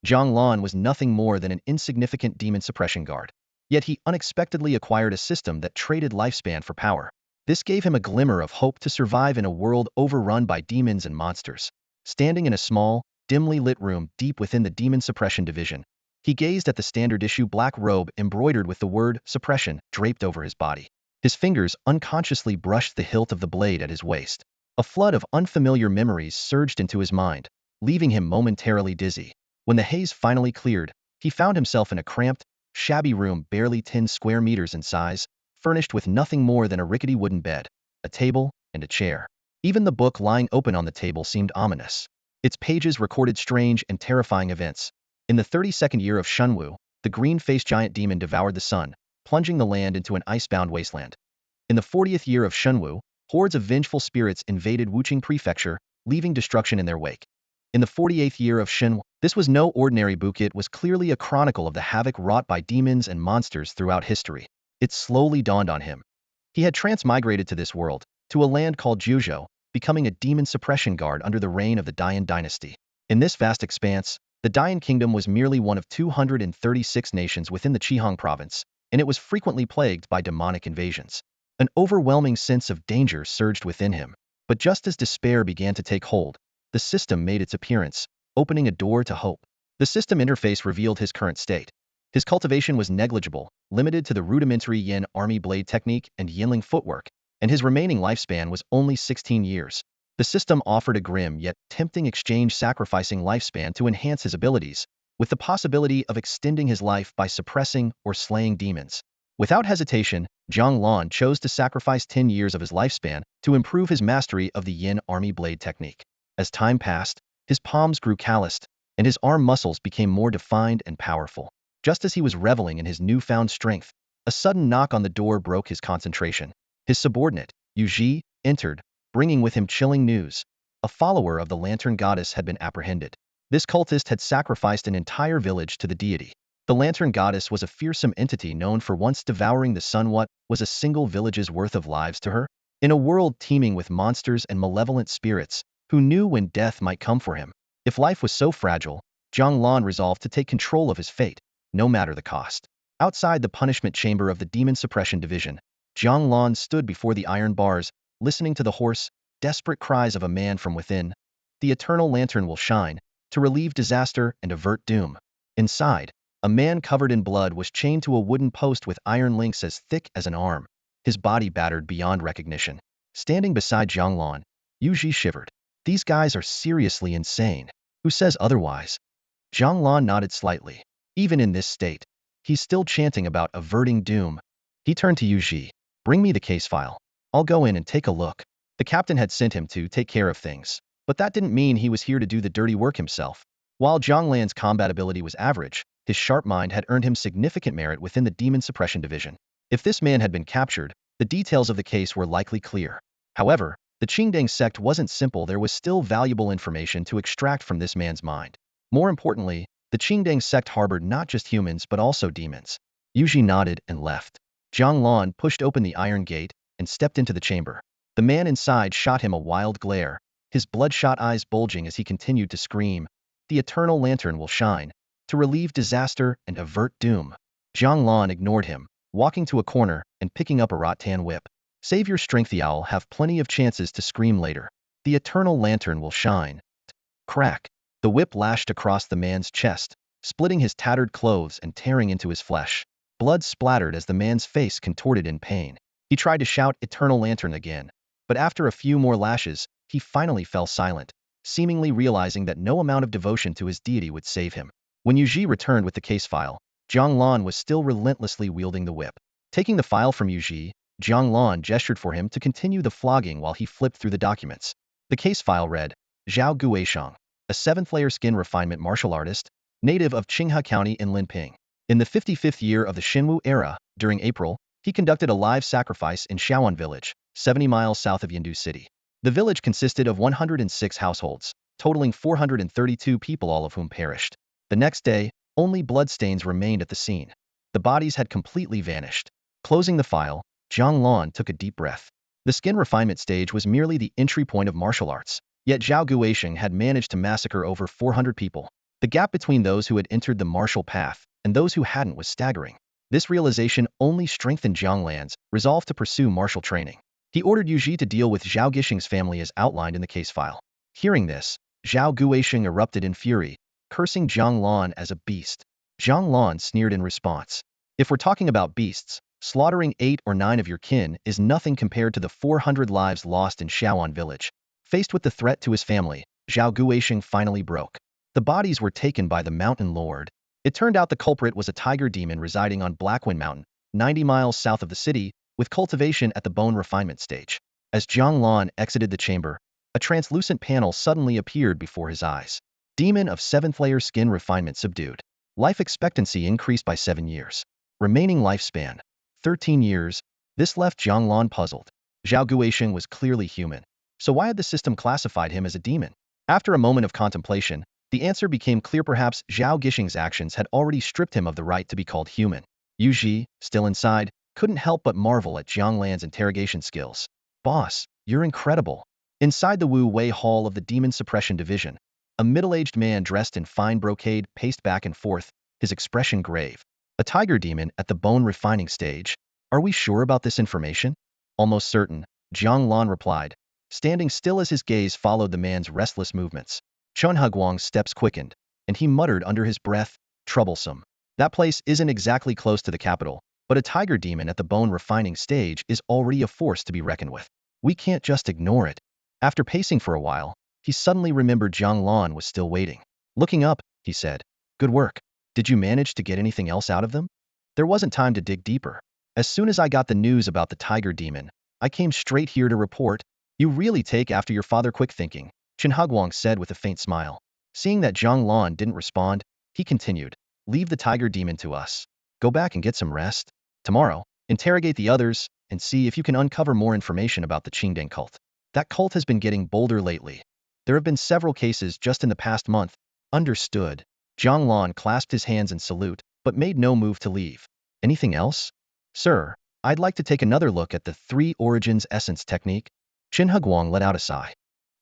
Jiang Lan was nothing more than an insignificant demon suppression guard. Yet he unexpectedly acquired a system that traded lifespan for power. This gave him a glimmer of hope to survive in a world overrun by demons and monsters. Standing in a small, dimly lit room deep within the Demon Suppression Division, he gazed at the standard-issue black robe embroidered with the word suppression draped over his body. His fingers unconsciously brushed the hilt of the blade at his waist. A flood of unfamiliar memories surged into his mind, leaving him momentarily dizzy. When the haze finally cleared, he found himself in a cramped, shabby room barely 10 square meters in size, furnished with nothing more than a rickety wooden bed, a table, and a chair. Even the book lying open on the table seemed ominous. Its pages recorded strange and terrifying events. In the 32nd year of Shenwu, the green-faced giant demon devoured the sun, plunging the land into an icebound wasteland. In the 40th year of Shenwu, hordes of vengeful spirits invaded Wuqing Prefecture, leaving destruction in their wake. In the 48th year of Shenwu, this was no ordinary book, it was clearly a chronicle of the havoc wrought by demons and monsters throughout history. It slowly dawned on him. He had transmigrated to this world, to a land called Juzhou, becoming a demon suppression guard under the reign of the Dian dynasty. In this vast expanse, the Dian kingdom was merely one of 236 nations within the Qihang province, and it was frequently plagued by demonic invasions. An overwhelming sense of danger surged within him. But just as despair began to take hold, the system made its appearance, opening a door to hope. The system interface revealed his current state. His cultivation was negligible, limited to the rudimentary Yin army blade technique and Yinling footwork, and his remaining lifespan was only 16 years. The system offered a grim yet tempting exchange, sacrificing lifespan to enhance his abilities, with the possibility of extending his life by suppressing or slaying demons. Without hesitation, Jiang Lan chose to sacrifice 10 years of his lifespan to improve his mastery of the Yin army blade technique. As time passed, his palms grew calloused, and his arm muscles became more defined and powerful. Just as he was reveling in his newfound strength, a sudden knock on the door broke his concentration. His subordinate, Yu Ji, entered, bringing with him chilling news. A follower of the Lantern Goddess had been apprehended. This cultist had sacrificed an entire village to the deity. The Lantern Goddess was a fearsome entity known for once devouring the sun. What was a single village's worth of lives to her? In a world teeming with monsters and malevolent spirits, who knew when death might come for him? If life was so fragile, Jiang Lan resolved to take control of his fate, no matter the cost. Outside the punishment chamber of the Demon Suppression Division, Jiang Lan stood before the iron bars, listening to the hoarse, desperate cries of a man from within. The eternal lantern will shine, to relieve disaster and avert doom. Inside, a man covered in blood was chained to a wooden post with iron links as thick as an arm, his body battered beyond recognition. Standing beside Jiang Lan, Yu Ji shivered. These guys are seriously insane. Who says otherwise? Jiang Lan nodded slightly. Even in this state, he's still chanting about averting doom. He turned to Yu Ji. Bring me the case file. I'll go in and take a look. The captain had sent him to take care of things, but that didn't mean he was here to do the dirty work himself. While Jiang Lan's combat ability was average, his sharp mind had earned him significant merit within the Demon Suppression Division. If this man had been captured, the details of the case were likely clear. However, the Qingdang sect wasn't simple. There was still valuable information to extract from this man's mind. More importantly, the Qingdang sect harbored not just humans but also demons. Yu Ji nodded and left. Jiang Lan pushed open the iron gate and stepped into the chamber. The man inside shot him a wild glare, his bloodshot eyes bulging as he continued to scream, "The eternal lantern will shine, to relieve disaster and avert doom." Jiang Lan ignored him, walking to a corner and picking up a rattan whip. Save your strength, I'll have plenty of chances to scream later. The eternal lantern will shine. Crack. The whip lashed across the man's chest, splitting his tattered clothes and tearing into his flesh. Blood splattered as the man's face contorted in pain. He tried to shout "Eternal Lantern" again, but after a few more lashes, he finally fell silent, seemingly realizing that no amount of devotion to his deity would save him. When Yu Ji returned with the case file, Jiang Lan was still relentlessly wielding the whip. Taking the file from Yu Ji, Jiang Lan gestured for him to continue the flogging while he flipped through the documents. The case file read, Zhao Guisheng, a 7th-layer skin refinement martial artist, native of Qinghe County in Linping. In the 55th year of the Shenwu era, during April, he conducted a live sacrifice in Shaoan village, 70 miles south of Yindu City. The village consisted of 106 households, totaling 432 people, all of whom perished. The next day, only bloodstains remained at the scene. The bodies had completely vanished. Closing the file, Jiang Lan took a deep breath. The skin refinement stage was merely the entry point of martial arts, yet Zhao Guisheng had managed to massacre over 400 people. The gap between those who had entered the martial path and those who hadn't was staggering. This realization only strengthened Jiang Lan's resolve to pursue martial training. He ordered Yu Ji to deal with Zhao Gixing's family as outlined in the case file. Hearing this, Zhao Guisheng erupted in fury, cursing Jiang Lan as a beast. Jiang Lan sneered in response. If we're talking about beasts, slaughtering 8 or 9 of your kin is nothing compared to the 400 lives lost in Shaoan village. Faced with the threat to his family, Zhao Guisheng finally broke. The bodies were taken by the Mountain Lord. It turned out the culprit was a tiger demon residing on Blackwind Mountain, 90 miles south of the city, with cultivation at the bone refinement stage. As Jiang Lan exited the chamber, a translucent panel suddenly appeared before his eyes. Demon of 7th layer skin refinement subdued. Life expectancy increased by 7 years. Remaining lifespan, 13 years. This left Jiang Lan puzzled. Zhao Guisheng was clearly human. So why had the system classified him as a demon? After a moment of contemplation, the answer became clear. Perhaps Zhao Gixing's actions had already stripped him of the right to be called human. Yu Ji, still inside, couldn't help but marvel at Jiang Lan's interrogation skills. Boss, you're incredible. Inside the Wu Wei Hall of the Demon Suppression Division, a middle-aged man dressed in fine brocade paced back and forth, his expression grave. A tiger demon at the bone refining stage? Are we sure about this information? Almost certain, Jiang Lan replied, standing still as his gaze followed the man's restless movements. Chen Huguang's steps quickened, and he muttered under his breath, troublesome. That place isn't exactly close to the capital, but a tiger demon at the bone refining stage is already a force to be reckoned with. We can't just ignore it. After pacing for a while, he suddenly remembered Jiang Lan was still waiting. Looking up, he said, "Good work. Did you manage to get anything else out of them?" There wasn't time to dig deeper. As soon as I got the news about the tiger demon, I came straight here to report. You really take after your father. Quick thinking, Chen Huguang said with a faint smile. Seeing that Jiang Lan didn't respond, he continued, leave the tiger demon to us. Go back and get some rest. Tomorrow, interrogate the others and see if you can uncover more information about the Qingdang cult. That cult has been getting bolder lately. There have been several cases just in the past month. Understood. Jiang Lan clasped his hands in salute, but made no move to leave. Anything else? Sir, I'd like to take another look at the 3 origins essence technique. Chen Huguang let out a sigh.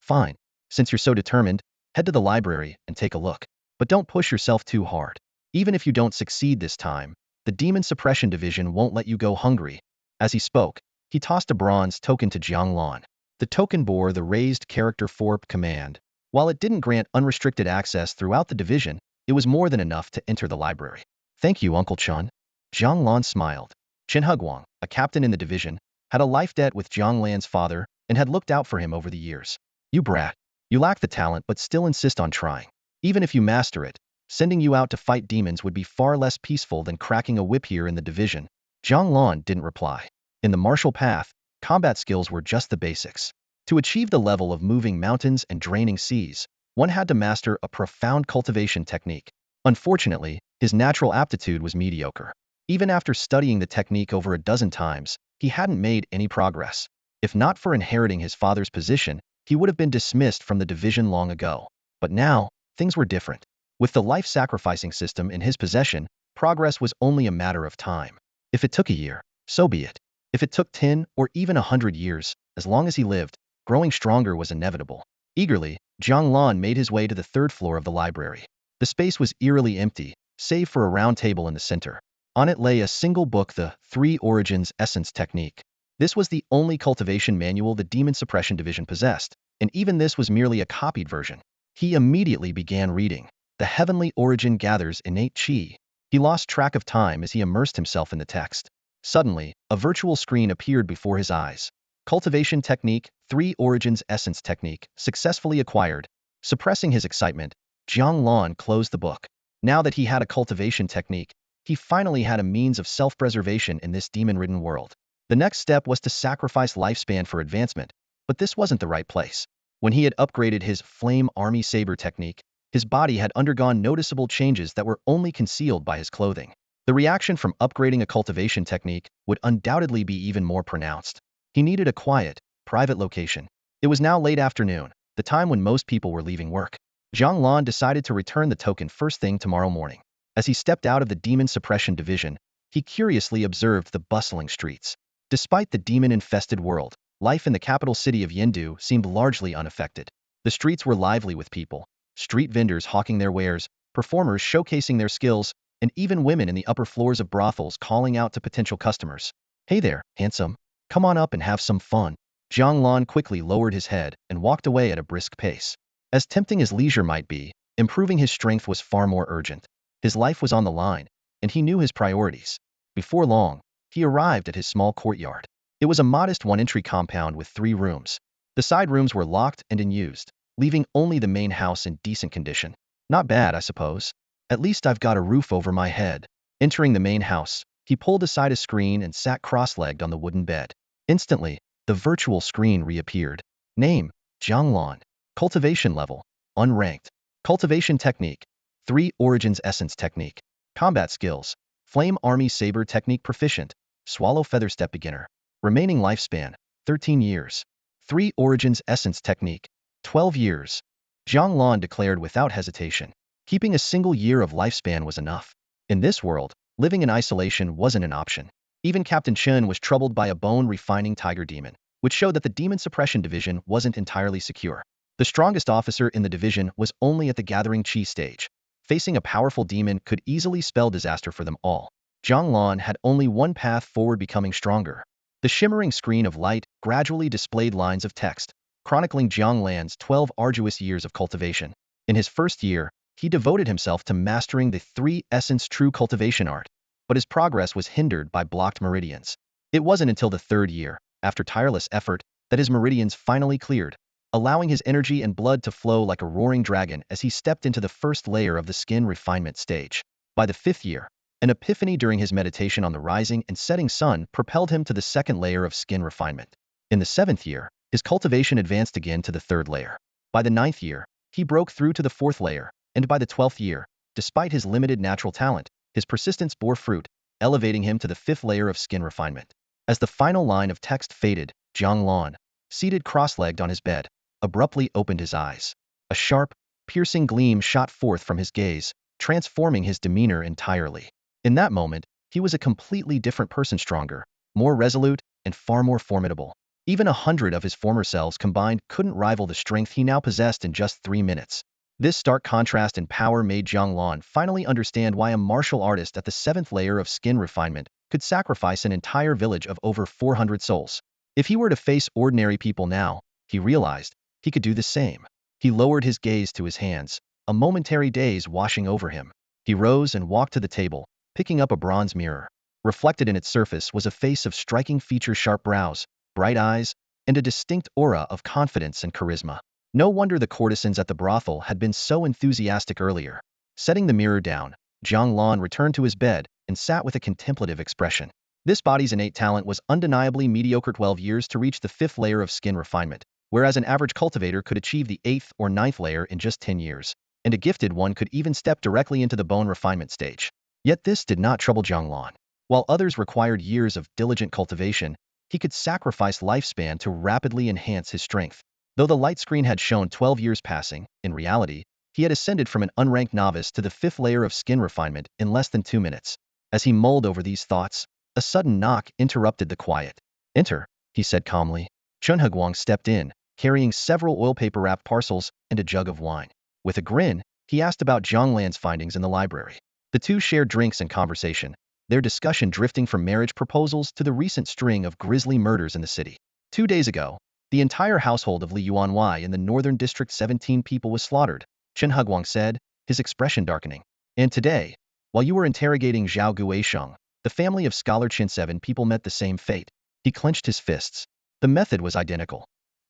Fine. Since you're so determined, head to the library and take a look. But don't push yourself too hard. Even if you don't succeed this time, the Demon Suppression Division won't let you go hungry. As he spoke, he tossed a bronze token to Jiang Lan. The token bore the raised character "Forp" command. While it didn't grant unrestricted access throughout the division, it was more than enough to enter the library. Thank you, Uncle Chen. Jiang Lan smiled. Chen Huguang, a captain in the division, had a life debt with Jiang Lan's father and had looked out for him over the years. You brat. You lack the talent but still insist on trying. Even if you master it, sending you out to fight demons would be far less peaceful than cracking a whip here in the division. Jiang Lan didn't reply. In the martial path, combat skills were just the basics. To achieve the level of moving mountains and draining seas, one had to master a profound cultivation technique. Unfortunately, his natural aptitude was mediocre. Even after studying the technique over a dozen times, he hadn't made any progress. If not for inheriting his father's position, he would have been dismissed from the division long ago. But now, things were different. With the life-sacrificing system in his possession, progress was only a matter of time. If it took a year, so be it. If it took 10 or even 100 years, as long as he lived, growing stronger was inevitable. Eagerly, Jiang Lan made his way to the 3rd floor of the library. The space was eerily empty, save for a round table in the center. On it lay a single book, the 3 Origins Essence Technique. This was the only cultivation manual the Demon Suppression Division possessed, and even this was merely a copied version. He immediately began reading. The heavenly origin gathers innate qi. He lost track of time as he immersed himself in the text. Suddenly, a virtual screen appeared before his eyes. Cultivation Technique, 3 Origins Essence Technique, successfully acquired. Suppressing his excitement, Jiang Lan closed the book. Now that he had a cultivation technique, he finally had a means of self-preservation in this demon-ridden world. The next step was to sacrifice lifespan for advancement, but this wasn't the right place. When he had upgraded his Flame Army Saber technique, his body had undergone noticeable changes that were only concealed by his clothing. The reaction from upgrading a cultivation technique would undoubtedly be even more pronounced. He needed a quiet, private location. It was now late afternoon, the time when most people were leaving work. Jiang Lan decided to return the token first thing tomorrow morning. As he stepped out of the Demon Suppression Division, he curiously observed the bustling streets. Despite the demon-infested world, life in the capital city of Yendu seemed largely unaffected. The streets were lively with people, street vendors hawking their wares, performers showcasing their skills, and even women in the upper floors of brothels calling out to potential customers. "Hey there, handsome. Come on up and have some fun." Jiang Lan quickly lowered his head and walked away at a brisk pace. As tempting as leisure might be, improving his strength was far more urgent. His life was on the line, and he knew his priorities. Before long, he arrived at his small courtyard. It was a modest one-entry compound with 3 rooms. The side rooms were locked and unused, leaving only the main house in decent condition. Not bad, I suppose. At least I've got a roof over my head. Entering the main house, he pulled aside a screen and sat cross-legged on the wooden bed. Instantly, the virtual screen reappeared. Name: Jiang Lan. Cultivation level: unranked. Cultivation technique: 3 Origins Essence technique. Combat skills: Flame Army Saber technique proficient. Swallow Feather Step beginner. Remaining lifespan: 13 years. 3 Origins Essence technique: 12 years. Jiang Lan declared without hesitation. Keeping a single year of lifespan was enough. In this world, living in isolation wasn't an option. Even Captain Chen was troubled by a bone-refining tiger demon, which showed that the Demon Suppression Division wasn't entirely secure. The strongest officer in the division was only at the Gathering Chi stage. Facing a powerful demon could easily spell disaster for them all. Jiang Lan had only one path forward: becoming stronger. The shimmering screen of light gradually displayed lines of text, chronicling Jiang Lan's 12 arduous years of cultivation. In his first year, he devoted himself to mastering the 3 Essence True Cultivation art, but his progress was hindered by blocked meridians. It wasn't until the 3rd year, after tireless effort, that his meridians finally cleared, allowing his energy and blood to flow like a roaring dragon as he stepped into the first layer of the skin refinement stage. By the 5th year, an epiphany during his meditation on the rising and setting sun propelled him to the 2nd layer of skin refinement. In the 7th year, his cultivation advanced again to the 3rd layer. By the 9th year, he broke through to the 4th layer, and by the 12th year, despite his limited natural talent, his persistence bore fruit, elevating him to the 5th layer of skin refinement. As the final line of text faded, Jiang Lan, seated cross-legged on his bed, abruptly opened his eyes. A sharp, piercing gleam shot forth from his gaze, transforming his demeanor entirely. In that moment, he was a completely different person, stronger, more resolute, and far more formidable. Even 100 of his former selves combined couldn't rival the strength he now possessed in just 3 minutes. This stark contrast in power made Jiang Lan finally understand why a martial artist at the 7th layer of skin refinement could sacrifice an entire village of over 400 souls. If he were to face ordinary people now, he realized, he could do the same. He lowered his gaze to his hands, a momentary daze washing over him. He rose and walked to the table, picking up a bronze mirror. Reflected in its surface was a face of striking features, sharp brows, bright eyes, and a distinct aura of confidence and charisma. No wonder the courtesans at the brothel had been so enthusiastic earlier. Setting the mirror down, Jiang Lan returned to his bed and sat with a contemplative expression. This body's innate talent was undeniably mediocre. 12 years to reach the 5th layer of skin refinement, whereas an average cultivator could achieve the 8th or 9th layer in just 10 years, and a gifted one could even step directly into the bone refinement stage. Yet this did not trouble Jiang Lan. While others required years of diligent cultivation, he could sacrifice lifespan to rapidly enhance his strength. Though the light screen had shown 12 years passing, in reality, he had ascended from an unranked novice to the 5th layer of skin refinement in less than 2 minutes. As he mulled over these thoughts, a sudden knock interrupted the quiet. "Enter," he said calmly. Chen Huguang stepped in, carrying several oil paper-wrapped parcels and a jug of wine. With a grin, he asked about Jiang Lan's findings in the library. The two shared drinks and conversation, their discussion drifting from marriage proposals to the recent string of grisly murders in the city. 2 days ago, the entire household of Li Yuanwei in the northern district, 17 people, was slaughtered, Chen Huguang said, his expression darkening. And today, while you were interrogating Zhao Guisheng, the family of Scholar Qin, 7 people met the same fate. He clenched his fists. The method was identical.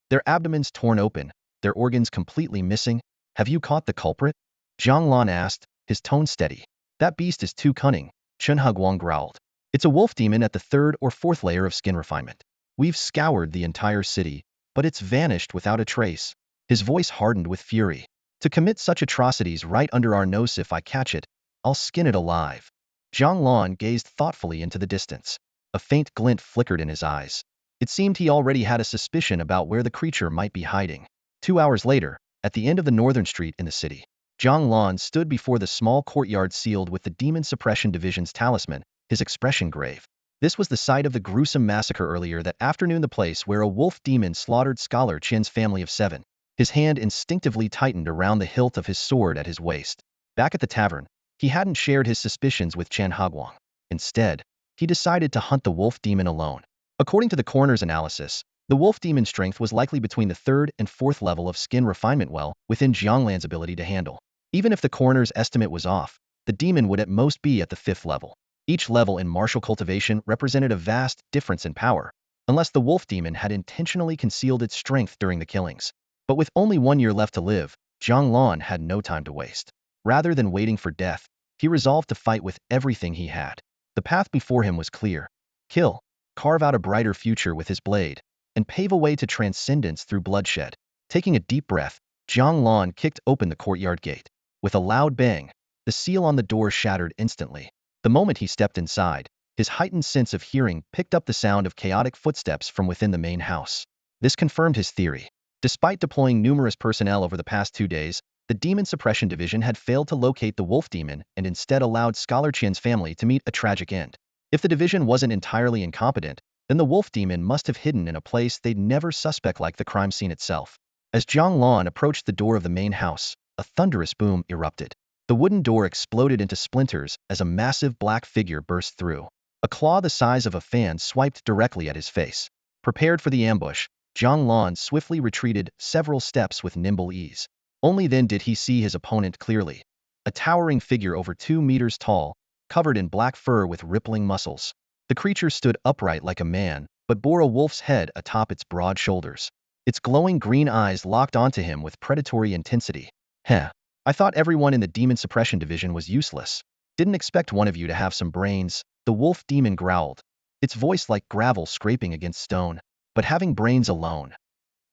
Their abdomens torn open, their organs completely missing. "Have you caught the culprit?" Jiang Lan asked, his tone steady. "That beast is too cunning," Chen Huguang growled. "It's a wolf demon at the 3rd or 4th layer of skin refinement. We've scoured the entire city, but it's vanished without a trace." His voice hardened with fury. "To commit such atrocities right under our nose, if I catch it, I'll skin it alive." Jiang Lan gazed thoughtfully into the distance. A faint glint flickered in his eyes. It seemed he already had a suspicion about where the creature might be hiding. 2 hours later, at the end of the northern street in the city, Jiang Lan stood before the small courtyard sealed with the Demon Suppression Division's talisman, his expression grave. This was the site of the gruesome massacre earlier that afternoon, the place where a wolf demon slaughtered Scholar Qin's family of 7. His hand instinctively tightened around the hilt of his sword at his waist. Back at the tavern, he hadn't shared his suspicions with Chen Haguang. Instead, he decided to hunt the wolf demon alone. According to the coroner's analysis, the wolf demon's strength was likely between the third and fourth level of skin refinement, well within Jiang Lan's ability to handle. Even if the coroner's estimate was off, the demon would at most be at the fifth level. Each level in martial cultivation represented a vast difference in power, unless the wolf demon had intentionally concealed its strength during the killings. But with only 1 year left to live, Jiang Lan had no time to waste. Rather than waiting for death, he resolved to fight with everything he had. The path before him was clear. Kill, carve out a brighter future with his blade, and pave a way to transcendence through bloodshed. Taking a deep breath, Jiang Lan kicked open the courtyard gate. With a loud bang, the seal on the door shattered instantly. The moment he stepped inside, his heightened sense of hearing picked up the sound of chaotic footsteps from within the main house. This confirmed his theory. Despite deploying numerous personnel over the past 2 days, the Demon Suppression Division had failed to locate the wolf demon and instead allowed Scholar Qian's family to meet a tragic end. If the division wasn't entirely incompetent, then the wolf demon must have hidden in a place they'd never suspect, like the crime scene itself. As Jiang Lan approached the door of the main house, a thunderous boom erupted. The wooden door exploded into splinters as a massive black figure burst through. A claw the size of a fan swiped directly at his face. Prepared for the ambush, Jiang Lan swiftly retreated several steps with nimble ease. Only then did he see his opponent clearly. A towering figure over 2 meters tall, covered in black fur with rippling muscles. The creature stood upright like a man, but bore a wolf's head atop its broad shoulders. Its glowing green eyes locked onto him with predatory intensity. Heh. I thought everyone in the Demon Suppression Division was useless. Didn't expect one of you to have some brains, the wolf demon growled, its voice like gravel scraping against stone. But having brains alone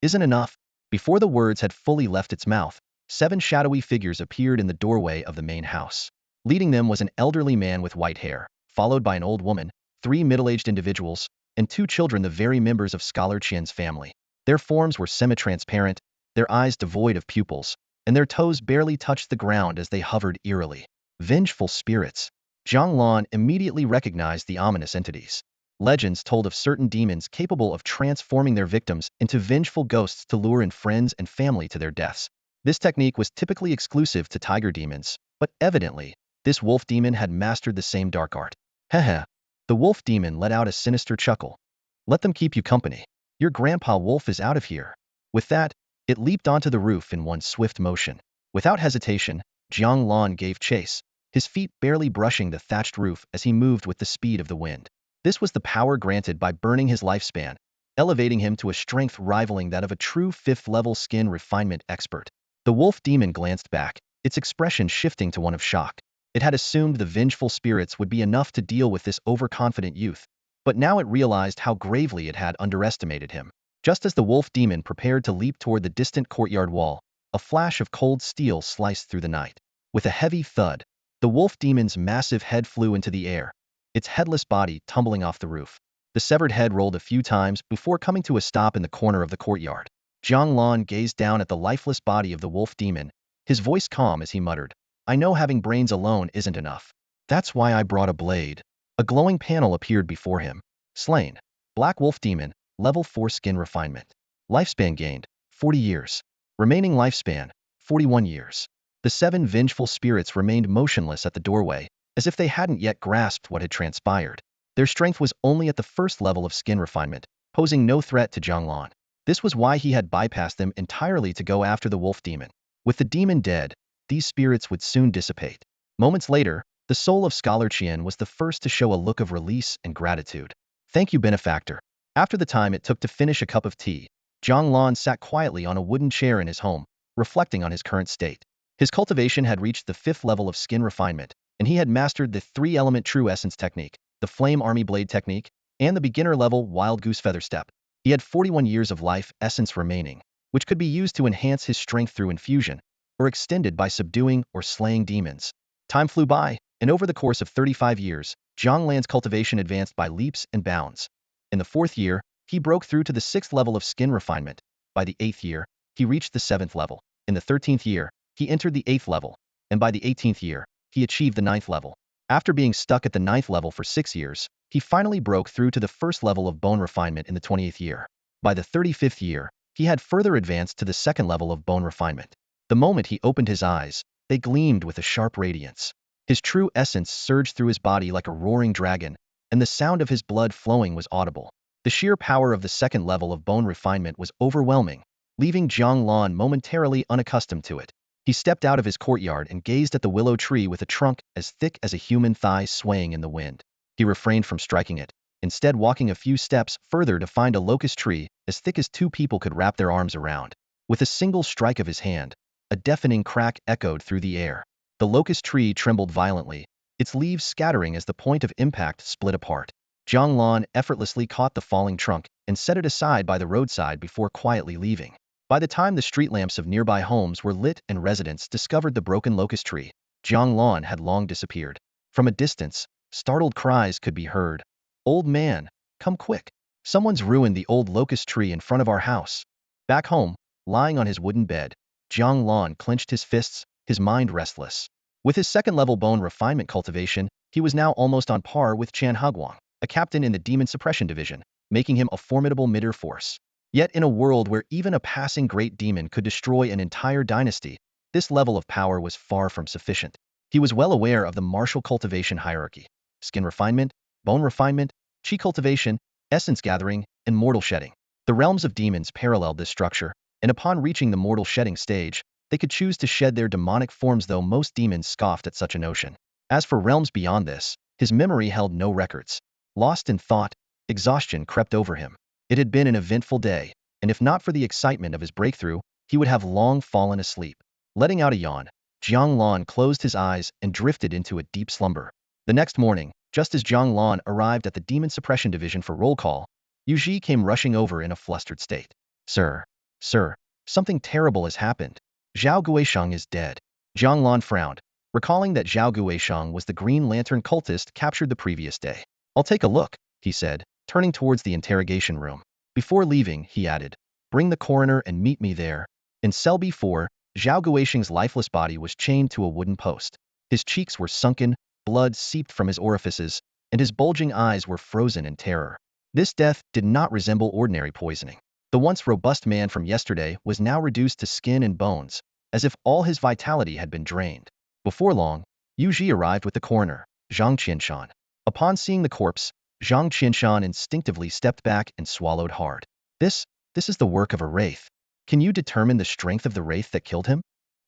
isn't enough. Before the words had fully left its mouth, 7 shadowy figures appeared in the doorway of the main house. Leading them was an elderly man with white hair, followed by an old woman, 3 middle-aged individuals, and 2 children, the very members of Scholar Qian's family. Their forms were semi-transparent, their eyes devoid of pupils, and their toes barely touched the ground as they hovered eerily. Vengeful spirits. Jiang Lan immediately recognized the ominous entities. Legends told of certain demons capable of transforming their victims into vengeful ghosts to lure in friends and family to their deaths. This technique was typically exclusive to tiger demons, but evidently, this wolf demon had mastered the same dark art. Heh. The wolf demon let out a sinister chuckle. Let them keep you company. Your grandpa wolf is out of here. With that, it leaped onto the roof in one swift motion. Without hesitation, Jiang Lan gave chase, his feet barely brushing the thatched roof as he moved with the speed of the wind. This was the power granted by burning his lifespan, elevating him to a strength rivaling that of a true 5th-level skin refinement expert. The wolf demon glanced back, its expression shifting to one of shock. It had assumed the vengeful spirits would be enough to deal with this overconfident youth, but now it realized how gravely it had underestimated him. Just as the wolf demon prepared to leap toward the distant courtyard wall, a flash of cold steel sliced through the night. With a heavy thud, the wolf demon's massive head flew into the air, its headless body tumbling off the roof. The severed head rolled a few times before coming to a stop in the corner of the courtyard. Jiang Lan gazed down at the lifeless body of the wolf demon, his voice calm as he muttered, I know having brains alone isn't enough. That's why I brought a blade. A glowing panel appeared before him. Slain. Black wolf demon, level 4 skin refinement. Lifespan gained, 40 years. Remaining lifespan, 41 years. The 7 vengeful spirits remained motionless at the doorway, as if they hadn't yet grasped what had transpired. Their strength was only at the 1st level of skin refinement, posing no threat to Jiang Lan. This was why he had bypassed them entirely to go after the wolf demon. With the demon dead, these spirits would soon dissipate. Moments later, the soul of Scholar Qian was the first to show a look of release and gratitude. Thank you, benefactor. After the time it took to finish a cup of tea, Jiang Lan sat quietly on a wooden chair in his home, reflecting on his current state. His cultivation had reached the 5th level of skin refinement, and he had mastered the 3-element true essence technique, the flame army blade technique, and the beginner-level wild goose feather step. He had 41 years of life essence remaining, which could be used to enhance his strength through infusion, or extended by subduing or slaying demons. Time flew by, and over the course of 35 years, Jiang Lan's cultivation advanced by leaps and bounds. In the 4th year, he broke through to the 6th level of skin refinement. By the 8th year, he reached the 7th level. In the 13th year, he entered the 8th level, and by the 18th year, he achieved the 9th level. After being stuck at the 9th level for 6 years, he finally broke through to the 1st level of bone refinement in the 20th year. By the 35th year, he had further advanced to the 2nd level of bone refinement. The moment he opened his eyes, They gleamed with a sharp radiance. His true essence surged through his body like a roaring dragon, and the sound of his blood flowing was audible. The sheer power of the second level of bone refinement was overwhelming, leaving Jiang Lan momentarily unaccustomed to it. He stepped out of his courtyard and gazed at the willow tree with a trunk as thick as a human thigh swaying in the wind. He refrained from striking it, instead walking a few steps further to find a locust tree as thick as two people could wrap their arms around. With a single strike of his hand, a deafening crack echoed through the air. The locust tree trembled violently, its leaves scattering as the point of impact split apart. Jiang Lan effortlessly caught the falling trunk and set it aside by the roadside before quietly leaving. By the time the street lamps of nearby homes were lit and residents discovered the broken locust tree, Jiang Lan had long disappeared. From a distance, startled cries could be heard. "Old man, come quick. Someone's ruined the old locust tree in front of our house." Back home, lying on his wooden bed, Jiang Lan clenched his fists, his mind restless. With his second-level bone refinement cultivation, he was now almost on par with Chan Hagwang, a captain in the Demon Suppression Division, making him a formidable middle force. Yet in a world where even a passing great demon could destroy an entire dynasty, this level of power was far from sufficient. He was well aware of the martial cultivation hierarchy: skin refinement, bone refinement, chi cultivation, essence gathering, and mortal shedding. The realms of demons paralleled this structure, and upon reaching the mortal shedding stage, they could choose to shed their demonic forms, though most demons scoffed at such a notion. As for realms beyond this, his memory held no records. Lost in thought, exhaustion crept over him. It had been an eventful day, and if not for the excitement of his breakthrough, he would have long fallen asleep. Letting out a yawn, Jiang Lan closed his eyes and drifted into a deep slumber. The next morning, just as Jiang Lan arrived at the Demon Suppression Division for roll call, Yu Ji came rushing over in a flustered state. Sir, something terrible has happened. Zhao Guisheng is dead." Jiang Lan frowned, recalling that Zhao Guisheng was the Green Lantern cultist captured the previous day. "I'll take a look," he said, turning towards the interrogation room. Before leaving, he added, "Bring the coroner and meet me there." In cell B4, Zhao Guisheng's lifeless body was chained to a wooden post. His cheeks were sunken, blood seeped from his orifices, and his bulging eyes were frozen in terror. This death did not resemble ordinary poisoning. The once robust man from yesterday was now reduced to skin and bones, as if all his vitality had been drained. Before long, Yu Ji arrived with the coroner, Zhang Qianshan. Upon seeing the corpse, Zhang Qianshan instinctively stepped back and swallowed hard. This is the work of a wraith. Can you determine the strength of the wraith that killed him?"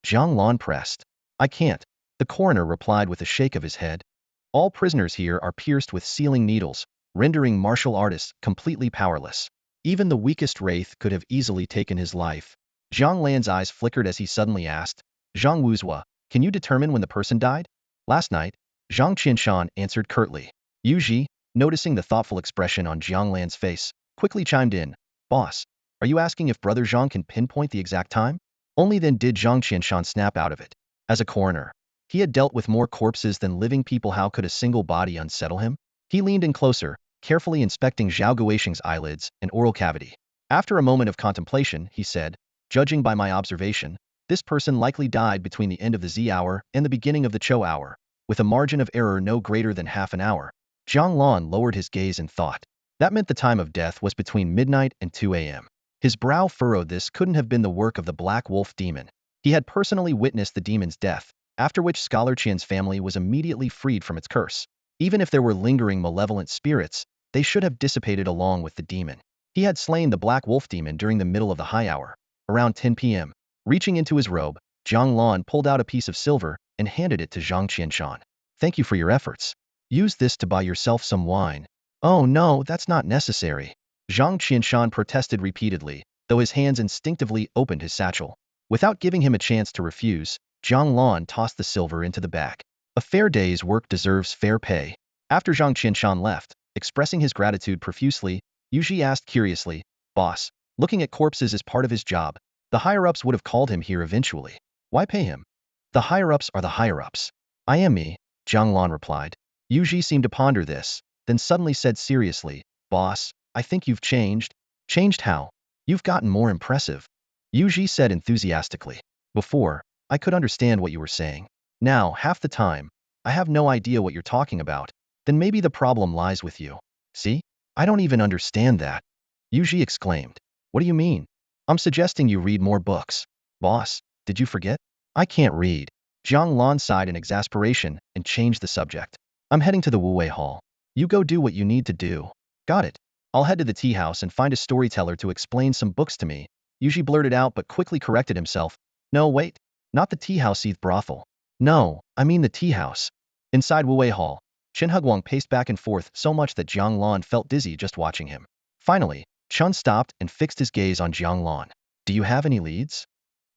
Jiang Lan pressed. "I can't," the coroner replied with a shake of his head. "All prisoners here are pierced with sealing needles, rendering martial artists completely powerless. Even the weakest wraith could have easily taken his life." Jiang Lan's eyes flickered as he suddenly asked, "Zhang Wuzhua, can you determine when the person died?" "Last night," Zhang Qianshan answered curtly. Yu Ji, noticing the thoughtful expression on Jiang Lan's face, quickly chimed in, "Boss, are you asking if Brother Zhang can pinpoint the exact time?" Only then did Zhang Qianshan snap out of it. As a coroner, he had dealt with more corpses than living people. How could a single body unsettle him? He leaned in closer, carefully inspecting Zhao Guisheng's eyelids and oral cavity. After a moment of contemplation, he said, "Judging by my observation, this person likely died between the end of the Z hour and the beginning of the Chou hour, with a margin of error no greater than half an hour." Jiang Lan lowered his gaze in thought. That meant the time of death was between midnight and 2 a.m. His brow furrowed. This couldn't have been the work of the Black Wolf demon. He had personally witnessed the demon's death, after which Scholar Qian's family was immediately freed from its curse. Even if there were lingering malevolent spirits, they should have dissipated along with the demon. He had slain the Black Wolf demon during the middle of the high hour, around 10 p.m. Reaching into his robe, Jiang Lan pulled out a piece of silver and handed it to Zhang Qianshan. "Thank you for your efforts. Use this to buy yourself some wine." "Oh no, that's not necessary." Zhang Qianshan protested repeatedly, though his hands instinctively opened his satchel. Without giving him a chance to refuse, Jiang Lan tossed the silver into the bag. A fair day's work deserves fair pay. After Zhang Qianshan left, expressing his gratitude profusely, Yu Ji asked curiously, "Boss, looking at corpses is part of his job. The higher-ups would have called him here eventually. Why pay him?" "The higher-ups are the higher-ups. I am me," Jiang Lan replied. Yu Ji seemed to ponder this, then suddenly said seriously, "Boss, I think you've changed." "Changed how?" "You've gotten more impressive," Yu Ji said enthusiastically. "Before, I could understand what you were saying. Now, half the time, I have no idea what you're talking about. Then maybe the problem lies with you." "See? I don't even understand that," Yu Ji exclaimed. "What do you mean?" "I'm suggesting you read more books." "Boss, did you forget? I can't read." Jiang Lan sighed in exasperation and changed the subject. I'm heading to the Wu Hall. You go do what you need to do. Got it. I'll head to the tea house and find a storyteller to explain some books to me. Yuji blurted out but quickly corrected himself. No, wait. Not the tea house brothel. No, I mean the tea house. Inside Wu Hall, Chen Huguang paced back and forth so much that Jiang Lan felt dizzy just watching him. Finally, Chun stopped and fixed his gaze on Jiang Lan. Do you have any leads?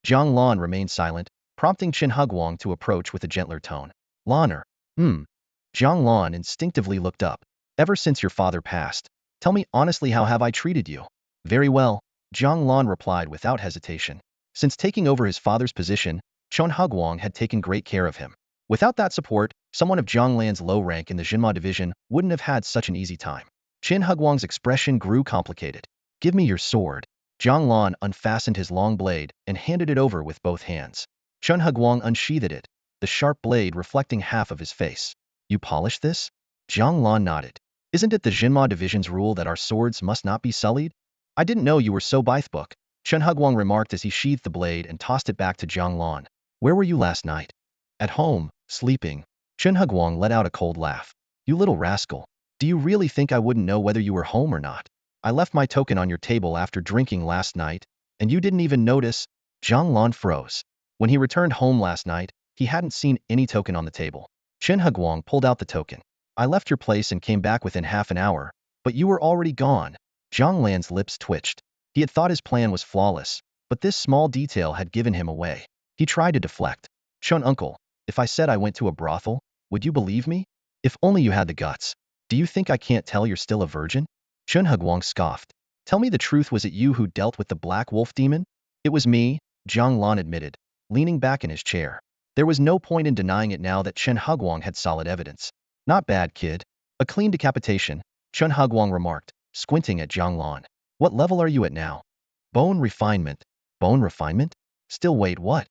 Jiang Lan remained silent, prompting Chen Huguang to approach with a gentler tone. Lanner. Jiang Lan instinctively looked up. Ever since your father passed, tell me honestly, how have I treated you? Very well, Jiang Lan replied without hesitation. Since taking over his father's position, Chen Huguang had taken great care of him. Without that support, someone of Jiang Lan's low rank in the Jinma division wouldn't have had such an easy time. Chen Huguang's expression grew complicated. Give me your sword. Jiang Lan unfastened his long blade and handed it over with both hands. Chen Huguang unsheathed it, the sharp blade reflecting half of his face. You polish this? Jiang Lan nodded. Isn't it the Jinma division's rule that our swords must not be sullied? I didn't know you were so bythebook, Chen Huguang remarked as he sheathed the blade and tossed it back to Jiang Lan. Where were you last night? At home, sleeping. Chen Huguang let out a cold laugh. You little rascal. Do you really think I wouldn't know whether you were home or not? I left my token on your table after drinking last night, and you didn't even notice. Jiang Lan froze. When he returned home last night, he hadn't seen any token on the table. Chen Huguang pulled out the token. I left your place and came back within half an hour, but you were already gone. Jiang Lan's lips twitched. He had thought his plan was flawless, but this small detail had given him away. He tried to deflect. Chen uncle, if I said I went to a brothel, would you believe me? If only you had the guts. Do you think I can't tell you're still a virgin? Chen Huguang scoffed. Tell me the truth, was it you who dealt with the black wolf demon? It was me, Jiang Lan admitted, leaning back in his chair. There was no point in denying it now that Chen Huguang had solid evidence. Not bad, kid. A clean decapitation, Chen Huguang remarked, squinting at Jiang Lan. What level are you at now? Bone refinement. Bone refinement? Still wait, what?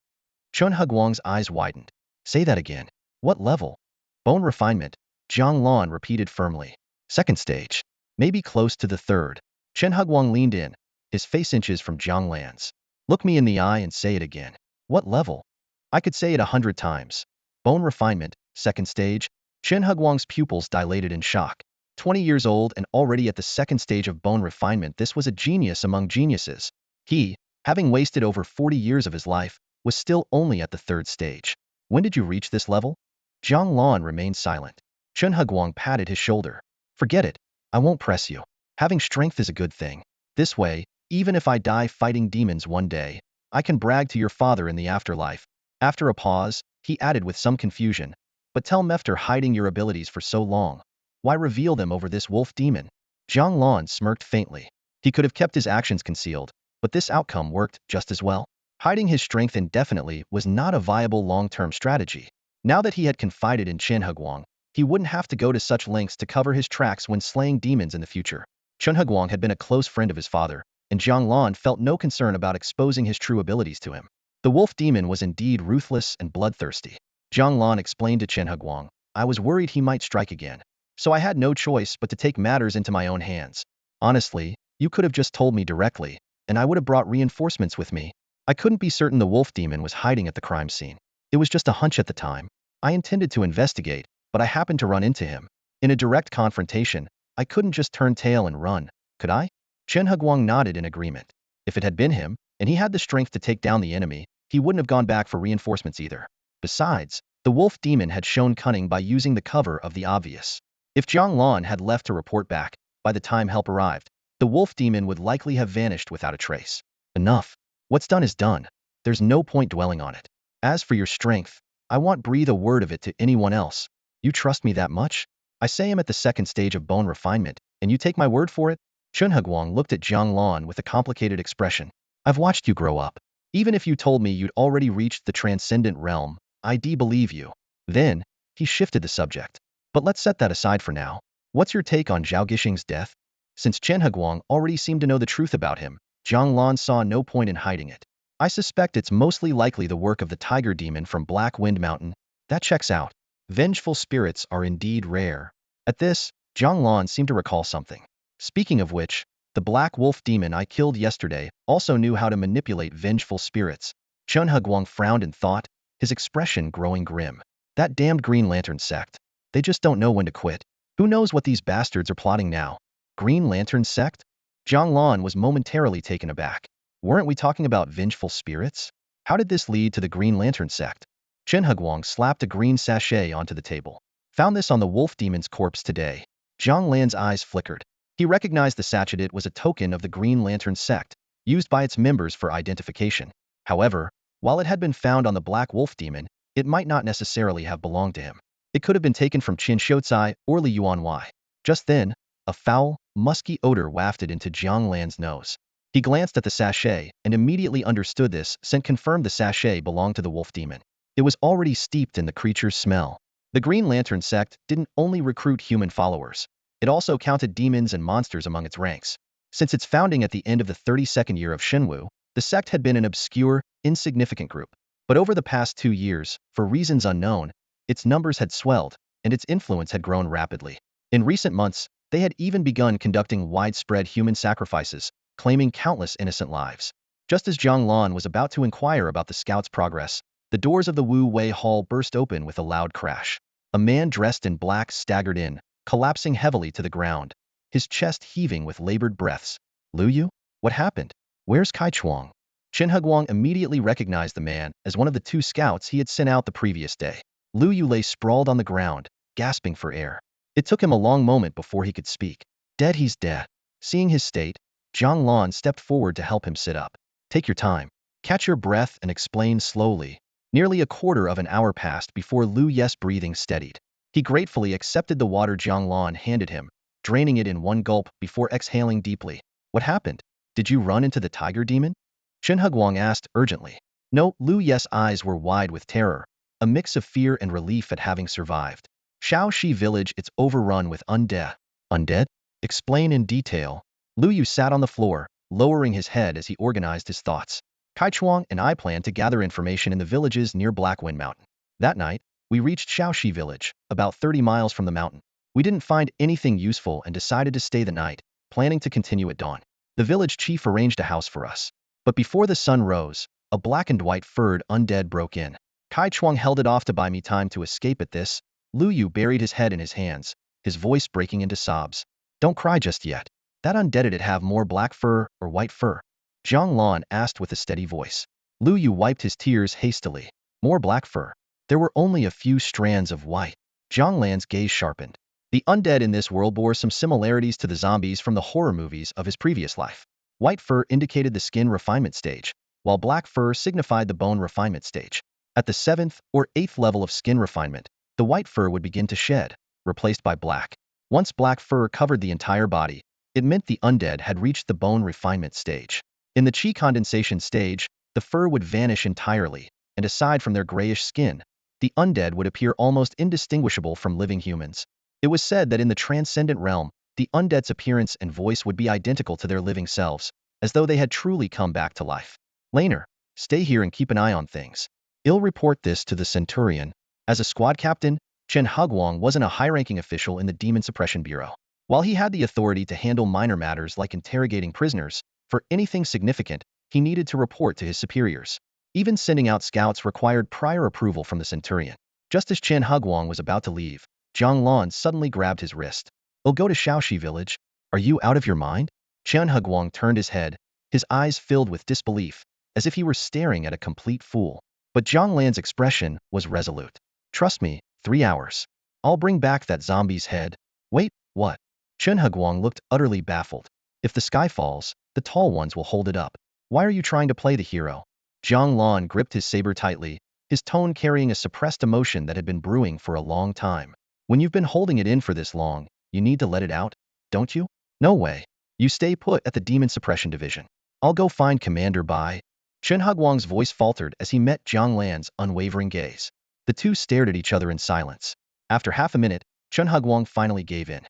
Chen Huguang's eyes widened. Say that again. What level? Bone refinement, Jiang Lan repeated firmly. Second stage. Maybe close to the third. Chen Huguang leaned in, his face inches from Jiang Lan's. Look me in the eye and say it again. What level? I could say it 100 times. Bone refinement, second stage. Chen Huguang's pupils dilated in shock. 20 years old and already at the second stage of bone refinement, this was a genius among geniuses. He, having wasted over 40 years of his life, was still only at the third stage. When did you reach this level? Jiang Lan remained silent. Chen Huguang patted his shoulder. Forget it. I won't press you. Having strength is a good thing. This way, even if I die fighting demons one day, I can brag to your father in the afterlife. After a pause, he added with some confusion. But tell me, after hiding your abilities for so long, why reveal them over this wolf demon? Jiang Lan smirked faintly. He could have kept his actions concealed, but this outcome worked just as well. Hiding his strength indefinitely was not a viable long-term strategy. Now that he had confided in Chen Huguang, he wouldn't have to go to such lengths to cover his tracks when slaying demons in the future. Chen Huguang had been a close friend of his father, and Jiang Lan felt no concern about exposing his true abilities to him. The wolf demon was indeed ruthless and bloodthirsty. Jiang Lan explained to Chen Huguang, I was worried he might strike again, so I had no choice but to take matters into my own hands. Honestly, you could have just told me directly, and I would have brought reinforcements with me. I couldn't be certain the wolf demon was hiding at the crime scene. It was just a hunch at the time. I intended to investigate, but I happened to run into him. In a direct confrontation, I couldn't just turn tail and run, could I? Chen Huguang nodded in agreement. If it had been him, and he had the strength to take down the enemy, he wouldn't have gone back for reinforcements either. Besides, the wolf demon had shown cunning by using the cover of the obvious. If Jiang Lan had left to report back, by the time help arrived, the wolf demon would likely have vanished without a trace. Enough. What's done is done. There's no point dwelling on it. As for your strength, I won't breathe a word of it to anyone else. You trust me that much? I say I'm at the second stage of bone refinement, and you take my word for it? Chen Huguang looked at Jiang Lan with a complicated expression. I've watched you grow up. Even if you told me you'd already reached the transcendent realm, I'd believe you. Then, he shifted the subject. But let's set that aside for now. What's your take on Zhao Gixing's death? Since Chen Huguang already seemed to know the truth about him, Jiang Lan saw no point in hiding it. I suspect it's mostly likely the work of the tiger demon from Black Wind Mountain. That checks out. Vengeful spirits are indeed rare. At this, Jiang Lan seemed to recall something. Speaking of which, the black wolf demon I killed yesterday also knew how to manipulate vengeful spirits. Chen Huguang frowned in thought, his expression growing grim. That damned Green Lantern sect. They just don't know when to quit. Who knows what these bastards are plotting now? Green Lantern sect? Jiang Lan was momentarily taken aback. Weren't we talking about vengeful spirits? How did this lead to the Green Lantern sect? Chen Hugwang slapped a green sachet onto the table. Found this on the wolf demon's corpse today. Jiang Lan's eyes flickered. He recognized the sachet was a token of the Green Lantern sect, used by its members for identification. However, while it had been found on the Black Wolf demon, it might not necessarily have belonged to him. It could have been taken from Qin Shouzai or Li Yuanwei. Just then, a foul, musky odor wafted into Jiang Lan's nose. He glanced at the sachet and immediately understood this scent confirmed the sachet belonged to the wolf demon. It was already steeped in the creature's smell. The Green Lantern sect didn't only recruit human followers. It also counted demons and monsters among its ranks. Since its founding at the end of the 32nd year of Shenwu, the sect had been an obscure, insignificant group. But over the past 2 years, for reasons unknown, its numbers had swelled, and its influence had grown rapidly. In recent months, they had even begun conducting widespread human sacrifices, claiming countless innocent lives. Just as Jiang Lan was about to inquire about the scouts' progress, the doors of the Wu Wei Hall burst open with a loud crash. A man dressed in black staggered in, collapsing heavily to the ground, his chest heaving with labored breaths. Lu Yu? What happened? Where's Kai Chuang? Chen Hugwang immediately recognized the man as one of the 2 scouts he had sent out the previous day. Lu Yu lay sprawled on the ground, gasping for air. It took him a long moment before he could speak. Dead, he's dead. Seeing his state, Jiang Lan stepped forward to help him sit up. Take your time. Catch your breath and explain slowly. Nearly a quarter of an hour passed before Lu Yu's breathing steadied. He gratefully accepted the water Jiang Lan handed him, draining it in one gulp before exhaling deeply. What happened? Did you run into the tiger demon? Chen Hugwang asked urgently. No, Lu Yu's eyes were wide with terror, a mix of fear and relief at having survived. Shaoxi village, it's overrun with undead. Undead? Explain in detail. Lu Yu sat on the floor, lowering his head as he organized his thoughts. Kai Chuang and I planned to gather information in the villages near Blackwind Mountain. That night, we reached Shaoxi village, about 30 miles from the mountain. We didn't find anything useful and decided to stay the night, planning to continue at dawn. The village chief arranged a house for us. But before the sun rose, a black and white furred undead broke in. Kai Chuang held it off to buy me time to escape. At this, Lu Yu buried his head in his hands, his voice breaking into sobs. Don't cry just yet. That undead, did it have more black fur or white fur? Jiang Lan asked with a steady voice. Lu Yu wiped his tears hastily. More black fur. There were only a few strands of white. Jiang Lan's gaze sharpened. The undead in this world bore some similarities to the zombies from the horror movies of his previous life. White fur indicated the skin refinement stage, while black fur signified the bone refinement stage. At the 7th or 8th level of skin refinement, the white fur would begin to shed, replaced by black. Once black fur covered the entire body, it meant the undead had reached the bone refinement stage. In the chi condensation stage, the fur would vanish entirely, and aside from their grayish skin, the undead would appear almost indistinguishable from living humans. It was said that in the transcendent realm, the undead's appearance and voice would be identical to their living selves, as though they had truly come back to life. Laner, stay here and keep an eye on things. I'll report this to the Centurion. As a squad captain, Chen Hugwang wasn't a high-ranking official in the Demon Suppression Bureau. While he had the authority to handle minor matters like interrogating prisoners, for anything significant, he needed to report to his superiors. Even sending out scouts required prior approval from the Centurion. Just as Chen Hugwang was about to leave, Jiang Lan suddenly grabbed his wrist. I'll go to Shaoxi village. Are you out of your mind? Chen Hugwang turned his head, his eyes filled with disbelief, as if he were staring at a complete fool. But Jiang Lan's expression was resolute. Trust me, 3 hours. I'll bring back that zombie's head. Wait, what? Chen Hugwang looked utterly baffled. If the sky falls, the tall ones will hold it up. Why are you trying to play the hero? Jiang Lan gripped his saber tightly, his tone carrying a suppressed emotion that had been brewing for a long time. When you've been holding it in for this long, you need to let it out, don't you? No way. You stay put at the Demon Suppression Division. I'll go find Commander Bai. Chen Hugwang's voice faltered as he met Jiang Lan's unwavering gaze. The two stared at each other in silence. After half a minute, Chen Hugwang finally gave in.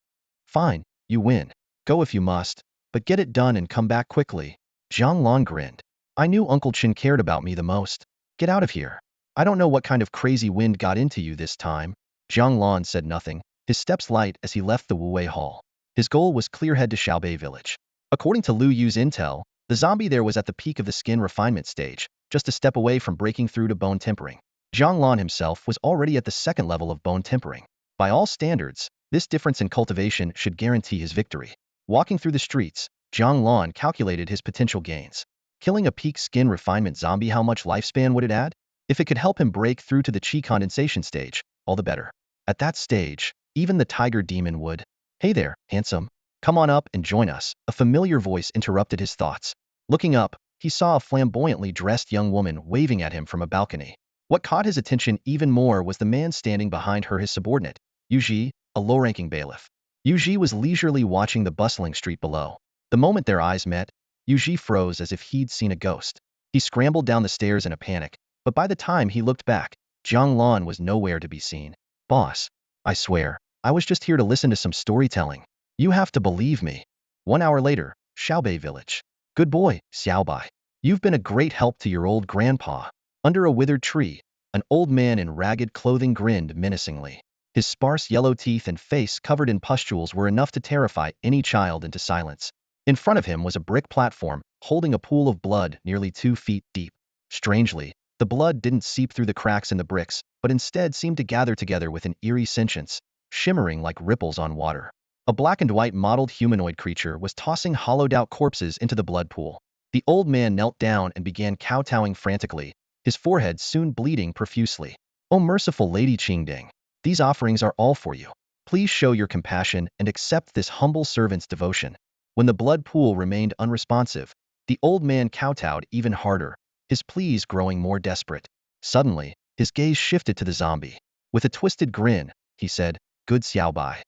Fine, you win. Go if you must, but get it done and come back quickly. Jiang Lan grinned. I knew Uncle Chen cared about me the most. Get out of here. I don't know what kind of crazy wind got into you this time. Jiang Lan said nothing, his steps light as he left the Wu Wei Hall. His goal was clear head to Xiaobei village. According to Lu Yu's intel, the zombie there was at the peak of the skin refinement stage, just a step away from breaking through to bone tempering. Jiang Lan himself was already at the second level of bone tempering. By all standards, this difference in cultivation should guarantee his victory. Walking through the streets, Jiang Lan calculated his potential gains. Killing a peak skin refinement zombie, how much lifespan would it add? If it could help him break through to the chi condensation stage, all the better. At that stage, even the tiger demon would. Hey there, handsome. Come on up and join us. A familiar voice interrupted his thoughts. Looking up, he saw a flamboyantly dressed young woman waving at him from a balcony. What caught his attention even more was the man standing behind her, his subordinate, Yuji, a low-ranking bailiff. Yuji was leisurely watching the bustling street below. The moment their eyes met, Yuji froze as if he'd seen a ghost. He scrambled down the stairs in a panic, but by the time he looked back, Jiang Lan was nowhere to be seen. Boss, I swear, I was just here to listen to some storytelling. You have to believe me. 1 hour later, Xiaobei village. Good boy, Xiaobai. You've been a great help to your old grandpa. Under a withered tree, an old man in ragged clothing grinned menacingly. His sparse yellow teeth and face covered in pustules were enough to terrify any child into silence. In front of him was a brick platform, holding a pool of blood nearly 2 feet deep. Strangely, the blood didn't seep through the cracks in the bricks, but instead seemed to gather together with an eerie sentience, shimmering like ripples on water. A black and white mottled humanoid creature was tossing hollowed-out corpses into the blood pool. The old man knelt down and began kowtowing frantically, his forehead soon bleeding profusely. "Oh merciful Lady Qingding, these offerings are all for you. Please show your compassion and accept this humble servant's devotion." When the blood pool remained unresponsive, the old man kowtowed even harder, his pleas growing more desperate. Suddenly, his gaze shifted to the zombie. With a twisted grin, he said, "Good Xiaobai.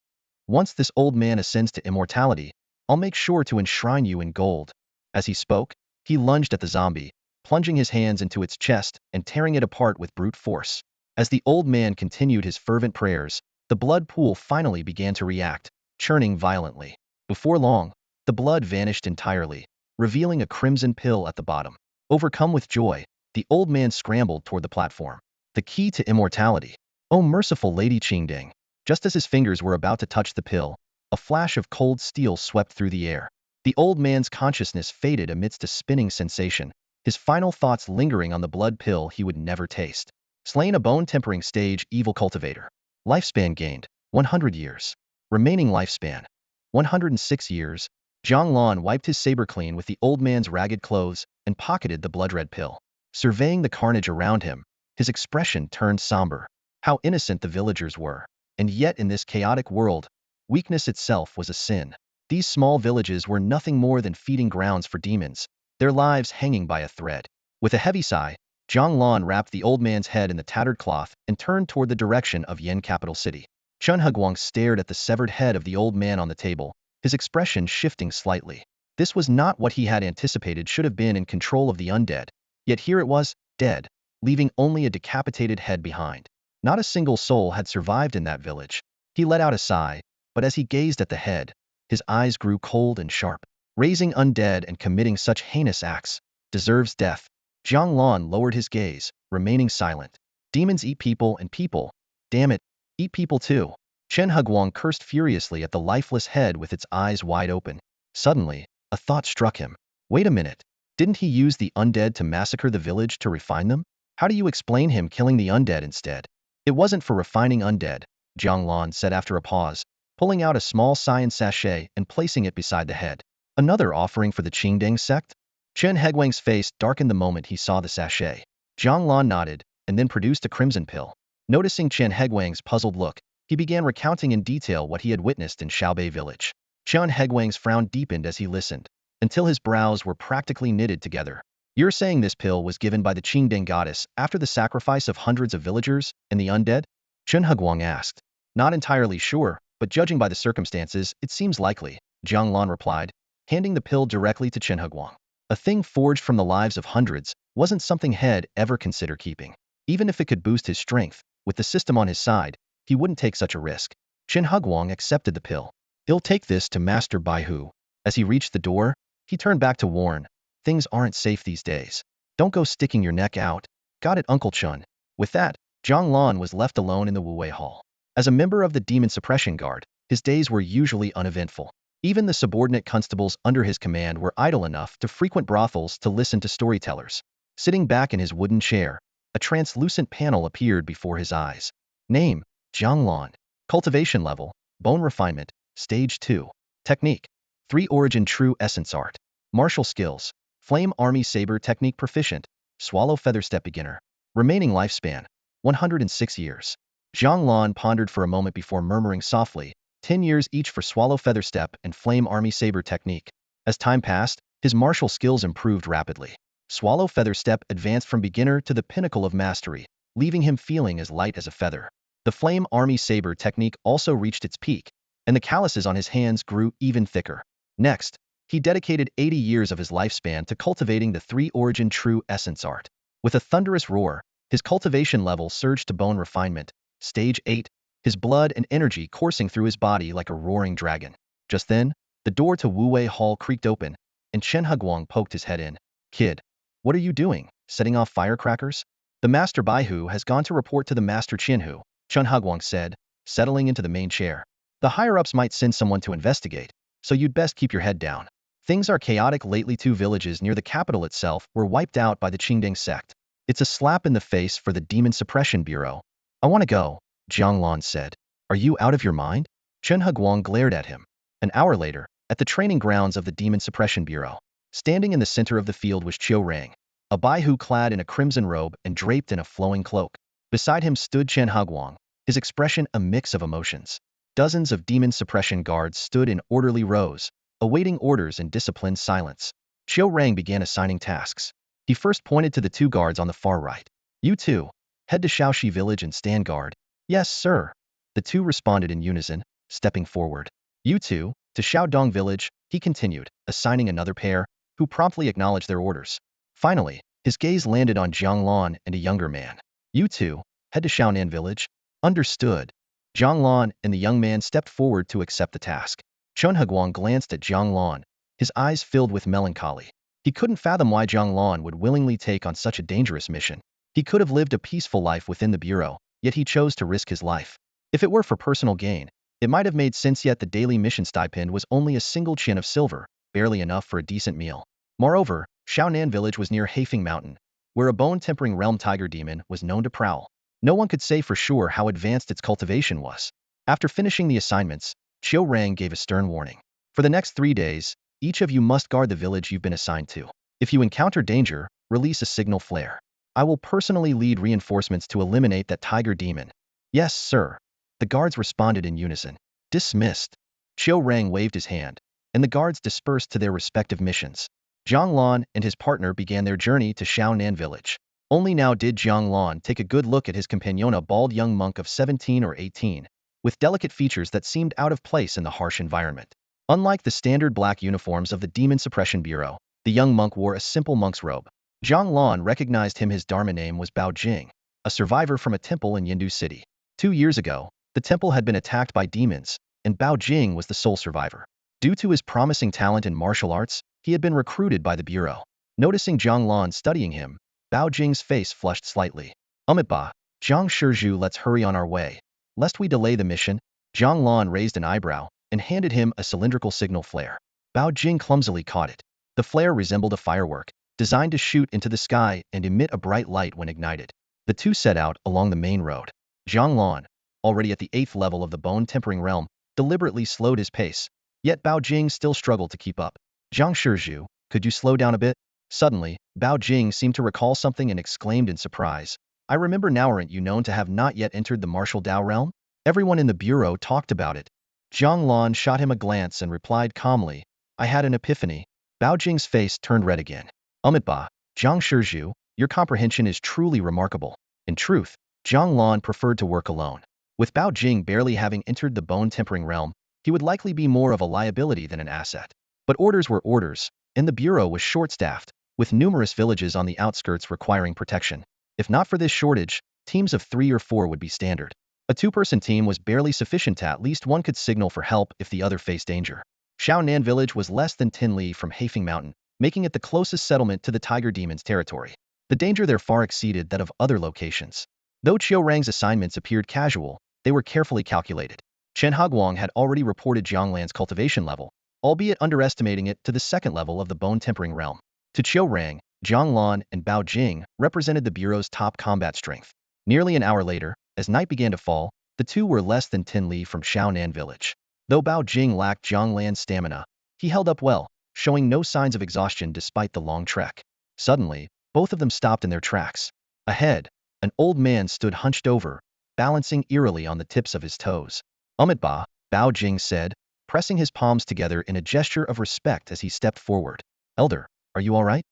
Once this old man ascends to immortality, I'll make sure to enshrine you in gold." As he spoke, he lunged at the zombie, plunging his hands into its chest and tearing it apart with brute force. As the old man continued his fervent prayers, the blood pool finally began to react, churning violently. Before long, the blood vanished entirely, revealing a crimson pill at the bottom. Overcome with joy, the old man scrambled toward the platform. The key to immortality. Oh merciful Lady Qingding. Just as his fingers were about to touch the pill, a flash of cold steel swept through the air. The old man's consciousness faded amidst a spinning sensation, his final thoughts lingering on the blood pill he would never taste. Slain a bone-tempering stage evil cultivator. Lifespan gained, 100 years. Remaining lifespan, 106 years. Jiang Lan wiped his saber clean with the old man's ragged clothes and pocketed the blood-red pill. Surveying the carnage around him, his expression turned somber. How innocent the villagers were. And yet in this chaotic world, weakness itself was a sin. These small villages were nothing more than feeding grounds for demons, their lives hanging by a thread. With a heavy sigh, Jiang Lan wrapped the old man's head in the tattered cloth and turned toward the direction of Yen capital city. Chen Heguang stared at the severed head of the old man on the table, his expression shifting slightly. This was not what he had anticipated should have been in control of the undead, yet here it was, dead, leaving only a decapitated head behind. Not a single soul had survived in that village. He let out a sigh, but as he gazed at the head, his eyes grew cold and sharp. Raising undead and committing such heinous acts deserves death. Jiang Lan lowered his gaze, remaining silent. Demons eat people and people, damn it, eat people too. Chen Heguang cursed furiously at the lifeless head with its eyes wide open. Suddenly, a thought struck him. Wait a minute, didn't he use the undead to massacre the village to refine them? How do you explain him killing the undead instead? It wasn't for refining undead, Jiang Lan said after a pause, pulling out a small cyan sachet and placing it beside the head. Another offering for the Qingding sect? Chen Heguang's face darkened the moment he saw the sachet. Jiang Lan nodded, and then produced a crimson pill. Noticing Chen Heguang's puzzled look, he began recounting in detail what he had witnessed in Xiaobei village. Chen Heguang's frown deepened as he listened, until his brows were practically knitted together. You're saying this pill was given by the Qingding goddess after the sacrifice of hundreds of villagers and the undead? Chen Heguang asked. Not entirely sure, but judging by the circumstances, it seems likely, Jiang Lan replied, handing the pill directly to Chen Heguang. A thing forged from the lives of hundreds wasn't something he'd ever consider keeping. Even if it could boost his strength, with the system on his side, he wouldn't take such a risk. Chen Heguang accepted the pill. He'll take this to Master Baihu. As he reached the door, he turned back to warn, things aren't safe these days. Don't go sticking your neck out. Got it, Uncle Chun. With that, Jiang Lan was left alone in the Wuwei Hall. As a member of the Demon Suppression Guard, his days were usually uneventful. Even the subordinate constables under his command were idle enough to frequent brothels to listen to storytellers. Sitting back in his wooden chair, A translucent panel appeared before his eyes. Name: Jiang Lan. Cultivation level: Bone Refinement, Stage 2. Technique: 3 Origin True Essence Art. Martial skills: Flame Army Saber Technique Proficient, Swallow Feather Step Beginner. Remaining lifespan: 106 years. Jiang Lan pondered for a moment before murmuring softly, 10 years each for Swallow Feather Step and Flame Army Saber Technique. As time passed, his martial skills improved rapidly. Swallow Feather Step advanced from beginner to the pinnacle of mastery, leaving him feeling as light as a feather. The Flame Army Saber technique also reached its peak, and the calluses on his hands grew even thicker. Next, he dedicated 80 years of his lifespan to cultivating the 3 Origin True Essence Art. With a thunderous roar, his cultivation level surged to Bone Refinement, Stage 8, his blood and energy coursing through his body like a roaring dragon. Just then, the door to Wu Wei Hall creaked open, and Chen Huguang poked his head in. "Kid, what are you doing? Setting off firecrackers?" "The Master Baihu has gone to report to the Master Qianhu," Chen Huguang said, settling into the main chair. "The higher-ups might send someone to investigate, so you'd best keep your head down. Things are chaotic lately. 2 villages near the capital itself were wiped out by the Qingding sect. It's a slap in the face for the Demon Suppression Bureau." "I want to go," Jiang Lan said. "Are you out of your mind?" Chen Huguang glared at him. An hour later, at the training grounds of the Demon Suppression Bureau, standing in the center of the field was Qiu Rang, a Baihu clad in a crimson robe and draped in a flowing cloak. Beside him stood Chen Huguang, his expression a mix of emotions. Dozens of Demon Suppression guards stood in orderly rows, awaiting orders in disciplined silence. Qiu Rang began assigning tasks. He first pointed to the 2 guards on the far right. "You 2, head to Shaoxi village and stand guard." "Yes, sir." The 2 responded in unison, stepping forward. "You 2, to Shaodong village," he continued, assigning another pair, who promptly acknowledged their orders. Finally, his gaze landed on Jiang Lan and a younger man. "You 2, head to Shaonan village." "Understood." Jiang Lan and the young man stepped forward to accept the task. Chen Huguang glanced at Jiang Lan, his eyes filled with melancholy. He couldn't fathom why Jiang Lan would willingly take on such a dangerous mission. He could have lived a peaceful life within the bureau, yet he chose to risk his life. If it were for personal gain, it might have made sense, yet the daily mission stipend was only a single chin of silver, barely enough for a decent meal. Moreover, Shaonan village was near Haifeng Mountain, where a bone-tempering realm tiger demon was known to prowl. No one could say for sure how advanced its cultivation was. After finishing the assignments, Qiu Rang gave a stern warning. "For the next 3 days, each of you must guard the village you've been assigned to. If you encounter danger, release a signal flare. I will personally lead reinforcements to eliminate that tiger demon." "Yes, sir." The guards responded in unison. "Dismissed." Qiu Rang waved his hand, and the guards dispersed to their respective missions. Jiang Lan and his partner began their journey to Shaonan village. Only now did Jiang Lan take a good look at his companion, a bald young monk of 17 or 18, with delicate features that seemed out of place in the harsh environment. Unlike the standard black uniforms of the Demon Suppression Bureau, the young monk wore a simple monk's robe. Jiang Lan recognized him. His Dharma name was Bao Jing, a survivor from a temple in Yindu City. 2 years ago, the temple had been attacked by demons, and Bao Jing was the sole survivor. Due to his promising talent in martial arts, he had been recruited by the Bureau. Noticing Jiang Lan studying him, Bao Jing's face flushed slightly. "Ba, Jiang Shizhu, let's hurry on our way, lest we delay the mission." Jiang Lan raised an eyebrow and handed him a cylindrical signal flare. Bao Jing clumsily caught it. The flare resembled a firework, designed to shoot into the sky and emit a bright light when ignited. The 2 set out along the main road. Jiang Lan, already at the 8th level of the bone-tempering realm, deliberately slowed his pace, yet Bao Jing still struggled to keep up. "Jiang Shizhu, could you slow down a bit?" Suddenly, Bao Jing seemed to recall something and exclaimed in surprise. "I remember now, aren't you known to have not yet entered the martial Dao realm? Everyone in the Bureau talked about it." Jiang Lan shot him a glance and replied calmly, "I had an epiphany." Bao Jing's face turned red again. Ba, Jiang Shizhu, your comprehension is truly remarkable." In truth, Jiang Lan preferred to work alone. With Bao Jing barely having entered the bone-tempering realm, he would likely be more of a liability than an asset. But orders were orders, and the Bureau was short-staffed, with numerous villages on the outskirts requiring protection. If not for this shortage, teams of 3 or 4 would be standard. A 2-person team was barely sufficient. At least one could signal for help if the other faced danger. Shaonan village was less than 10 li from Haifeng Mountain, making it the closest settlement to the tiger demon's territory. The danger there far exceeded that of other locations. Though Qiu Rang's assignments appeared casual, they were carefully calculated. Chen Huguang had already reported Jiang Lan's cultivation level, albeit underestimating it to the 2nd level of the bone-tempering realm. To Qiu Rang, Jiang Lan and Bao Jing represented the Bureau's top combat strength. Nearly an hour later, as night began to fall, the two were less than 10 li from Shaonan village. Though Bao Jing lacked Jiang Lan's stamina, he held up well, showing no signs of exhaustion despite the long trek. Suddenly, both of them stopped in their tracks. Ahead, an old man stood hunched over, balancing eerily on the tips of his toes. Ba, Bao Jing said, pressing his palms together in a gesture of respect as he stepped forward. Elder, are you all right?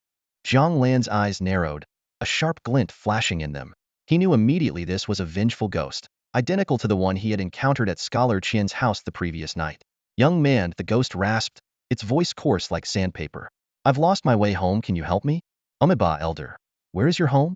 Jiang Lan's eyes narrowed, a sharp glint flashing in them. He knew immediately this was a vengeful ghost, identical to the one he had encountered at Scholar Qian's house the previous night. Young man, the ghost rasped, its voice coarse like sandpaper. I've lost my way home, can you help me? Ba, elder. Where is your home?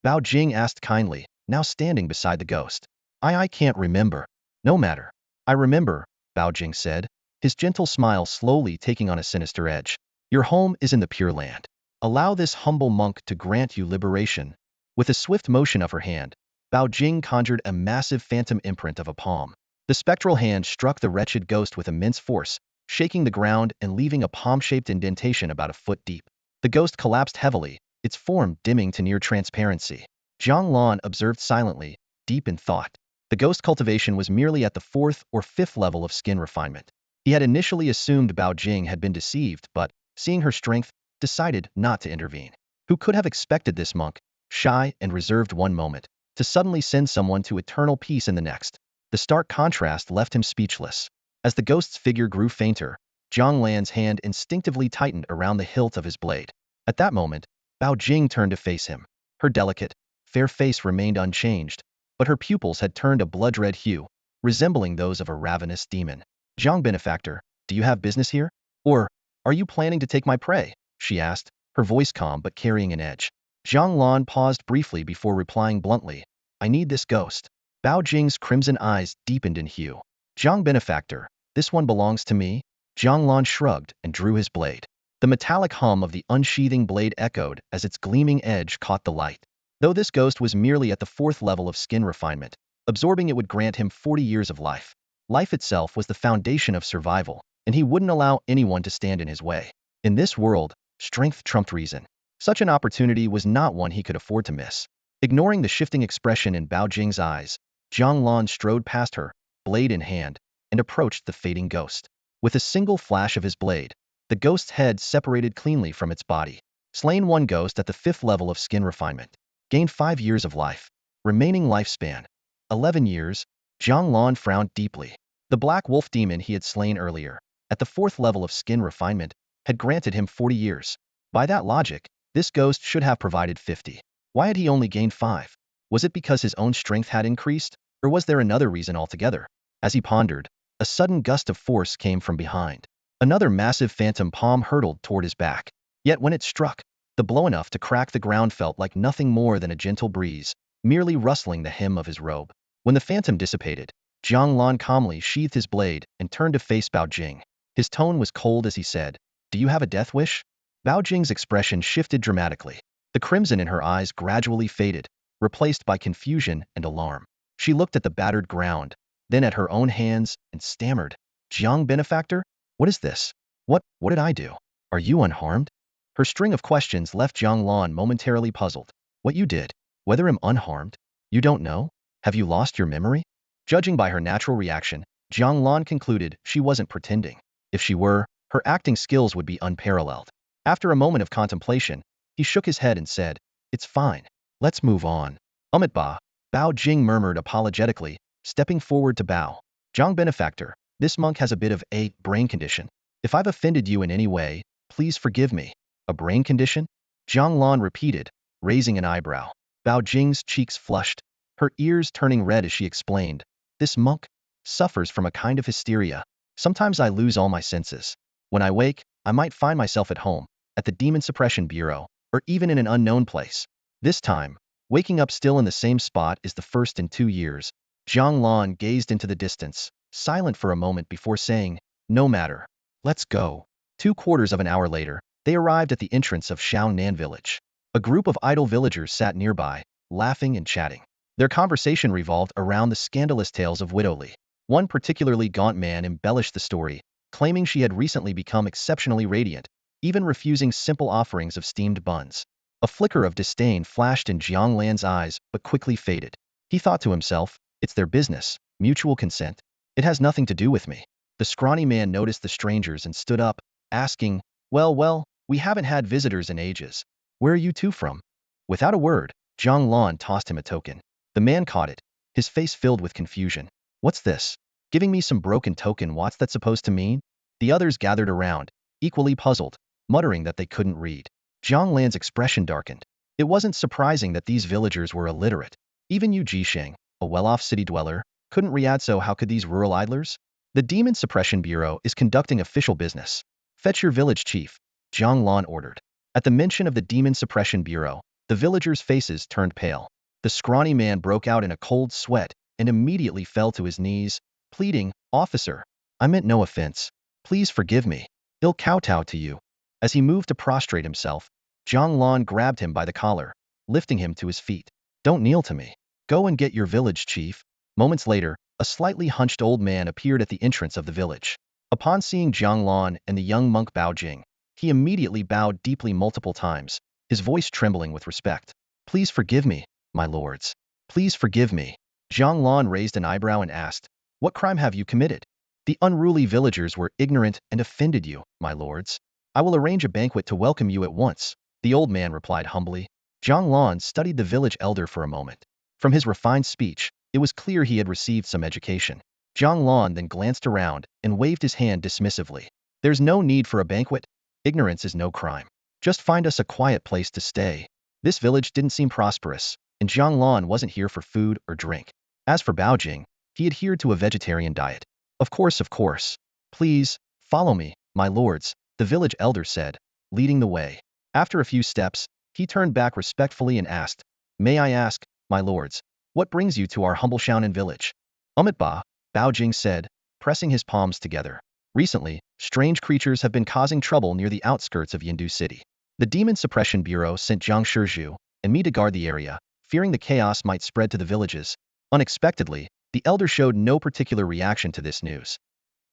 Bao Jing asked kindly, now standing beside the ghost. I can't remember. No matter. I remember, Bao Jing said, his gentle smile slowly taking on a sinister edge. Your home is in the Pure Land. Allow this humble monk to grant you liberation. With a swift motion of her hand, Bao Jing conjured a massive phantom imprint of a palm. The spectral hand struck the wretched ghost with immense force, shaking the ground and leaving a palm-shaped indentation about a foot deep. The ghost collapsed heavily, its form dimming to near transparency. Jiang Lan observed silently, deep in thought. The ghost cultivation was merely at the 4th or 5th level of skin refinement. He had initially assumed Bao Jing had been deceived, but, seeing her strength, decided not to intervene. Who could have expected this monk, shy and reserved one moment, to suddenly send someone to eternal peace in the next? The stark contrast left him speechless. As the ghost's figure grew fainter, Jiang Lan's hand instinctively tightened around the hilt of his blade. At that moment, Bao Jing turned to face him. Her delicate, fair face remained unchanged, but her pupils had turned a blood-red hue, resembling those of a ravenous demon. Jiang benefactor, do you have business here? Or, are you planning to take my prey? She asked, her voice calm but carrying an edge. Jiang Lan paused briefly before replying bluntly, I need this ghost. Bao Jing's crimson eyes deepened in hue. Jiang benefactor, this one belongs to me? Jiang Lan shrugged and drew his blade. The metallic hum of the unsheathing blade echoed as its gleaming edge caught the light. Though this ghost was merely at the 4th level of skin refinement, absorbing it would grant him 40 years of life. Life itself was the foundation of survival, and he wouldn't allow anyone to stand in his way. In this world, strength trumped reason. Such an opportunity was not one he could afford to miss. Ignoring the shifting expression in Bao Jing's eyes, Jiang Lan strode past her, blade in hand, and approached the fading ghost. With a single flash of his blade, the ghost's head separated cleanly from its body. Slain one ghost at the 5th level of skin refinement. Gained 5 years of life. Remaining lifespan, 11 years. Jiang Lan frowned deeply. The black wolf demon he had slain earlier, at the 4th level of skin refinement, had granted him 40 years. By that logic, this ghost should have provided 50. Why had he only gained 5? Was it because his own strength had increased, or was there another reason altogether? As he pondered, a sudden gust of force came from behind. Another massive phantom palm hurtled toward his back. Yet when it struck, the blow enough to crack the ground felt like nothing more than a gentle breeze, merely rustling the hem of his robe. When the phantom dissipated, Jiang Lan calmly sheathed his blade and turned to face Bao Jing. His tone was cold as he said, Do you have a death wish? Bao Jing's expression shifted dramatically. The crimson in her eyes gradually faded, replaced by confusion and alarm. She looked at the battered ground, then at her own hands, and stammered, Jiang benefactor? What is this? What did I do? Are you unharmed? Her string of questions left Jiang Lan momentarily puzzled. What you did? Whether I'm unharmed? You don't know? Have you lost your memory? Judging by her natural reaction, Jiang Lan concluded she wasn't pretending. If she were, her acting skills would be unparalleled. After a moment of contemplation, he shook his head and said, It's fine. Let's move on. Ba, Bao Jing murmured apologetically, stepping forward to bow. Jiang benefactor, this monk has a bit of a brain condition. If I've offended you in any way, please forgive me. A brain condition? Jiang Lan repeated, raising an eyebrow. Bao Jing's cheeks flushed, her ears turning red as she explained, This monk suffers from a kind of hysteria. Sometimes I lose all my senses. When I wake, I might find myself at home, at the Demon Suppression Bureau, or even in an unknown place. This time, waking up still in the same spot is the first in 2 years. Jiang Lan gazed into the distance, silent for a moment before saying, No matter. Let's go. 2/4 of an hour later, they arrived at the entrance of Shaonan village. A group of idle villagers sat nearby, laughing and chatting. Their conversation revolved around the scandalous tales of Widow Li. One particularly gaunt man embellished the story, claiming she had recently become exceptionally radiant, even refusing simple offerings of steamed buns. A flicker of disdain flashed in Jiang Lan's eyes, but quickly faded. He thought to himself, it's their business, mutual consent. It has nothing to do with me. The scrawny man noticed the strangers and stood up, asking, well, we haven't had visitors in ages. Where are you two from? Without a word, Jiang Lan tossed him a token. The man caught it, his face filled with confusion. What's this? Giving me some broken token, what's that supposed to mean? The others gathered around, equally puzzled, muttering that they couldn't read. Jiang Lan's expression darkened. It wasn't surprising that these villagers were illiterate. Even Yu Jisheng, a well-off city dweller, couldn't read, so how could these rural idlers? The Demon Suppression Bureau is conducting official business. Fetch your village chief, Jiang Lan ordered. At the mention of the Demon Suppression Bureau, the villagers' faces turned pale. The scrawny man broke out in a cold sweat and immediately fell to his knees, pleading, Officer, I meant no offense. Please forgive me. I'll kowtow to you. As he moved to prostrate himself, Jiang Lan grabbed him by the collar, lifting him to his feet. Don't kneel to me. Go and get your village chief. Moments later, a slightly hunched old man appeared at the entrance of the village. Upon seeing Jiang Lan and the young monk Bao Jing, he immediately bowed deeply multiple times, his voice trembling with respect. Please forgive me, my lords. Please forgive me. Jiang Lan raised an eyebrow and asked, What crime have you committed? The unruly villagers were ignorant and offended you, my lords. I will arrange a banquet to welcome you at once, the old man replied humbly. Jiang Lan studied the village elder for a moment. From his refined speech, it was clear he had received some education. Jiang Lan then glanced around and waved his hand dismissively. There's no need for a banquet. Ignorance is no crime. Just find us a quiet place to stay. This village didn't seem prosperous, and Jiang Lan wasn't here for food or drink. As for Bao Jing, he adhered to a vegetarian diet. Of course. Please, follow me, my lords, the village elder said, leading the way. After a few steps, he turned back respectfully and asked, May I ask, my lords, what brings you to our humble Shaonan village? Bao Jing said, pressing his palms together. Recently, strange creatures have been causing trouble near the outskirts of Yindu City. The Demon Suppression Bureau sent Jiang Shizhu and me to guard the area, fearing the chaos might spread to the villages. Unexpectedly, the elder showed no particular reaction to this news.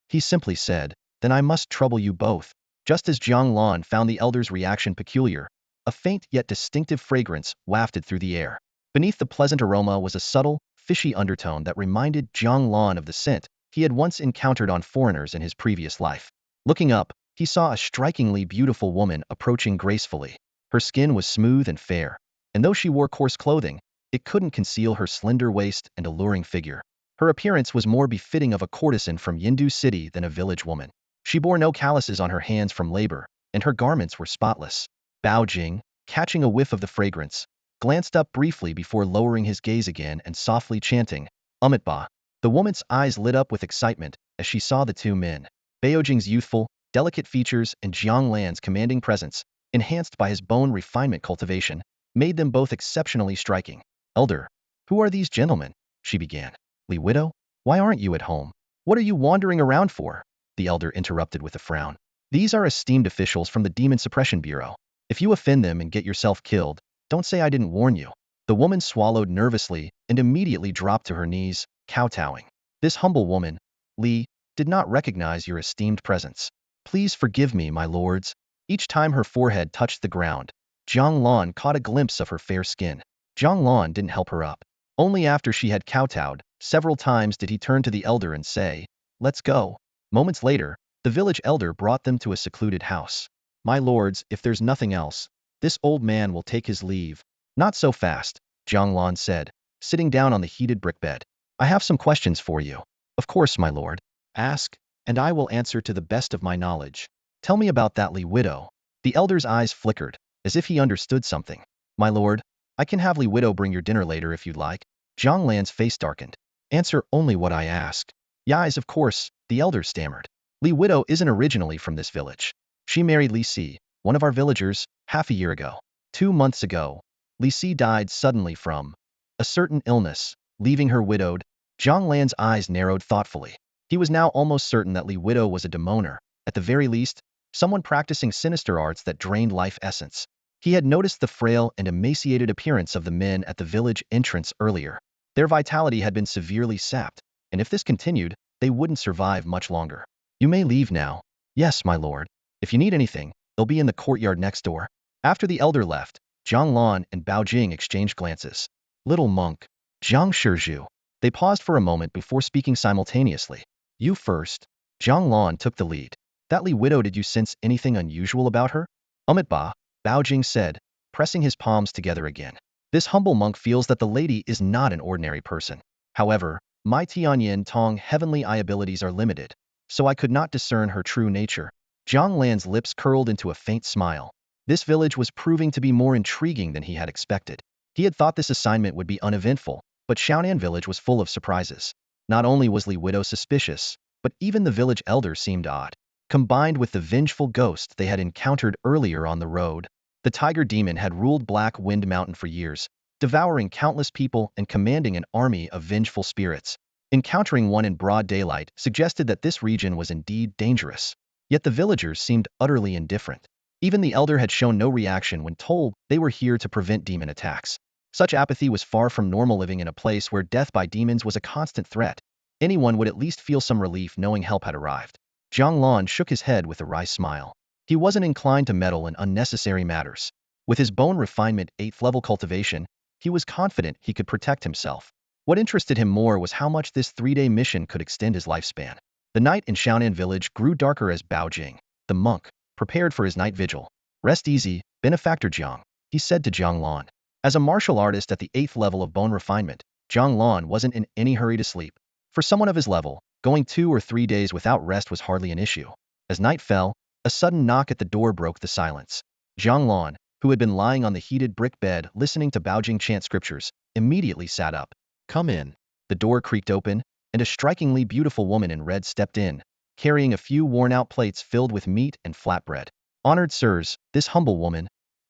He simply said, Then I must trouble you both. Just as Jiang Lan found the elder's reaction peculiar, a faint yet distinctive fragrance wafted through the air. Beneath the pleasant aroma was a subtle, fishy undertone that reminded Jiang Lan of the scent he had once encountered on foreigners in his previous life. Looking up, he saw a strikingly beautiful woman approaching gracefully. Her skin was smooth and fair, and though she wore coarse clothing, it couldn't conceal her slender waist and alluring figure. Her appearance was more befitting of a courtesan from Yindu City than a village woman. She bore no calluses on her hands from labor, and her garments were spotless. Bao Jing, catching a whiff of the fragrance, glanced up briefly before lowering his gaze again and softly chanting, Ba. The woman's eyes lit up with excitement as she saw the two men. Bao Jing's youthful, delicate features and Jiang Lan's commanding presence, enhanced by his bone refinement cultivation, made them both exceptionally striking. Elder, who are these gentlemen? She began. Li Widow? Why aren't you at home? What are you wandering around for? The elder interrupted with a frown. These are esteemed officials from the Demon Suppression Bureau. If you offend them and get yourself killed, don't say I didn't warn you. The woman swallowed nervously and immediately dropped to her knees, kowtowing. This humble woman, Li, did not recognize your esteemed presence. Please forgive me, my lords. Each time her forehead touched the ground, Jiang Lan caught a glimpse of her fair skin. Jiang Lan didn't help her up. Only after she had kowtowed several times did he turn to the elder and say, Let's go. Moments later, the village elder brought them to a secluded house. My lords, if there's nothing else, this old man will take his leave. Not so fast, Jiang Lan said, sitting down on the heated brick bed. I have some questions for you. Of course, my lord. Ask, and I will answer to the best of my knowledge. Tell me about that Li Widow. The elder's eyes flickered, as if he understood something. My lord, I can have Li Widow bring your dinner later if you'd like. Jiang Lan's face darkened. Answer only what I ask. Yes, of course, the elder stammered. Li Widow isn't originally from this village. She married Li Si, one of our villagers, half a year ago. 2 months ago, Li Si died suddenly from a certain illness, leaving her widowed. Jiang Lan's eyes narrowed thoughtfully. He was now almost certain that Li Widow was a demoner, at the very least, someone practicing sinister arts that drained life essence. He had noticed the frail and emaciated appearance of the men at the village entrance earlier. Their vitality had been severely sapped, and if this continued, they wouldn't survive much longer. You may leave now. Yes, my lord. If you need anything, they'll be in the courtyard next door. After the elder left, Jiang Lan and Bao Jing exchanged glances. Little monk. Jiang Shizhu. They paused for a moment before speaking simultaneously. You first. Jiang Lan took the lead. That Li widow, did you sense anything unusual about her? Ba, Bao Jing said, pressing his palms together again. This humble monk feels that the lady is not an ordinary person. However, my Tianyin Tong heavenly eye abilities are limited, so I could not discern her true nature. Jiang Lan's lips curled into a faint smile. This village was proving to be more intriguing than he had expected. He had thought this assignment would be uneventful, but Xiaonan village was full of surprises. Not only was Li widow suspicious, but even the village elder seemed odd. Combined with the vengeful ghost they had encountered earlier on the road, the tiger demon had ruled Black Wind Mountain for years, devouring countless people and commanding an army of vengeful spirits. Encountering one in broad daylight suggested that this region was indeed dangerous. Yet the villagers seemed utterly indifferent. Even the elder had shown no reaction when told they were here to prevent demon attacks. Such apathy was far from normal. Living in a place where death by demons was a constant threat, anyone would at least feel some relief knowing help had arrived. Jiang Lan shook his head with a wry smile. He wasn't inclined to meddle in unnecessary matters. With his bone refinement 8th level cultivation, he was confident he could protect himself. What interested him more was how much this 3-day mission could extend his lifespan. The night in Xiaonan village grew darker as Bao Jing, the monk, prepared for his night vigil. Rest easy, benefactor Jiang, he said to Jiang Lan. As a martial artist at the 8th level of bone refinement, Jiang Lan wasn't in any hurry to sleep. For someone of his level, going 2 or 3 days without rest was hardly an issue. As night fell, a sudden knock at the door broke the silence. Jiang Lan, who had been lying on the heated brick bed listening to Bao Jing chant scriptures, immediately sat up. Come in. The door creaked open, and a strikingly beautiful woman in red stepped in, carrying a few worn-out plates filled with meat and flatbread. Honored sirs, this humble woman,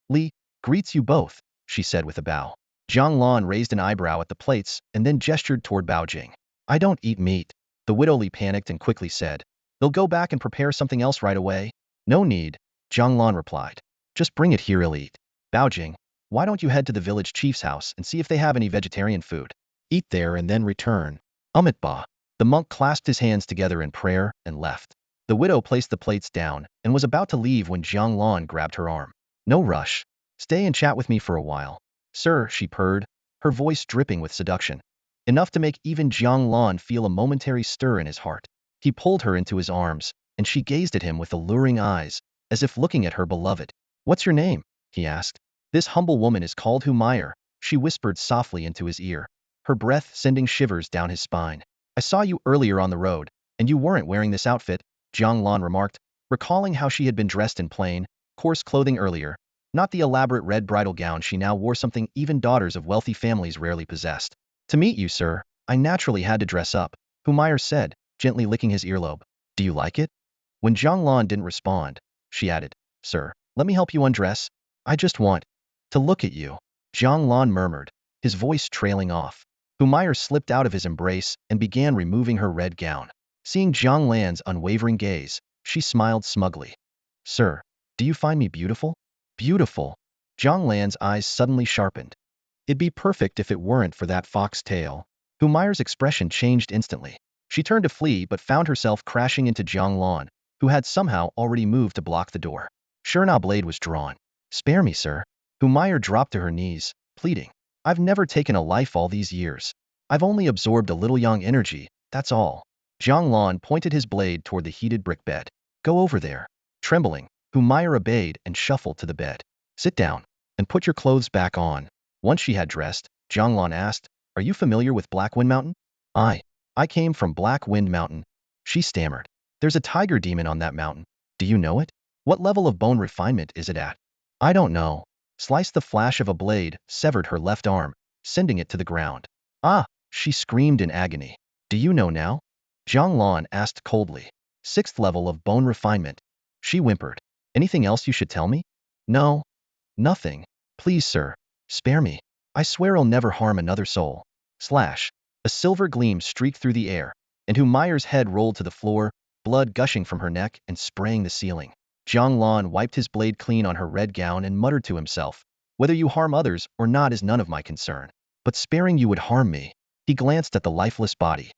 Li, greets you both, she said with a bow. Jiang Lan raised an eyebrow at the plates and then gestured toward Bao Jing. I don't eat meat. The widow Li panicked and quickly said, they'll go back and prepare something else right away. No need, Jiang Lan replied. Just bring it here, I'll eat. Bao Jing, why don't you head to the village chief's house and see if they have any vegetarian food? Eat there and then return. Ba. The monk clasped his hands together in prayer and left. The widow placed the plates down and was about to leave when Jiang Lan grabbed her arm. No rush. Stay and chat with me for a while. Sir, she purred, her voice dripping with seduction. Enough to make even Jiang Lan feel a momentary stir in his heart. He pulled her into his arms, and she gazed at him with alluring eyes, as if looking at her beloved. What's your name? He asked. This humble woman is called Humayr, she whispered softly into his ear, her breath sending shivers down his spine. I saw you earlier on the road, and you weren't wearing this outfit, Jiang Lan remarked, recalling how she had been dressed in plain, coarse clothing earlier, not the elaborate red bridal gown she now wore, something even daughters of wealthy families rarely possessed. To meet you, sir, I naturally had to dress up, Humayr said, gently licking his earlobe. Do you like it? When Jiang Lan didn't respond, she added, Sir, let me help you undress. I just want to look at you. Jiang Lan murmured, his voice trailing off. Humayr slipped out of his embrace and began removing her red gown. Seeing Jiang Lan's unwavering gaze, she smiled smugly. Sir, do you find me beautiful? Beautiful. Jiang Lan's eyes suddenly sharpened. It'd be perfect if it weren't for that fox tail. Humayr's expression changed instantly. She turned to flee but found herself crashing into Jiang Lan, who had somehow already moved to block the door. Shurna blade was drawn. Spare me, sir. Humayr dropped to her knees, pleading. I've never taken a life all these years. I've only absorbed a little young energy, that's all. Jiang Lan pointed his blade toward the heated brick bed. Go over there. Trembling, Humayr obeyed and shuffled to the bed. Sit down, and put your clothes back on. Once she had dressed, Jiang Lan asked, Are you familiar with Black Wind Mountain? I came from Black Wind Mountain. She stammered. There's a tiger demon on that mountain. Do you know it? What level of bone refinement is it at? I don't know. Sliced the flash of a blade, severed her left arm, sending it to the ground. Ah, she screamed in agony. Do you know now? Jiang Lan asked coldly. 6th level of bone refinement. She whimpered. Anything else you should tell me? No. Nothing. Please, sir. Spare me. I swear I'll never harm another soul. Slash. A silver gleam streaked through the air, and Humayr's head rolled to the floor, blood gushing from her neck and spraying the ceiling. Jiang Lan wiped his blade clean on her red gown and muttered to himself, Whether you harm others or not is none of my concern. But sparing you would harm me. He glanced at the lifeless body.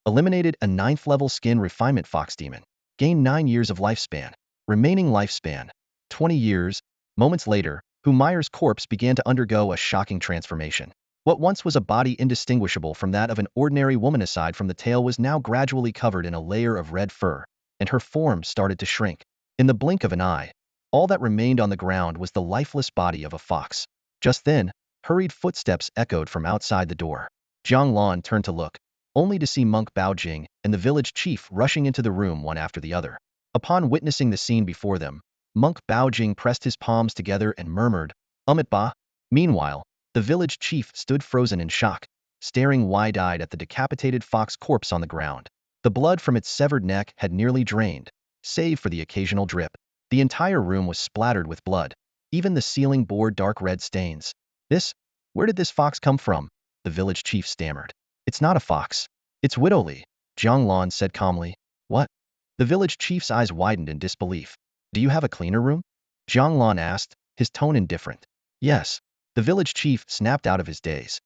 Eliminated a 9th level skin refinement fox demon. Gained 9 years of lifespan. Remaining lifespan. 20 years. Moments later, Meyer's corpse began to undergo a shocking transformation. What once was a body indistinguishable from that of an ordinary woman aside from the tail was now gradually covered in a layer of red fur, and her form started to shrink. In the blink of an eye, all that remained on the ground was the lifeless body of a fox. Just then, hurried footsteps echoed from outside the door. Jiang Lan turned to look, only to see monk Baojing and the village chief rushing into the room one after the other. Upon witnessing the scene before them, monk Baojing pressed his palms together and murmured, Ba. Meanwhile, the village chief stood frozen in shock, staring wide-eyed at the decapitated fox corpse on the ground. The blood from its severed neck had nearly drained, save for the occasional drip. The entire room was splattered with blood. Even the ceiling bore dark red stains. Where did this fox come from? The village chief stammered. It's not a fox. It's Widowly, Jiang Lan said calmly. What? The village chief's eyes widened in disbelief. Do you have a cleaner room? Jiang Lan asked, his tone indifferent. Yes. The village chief snapped out of his daze.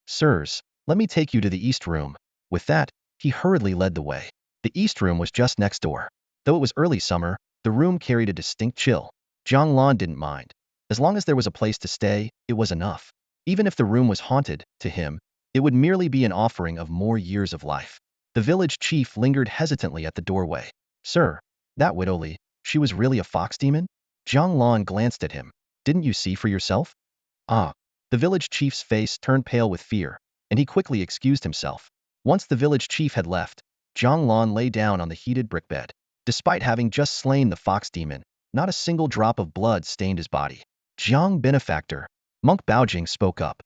Sirs, let me take you to the east room. With that, he hurriedly led the way. The east room was just next door. Though it was early summer, the room carried a distinct chill. Jiang Lan didn't mind. As long as there was a place to stay, it was enough. Even if the room was haunted, to him, it would merely be an offering of more years of life. The village chief lingered hesitantly at the doorway. Sir, that Widowly, she was really a fox demon? Jiang Lan glanced at him. Didn't you see for yourself? Ah. The village chief's face turned pale with fear, and he quickly excused himself. Once the village chief had left, Jiang Lan lay down on the heated brick bed. Despite having just slain the fox demon, not a single drop of blood stained his body. Jiang Benefactor, monk Baojing spoke up.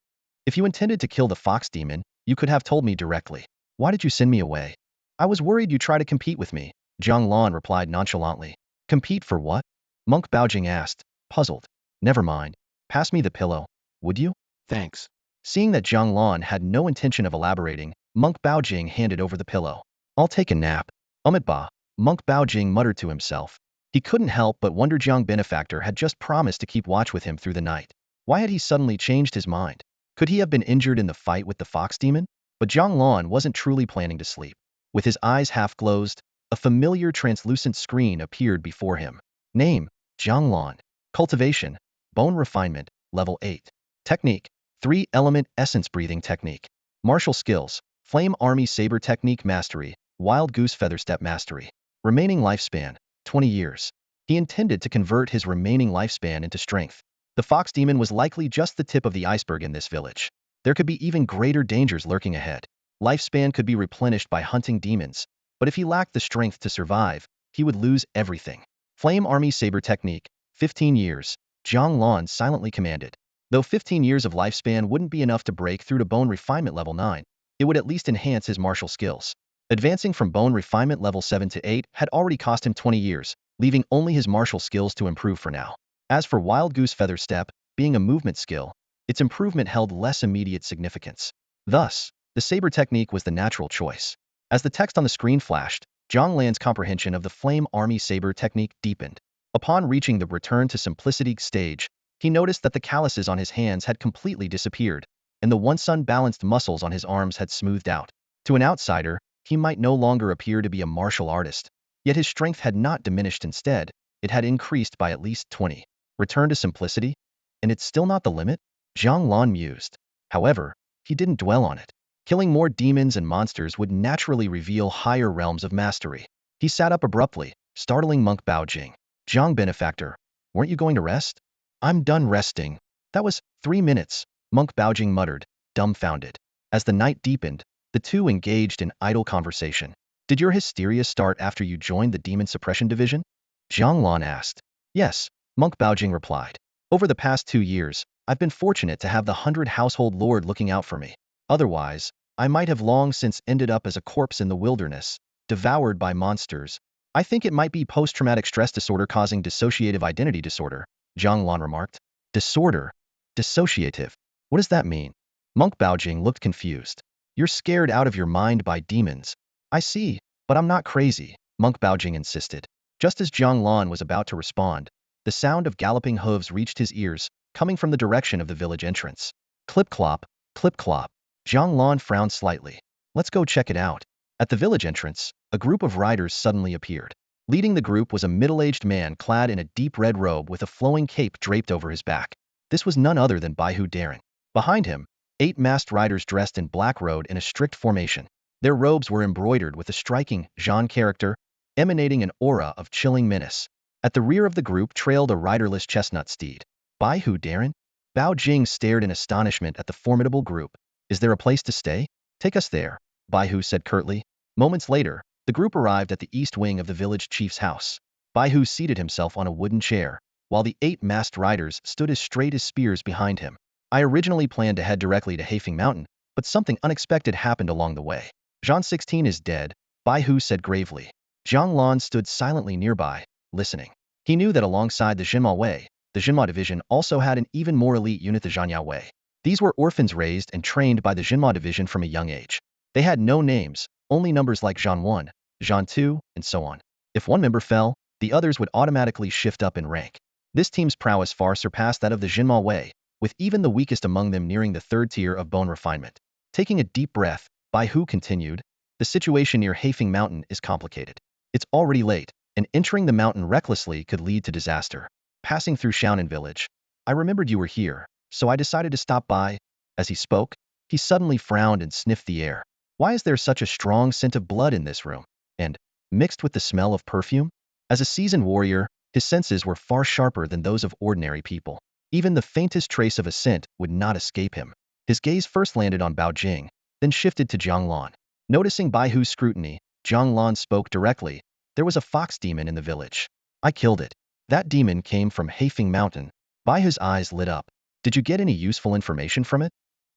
If you intended to kill the fox demon, you could have told me directly. Why did you send me away? I was worried you'd try to compete with me, Jiang Lan replied nonchalantly. Compete for what? Monk Baojing asked, puzzled. Never mind. Pass me the pillow, would you? Thanks. Seeing that Jiang Lan had no intention of elaborating, monk Baojing handed over the pillow. I'll take a nap. Ba. Monk Baojing muttered to himself. He couldn't help but wonder Jiang Benefactor had just promised to keep watch with him through the night. Why had he suddenly changed his mind? Could he have been injured in the fight with the fox demon? But Jiang Lan wasn't truly planning to sleep. With his eyes half closed, a familiar translucent screen appeared before him. Name, Jiang Lan. Cultivation, bone refinement, level 8. Technique, 3-element essence breathing technique. Martial skills, flame army saber technique mastery, wild goose feather step mastery. Remaining lifespan, 20 years. He intended to convert his remaining lifespan into strength. The fox demon was likely just the tip of the iceberg in this village. There could be even greater dangers lurking ahead. Lifespan could be replenished by hunting demons, but if he lacked the strength to survive, he would lose everything. Flame army saber technique, 15 years, Jiang Lan silently commanded. Though 15 years of lifespan wouldn't be enough to break through to bone refinement level 9, it would at least enhance his martial skills. Advancing from bone refinement level 7 to 8 had already cost him 20 years, leaving only his martial skills to improve for now. As for wild goose feather step, being a movement skill, its improvement held less immediate significance. Thus, the saber technique was the natural choice. As the text on the screen flashed, Jiang Lan's comprehension of the flame army saber technique deepened. Upon reaching the return to simplicity stage, he noticed that the calluses on his hands had completely disappeared, and the once unbalanced muscles on his arms had smoothed out. To an outsider, he might no longer appear to be a martial artist, yet his strength had not diminished. Instead, it had increased by at least 20. Return to simplicity? And it's still not the limit? Jiang Lan mused. However, he didn't dwell on it. Killing more demons and monsters would naturally reveal higher realms of mastery. He sat up abruptly, startling monk Baojing. Jiang Benefactor, weren't you going to rest? I'm done resting. That was 3 minutes, monk Baojing muttered, dumbfounded. As the night deepened, the two engaged in idle conversation. Did your hysteria start after you joined the Demon Suppression Division? Jiang Lan asked. Yes, monk Baojing replied. Over the past 2 years, I've been fortunate to have the 100 household lord looking out for me. Otherwise, I might have long since ended up as a corpse in the wilderness, devoured by monsters. I think it might be post-traumatic stress disorder causing dissociative identity disorder, Jiang Lan remarked. Disorder? Dissociative? What does that mean? Monk Baojing looked confused. You're scared out of your mind by demons. I see, but I'm not crazy, monk Baojing insisted. Just as Jiang Lan was about to respond, the sound of galloping hooves reached his ears, coming from the direction of the village entrance. Clip-clop, clip-clop. Jiang Lan frowned slightly. Let's go check it out. At the village entrance, a group of riders suddenly appeared. Leading the group was a middle-aged man clad in a deep red robe with a flowing cape draped over his back. This was none other than Baihu Darin. Behind him, 8 masked riders dressed in black rode in a strict formation. Their robes were embroidered with a striking Zhan character, emanating an aura of chilling menace. At the rear of the group trailed a riderless chestnut steed. Baihu Darin? Bao Jing stared in astonishment at the formidable group. Is there a place to stay? Take us there, Baihu said curtly. Moments later, the group arrived at the east wing of the village chief's house. Baihu seated himself on a wooden chair, while the 8 masked riders stood as straight as spears behind him. I originally planned to head directly to Haifeng Mountain, but something unexpected happened along the way. Zhan 16 is dead, Baihu said gravely. Jiang Lan stood silently nearby, listening. He knew that alongside the Jinma Wei, the Jinma division also had an even more elite unit, the Zhanya Wei. These were orphans raised and trained by the Jinma division from a young age. They had no names, only numbers like Zhan 1, Zhan 2, and so on. If one member fell, the others would automatically shift up in rank. This team's prowess far surpassed that of the Jinma Wei, with even the weakest among them nearing the 3rd tier of bone refinement. Taking a deep breath, Baihu continued, the situation near Haifeng Mountain is complicated. It's already late, and entering the mountain recklessly could lead to disaster. Passing through Shaonan village, I remembered you were here, so I decided to stop by. As he spoke, he suddenly frowned and sniffed the air. Why is there such a strong scent of blood in this room? And, mixed with the smell of perfume? As a seasoned warrior, his senses were far sharper than those of ordinary people. Even the faintest trace of a scent would not escape him. His gaze first landed on Bao Jing, then shifted to Jiang Lan. Noticing Baihu's scrutiny, Jiang Lan spoke directly. There was a fox demon in the village. I killed it. That demon came from Haifeng Mountain. Baihu's eyes lit up. Did you get any useful information from it?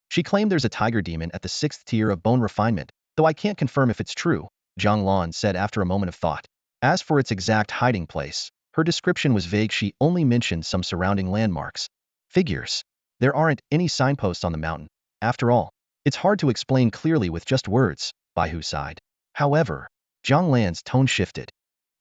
She claimed there's a tiger demon at the 6th tier of bone refinement, though I can't confirm if it's true, Jiang Lan said after a moment of thought. As for its exact hiding place, her description was vague. She only mentioned some surrounding landmarks. Figures. There aren't any signposts on the mountain. After all, it's hard to explain clearly with just words, Baihu sighed. However, Jiang Lan's tone shifted.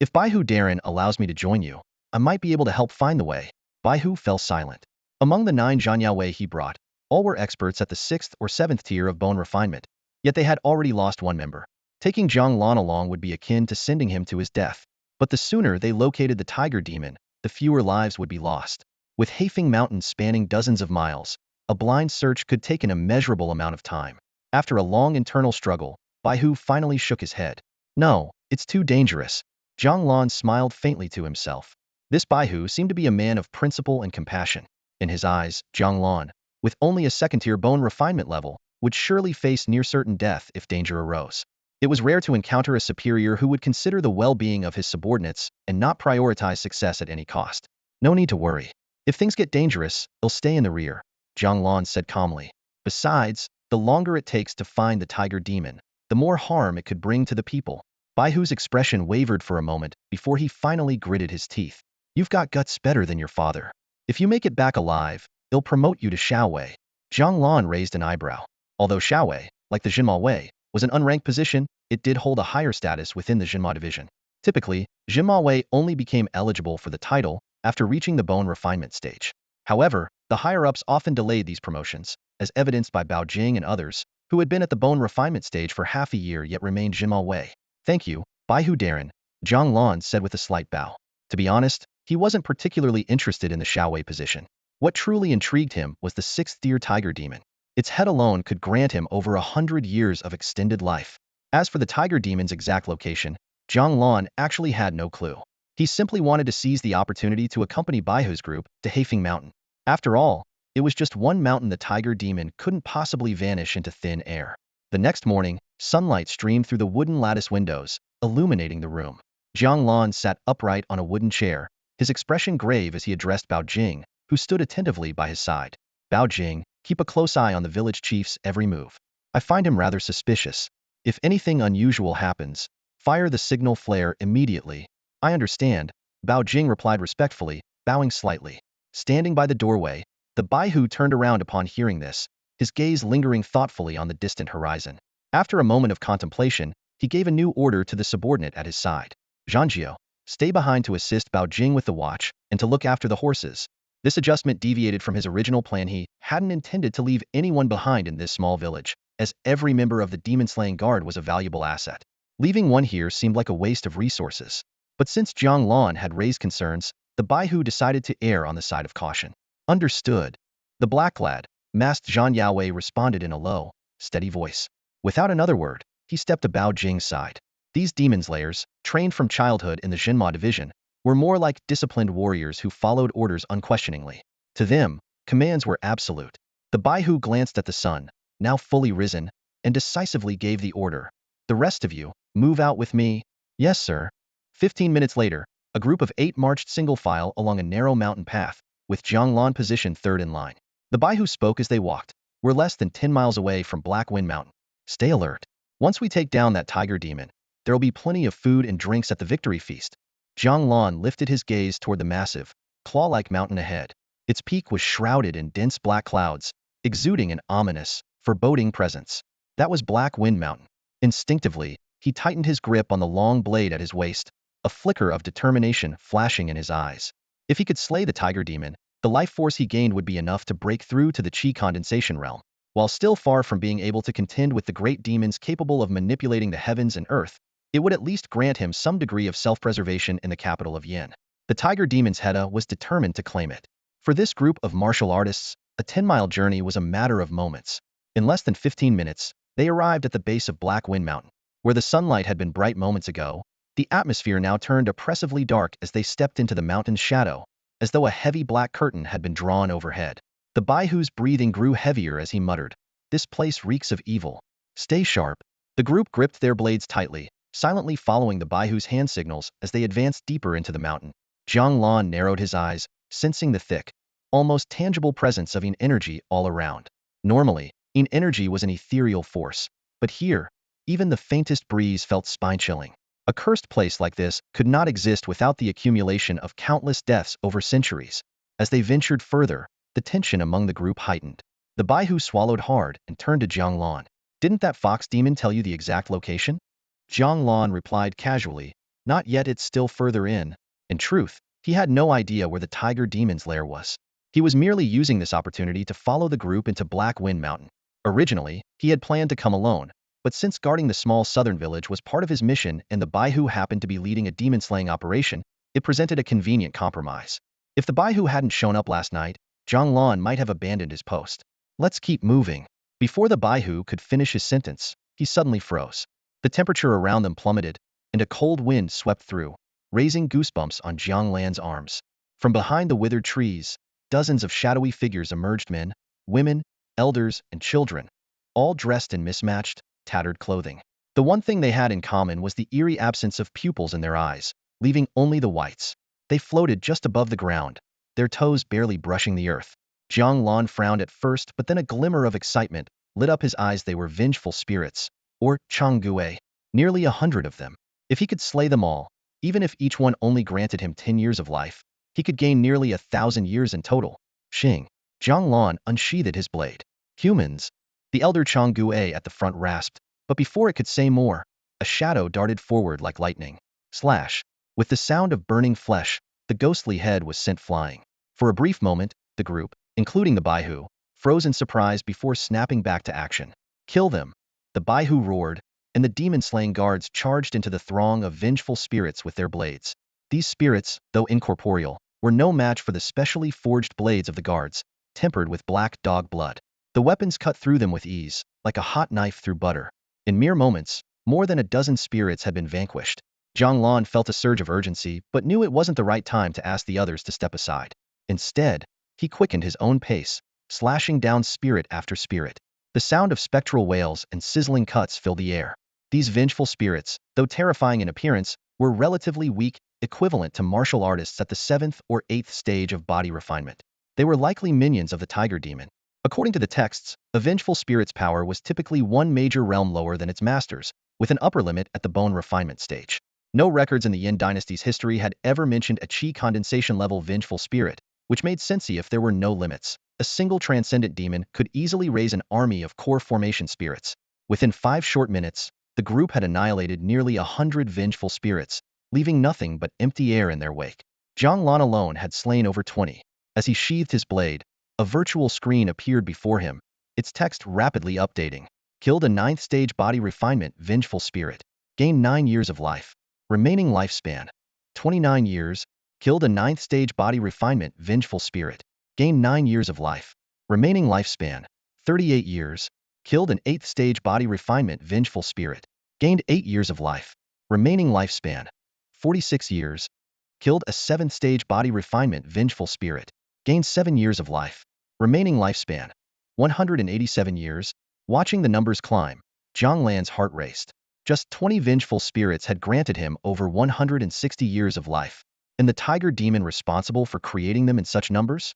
If Baihu Darin allows me to join you, I might be able to help find the way. Baihu fell silent. Among the 9 Zhanya Wei he brought, all were experts at the 6th or 7th tier of bone refinement, yet they had already lost one member. Taking Jiang Lan along would be akin to sending him to his death. But the sooner they located the tiger demon, the fewer lives would be lost. With Haifeng Mountain spanning dozens of miles, a blind search could take an immeasurable amount of time. After a long internal struggle, Baihu finally shook his head. No, it's too dangerous. Jiang Lan smiled faintly to himself. This Baihu seemed to be a man of principle and compassion. In his eyes, Jiang Lan, with only a 2nd-tier bone refinement level, would surely face near-certain death if danger arose. It was rare to encounter a superior who would consider the well-being of his subordinates and not prioritize success at any cost. No need to worry. If things get dangerous, they'll stay in the rear, Jiang Lan said calmly. Besides, the longer it takes to find the tiger demon, the more harm it could bring to the people. Baihu's expression wavered for a moment before he finally gritted his teeth. You've got guts better than your father. If you make it back alive, they'll promote you to Xiaowei. Jiang Lan raised an eyebrow. Although Xiaowei, like the Jinma Wei, was an unranked position, it did hold a higher status within the Jinma division. Typically, Jinma Wei only became eligible for the title after reaching the bone refinement stage. However, the higher-ups often delayed these promotions, as evidenced by Bao Jing and others, who had been at the bone refinement stage for half a year yet remained Jinma Wei. Thank you, Baihu Darin, Jiang Lan said with a slight bow. To be honest, he wasn't particularly interested in the Xiaowei position. What truly intrigued him was the 6th-tier tiger demon. Its head alone could grant him over 100 years of extended life. As for the tiger demon's exact location, Jiang Lan actually had no clue. He simply wanted to seize the opportunity to accompany Baihu's group to Haifeng Mountain. After all, it was just one mountain the tiger demon couldn't possibly vanish into thin air. The next morning, sunlight streamed through the wooden lattice windows, illuminating the room. Jiang Lan sat upright on a wooden chair, his expression grave as he addressed Bao Jing, who stood attentively by his side. Bao Jing, keep a close eye on the village chief's every move. I find him rather suspicious. If anything unusual happens, fire the signal flare immediately. I understand, Bao Jing replied respectfully, bowing slightly. Standing by the doorway, the Baihu turned around upon hearing this, his gaze lingering thoughtfully on the distant horizon. After a moment of contemplation, he gave a new order to the subordinate at his side. Zhanjiao, stay behind to assist Bao Jing with the watch and to look after the horses. This adjustment deviated from his original plan. He hadn't intended to leave anyone behind in this small village, as every member of the demon-slaying guard was a valuable asset. Leaving one here seemed like a waste of resources. But since Jiang Lan had raised concerns, the Baihu decided to err on the side of caution. Understood. The black lad, masked Zhang Yaowei, responded in a low, steady voice. Without another word, he stepped to Bao Jing's side. These demon slayers, trained from childhood in the Xinma division, were more like disciplined warriors who followed orders unquestioningly. To them, commands were absolute. The Baihu glanced at the sun, now fully risen, and decisively gave the order. The rest of you, move out with me. Yes, sir. 15 minutes later, a group of 8 marched single file along a narrow mountain path, with Jiang Lan positioned third in line. The Baihu spoke as they walked. We're less than 10 miles away from Black Wind Mountain. Stay alert. Once we take down that tiger demon, there'll be plenty of food and drinks at the victory feast. Jiang Lan lifted his gaze toward the massive, claw-like mountain ahead. Its peak was shrouded in dense black clouds, exuding an ominous, foreboding presence. That was Black Wind Mountain. Instinctively, he tightened his grip on the long blade at his waist, a flicker of determination flashing in his eyes. If he could slay the tiger demon, the life force he gained would be enough to break through to the Qi condensation realm. While still far from being able to contend with the great demons capable of manipulating the heavens and earth, it would at least grant him some degree of self-preservation in the capital of Yin. The tiger demon's Heda was determined to claim it. For this group of martial artists, a 10-mile journey was a matter of moments. In less than 15 minutes, they arrived at the base of Black Wind Mountain. Where the sunlight had been bright moments ago, the atmosphere now turned oppressively dark as they stepped into the mountain's shadow, as though a heavy black curtain had been drawn overhead. The Baihu's breathing grew heavier as he muttered, "This place reeks of evil. Stay sharp." The group gripped their blades tightly, silently following the Baihu's hand signals as they advanced deeper into the mountain. Jiang Lan narrowed his eyes, sensing the thick, almost tangible presence of Yin energy all around. Normally, Yin energy was an ethereal force, but here, even the faintest breeze felt spine-chilling. A cursed place like this could not exist without the accumulation of countless deaths over centuries. As they ventured further, the tension among the group heightened. The Baihu swallowed hard and turned to Jiang Lan. "Didn't that fox demon tell you the exact location?" Jiang Lan replied casually, "Not yet, it's still further in." In truth, he had no idea where the tiger demon's lair was. He was merely using this opportunity to follow the group into Black Wind Mountain. Originally, he had planned to come alone, but since guarding the small southern village was part of his mission and the Baihu happened to be leading a demon-slaying operation, it presented a convenient compromise. If the Baihu hadn't shown up last night, Jiang Lan might have abandoned his post. "Let's keep moving." Before the Baihu could finish his sentence, he suddenly froze. The temperature around them plummeted, and a cold wind swept through, raising goosebumps on Jiang Lan's arms. From behind the withered trees, dozens of shadowy figures emerged, men, women, elders, and children, all dressed in mismatched, tattered clothing. The one thing they had in common was the eerie absence of pupils in their eyes, leaving only the whites. They floated just above the ground, their toes barely brushing the earth. Jiang Lan frowned at first, but then a glimmer of excitement lit up his eyes. They were vengeful spirits, or Changgue, nearly 100 of them. If he could slay them all, even if each one only granted him 10 years of life, he could gain nearly 1,000 years in total. Xing. Jiang Lan unsheathed his blade. "Humans," the elder Changgue at the front rasped, but before it could say more, a shadow darted forward like lightning. Slash. With the sound of burning flesh, the ghostly head was sent flying. For a brief moment, the group, including the Baihu, froze in surprise before snapping back to action. "Kill them!" The Baihu roared, and the demon-slaying guards charged into the throng of vengeful spirits with their blades. These spirits, though incorporeal, were no match for the specially forged blades of the guards, tempered with black dog blood. The weapons cut through them with ease, like a hot knife through butter. In mere moments, more than a dozen spirits had been vanquished. Jiang Lan felt a surge of urgency, but knew it wasn't the right time to ask the others to step aside. Instead, he quickened his own pace, slashing down spirit after spirit. The sound of spectral wails and sizzling cuts filled the air. These vengeful spirits, though terrifying in appearance, were relatively weak, equivalent to martial artists at the 7th or 8th stage of body refinement. They were likely minions of the tiger demon. According to the texts, a vengeful spirit's power was typically one major realm lower than its masters, with an upper limit at the bone refinement stage. No records in the Yin dynasty's history had ever mentioned a Qi condensation level vengeful spirit, which made sense if there were no limits. A single transcendent demon could easily raise an army of core formation spirits. Within 5 short minutes, the group had annihilated nearly 100 vengeful spirits, leaving nothing but empty air in their wake. Jiang Lan alone had slain over 20. As he sheathed his blade, a virtual screen appeared before him, its text rapidly updating. Killed a 9th stage body refinement vengeful spirit. Gained 9 years of life. Remaining lifespan, 29 years. Killed a 9th stage body refinement vengeful spirit. gained 9 years of life. Remaining lifespan, 38 years. Killed an 8th stage body refinement vengeful spirit. Gained 8 years of life. Remaining lifespan, 46 years. Killed a 7th stage body refinement vengeful spirit. Gained 7 years of life. Remaining lifespan, 187 years. Watching the numbers climb, Jiang Lan's heart raced. Just 20 vengeful spirits had granted him over 160 years of life. And the tiger demon responsible for creating them in such numbers?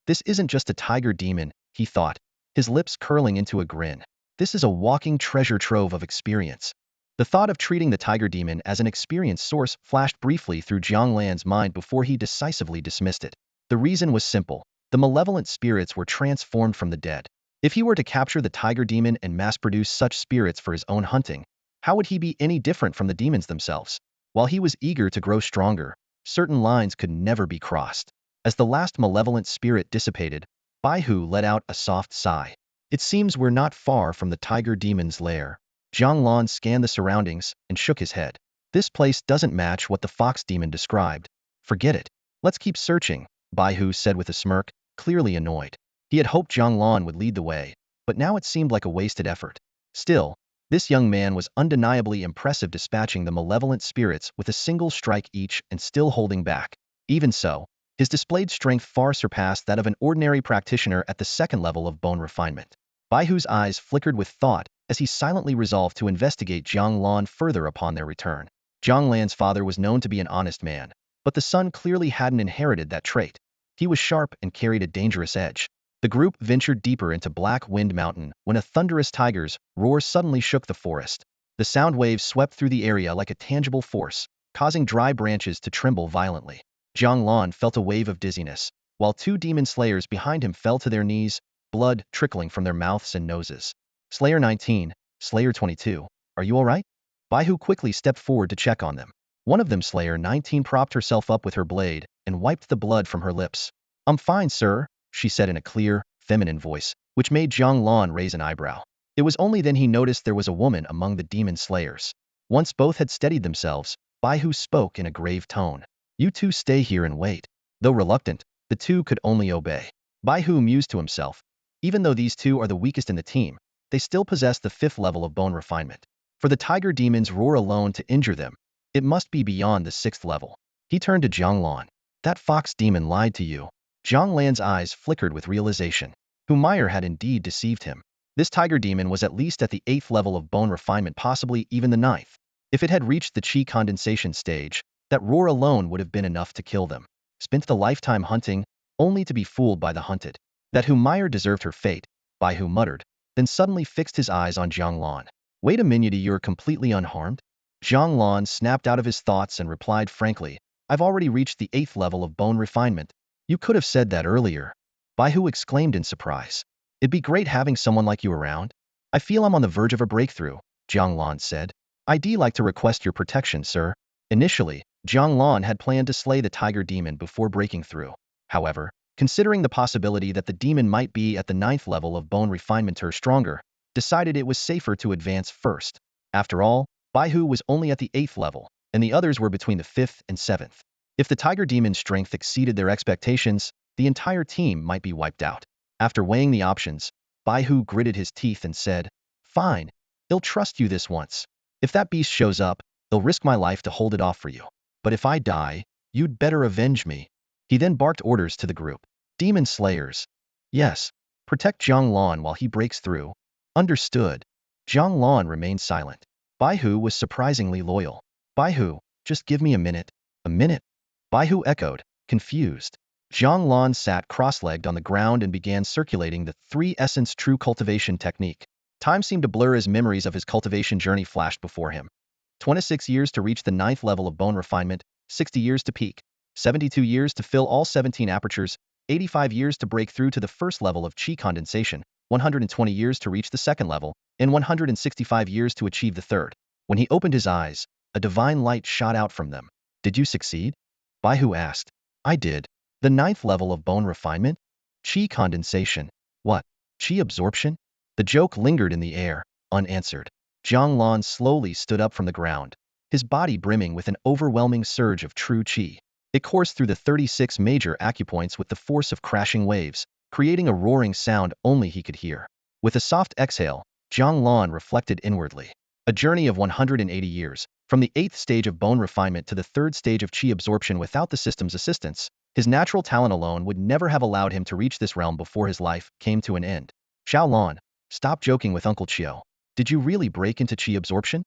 This isn't just a tiger demon, he thought, his lips curling into a grin. This is a walking treasure trove of experience. The thought of treating the tiger demon as an experience source flashed briefly through Jiang Lan's mind before he decisively dismissed it. The reason was simple. The malevolent spirits were transformed from the dead. If he were to capture the tiger demon and mass-produce such spirits for his own hunting, how would he be any different from the demons themselves? While he was eager to grow stronger, certain lines could never be crossed. As the last malevolent spirit dissipated, Baihu let out a soft sigh. It seems we're not far from the tiger demon's lair. Jiang Lan scanned the surroundings and shook his head. This place doesn't match what the fox demon described. Forget it. Let's keep searching, Baihu said with a smirk, clearly annoyed. He had hoped Jiang Lan would lead the way, but now it seemed like a wasted effort. Still, this young man was undeniably impressive, dispatching the malevolent spirits with a single strike each and still holding back. Even so, his displayed strength far surpassed that of an ordinary practitioner at the second level of bone refinement. Baihu's eyes flickered with thought as he silently resolved to investigate Jiang Lan further upon their return. Jiang Lan's father was known to be an honest man, but the son clearly hadn't inherited that trait. He was sharp and carried a dangerous edge. The group ventured deeper into Black Wind Mountain when a thunderous tiger's roar suddenly shook the forest. The sound waves swept through the area like a tangible force, causing dry branches to tremble violently. Jiang Lan felt a wave of dizziness, while 2 demon slayers behind him fell to their knees, blood trickling from their mouths and noses. Slayer 19, Slayer 22, are you alright? Baihu quickly stepped forward to check on them. One of them, Slayer 19, propped herself up with her blade and wiped the blood from her lips. I'm fine, sir, she said in a clear, feminine voice, which made Jiang Lan raise an eyebrow. It was only then he noticed there was a woman among the demon slayers. Once both had steadied themselves, Baihu spoke in a grave tone. You two stay here and wait. Though reluctant, the two could only obey. Baihu mused to himself. Even though these two are the weakest in the team, they still possess the 5th level of bone refinement. For the tiger demon's roar alone to injure them, it must be beyond the 6th level. He turned to Jiang Lan. That fox demon lied to you. Jiang Lan's eyes flickered with realization. Humayr had indeed deceived him. This tiger demon was at least at the 8th level of bone refinement, possibly even the 9th. If it had reached the chi condensation stage, that roar alone would have been enough to kill them. Spent the lifetime hunting, only to be fooled by the hunted. That Humayr deserved her fate, Baihu muttered, then suddenly fixed his eyes on Jiang Lan. Wait a minute, you're completely unharmed? Jiang Lan snapped out of his thoughts and replied frankly, I've already reached the 8th level of bone refinement. You could have said that earlier. Baihu exclaimed in surprise. It'd be great having someone like you around. I feel I'm on the verge of a breakthrough, Jiang Lan said. I'd like to request your protection, sir. Initially, Jiang Lan had planned to slay the tiger demon before breaking through. However, considering the possibility that the demon might be at the 9th level of bone refinement or stronger, decided it was safer to advance first. After all, Baihu was only at the 8th level, and the others were between the 5th and 7th. If the tiger demon's strength exceeded their expectations, the entire team might be wiped out. After weighing the options, Baihu gritted his teeth and said, Fine, I'll trust you this once. If that beast shows up, they'll risk my life to hold it off for you. But if I die, you'd better avenge me. He then barked orders to the group. Demon slayers. Yes. Protect Jiang Lan while he breaks through. Understood. Jiang Lan remained silent. Baihu was surprisingly loyal. Baihu, just give me a minute. A minute? Baihu echoed, confused. Jiang Lan sat cross-legged on the ground and began circulating the 3-essence true cultivation technique. Time seemed to blur as memories of his cultivation journey flashed before him. 26 years to reach the 9th level of bone refinement, 60 years to peak, 72 years to fill all 17 apertures, 85 years to break through to the 1st level of chi condensation, 120 years to reach the 2nd level, and 165 years to achieve the 3rd. When he opened his eyes, a divine light shot out from them. Did you succeed? Baihu asked. I did. The 9th level of bone refinement? Chi condensation. What? Chi absorption? The joke lingered in the air, unanswered. Jiang Lan slowly stood up from the ground, his body brimming with an overwhelming surge of true chi. It coursed through the 36 major acupoints with the force of crashing waves, creating a roaring sound only he could hear. With a soft exhale, Jiang Lan reflected inwardly. A journey of 180 years, from the 8th stage of bone refinement to the 3rd stage of qi absorption without the system's assistance, his natural talent alone would never have allowed him to reach this realm before his life came to an end. Xiao Lan, stop joking with Uncle Chiu. Did you really break into qi absorption?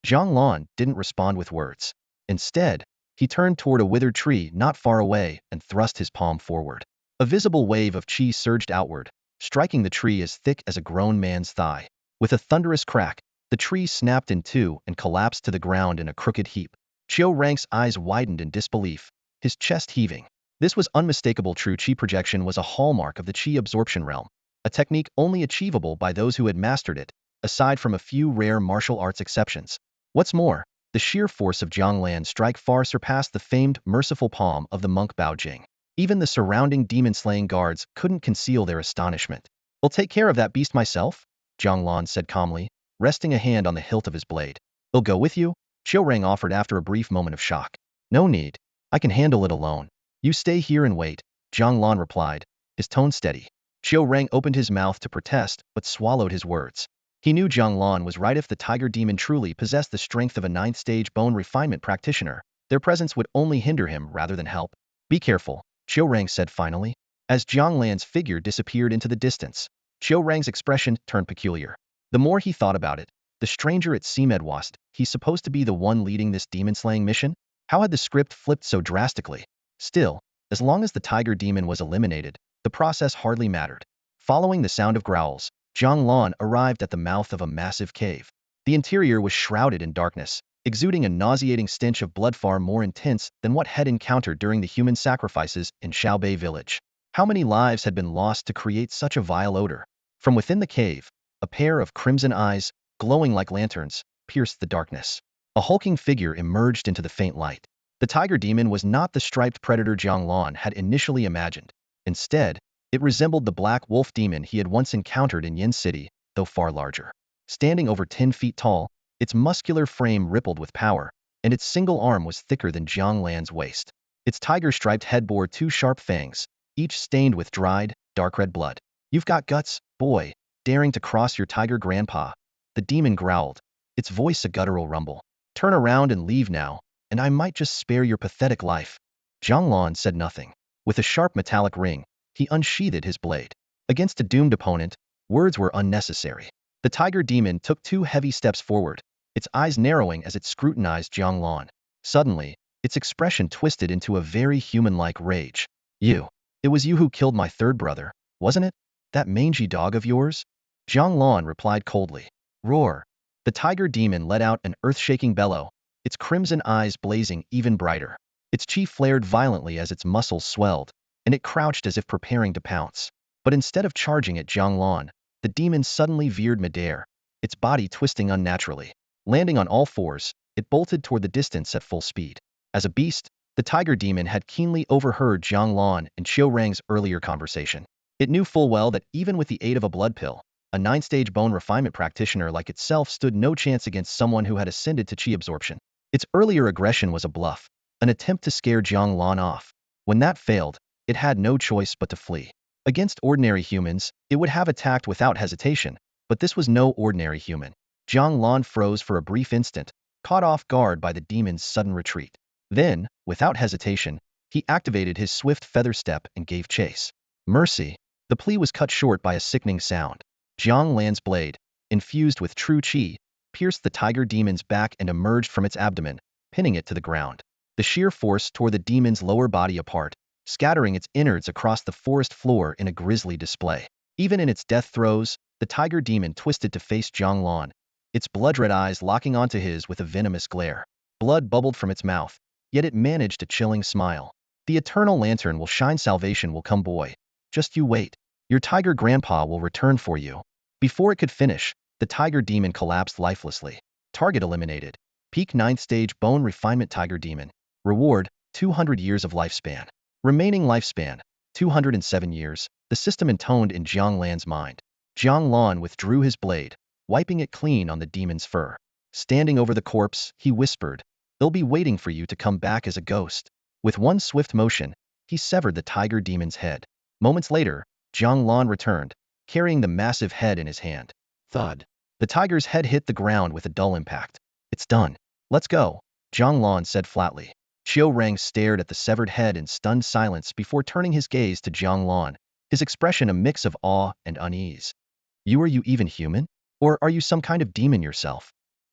Jiang Lan didn't respond with words. Instead, he turned toward a withered tree not far away and thrust his palm forward. A visible wave of qi surged outward, striking the tree as thick as a grown man's thigh. With a thunderous crack, the tree snapped in two and collapsed to the ground in a crooked heap. Chiu Rang's eyes widened in disbelief, his chest heaving. This was unmistakable. True qi projection was a hallmark of the qi absorption realm, a technique only achievable by those who had mastered it, aside from a few rare martial arts exceptions. What's more, the sheer force of Jiang Lan's strike far surpassed the famed merciful palm of the monk Bao Jing. Even the surrounding demon-slaying guards couldn't conceal their astonishment. "I'll take care of that beast myself," Jiang Lan said calmly, resting a hand on the hilt of his blade. "I'll go with you," Xiu Rang offered after a brief moment of shock. "No need. I can handle it alone. You stay here and wait," Jiang Lan replied, his tone steady. Xiu Rang opened his mouth to protest but swallowed his words. He knew Jiang Lan was right. If the tiger demon truly possessed the strength of a 9th-stage bone refinement practitioner, their presence would only hinder him rather than help. "Be careful," Xiu Rang said finally. As Jiang Lan's figure disappeared into the distance, Xiu Rang's expression turned peculiar. The more he thought about it, the stranger it seemed. Was he supposed to be the one leading this demon-slaying mission? How had the script flipped so drastically? Still, as long as the tiger demon was eliminated, the process hardly mattered. Following the sound of growls, Jiang Lan arrived at the mouth of a massive cave. The interior was shrouded in darkness, exuding a nauseating stench of blood far more intense than what had encountered during the human sacrifices in Xiaobei village. How many lives had been lost to create such a vile odor? From within the cave, a pair of crimson eyes, glowing like lanterns, pierced the darkness. A hulking figure emerged into the faint light. The tiger demon was not the striped predator Jiang Lan had initially imagined. Instead, it resembled the black wolf demon he had once encountered in Yin City, though far larger. Standing over 10 feet tall, its muscular frame rippled with power, and its single arm was thicker than Jiang Lan's waist. Its tiger-striped head bore 2 sharp fangs, each stained with dried, dark red blood. "You've got guts, boy, daring to cross your tiger grandpa," the demon growled, its voice a guttural rumble. "Turn around and leave now, and I might just spare your pathetic life." Jiang Lan said nothing. With a sharp metallic ring, he unsheathed his blade. Against a doomed opponent, words were unnecessary. The tiger demon took 2 heavy steps forward, its eyes narrowing as it scrutinized Jiang Lan. Suddenly, its expression twisted into a very human-like rage. It was you who killed my 3rd brother, wasn't it? That mangy dog of yours?" Jiang Lan replied coldly. "Roar." The tiger demon let out an earth-shaking bellow, its crimson eyes blazing even brighter. Its chi flared violently as its muscles swelled, and it crouched as if preparing to pounce. But instead of charging at Jiang Lan, the demon suddenly veered midair, its body twisting unnaturally. Landing on all fours, it bolted toward the distance at full speed. As a beast, the tiger demon had keenly overheard Jiang Lan and Xiu Rang's earlier conversation. It knew full well that even with the aid of a blood pill, a 9th-stage bone refinement practitioner like itself stood no chance against someone who had ascended to qi absorption. Its earlier aggression was a bluff, an attempt to scare Jiang Lan off. When that failed, it had no choice but to flee. Against ordinary humans, it would have attacked without hesitation, but this was no ordinary human. Jiang Lan froze for a brief instant, caught off guard by the demon's sudden retreat. Then, without hesitation, he activated his swift feather step and gave chase. "Mercy!" The plea was cut short by a sickening sound. Jiang Lan's blade, infused with true qi, pierced the tiger demon's back and emerged from its abdomen, pinning it to the ground. The sheer force tore the demon's lower body apart, scattering its innards across the forest floor in a grisly display. Even in its death throes, the tiger demon twisted to face Jiang Lan, its blood-red eyes locking onto his with a venomous glare. Blood bubbled from its mouth, yet it managed a chilling smile. "The eternal lantern will shine, salvation will come, boy. Just you wait. Your tiger grandpa will return for you." Before it could finish, the tiger demon collapsed lifelessly. Target eliminated. Peak 9th stage bone refinement tiger demon. Reward, 200 years of lifespan. Remaining lifespan, 207 years, the system intoned in Jiang Lan's mind. Jiang Lan withdrew his blade, wiping it clean on the demon's fur. Standing over the corpse, he whispered, "They'll be waiting for you to come back as a ghost." With one swift motion, he severed the tiger demon's head. Moments later, Jiang Lan returned, carrying the massive head in his hand. Thud. The tiger's head hit the ground with a dull impact. It's done. Let's go, Jiang Lan said flatly. Qiu Rang stared at the severed head in stunned silence before turning his gaze to Jiang Lan, his expression a mix of awe and unease. Are you even human? Or are you some kind of demon yourself?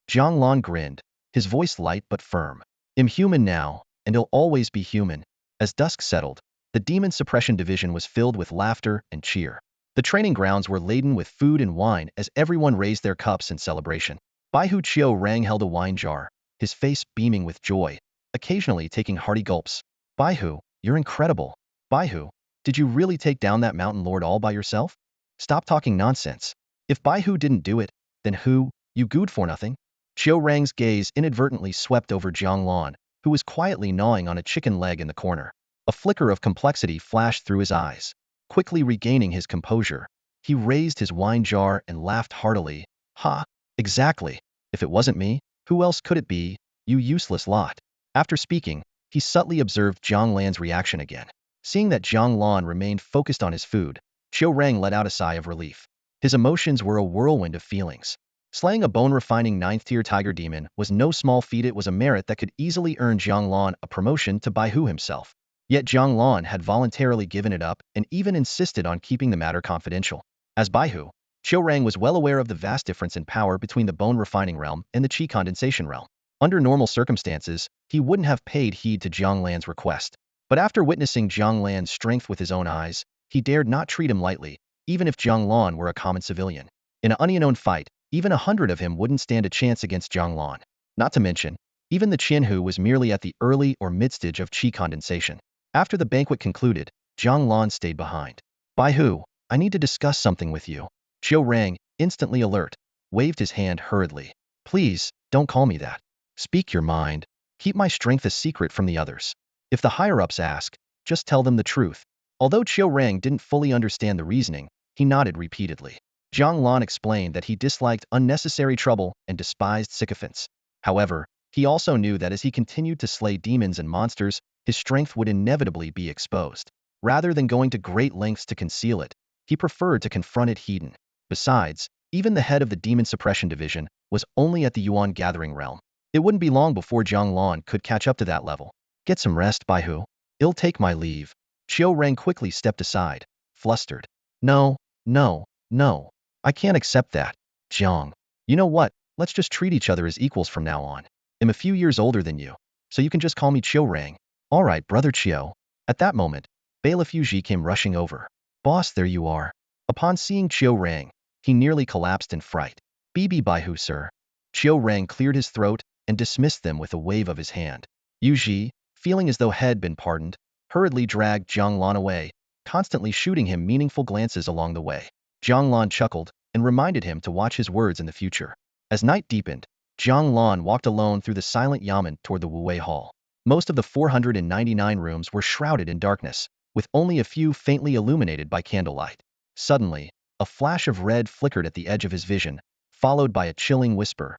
Jiang Lan grinned, his voice light but firm. I'm human now, and I'll always be human. As dusk settled, the Demon Suppression Division was filled with laughter and cheer. The training grounds were laden with food and wine as everyone raised their cups in celebration. Baihu Qiu Rang held a wine jar, his face beaming with joy, occasionally taking hearty gulps. Baihu, you're incredible. Baihu, did you really take down that mountain lord all by yourself? Stop talking nonsense. If Baihu didn't do it, then who? You good for nothing? Qiu Rang's gaze inadvertently swept over Jiang Lan, who was quietly gnawing on a chicken leg in the corner. A flicker of complexity flashed through his eyes. Quickly regaining his composure, he raised his wine jar and laughed heartily. Ha! Exactly. If it wasn't me, who else could it be, you useless lot? After speaking, he subtly observed Jiang Lan's reaction again. Seeing that Jiang Lan remained focused on his food, Qiu Rang let out a sigh of relief. His emotions were a whirlwind of feelings. Slaying a bone-refining 9th-tier tiger demon was no small feat. It was a merit that could easily earn Jiang Lan a promotion to Baihu himself. Yet Jiang Lan had voluntarily given it up and even insisted on keeping the matter confidential. As Baihu, Qiu Rang was well aware of the vast difference in power between the bone-refining realm and the qi condensation realm. Under normal circumstances, he wouldn't have paid heed to Jiang Lan's request. But after witnessing Jiang Lan's strength with his own eyes, he dared not treat him lightly, even if Jiang Lan were a common civilian. In an unknown fight, even 100 of him wouldn't stand a chance against Jiang Lan. Not to mention, even the Shenwu was merely at the early or mid-stage of qi condensation. After the banquet concluded, Jiang Lan stayed behind. Baihu, I need to discuss something with you. Qiu Rang, instantly alert, waved his hand hurriedly. Please, don't call me that. Speak your mind. Keep my strength a secret from the others. If the higher-ups ask, just tell them the truth. Although Qiu Rang didn't fully understand the reasoning, he nodded repeatedly. Jiang Lan explained that he disliked unnecessary trouble and despised sycophants. However, he also knew that as he continued to slay demons and monsters, his strength would inevitably be exposed. Rather than going to great lengths to conceal it, he preferred to confront it hidden. Besides, even the head of the Demon Suppression Division was only at the Yuan Gathering realm. It wouldn't be long before Jiang Lan could catch up to that level. Get some rest, Baihu. I'll take my leave. Qiu Rang quickly stepped aside, flustered. No, no, no. I can't accept that. Jiang. You know what? Let's just treat each other as equals from now on. I'm a few years older than you, so you can just call me Qiu Rang. All right, brother Qiu. At that moment, Bailiff Yuji came rushing over. Boss, there you are. Upon seeing Qiu Rang, he nearly collapsed in fright. BB Baihu, sir. Qiu Rang cleared his throat and dismissed them with a wave of his hand. Yuji, feeling as though had been pardoned, hurriedly dragged Jiang Lan away, constantly shooting him meaningful glances along the way. Jiang Lan chuckled and reminded him to watch his words in the future. As night deepened, Jiang Lan walked alone through the silent yamen toward the Wuwei Hall. Most of the 499 rooms were shrouded in darkness, with only a few faintly illuminated by candlelight. Suddenly, a flash of red flickered at the edge of his vision, followed by a chilling whisper.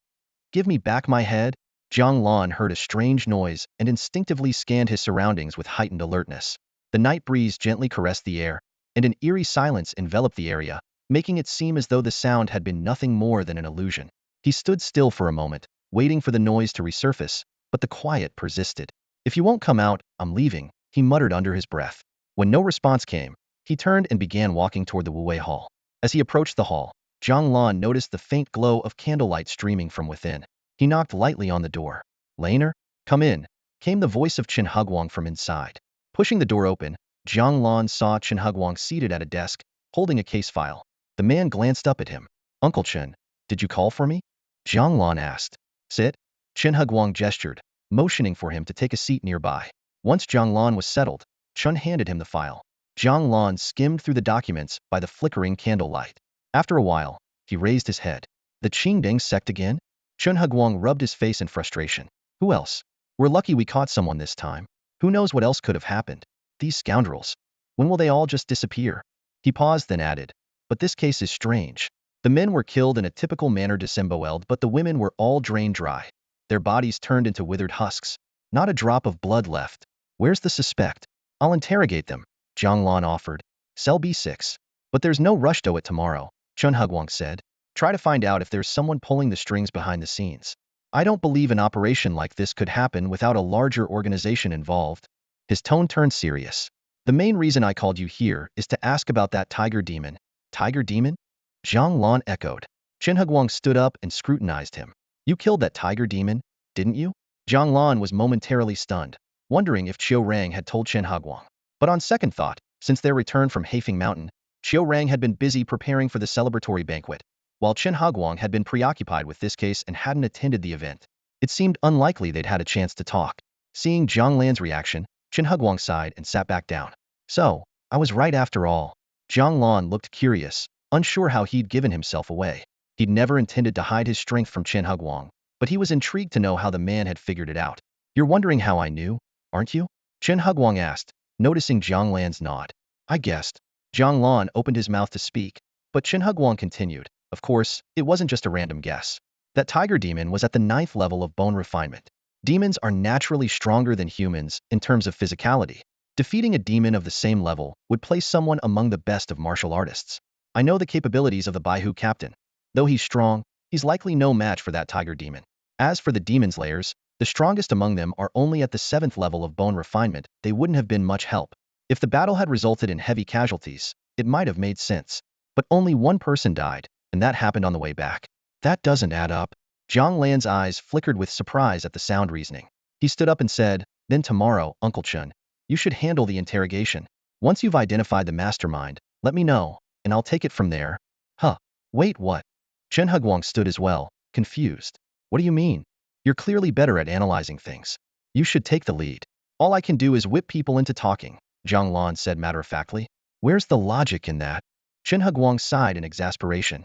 Give me back my head? Jiang Lan heard a strange noise and instinctively scanned his surroundings with heightened alertness. The night breeze gently caressed the air, and an eerie silence enveloped the area, making it seem as though the sound had been nothing more than an illusion. He stood still for a moment, waiting for the noise to resurface, but the quiet persisted. If you won't come out, I'm leaving, he muttered under his breath. When no response came, he turned and began walking toward the Wuwei Hall. As he approached the hall, Jiang Lan noticed the faint glow of candlelight streaming from within. He knocked lightly on the door. Laner? Come in, came the voice of Chen Hugwang from inside. Pushing the door open, Jiang Lan saw Chen Hugwang seated at a desk, holding a case file. The man glanced up at him. Uncle Chen, did you call for me? Jiang Lan asked. Sit. Chen Hugwang gestured, motioning for him to take a seat nearby. Once Jiang Lan was settled, Chen handed him the file. Jiang Lan skimmed through the documents by the flickering candlelight. After a while, he raised his head. The Qingding sect again? Chen Hugwang rubbed his face in frustration. Who else? We're lucky we caught someone this time. Who knows what else could have happened? These scoundrels. When will they all just disappear? He paused, then added. But this case is strange. The men were killed in a typical manner disemboweled, but the women were all drained dry. Their bodies turned into withered husks. Not a drop of blood left. Where's the suspect? I'll interrogate them, Jiang Lan offered. Cell B6. But there's no rush to it tomorrow, Chun Hugwang said. Try to find out if there's someone pulling the strings behind the scenes. I don't believe an operation like this could happen without a larger organization involved. His tone turned serious. The main reason I called you here is to ask about that tiger demon. Tiger demon? Jiang Lan echoed. Chen Hugwang stood up and scrutinized him. You killed that tiger demon, didn't you? Jiang Lan was momentarily stunned, wondering if Qiu Rang had told Chen Hugwang. But on second thought, since their return from Haifeng Mountain, Qiu Rang had been busy preparing for the celebratory banquet, while Chen Hugwang had been preoccupied with this case and hadn't attended the event. It seemed unlikely they'd had a chance to talk. Seeing Jiang Lan's reaction, Chen Hugwang sighed and sat back down. So, I was right after all. Jiang Lan looked curious, unsure how he'd given himself away. He'd never intended to hide his strength from Chen Hugwang, but he was intrigued to know how the man had figured it out. You're wondering how I knew, aren't you? Chen Hugwang asked, noticing Jiang Lan's nod. I guessed. Jiang Lan opened his mouth to speak, but Chen Hugwang continued. Of course, it wasn't just a random guess. That tiger demon was at the 9th level of bone refinement. Demons are naturally stronger than humans in terms of physicality. Defeating a demon of the same level would place someone among the best of martial artists. I know the capabilities of the Baihu captain. Though he's strong, he's likely no match for that tiger demon. As for the demon slayers, the strongest among them are only at the 7th level of bone refinement. They wouldn't have been much help. If the battle had resulted in heavy casualties, it might have made sense. But only one person died, and that happened on the way back. That doesn't add up. Jiang Lan's eyes flickered with surprise at the sound reasoning. He stood up and said, then tomorrow, Uncle Chun, you should handle the interrogation. Once you've identified the mastermind, let me know, and I'll take it from there. Huh. Wait, what? Chen Hugwang stood as well, confused. What do you mean? You're clearly better at analyzing things. You should take the lead. All I can do is whip people into talking, Jiang Lan said matter-of-factly. Where's the logic in that? Chen Hugwang sighed in exasperation.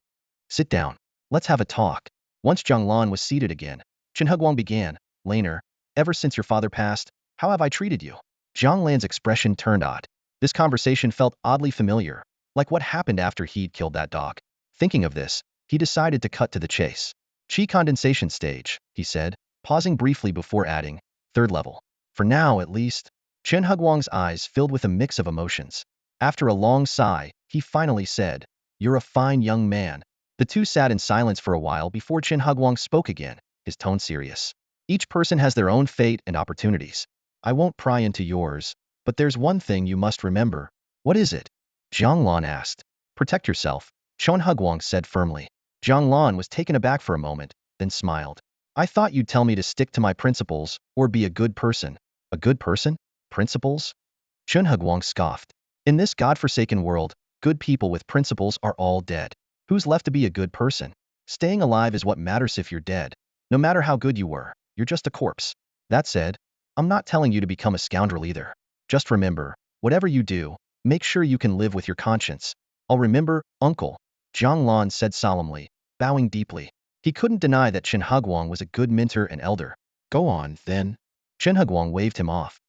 Sit down. Let's have a talk. Once Jiang Lan was seated again, Chen Hugwang began. Laner, ever since your father passed, how have I treated you? Jiang Lan's expression turned odd. This conversation felt oddly familiar, like what happened after he'd killed that dog. Thinking of this, he decided to cut to the chase. Qi condensation stage, he said, pausing briefly before adding, 3rd level. For now, at least. Chen Hugwang's eyes filled with a mix of emotions. After a long sigh, he finally said, you're a fine young man. The two sat in silence for a while before Chen Hugwang spoke again, his tone serious. Each person has their own fate and opportunities. I won't pry into yours, but there's one thing you must remember. What is it? Jiang Lan asked. Protect yourself, Chen Hugwang said firmly. Jiang Lan was taken aback for a moment, then smiled. I thought you'd tell me to stick to my principles, or be a good person. A good person? Principles? Chen Hugwang scoffed. In this godforsaken world, good people with principles are all dead. Who's left to be a good person? Staying alive is what matters if you're dead. No matter how good you were, you're just a corpse. That said, I'm not telling you to become a scoundrel either. Just remember, whatever you do, make sure you can live with your conscience. I'll remember, Uncle, Jiang Lan said solemnly, bowing deeply. He couldn't deny that Chen Hugwang was a good mentor and elder. Go on, then. Chen Hugwang waved him off.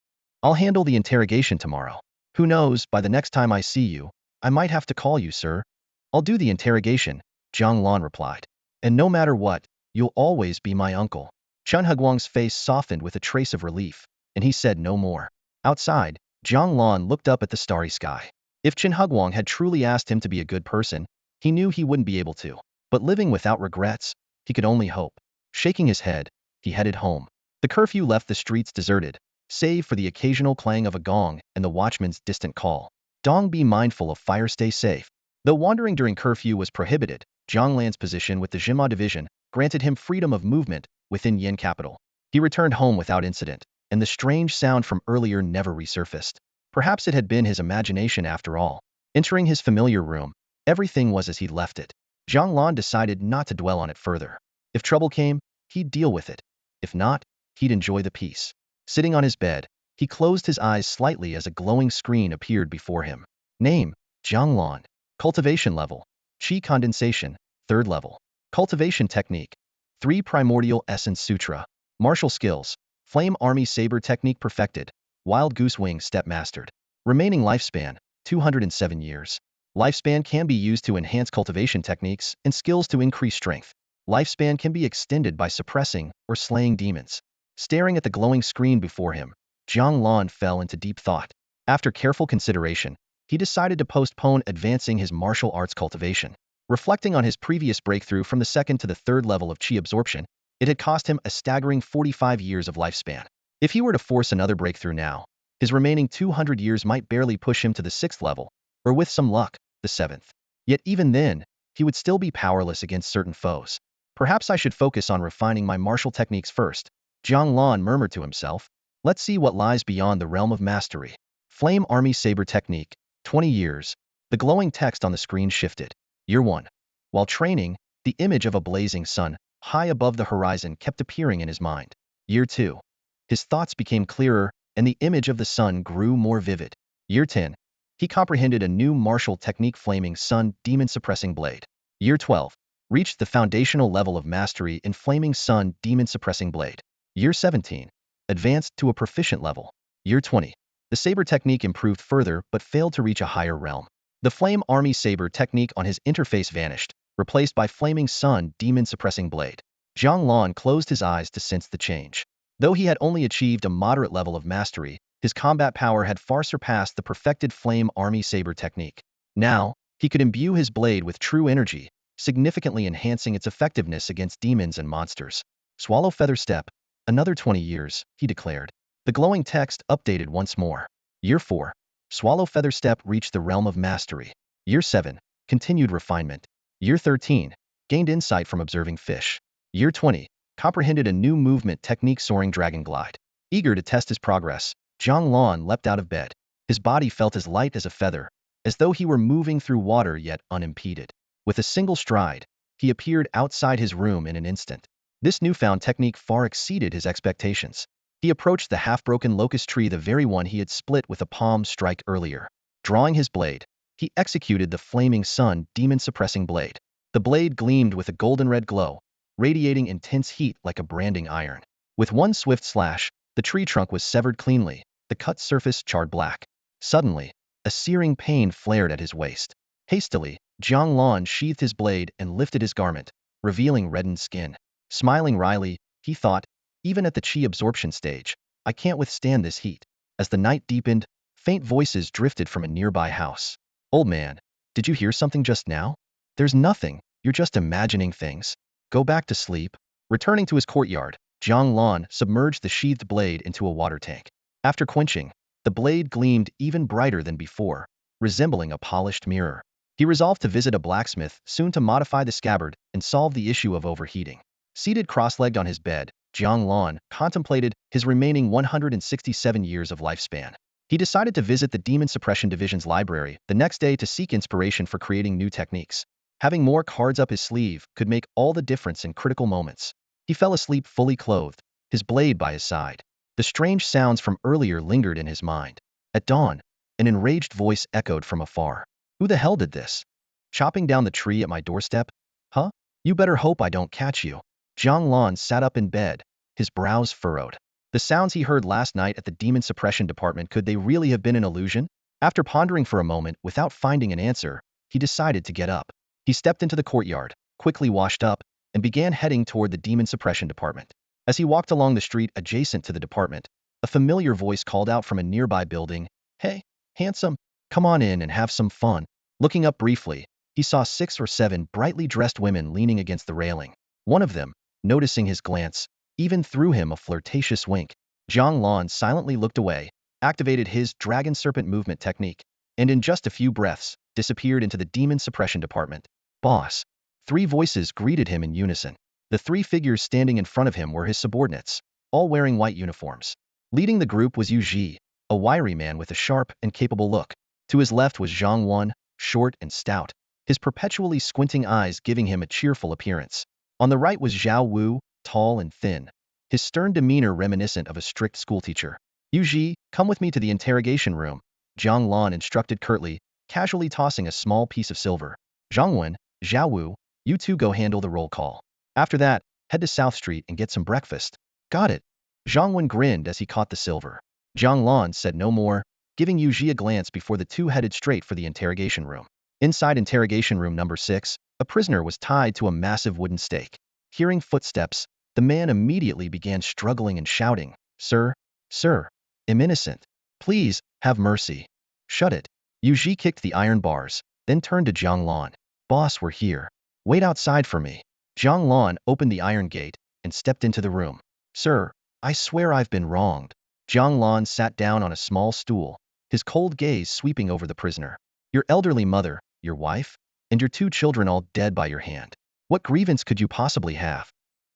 I'll handle the interrogation tomorrow. Who knows, by the next time I see you, I might have to call you, sir. I'll do the interrogation, Jiang Lan replied. And no matter what, you'll always be my uncle. Chen Hugwang's face softened with a trace of relief, and he said no more. Outside, Jiang Lan looked up at the starry sky. If Chen Hugwang had truly asked him to be a good person, he knew he wouldn't be able to. But living without regrets, he could only hope. Shaking his head, he headed home. The curfew left the streets deserted, save for the occasional clang of a gong and the watchman's distant call. Dong, be mindful of fire, stay safe. Though wandering during curfew was prohibited, Jiang Lan's position with the Jima division granted him freedom of movement within Yin capital. He returned home without incident, and the strange sound from earlier never resurfaced. Perhaps it had been his imagination after all. Entering his familiar room, everything was as he'd left it. Jiang Lan decided not to dwell on it further. If trouble came, he'd deal with it. If not, he'd enjoy the peace. Sitting on his bed, he closed his eyes slightly as a glowing screen appeared before him. Name, Jiang Lan. Cultivation level, Qi condensation, 3rd level. Cultivation technique, 3 primordial essence sutra. Martial skills, flame army saber technique perfected, wild goose wing step mastered. Remaining lifespan, 207 years. Lifespan can be used to enhance cultivation techniques and skills to increase strength. Lifespan can be extended by suppressing or slaying demons. Staring at the glowing screen before him, Jiang Lan fell into deep thought. After careful consideration, he decided to postpone advancing his martial arts cultivation. Reflecting on his previous breakthrough from the second to the third level of qi absorption, it had cost him a staggering 45 years of lifespan. If he were to force another breakthrough now, his remaining 200 years might barely push him to the 6th level, or with some luck, the 7th. Yet even then, he would still be powerless against certain foes. Perhaps I should focus on refining my martial techniques first, Jiang Lan murmured to himself. Let's see what lies beyond the realm of mastery. Flame Army Saber Technique, 20 years. The glowing text on the screen shifted. Year 1. While training, the image of a blazing sun, high above the horizon, kept appearing in his mind. Year 2. His thoughts became clearer, and the image of the sun grew more vivid. Year 10. He comprehended a new martial technique, Flaming Sun Demon Suppressing Blade. Year 12. Reached the foundational level of mastery in Flaming Sun Demon Suppressing Blade. Year 17. Advanced to a proficient level. Year 20. The saber technique improved further but failed to reach a higher realm. The Flame Army Saber technique on his interface vanished, replaced by Flaming Sun Demon Suppressing Blade. Jiang Lan closed his eyes to sense the change. Though he had only achieved a moderate level of mastery, his combat power had far surpassed the perfected Flame Army Saber technique. Now, he could imbue his blade with true energy, significantly enhancing its effectiveness against demons and monsters. Swallow Feather Step, another 20 years, he declared. The glowing text updated once more. Year 4. Swallow Feather Step reached the realm of mastery. Year 7. Continued refinement. Year 13. Gained insight from observing fish. Year 20. Comprehended a new movement technique, Soaring Dragon Glide. Eager to test his progress, Jiang Lan leapt out of bed. His body felt as light as a feather, as though he were moving through water yet unimpeded. With a single stride, he appeared outside his room in an instant. This newfound technique far exceeded his expectations. He approached the half-broken locust tree, the very one he had split with a palm strike earlier. Drawing his blade, he executed the Flaming Sun Demon Suppressing Blade. The blade gleamed with a golden-red glow, radiating intense heat like a branding iron. With one swift slash, the tree trunk was severed cleanly, the cut surface charred black. Suddenly, a searing pain flared at his waist. Hastily, Jiang Lan sheathed his blade and lifted his garment, revealing reddened skin. Smiling wryly, he thought, even at the qi absorption stage, I can't withstand this heat. As the night deepened, faint voices drifted from a nearby house. Old man, did you hear something just now? There's nothing, you're just imagining things. Go back to sleep. Returning to his courtyard, Jiang Lan submerged the sheathed blade into a water tank. After quenching, the blade gleamed even brighter than before, resembling a polished mirror. He resolved to visit a blacksmith soon to modify the scabbard and solve the issue of overheating. Seated cross-legged on his bed, Jiang Lan contemplated his remaining 167 years of lifespan. He decided to visit the Demon Suppression Division's library the next day to seek inspiration for creating new techniques. Having more cards up his sleeve could make all the difference in critical moments. He fell asleep fully clothed, his blade by his side. The strange sounds from earlier lingered in his mind. At dawn, an enraged voice echoed from afar. Who the hell did this? Chopping down the tree at my doorstep? Huh? You better hope I don't catch you. Jiang Lan sat up in bed, his brows furrowed. The sounds he heard last night at the Demon Suppression Department, could they really have been an illusion? After pondering for a moment without finding an answer, he decided to get up. He stepped into the courtyard, quickly washed up, and began heading toward the Demon Suppression Department. As he walked along the street adjacent to the department, a familiar voice called out from a nearby building, "Hey, handsome, come on in and have some fun." Looking up briefly, he saw 6 or 7 brightly dressed women leaning against the railing. One of them, noticing his glance, even threw him a flirtatious wink. Jiang Lan silently looked away, activated his Dragon Serpent movement technique, and in just a few breaths, disappeared into the Demon Suppression Department. Boss. 3 voices greeted him in unison. The 3 figures standing in front of him were his subordinates, all wearing white uniforms. Leading the group was Yu Ji, a wiry man with a sharp and capable look. To his left was Zhang Wan, short and stout, his perpetually squinting eyes giving him a cheerful appearance. On the right was Zhao Wu, tall and thin, his stern demeanor reminiscent of a strict schoolteacher. Yu Ji, come with me to the interrogation room, Jiang Lan instructed curtly, casually tossing a small piece of silver. Zhang Wen, Zhao Wu, you two go handle the roll call. After that, head to South Street and get some breakfast. Got it. Zhang Wen grinned as he caught the silver. Jiang Lan said no more, giving Yu Ji a glance before the two headed straight for the interrogation room. Inside interrogation room number 6, a prisoner was tied to a massive wooden stake. Hearing footsteps, the man immediately began struggling and shouting, "Sir, sir, am innocent. Please, have mercy. Shut it. Yuji kicked the iron bars, then turned to Jiang Lan. Boss, we're here. Wait outside for me. Jiang Lan opened the iron gate and stepped into the room. Sir, I swear I've been wronged. Jiang Lan sat down on a small stool, his cold gaze sweeping over the prisoner. Your elderly mother, your wife, and your 2 children all dead by your hand. What grievance could you possibly have?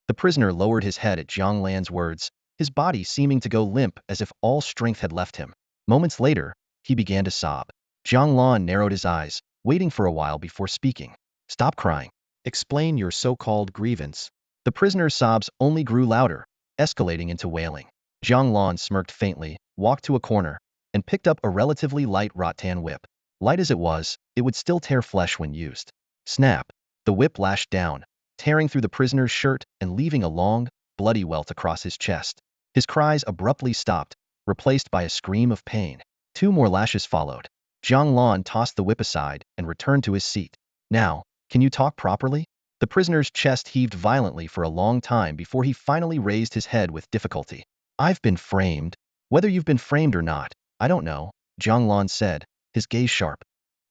The prisoner lowered his head at Jiang Lan's words, his body seeming to go limp as if all strength had left him. Moments later, he began to sob. Jiang Lan narrowed his eyes, waiting for a while before speaking. Stop crying. Explain your so-called grievance. The prisoner's sobs only grew louder, escalating into wailing. Jiang Lan smirked faintly, walked to a corner, and picked up a relatively light rattan whip. Light as it would still tear flesh when used. Snap! The whip lashed down, tearing through the prisoner's shirt and leaving a long, bloody welt across his chest. His cries abruptly stopped, replaced by a scream of pain. 2 more lashes followed. Jiang Lan tossed the whip aside and returned to his seat. Now, can you talk properly? The prisoner's chest heaved violently for a long time before he finally raised his head with difficulty. I've been framed. Whether you've been framed or not, I don't know, Jiang Lan said, his gaze sharp.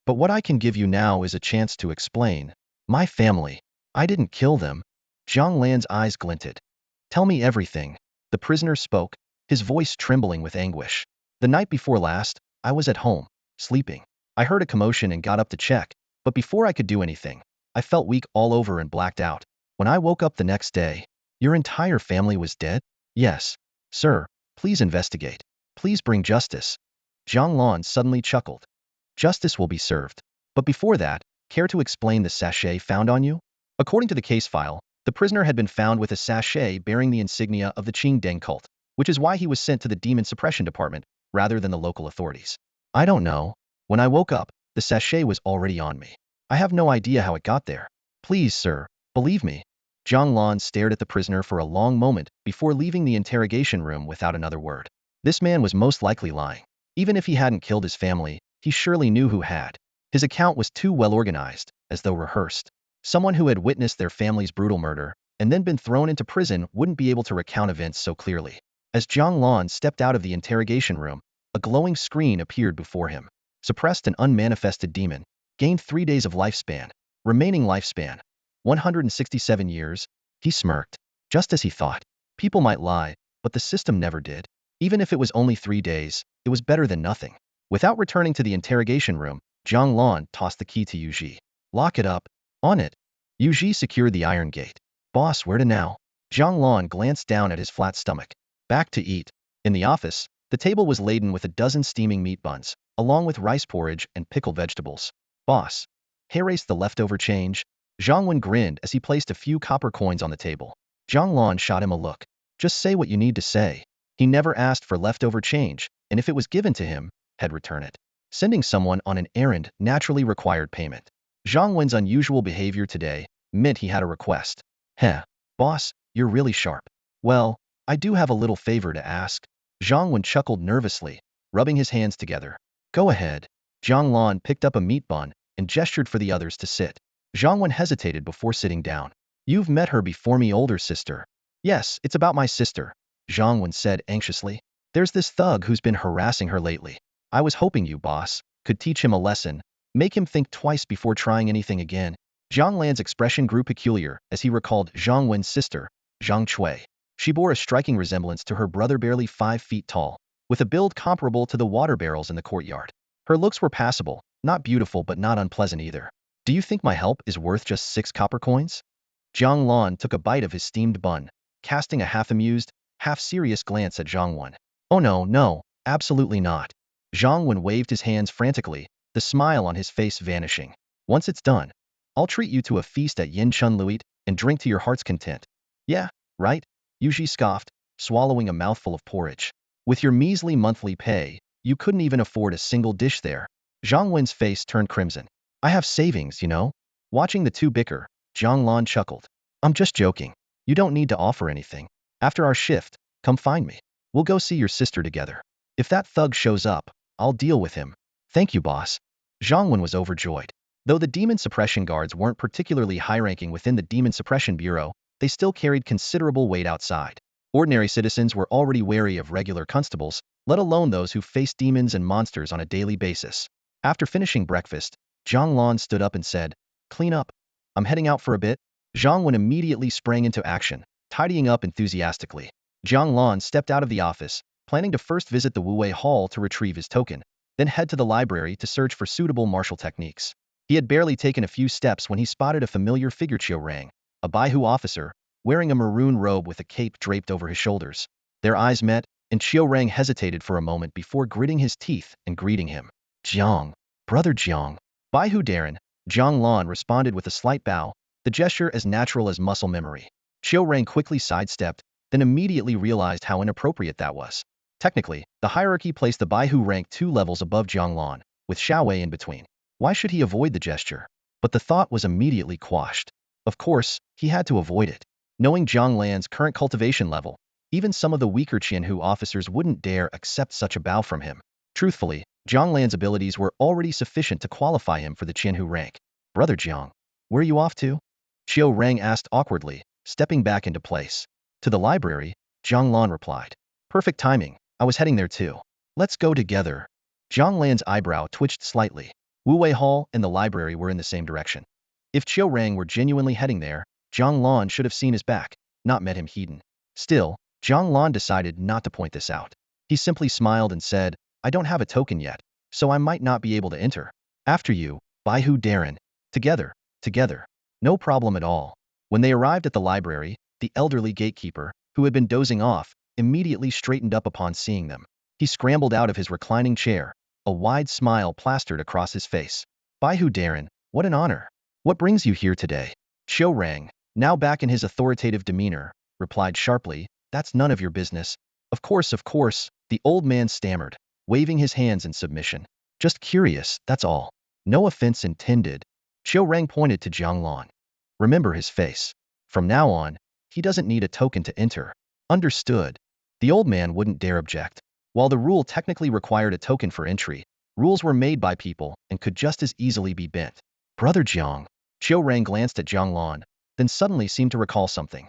But what I can give you now is a chance to explain. My family. I didn't kill them. Jiang Lan's eyes glinted. Tell me everything. The prisoner spoke, his voice trembling with anguish. The night before last, I was at home, sleeping. I heard a commotion and got up to check, but before I could do anything, I felt weak all over and blacked out. When I woke up the next day, your entire family was dead? Yes. Sir, please investigate. Please bring justice. Jiang Lan suddenly chuckled. Justice will be served. But before that, care to explain the sachet found on you? According to the case file, the prisoner had been found with a sachet bearing the insignia of the Qing Deng cult, which is why he was sent to the Demon Suppression Department rather than the local authorities. I don't know. When I woke up, the sachet was already on me. I have no idea how it got there. Please, sir, believe me. Jiang Lan stared at the prisoner for a long moment before leaving the interrogation room without another word. This man was most likely lying. Even if he hadn't killed his family, he surely knew who had. His account was too well organized, as though rehearsed. Someone who had witnessed their family's brutal murder and then been thrown into prison wouldn't be able to recount events so clearly. As Jiang Lan stepped out of the interrogation room, a glowing screen appeared before him. Suppressed and unmanifested demon. Gained 3 days of lifespan. Remaining lifespan. 167 years. He smirked. Just as he thought. People might lie, but the system never did. Even if it was only 3 days, it was better than nothing. Without returning to the interrogation room, Jiang Lan tossed the key to Yuji. Lock it up. On it. Yuji secured the iron gate. Boss, where to now? Jiang Lan glanced down at his flat stomach. Back to eat. In the office, the table was laden with a dozen steaming meat buns, along with rice porridge and pickled vegetables. Boss. Erase the leftover change. Zhang Wen grinned as he placed a few copper coins on the table. Jiang Lan shot him a look. Just say what you need to say. He never asked for leftover change, and if it was given to him, he'd return it. Sending someone on an errand naturally required payment. Zhang Wen's unusual behavior today meant he had a request. Heh. Boss, you're really sharp. Well, I do have a little favor to ask. Zhang Wen chuckled nervously, rubbing his hands together. Go ahead. Jiang Lan picked up a meat bun and gestured for the others to sit. Zhang Wen hesitated before sitting down. You've met her before me, older sister. Yes, it's about my sister, Zhang Wen said anxiously. There's this thug who's been harassing her lately. I was hoping you, boss, could teach him a lesson, make him think twice before trying anything again. Jiang Lan's expression grew peculiar as he recalled Zhang Wen's sister, Zhang Cui. She bore a striking resemblance to her brother, barely 5 feet tall, with a build comparable to the water barrels in the courtyard. Her looks were passable, not beautiful but not unpleasant either. Do you think my help is worth just 6 copper coins? Jiang Lan took a bite of his steamed bun, casting a half-amused, half-serious glance at Zhang Wen. Oh no, absolutely not. Zhang Wen waved his hands frantically, the smile on his face vanishing. Once it's done, I'll treat you to a feast at Yin Chun Luit and drink to your heart's content. Yeah, right? Yuji scoffed, swallowing a mouthful of porridge. With your measly monthly pay, you couldn't even afford a single dish there. Zhang Wen's face turned crimson. I have savings, you know? Watching the two bicker, Jiang Lan chuckled. I'm just joking. You don't need to offer anything. After our shift, come find me. We'll go see your sister together. If that thug shows up, I'll deal with him. Thank you, boss. Jiang Wen was overjoyed. Though the Demon Suppression Guards weren't particularly high-ranking within the Demon Suppression Bureau, they still carried considerable weight outside. Ordinary citizens were already wary of regular constables, let alone those who face demons and monsters on a daily basis. After finishing breakfast, Jiang Lan stood up and said, "Clean up. I'm heading out for a bit." Jiang Wen immediately sprang into action, tidying up enthusiastically. Jiang Lan stepped out of the office, planning to first visit the Wu Wei Hall to retrieve his token, then head to the library to search for suitable martial techniques. He had barely taken a few steps when he spotted a familiar figure, Qiu Rang, a Baihu officer, wearing a maroon robe with a cape draped over his shoulders. Their eyes met, and Qiu Rang hesitated for a moment before gritting his teeth and greeting him. "Jiang, brother Jiang." "Baihu Darren," Jiang Lan responded with a slight bow, the gesture as natural as muscle memory. Qiu Rang quickly sidestepped, then immediately realized how inappropriate that was. Technically, the hierarchy placed the Baihu rank 2 levels above Jiang Lan, with Xiaowei in between. Why should he avoid the gesture? But the thought was immediately quashed. Of course, he had to avoid it. Knowing Jiang Lan's current cultivation level, even some of the weaker Qianhu officers wouldn't dare accept such a bow from him. Truthfully, Jiang Lan's abilities were already sufficient to qualify him for the Qianhu rank. "Brother Jiang, where are you off to?" Qiu Rang asked awkwardly, stepping back into place. "To the library," Jiang Lan replied. "Perfect timing, I was heading there too. Let's go together." Jiang Lan's eyebrow twitched slightly. Wu Wei Hall and the library were in the same direction. If Qiu Rang were genuinely heading there, Jiang Lan should have seen his back, not met him heeding. Still, Jiang Lan decided not to point this out. He simply smiled and said, "I don't have a token yet, so I might not be able to enter." "After you, Baihu Darren." Together. No problem at all." When they arrived at the library, the elderly gatekeeper, who had been dozing off, immediately straightened up upon seeing them. He scrambled out of his reclining chair, a wide smile plastered across his face. "Baihu Darren, what an honor. What brings you here today?" Qiu Rang, now back in his authoritative demeanor, replied sharply, "That's none of your business." Of course, the old man stammered, waving his hands in submission. "Just curious, that's all. No offense intended." Qiu Rang pointed to Jiang Lan. "Remember his face. From now on, he doesn't need a token to enter." "Understood." The old man wouldn't dare object. While the rule technically required a token for entry, rules were made by people and could just as easily be bent. "Brother Jiang." Qiu Rang glanced at Jiang Lan, then suddenly seemed to recall something.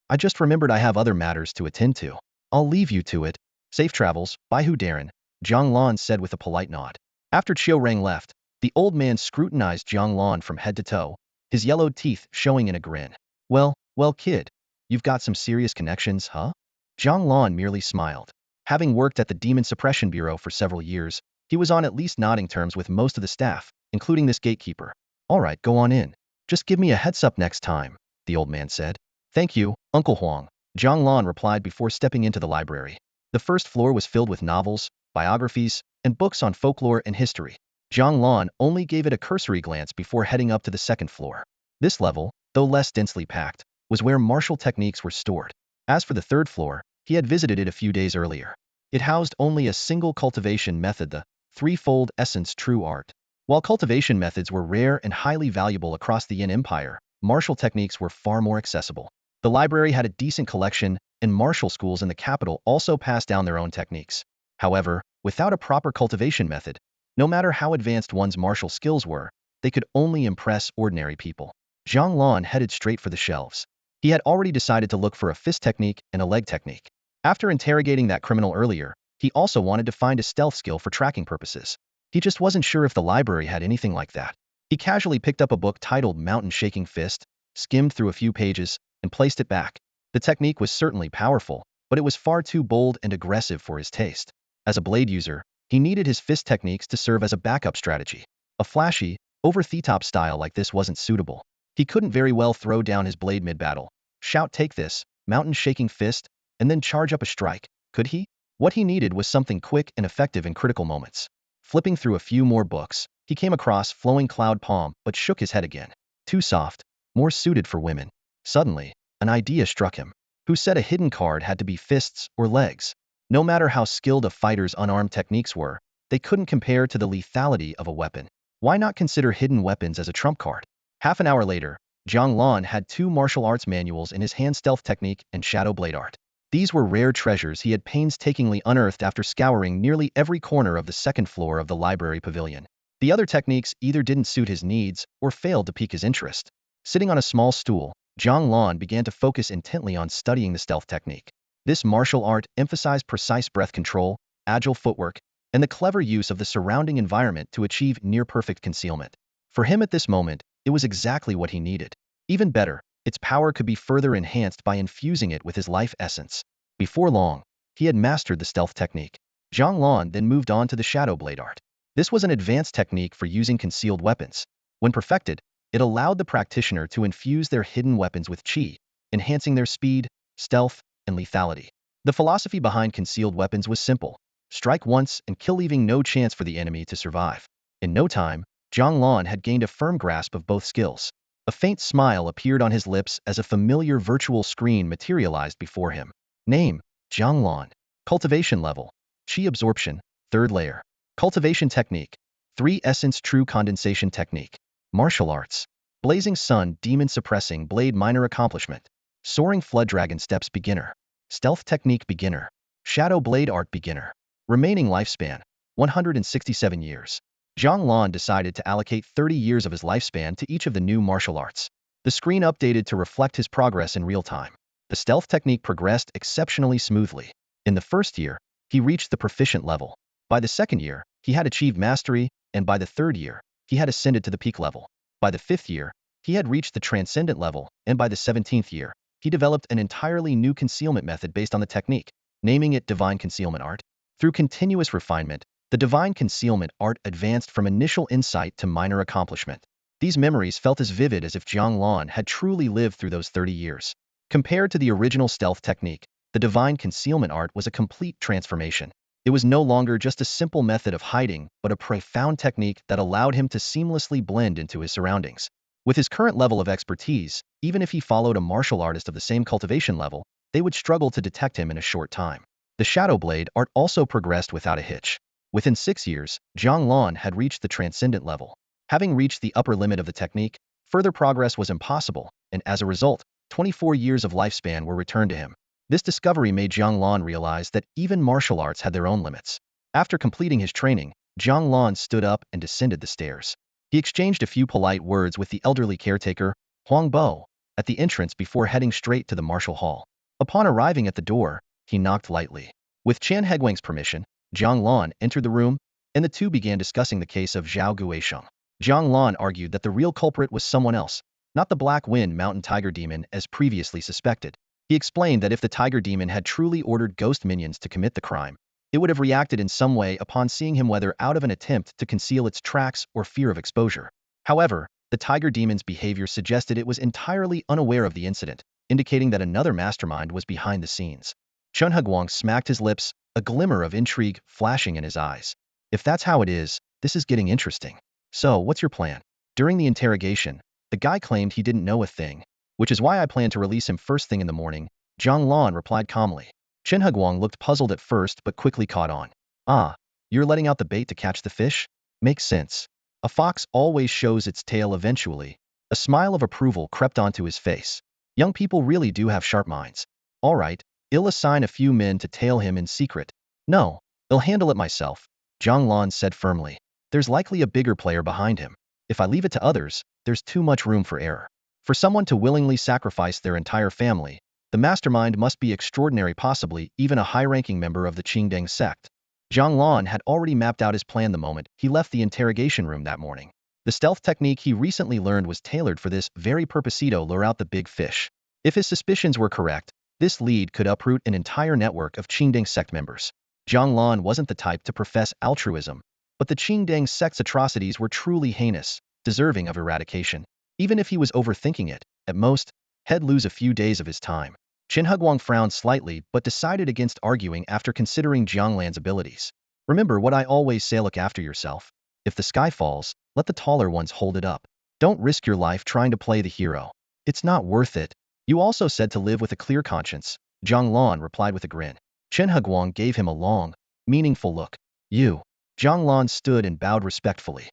"I just remembered I have other matters to attend to. I'll leave you to it. Safe travels, Baihu Darren," Jiang Lan said with a polite nod. After Qiu Rang left, the old man scrutinized Jiang Lan from head to toe, his yellowed teeth showing in a grin. Well, kid, you've got some serious connections, huh?" Jiang Lan merely smiled. Having worked at the Demon Suppression Bureau for several years, he was on at least nodding terms with most of the staff, including this gatekeeper. "All right, go on in. Just give me a heads up next time," the old man said. "Thank you, Uncle Huang," Jiang Lan replied before stepping into the library. The first floor was filled with novels, biographies, and books on folklore and history. Jiang Lan only gave it a cursory glance before heading up to the second floor. This level, though less densely packed, was where martial techniques were stored. As for the third floor, he had visited it a few days earlier. It housed only a single cultivation method, the threefold essence true art. While cultivation methods were rare and highly valuable across the Yin Empire, martial techniques were far more accessible. The library had a decent collection, and martial schools in the capital also passed down their own techniques. However, without a proper cultivation method, no matter how advanced one's martial skills were, they could only impress ordinary people. Jiang Lan headed straight for the shelves. He had already decided to look for a fist technique and a leg technique. After interrogating that criminal earlier, he also wanted to find a stealth skill for tracking purposes. He just wasn't sure if the library had anything like that. He casually picked up a book titled Mountain Shaking Fist, skimmed through a few pages, and placed it back. The technique was certainly powerful, but it was far too bold and aggressive for his taste. As a blade user, he needed his fist techniques to serve as a backup strategy. A flashy, over-the-top style like this wasn't suitable. He couldn't very well throw down his blade mid-battle, shout "Take this, Mountain Shaking Fist," and then charge up a strike, could he? What he needed was something quick and effective in critical moments. Flipping through a few more books, he came across Flowing Cloud Palm but shook his head again. Too soft, more suited for women. Suddenly, an idea struck him. Who said a hidden card had to be fists or legs? No matter how skilled a fighter's unarmed techniques were, they couldn't compare to the lethality of a weapon. Why not consider hidden weapons as a trump card? Half an hour later, Jiang Lan had 2 martial arts manuals in his hand: stealth technique and shadow blade art. These were rare treasures he had painstakingly unearthed after scouring nearly every corner of the second floor of the library pavilion. The other techniques either didn't suit his needs or failed to pique his interest. Sitting on a small stool, Jiang Lan began to focus intently on studying the stealth technique. This martial art emphasized precise breath control, agile footwork, and the clever use of the surrounding environment to achieve near-perfect concealment. For him at this moment, it was exactly what he needed. Even better, its power could be further enhanced by infusing it with his life essence. Before long, he had mastered the stealth technique. Jiang Lan then moved on to the shadow blade art. This was an advanced technique for using concealed weapons. When perfected, it allowed the practitioner to infuse their hidden weapons with qi, enhancing their speed, stealth, and lethality. The philosophy behind concealed weapons was simple: strike once and kill, leaving no chance for the enemy to survive. In no time, Jiang Lan had gained a firm grasp of both skills. A faint smile appeared on his lips as a familiar virtual screen materialized before him. Name: Jiang Lan. Cultivation level: Qi absorption, 3rd layer. Cultivation technique: 3 Essence True Condensation Technique. Martial arts: Blazing Sun Demon Suppressing Blade Minor Accomplishment. Soaring Flood Dragon Steps Beginner. Stealth Technique Beginner. Shadow Blade Art Beginner. Remaining lifespan: 167 years. Jiang Lan decided to allocate 30 years of his lifespan to each of the new martial arts. The screen updated to reflect his progress in real time. The stealth technique progressed exceptionally smoothly. In the first year, he reached the proficient level. By the second year, he had achieved mastery, and by the third year, he had ascended to the peak level. By the fifth year, he had reached the transcendent level, and by the 17th year, he developed an entirely new concealment method based on the technique, naming it Divine Concealment Art. Through continuous refinement, the Divine Concealment Art advanced from initial insight to minor accomplishment. These memories felt as vivid as if Jiang Lan had truly lived through those 30 years. Compared to the original stealth technique, the Divine Concealment Art was a complete transformation. It was no longer just a simple method of hiding, but a profound technique that allowed him to seamlessly blend into his surroundings. With his current level of expertise, even if he followed a martial artist of the same cultivation level, they would struggle to detect him in a short time. The Shadow Blade Art also progressed without a hitch. Within 6 years, Jiang Lan had reached the transcendent level. Having reached the upper limit of the technique, further progress was impossible, and as a result, 24 years of lifespan were returned to him. This discovery made Jiang Lan realize that even martial arts had their own limits. After completing his training, Jiang Lan stood up and descended the stairs. He exchanged a few polite words with the elderly caretaker, Huang Bo, at the entrance before heading straight to the martial hall. Upon arriving at the door, he knocked lightly. With Chen Heguang's permission, Jiang Lan entered the room, and the two began discussing the case of Zhao Guisheng. Jiang Lan argued that the real culprit was someone else, not the Black Wind Mountain Tiger Demon as previously suspected. He explained that if the Tiger Demon had truly ordered ghost minions to commit the crime, it would have reacted in some way upon seeing him, whether out of an attempt to conceal its tracks or fear of exposure. However, the Tiger Demon's behavior suggested it was entirely unaware of the incident, indicating that another mastermind was behind the scenes. Chen Heguang smacked his lips, a glimmer of intrigue flashing in his eyes. If that's how it is, this is getting interesting. So, what's your plan? During the interrogation, the guy claimed he didn't know a thing, which is why I plan to release him first thing in the morning, Jiang Lan replied calmly. Chen Heguang looked puzzled at first but quickly caught on. Ah, you're letting out the bait to catch the fish? Makes sense. A fox always shows its tail eventually. A smile of approval crept onto his face. Young people really do have sharp minds. All right, I'll assign a few men to tail him in secret. No, I'll handle it myself, Jiang Lan said firmly. There's likely a bigger player behind him. If I leave it to others, there's too much room for error. For someone to willingly sacrifice their entire family, the mastermind must be extraordinary, possibly even a high-ranking member of the Qingdang sect. Jiang Lan had already mapped out his plan the moment he left the interrogation room that morning. The stealth technique he recently learned was tailored for this very purpose: to lure out the big fish. If his suspicions were correct, this lead could uproot an entire network of Qingdang sect members. Jiang Lan wasn't the type to profess altruism, but the Qingdang sect's atrocities were truly heinous, deserving of eradication. Even if he was overthinking it, at most, he'd lose a few days of his time. Chen Heguang frowned slightly but decided against arguing after considering Jiang Lan's abilities. Remember what I always say: look after yourself. If the sky falls, let the taller ones hold it up. Don't risk your life trying to play the hero. It's not worth it. You also said to live with a clear conscience, Jiang Lan replied with a grin. Chen Heguang gave him a long, meaningful look. You. Jiang Lan stood and bowed respectfully.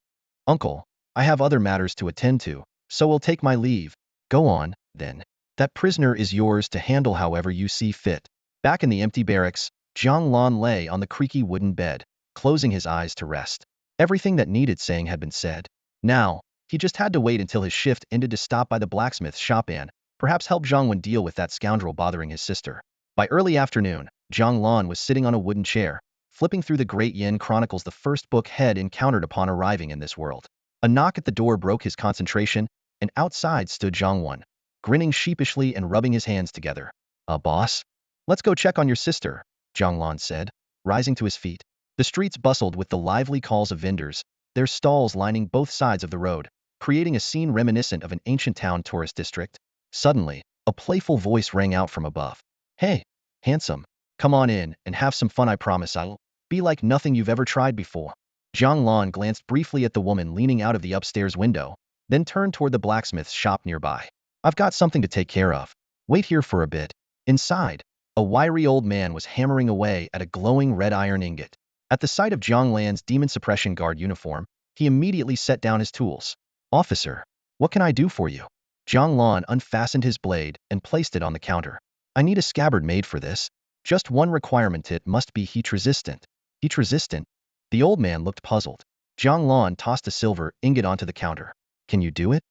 Uncle, I have other matters to attend to, so we'll take my leave. Go on, then. That prisoner is yours to handle however you see fit. Back in the empty barracks, Jiang Lan lay on the creaky wooden bed, closing his eyes to rest. Everything that needed saying had been said. Now, he just had to wait until his shift ended to stop by the blacksmith's shop and perhaps help Jiang Wen deal with that scoundrel bothering his sister. By early afternoon, Jiang Lan was sitting on a wooden chair, Flipping through the Great Yin Chronicles, the first book Head encountered upon arriving in this world. A knock at the door broke his concentration, and outside stood Jiang Lan, grinning sheepishly and rubbing his hands together. Boss? Let's go check on your sister, Jiang Lan said, rising to his feet. The streets bustled with the lively calls of vendors, their stalls lining both sides of the road, creating a scene reminiscent of an ancient town tourist district. Suddenly, a playful voice rang out from above. Hey, handsome, come on in and have some fun. I promise I'll be like nothing you've ever tried before. Jiang Lan glanced briefly at the woman leaning out of the upstairs window, then turned toward the blacksmith's shop nearby. I've got something to take care of. Wait here for a bit. Inside, a wiry old man was hammering away at a glowing red iron ingot. At the sight of Jiang Lan's Demon Suppression Guard uniform, he immediately set down his tools. Officer, what can I do for you? Jiang Lan unfastened his blade and placed it on the counter. I need a scabbard made for this. Just one requirement: it must be heat resistant. Heat resistant? The old man looked puzzled. Jiang Lan tossed a silver ingot onto the counter. Can you do it?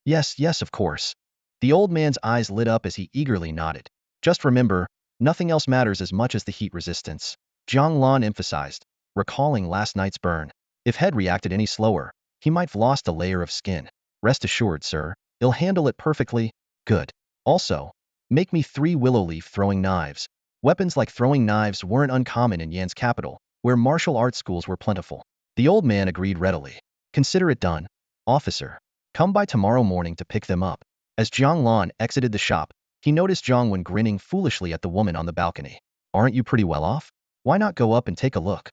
Yes, of course. The old man's eyes lit up as he eagerly nodded. Just remember, nothing else matters as much as the heat resistance, Jiang Lan emphasized, recalling last night's burn. If Head reacted any slower, he might have lost a layer of skin. Rest assured, sir, he'll handle it perfectly. Good. Also, make me 3 willow leaf throwing knives. Weapons like throwing knives weren't uncommon in Yan's capital, where martial arts schools were plentiful. The old man agreed readily. Consider it done, officer. Come by tomorrow morning to pick them up. As Jiang Lan exited the shop, he noticed Jiang Wen grinning foolishly at the woman on the balcony. Aren't you pretty well off? Why not go up and take a look?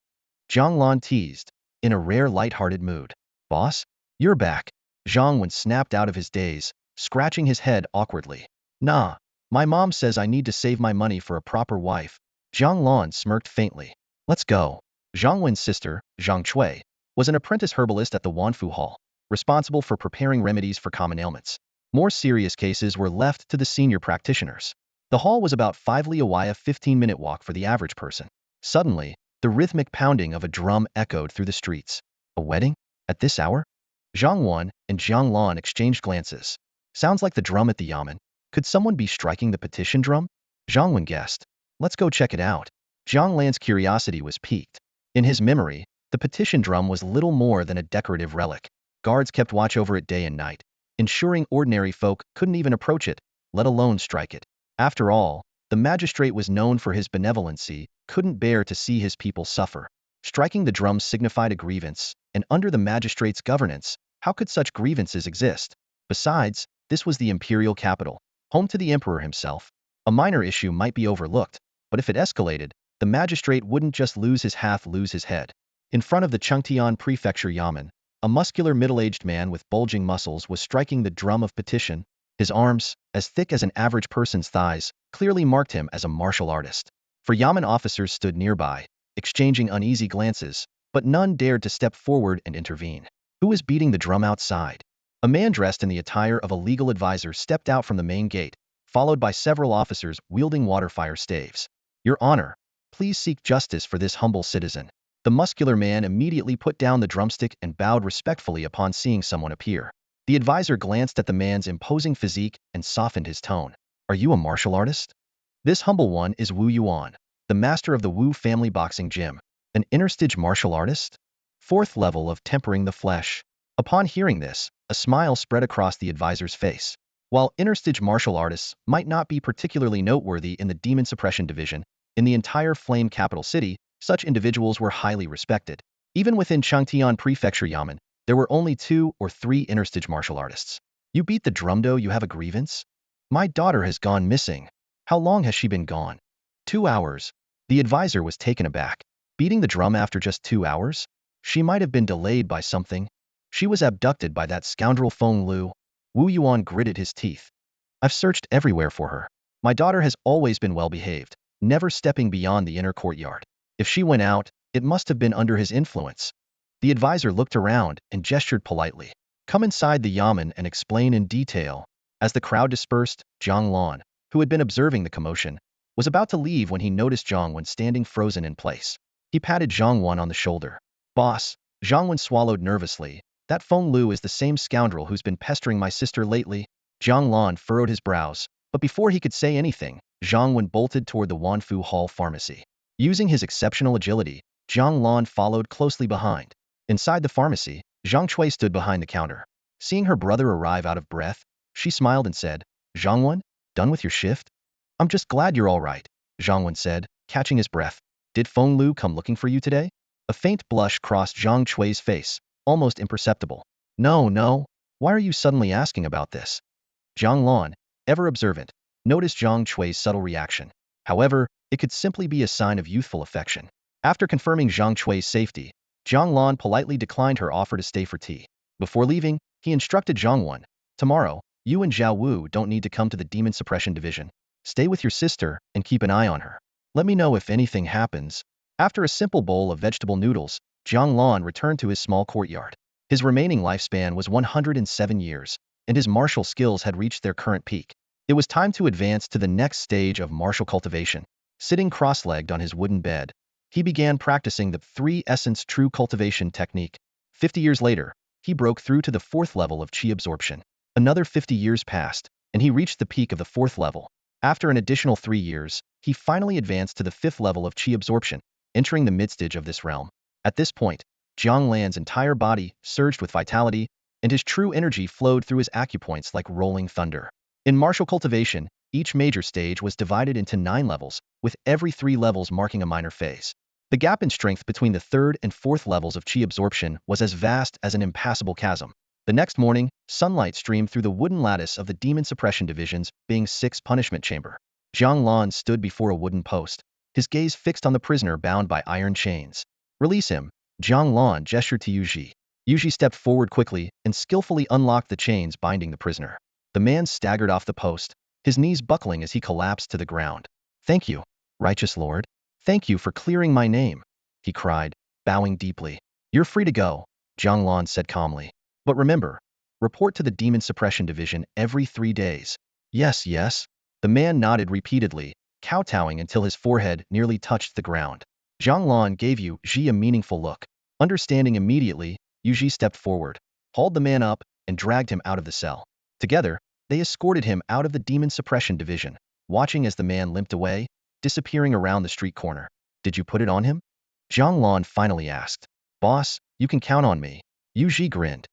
Jiang Lan teased, in a rare light-hearted mood. Boss? You're back. Jiang Wen snapped out of his daze, scratching his head awkwardly. Nah, my mom says I need to save my money for a proper wife. Jiang Lan smirked faintly. Let's go. Jiang Wen's sister, Zhang Chui, was an apprentice herbalist at the Wanfu Hall, responsible for preparing remedies for common ailments. More serious cases were left to the senior practitioners. The hall was about 5 li away, a 15-minute walk for the average person. Suddenly, the rhythmic pounding of a drum echoed through the streets. A wedding? At this hour? Jiang Wan and Jiang Lan exchanged glances. Sounds like the drum at the yamen. Could someone be striking the petition drum? Jiang Wan guessed. Let's go check it out. Jiang Lan's curiosity was piqued. In his memory, the petition drum was little more than a decorative relic. Guards kept watch over it day and night, ensuring ordinary folk couldn't even approach it, let alone strike it. After all, the magistrate was known for his benevolency, couldn't bear to see his people suffer. Striking the drum signified a grievance, and under the magistrate's governance, how could such grievances exist? Besides, this was the imperial capital, home to the emperor himself. A minor issue might be overlooked, but if it escalated, the magistrate wouldn't just lose his head. In front of the Chengtian prefecture yamen, a muscular middle-aged man with bulging muscles was striking the drum of petition. His arms, as thick as an average person's thighs, clearly marked him as a martial artist. For yamen officers stood nearby, exchanging uneasy glances, but none dared to step forward and intervene. Who was beating the drum outside? A man dressed in the attire of a legal advisor stepped out from the main gate, followed by several officers wielding water-fire staves. Your Honor, please seek justice for this humble citizen. The muscular man immediately put down the drumstick and bowed respectfully upon seeing someone appear. The advisor glanced at the man's imposing physique and softened his tone. Are you a martial artist? This humble one is Wu Yuan, the master of the Wu family boxing gym. An interstage martial artist? 4th level of tempering the flesh. Upon hearing this, a smile spread across the advisor's face. While interstage martial artists might not be particularly noteworthy in the Demon Suppression Division, in the entire Flame capital city, such individuals were highly respected. Even within Chengtian Prefecture Yamen, there were only 2 or 3 interstage martial artists. You beat the drum, though you have a grievance? My daughter has gone missing. How long has she been gone? 2 hours. The advisor was taken aback. Beating the drum after just 2 hours? She might have been delayed by something. She was abducted by that scoundrel Feng Lu. Wu Yuan gritted his teeth. I've searched everywhere for her. My daughter has always been well behaved, never stepping beyond the inner courtyard. If she went out, it must have been under his influence. The advisor looked around and gestured politely. Come inside the yamen and explain in detail. As the crowd dispersed, Jiang Lan, who had been observing the commotion, was about to leave when he noticed Jiang Wen standing frozen in place. He patted Jiang Wen on the shoulder. Boss, Jiang Wen swallowed nervously. That Feng Lu is the same scoundrel who's been pestering my sister lately. Jiang Lan furrowed his brows, but before he could say anything, Jiang Wen bolted toward the Wanfu Hall pharmacy. Using his exceptional agility, Jiang Lan followed closely behind. Inside the pharmacy, Zhang Chui stood behind the counter. Seeing her brother arrive out of breath, she smiled and said, Zhangwan, done with your shift? I'm just glad you're all right, Zhangwan said, catching his breath. Did Feng Lu come looking for you today? A faint blush crossed Zhang Chui's face, almost imperceptible. No, no. Why are you suddenly asking about this? Jiang Lan, ever observant, noticed Zhang Chui's subtle reaction. However, it could simply be a sign of youthful affection. After confirming Zhang Chui's safety, Jiang Lan politely declined her offer to stay for tea. Before leaving, he instructed Zhang Wan, tomorrow, you and Zhao Wu don't need to come to the Demon Suppression Division. Stay with your sister and keep an eye on her. Let me know if anything happens. After a simple bowl of vegetable noodles, Jiang Lan returned to his small courtyard. His remaining lifespan was 107 years, and his martial skills had reached their current peak. It was time to advance to the next stage of martial cultivation. Sitting cross-legged on his wooden bed, he began practicing the three essence true cultivation technique. 50 years later, he broke through to the fourth level of qi absorption. Another 50 years passed, and he reached the peak of the fourth level. After an additional 3 years, he finally advanced to the fifth level of qi absorption, entering the mid-stage of this realm. At this point, Jiang Lan's entire body surged with vitality, and his true energy flowed through his acupoints like rolling thunder. In martial cultivation, each major stage was divided into 9 levels, with every 3 levels marking a minor phase. The gap in strength between the third and fourth levels of qi absorption was as vast as an impassable chasm. The next morning, sunlight streamed through the wooden lattice of the Demon Suppression Division's Bing 6 punishment chamber. Jiang Lan stood before a wooden post, his gaze fixed on the prisoner bound by iron chains. Release him, Jiang Lan gestured to Yu Ji. Yu Ji stepped forward quickly and skillfully unlocked the chains binding the prisoner. The man staggered off the post, his knees buckling as he collapsed to the ground. Thank you, righteous lord. Thank you for clearing my name, he cried, bowing deeply. You're free to go, Jiang Lan said calmly. But remember, report to the Demon Suppression Division every 3 days. Yes, yes. The man nodded repeatedly, kowtowing until his forehead nearly touched the ground. Jiang Lan gave Yu Ji a meaningful look. Understanding immediately, Yu Ji stepped forward, hauled the man up, and dragged him out of the cell. Together, they escorted him out of the Demon Suppression Division, watching as the man limped away, disappearing around the street corner. Did you put it on him? Jiang Lan finally asked. Boss, you can count on me. Yu Ji grinned.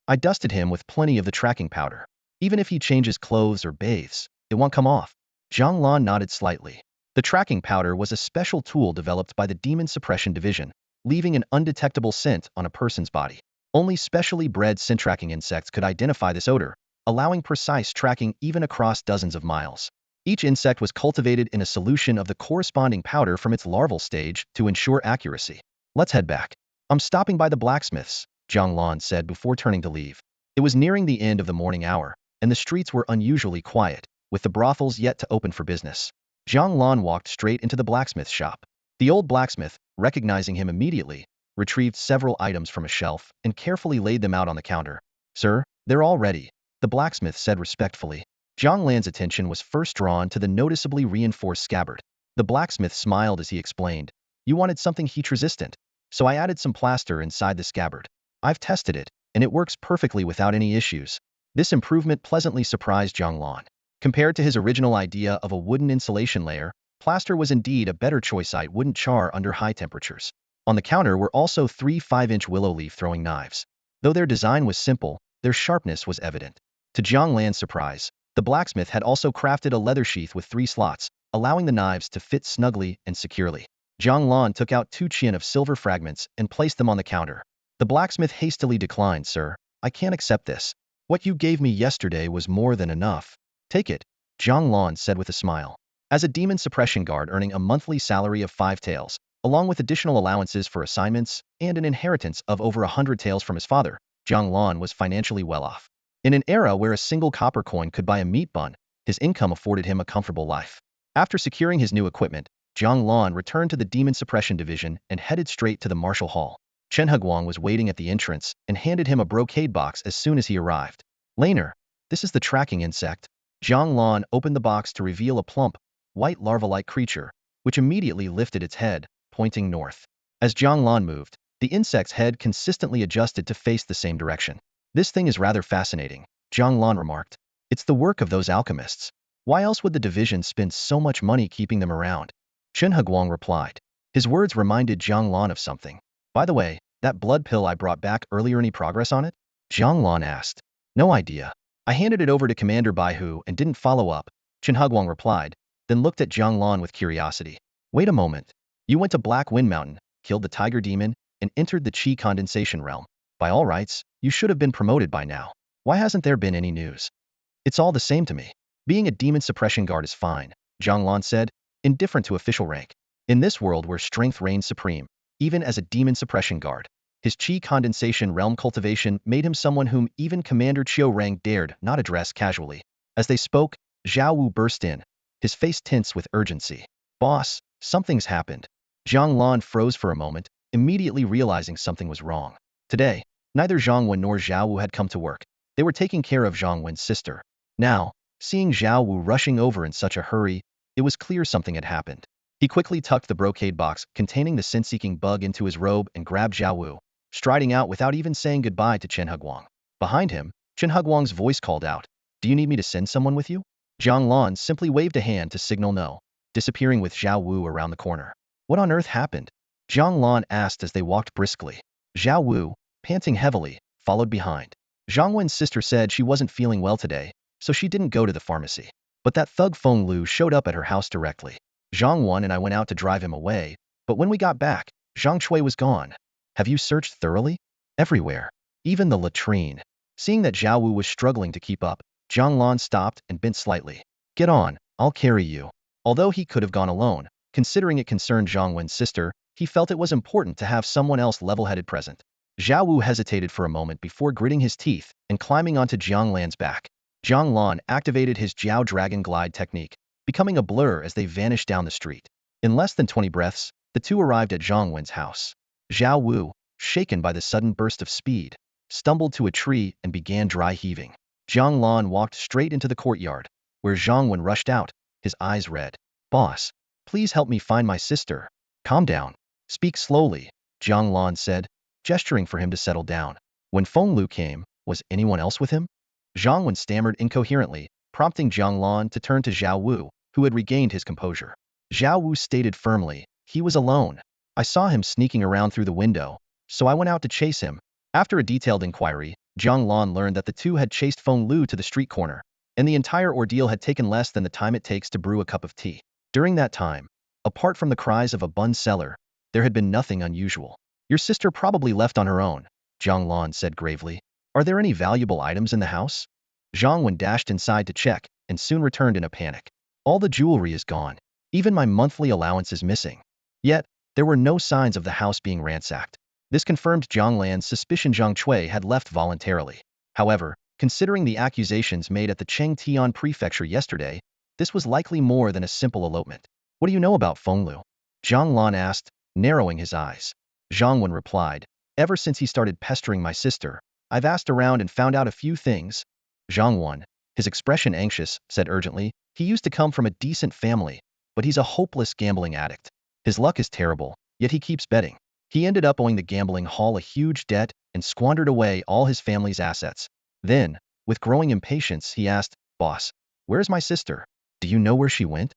I dusted him with plenty of the tracking powder. Even if he changes clothes or bathes, it won't come off. Jiang Lan nodded slightly. The tracking powder was a special tool developed by the Demon Suppression Division, leaving an undetectable scent on a person's body. Only specially bred scent-tracking insects could identify this odor, allowing precise tracking even across dozens of miles. Each insect was cultivated in a solution of the corresponding powder from its larval stage to ensure accuracy. Let's head back. I'm stopping by the blacksmith's, Jiang Lan said before turning to leave. It was nearing the end of the morning hour, and the streets were unusually quiet, with the brothels yet to open for business. Jiang Lan walked straight into the blacksmith shop. The old blacksmith, recognizing him immediately, retrieved several items from a shelf and carefully laid them out on the counter. Sir, they're all ready, the blacksmith said respectfully. Jiang Lan's attention was first drawn to the noticeably reinforced scabbard. The blacksmith smiled as he explained, You wanted something heat-resistant, so I added some plaster inside the scabbard. I've tested it, and it works perfectly without any issues. This improvement pleasantly surprised Jiang Lan. Compared to his original idea of a wooden insulation layer, plaster was indeed a better choice. It wouldn't char under high temperatures. On the counter were also 3 5-inch willow leaf throwing knives. Though their design was simple, their sharpness was evident. To Jiang Lan's surprise, the blacksmith had also crafted a leather sheath with 3 slots, allowing the knives to fit snugly and securely. Jiang Lan took out 2 chien of silver fragments and placed them on the counter. The blacksmith hastily declined, Sir, I can't accept this. What you gave me yesterday was more than enough. Take it, Jiang Lan said with a smile. As a demon suppression guard earning a monthly salary of 5 taels, along with additional allowances for assignments and an inheritance of over 100 taels from his father, Jiang Lan was financially well off. In an era where a single copper coin could buy a meat bun, his income afforded him a comfortable life. After securing his new equipment, Jiang Lan returned to the Demon Suppression Division and headed straight to the martial hall. Chen Heguang was waiting at the entrance and handed him a brocade box as soon as he arrived. Laner, this is the tracking insect. Jiang Lan opened the box to reveal a plump, white larva-like creature, which immediately lifted its head, pointing north. As Jiang Lan moved, the insect's head consistently adjusted to face the same direction. This thing is rather fascinating, Jiang Lan remarked. It's the work of those alchemists. Why else would the division spend so much money keeping them around? Chen Heguang replied. His words reminded Jiang Lan of something. By the way, that blood pill I brought back earlier, any progress on it? Jiang Lan asked. No idea. I handed it over to Commander Baihu and didn't follow up, Chen Huguang replied, then looked at Jiang Lan with curiosity. Wait a moment. You went to Black Wind Mountain, killed the tiger demon, and entered the Qi condensation realm. By all rights, you should have been promoted by now. Why hasn't there been any news? It's all the same to me. Being a demon suppression guard is fine, Jiang Lan said, indifferent to official rank. In this world where strength reigns supreme, even as a demon suppression guard, his Qi condensation realm cultivation made him someone whom even Commander Chiu Rang dared not address casually. As they spoke, Zhao Wu burst in, his face tense with urgency. Boss, something's happened. Jiang Lan froze for a moment, immediately realizing something was wrong. Today, neither Zhang Wen nor Zhao Wu had come to work. They were taking care of Zhang Wen's sister. Now, seeing Zhao Wu rushing over in such a hurry, it was clear something had happened. He quickly tucked the brocade box containing the sin-seeking bug into his robe and grabbed Zhao Wu, striding out without even saying goodbye to Chen Huguang. Behind him, Chen Huguang's voice called out, "Do you need me to send someone with you?" Jiang Lan simply waved a hand to signal no, disappearing with Zhao Wu around the corner. What on earth happened? Jiang Lan asked as they walked briskly. Zhao Wu, panting heavily, followed behind. Zhang Wen's sister said she wasn't feeling well today, so she didn't go to the pharmacy. But that thug Feng Lu showed up at her house directly. Zhang Wen and I went out to drive him away, but when we got back, Zhang Shui was gone. Have you searched thoroughly? Everywhere. Even the latrine. Seeing that Zhao Wu was struggling to keep up, Jiang Lan stopped and bent slightly. Get on, I'll carry you. Although he could have gone alone, considering it concerned Zhang Wen's sister, he felt it was important to have someone else level-headed present. Zhao Wu hesitated for a moment before gritting his teeth and climbing onto Jiang Lan's back. Jiang Lan activated his Jiao Dragon Glide technique, becoming a blur as they vanished down the street. In less than 20 breaths, the two arrived at Zhang Wen's house. Zhao Wu, shaken by the sudden burst of speed, stumbled to a tree and began dry heaving. Jiang Lan walked straight into the courtyard, where Zhang Wen rushed out, his eyes red. Boss, please help me find my sister. Calm down. Speak slowly, Jiang Lan said, gesturing for him to settle down. When Feng Lu came, was anyone else with him? Zhang Wen stammered incoherently, prompting Jiang Lan to turn to Zhao Wu, who had regained his composure. Zhao Wu stated firmly, he was alone. I saw him sneaking around through the window, so I went out to chase him. After a detailed inquiry, Jiang Lan learned that the two had chased Feng Lu to the street corner, and the entire ordeal had taken less than the time it takes to brew a cup of tea. During that time, apart from the cries of a bun seller, there had been nothing unusual. Your sister probably left on her own, Jiang Lan said gravely. Are there any valuable items in the house? Zhang Wen dashed inside to check, and soon returned in a panic. All the jewelry is gone. Even my monthly allowance is missing. Yet, there were no signs of the house being ransacked. This confirmed Jiang Lan's suspicion Zhang Shui had left voluntarily. However, considering the accusations made at the Chengtian prefecture yesterday, this was likely more than a simple elopement. What do you know about Feng Lu? Jiang Lan asked, narrowing his eyes. Zhang Wen replied, ever since he started pestering my sister, I've asked around and found out a few things. Zhang Wen, his expression anxious, said urgently, he used to come from a decent family, but he's a hopeless gambling addict. His luck is terrible, yet he keeps betting. He ended up owing the gambling hall a huge debt and squandered away all his family's assets. Then, with growing impatience, he asked, Boss, where's my sister? Do you know where she went?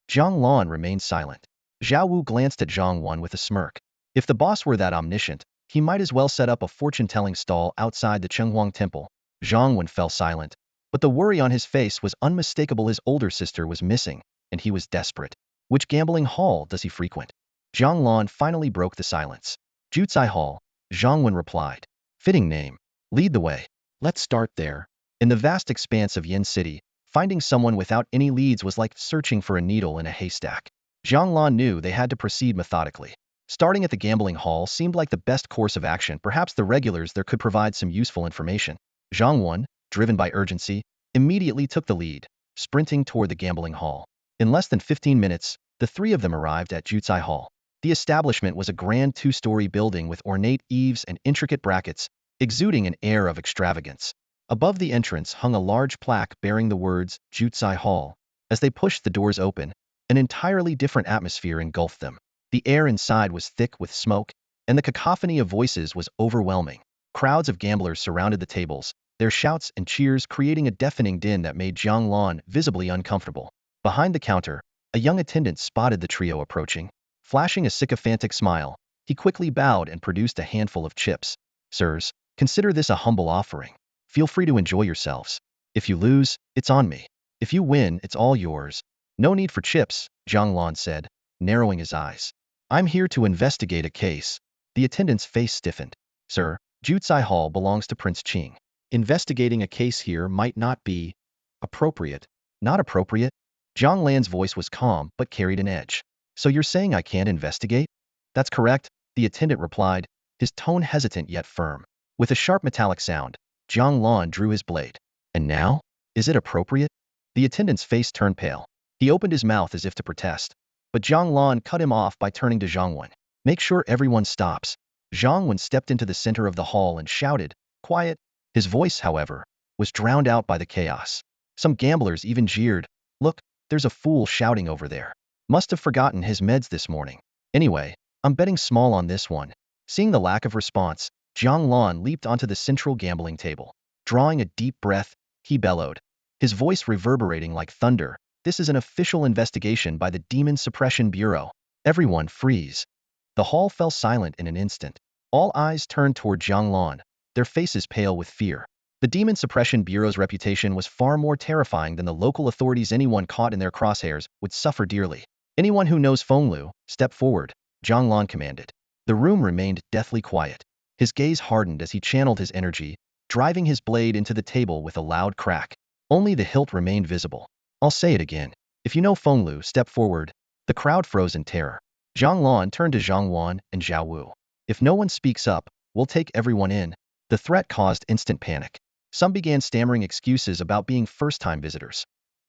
Jiang Lan remained silent. Zhao Wu glanced at Zhang Wen with a smirk. If the boss were that omniscient, he might as well set up a fortune-telling stall outside the Chenghuang temple. Zhang Wen fell silent, but the worry on his face was unmistakable. His older sister was missing, and he was desperate. Which gambling hall does he frequent? Jiang Lan finally broke the silence. Jutsai Hall, Zhang Wen replied. Fitting name. Lead the way. Let's start there. In the vast expanse of Yin City, finding someone without any leads was like searching for a needle in a haystack. Jiang Lan knew they had to proceed methodically. Starting at the gambling hall seemed like the best course of action. Perhaps the regulars there could provide some useful information. Zhang Wen, driven by urgency, immediately took the lead, sprinting toward the gambling hall. In less than 15 minutes, the three of them arrived at Jutsai Hall. The establishment was a grand two-story building with ornate eaves and intricate brackets, exuding an air of extravagance. Above the entrance hung a large plaque bearing the words Jutsai Hall. As they pushed the doors open, an entirely different atmosphere engulfed them. The air inside was thick with smoke, and the cacophony of voices was overwhelming. Crowds of gamblers surrounded the tables, their shouts and cheers creating a deafening din that made Jiang Lan visibly uncomfortable. Behind the counter, a young attendant spotted the trio approaching. Flashing a sycophantic smile, he quickly bowed and produced a handful of chips. Sirs, consider this a humble offering. Feel free to enjoy yourselves. If you lose, it's on me. If you win, it's all yours. No need for chips, Jiang Lan said, narrowing his eyes. I'm here to investigate a case. The attendant's face stiffened. Sir, Jutsai Hall belongs to Prince Qing. Investigating a case here might not be appropriate. Not appropriate? Jiang Lan's voice was calm but carried an edge. So you're saying I can't investigate? That's correct, the attendant replied, his tone hesitant yet firm. With a sharp metallic sound, Jiang Lan drew his blade. And now? Is it appropriate? The attendant's face turned pale. He opened his mouth as if to protest, but Jiang Lan cut him off by turning to Zhang Wen. Make sure everyone stops. Zhang Wen stepped into the center of the hall and shouted, quiet. His voice, however, was drowned out by the chaos. Some gamblers even jeered, look, there's a fool shouting over there. Must have forgotten his meds this morning. Anyway, I'm betting small on this one. Seeing the lack of response, Jiang Lan leaped onto the central gambling table. Drawing a deep breath, he bellowed, his voice reverberating like thunder. This is an official investigation by the Demon Suppression Bureau. Everyone freeze. The hall fell silent in an instant. All eyes turned toward Jiang Lan, their faces pale with fear. The Demon Suppression Bureau's reputation was far more terrifying than the local authorities. Anyone caught in their crosshairs would suffer dearly. Anyone who knows Fenglu, step forward, Jiang Lan commanded. The room remained deathly quiet. His gaze hardened as he channeled his energy, driving his blade into the table with a loud crack. Only the hilt remained visible. I'll say it again. If you know Fenglu, step forward. The crowd froze in terror. Jiang Lan turned to Zhang Wan and Zhao Wu. If no one speaks up, we'll take everyone in. The threat caused instant panic. Some began stammering excuses about being first-time visitors.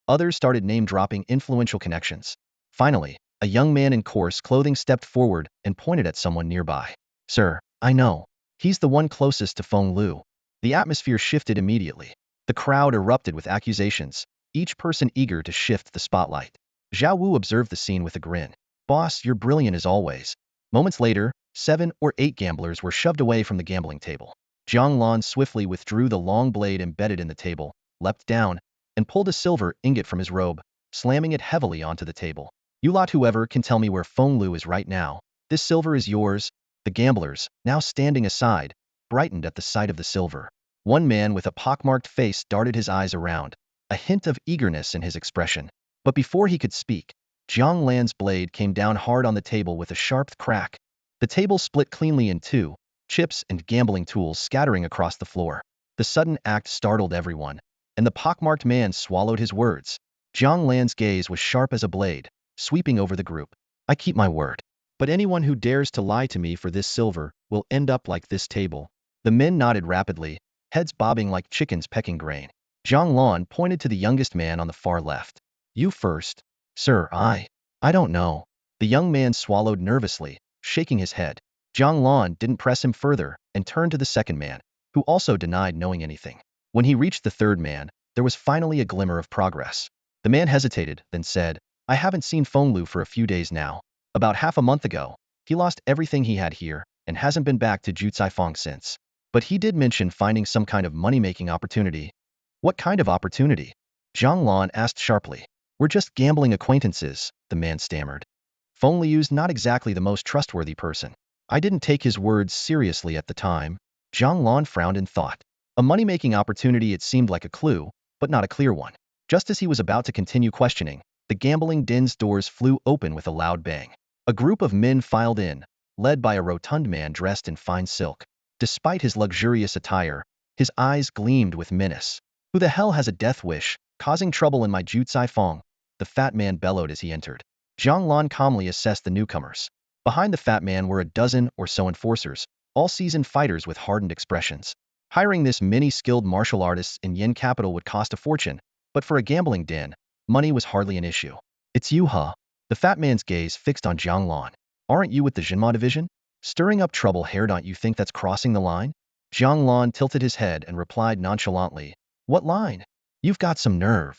Others started name-dropping influential connections. Finally, a young man in coarse clothing stepped forward and pointed at someone nearby. Sir, I know. He's the one closest to Fenglu. The atmosphere shifted immediately. The crowd erupted with accusations, each person eager to shift the spotlight. Zhao Wu observed the scene with a grin. Boss, you're brilliant as always. Moments later, 7 or 8 gamblers were shoved away from the gambling table. Jiang Lan swiftly withdrew the long blade embedded in the table, leapt down, and pulled a silver ingot from his robe, slamming it heavily onto the table. You lot, whoever can tell me where Fenglu is right now. This silver is yours. The gamblers, now standing aside, brightened at the sight of the silver. One man with a pockmarked face darted his eyes around, a hint of eagerness in his expression. But before he could speak, Jiang Lan's blade came down hard on the table with a sharp crack. The table split cleanly in two, chips and gambling tools scattering across the floor. The sudden act startled everyone, and the pockmarked man swallowed his words. Jiang Lan's gaze was sharp as a blade, sweeping over the group. I keep my word. But anyone who dares to lie to me for this silver will end up like this table. The men nodded rapidly, heads bobbing like chickens pecking grain. Jiang Lan pointed to the youngest man on the far left. You first. Sir, I don't know. The young man swallowed nervously, shaking his head. Jiang Lan didn't press him further and turned to the second man, who also denied knowing anything. When he reached the third man, there was finally a glimmer of progress. The man hesitated, then said, I haven't seen Fenglu for a few days now. About half a month ago, he lost everything he had here and hasn't been back to Jutsai since. But he did mention finding some kind of money-making opportunity. What kind of opportunity? Jiang Lan asked sharply. We're just gambling acquaintances, the man stammered. Fenglu's not exactly the most trustworthy person. I didn't take his words seriously at the time. Jiang Lan frowned in thought. A money-making opportunity, it seemed like a clue, but not a clear one. Just as he was about to continue questioning, the gambling den's doors flew open with a loud bang. A group of men filed in, led by a rotund man dressed in fine silk. Despite his luxurious attire, his eyes gleamed with menace. Who the hell has a death wish, causing trouble in my Jutsai Fong? The fat man bellowed as he entered. Jiang Lan calmly assessed the newcomers. Behind the fat man were a dozen or so enforcers, all seasoned fighters with hardened expressions. Hiring this many skilled martial artists in Yen capital would cost a fortune, but for a gambling den, money was hardly an issue. It's you, huh? The fat man's gaze fixed on Jiang Lan. Aren't you with the Jinma division? Stirring up trouble here, don't you think that's crossing the line? Jiang Lan tilted his head and replied nonchalantly, What line? You've got some nerve.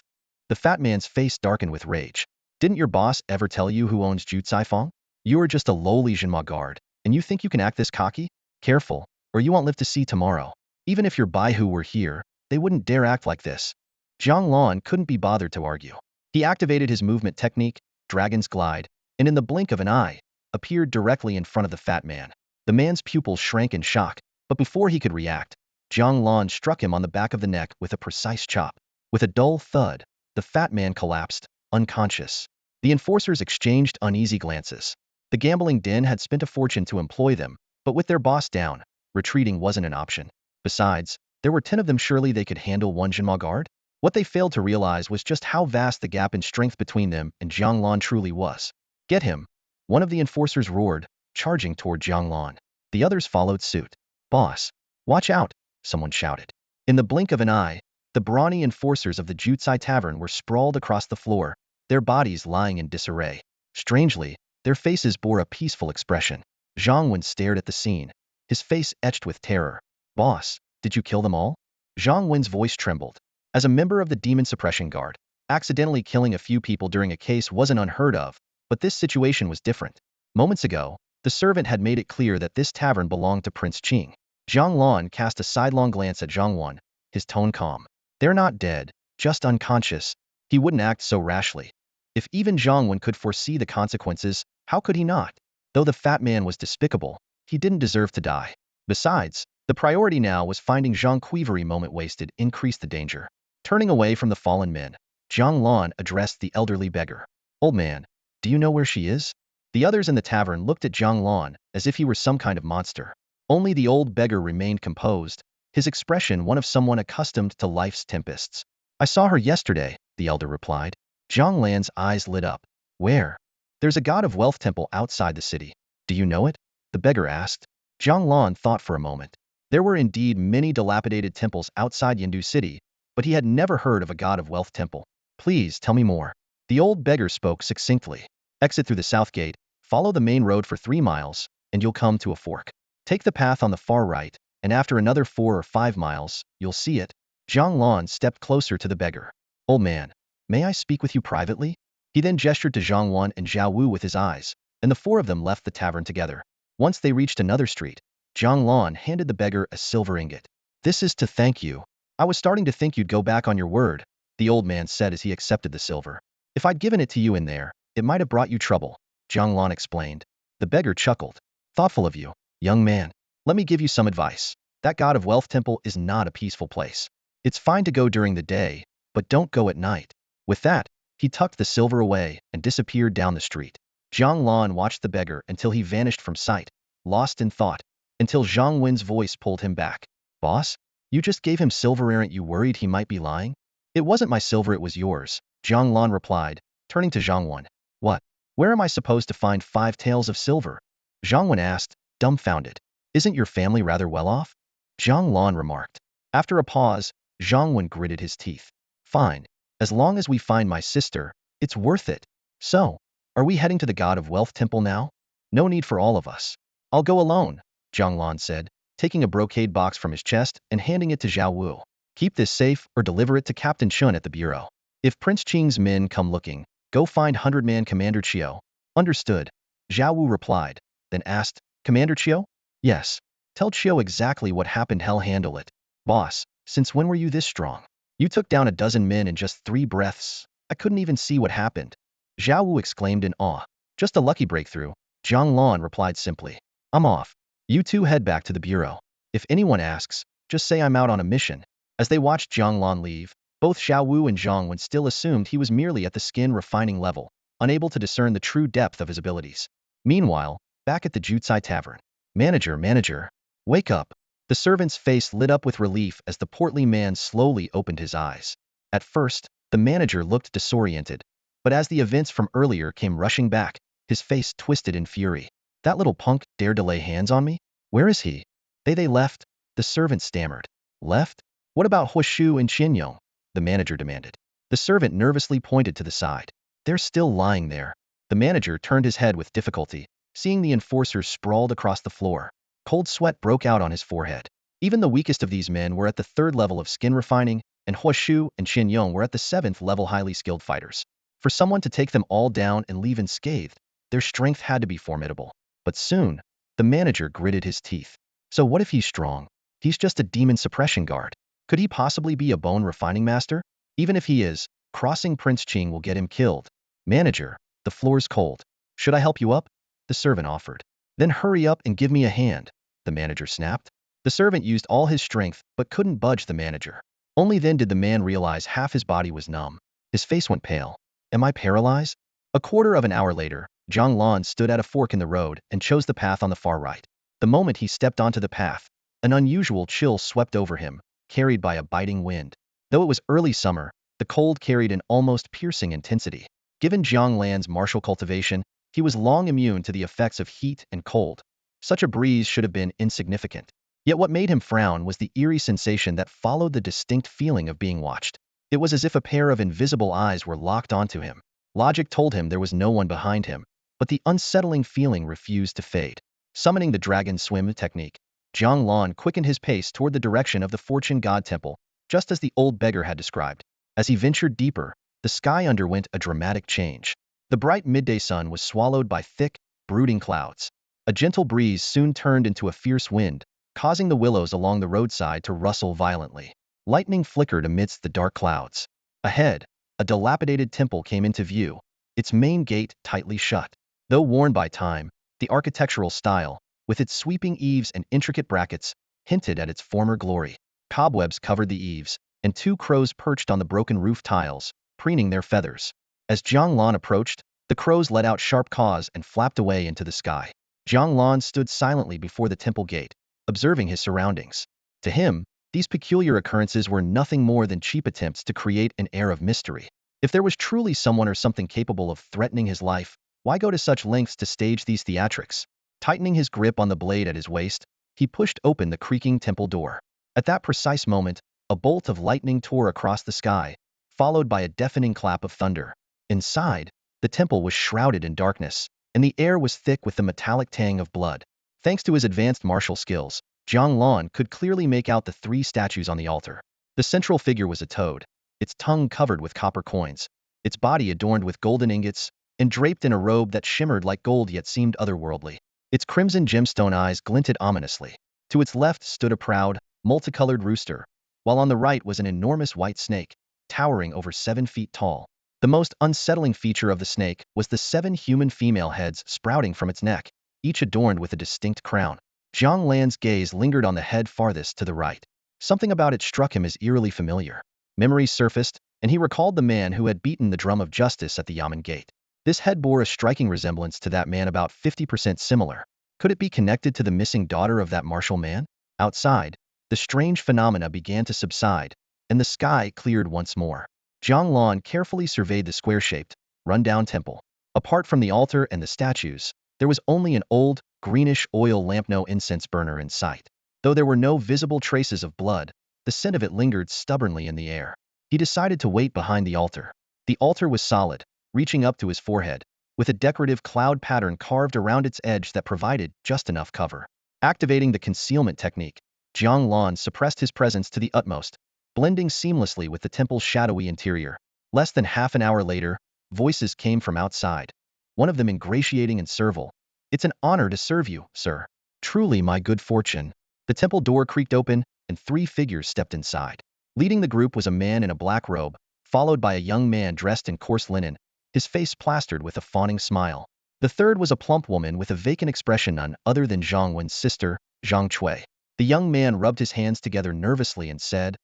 The fat man's face darkened with rage. Didn't your boss ever tell you who owns Jutsai Fong? You are just a lowly Jinma guard, and you think you can act this cocky? Careful, or you won't live to see tomorrow. Even if your Baihu were here, they wouldn't dare act like this. Jiang Lan couldn't be bothered to argue. He activated his movement technique, Dragon's Glide, and in the blink of an eye, appeared directly in front of the fat man. The man's pupils shrank in shock, but before he could react, Jiang Lan struck him on the back of the neck with a precise chop. With a dull thud, the fat man collapsed, unconscious. The enforcers exchanged uneasy glances. The gambling den had spent a fortune to employ them, but with their boss down, retreating wasn't an option. Besides, there were 10 of them. Surely they could handle one Jinma guard? What they failed to realize was just how vast the gap in strength between them and Jiang Lan truly was. Get him! One of the enforcers roared, charging toward Jiang Lan. The others followed suit. Boss! Watch out! Someone shouted. In the blink of an eye, the brawny enforcers of the Jutsai Tavern were sprawled across the floor, their bodies lying in disarray. Strangely, their faces bore a peaceful expression. Jiang Wen stared at the scene, his face etched with terror. Boss, did you kill them all? Jiang Wen's voice trembled. As a member of the Demon Suppression Guard, accidentally killing a few people during a case wasn't unheard of, but this situation was different. Moments ago, the servant had made it clear that this tavern belonged to Prince Qing. Jiang Lan cast a sidelong glance at Jiang Wen, his tone calm. They're not dead, just unconscious. He wouldn't act so rashly. If even Jiang Wen could foresee the consequences, how could he not? Though the fat man was despicable, he didn't deserve to die. Besides, the priority now was finding Zhang Quivery. Moment wasted increased the danger. Turning away from the fallen men, Jiang Lan addressed the elderly beggar. Old man, do you know where she is? The others in the tavern looked at Jiang Lan as if he were some kind of monster. Only the old beggar remained composed, his expression one of someone accustomed to life's tempests. I saw her yesterday, the elder replied. Jiang Lan's eyes lit up. Where? There's a god of wealth temple outside the city. Do you know it? The beggar asked. Jiang Lan thought for a moment. There were indeed many dilapidated temples outside Yindu City, but he had never heard of a god of wealth temple. Please tell me more. The old beggar spoke succinctly. Exit through the south gate, follow the main road for 3 miles, and you'll come to a fork. Take the path on the far right, and after another 4 or 5 miles, you'll see it. Jiang Lan stepped closer to the beggar. Old man, may I speak with you privately? He then gestured to Zhang Wan and Zhao Wu with his eyes, and the 4 of them left the tavern together. Once they reached another street, Jiang Lan handed the beggar a silver ingot. This is to thank you. I was starting to think you'd go back on your word, the old man said as he accepted the silver. If I'd given it to you in there, it might have brought you trouble, Jiang Lan explained. The beggar chuckled. Thoughtful of you, young man. Let me give you some advice. That god of wealth temple is not a peaceful place. It's fine to go during the day, but don't go at night. With that, he tucked the silver away and disappeared down the street. Jiang Lan watched the beggar until he vanished from sight, lost in thought, until Zhang Wen's voice pulled him back. Boss? You just gave him silver. Aren't you worried he might be lying? It wasn't my silver, it was yours, Jiang Lan replied, turning to Zhang Wen. What? Where am I supposed to find 5 taels of silver? Zhang Wen asked, dumbfounded. Isn't your family rather well off? Jiang Lan remarked. After a pause, Zhang Wen gritted his teeth. Fine. As long as we find my sister, it's worth it. So, are we heading to the god of wealth temple now? No need for all of us. I'll go alone, Jiang Lan said, taking a brocade box from his chest and handing it to Zhao Wu. Keep this safe or deliver it to Captain Chun at the bureau. If Prince Qing's men come looking, go find 100-man Commander Chiu. Understood, Zhao Wu replied, then asked, Commander Chiu? Yes. Tell Chiu exactly what happened. He'll handle it. Boss, since when were you this strong? You took down a dozen men in just 3 breaths. I couldn't even see what happened. Zhao Wu exclaimed in awe. Just a lucky breakthrough, Jiang Lan replied simply. I'm off. You 2 head back to the bureau. If anyone asks, just say I'm out on a mission. As they watched Jiang Lan leave, both Zhao Wu and Zhang Wen still assumed he was merely at the skin refining level, unable to discern the true depth of his abilities. Meanwhile, back at the Jutsai Tavern. Manager, wake up. The servant's face lit up with relief as the portly man slowly opened his eyes. At first, the manager looked disoriented, but as the events from earlier came rushing back, his face twisted in fury. That little punk dared to lay hands on me? Where is he? They left, the servant stammered. Left? What about Huashu and Qinyong? The manager demanded. The servant nervously pointed to the side. They're still lying there. The manager turned his head with difficulty, seeing the enforcers sprawled across the floor. Cold sweat broke out on his forehead. Even the weakest of these men were at the 3rd level of skin refining, and Huashu and Qinyong were at the 7th level highly skilled fighters. For someone to take them all down and leave unscathed, their strength had to be formidable. But soon, the manager gritted his teeth. So what if he's strong? He's just a demon suppression guard. Could he possibly be a bone refining master? Even if he is, crossing Prince Qing will get him killed. Manager, the floor's cold. Should I help you up? the servant offered. Then hurry up and give me a hand, the manager snapped. The servant used all his strength but couldn't budge the manager. Only then did the man realize half his body was numb. His face went pale. Am I paralyzed? A quarter of an hour later, Jiang Lan stood at a fork in the road and chose the path on the far right. The moment he stepped onto the path, an unusual chill swept over him, carried by a biting wind. Though it was early summer, the cold carried an almost piercing intensity. Given Jiang Lan's martial cultivation, he was long immune to the effects of heat and cold. Such a breeze should have been insignificant. Yet what made him frown was the eerie sensation that followed the distinct feeling of being watched. It was as if a pair of invisible eyes were locked onto him. Logic told him there was no one behind him, but the unsettling feeling refused to fade. Summoning the dragon swim technique, Jiang Lan quickened his pace toward the direction of the Fortune God Temple, just as the old beggar had described. As he ventured deeper, the sky underwent a dramatic change. The bright midday sun was swallowed by thick, brooding clouds. A gentle breeze soon turned into a fierce wind, causing the willows along the roadside to rustle violently. Lightning flickered amidst the dark clouds. Ahead, a dilapidated temple came into view, its main gate tightly shut. Though worn by time, the architectural style, with its sweeping eaves and intricate brackets, hinted at its former glory. Cobwebs covered the eaves, and two crows perched on the broken roof tiles, preening their feathers. As Jiang Lan approached, the crows let out sharp caws and flapped away into the sky. Jiang Lan stood silently before the temple gate, observing his surroundings. To him, these peculiar occurrences were nothing more than cheap attempts to create an air of mystery. If there was truly someone or something capable of threatening his life, why go to such lengths to stage these theatrics? Tightening his grip on the blade at his waist, he pushed open the creaking temple door. At that precise moment, a bolt of lightning tore across the sky, followed by a deafening clap of thunder. Inside, the temple was shrouded in darkness, and the air was thick with the metallic tang of blood. Thanks to his advanced martial skills, Jiang Lan could clearly make out the three statues on the altar. The central figure was a toad, its tongue covered with copper coins, its body adorned with golden ingots, and draped in a robe that shimmered like gold yet seemed otherworldly. Its crimson gemstone eyes glinted ominously. To its left stood a proud, multicolored rooster, while on the right was an enormous white snake, towering over 7 feet tall. The most unsettling feature of the snake was the 7 human female heads sprouting from its neck, each adorned with a distinct crown. Jiang Lan's gaze lingered on the head farthest to the right. Something about it struck him as eerily familiar. Memories surfaced, and he recalled the man who had beaten the drum of justice at the Yamen Gate. This head bore a striking resemblance to that man, about 50% similar. Could it be connected to the missing daughter of that martial man? Outside, the strange phenomena began to subside, and the sky cleared once more. Jiang Lan carefully surveyed the square-shaped, run-down temple. Apart from the altar and the statues, there was only an old, greenish oil lamp, no incense burner in sight. Though there were no visible traces of blood, the scent of it lingered stubbornly in the air. He decided to wait behind the altar. The altar was solid, reaching up to his forehead, with a decorative cloud pattern carved around its edge that provided just enough cover. Activating the concealment technique, Jiang Lan suppressed his presence to the utmost, blending seamlessly with the temple's shadowy interior. Less than half an hour later, voices came from outside, one of them ingratiating and servile. "It's an honor to serve you, sir. Truly my good fortune." The temple door creaked open, and 3 figures stepped inside. Leading the group was a man in a black robe, followed by a young man dressed in coarse linen, his face plastered with a fawning smile. The third was a plump woman with a vacant expression, none other than Zhang Wen's sister, Zhang Cui. The young man rubbed his hands together nervously and said,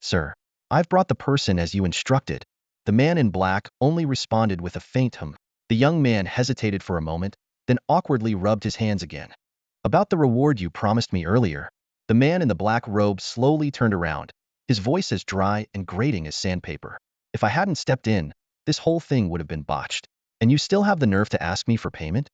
Sir, I've brought the person as you instructed." The man in black only responded with a faint hum. The young man hesitated for a moment, then awkwardly rubbed his hands again. "About the reward you promised me earlier." The man in the black robe slowly turned around, his voice as dry and grating as sandpaper. "If I hadn't stepped in, this whole thing would have been botched. And you still have the nerve to ask me for payment?"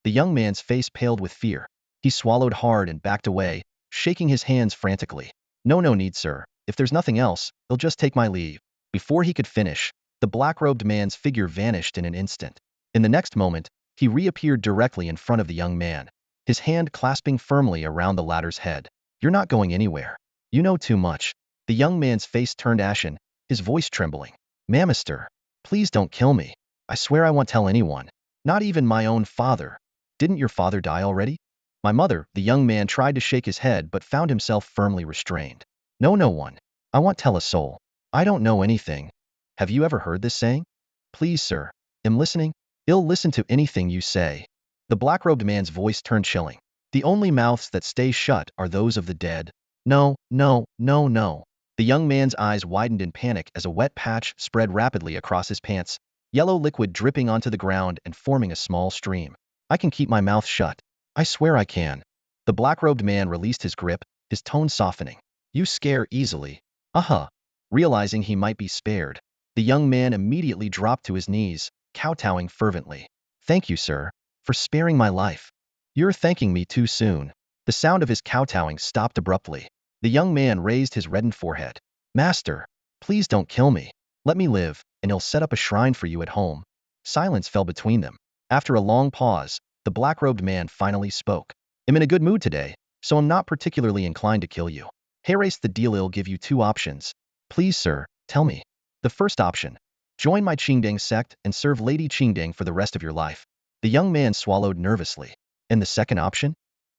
The young man's face paled with fear. He swallowed hard and backed away, shaking his hands frantically. No need, sir. If there's nothing else, I'll just take my leave." Before he could finish, the black-robed man's figure vanished in an instant. In the next moment, he reappeared directly in front of the young man, his hand clasping firmly around the latter's head. "You're not going anywhere. You know too much." The young man's face turned ashen, his voice trembling. "Mamister, please don't kill me. I swear I won't tell anyone. Not even my own father." "Didn't your father die already?" "My mother." The young man tried to shake his head but found himself firmly restrained. No one. I won't tell a soul. I don't know anything." "Have you ever heard this saying?" "Please, sir. I'm listening." "I'll listen to anything you say." The black-robed man's voice turned chilling. The only mouths that stay shut are those of the dead. No, no, no, no. The young man's eyes widened in panic as a wet patch spread rapidly across his pants, yellow liquid dripping onto the ground and forming a small stream. I can keep my mouth shut. I swear I can. The black-robed man released his grip, his tone softening. You scare easily. Uh-huh. Realizing he might be spared, the young man immediately dropped to his knees, kowtowing fervently. Thank you, sir, for sparing my life. You're thanking me too soon. The sound of his kowtowing stopped abruptly. The young man raised his reddened forehead. Master, please don't kill me. Let me live, and he'll set up a shrine for you at home. Silence fell between them. After a long pause, the black-robed man finally spoke. I'm in a good mood today, so I'm not particularly inclined to kill you. Haste the deal. I'll give you two options. Please, sir, tell me. The first option. Join my Qingding sect and serve Lady Qingding for the rest of your life. The young man swallowed nervously. And the second option?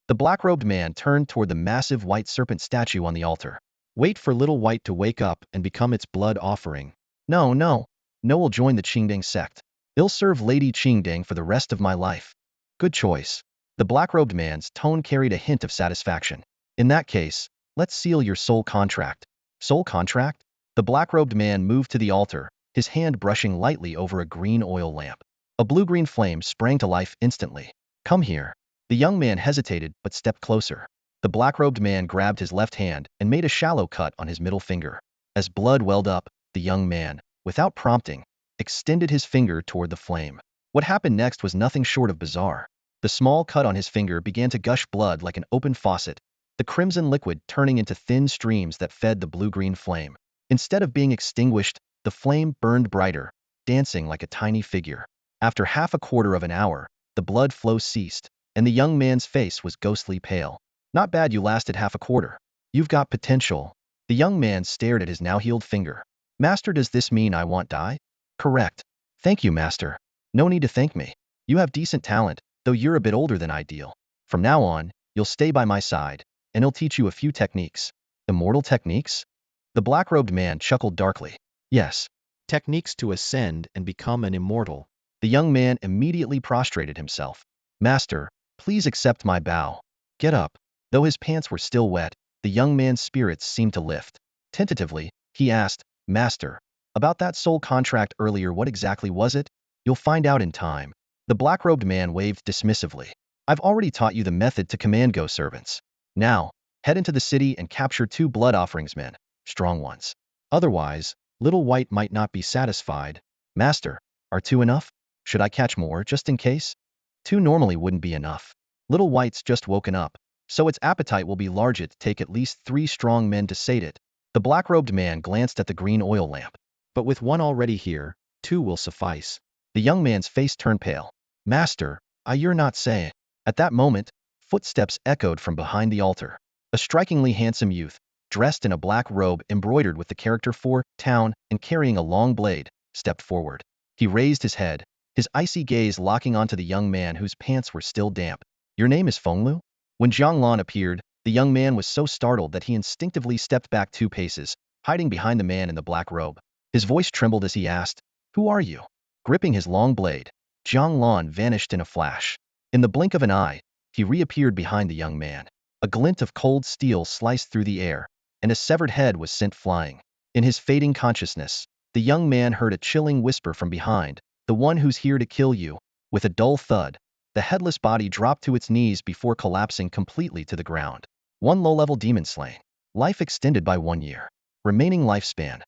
The black-robed man turned toward the massive white serpent statue on the altar. Wait for little white to wake up and become its blood offering. No, no. No will join the Qingding sect. I'll serve Lady Qingding for the rest of my life. Good choice. The black-robed man's tone carried a hint of satisfaction. In that case, let's seal your soul contract. Soul contract? The black-robed man moved to the altar, his hand brushing lightly over a green oil lamp. A blue-green flame sprang to life instantly. Come here. The young man hesitated but stepped closer. The black-robed man grabbed his left hand and made a shallow cut on his middle finger. As blood welled up, the young man, without prompting, extended his finger toward the flame. What happened next was nothing short of bizarre. The small cut on his finger began to gush blood like an open faucet, the crimson liquid turning into thin streams that fed the blue-green flame. Instead of being extinguished, the flame burned brighter, dancing like a tiny figure. After half a quarter of an hour, the blood flow ceased, and the young man's face was ghostly pale. Not bad you lasted half a quarter. You've got potential. The young man stared at his now-healed finger. Master, does this mean I won't die? Correct. Thank you, Master. No need to thank me. You have decent talent, though you're a bit older than ideal. From now on, you'll stay by my side, and I'll teach you a few techniques. Immortal techniques? The black-robed man chuckled darkly. Yes. Techniques to ascend and become an immortal. The young man immediately prostrated himself. Master, please accept my bow. Get up. Though his pants were still wet, the young man's spirits seemed to lift. Tentatively, he asked, Master, about that soul contract earlier, what exactly was it? You'll find out in time. The black-robed man waved dismissively. I've already taught you the method to command go servants. Now, head into the city and capture 2 blood offerings men, strong ones. Otherwise, little white might not be satisfied. Master, are 2 enough? Should I catch more just in case? 2 normally wouldn't be enough. Little white's just woken up, so its appetite will be large. It'd take at least 3 strong men to sate it. The black-robed man glanced at the green oil lamp. But with 1 already here, 2 will suffice. The young man's face turned pale. Master, you're not saying. At that moment, footsteps echoed from behind the altar. A strikingly handsome youth, dressed in a black robe embroidered with the character for town and carrying a long blade, stepped forward. He raised his head, his icy gaze locking onto the young man whose pants were still damp. Your name is Fenglu? When Jiang Lan appeared, the young man was so startled that he instinctively stepped back 2 paces, hiding behind the man in the black robe. His voice trembled as he asked, Who are you? Gripping his long blade, Jiang Lan vanished in a flash. In the blink of an eye, he reappeared behind the young man. A glint of cold steel sliced through the air, and a severed head was sent flying. In his fading consciousness, the young man heard a chilling whisper from behind, the one who's here to kill you. With a dull thud, the headless body dropped to its knees before collapsing completely to the ground. 1 low-level demon slain. Life extended by 1 year. Remaining lifespan.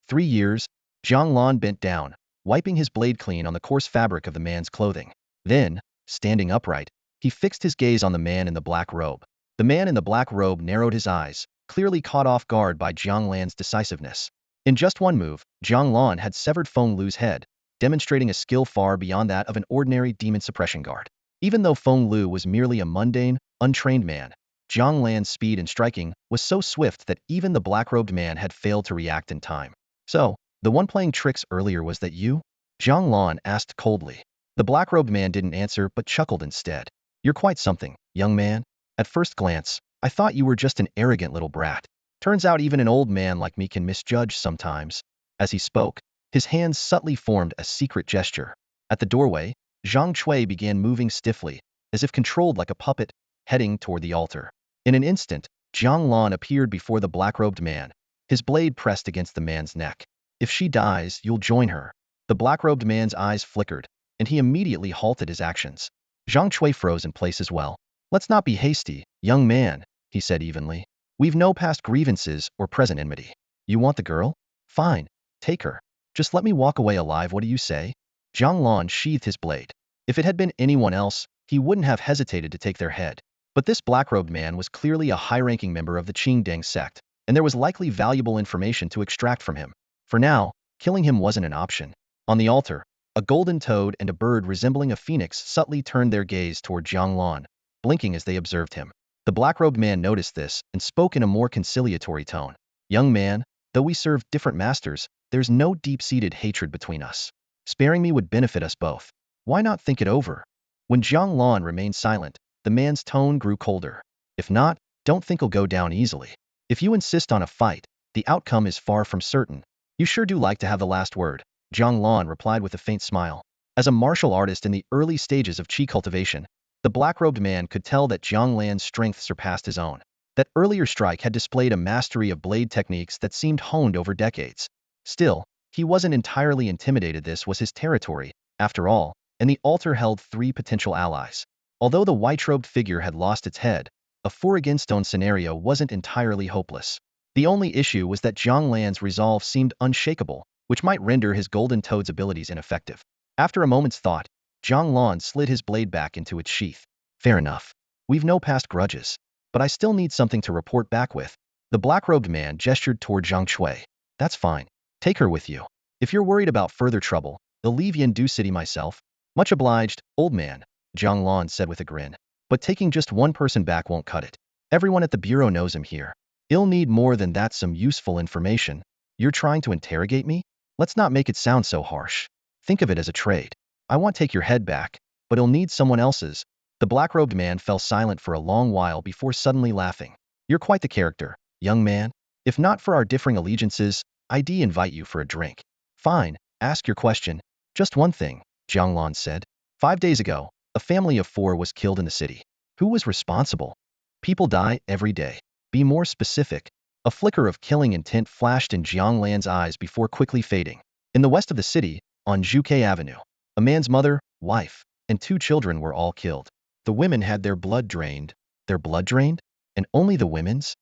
3 years. Jiang Lan bent down, wiping his blade clean on the coarse fabric of the man's clothing. Then, standing upright, he fixed his gaze on the man in the black robe. The man in the black robe narrowed his eyes, clearly caught off guard by Jiang Lan's decisiveness. In just 1 move, Jiang Lan had severed Fenglu's head, demonstrating a skill far beyond that of an ordinary demon suppression guard. Even though Fenglu was merely a mundane, untrained man, Jiang Lan's speed in striking was so swift that even the black-robed man had failed to react in time. So, the one playing tricks earlier was that you? Jiang Lan asked coldly. The black-robed man didn't answer but chuckled instead. You're quite something, young man. At first glance, I thought you were just an arrogant little brat. Turns out even an old man like me can misjudge sometimes. As he spoke, his hands subtly formed a secret gesture. At the doorway, Zhang Cui began moving stiffly, as if controlled like a puppet, heading toward the altar. In an instant, Jiang Lan appeared before the black-robed man, his blade pressed against the man's neck. If she dies, you'll join her. The black-robed man's eyes flickered, and he immediately halted his actions. Zhang Cui froze in place as well. Let's not be hasty, young man, he said evenly. We've no past grievances or present enmity. You want the girl? Fine, take her. Just let me walk away alive, what do you say? Jiang Lan sheathed his blade. If it had been anyone else, he wouldn't have hesitated to take their head. But this black-robed man was clearly a high-ranking member of the Qingdang sect, and there was likely valuable information to extract from him. For now, killing him wasn't an option. On the altar, a golden toad and a bird resembling a phoenix subtly turned their gaze toward Jiang Lan, blinking as they observed him. The black-robed man noticed this and spoke in a more conciliatory tone. Young man, though we serve different masters, there's no deep-seated hatred between us. Sparing me would benefit us both. Why not think it over? When Jiang Lan remained silent, the man's tone grew colder. If not, don't think he'll go down easily. If you insist on a fight, the outcome is far from certain. You sure do like to have the last word, Jiang Lan replied with a faint smile. As a martial artist in the early stages of qi cultivation, the black-robed man could tell that Jiang Lan's strength surpassed his own. That earlier strike had displayed a mastery of blade techniques that seemed honed over decades. Still, he wasn't entirely intimidated. This was his territory, after all, and the altar held 3 potential allies. Although the white-robed figure had lost its head, a 4-against-1 scenario wasn't entirely hopeless. The only issue was that Jiang Lan's resolve seemed unshakable, which might render his golden toad's abilities ineffective. After a moment's thought, Jiang Lan slid his blade back into its sheath. Fair enough. We've no past grudges. But I still need something to report back with. The black-robed man gestured toward Zhang Cui. That's fine. Take her with you. If you're worried about further trouble, I'll leave Yandu City myself. Much obliged, old man, Jiang Lan said with a grin. But taking just one person back won't cut it. Everyone at the bureau knows him here. He'll need more than that, some useful information. You're trying to interrogate me? Let's not make it sound so harsh. Think of it as a trade. I want to take your head back, but he'll need someone else's. The black-robed man fell silent for a long while before suddenly laughing. You're quite the character, young man. If not for our differing allegiances, I'd invite you for a drink. Fine, ask your question. Just one thing, Jiang Lan said. 5 days ago, a family of 4 was killed in the city. Who was responsible? People die every day. Be more specific. A flicker of killing intent flashed in Jiang Lan's eyes before quickly fading. In the west of the city, on Zhuke Avenue, a man's mother, wife, and 2 children were all killed. The women had their blood drained. Their blood drained? And only the women's?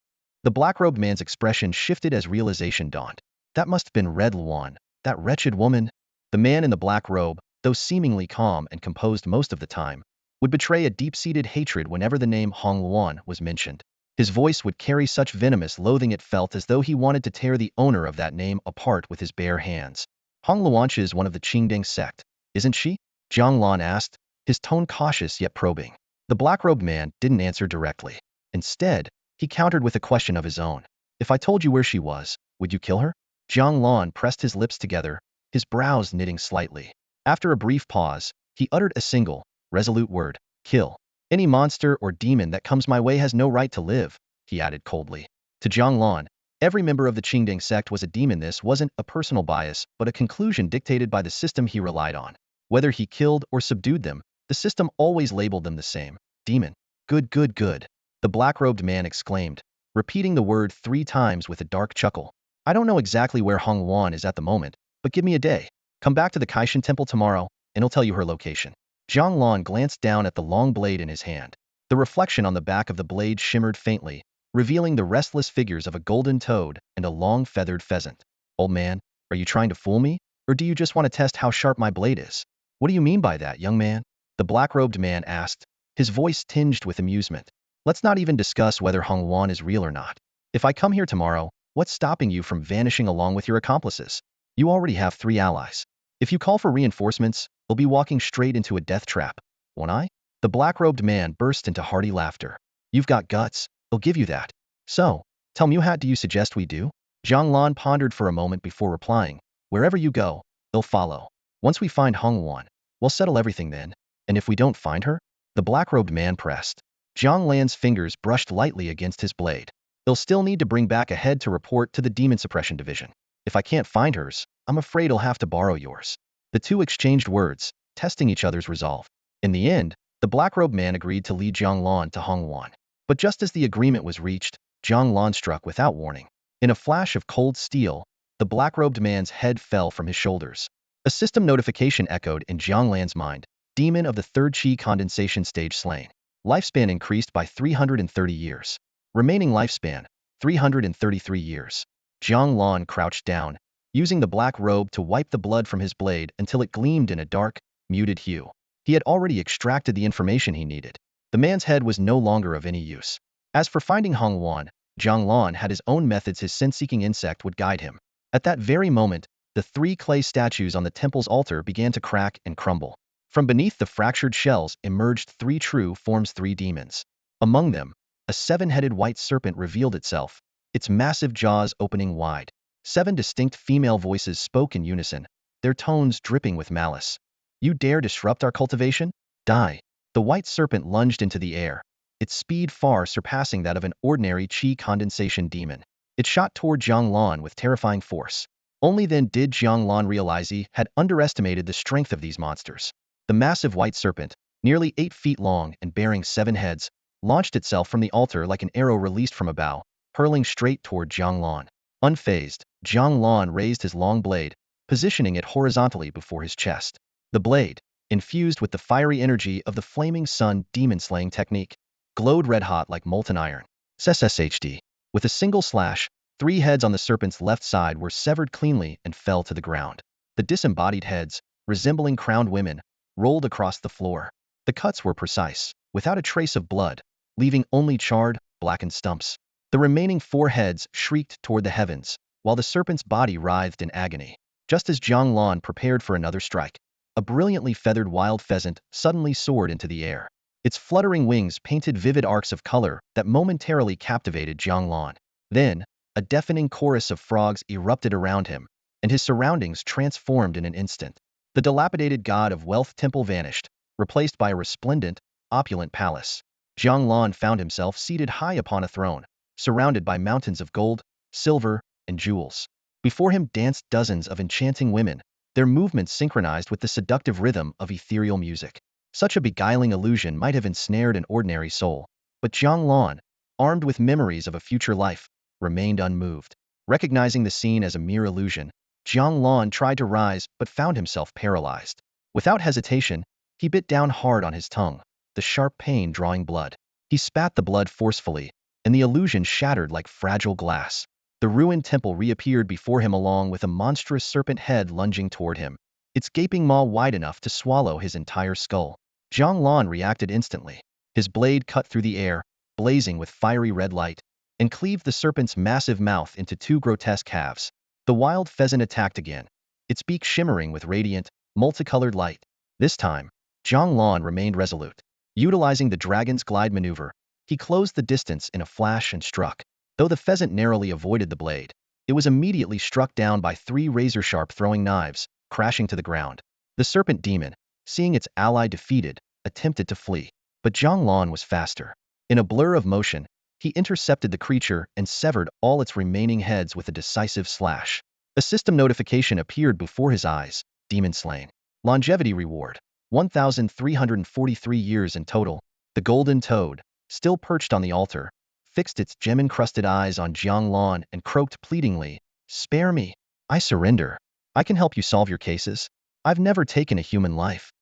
The black-robed man's expression shifted as realization dawned. That must have been Red Luan, that wretched woman. The man in the black robe, though seemingly calm and composed most of the time, would betray a deep-seated hatred whenever the name Hong Luan was mentioned. His voice would carry such venomous loathing it felt as though he wanted to tear the owner of that name apart with his bare hands. Hong Luanchi is one of the Qingdang sect, isn't she? Jiang Lan asked, his tone cautious yet probing. The black-robed man didn't answer directly. Instead, he countered with a question of his own. If I told you where she was, would you kill her? Jiang Lan pressed his lips together, his brows knitting slightly. After a brief pause, he uttered a single, resolute word, kill. Any monster or demon that comes my way has no right to live, he added coldly. To Jiang Lan, every member of the Qingdang sect was a demon. This wasn't a personal bias, but a conclusion dictated by the system he relied on. Whether he killed or subdued them, the system always labeled them the same. Demon. Good, good, good. The black-robed man exclaimed, repeating the word 3 times with a dark chuckle. I don't know exactly where Hong Luan is at the moment, but give me a day. Come back to the Kaishan temple tomorrow, and he'll tell you her location. Jiang Lan glanced down at the long blade in his hand. The reflection on the back of the blade shimmered faintly, revealing the restless figures of a golden toad and a long feathered pheasant. Old man, are you trying to fool me? Or do you just want to test how sharp my blade is? What do you mean by that, young man? The black-robed man asked, his voice tinged with amusement. Let's not even discuss whether Hong Luan is real or not. If I come here tomorrow, what's stopping you from vanishing along with your accomplices? You already have 3 allies. If you call for reinforcements, we'll be walking straight into a death trap, won't I? The black-robed man burst into hearty laughter. You've got guts, I'll give you that. So, tell me, what do you suggest we do? Jiang Lan pondered for a moment before replying. Wherever you go, they'll follow. Once we find Hong Luan, we'll settle everything then. And if we don't find her? The black-robed man pressed. Jiang Lan's fingers brushed lightly against his blade. They'll still need to bring back a head to report to the Demon Suppression Division. If I can't find hers, I'm afraid I'll have to borrow yours. The 2 exchanged words, testing each other's resolve. In the end, The black-robed man agreed to lead Jiang Lan to Hongwan. But just as the agreement was reached, Jiang Lan struck without warning. In a flash of cold steel, the black-robed man's head fell from his shoulders. A system notification echoed in Jiang Lan's mind. Demon of the third Qi condensation stage slain. Lifespan increased by 330 years. Remaining lifespan, 333 years. Jiang Lan crouched down, using the black robe to wipe the blood from his blade until it gleamed in a dark, muted hue. He had already extracted the information he needed. The man's head was no longer of any use. As for finding Hongwan, Jiang Lan had his own methods. His sin-seeking insect would guide him. At that very moment, the 3 clay statues on the temple's altar began to crack and crumble. From beneath the fractured shells emerged 3 true forms, 3 demons. Among them, a 7-headed white serpent revealed itself, its massive jaws opening wide. 7 distinct female voices spoke in unison, their tones dripping with malice. You dare disrupt our cultivation? Die. The white serpent lunged into the air, its speed far surpassing that of an ordinary Qi condensation demon. It shot toward Jiang Lan with terrifying force. Only then did Jiang Lan realize he had underestimated the strength of these monsters. The massive white serpent, nearly 8 feet long and bearing 7 heads, launched itself from the altar like an arrow released from a bow, hurling straight toward Jiang Lan. Unfazed, Jiang Lan raised his long blade, positioning it horizontally before his chest. The blade, infused with the fiery energy of the flaming sun demon-slaying technique, glowed red-hot like molten iron. SSHD. With a single slash, 3 heads on the serpent's left side were severed cleanly and fell to the ground. The disembodied heads, resembling crowned women, rolled across the floor. The cuts were precise, without a trace of blood, leaving only charred, blackened stumps. The remaining 4 heads shrieked toward the heavens, while the serpent's body writhed in agony. Just as Jiang Lan prepared for another strike, a brilliantly feathered wild pheasant suddenly soared into the air. Its fluttering wings painted vivid arcs of color that momentarily captivated Jiang Lan. Then, a deafening chorus of frogs erupted around him, and his surroundings transformed in an instant. The dilapidated god of wealth temple vanished, replaced by a resplendent, opulent palace. Jiang Lan found himself seated high upon a throne, surrounded by mountains of gold, silver, and jewels. Before him danced dozens of enchanting women, their movements synchronized with the seductive rhythm of ethereal music. Such a beguiling illusion might have ensnared an ordinary soul, but Jiang Lan, armed with memories of a future life, remained unmoved. Recognizing the scene as a mere illusion, Jiang Lan tried to rise but found himself paralyzed. Without hesitation, he bit down hard on his tongue, the sharp pain drawing blood. He spat the blood forcefully, and the illusion shattered like fragile glass. The ruined temple reappeared before him along with a monstrous serpent head lunging toward him, its gaping maw wide enough to swallow his entire skull. Jiang Lan reacted instantly. His blade cut through the air, blazing with fiery red light, and cleaved the serpent's massive mouth into 2 grotesque halves. The wild pheasant attacked again, its beak shimmering with radiant, multicolored light. This time, Jiang Lan remained resolute. Utilizing the dragon's glide maneuver, he closed the distance in a flash and struck. Though the pheasant narrowly avoided the blade, it was immediately struck down by 3 razor-sharp throwing knives, crashing to the ground. The serpent demon, seeing its ally defeated, attempted to flee, but Jiang Lan was faster. In a blur of motion, he intercepted the creature and severed all its remaining heads with a decisive slash. A system notification appeared before his eyes. Demon slain. Longevity reward. 1,343 years in total. The golden toad, still perched on the altar, fixed its gem-encrusted eyes on Jiang Lan and croaked pleadingly, "Spare me. I surrender. I can help you solve your cases. I've never taken a human life."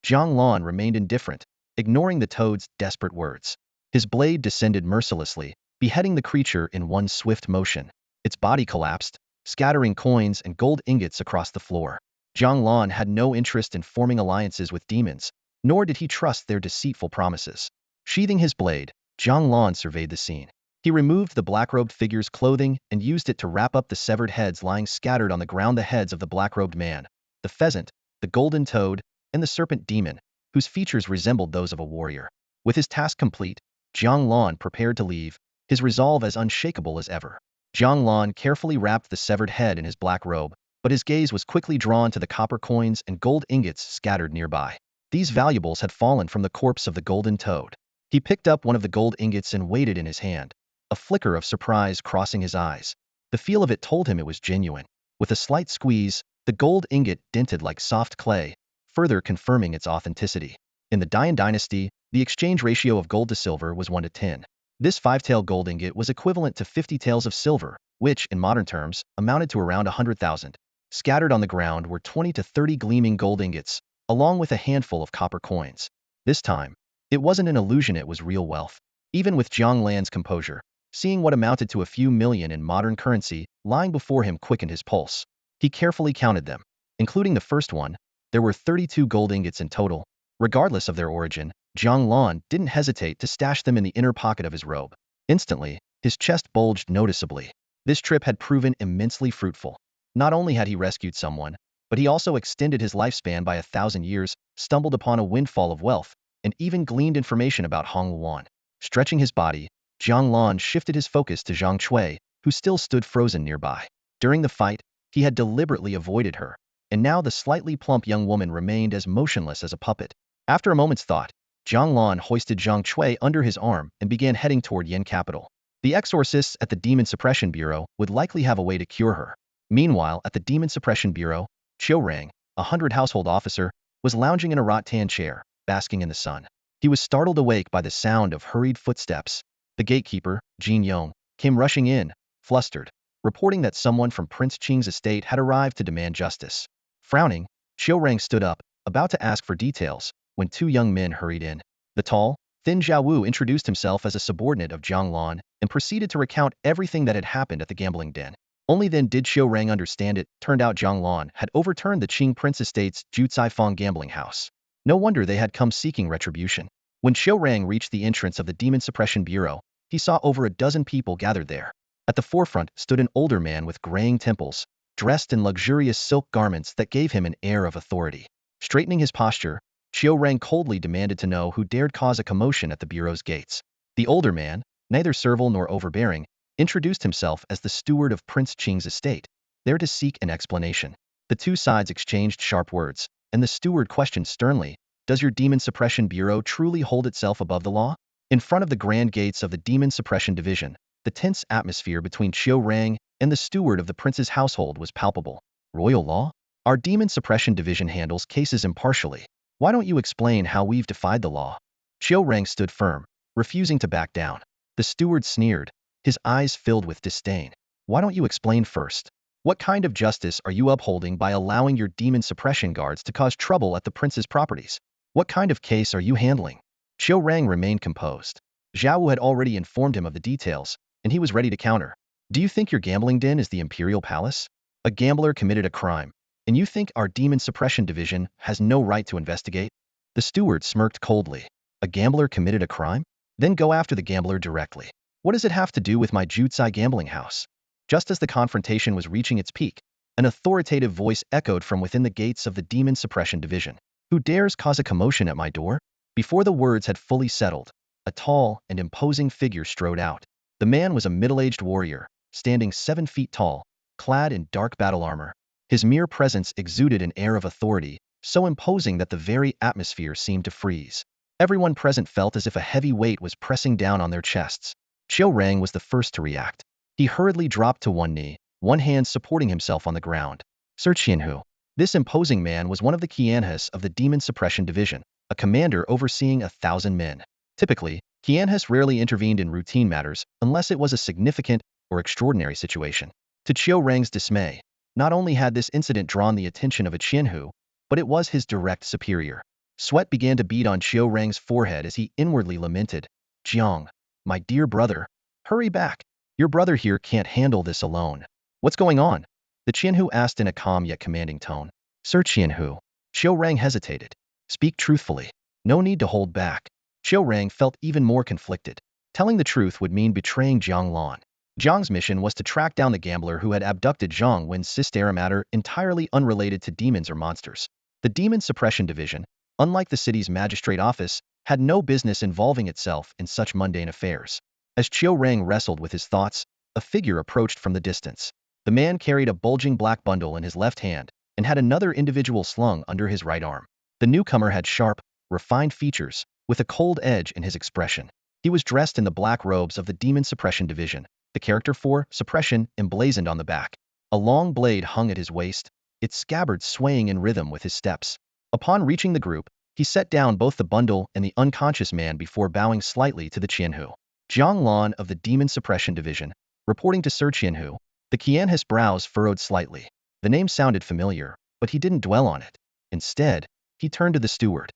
Jiang Lan remained indifferent, ignoring the toad's desperate words. His blade descended mercilessly, beheading the creature in one swift motion. Its body collapsed, scattering coins and gold ingots across the floor. Jiang Lan had no interest in forming alliances with demons, nor did he trust their deceitful promises. Sheathing his blade, Jiang Lan surveyed the scene. He removed the black-robed figure's clothing and used it to wrap up the severed heads lying scattered on the ground. The heads of the black-robed man, the pheasant, the golden toad, and the serpent demon, whose features resembled those of a warrior. With his task complete, Jiang Lan prepared to leave, his resolve as unshakable as ever. Jiang Lan carefully wrapped the severed head in his black robe, but his gaze was quickly drawn to the copper coins and gold ingots scattered nearby. These valuables had fallen from the corpse of the golden toad. He picked up one of the gold ingots and weighed it in his hand, a flicker of surprise crossing his eyes. The feel of it told him it was genuine. With a slight squeeze, the gold ingot dented like soft clay, further confirming its authenticity. In the Dian dynasty, the exchange ratio of gold to silver was 1 to 10. This 5-tailed gold ingot was equivalent to 50 taels of silver, which, in modern terms, amounted to around 100,000. Scattered on the ground were 20 to 30 gleaming gold ingots, along with a handful of copper coins. This time, it wasn't an illusion, it was real wealth. Even with Jiang Lan's composure, seeing what amounted to a few million in modern currency lying before him quickened his pulse. He carefully counted them. Including the first one, there were 32 gold ingots in total. Regardless of their origin, Jiang Lan didn't hesitate to stash them in the inner pocket of his robe. Instantly, his chest bulged noticeably. This trip had proven immensely fruitful. Not only had he rescued someone, but he also extended his lifespan by 1,000 years, stumbled upon a windfall of wealth, and even gleaned information about Hong Luan. Stretching his body, Jiang Lan shifted his focus to Zhang Cui, who still stood frozen nearby. During the fight, he had deliberately avoided her, and now the slightly plump young woman remained as motionless as a puppet. After a moment's thought, Jiang Lan hoisted Zhang Cui under his arm and began heading toward Yin capital. The exorcists at the Demon Suppression Bureau would likely have a way to cure her. Meanwhile, at the Demon Suppression Bureau, Qiu Rang, a 100 household officer, was lounging in a rattan chair, basking in the sun. He was startled awake by the sound of hurried footsteps. The gatekeeper, Jin Yong, came rushing in, flustered, reporting that someone from Prince Qing's estate had arrived to demand justice. Frowning, Qiu Rang stood up, about to ask for details, when 2 young men hurried in. The tall, thin Zhao Wu introduced himself as a subordinate of Jiang Lan and proceeded to recount everything that had happened at the gambling den. Only then did Qiu Rang understand it. Turned out Jiang Lan had overturned the Qing Prince Estate's Jucai Fong gambling house. No wonder they had come seeking retribution. When Qiu Rang reached the entrance of the Demon Suppression Bureau, he saw over a dozen people gathered there. At the forefront stood an older man with graying temples, dressed in luxurious silk garments that gave him an air of authority. Straightening his posture, Qiu Rang coldly demanded to know who dared cause a commotion at the bureau's gates. The older man, neither servile nor overbearing, introduced himself as the steward of Prince Qing's estate, there to seek an explanation. The 2 sides exchanged sharp words, and the steward questioned sternly, "Does your Demon Suppression Bureau truly hold itself above the law?" In front of the grand gates of the Demon Suppression Division, the tense atmosphere between Qiu Rang and the steward of the prince's household was palpable. "Royal law? Our Demon Suppression Division handles cases impartially. Why don't you explain how we've defied the law?" Qiu Rang stood firm, refusing to back down. The steward sneered, his eyes filled with disdain. "Why don't you explain first? What kind of justice are you upholding by allowing your demon suppression guards to cause trouble at the prince's properties? What kind of case are you handling?" Qiu Rang remained composed. Zhao Wu had already informed him of the details, and he was ready to counter. "Do you think your gambling den is the imperial palace? A gambler committed a crime, and you think our Demon Suppression Division has no right to investigate?" The steward smirked coldly. "A gambler committed a crime? Then go after the gambler directly. What does it have to do with my Jucai gambling house?" Just as the confrontation was reaching its peak, an authoritative voice echoed from within the gates of the Demon Suppression Division. "Who dares cause a commotion at my door?" Before the words had fully settled, a tall and imposing figure strode out. The man was a middle-aged warrior, standing 7 feet tall, clad in dark battle armor. His mere presence exuded an air of authority, so imposing that the very atmosphere seemed to freeze. Everyone present felt as if a heavy weight was pressing down on their chests. Qiu Rang was the first to react. He hurriedly dropped to one knee, one hand supporting himself on the ground. Sir Shenwu. This imposing man was one of the Qianhas of the Demon Suppression Division, a commander overseeing 1,000 men. Typically, Qianhas rarely intervened in routine matters unless it was a significant or extraordinary situation. To Qiu Rang's dismay, not only had this incident drawn the attention of a Qianhu, but it was his direct superior. Sweat began to bead on Qiu Rang's forehead as he inwardly lamented, "Jiang, my dear brother, hurry back. Your brother here can't handle this alone." "What's going on?" the Qianhu asked in a calm yet commanding tone. "Sir Qianhu." Qiu Rang hesitated. "Speak truthfully. No need to hold back." Qiu Rang felt even more conflicted. Telling the truth would mean betraying Jiang Lan. Jiang's mission was to track down the gambler who had abducted Zhang Wen's sister, a matter entirely unrelated to demons or monsters. The Demon Suppression Division, unlike the city's magistrate office, had no business involving itself in such mundane affairs. As Qiu Rang wrestled with his thoughts, a figure approached from the distance. The man carried a bulging black bundle in his left hand and had another individual slung under his right arm. The newcomer had sharp, refined features, with a cold edge in his expression. He was dressed in the black robes of the Demon Suppression Division, the character for suppression emblazoned on the back. A long blade hung at his waist, its scabbard swaying in rhythm with his steps. Upon reaching the group, He set down both the bundle and the unconscious man before bowing slightly to the Qianhu. Jiang Lan of the Demon Suppression Division, reporting to Sir Qianhu. The Qianhu's brows furrowed slightly. The name sounded familiar, but he didn't dwell on it. Instead, he turned to the steward.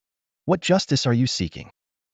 What justice are you seeking?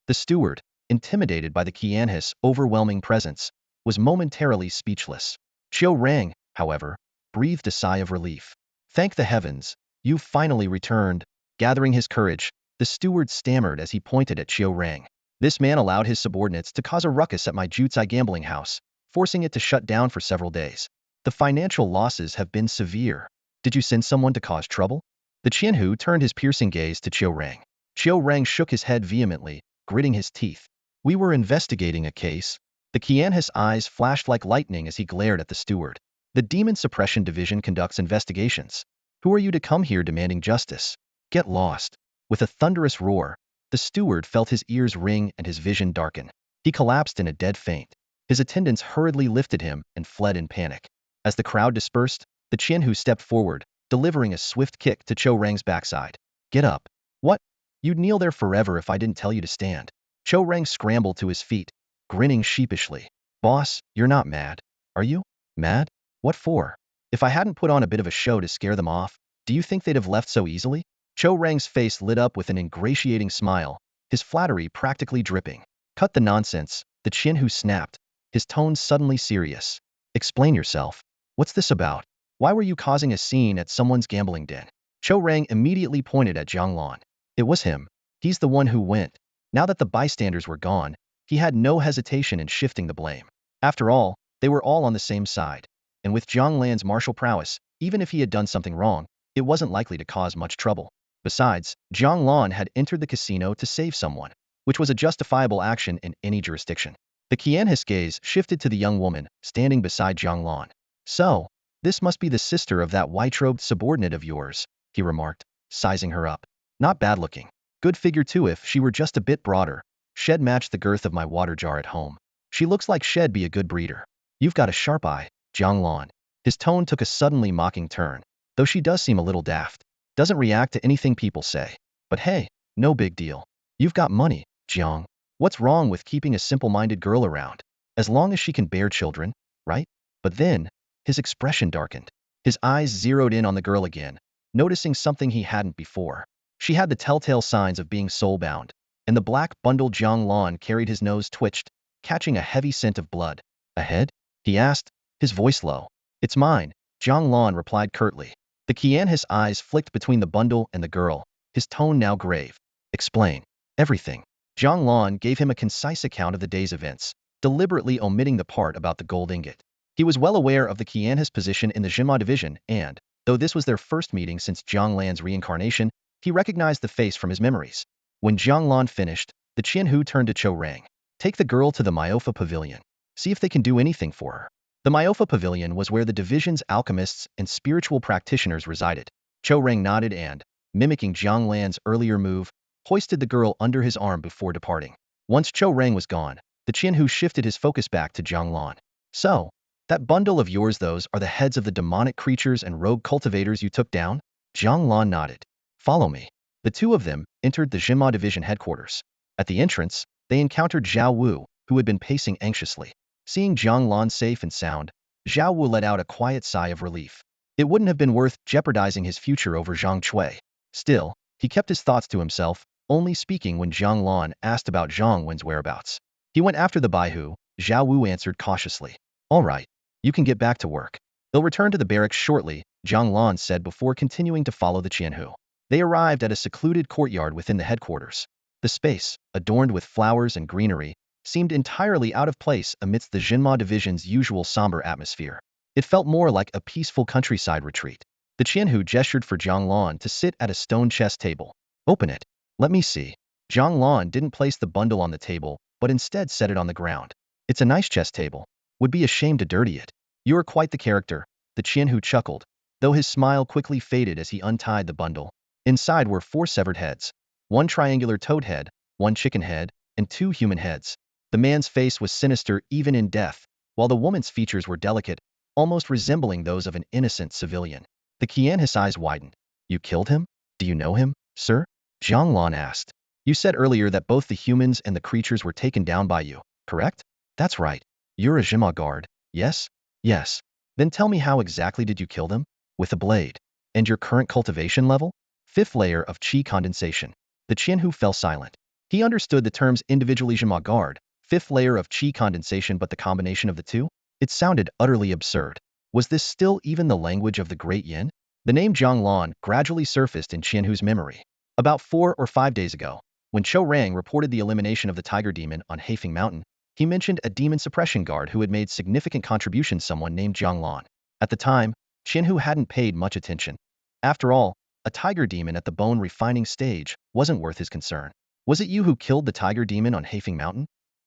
The steward, intimidated by the Qianhu's overwhelming presence, was momentarily speechless. Qiu Rang, however, breathed a sigh of relief. Thank the heavens, you've finally returned. Gathering his courage, the steward stammered as he pointed at Qiu Rang. This man allowed his subordinates to cause a ruckus at my Jutsai gambling house, forcing it to shut down for several days. The financial losses have been severe. Did you send someone to cause trouble? The Qianhu turned his piercing gaze to Qiu Rang. Qiu Rang shook his head vehemently, gritting his teeth. We were investigating a case. The Qianhu's eyes flashed like lightning as he glared at the steward. The Demon Suppression Division conducts investigations. Who are you to come here demanding justice? Get lost. With a thunderous roar, the steward felt his ears ring and his vision darken. He collapsed in a dead faint. His attendants hurriedly lifted him and fled in panic. As the crowd dispersed, the Qianhu stepped forward, delivering a swift kick to Qiu Rang's backside. Get up. What? You'd kneel there forever if I didn't tell you to stand. Qiu Rang scrambled to his feet, grinning sheepishly. Boss, you're not mad, are you? Mad? What for? If I hadn't put on a bit of a show to scare them off, do you think they'd have left so easily? Qiu Rang's face lit up with an ingratiating smile, his flattery practically dripping. Cut the nonsense, the Qianhu snapped, his tone suddenly serious. Explain yourself. What's this about? Why were you causing a scene at someone's gambling den? Qiu Rang immediately pointed at Jiang Lan. It was him. He's the one who went. Now that the bystanders were gone, he had no hesitation in shifting the blame. After all, they were all on the same side. And with Jiang Lan's martial prowess, even if he had done something wrong, it wasn't likely to cause much trouble. Besides, Jiang Lan had entered the casino to save someone, which was a justifiable action in any jurisdiction. The Qianhu's gaze shifted to the young woman standing beside Jiang Lan. So, this must be the sister of that white-robed subordinate of yours, he remarked, sizing her up. Not bad looking. Good figure too if she were just a bit broader. Shed matched the girth of my water jar at home. She looks like she'd be a good breeder. You've got a sharp eye, Jiang Lan. His tone took a suddenly mocking turn. Though she does seem a little daft. Doesn't react to anything people say. But hey, no big deal. You've got money, Jiang. What's wrong with keeping a simple-minded girl around? As long as she can bear children, right? But then, his expression darkened. His eyes zeroed in on the girl again, noticing something he hadn't before. She had the telltale signs of being soul-bound, and the black bundle Jiang Lan carried. His nose twitched, catching a heavy scent of blood. A head? He asked, his voice low. It's mine, Jiang Lan replied curtly. The Qianhu's eyes flicked between the bundle and the girl, his tone now grave. Explain. Everything. Jiang Lan gave him a concise account of the day's events, deliberately omitting the part about the gold ingot. He was well aware of the Qianhu's position in the Jinma division and, though this was their first meeting since Jiang Lan's reincarnation, he recognized the face from his memories. When Jiang Lan finished, the Qianhu turned to Qiu Rang. Take the girl to the Myofa Pavilion. See if they can do anything for her. The Myofa Pavilion was where the division's alchemists and spiritual practitioners resided. Qiu Rang nodded and, mimicking Jiang Lan's earlier move, hoisted the girl under his arm before departing. Once Qiu Rang was gone, the Qianhu shifted his focus back to Jiang Lan. So, that bundle of yours, those are the heads of the demonic creatures and rogue cultivators you took down? Jiang Lan nodded. Follow me. The two of them entered the Jinma division headquarters. At the entrance, they encountered Zhao Wu, who had been pacing anxiously. Seeing Jiang Lan safe and sound, Zhao Wu let out a quiet sigh of relief. It wouldn't have been worth jeopardizing his future over Zhang Cui. Still, he kept his thoughts to himself, only speaking when Jiang Lan asked about Zhang Wen's whereabouts. He went after the Baihu, Zhao Wu answered cautiously. All right, you can get back to work. They'll return to the barracks shortly, Jiang Lan said before continuing to follow the Qianhu. They arrived at a secluded courtyard within the headquarters. The space, adorned with flowers and greenery, seemed entirely out of place amidst the Jinma division's usual somber atmosphere. It felt more like a peaceful countryside retreat. The Qianhu gestured for Jiang Lan to sit at a stone chess table. Open it. Let me see. Jiang Lan didn't place the bundle on the table, but instead set it on the ground. It's a nice chess table. Would be ashamed to dirty it. You're quite the character, the Qianhu chuckled, though his smile quickly faded as he untied the bundle. Inside were 4 severed heads. 1 triangular toad head, 1 chicken head, and 2 human heads. The man's face was sinister even in death, while the woman's features were delicate, almost resembling those of an innocent civilian. The Qianhu's eyes widened. You killed him? Do you know him, sir? Jiang Lan asked. You said earlier that both the humans and the creatures were taken down by you, correct? That's right. You're a Jima guard, yes? Yes. Then tell me, how exactly did you kill them? With a blade. And your current cultivation level? Fifth layer of qi condensation. The Qianhu fell silent. He understood the terms individually, Jima guard, fifth layer of qi condensation, but the combination of the two? It sounded utterly absurd. Was this still even the language of the Great Yin? The name Jiang Lan gradually surfaced in Qianhu's memory. About 4 or 5 days ago, when Chou Rang reported the elimination of the tiger demon on Heifeng Mountain, he mentioned a demon suppression guard who had made significant contributions, someone named Jiang Lan. At the time, Qianhu hadn't paid much attention. After all, a tiger demon at the bone refining stage wasn't worth his concern. Was it you who killed the tiger demon on Heifeng Mountain?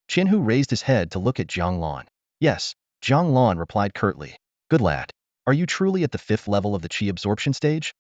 Qianhu raised his head to look at Jiang Lan. Yes, Jiang Lan replied curtly. Good lad. Are you truly at the 5th level of the qi absorption stage?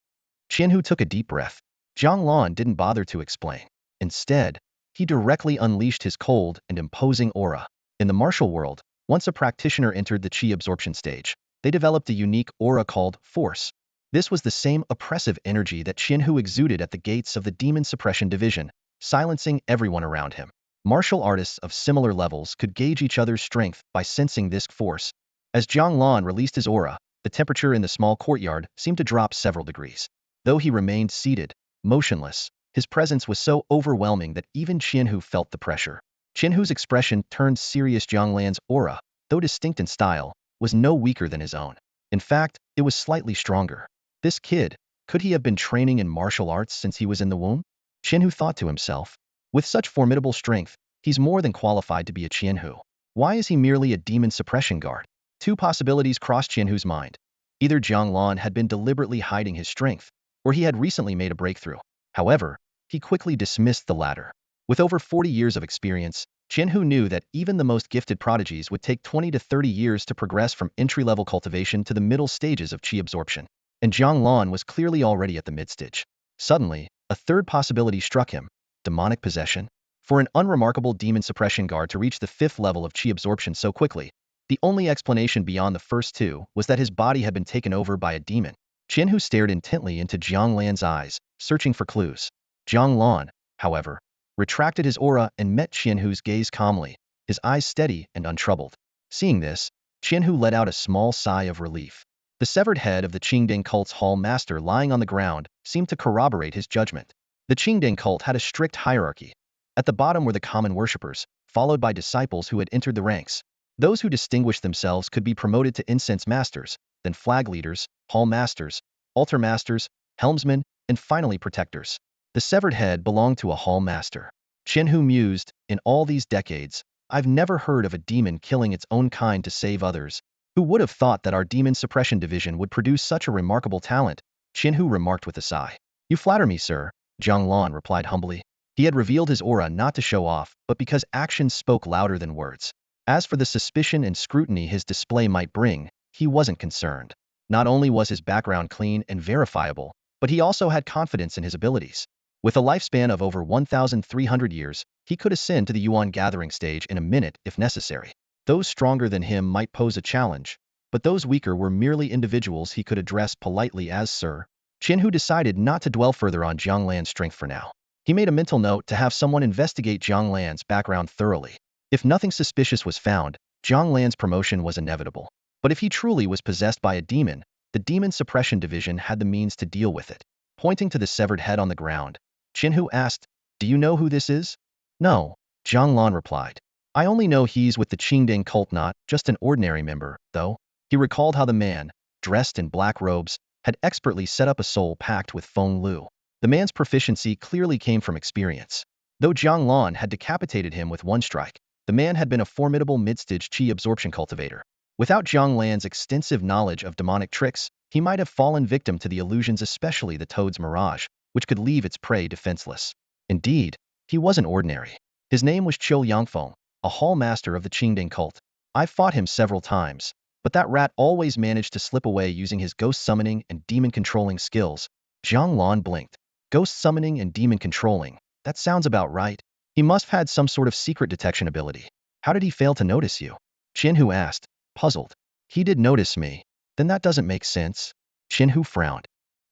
Qianhu took a deep breath. Jiang Lan didn't bother to explain. Instead, he directly unleashed his cold and imposing aura. In the martial world, once a practitioner entered the qi absorption stage, they developed a unique aura called force. This was the same oppressive energy that Qianhu exuded at the gates of the Demon Suppression Division, silencing everyone around him. Martial artists of similar levels could gauge each other's strength by sensing this force. As Jiang Lan released his aura, the temperature in the small courtyard seemed to drop several degrees. Though he remained seated, motionless, his presence was so overwhelming that even Qianhu felt the pressure. Qianhu's expression turned serious. Jiang Lan's aura, though distinct in style, was no weaker than his own. In fact, it was slightly stronger. This kid, could he have been training in martial arts since he was in the womb? Qianhu thought to himself. With such formidable strength, he's more than qualified to be a Qianhu. Why is he merely a demon suppression guard? Two possibilities crossed Qianhu's mind. Either Jiang Lan had been deliberately hiding his strength, or he had recently made a breakthrough. However, he quickly dismissed the latter. With over 40 years of experience, Qianhu knew that even the most gifted prodigies would take 20 to 30 years to progress from entry-level cultivation to the middle stages of qi absorption. And Jiang Lan was clearly already at the mid-stage. Suddenly, a third possibility struck him: demonic possession. For an unremarkable demon suppression guard to reach the 5th level of qi absorption so quickly, the only explanation beyond the first two was that his body had been taken over by a demon. Qianhu stared intently into Jiang Lan's eyes, searching for clues. Jiang Lan, however, retracted his aura and met Qianhu's gaze calmly, his eyes steady and untroubled. Seeing this, Qianhu let out a small sigh of relief. The severed head of the Qingding cult's hall master lying on the ground seemed to corroborate his judgment. The Qingding cult had a strict hierarchy. At the bottom were the common worshippers, followed by disciples who had entered the ranks. Those who distinguished themselves could be promoted to incense masters, then flag leaders, hall masters, altar masters, helmsmen, and finally protectors. The severed head belonged to a hall master. Qianhu mused, in all these decades, I've never heard of a demon killing its own kind to save others. Who would have thought that our demon suppression division would produce such a remarkable talent? Qianhu remarked with a sigh. You flatter me, sir, Jiang Lan replied humbly. He had revealed his aura not to show off, but because actions spoke louder than words. As for the suspicion and scrutiny his display might bring, he wasn't concerned. Not only was his background clean and verifiable, but he also had confidence in his abilities. With a lifespan of over 1,300 years, he could ascend to the Yuan gathering stage in a minute if necessary. Those stronger than him might pose a challenge, but those weaker were merely individuals he could address politely as sir. Qianhu decided not to dwell further on Jiang Lan's strength for now. He made a mental note to have someone investigate Jiang Lan's background thoroughly. If nothing suspicious was found, Jiang Lan's promotion was inevitable. But if he truly was possessed by a demon, the Demon Suppression Division had the means to deal with it. Pointing to the severed head on the ground, Qianhu asked, Do you know who this is? No, Jiang Lan replied. I only know he's with the Qingding cult, not just an ordinary member, though. He recalled how the man, dressed in black robes, had expertly set up a soul pact with Feng Lu. The man's proficiency clearly came from experience. Though Jiang Lan had decapitated him with one strike, the man had been a formidable mid-stage qi absorption cultivator. Without Jiang Lan's extensive knowledge of demonic tricks, he might have fallen victim to the illusions, especially the toad's mirage, which could leave its prey defenseless. Indeed, he wasn't ordinary. His name was Qiu Yangfeng, a hall master of the Qingding cult. I've fought him several times, but that rat always managed to slip away using his ghost summoning and demon controlling skills. Jiang Lan blinked. Ghost summoning and demon controlling, that sounds about right. He must have had some sort of secret detection ability. How did he fail to notice you? Qianhu asked, puzzled. He did notice me. Then that doesn't make sense. Qianhu frowned.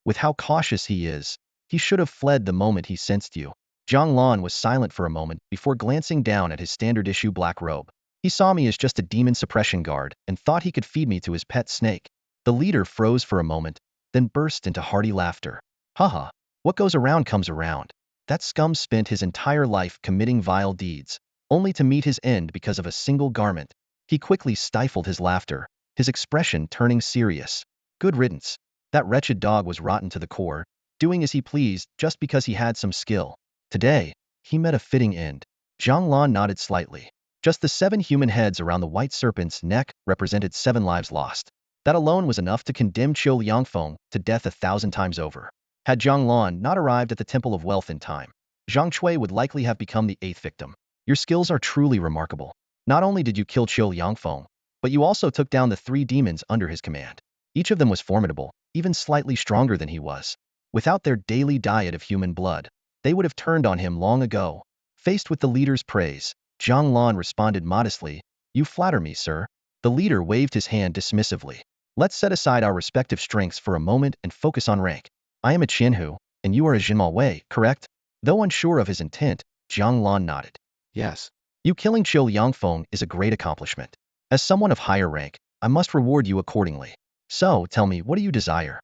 With how cautious he is, He should have fled the moment he sensed you. Jiang Lan was silent for a moment before glancing down at his standard-issue black robe. He saw me as just a demon suppression guard and thought he could feed me to his pet snake. The leader froze for a moment, then burst into hearty laughter. Haha, what goes around comes around. That scum spent his entire life committing vile deeds, only to meet his end because of a single garment. He quickly stifled his laughter, his expression turning serious. Good riddance. That wretched dog was rotten to the core, doing as he pleased just because he had some skill. Today, he met a fitting end. Jiang Lan nodded slightly. Just the 7 human heads around the white serpent's neck represented 7 lives lost. That alone was enough to condemn Qiu Liangfeng to death 1,000 times over. Had Jiang Lan not arrived at the Temple of Wealth in time, Zhang Chui would likely have become the 8th victim. Your skills are truly remarkable. Not only did you kill Qiu Liangfeng, but you also took down the 3 demons under his command. Each of them was formidable, even slightly stronger than he was. Without their daily diet of human blood, they would have turned on him long ago. Faced with the leader's praise, Jiang Lan responded modestly, "You flatter me, sir." The leader waved his hand dismissively. "Let's set aside our respective strengths for a moment and focus on rank. I am a Qianhu, and you are a Jinma Wei, correct?" Though unsure of his intent, Jiang Lan nodded. Yes. You killing Qiu Liangfeng is a great accomplishment. As someone of higher rank, I must reward you accordingly. So, tell me, what do you desire?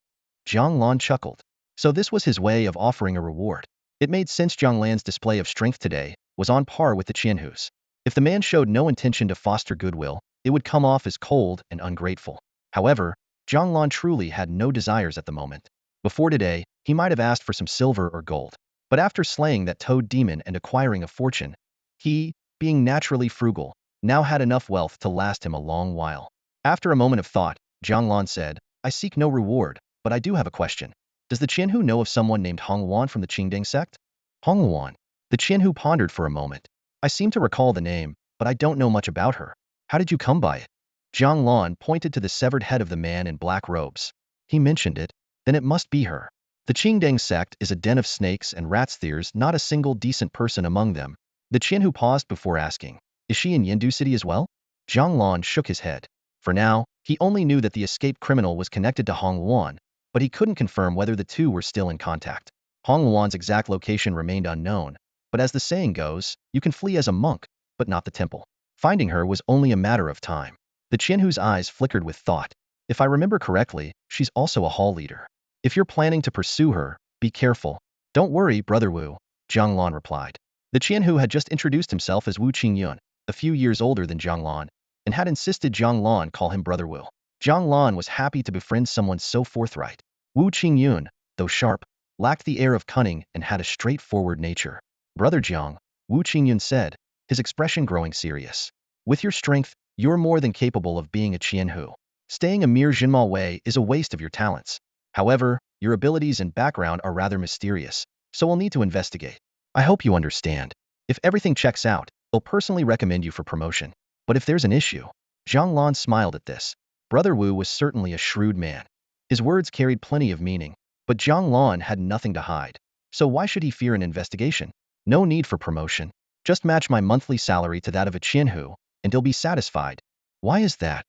Jiang Lan chuckled. So this was his way of offering a reward. It made sense. Jiang Lan's display of strength today was on par with the Qianhu's. If the man showed no intention to foster goodwill, it would come off as cold and ungrateful. However, Jiang Lan truly had no desires at the moment. Before today, he might have asked for some silver or gold. But after slaying that toad demon and acquiring a fortune, he, being naturally frugal, now had enough wealth to last him a long while. After a moment of thought, Jiang Lan said, "I seek no reward, but I do have a question. Does the Qianhu know of someone named Hong Wan from the Qingdang sect?" Hong Wan. The Qianhu pondered for a moment. "I seem to recall the name, but I don't know much about her. How did you come by it?" Jiang Lan pointed to the severed head of the man in black robes. He mentioned it. Then it must be her. The Qingdang sect is a den of snakes and rats. There's not a single decent person among them. The Qianhu paused before asking, "Is she in Yendu City as well?" Jiang Lan shook his head. For now, he only knew that the escaped criminal was connected to Hong Wan, but he couldn't confirm whether the two were still in contact. Hong Wan's exact location remained unknown, but as the saying goes, you can flee as a monk, but not the temple. Finding her was only a matter of time. The Qianhu's eyes flickered with thought. If I remember correctly, she's also a hall leader. If you're planning to pursue her, be careful. Don't worry, Brother Wu, Jiang Lan replied. The Qianhu had just introduced himself as Wu Qingyun, a few years older than Jiang Lan, and had insisted Jiang Lan call him Brother Wu. Jiang Lan was happy to befriend someone so forthright. Wu Qingyun, though sharp, lacked the air of cunning and had a straightforward nature. "Brother Jiang," Wu Qingyun said, his expression growing serious. "With your strength, you're more than capable of being a Qianhu. Staying a mere Jinma Wei is a waste of your talents. However, your abilities and background are rather mysterious, so we'll need to investigate. I hope you understand. If everything checks out, I'll personally recommend you for promotion. But if there's an issue..." Jiang Lan smiled at this. Brother Wu was certainly a shrewd man. His words carried plenty of meaning, but Jiang Lan had nothing to hide. So why should he fear an investigation? No need for promotion. Just match my monthly salary to that of a Qianhu, and he'll be satisfied. Why is that?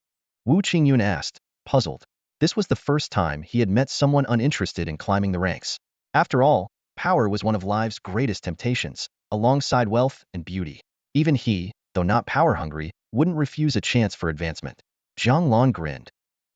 Wu Qingyun asked, puzzled. This was the first time he had met someone uninterested in climbing the ranks. After all, power was one of life's greatest temptations, alongside wealth and beauty. Even he, though not power-hungry, wouldn't refuse a chance for advancement. Jiang Lan grinned.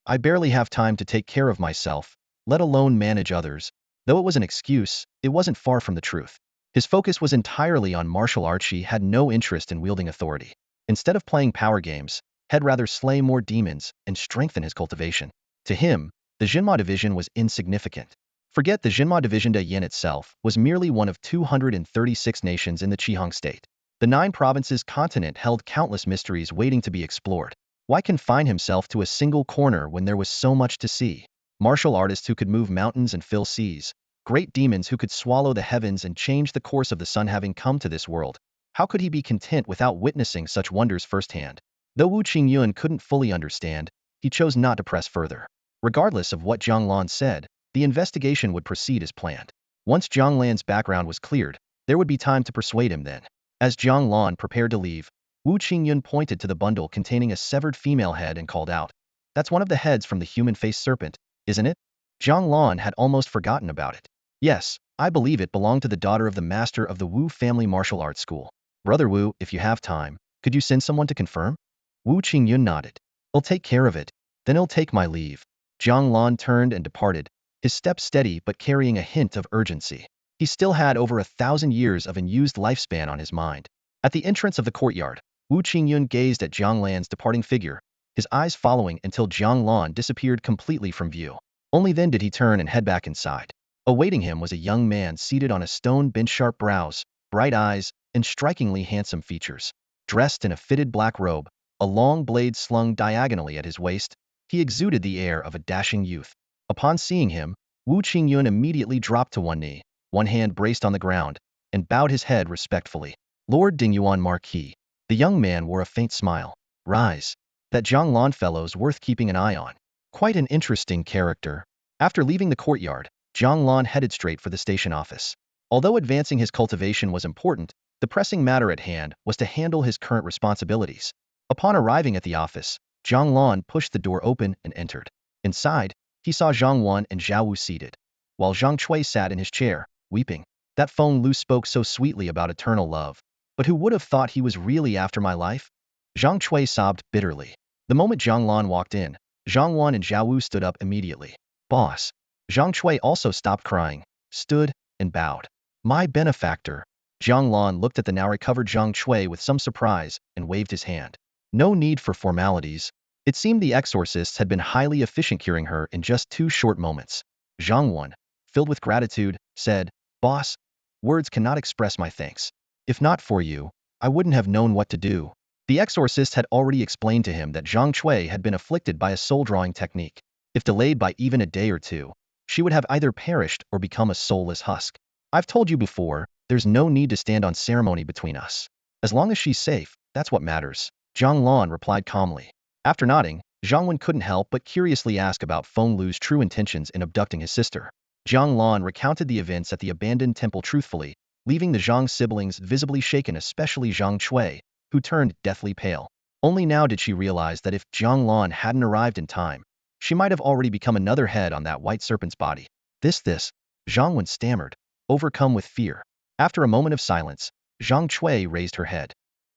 "I barely have time to take care of myself, let alone manage others." Though it was an excuse, it wasn't far from the truth. His focus was entirely on martial arts. He had no interest in wielding authority. Instead of playing power games, he'd rather slay more demons and strengthen his cultivation. To him, the Jinma division was insignificant. Forget the Jinma division. De Yin itself was merely one of 236 nations in the Qihang state. The 9 provinces continent held countless mysteries waiting to be explored. Why confine himself to a single corner when there was so much to see? Martial artists who could move mountains and fill seas, great demons who could swallow the heavens and change the course of the sun having come to this world. How could he be content without witnessing such wonders firsthand? Though Wu Qingyun couldn't fully understand, he chose not to press further. Regardless of what Jiang Lan said, the investigation would proceed as planned. Once Jiang Lan's background was cleared, there would be time to persuade him then. As Jiang Lan prepared to leave, Wu Qingyun pointed to the bundle containing a severed female head and called out, "That's one of the heads from the human-faced serpent, isn't it?" Jiang Lan had almost forgotten about it. Yes, I believe it belonged to the daughter of the master of the Wu family martial arts school. Brother Wu, if you have time, could you send someone to confirm? Wu Qingyun nodded. I'll take care of it. Then I'll take my leave. Jiang Lan turned and departed, his steps steady but carrying a hint of urgency. He still had over 1,000 years of unused lifespan on his mind. At the entrance of the courtyard, Wu Qingyun gazed at Jiang Lan's departing figure, his eyes following until Jiang Lan disappeared completely from view. Only then did he turn and head back inside. Awaiting him was a young man seated on a stone bench, sharp brows, bright eyes, and strikingly handsome features. Dressed in a fitted black robe, a long blade slung diagonally at his waist, he exuded the air of a dashing youth. Upon seeing him, Wu Qingyun immediately dropped to one knee, one hand braced on the ground, and bowed his head respectfully. Lord Dingyuan Marquis. The young man wore a faint smile. Rise. That Jiang Lan fellow's worth keeping an eye on. Quite an interesting character. After leaving the courtyard, Jiang Lan headed straight for the station office. Although advancing his cultivation was important, the pressing matter at hand was to handle his current responsibilities. Upon arriving at the office, Jiang Lan pushed the door open and entered. Inside, he saw Zhang Wan and Zhao Wu seated, while Zhang Cui sat in his chair, weeping. That Feng Lu spoke so sweetly about eternal love, but who would have thought he was really after my life? Zhang Cui sobbed bitterly. The moment Zhang Lan walked in, Zhang Wan and Zhao Wu stood up immediately. Boss. Zhang Cui also stopped crying, stood, and bowed. My benefactor. Zhang Lan looked at the now recovered Zhang Cui with some surprise and waved his hand. No need for formalities. It seemed the exorcists had been highly efficient, curing her in just 2 short moments. Zhang Wan, filled with gratitude, said, Boss, words cannot express my thanks. If not for you, I wouldn't have known what to do. The exorcist had already explained to him that Zhang Cui had been afflicted by a soul-drawing technique. If delayed by even a day or two, she would have either perished or become a soulless husk. I've told you before, there's no need to stand on ceremony between us. As long as she's safe, that's what matters. Zhang Lan replied calmly. After nodding, Zhang Wen couldn't help but curiously ask about Feng Lu's true intentions in abducting his sister. Jiang Lan recounted the events at the abandoned temple truthfully, leaving the Zhang siblings visibly shaken, especially Zhang Cui, who turned deathly pale. Only now did she realize that if Jiang Lan hadn't arrived in time, she might have already become another head on that white serpent's body. This, Zhang Wen stammered, overcome with fear. After a moment of silence, Zhang Cui raised her head.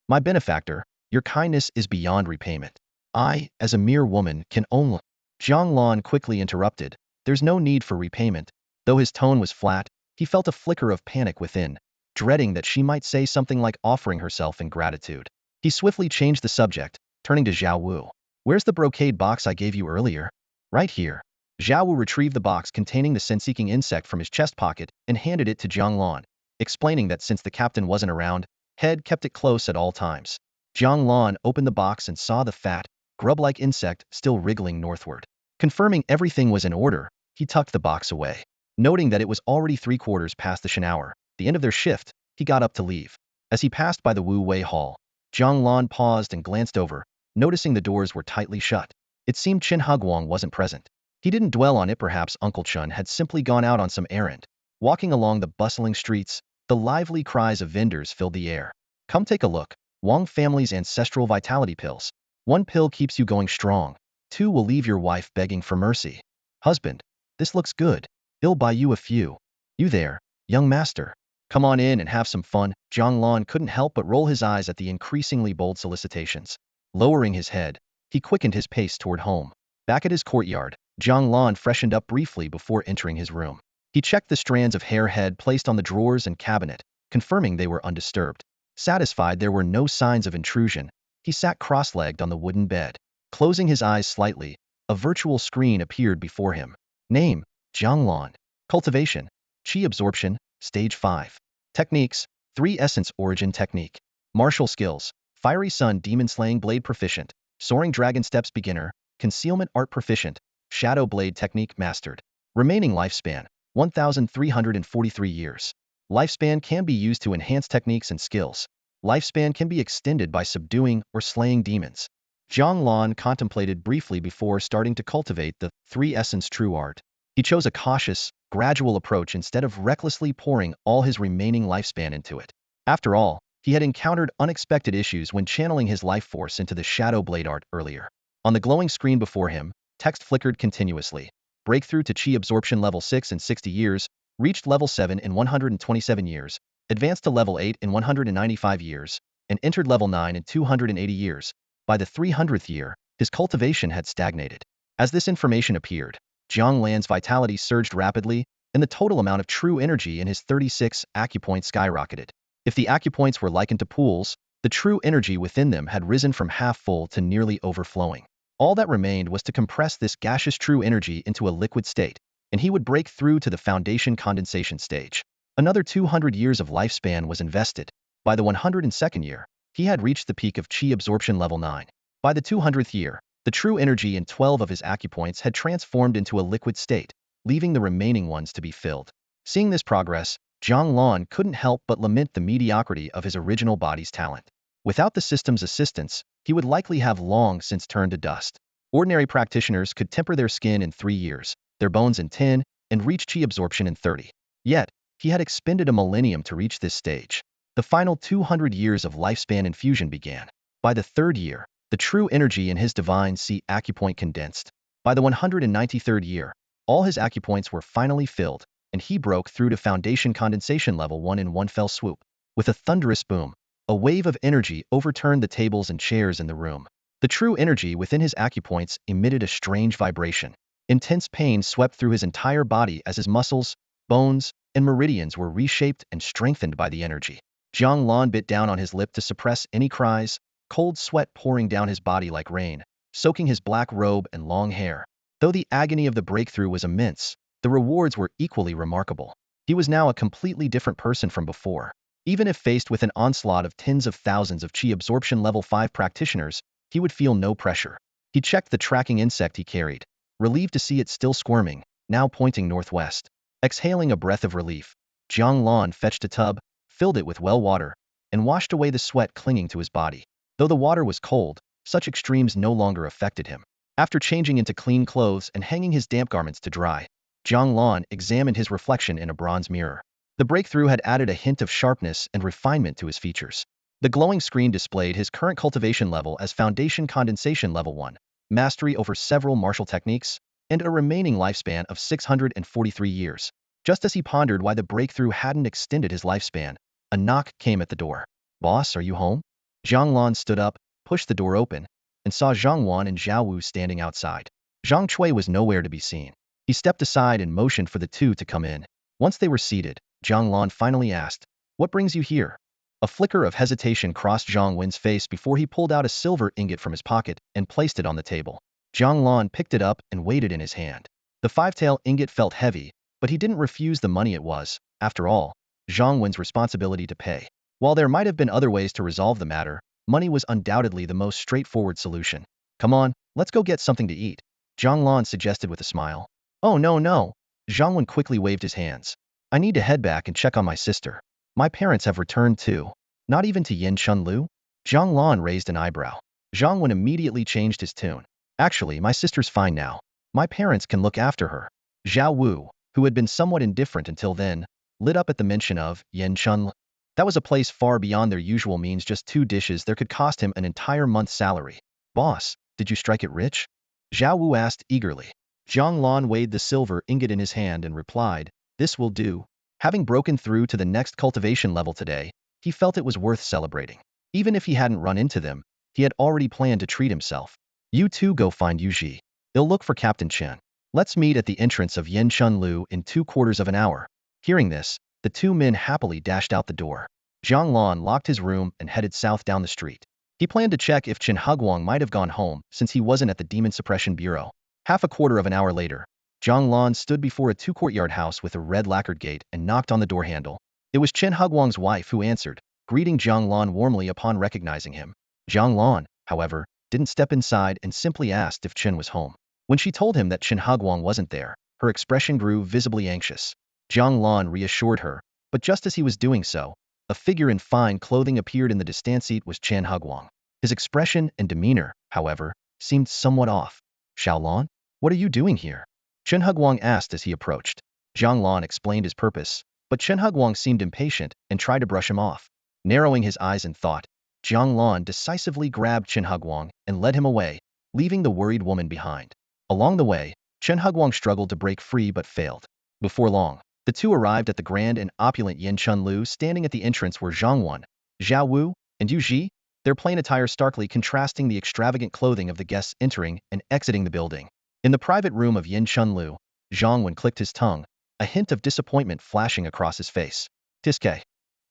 My benefactor, your kindness is beyond repayment. I, as a mere woman, can only... Jiang Lan quickly interrupted. There's no need for repayment. Though his tone was flat, he felt a flicker of panic within, dreading that she might say something like offering herself in gratitude. He swiftly changed the subject, turning to Zhao Wu. Where's the brocade box I gave you earlier? Right here. Zhao Wu retrieved the box containing the scent-seeking insect from his chest pocket and handed it to Jiang Lan, explaining that since the captain wasn't around, Head kept it close at all times. Jiang Lan opened the box and saw the fat, grub-like insect still wriggling northward. Confirming everything was in order, he tucked the box away. Noting that it was already 3/4 past the Shen hour, the end of their shift, he got up to leave. As he passed by the Wu Wei Hall, Jiang Lan paused and glanced over, noticing the doors were tightly shut. It seemed Chen Higuang wasn't present. He didn't dwell on it. Perhaps Uncle Chun had simply gone out on some errand. Walking along the bustling streets, the lively cries of vendors filled the air. Come take a look. Wang family's ancestral vitality pills. 1 pill keeps you going strong. 2 will leave your wife begging for mercy. Husband, this looks good. I'll buy you a few. You there, young master. Come on in and have some fun. Jiang Lan couldn't help but roll his eyes at the increasingly bold solicitations. Lowering his head, he quickened his pace toward home. Back at his courtyard, Jiang Lan freshened up briefly before entering his room. He checked the strands of hair Head placed on the drawers and cabinet, confirming they were undisturbed. Satisfied there were no signs of intrusion, he sat cross-legged on the wooden bed. Closing his eyes slightly, a virtual screen appeared before him. Name, Jiang Lan. Cultivation, Qi Absorption, Stage 5. Techniques, 3 Essence Origin Technique. Martial Skills, Fiery Sun Demon Slaying Blade Proficient, Soaring Dragon Steps Beginner, Concealment Art Proficient, Shadow Blade Technique Mastered. Remaining Lifespan, 1,343 years. Lifespan can be used to enhance techniques and skills. Lifespan can be extended by subduing or slaying demons. Jiang Lan contemplated briefly before starting to cultivate the 3 Essence True Art. He chose a cautious, gradual approach instead of recklessly pouring all his remaining lifespan into it. After all, he had encountered unexpected issues when channeling his life force into the Shadow Blade art earlier. On the glowing screen before him, text flickered continuously. Breakthrough to Qi Absorption Level 6 in 60 years, reached level 7 in 127 years, advanced to level 8 in 195 years, and entered level 9 in 280 years. By the 300th year, his cultivation had stagnated. As this information appeared, Jiang Lan's vitality surged rapidly, and the total amount of true energy in his 36 acupoints skyrocketed. If the acupoints were likened to pools, the true energy within them had risen from half full to nearly overflowing. All that remained was to compress this gaseous true energy into a liquid state, and he would break through to the foundation condensation stage. Another 200 years of lifespan was invested. By the 102nd year, he had reached the peak of qi absorption level 9. By the 200th year, the true energy in 12 of his acupoints had transformed into a liquid state, leaving the remaining ones to be filled. Seeing this progress, Jiang Lan couldn't help but lament the mediocrity of his original body's talent. Without the system's assistance, he would likely have long since turned to dust. Ordinary practitioners could temper their skin in 3 years, their bones in 10, and reach qi absorption in 30. Yet, he had expended a millennium to reach this stage. The final 200 years of lifespan infusion began. By the 3rd year, the true energy in his divine C acupoint condensed. By the 193rd year, all his acupoints were finally filled, and he broke through to foundation condensation level 1 in one fell swoop. With a thunderous boom, a wave of energy overturned the tables and chairs in the room. The true energy within his acupoints emitted a strange vibration. Intense pain swept through his entire body as his muscles, bones, and meridians were reshaped and strengthened by the energy. Jiang Lan bit down on his lip to suppress any cries, cold sweat pouring down his body like rain, soaking his black robe and long hair. Though the agony of the breakthrough was immense, the rewards were equally remarkable. He was now a completely different person from before. Even if faced with an onslaught of tens of thousands of qi absorption level 5 practitioners, he would feel no pressure. He checked the tracking insect he carried, relieved to see it still squirming, now pointing northwest. Exhaling a breath of relief, Jiang Lan fetched a tub, filled it with well water, and washed away the sweat clinging to his body. Though the water was cold, such extremes no longer affected him. After changing into clean clothes and hanging his damp garments to dry, Jiang Lan examined his reflection in a bronze mirror. The breakthrough had added a hint of sharpness and refinement to his features. The glowing screen displayed his current cultivation level as Foundation Condensation Level 1, mastery over several martial techniques, and a remaining lifespan of 643 years. Just as he pondered why the breakthrough hadn't extended his lifespan, a knock came at the door. "Boss, are you home?" Jiang Lan stood up, pushed the door open, and saw Zhang Wan and Zhao Wu standing outside. Zhang Cui was nowhere to be seen. He stepped aside and motioned for the two to come in. Once they were seated, Jiang Lan finally asked, "What brings you here?" A flicker of hesitation crossed Zhang Wen's face before he pulled out a silver ingot from his pocket and placed it on the table. Jiang Lan picked it up and weighed it in his hand. The five-tael ingot felt heavy, but he didn't refuse the money. It was, after all, Zhang Wen's responsibility to pay. While there might have been other ways to resolve the matter, money was undoubtedly the most straightforward solution. "Come on, let's go get something to eat," Jiang Lan suggested with a smile. "Oh no. Zhang Wen quickly waved his hands. "I need to head back and check on my sister. My parents have returned too." "Not even to Yin Chunlu?" Jiang Lan raised an eyebrow. Zhang Wen immediately changed his tune. "Actually, my sister's fine now. My parents can look after her." Zhao Wu, who had been somewhat indifferent until then, lit up at the mention of Yin Chunlu. That was a place far beyond their usual means. Just 2 dishes there could cost him an entire month's salary. "Boss, did you strike it rich?" Zhao Wu asked eagerly. Jiang Lan weighed the silver ingot in his hand and replied, "This will do." Having broken through to the next cultivation level today, he felt it was worth celebrating. Even if he hadn't run into them, he had already planned to treat himself. "You two go find Yuji. He'll look for Captain Chen. Let's meet at the entrance of Yin Chunlu in 2/4 of an hour." Hearing this, the two men happily dashed out the door. Jiang Lan locked his room and headed south down the street. He planned to check if Chen Hugwang might have gone home since he wasn't at the Demon Suppression Bureau. Half a quarter of an hour later, Jiang Lan stood before a 2-courtyard house with a red lacquered gate and knocked on the door handle. It was Chen Hugwang's wife who answered, greeting Jiang Lan warmly upon recognizing him. Jiang Lan, however, didn't step inside and simply asked if Chen was home. When she told him that Chen Hugwang wasn't there, her expression grew visibly anxious. Jiang Lan reassured her, but just as he was doing so, a figure in fine clothing appeared in the distance. It was Chen Hugwang. His expression and demeanor, however, seemed somewhat off. "Xiao Lan, what are you doing here?" Chen Hugwang asked as he approached. Jiang Lan explained his purpose, but Chen Hugwang seemed impatient and tried to brush him off. Narrowing his eyes in thought, Jiang Lan decisively grabbed Chen Hugwang and led him away, leaving the worried woman behind. Along the way, Chen Hugwang struggled to break free but failed. Before long, The two arrived at the grand and opulent Yin Chunlu. Standing at the entrance were Jiang Lan, Zhao Wu, and Yu Ji, their plain attire starkly contrasting the extravagant clothing of the guests entering and exiting the building. In the private room of Yin Chunlu, Jiang Wan clicked his tongue, a hint of disappointment flashing across his face. Tiske.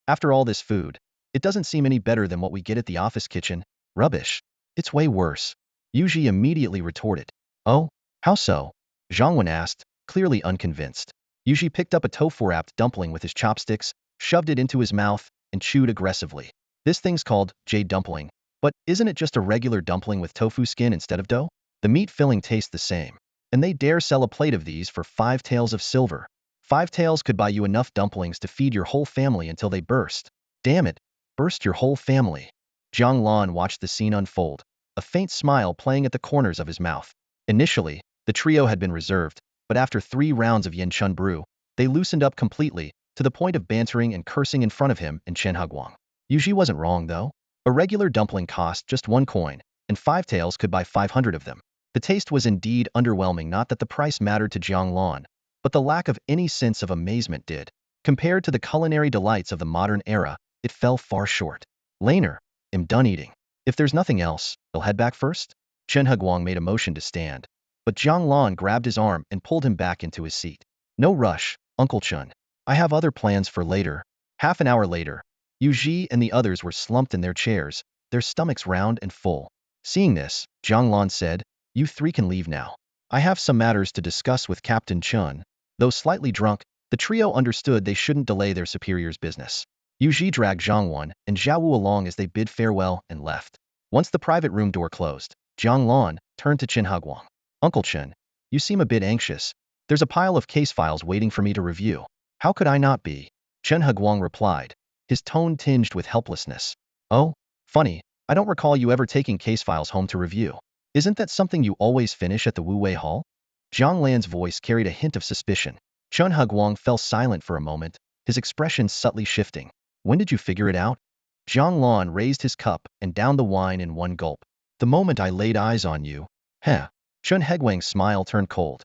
After all this food, it doesn't seem any better than what we get at the office kitchen. Rubbish. It's way worse. Yu Ji immediately retorted. Oh, how so? Jiang Wan asked, clearly unconvinced. Yu Ji picked up a tofu-wrapped dumpling with his chopsticks, shoved it into his mouth, and chewed aggressively. This thing's called jade dumpling, but isn't it just a regular dumpling with tofu skin instead of dough? The meat filling tastes the same, and they dare sell a plate of these for 5 taels of silver. 5 taels could buy you enough dumplings to feed your whole family until they burst. Damn it, burst your whole family. Jiang Lan watched the scene unfold, a faint smile playing at the corners of his mouth. Initially, the trio had been reserved, but after 3 rounds of Yin Chun brew, they loosened up completely, to the point of bantering and cursing in front of him and Chen Hugwang. Yu Ji wasn't wrong, though. A regular dumpling cost just 1 coin, and 5 taels could buy 500 of them. The taste was indeed underwhelming, not that the price mattered to Jiang Lan, but the lack of any sense of amazement did. Compared to the culinary delights of the modern era, it fell far short. Laner, I'm done eating. If there's nothing else, I'll head back first. Chen Hugwang made a motion to stand, but Jiang Lan grabbed his arm and pulled him back into his seat. No rush, Uncle Chun. I have other plans for later. Half an hour later, Yu Ji and the others were slumped in their chairs, their stomachs round and full. Seeing this, Jiang Lan said, you 3 can leave now. I have some matters to discuss with Captain Chun. Though slightly drunk, the trio understood they shouldn't delay their superior's business. Yu Ji dragged Jiang Wan and Zhao Wu along as they bid farewell and left. Once the private room door closed, Jiang Lan turned to Chen Hugwang. Uncle Chen, you seem a bit anxious. There's a pile of case files waiting for me to review. How could I not be? Chen Hugwang replied, his tone tinged with helplessness. Oh, funny, I don't recall you ever taking case files home to review. Isn't that something you always finish at the Wu Wei Hall? Jiang Lan's voice carried a hint of suspicion. Chen Hugwang fell silent for a moment, his expression subtly shifting. When did you figure it out? Jiang Lan raised his cup and downed the wine in one gulp. The moment I laid eyes on you. Heh. Chen Hugwang's smile turned cold.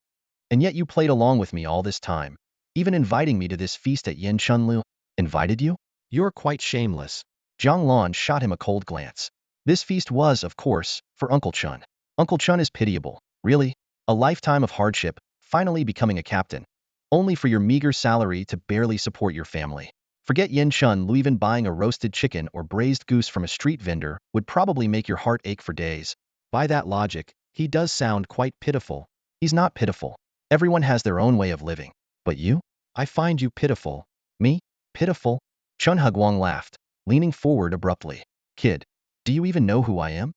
And yet you played along with me all this time, even inviting me to this feast at Yin Chunlu. Invited you? You're quite shameless. Jiang Lan shot him a cold glance. This feast was, of course, for Uncle Chun. Uncle Chun is pitiable, really. A lifetime of hardship, finally becoming a captain. Only for your meager salary to barely support your family. Forget Yin Chun Lu, even buying a roasted chicken or braised goose from a street vendor would probably make your heart ache for days. By that logic, he does sound quite pitiful. He's not pitiful. Everyone has their own way of living. But you? I find you pitiful. Me? Pitiful? Chen Hugwang laughed, leaning forward abruptly. Kid, do you even know who I am?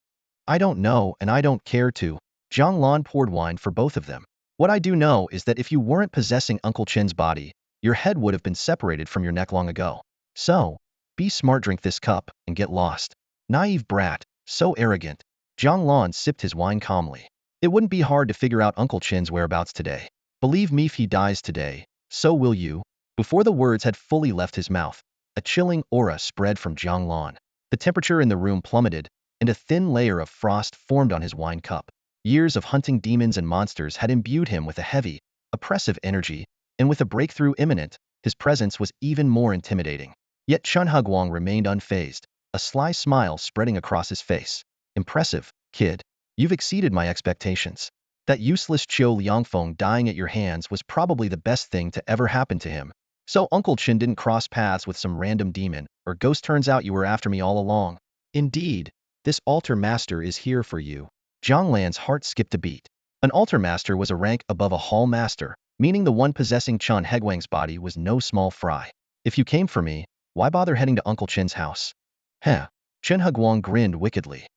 I don't know, and I don't care to. Jiang Lan poured wine for both of them. What I do know is that if you weren't possessing Uncle Chen's body, your head would have been separated from your neck long ago. So, be smart, drink this cup, and get lost. Naive brat, so arrogant. Jiang Lan sipped his wine calmly. It wouldn't be hard to figure out Uncle Chen's whereabouts today. Believe me, if he dies today, so will you. Before the words had fully left his mouth, a chilling aura spread from Jiang Lan. The temperature in the room plummeted, and a thin layer of frost formed on his wine cup. Years of hunting demons and monsters had imbued him with a heavy, oppressive energy, and with a breakthrough imminent, his presence was even more intimidating. Yet Chen Hugwang remained unfazed, a sly smile spreading across his face. Impressive, kid. You've exceeded my expectations. That useless Qiu Liangfeng dying at your hands was probably the best thing to ever happen to him. So Uncle Chen didn't cross paths with some random demon, or ghost. Turns out you were after me all along. Indeed, this altar master is here for you. Jiang Lan's heart skipped a beat. An altar master was a rank above a hall master, meaning the one possessing Chen Hugwang's body was no small fry. If you came for me, why bother heading to Uncle Chen's house? Heh. Chen Hugwang grinned wickedly.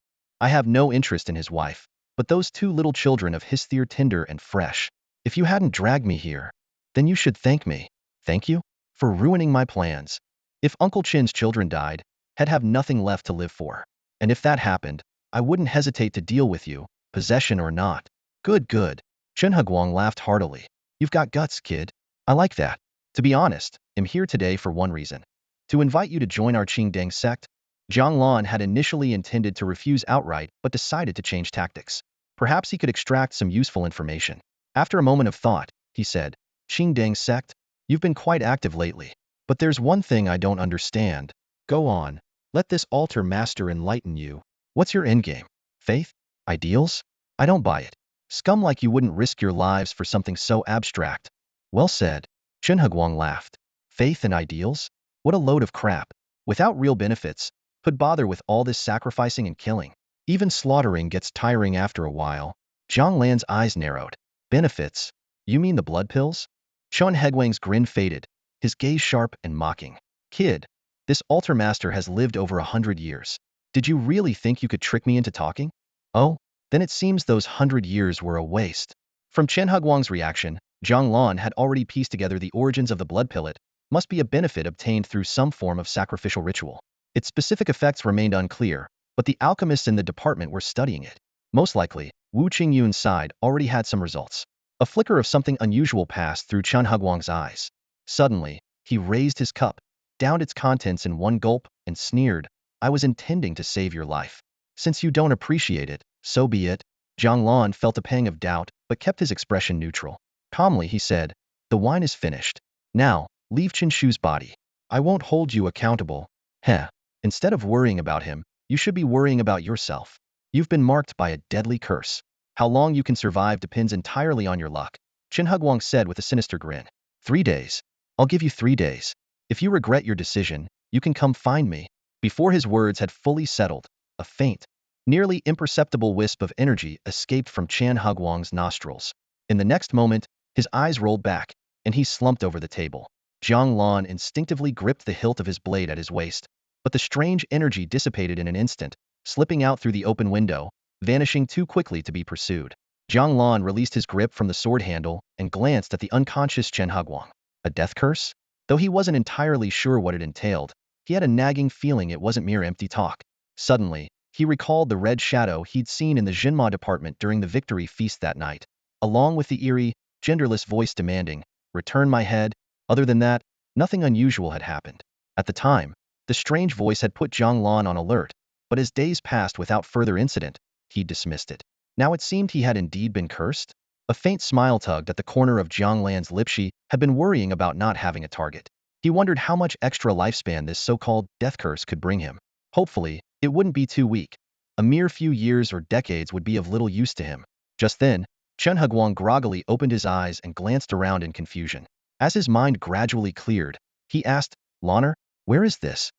I have no interest in his wife, but those 2 little children of his, they're tender and fresh. If you hadn't dragged me here, then you should thank me. Thank you? For ruining my plans. If Uncle Chen's children died, I'd have nothing left to live for. And if that happened, I wouldn't hesitate to deal with you, possession or not. Good, good. Chen Hugwang laughed heartily. You've got guts, kid. I like that. To be honest, I'm here today for one reason. To invite you to join our Qingdang sect. Jiang Lan had initially intended to refuse outright, but decided to change tactics. Perhaps he could extract some useful information. After a moment of thought, he said, Qingdang sect? You've been quite active lately. But there's one thing I don't understand. Go on. Let this altar master enlighten you. What's your endgame? Faith? Ideals? I don't buy it. Scum like you wouldn't risk your lives for something so abstract. Well said. Chen Huguang laughed. Faith and ideals? What a load of crap. Without real benefits, who'd bother with all this sacrificing and killing? Even slaughtering gets tiring after a while. Jiang Lan's eyes narrowed. Benefits? You mean the blood pills? Chen Huguang's grin faded, his gaze sharp and mocking. Kid, this altar master has lived over 100 years. Did you really think you could trick me into talking? Oh, then it seems those 100 years were a waste. From Chen Huguang's reaction, Jiang Lan had already pieced together the origins of the blood pillet must be a benefit obtained through some form of sacrificial ritual. Its specific effects remained unclear, but the alchemists in the department were studying it. Most likely, Wu Qingyun's side already had some results. A flicker of something unusual passed through Chen Huguang's eyes. Suddenly, he raised his cup, downed its contents in one gulp, and sneered, I was intending to save your life. Since you don't appreciate it, so be it. Jiang Lan felt a pang of doubt, but kept his expression neutral. Calmly, he said, the wine is finished. Now, leave Qinshu's body. I won't hold you accountable. Heh. Instead of worrying about him, you should be worrying about yourself. You've been marked by a deadly curse. How long you can survive depends entirely on your luck, Chen Huguang said with a sinister grin. 3 days. I'll give you 3 days. If you regret your decision, you can come find me. Before his words had fully settled, a faint, nearly imperceptible wisp of energy escaped from Chen Huguang's nostrils. In the next moment, his eyes rolled back, and he slumped over the table. Jiang Lan instinctively gripped the hilt of his blade at his waist, but the strange energy dissipated in an instant, slipping out through the open window, vanishing too quickly to be pursued. Jiang Lan released his grip from the sword handle and glanced at the unconscious Chen Huguang. A death curse? Though he wasn't entirely sure what it entailed, he had a nagging feeling it wasn't mere empty talk. Suddenly, he recalled the red shadow he'd seen in the Jinma department during the victory feast that night, along with the eerie, genderless voice demanding, return my head. Other than that, nothing unusual had happened. At the time, the strange voice had put Jiang Lan on alert, but as days passed without further incident, he dismissed it. Now it seemed he had indeed been cursed. A faint smile tugged at the corner of Jiang Lan's lips. She had been worrying about not having a target. He wondered how much extra lifespan this so-called death curse could bring him. Hopefully, it wouldn't be too weak. A mere few years or decades would be of little use to him. Just then, Chen Huguang groggily opened his eyes and glanced around in confusion. As his mind gradually cleared, he asked, Lanner, where is this?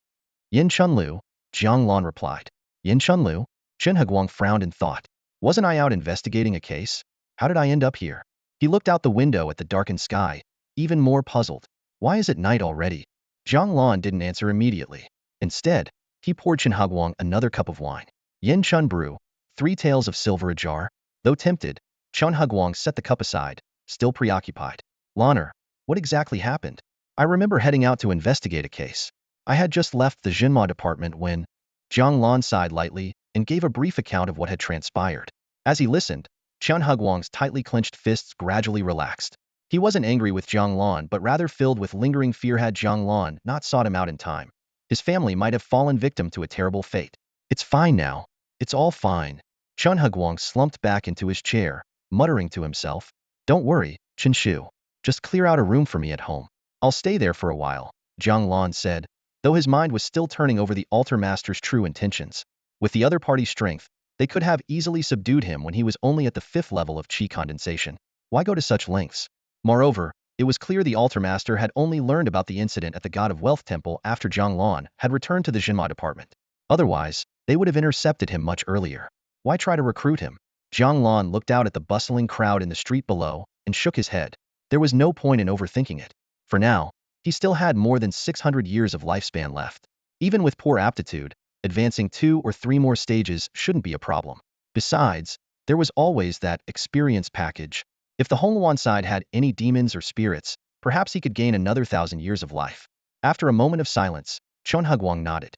Yin Chunlu, Jiang Lan replied. Yin Chunlu? Chen Huguang frowned in thought. Wasn't I out investigating a case? How did I end up here? He looked out the window at the darkened sky, even more puzzled. Why is it night already? Jiang Lan didn't answer immediately. Instead, he poured Chen Huguang another cup of wine. Yin Chun brew, 3 taels of silver a jar. Though tempted, Chen Huguang set the cup aside, still preoccupied. Lanner, what exactly happened? I remember heading out to investigate a case. I had just left the Jinma department when Jiang Lan sighed lightly and gave a brief account of what had transpired. As he listened, Chen Huguang's tightly clenched fists gradually relaxed. He wasn't angry with Jiang Lan but rather filled with lingering fear. Had Jiang Lan not sought him out in time, his family might have fallen victim to a terrible fate. It's fine now. It's all fine. Chen Huguang slumped back into his chair, muttering to himself. Don't worry, Qinshu. Just clear out a room for me at home. I'll stay there for a while, Jiang Lan said, though his mind was still turning over the altar master's true intentions. With the other party's strength, they could have easily subdued him when he was only at the 5th level of qi condensation. Why go to such lengths? Moreover, it was clear the altar master had only learned about the incident at the God of Wealth Temple after Jiang Lan had returned to the Jinma department. Otherwise, they would have intercepted him much earlier. Why try to recruit him? Jiang Lan looked out at the bustling crowd in the street below and shook his head. There was no point in overthinking it. For now, he still had more than 600 years of lifespan left. Even with poor aptitude, advancing 2 or 3 more stages shouldn't be a problem. Besides, there was always that experience package. If the Hongluan side had any demons or spirits, perhaps he could gain another 1,000 years of life. After a moment of silence, Chen Huguang nodded.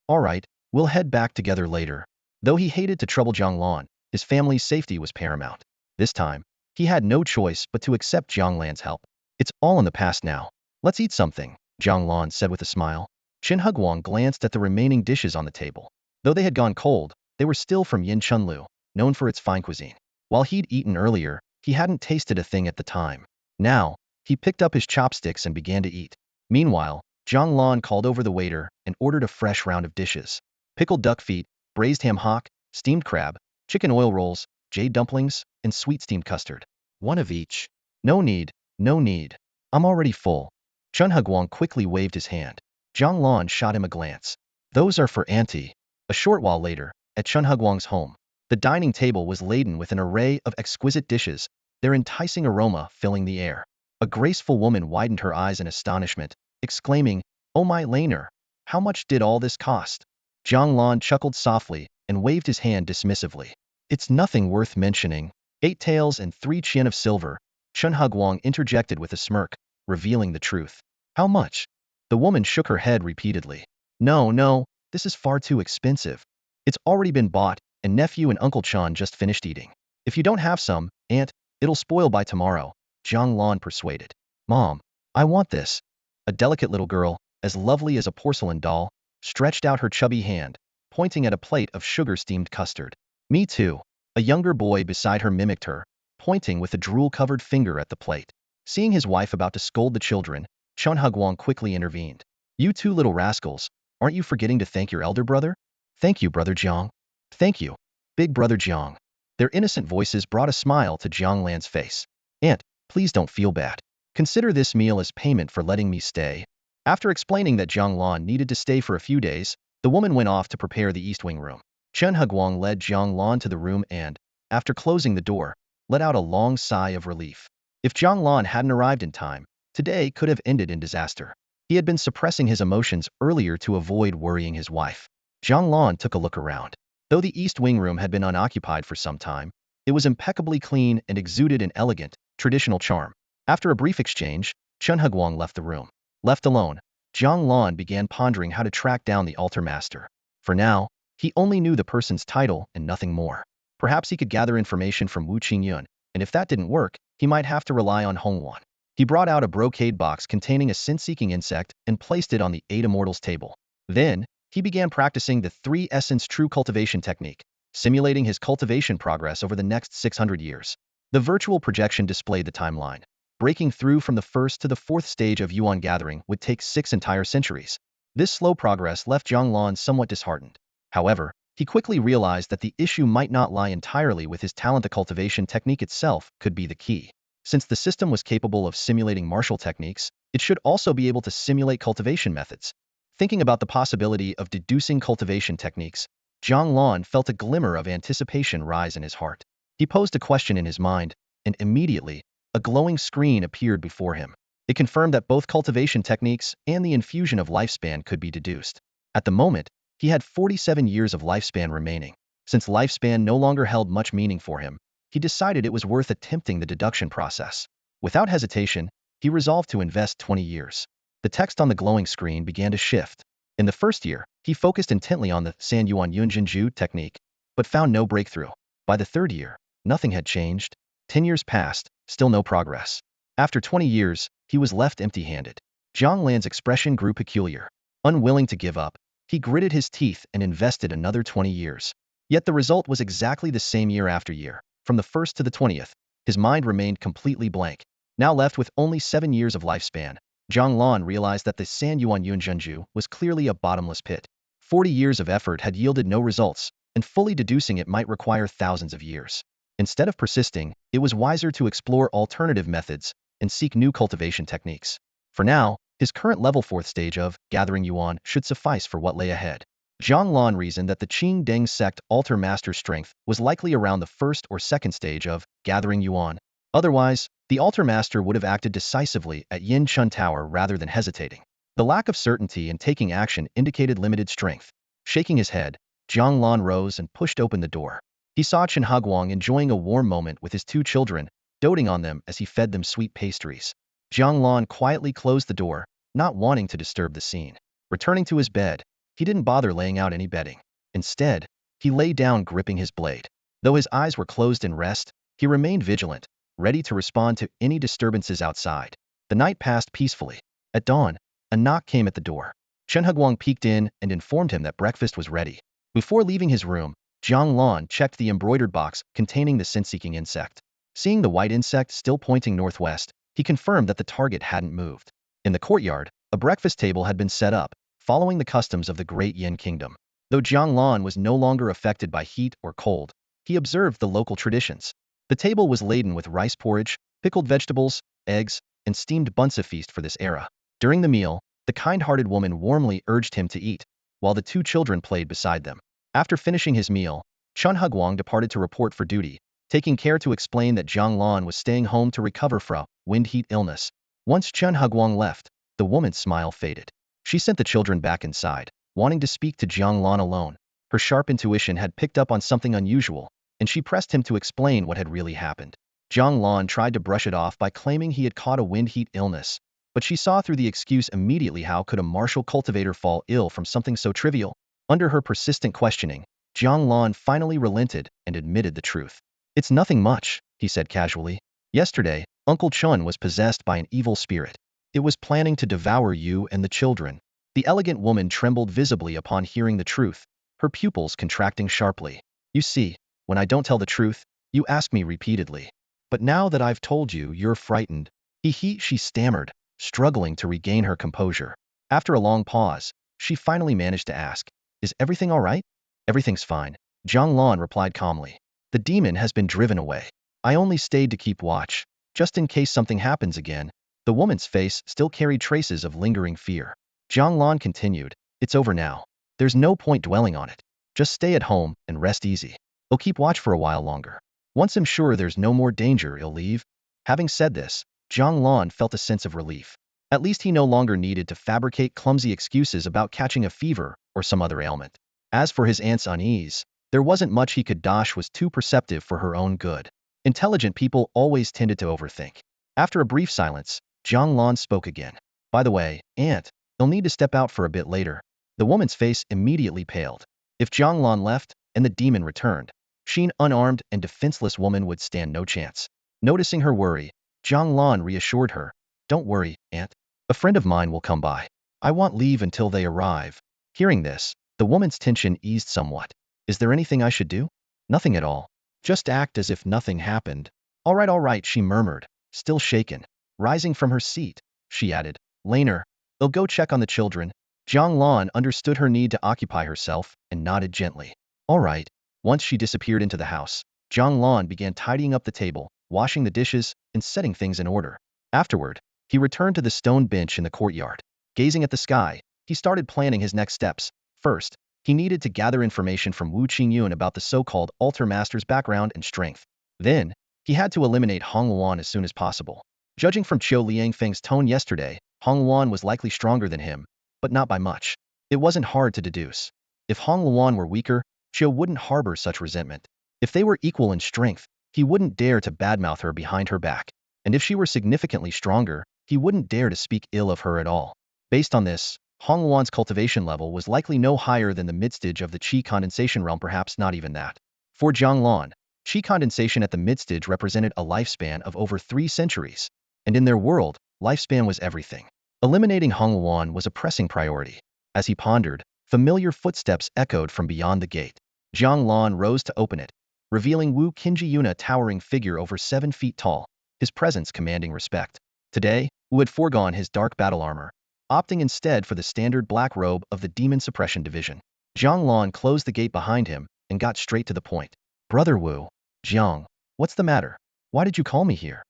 All right, we'll head back together later. Though he hated to trouble Jiang Lan, his family's safety was paramount. This time, he had no choice but to accept Jiang Lan's help. It's all in the past now. Let's eat something, Jiang Lan said with a smile. Chen Huguang glanced at the remaining dishes on the table. Though they had gone cold, they were still from Yin Chunlu, known for its fine cuisine. While he'd eaten earlier, he hadn't tasted a thing at the time. Now, He picked up his chopsticks and began to eat. Meanwhile, Jiang Lan called over the waiter and ordered a fresh round of dishes. Pickled duck feet, braised ham hock, steamed crab, chicken oil rolls, jade dumplings, and sweet steamed custard. One of each. No need, no need. I'm already full. Chun Higuang quickly waved his hand. Jiang Lan shot him a glance. Those are for Auntie. A short while later, at Chun Higuang's home, the dining table was laden with an array of exquisite dishes, their enticing aroma filling the air. A graceful woman widened her eyes in astonishment, exclaiming, "Oh my Laner, how much did all this cost?" Jiang Lan chuckled softly and waved his hand dismissively. "It's nothing worth mentioning. 8 taels and 3 chien of silver," Chun Higuang interjected with a smirk, revealing the truth. "How much?" The woman shook her head repeatedly. No, this is far too expensive. It's already been bought, and nephew and Uncle Chan just finished eating. If you don't have some, Aunt, it'll spoil by tomorrow," Jiang Lan persuaded. "Mom, I want this." A delicate little girl, as lovely as a porcelain doll, stretched out her chubby hand, pointing at a plate of sugar-steamed custard. "Me too." A younger boy beside her mimicked her, pointing with a drool-covered finger at the plate. Seeing his wife about to scold the children, Chun Higuang quickly intervened. "You two little rascals, aren't you forgetting to thank your elder brother?" "Thank you, Brother Jiang." "Thank you, Big Brother Jiang." Their innocent voices brought a smile to Jiang Lan's face. "Aunt, please don't feel bad. Consider this meal as payment for letting me stay." After explaining that Jiang Lan needed to stay for a few days, the woman went off to prepare the East Wing room. Chun Higuang led Jiang Lan to the room and, after closing the door, let out a long sigh of relief. If Jiang Lan hadn't arrived in time, today could have ended in disaster. He had been suppressing his emotions earlier to avoid worrying his wife. Jiang Lan took a look around. Though the East Wing room had been unoccupied for some time, it was impeccably clean and exuded an elegant, traditional charm. After a brief exchange, Chun Higuang left the room. Left alone, Jiang Lan began pondering how to track down the altar master. For now, he only knew the person's title and nothing more. Perhaps he could gather information from Wu Qingyun, and if that didn't work, he might have to rely on Hongwan. He brought out a brocade box containing a sin-seeking insect and placed it on the 8 Immortals table. Then, he began practicing the 3 Essence True Cultivation technique, simulating his cultivation progress over the next 600 years. The virtual projection displayed the timeline. Breaking through from the first to the 4th stage of Yuan gathering would take 6 entire centuries. This slow progress left Jiang Lan somewhat disheartened. However, he quickly realized that the issue might not lie entirely with his talent. The cultivation technique itself could be the key. Since the system was capable of simulating martial techniques, it should also be able to simulate cultivation methods. Thinking about the possibility of deducing cultivation techniques, Jiang Lan felt a glimmer of anticipation rise in his heart. He posed a question in his mind, and immediately, a glowing screen appeared before him. It confirmed that both cultivation techniques and the infusion of lifespan could be deduced. At the moment, he had 47 years of lifespan remaining. Since lifespan no longer held much meaning for him, he decided it was worth attempting the deduction process. Without hesitation, he resolved to invest 20 years. The text on the glowing screen began to shift. In the first year, he focused intently on the San Yuan Yunjinju technique, but found no breakthrough. By the 3rd year, nothing had changed. 10 years passed, still no progress. After 20 years, he was left empty-handed. Jiang Lan's expression grew peculiar. Unwilling to give up, he gritted his teeth and invested another 20 years. Yet the result was exactly the same year after year. From the 1st to the 20th, his mind remained completely blank. Now left with only 7 years of lifespan, Jiang Lan realized that the San Yuan Yunjinju was clearly a bottomless pit. 40 years of effort had yielded no results, and fully deducing it might require thousands of years. Instead of persisting, it was wiser to explore alternative methods and seek new cultivation techniques. For now, his current level 4th stage of gathering yuan should suffice for what lay ahead. Jiang Lan reasoned that the Qing Deng sect altar master's strength was likely around the 1st or 2nd stage of gathering yuan. Otherwise, the altar master would have acted decisively at Yin Chun Tower rather than hesitating. The lack of certainty in taking action indicated limited strength. Shaking his head, Jiang Lan rose and pushed open the door. He saw Chun Higuang enjoying a warm moment with his 2 children, doting on them as he fed them sweet pastries. Jiang Lan quietly closed the door, not wanting to disturb the scene. Returning to his bed, he didn't bother laying out any bedding. Instead, he lay down gripping his blade. Though his eyes were closed in rest, he remained vigilant, ready to respond to any disturbances outside. The night passed peacefully. At dawn, a knock came at the door. Chun Higuang peeked in and informed him that breakfast was ready. Before leaving his room, Jiang Lan checked the embroidered box containing the sin-seeking insect. Seeing the white insect still pointing northwest, He confirmed that the target hadn't moved. In the courtyard, a breakfast table had been set up, following the customs of the Great Yin Kingdom. Though Jiang Lan was no longer affected by heat or cold, he observed the local traditions. The table was laden with rice porridge, pickled vegetables, eggs, and steamed bunce, a feast for this era. During the meal, the kind-hearted woman warmly urged him to eat, while the two children played beside them. After finishing his meal, Chun Huguang departed to report for duty, taking care to explain that Jiang Lan was staying home to recover from wind heat illness. Once Chun Huguang left, the woman's smile faded. She sent the children back inside, wanting to speak to Jiang Lan alone. Her sharp intuition had picked up on something unusual, and she pressed him to explain what had really happened. Jiang Lan tried to brush it off by claiming he had caught a wind heat illness, but she saw through the excuse immediately. How could a martial cultivator fall ill from something so trivial? Under her persistent questioning, Jiang Lan finally relented and admitted the truth. It's nothing much, he said casually. Yesterday, Uncle Chun was possessed by an evil spirit. It was planning to devour you and the children. The elegant woman trembled visibly upon hearing the truth, her pupils contracting sharply. You see, when I don't tell the truth, you ask me repeatedly. But now that I've told you, you're frightened. She stammered, struggling to regain her composure. After a long pause, she finally managed to ask, is everything all right? Everything's fine, Jiang Lan replied calmly. The demon has been driven away. I only stayed to keep watch, just in case something happens again. The woman's face still carried traces of lingering fear. Jiang Lan continued, it's over now. There's no point dwelling on it. Just stay at home and rest easy. I'll keep watch for a while longer. Once I'm sure there's no more danger, I'll leave. Having said this, Jiang Lan felt a sense of relief. At least he no longer needed to fabricate clumsy excuses about catching a fever or some other ailment. As for his aunt's unease, there wasn't much he could do. She was too perceptive for her own good. Intelligent people always tended to overthink. After a brief silence, Jiang Lan spoke again. By the way, Aunt, I'll need to step out for a bit later. The woman's face immediately paled. If Jiang Lan left and the demon returned, she, an unarmed and defenseless woman, would stand no chance. Noticing her worry, Jiang Lan reassured her. Don't worry, Aunt. A friend of mine will come by. I want leave until they arrive. Hearing this, the woman's tension eased somewhat. Is there anything I should do? Nothing at all. Just act as if nothing happened. All right, she murmured, still shaken. Rising from her seat, she added, Later, I'll go check on the children. Jiang Lan understood her need to occupy herself and nodded gently. All right. Once she disappeared into the house, Jiang Lan began tidying up the table, washing the dishes, and setting things in order. Afterward, he returned to the stone bench in the courtyard. Gazing at the sky, he started planning his next steps. First, he needed to gather information from Wu Qingyun about the so-called Altar Master's background and strength. Then, he had to eliminate Hong Luan as soon as possible. Judging from Qiu Liangfeng's tone yesterday, Hong Luan was likely stronger than him, but not by much. It wasn't hard to deduce. If Hong Luan were weaker, Qiu wouldn't harbor such resentment. If they were equal in strength, he wouldn't dare to badmouth her behind her back. And if she were significantly stronger, he wouldn't dare to speak ill of her at all. Based on this, Hong Luan's cultivation level was likely no higher than the midstage of the Qi condensation realm, perhaps not even that. For Jiang Lan, Qi condensation at the midstage represented a lifespan of over 3 centuries. And in their world, lifespan was everything. Eliminating Hong Luan was a pressing priority. As he pondered, familiar footsteps echoed from beyond the gate. Jiang Lan rose to open it, revealing Wu Qingyun, a towering figure over 7 feet tall, his presence commanding respect. Today, Wu had foregone his dark battle armor, opting instead for the standard black robe of the Demon Suppression Division. Jiang Lan closed the gate behind him and got straight to the point. Brother Wu, Jiang, what's the matter? Why did you call me here?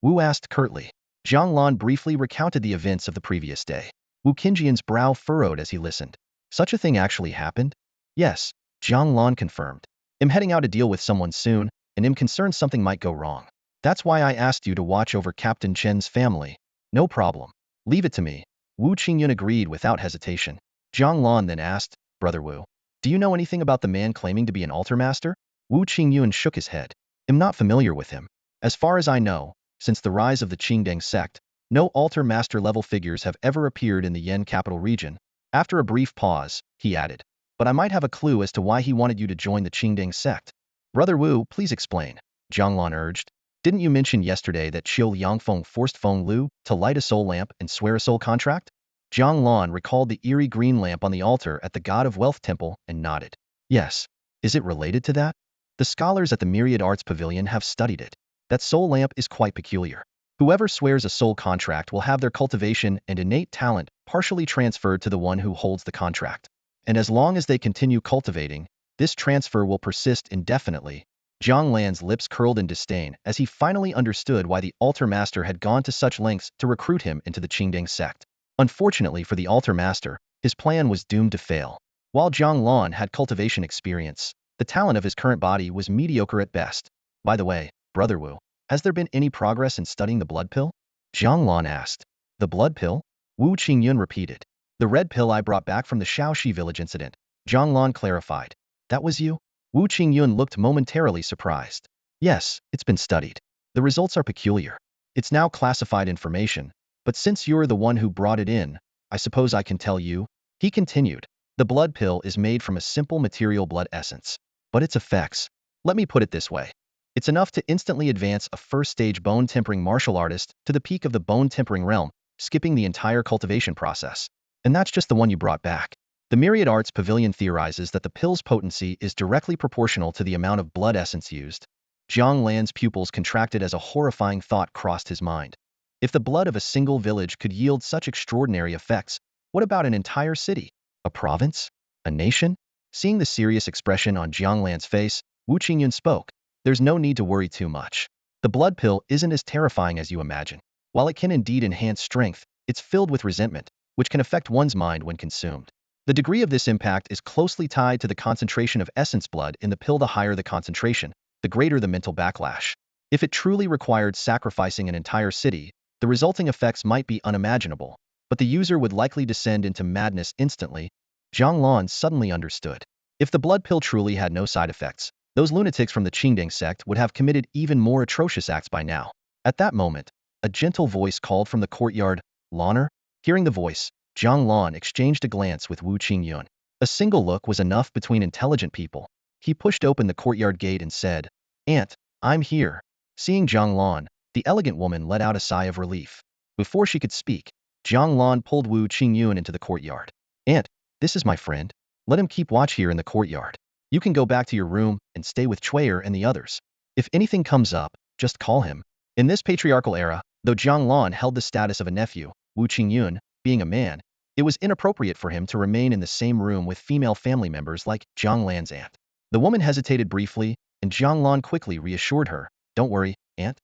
Wu asked curtly. Jiang Lan briefly recounted the events of the previous day. Wu Qingyun's brow furrowed as he listened. Such a thing actually happened? Yes, Jiang Lan confirmed. I'm heading out to deal with someone soon, and I'm concerned something might go wrong. That's why I asked you to watch over Captain Chen's family. No problem. Leave it to me. Wu Qingyun agreed without hesitation. Jiang Lan then asked, Brother Wu, do you know anything about the man claiming to be an altar master? Wu Qingyun shook his head. I'm not familiar with him. As far as I know, since the rise of the Qingdang sect, no altar master level figures have ever appeared in the Yan capital region. After a brief pause, he added, but I might have a clue as to why he wanted you to join the Qingdang sect. Brother Wu, please explain, Jiang Lan urged. Didn't you mention yesterday that Qiu Liangfeng forced Feng Lu to light a soul lamp and swear a soul contract? Jiang Lan recalled the eerie green lamp on the altar at the God of Wealth temple and nodded. Yes. Is it related to that? The scholars at the Myriad Arts Pavilion have studied it. That soul lamp is quite peculiar. Whoever swears a soul contract will have their cultivation and innate talent partially transferred to the one who holds the contract. And as long as they continue cultivating, this transfer will persist indefinitely. Jiang Lan's lips curled in disdain as he finally understood why the altar master had gone to such lengths to recruit him into the Qingding sect. Unfortunately for the altar master, his plan was doomed to fail. While Jiang Lan had cultivation experience, the talent of his current body was mediocre at best. By the way, Brother Wu, has there been any progress in studying the blood pill? Jiang Lan asked. The blood pill? Wu Qingyun repeated. The red pill I brought back from the Shaoxi village incident, Jiang Lan clarified. That was you? Wu Qingyun looked momentarily surprised. Yes, it's been studied. The results are peculiar. It's now classified information, but since you're the one who brought it in, I suppose I can tell you. He continued. The blood pill is made from a simple material blood essence. But its effects, let me put it this way. It's enough to instantly advance a first-stage bone-tempering martial artist to the peak of the bone-tempering realm, skipping the entire cultivation process. And that's just the one you brought back. The Myriad Arts Pavilion theorizes that the pill's potency is directly proportional to the amount of blood essence used. Jiang Lan's pupils contracted as a horrifying thought crossed his mind. If the blood of a single village could yield such extraordinary effects, what about an entire city? A province? A nation? Seeing the serious expression on Jiang Lan's face, Wu Qingyun spoke. There's no need to worry too much. The blood pill isn't as terrifying as you imagine. While it can indeed enhance strength, it's filled with resentment, which can affect one's mind when consumed. The degree of this impact is closely tied to the concentration of essence blood in the pill. The higher the concentration, the greater the mental backlash. If it truly required sacrificing an entire city, the resulting effects might be unimaginable, but the user would likely descend into madness instantly. Jiang Lan suddenly understood. If the blood pill truly had no side effects, those lunatics from the Qingding sect would have committed even more atrocious acts by now. At that moment, a gentle voice called from the courtyard, Lanner? Hearing the voice, Jiang Lan exchanged a glance with Wu Qingyun. A single look was enough between intelligent people. He pushed open the courtyard gate and said, Aunt, I'm here. Seeing Jiang Lan, the elegant woman let out a sigh of relief. Before she could speak, Jiang Lan pulled Wu Qingyun into the courtyard. Aunt, this is my friend. Let him keep watch here in the courtyard. You can go back to your room and stay with Chuyer and the others. If anything comes up, just call him. In this patriarchal era, though Jiang Lan held the status of a nephew, Wu Qingyun, being a man, it was inappropriate for him to remain in the same room with female family members like Jiang Lan's aunt. The woman hesitated briefly, and Jiang Lan quickly reassured her. Don't worry, aunt.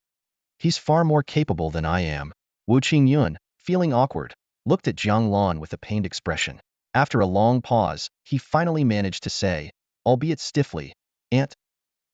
He's far more capable than I am. Wu Qingyun, feeling awkward, looked at Jiang Lan with a pained expression. After a long pause, he finally managed to say, albeit stiffly, Aunt,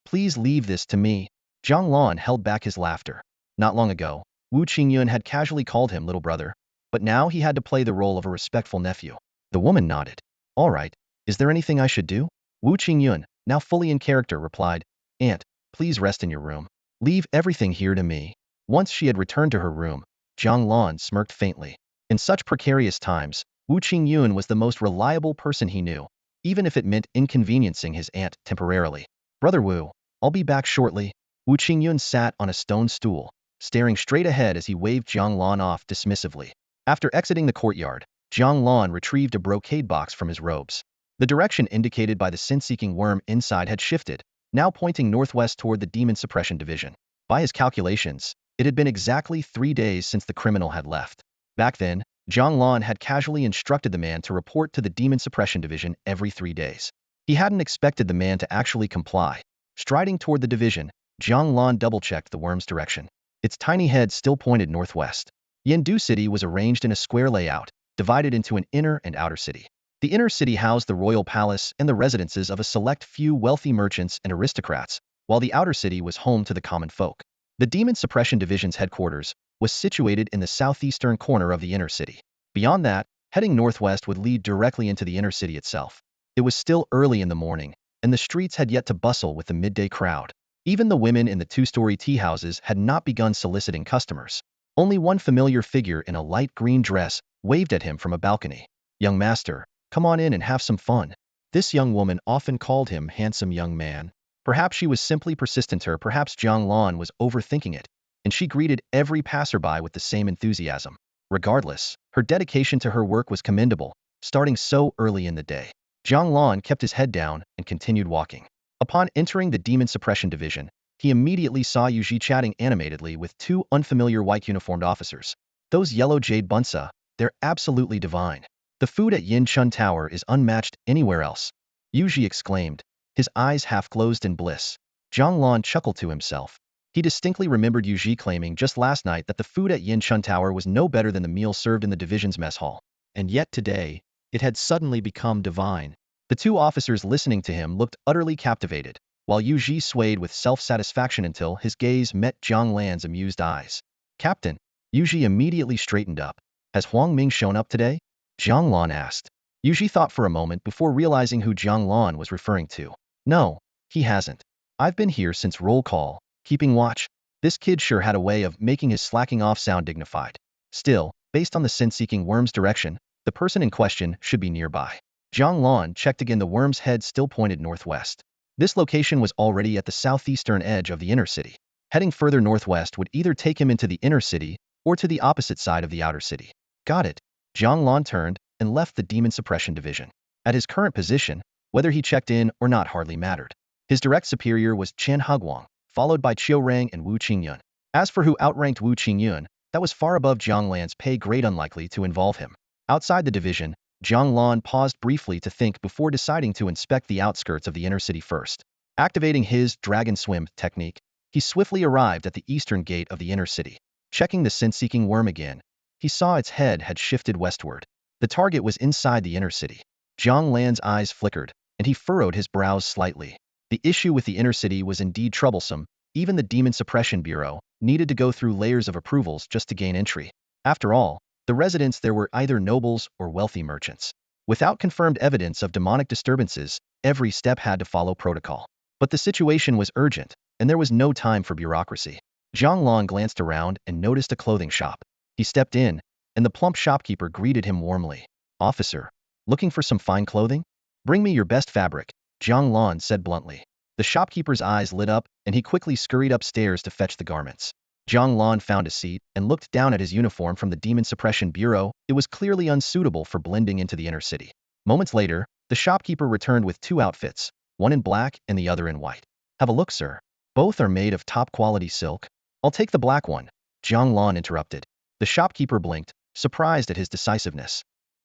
please leave this to me. Jiang Lan held back his laughter. Not long ago, Wu Qingyun had casually called him little brother, but now he had to play the role of a respectful nephew. The woman nodded. All right, is there anything I should do? Wu Qingyun, now fully in character, replied, Aunt, please rest in your room. Leave everything here to me. Once she had returned to her room, Jiang Lan smirked faintly. In such precarious times, Wu Qingyun was the most reliable person he knew, even if it meant inconveniencing his aunt temporarily. Brother Wu, I'll be back shortly. Wu Qingyun sat on a stone stool, staring straight ahead as he waved Jiang Lan off dismissively. After exiting the courtyard, Jiang Lan retrieved a brocade box from his robes. The direction indicated by the sin-seeking worm inside had shifted, now pointing northwest toward the Demon Suppression Division. By his calculations, it had been exactly 3 days since the criminal had left. Back then, Jiang Lan had casually instructed the man to report to the Demon Suppression Division every 3 days. He hadn't expected the man to actually comply. Striding toward the division, Jiang Lan double-checked the worm's direction. Its tiny head still pointed northwest. Yendu City was arranged in a square layout, divided into an inner and outer city. The inner city housed the royal palace and the residences of a select few wealthy merchants and aristocrats, while the outer city was home to the common folk. The Demon Suppression Division's headquarters was situated in the southeastern corner of the inner city. Beyond that, heading northwest would lead directly into the inner city itself. It was still early in the morning, and the streets had yet to bustle with the midday crowd. Even the women in the two-story tea houses had not begun soliciting customers. Only one familiar figure in a light green dress waved at him from a balcony. Young master, come on in and have some fun. This young woman often called him handsome young man. Perhaps she was simply persistent, or perhaps Jiang Lan was overthinking it, and she greeted every passerby with the same enthusiasm. Regardless, her dedication to her work was commendable, starting so early in the day. Jiang Lan kept his head down and continued walking. Upon entering the Demon Suppression Division, he immediately saw Yuji chatting animatedly with two unfamiliar white-uniformed officers. Those yellow jade bunsa, they're absolutely divine. The food at Yinchun Tower is unmatched anywhere else. Yuji exclaimed, his eyes half-closed in bliss. Jiang Lan chuckled to himself. He distinctly remembered Yuji claiming just last night that the food at Yinchun Tower was no better than the meal served in the division's mess hall. And yet today, it had suddenly become divine. The two officers listening to him looked utterly captivated, while Yuji swayed with self-satisfaction until his gaze met Jiang Lan's amused eyes. Captain, Yuji immediately straightened up. Has Huang Ming shown up today? Jiang Lan asked. Yuji thought for a moment before realizing who Jiang Lan was referring to. No, he hasn't. I've been here since roll call, keeping watch. This kid sure had a way of making his slacking off sound dignified. Still, based on the sin-seeking worm's direction, the person in question should be nearby. Jiang Lan checked again. The worm's head still pointed northwest. This location was already at the southeastern edge of the inner city. Heading further northwest would either take him into the inner city or to the opposite side of the outer city. Got it. Jiang Lan turned and left the Demon Suppression Division. At his current position, whether he checked in or not hardly mattered. His direct superior was Chen Haguang, followed by Qiu Rang and Wu Qingyun. As for who outranked Wu Qingyun, that was far above Jiang Lan's pay grade, unlikely to involve him. Outside the division, Jiang Lan paused briefly to think before deciding to inspect the outskirts of the inner city first. Activating his dragon swim technique, he swiftly arrived at the eastern gate of the inner city. Checking the sin-seeking worm again, he saw its head had shifted westward. The target was inside the inner city. Jiang Lan's eyes flickered, and he furrowed his brows slightly. The issue with the inner city was indeed troublesome. Even the Demon Suppression Bureau needed to go through layers of approvals just to gain entry. After all, the residents there were either nobles or wealthy merchants. Without confirmed evidence of demonic disturbances, every step had to follow protocol. But the situation was urgent, and there was no time for bureaucracy. Jiang Lan glanced around and noticed a clothing shop. He stepped in, and the plump shopkeeper greeted him warmly. Officer, looking for some fine clothing? Bring me your best fabric, Jiang Lan said bluntly. The shopkeeper's eyes lit up, and he quickly scurried upstairs to fetch the garments. Jiang Lan found a seat and looked down at his uniform from the Demon Suppression Bureau. It was clearly unsuitable for blending into the inner city. Moments later, the shopkeeper returned with two outfits, one in black and the other in white. Have a look, sir. Both are made of top-quality silk. I'll take the black one, Jiang Lan interrupted. The shopkeeper blinked, surprised at his decisiveness.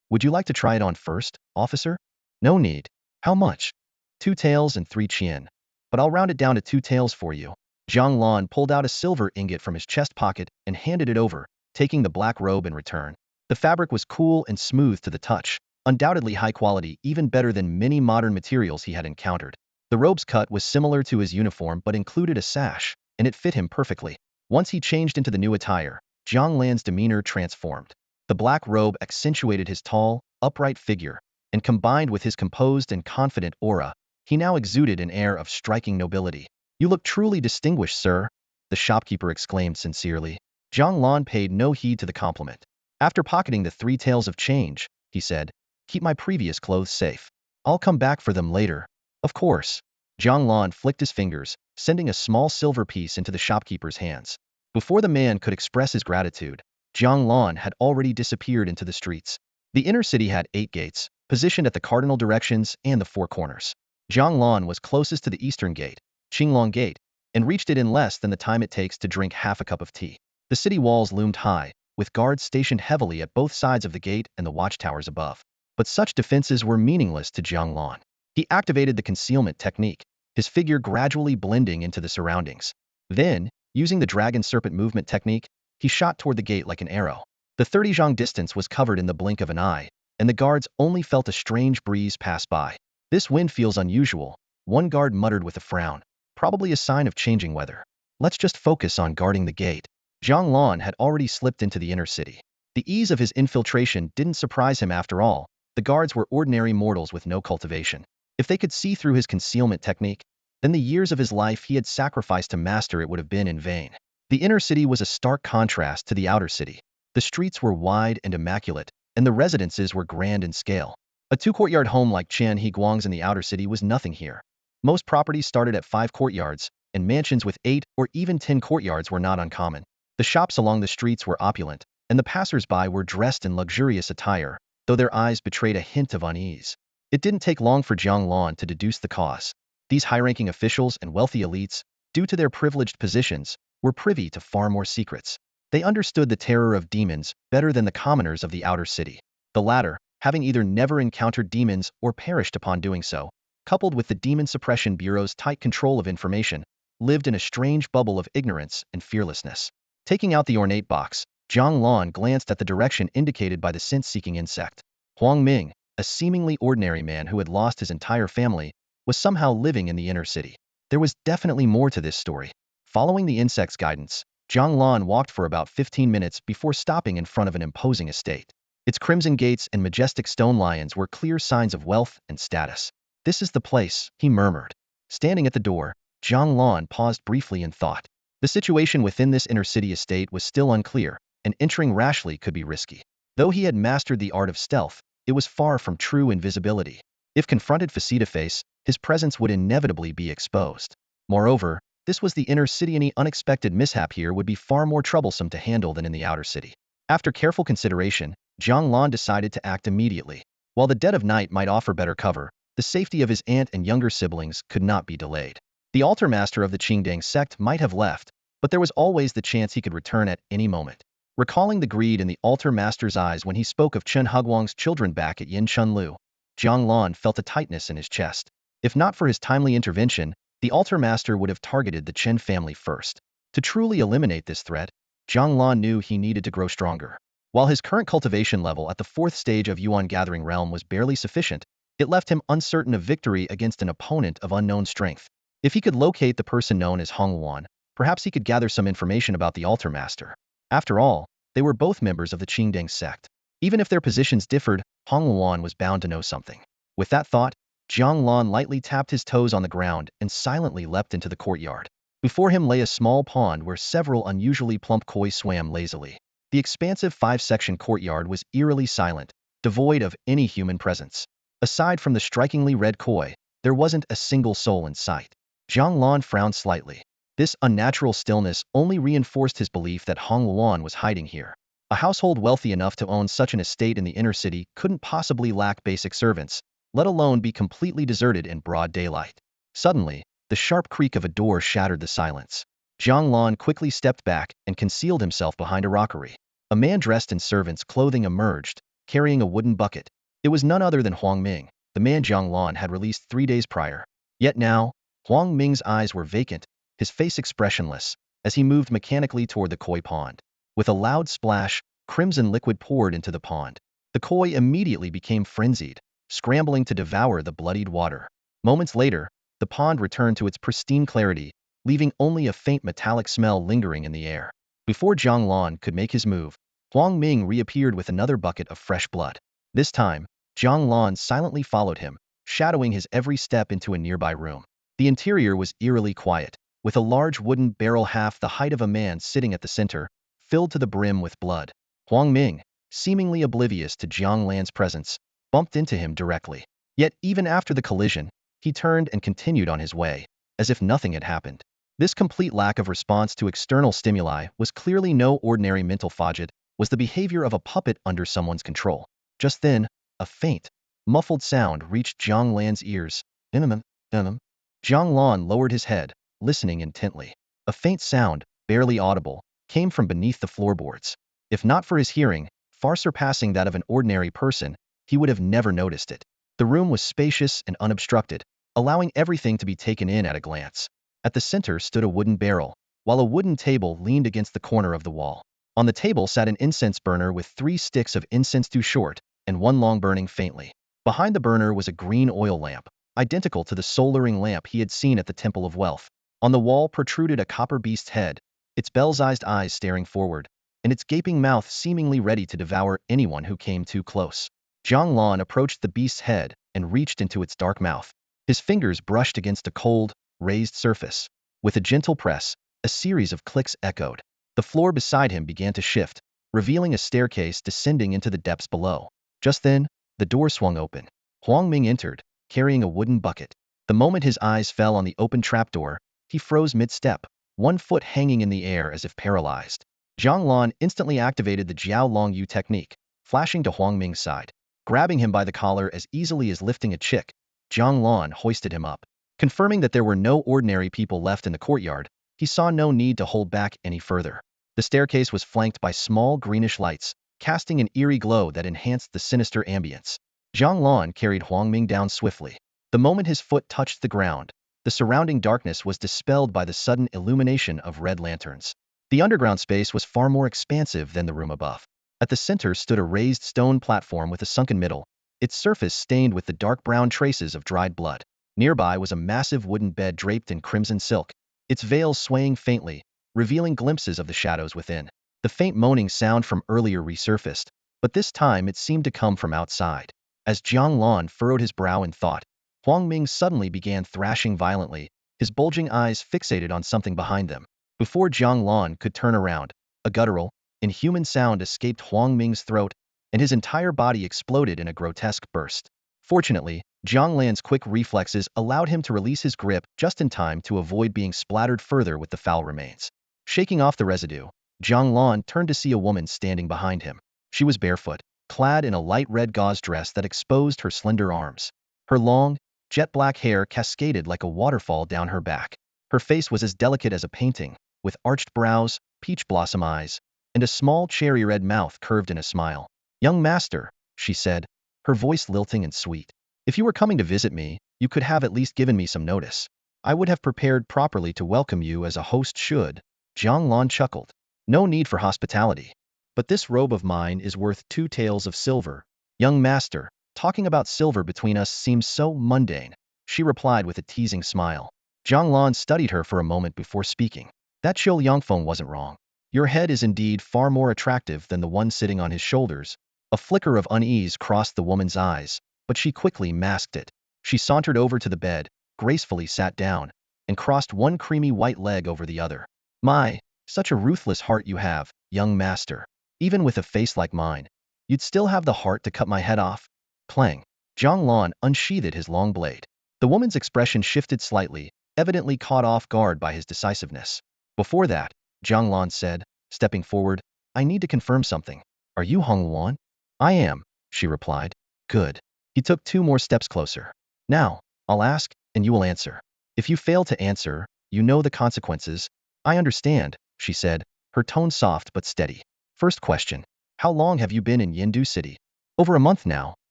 Would you like to try it on first, officer? No need. How much? 2 taels and 3 chien. But I'll round it down to 2 taels for you. Jiang Lan pulled out a silver ingot from his chest pocket and handed it over, taking the black robe in return. The fabric was cool and smooth to the touch, undoubtedly high quality, even better than many modern materials he had encountered. The robe's cut was similar to his uniform but included a sash, and it fit him perfectly. Once he changed into the new attire, Jiang Lan's demeanor transformed. The black robe accentuated his tall, upright figure, and combined with his composed and confident aura, he now exuded an air of striking nobility. You look truly distinguished, sir, the shopkeeper exclaimed sincerely. Jiang Lan paid no heed to the compliment. After pocketing the 3 taels of change, he said, keep my previous clothes safe. I'll come back for them later. Of course. Jiang Lan flicked his fingers, sending a small silver piece into the shopkeeper's hands. Before the man could express his gratitude, Jiang Lan had already disappeared into the streets. The inner city had 8 gates, positioned at the cardinal directions and the 4 corners. Jiang Lan was closest to the eastern gate, Qinglong Gate, and reached it in less than the time it takes to drink half a cup of tea. The city walls loomed high, with guards stationed heavily at both sides of the gate and the watchtowers above. But such defenses were meaningless to Jiang Lan. He activated the concealment technique, his figure gradually blending into the surroundings. Then, using the dragon serpent movement technique, he shot toward the gate like an arrow. The 30 zhang distance was covered in the blink of an eye, and the guards only felt a strange breeze pass by. This wind feels unusual, one guard muttered with a frown. Probably a sign of changing weather. Let's just focus on guarding the gate. Jiang Lan had already slipped into the inner city. The ease of his infiltration didn't surprise him after all. The guards were ordinary mortals with no cultivation. If they could see through his concealment technique, then the years of his life he had sacrificed to master it would have been in vain. The inner city was a stark contrast to the outer city. The streets were wide and immaculate, and the residences were grand in scale. A 2-courtyard home like Chen Higuang's in the outer city was nothing here. Most properties started at 5 courtyards, and mansions with 8 or even 10 courtyards were not uncommon. The shops along the streets were opulent, and the passers-by were dressed in luxurious attire, though their eyes betrayed a hint of unease. It didn't take long for Jiang Lan to deduce the cause. These high-ranking officials and wealthy elites due to their privileged positions, were privy to far more secrets. They understood the terror of demons better than the commoners of the outer city. The latter, having either never encountered demons or perished upon doing so, coupled with the Demon Suppression Bureau's tight control of information, lived in a strange bubble of ignorance and fearlessness. Taking out the ornate box, Jiang Lan glanced at the direction indicated by the scent-seeking insect. Huang Ming, a seemingly ordinary man who had lost his entire family, was somehow living in the inner city. There was definitely more to this story. Following the insect's guidance, Jiang Lan walked for about 15 minutes before stopping in front of an imposing estate. Its crimson gates and majestic stone lions were clear signs of wealth and status. "This is the place," he murmured. Standing at the door, Jiang Lan paused briefly in thought. The situation within this inner city estate was still unclear, and entering rashly could be risky. Though he had mastered the art of stealth, it was far from true invisibility. If confronted face-to-face, his presence would inevitably be exposed. Moreover, this was the inner city, and any unexpected mishap here would be far more troublesome to handle than in the outer city. After careful consideration, Jiang Lan decided to act immediately. While the dead of night might offer better cover, the safety of his aunt and younger siblings could not be delayed. The altar master of the Qingdang sect might have left, but there was always the chance he could return at any moment. Recalling the greed in the altar master's eyes when he spoke of Chen Hugwang's children back at Yin Chunlu, Jiang Lan felt a tightness in his chest. If not for his timely intervention, the altar master would have targeted the Chen family first. To truly eliminate this threat, Jiang Lan knew he needed to grow stronger. While his current cultivation level at the 4th stage of Yuan Gathering Realm was barely sufficient, it left him uncertain of victory against an opponent of unknown strength. If he could locate the person known as Hong Yuan, perhaps he could gather some information about the altar master. After all, they were both members of the Qingdang sect. Even if their positions differed, Hong Yuan was bound to know something. With that thought, Jiang Lan lightly tapped his toes on the ground and silently leapt into the courtyard. Before him lay a small pond where several unusually plump koi swam lazily. The expansive 5-section courtyard was eerily silent, devoid of any human presence. Aside from the strikingly red koi, there wasn't a single soul in sight. Jiang Lan frowned slightly. This unnatural stillness only reinforced his belief that Hong Yuan was hiding here. A household wealthy enough to own such an estate in the inner city couldn't possibly lack basic servants, let alone be completely deserted in broad daylight. Suddenly, the sharp creak of a door shattered the silence. Jiang Lan quickly stepped back and concealed himself behind a rockery. A man dressed in servant's clothing emerged, carrying a wooden bucket. It was none other than Huang Ming, the man Jiang Lan had released 3 days prior. Yet now, Huang Ming's eyes were vacant, his face expressionless, as he moved mechanically toward the koi pond. With a loud splash, crimson liquid poured into the pond. The koi immediately became frenzied, scrambling to devour the bloodied water. Moments later, the pond returned to its pristine clarity, leaving only a faint metallic smell lingering in the air. Before Jiang Lan could make his move, Huang Ming reappeared with another bucket of fresh blood. This time, Jiang Lan silently followed him, shadowing his every step into a nearby room. The interior was eerily quiet, with a large wooden barrel half the height of a man sitting at the center, filled to the brim with blood. Huang Ming, seemingly oblivious to Jiang Lan's presence, bumped into him directly. Yet even after the collision, he turned and continued on his way, as if nothing had happened. This complete lack of response to external stimuli was clearly no ordinary mental fodget, was the behavior of a puppet under someone's control. Just then, a faint, muffled sound reached Jiang Lan's ears. Jiang Lan lowered his head, listening intently. A faint sound, barely audible, came from beneath the floorboards. If not for his hearing, far surpassing that of an ordinary person, he would have never noticed it. The room was spacious and unobstructed, allowing everything to be taken in at a glance. At the center stood a wooden barrel, while a wooden table leaned against the corner of the wall. On the table sat an incense burner with 3 sticks of incense too short, and 1 long burning faintly. Behind the burner was a green oil lamp, identical to the solar-ring lamp he had seen at the Temple of Wealth. On the wall protruded a copper beast's head, its bell-sized eyes staring forward, and its gaping mouth seemingly ready to devour anyone who came too close. Jiang Lan approached the beast's head and reached into its dark mouth. His fingers brushed against a cold, raised surface. With a gentle press, a series of clicks echoed. The floor beside him began to shift, revealing a staircase descending into the depths below. Just then, the door swung open. Huang Ming entered, carrying a wooden bucket. The moment his eyes fell on the open trapdoor, he froze mid-step, 1 foot hanging in the air as if paralyzed. Jiang Lan instantly activated the Jiao Long Yu technique, flashing to Huang Ming's side. Grabbing him by the collar as easily as lifting a chick, Jiang Lan hoisted him up. Confirming that there were no ordinary people left in the courtyard, he saw no need to hold back any further. The staircase was flanked by small greenish lights, casting an eerie glow that enhanced the sinister ambience. Jiang Lan carried Huang Ming down swiftly. The moment his foot touched the ground, the surrounding darkness was dispelled by the sudden illumination of red lanterns. The underground space was far more expansive than the room above. At the center stood a raised stone platform with a sunken middle, its surface stained with the dark brown traces of dried blood. Nearby was a massive wooden bed draped in crimson silk, its veils swaying faintly, revealing glimpses of the shadows within. The faint moaning sound from earlier resurfaced, but this time it seemed to come from outside. As Jiang Lan furrowed his brow in thought, Huang Ming suddenly began thrashing violently, his bulging eyes fixated on something behind them. Before Jiang Lan could turn around, a guttural, inhuman sound escaped Huang Ming's throat, and his entire body exploded in a grotesque burst. Fortunately, Jiang Lan's quick reflexes allowed him to release his grip just in time to avoid being splattered further with the foul remains. Shaking off the residue, Jiang Lan turned to see a woman standing behind him. She was barefoot, clad in a light red gauze dress that exposed her slender arms. Her long, jet-black hair cascaded like a waterfall down her back. Her face was as delicate as a painting, with arched brows, peach blossom eyes, and a small cherry-red mouth curved in a smile. "Young master," she said, her voice lilting and sweet. "If you were coming to visit me, you could have at least given me some notice. I would have prepared properly to welcome you as a host should." Jiang Lan chuckled. "No need for hospitality. But this robe of mine is worth 2 taels of silver." "Young master, talking about silver between us seems so mundane," she replied with a teasing smile. Jiang Lan studied her for a moment before speaking. "That Chiu Yangfeng wasn't wrong. Your head is indeed far more attractive than the one sitting on his shoulders." A flicker of unease crossed the woman's eyes, but she quickly masked it. She sauntered over to the bed, gracefully sat down, and crossed one creamy white leg over the other. "My, such a ruthless heart you have, young master. Even with a face like mine, you'd still have the heart to cut my head off." Clang. Jiang Lan unsheathed his long blade. The woman's expression shifted slightly, evidently caught off guard by his decisiveness. Before that, Jiang Lan said, stepping forward, "I need to confirm something. Are you Hong Luan?" "I am," she replied. "Good." He took 2 more steps closer. "Now, I'll ask, and you will answer. If you fail to answer, you know the consequences." "I understand," she said, her tone soft but steady. "First question. How long have you been in Yindu City?" "Over a month now,"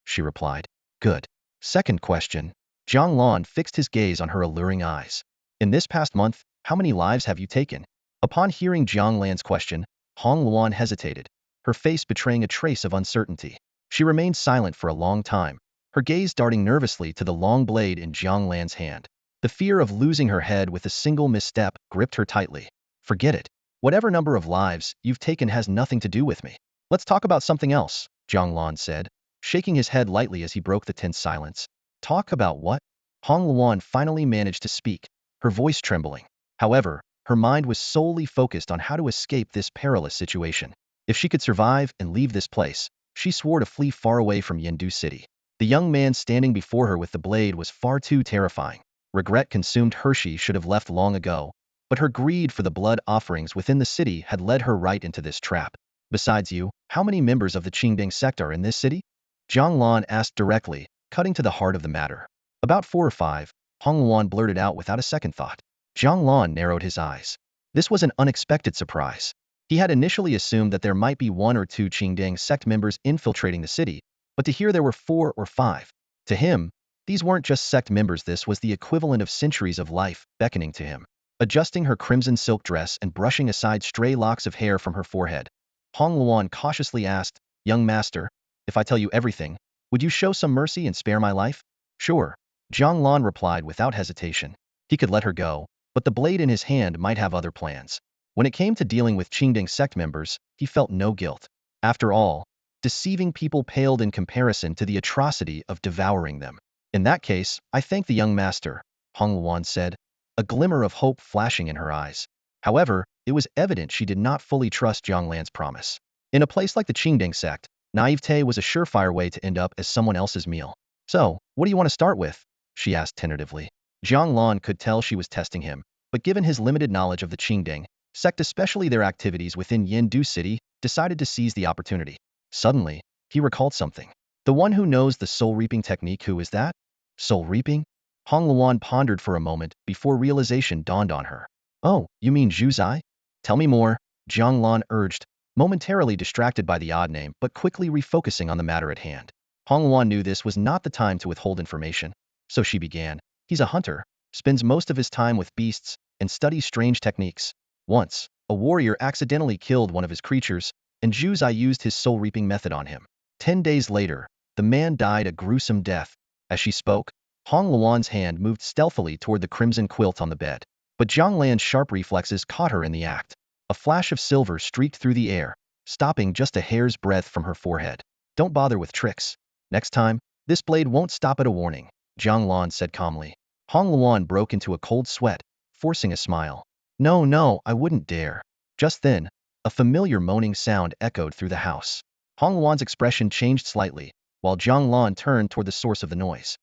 she replied. "Good." "Second question." Jiang Lan fixed his gaze on her alluring eyes. "In this past month, how many lives have you taken?" Upon hearing Jiang Lan's question, Hong Luan hesitated, her face betraying a trace of uncertainty. She remained silent for a long time, her gaze darting nervously to the long blade in Jiang Lan's hand. The fear of losing her head with a single misstep gripped her tightly. "Forget it. Whatever number of lives you've taken has nothing to do with me. Let's talk about something else," Jiang Lan said, shaking his head lightly as he broke the tense silence. "Talk about what?" Hong Luan finally managed to speak, her voice trembling. However, her mind was solely focused on how to escape this perilous situation. If she could survive and leave this place, she swore to flee far away from Yindu City. The young man standing before her with the blade was far too terrifying. Regret consumed her. She should have left long ago, but her greed for the blood offerings within the city had led her right into this trap. "Besides you, how many members of the Qingding sect are in this city?" Jiang Lan asked directly, cutting to the heart of the matter. "About 4 or 5, Hong Luan blurted out without a second thought. Jiang Lan narrowed his eyes. This was an unexpected surprise. He had initially assumed that there might be 1 or 2 Qingding sect members infiltrating the city, but to hear there were 4 or 5. To him, these weren't just sect members, this was the equivalent of centuries of life beckoning to him. Adjusting her crimson silk dress and brushing aside stray locks of hair from her forehead, Hong Luan cautiously asked, "Young master, if I tell you everything, would you show some mercy and spare my life?" "Sure," Jiang Lan replied without hesitation. He could let her go, but the blade in his hand might have other plans. When it came to dealing with Qingding sect members, he felt no guilt. After all, deceiving people paled in comparison to the atrocity of devouring them. "In that case, I thank the young master," Hong Luan said, a glimmer of hope flashing in her eyes. However, it was evident she did not fully trust Jiang Lan's promise. In a place like the Qingding sect, naivete was a surefire way to end up as someone else's meal. "So, what do you want to start with?" she asked tentatively. Jiang Lan could tell she was testing him, but given his limited knowledge of the Qingding sect, especially their activities within Yindu City, decided to seize the opportunity. Suddenly, he recalled something. "The one who knows the soul reaping technique, who is that?" "Soul reaping?" Hong Luan pondered for a moment before realization dawned on her. Oh, you mean Zhu Zai? Tell me more, Jiang Lan urged, momentarily distracted by the odd name but quickly refocusing on the matter at hand. Hong Luan knew this was not the time to withhold information, so she began. He's a hunter, spends most of his time with beasts, and studies strange techniques. Once, a warrior accidentally killed one of his creatures, and Zhu Zai used his soul-reaping method on him. 10 days later, the man died a gruesome death. As she spoke, Hong Luan's hand moved stealthily toward the crimson quilt on the bed. But Jiang Lan's sharp reflexes caught her in the act. A flash of silver streaked through the air, stopping just a hair's breadth from her forehead. Don't bother with tricks. Next time, this blade won't stop at a warning, Jiang Lan said calmly. Hong Luan broke into a cold sweat, forcing a smile. No, I wouldn't dare. Just then, a familiar moaning sound echoed through the house. Hong Luan's expression changed slightly, while Jiang Lan turned toward the source of the noise.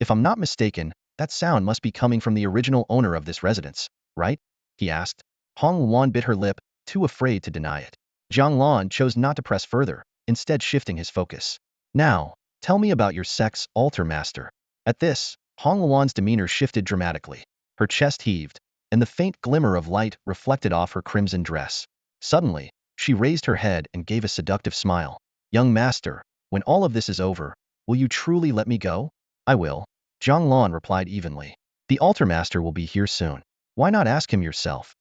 If I'm not mistaken, that sound must be coming from the original owner of this residence, right? He asked. Hong Luan bit her lip, too afraid to deny it. Jiang Lan chose not to press further, instead shifting his focus. Now, tell me about your sex altar master. At this, Hong Luan's demeanor shifted dramatically. Her chest heaved, and the faint glimmer of light reflected off her crimson dress. Suddenly, she raised her head and gave a seductive smile. Young master, when all of this is over, will you truly let me go? I will, Jiang Lan replied evenly. The altar master will be here soon. Why not ask him yourself?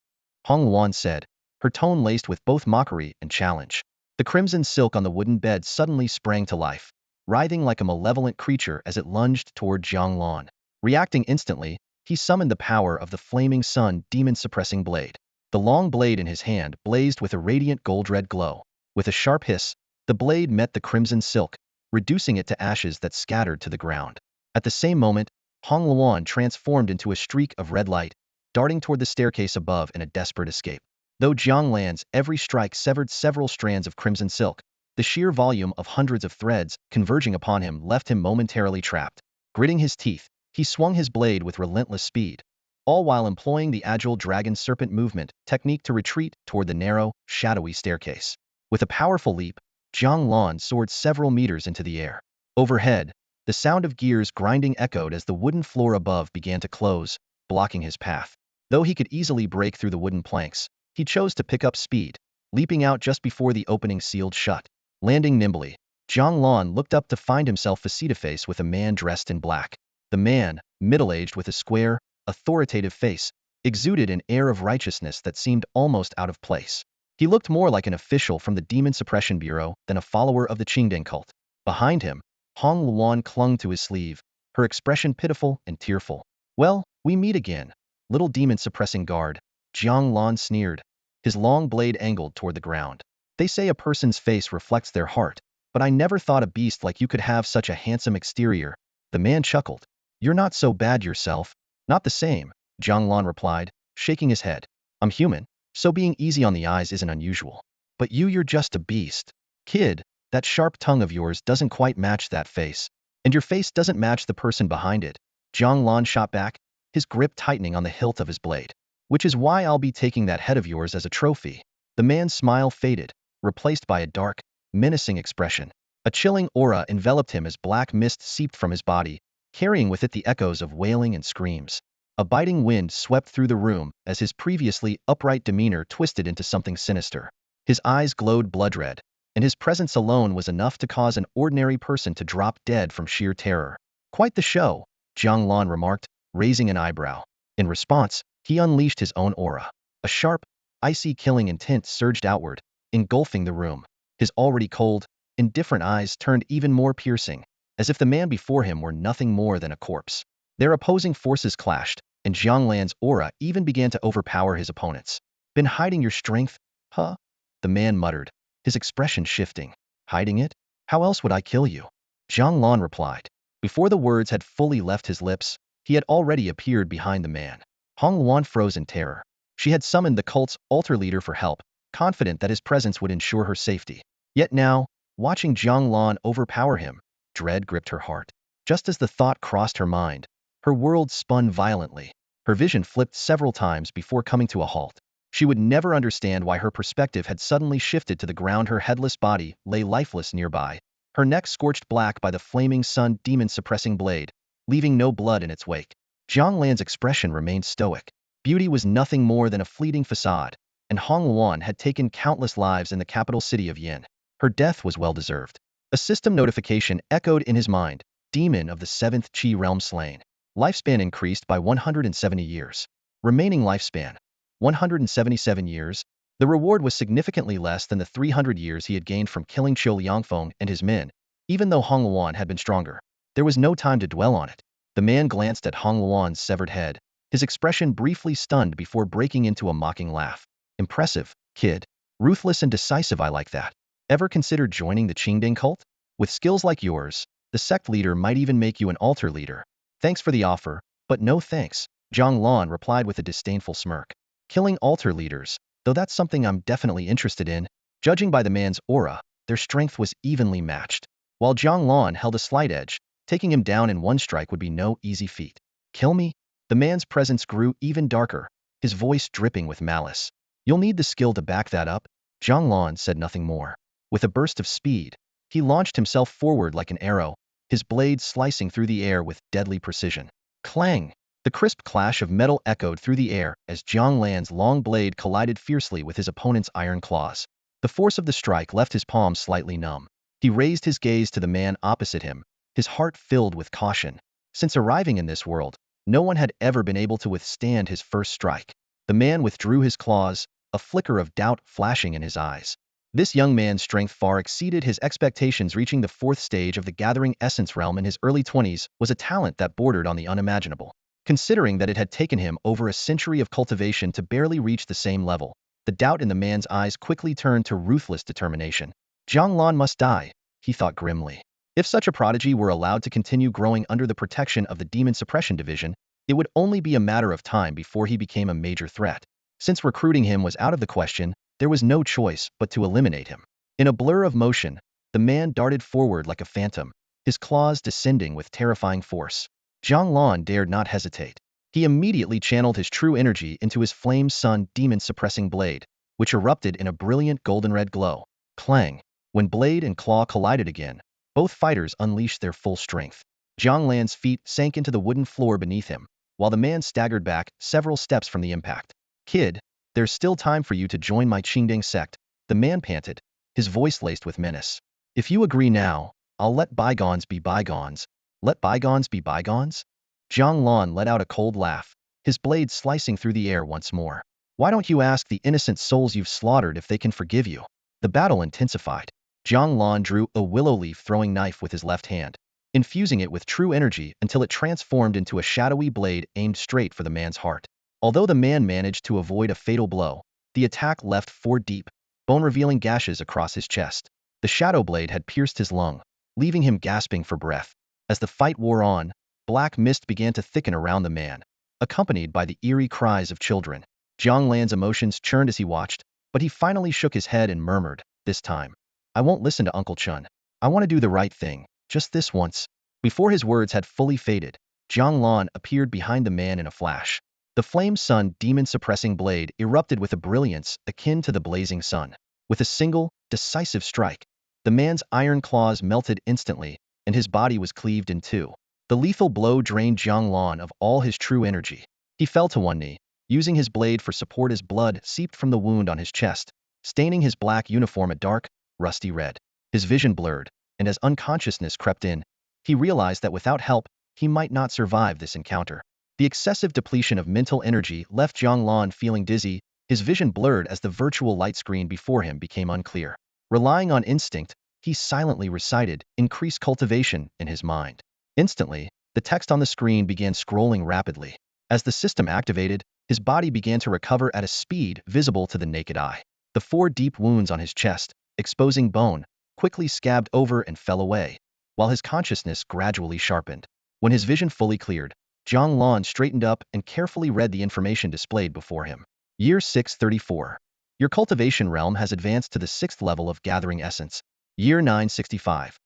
Hong Luan said, her tone laced with both mockery and challenge. The crimson silk on the wooden bed suddenly sprang to life, writhing like a malevolent creature as it lunged toward Jiang Lan. Reacting instantly, he summoned the power of the flaming sun demon suppressing blade. The long blade in his hand blazed with a radiant gold-red glow. With a sharp hiss, the blade met the crimson silk, reducing it to ashes that scattered to the ground. At the same moment, Hong Luan transformed into a streak of red light, darting toward the staircase above in a desperate escape. Though Jiang Lan's every strike severed several strands of crimson silk, the sheer volume of hundreds of threads converging upon him left him momentarily trapped. Gritting his teeth, he swung his blade with relentless speed, all while employing the agile dragon serpent movement technique to retreat toward the narrow, shadowy staircase. With a powerful leap, Jiang Lan soared several meters into the air. Overhead, the sound of gears grinding echoed as the wooden floor above began to close, blocking his path. Though he could easily break through the wooden planks, he chose to pick up speed, leaping out just before the opening sealed shut. Landing nimbly, Jiang Lan looked up to find himself face-to-face with a man dressed in black. The man, middle-aged with a square, authoritative face, exuded an air of righteousness that seemed almost out of place. He looked more like an official from the Demon Suppression Bureau than a follower of the Qingdeng cult. Behind him, Hong Luan clung to his sleeve, her expression pitiful and tearful. Well, we meet again, little demon-suppressing guard, Jiang Lan sneered, his long blade angled toward the ground. They say a person's face reflects their heart, but I never thought a beast like you could have such a handsome exterior. The man chuckled. You're not so bad yourself. Not the same, Jiang Lan replied, shaking his head. I'm human, so being easy on the eyes isn't unusual. But you're just a beast. Kid, that sharp tongue of yours doesn't quite match that face. And your face doesn't match the person behind it, Jiang Lan shot back, his grip tightening on the hilt of his blade. Which is why I'll be taking that head of yours as a trophy. The man's smile faded, replaced by a dark, menacing expression. A chilling aura enveloped him as black mist seeped from his body, carrying with it the echoes of wailing and screams. A biting wind swept through the room as his previously upright demeanor twisted into something sinister. His eyes glowed blood-red, and his presence alone was enough to cause an ordinary person to drop dead from sheer terror. Quite the show, Jiang Lan remarked, raising an eyebrow. In response, he unleashed his own aura. A sharp, icy killing intent surged outward, engulfing the room. His already cold, indifferent eyes turned even more piercing, as if the man before him were nothing more than a corpse. Their opposing forces clashed, and Jiang Lan's aura even began to overpower his opponents. Been hiding your strength, huh? The man muttered, his expression shifting. Hiding it? How else would I kill you? Jiang Lan replied. Before the words had fully left his lips, he had already appeared behind the man. Hong Luan froze in terror. She had summoned the cult's altar leader for help, confident that his presence would ensure her safety. Yet now, watching Jiang Lan overpower him, dread gripped her heart. Just as the thought crossed her mind, her world spun violently. Her vision flipped several times before coming to a halt. She would never understand why her perspective had suddenly shifted to the ground. Her headless body lay lifeless nearby, her neck scorched black by the flaming sun demon suppressing blade, leaving no blood in its wake. Jiang Lan's expression remained stoic. Beauty was nothing more than a fleeting facade, and Hong Luan had taken countless lives in the capital city of Yin. Her death was well-deserved. A system notification echoed in his mind, demon of the 7th Qi realm slain. Lifespan increased by 170 years. Remaining lifespan, 177 years. The reward was significantly less than the 300 years he had gained from killing Qiu Liangfeng and his men, even though Hong Luan had been stronger. There was no time to dwell on it. The man glanced at Hong Luan's severed head, his expression briefly stunned before breaking into a mocking laugh. Impressive, kid. Ruthless and decisive, I like that. Ever considered joining the Qingding cult? With skills like yours, the sect leader might even make you an altar leader. Thanks for the offer, but no thanks, Jiang Lan replied with a disdainful smirk. Killing altar leaders, though that's something I'm definitely interested in. Judging by the man's aura, their strength was evenly matched. While Jiang Lan held a slight edge, taking him down in one strike would be no easy feat. Kill me? The man's presence grew even darker, his voice dripping with malice. You'll need the skill to back that up. Jiang Lan said nothing more. With a burst of speed, he launched himself forward like an arrow, his blade slicing through the air with deadly precision. Clang! The crisp clash of metal echoed through the air as Jiang Lan's long blade collided fiercely with his opponent's iron claws. The force of the strike left his palm slightly numb. He raised his gaze to the man opposite him, his heart filled with caution. Since arriving in this world, no one had ever been able to withstand his first strike. The man withdrew his claws, a flicker of doubt flashing in his eyes. This young man's strength far exceeded his expectations. Reaching the 4th stage of the Gathering Essence realm in his early 20s was a talent that bordered on the unimaginable. Considering that it had taken him over a century of cultivation to barely reach the same level, the doubt in the man's eyes quickly turned to ruthless determination. Jiang Lan must die, he thought grimly. If such a prodigy were allowed to continue growing under the protection of the Demon Suppression Division, it would only be a matter of time before he became a major threat. Since recruiting him was out of the question, there was no choice but to eliminate him. In a blur of motion, the man darted forward like a phantom, his claws descending with terrifying force. Jiang Lan dared not hesitate. He immediately channeled his true energy into his Flame Sun demon-suppressing blade, which erupted in a brilliant golden-red glow. Clang! When blade and claw collided again, both fighters unleashed their full strength. Jiang Lan's feet sank into the wooden floor beneath him, while the man staggered back several steps from the impact. Kid, there's still time for you to join my Qingding sect, the man panted, his voice laced with menace. If you agree now, I'll let bygones be bygones. Let bygones be bygones? Jiang Lan let out a cold laugh, his blade slicing through the air once more. Why don't you ask the innocent souls you've slaughtered if they can forgive you? The battle intensified. Jiang Lan drew a willow leaf throwing knife with his left hand, infusing it with true energy until it transformed into a shadowy blade aimed straight for the man's heart. Although the man managed to avoid a fatal blow, the attack left 4 deep, bone-revealing gashes across his chest. The shadow blade had pierced his lung, leaving him gasping for breath. As the fight wore on, black mist began to thicken around the man, accompanied by the eerie cries of children. Jiang Lan's emotions churned as he watched, but he finally shook his head and murmured, "This time, I won't listen to Uncle Chun. I want to do the right thing, just this once." Before his words had fully faded, Jiang Lan appeared behind the man in a flash. The Flame Sun demon-suppressing blade erupted with a brilliance akin to the blazing sun. With a single, decisive strike, the man's iron claws melted instantly, and his body was cleaved in two. The lethal blow drained Jiang Lan of all his true energy. He fell to one knee, using his blade for support as blood seeped from the wound on his chest, staining his black uniform a dark, rusty red. His vision blurred, and as unconsciousness crept in, he realized that without help, he might not survive this encounter. The excessive depletion of mental energy left Jiang Lan feeling dizzy, his vision blurred as the virtual light screen before him became unclear. Relying on instinct, he silently recited "increase cultivation" in his mind. Instantly, the text on the screen began scrolling rapidly. As the system activated, his body began to recover at a speed visible to the naked eye. The 4 deep wounds on his chest, exposing bone, quickly scabbed over and fell away, while his consciousness gradually sharpened. When his vision fully cleared, Jiang Lan straightened up and carefully read the information displayed before him. Year 634. Your cultivation realm has advanced to the 6th level of Gathering Essence. Year 965.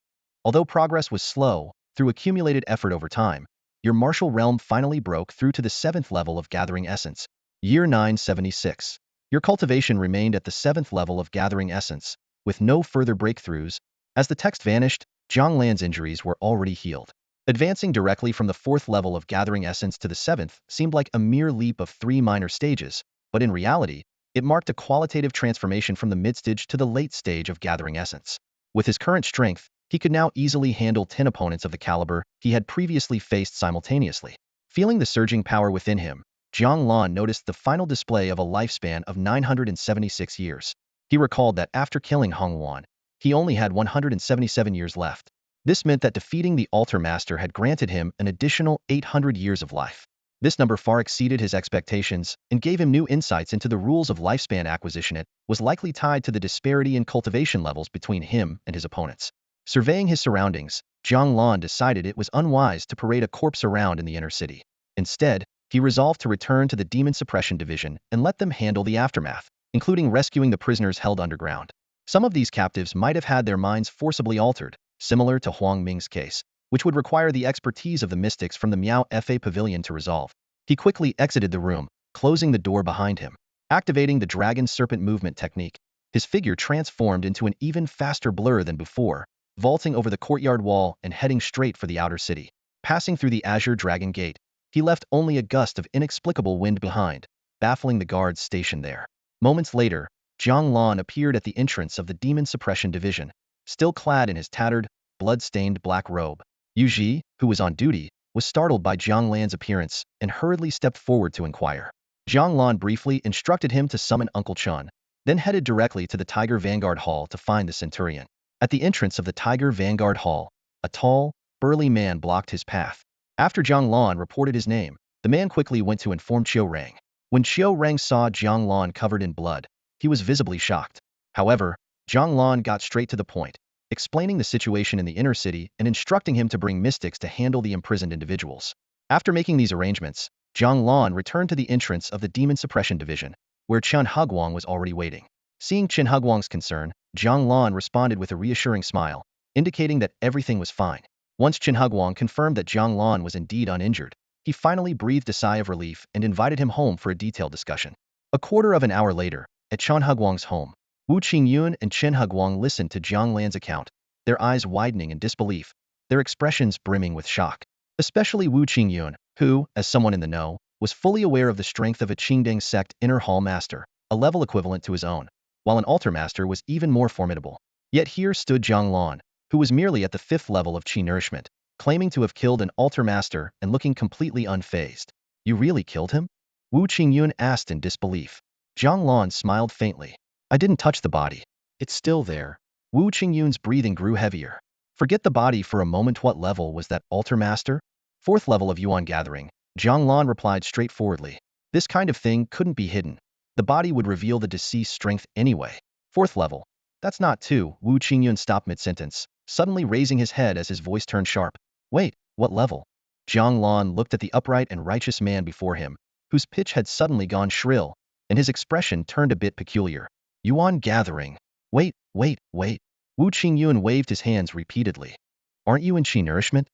Although progress was slow, through accumulated effort over time, your martial realm finally broke through to the 7th level of Gathering Essence. Year 976. Your cultivation remained at the 7th level of Gathering Essence, with no further breakthroughs. As the text vanished, Jiang Lan's injuries were already healed. Advancing directly from the 4th level of gathering essence to the 7th seemed like a mere leap of 3 minor stages, but in reality, it marked a qualitative transformation from the mid-stage to the late stage of gathering essence. With his current strength, he could now easily handle 10 opponents of the caliber he had previously faced simultaneously. Feeling the surging power within him, Jiang Lan noticed the final display of a lifespan of 976 years. He recalled that after killing Hong Wan, he only had 177 years left. This meant that defeating the Altar Master had granted him an additional 800 years of life. This number far exceeded his expectations and gave him new insights into the rules of lifespan acquisition. It was likely tied to the disparity in cultivation levels between him and his opponents. Surveying his surroundings, Jiang Lan decided it was unwise to parade a corpse around in the inner city. Instead, he resolved to return to the Demon Suppression Division and let them handle the aftermath, including rescuing the prisoners held underground. Some of these captives might have had their minds forcibly altered, similar to Huang Ming's case, which would require the expertise of the mystics from the Miao Fa Pavilion to resolve. He quickly exited the room, closing the door behind him. Activating the Dragon Serpent movement technique, his figure transformed into an even faster blur than before, vaulting over the courtyard wall and heading straight for the outer city. Passing through the Azure Dragon Gate, he left only a gust of inexplicable wind behind, baffling the guards stationed there. Moments later, Jiang Lan appeared at the entrance of the Demon Suppression Division, still clad in his tattered, blood-stained black robe. Yu Ji, who was on duty, was startled by Jiang Lan's appearance and hurriedly stepped forward to inquire. Jiang Lan briefly instructed him to summon Uncle Chun, then headed directly to the Tiger Vanguard Hall to find the Centurion. At the entrance of the Tiger Vanguard Hall, a tall, burly man blocked his path. After Jiang Lan reported his name, the man quickly went to inform Qiu Rang. When Qiu Rang saw Jiang Lan covered in blood, he was visibly shocked. However, Jiang Lan got straight to the point, explaining the situation in the inner city and instructing him to bring mystics to handle the imprisoned individuals. After making these arrangements, Jiang Lan returned to the entrance of the Demon Suppression Division, where Chen Huguang was already waiting. Seeing Chen Huguang's concern, Jiang Lan responded with a reassuring smile, indicating that everything was fine. Once Chen Huguang confirmed that Jiang Lan was indeed uninjured, he finally breathed a sigh of relief and invited him home for a detailed discussion. A quarter of an hour later, at Chen Huguang's home, Wu Qingyun and Chen Huguang listened to Jiang Lan's account, their eyes widening in disbelief, their expressions brimming with shock. Especially Wu Qingyun, who, as someone in the know, was fully aware of the strength of a Qingdang sect inner hall master, a level equivalent to his own, while an altar master was even more formidable. Yet here stood Jiang Lan, who was merely at the 5th level of Qi nourishment, claiming to have killed an altar master and looking completely unfazed. You really killed him? Wu Qingyun asked in disbelief. Jiang Lan smiled faintly. I didn't touch the body. It's still there. Wu Qingyun's breathing grew heavier. Forget the body for a moment. What level was that altar master? 4th level of Yuan gathering, Jiang Lan replied straightforwardly. This kind of thing couldn't be hidden. The body would reveal the deceased's strength anyway. 4th level. That's not two. Wu Qingyun stopped mid-sentence, suddenly raising his head as his voice turned sharp. Wait, what level? Jiang Lan looked at the upright and righteous man before him, whose pitch had suddenly gone shrill, and his expression turned a bit peculiar. Yuan gathering. Wait. Wu Qingyun waved his hands repeatedly. Aren't you in Qi nourishment?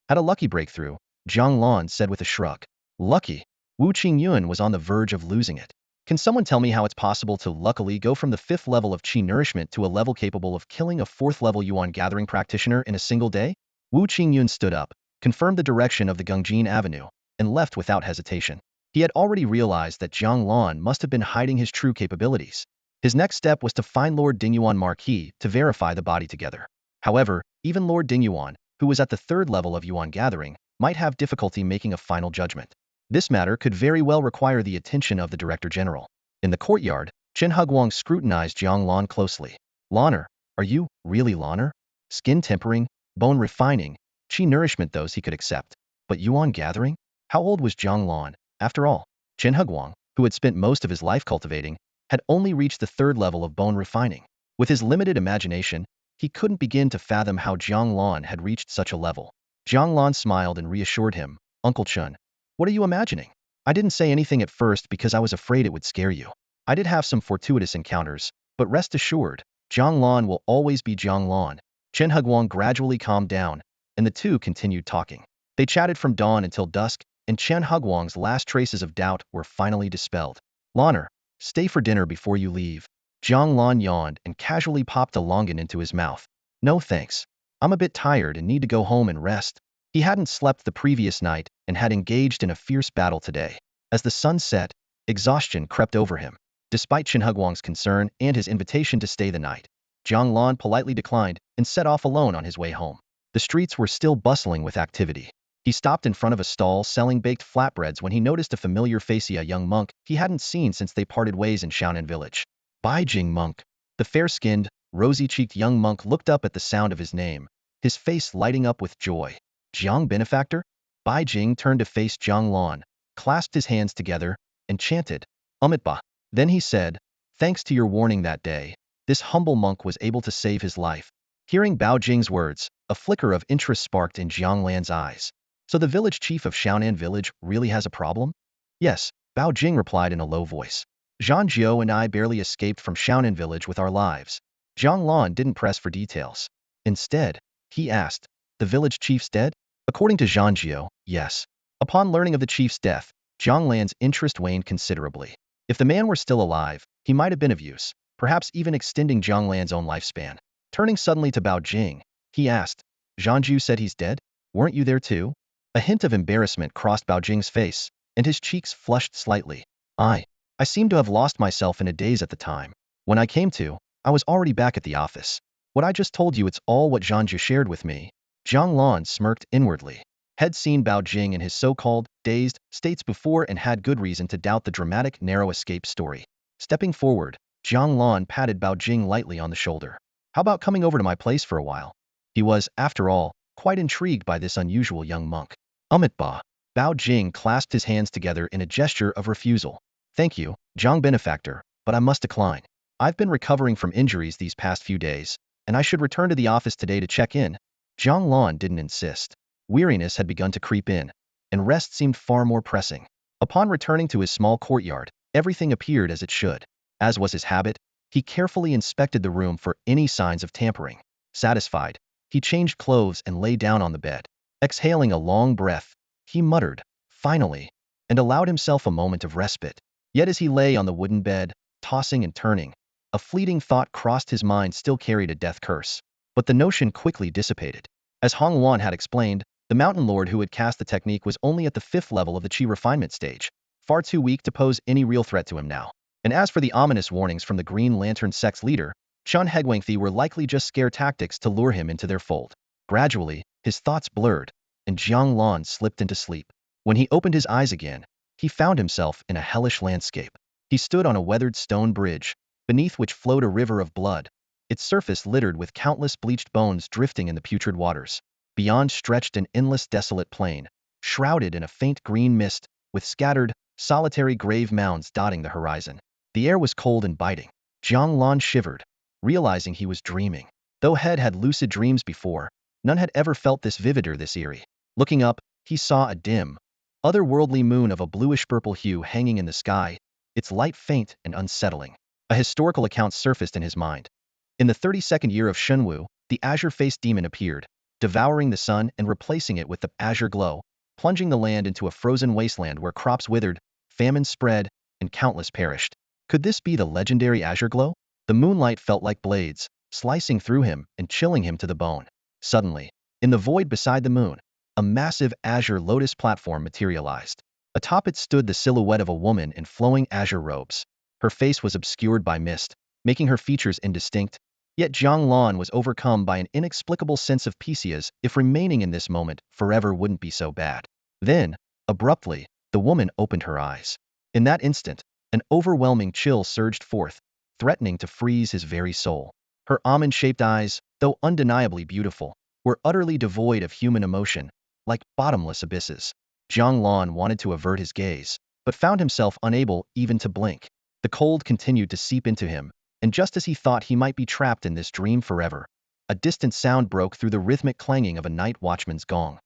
Had a lucky breakthrough, Jiang Lan said with a shrug. Lucky? Wu Qingyun was on the verge of losing it. Can someone tell me how it's possible to luckily go from the 5th level of Qi nourishment to a level capable of killing a 4th level Yuan gathering practitioner in a single day? Wu Qingyun stood up, confirmed the direction of the Gongjin Avenue, and left without hesitation. He had already realized that Jiang Lan must have been hiding his true capabilities. His next step was to find Lord Dingyuan Marquis to verify the body together. However, even Lord Dingyuan, who was at the 3rd level of Yuan gathering, might have difficulty making a final judgment. This matter could very well require the attention of the Director General. In the courtyard, Chen Huguang scrutinized Jiang Lan closely. Lanner, are you really Lanner? Skin tempering, bone refining, Qi nourishment those he could accept. But Yuan gathering? How old was Jiang Lan, after all? Chen Huguang, who had spent most of his life cultivating, had only reached the 3rd level of bone refining. With his limited imagination, he couldn't begin to fathom how Jiang Lan had reached such a level. Jiang Lan smiled and reassured him. Uncle Chun, what are you imagining? I didn't say anything at first because I was afraid it would scare you. I did have some fortuitous encounters, but rest assured, Jiang Lan will always be Jiang Lan. Chen Huguang gradually calmed down, and the two continued talking. They chatted from dawn until dusk, and Chen Huguang's last traces of doubt were finally dispelled. Lanner, stay for dinner before you leave. Jiang Lan yawned and casually popped a longan into his mouth. No thanks. I'm a bit tired and need to go home and rest. He hadn't slept the previous night and had engaged in a fierce battle today. As the sun set, exhaustion crept over him. Despite Shenhuguang's concern and his invitation to stay the night, Jiang Lan politely declined and set off alone on his way home. The streets were still bustling with activity. He stopped in front of a stall selling baked flatbreads when he noticed a familiar face, a young monk he hadn't seen since they parted ways in Shaonan village. Bai Jing monk. The fair-skinned, rosy-cheeked young monk looked up at the sound of his name, his face lighting up with joy. Jiang benefactor? Bai Jing turned to face Jiang Lan, clasped his hands together, and chanted, Umitba. Then he said, thanks to your warning that day, this humble monk was able to save his life. Hearing Bao Jing's words, a flicker of interest sparked in Jiang Lan's eyes. So the village chief of Shaonan village really has a problem? Yes, Bao Jing replied in a low voice. Zhang Jiao and I barely escaped from Shaonan village with our lives. Jiang Lan didn't press for details. Instead, he asked, the village chief's dead? According to Zhang Jiao, yes. Upon learning of the chief's death, Jiang Lan's interest waned considerably. If the man were still alive, he might have been of use, perhaps even extending Jiang Lan's own lifespan. Turning suddenly to Bao Jing, he asked, Zhang Jiao said he's dead? Weren't you there too? A hint of embarrassment crossed Bao Jing's face, and his cheeks flushed slightly. I seem to have lost myself in a daze at the time. When I came to, I was already back at the office. What I just told you, it's all what Zhang Jiao shared with me. Jiang Lan smirked inwardly. Had seen Bao Jing in his so-called dazed states before and had good reason to doubt the dramatic narrow escape story. Stepping forward, Jiang Lan patted Bao Jing lightly on the shoulder. How about coming over to my place for a while? He was, after all, quite intrigued by this unusual young monk. Umitba. Bao Jing clasped his hands together in a gesture of refusal. Thank you, Jiang benefactor, but I must decline. I've been recovering from injuries these past few days, and I should return to the office today to check in. Jiang Lan didn't insist. Weariness had begun to creep in, and rest seemed far more pressing. Upon returning to his small courtyard, everything appeared as it should. As was his habit, he carefully inspected the room for any signs of tampering. Satisfied, he changed clothes and lay down on the bed. Exhaling a long breath, he muttered, finally, and allowed himself a moment of respite. Yet as he lay on the wooden bed, tossing and turning, a fleeting thought crossed his mind still carried a death curse. But the notion quickly dissipated. As Hong Wan had explained, the mountain lord who had cast the technique was only at the 5th level of the Qi refinement stage, far too weak to pose any real threat to him now. And as for the ominous warnings from the Green Lantern sect's leader, Chun Hegwangthi were likely just scare tactics to lure him into their fold. Gradually, his thoughts blurred, and Jiang Lan slipped into sleep. When he opened his eyes again, he found himself in a hellish landscape. He stood on a weathered stone bridge, beneath which flowed a river of blood, its surface littered with countless bleached bones drifting in the putrid waters. Beyond stretched an endless desolate plain, shrouded in a faint green mist, with scattered, solitary grave mounds dotting the horizon. The air was cold and biting. Jiang Lan shivered, realizing he was dreaming. Though Head had lucid dreams before, none had ever felt this vivid or this eerie. Looking up, he saw a dim, otherworldly moon of a bluish-purple hue hanging in the sky, its light faint and unsettling. A historical account surfaced in his mind. In the 32nd year of Shenwu, the azure-faced demon appeared, devouring the sun and replacing it with the azure glow, plunging the land into a frozen wasteland where crops withered, famine spread, and countless perished. Could this be the legendary azure glow? The moonlight felt like blades, slicing through him and chilling him to the bone. Suddenly, in the void beside the moon, a massive azure lotus platform materialized. Atop it stood the silhouette of a woman in flowing azure robes. Her face was obscured by mist, making her features indistinct, yet Jiang Lan was overcome by an inexplicable sense of peace, as if remaining in this moment forever wouldn't be so bad. Then, abruptly, the woman opened her eyes. In that instant, an overwhelming chill surged forth, threatening to freeze his very soul. Her almond-shaped eyes, though undeniably beautiful, were utterly devoid of human emotion, like bottomless abysses. Jiang Lan wanted to avert his gaze, but found himself unable even to blink. The cold continued to seep into him, and just as he thought he might be trapped in this dream forever, a distant sound broke through the rhythmic clanging of a night watchman's gong.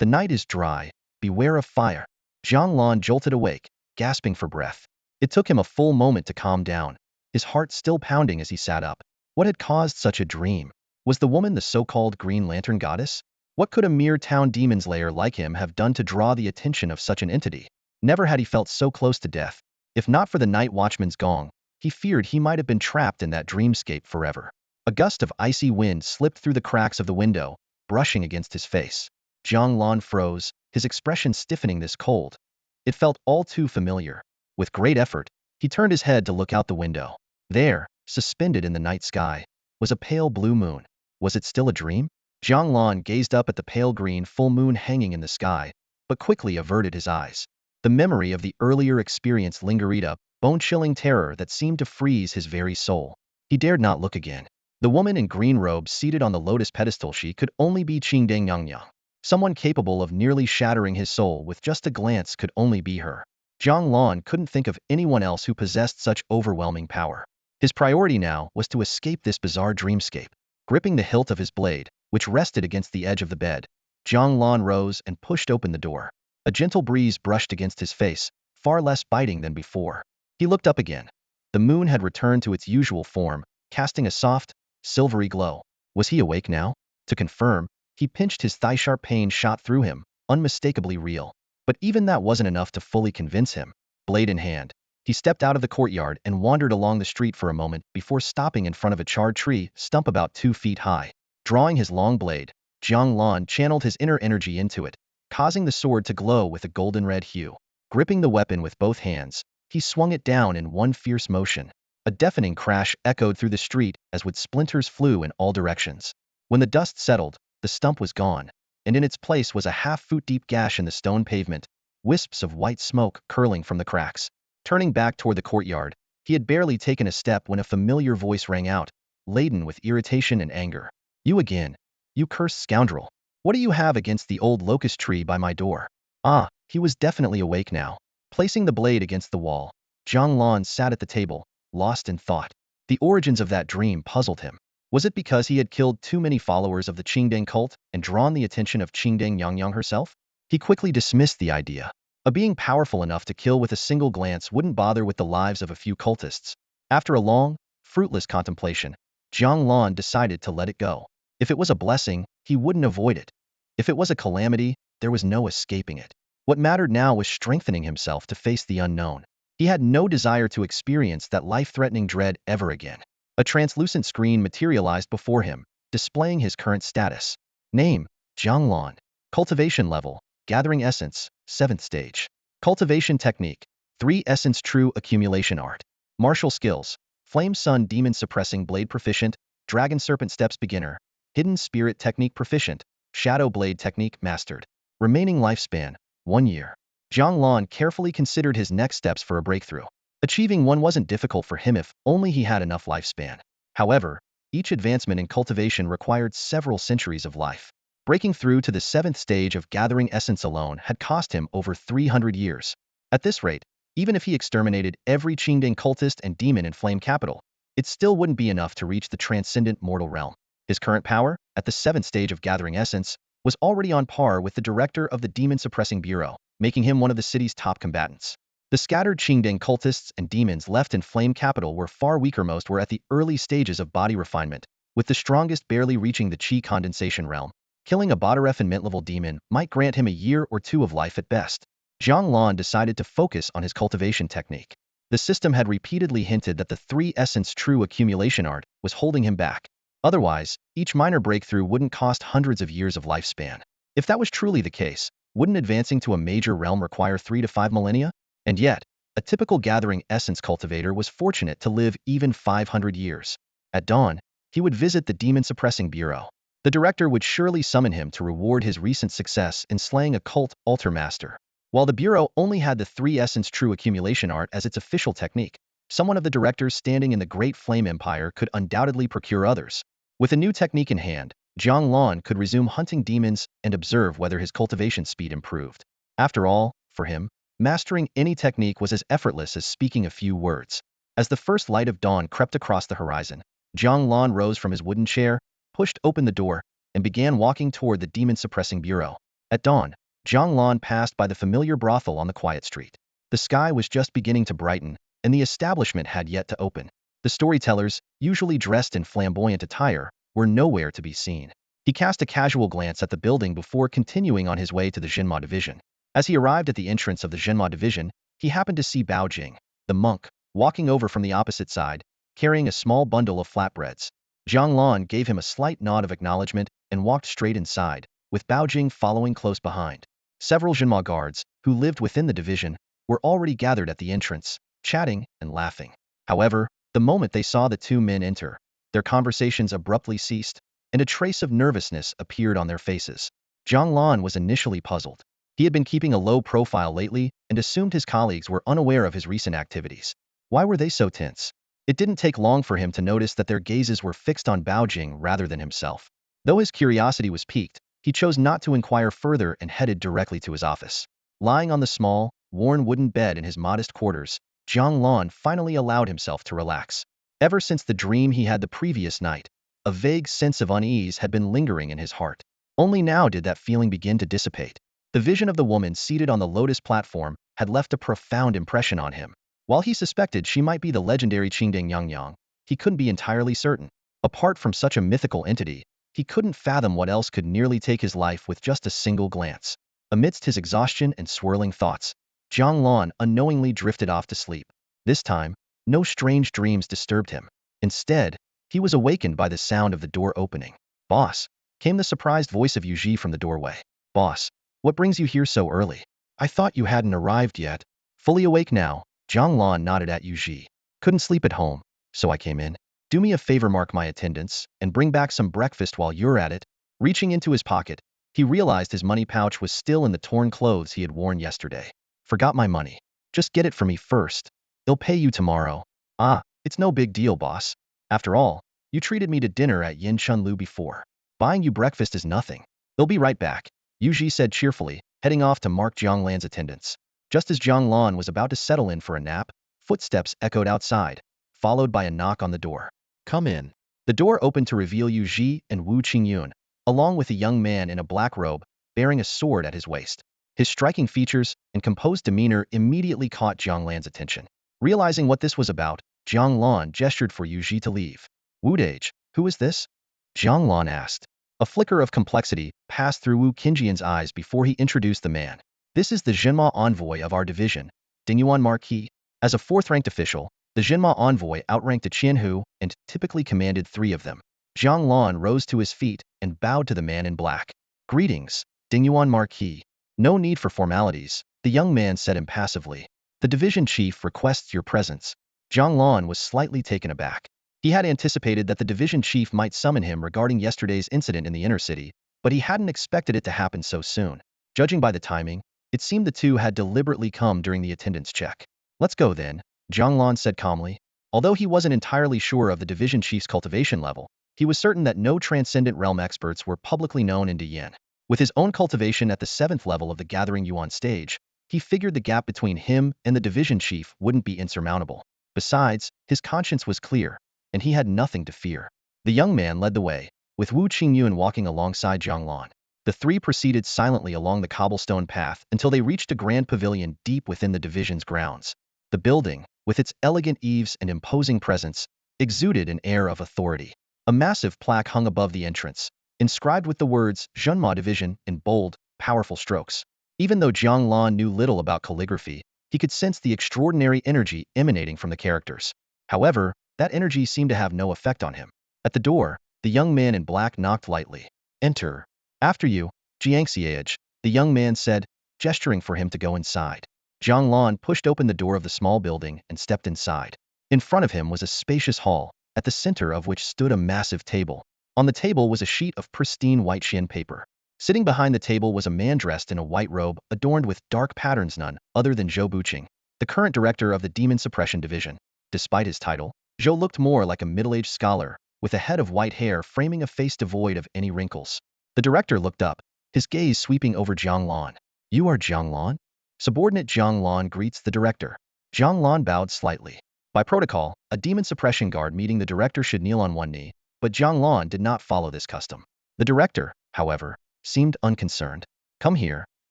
The night is dry, beware of fire. Jiang Lan jolted awake, gasping for breath. It took him a full moment to calm down, his heart still pounding as he sat up. What had caused such a dream? Was the woman the so-called Green Lantern goddess? What could a mere town demon's lair like him have done to draw the attention of such an entity? Never had he felt so close to death. If not for the night watchman's gong, he feared he might have been trapped in that dreamscape forever. A gust of icy wind slipped through the cracks of the window, brushing against his face. Jiang Lan froze, his expression stiffening this cold. It felt all too familiar. With great effort, he turned his head to look out the window. There, suspended in the night sky, was a pale blue moon. Was it still a dream? Jiang Lan gazed up at the pale green full moon hanging in the sky, but quickly averted his eyes. The memory of the earlier experience lingered up, bone-chilling terror that seemed to freeze his very soul. He dared not look again. The woman in green robes seated on the lotus pedestal, she could only be Qingding Yangyang. Someone capable of nearly shattering his soul with just a glance could only be her. Jiang Lan couldn't think of anyone else who possessed such overwhelming power. His priority now was to escape this bizarre dreamscape. Gripping the hilt of his blade, which rested against the edge of the bed, Jiang Lan rose and pushed open the door. A gentle breeze brushed against his face, far less biting than before. He looked up again. The moon had returned to its usual form, casting a soft, silvery glow. Was he awake now? To confirm, he pinched his thigh. Sharp pain shot through him, unmistakably real. But even that wasn't enough to fully convince him. Blade in hand, he stepped out of the courtyard and wandered along the street for a moment before stopping in front of a charred tree stump about 2 feet high. Drawing his long blade, Jiang Lan channeled his inner energy into it, causing the sword to glow with a golden red hue. Gripping the weapon with both hands, he swung it down in one fierce motion. A deafening crash echoed through the street as wood splinters flew in all directions. When the dust settled, the stump was gone, and in its place was a half-foot-deep gash in the stone pavement, wisps of white smoke curling from the cracks. Turning back toward the courtyard, he had barely taken a step when a familiar voice rang out, laden with irritation and anger. "You again, you cursed scoundrel. What do you have against the old locust tree by my door?" Ah, he was definitely awake now. Placing the blade against the wall, Jiang Lan sat at the table, lost in thought. The origins of that dream puzzled him. Was it because he had killed too many followers of the Qingding cult and drawn the attention of Qingding Yangyang herself? He quickly dismissed the idea. A being powerful enough to kill with a single glance wouldn't bother with the lives of a few cultists. After a long, fruitless contemplation, Jiang Lan decided to let it go. If it was a blessing, he wouldn't avoid it. If it was a calamity, there was no escaping it. What mattered now was strengthening himself to face the unknown. He had no desire to experience that life-threatening dread ever again. A translucent screen materialized before him, displaying his current status. Name, Jiang Lan. Cultivation level, gathering essence, 7th stage. Cultivation technique, 3 essence true accumulation art. Martial skills, Flame Sun Demon Suppressing Blade proficient, Dragon Serpent Steps beginner, Hidden Spirit Technique proficient, Shadow Blade Technique mastered. Remaining lifespan, 1 year. Jiang Lan carefully considered his next steps for a breakthrough. Achieving one wasn't difficult for him if only he had enough lifespan. However, each advancement in cultivation required several centuries of life. Breaking through to the 7th stage of gathering essence alone had cost him over 300 years. At this rate, even if he exterminated every Qingding cultist and demon in Flame Capital, it still wouldn't be enough to reach the transcendent mortal realm. His current power, at the 7th stage of gathering essence, was already on par with the director of the Demon Suppression Bureau, making him one of the city's top combatants. The scattered Qingding cultists and demons left in Flame Capital were far weaker. Most were at the early stages of body refinement, with the strongest barely reaching the Qi condensation realm. Killing a Badaref and mint-level demon might grant him a year or 2 of life at best. Jiang Lan decided to focus on his cultivation technique. The system had repeatedly hinted that the 3 essence true accumulation art was holding him back. Otherwise, each minor breakthrough wouldn't cost hundreds of years of lifespan. If that was truly the case, wouldn't advancing to a major realm require 3 to 5 millennia? And yet, a typical gathering essence cultivator was fortunate to live even 500 years. At dawn, he would visit the Demon Suppressing Bureau. The director would surely summon him to reward his recent success in slaying a cult altar master. While the Bureau only had the 3 essence true accumulation art as its official technique, someone of the directors standing in the Great Flame Empire could undoubtedly procure others. With a new technique in hand, Jiang Lan could resume hunting demons and observe whether his cultivation speed improved. After all, for him, mastering any technique was as effortless as speaking a few words. As the first light of dawn crept across the horizon, Jiang Lan rose from his wooden chair, pushed open the door, and began walking toward the Demon Suppressing Bureau. At dawn, Jiang Lan passed by the familiar brothel on the quiet street. The sky was just beginning to brighten, and the establishment had yet to open. The storytellers, usually dressed in flamboyant attire, were nowhere to be seen. He cast a casual glance at the building before continuing on his way to the Zhenma division. As he arrived at the entrance of the Zhenma division, he happened to see Bao Jing, the monk, walking over from the opposite side, carrying a small bundle of flatbreads. Jiang Lan gave him a slight nod of acknowledgement and walked straight inside, with Baojing following close behind. Several Jinma guards, who lived within the division, were already gathered at the entrance, chatting and laughing. However, the moment they saw the two men enter, their conversations abruptly ceased, and a trace of nervousness appeared on their faces. Jiang Lan was initially puzzled. He had been keeping a low profile lately and assumed his colleagues were unaware of his recent activities. Why were they so tense? It didn't take long for him to notice that their gazes were fixed on Baojing rather than himself. Though his curiosity was piqued, he chose not to inquire further and headed directly to his office. Lying on the small, worn wooden bed in his modest quarters, Jiang Lan finally allowed himself to relax. Ever since the dream he had the previous night, a vague sense of unease had been lingering in his heart. Only now did that feeling begin to dissipate. The vision of the woman seated on the lotus platform had left a profound impression on him. While he suspected she might be the legendary Qingding Yangyang, he couldn't be entirely certain. Apart from such a mythical entity, he couldn't fathom what else could nearly take his life with just a single glance. Amidst his exhaustion and swirling thoughts, Jiang Lan unknowingly drifted off to sleep. This time, no strange dreams disturbed him. Instead, he was awakened by the sound of the door opening. "Boss," came the surprised voice of Yuji from the doorway. "Boss, what brings you here so early? I thought you hadn't arrived yet." Fully awake now, Jiang Lan nodded at Yuji. "Couldn't sleep at home, so I came in. Do me a favor, mark my attendance, and bring back some breakfast while you're at it." Reaching into his pocket, he realized his money pouch was still in the torn clothes he had worn yesterday. "Forgot my money. Just get it for me first. They'll pay you tomorrow." "Ah, it's no big deal, boss. After all, you treated me to dinner at Yin Chunlu before. Buying you breakfast is nothing." "They'll be right back," Yuji said cheerfully, heading off to mark Jiang Lan's attendance. Just as Jiang Lan was about to settle in for a nap, footsteps echoed outside, followed by a knock on the door. "Come in." The door opened to reveal Yuji and Wu Qingyun, along with a young man in a black robe, bearing a sword at his waist. His striking features and composed demeanor immediately caught Jiang Lan's attention. Realizing what this was about, Jiang Lan gestured for Yuji to leave. "Wudage, who is this?" Jiang Lan asked. A flicker of complexity passed through Wu Qingyun's eyes before he introduced the man. "This is the Jinma envoy of our division, Dingyuan Marquis." As a fourth-ranked official, the Jinma envoy outranked the Qianhu and typically commanded 3 of them. Jiang Lan rose to his feet and bowed to the man in black. "Greetings, Dingyuan Marquis." "No need for formalities," the young man said impassively. "The division chief requests your presence." Jiang Lan was slightly taken aback. He had anticipated that the division chief might summon him regarding yesterday's incident in the inner city, but he hadn't expected it to happen so soon. Judging by the timing, it seemed the two had deliberately come during the attendance check. "Let's go then," Jiang Lan said calmly. Although he wasn't entirely sure of the division chief's cultivation level, he was certain that no transcendent realm experts were publicly known in Diyan. With his own cultivation at the 7th level of the Gathering Yuan stage, he figured the gap between him and the division chief wouldn't be insurmountable. Besides, his conscience was clear, and he had nothing to fear. The young man led the way, with Wu Qingyun walking alongside Jiang Lan. The 3 proceeded silently along the cobblestone path until they reached a grand pavilion deep within the division's grounds. The building, with its elegant eaves and imposing presence, exuded an air of authority. A massive plaque hung above the entrance, inscribed with the words Zhenma Division in bold, powerful strokes. Even though Jiang Lan knew little about calligraphy, he could sense the extraordinary energy emanating from the characters. However, that energy seemed to have no effect on him. At the door, the young man in black knocked lightly. "Enter." "After you, Jiangxiage," the young man said, gesturing for him to go inside. Jiang Lan pushed open the door of the small building and stepped inside. In front of him was a spacious hall, at the center of which stood a massive table. On the table was a sheet of pristine white Xian paper. Sitting behind the table was a man dressed in a white robe adorned with dark patterns, none other than Zhou Buqing, the current director of the Demon Suppression Division. Despite his title, Zhou looked more like a middle-aged scholar, with a head of white hair framing a face devoid of any wrinkles. The director looked up, his gaze sweeping over Jiang Lan. "You are Jiang Lan?" Subordinate Jiang Lan greets the director. Jiang Lan bowed slightly. By protocol, a demon suppression guard meeting the director should kneel on one knee, but Jiang Lan did not follow this custom. The director, however, seemed unconcerned. "Come here,"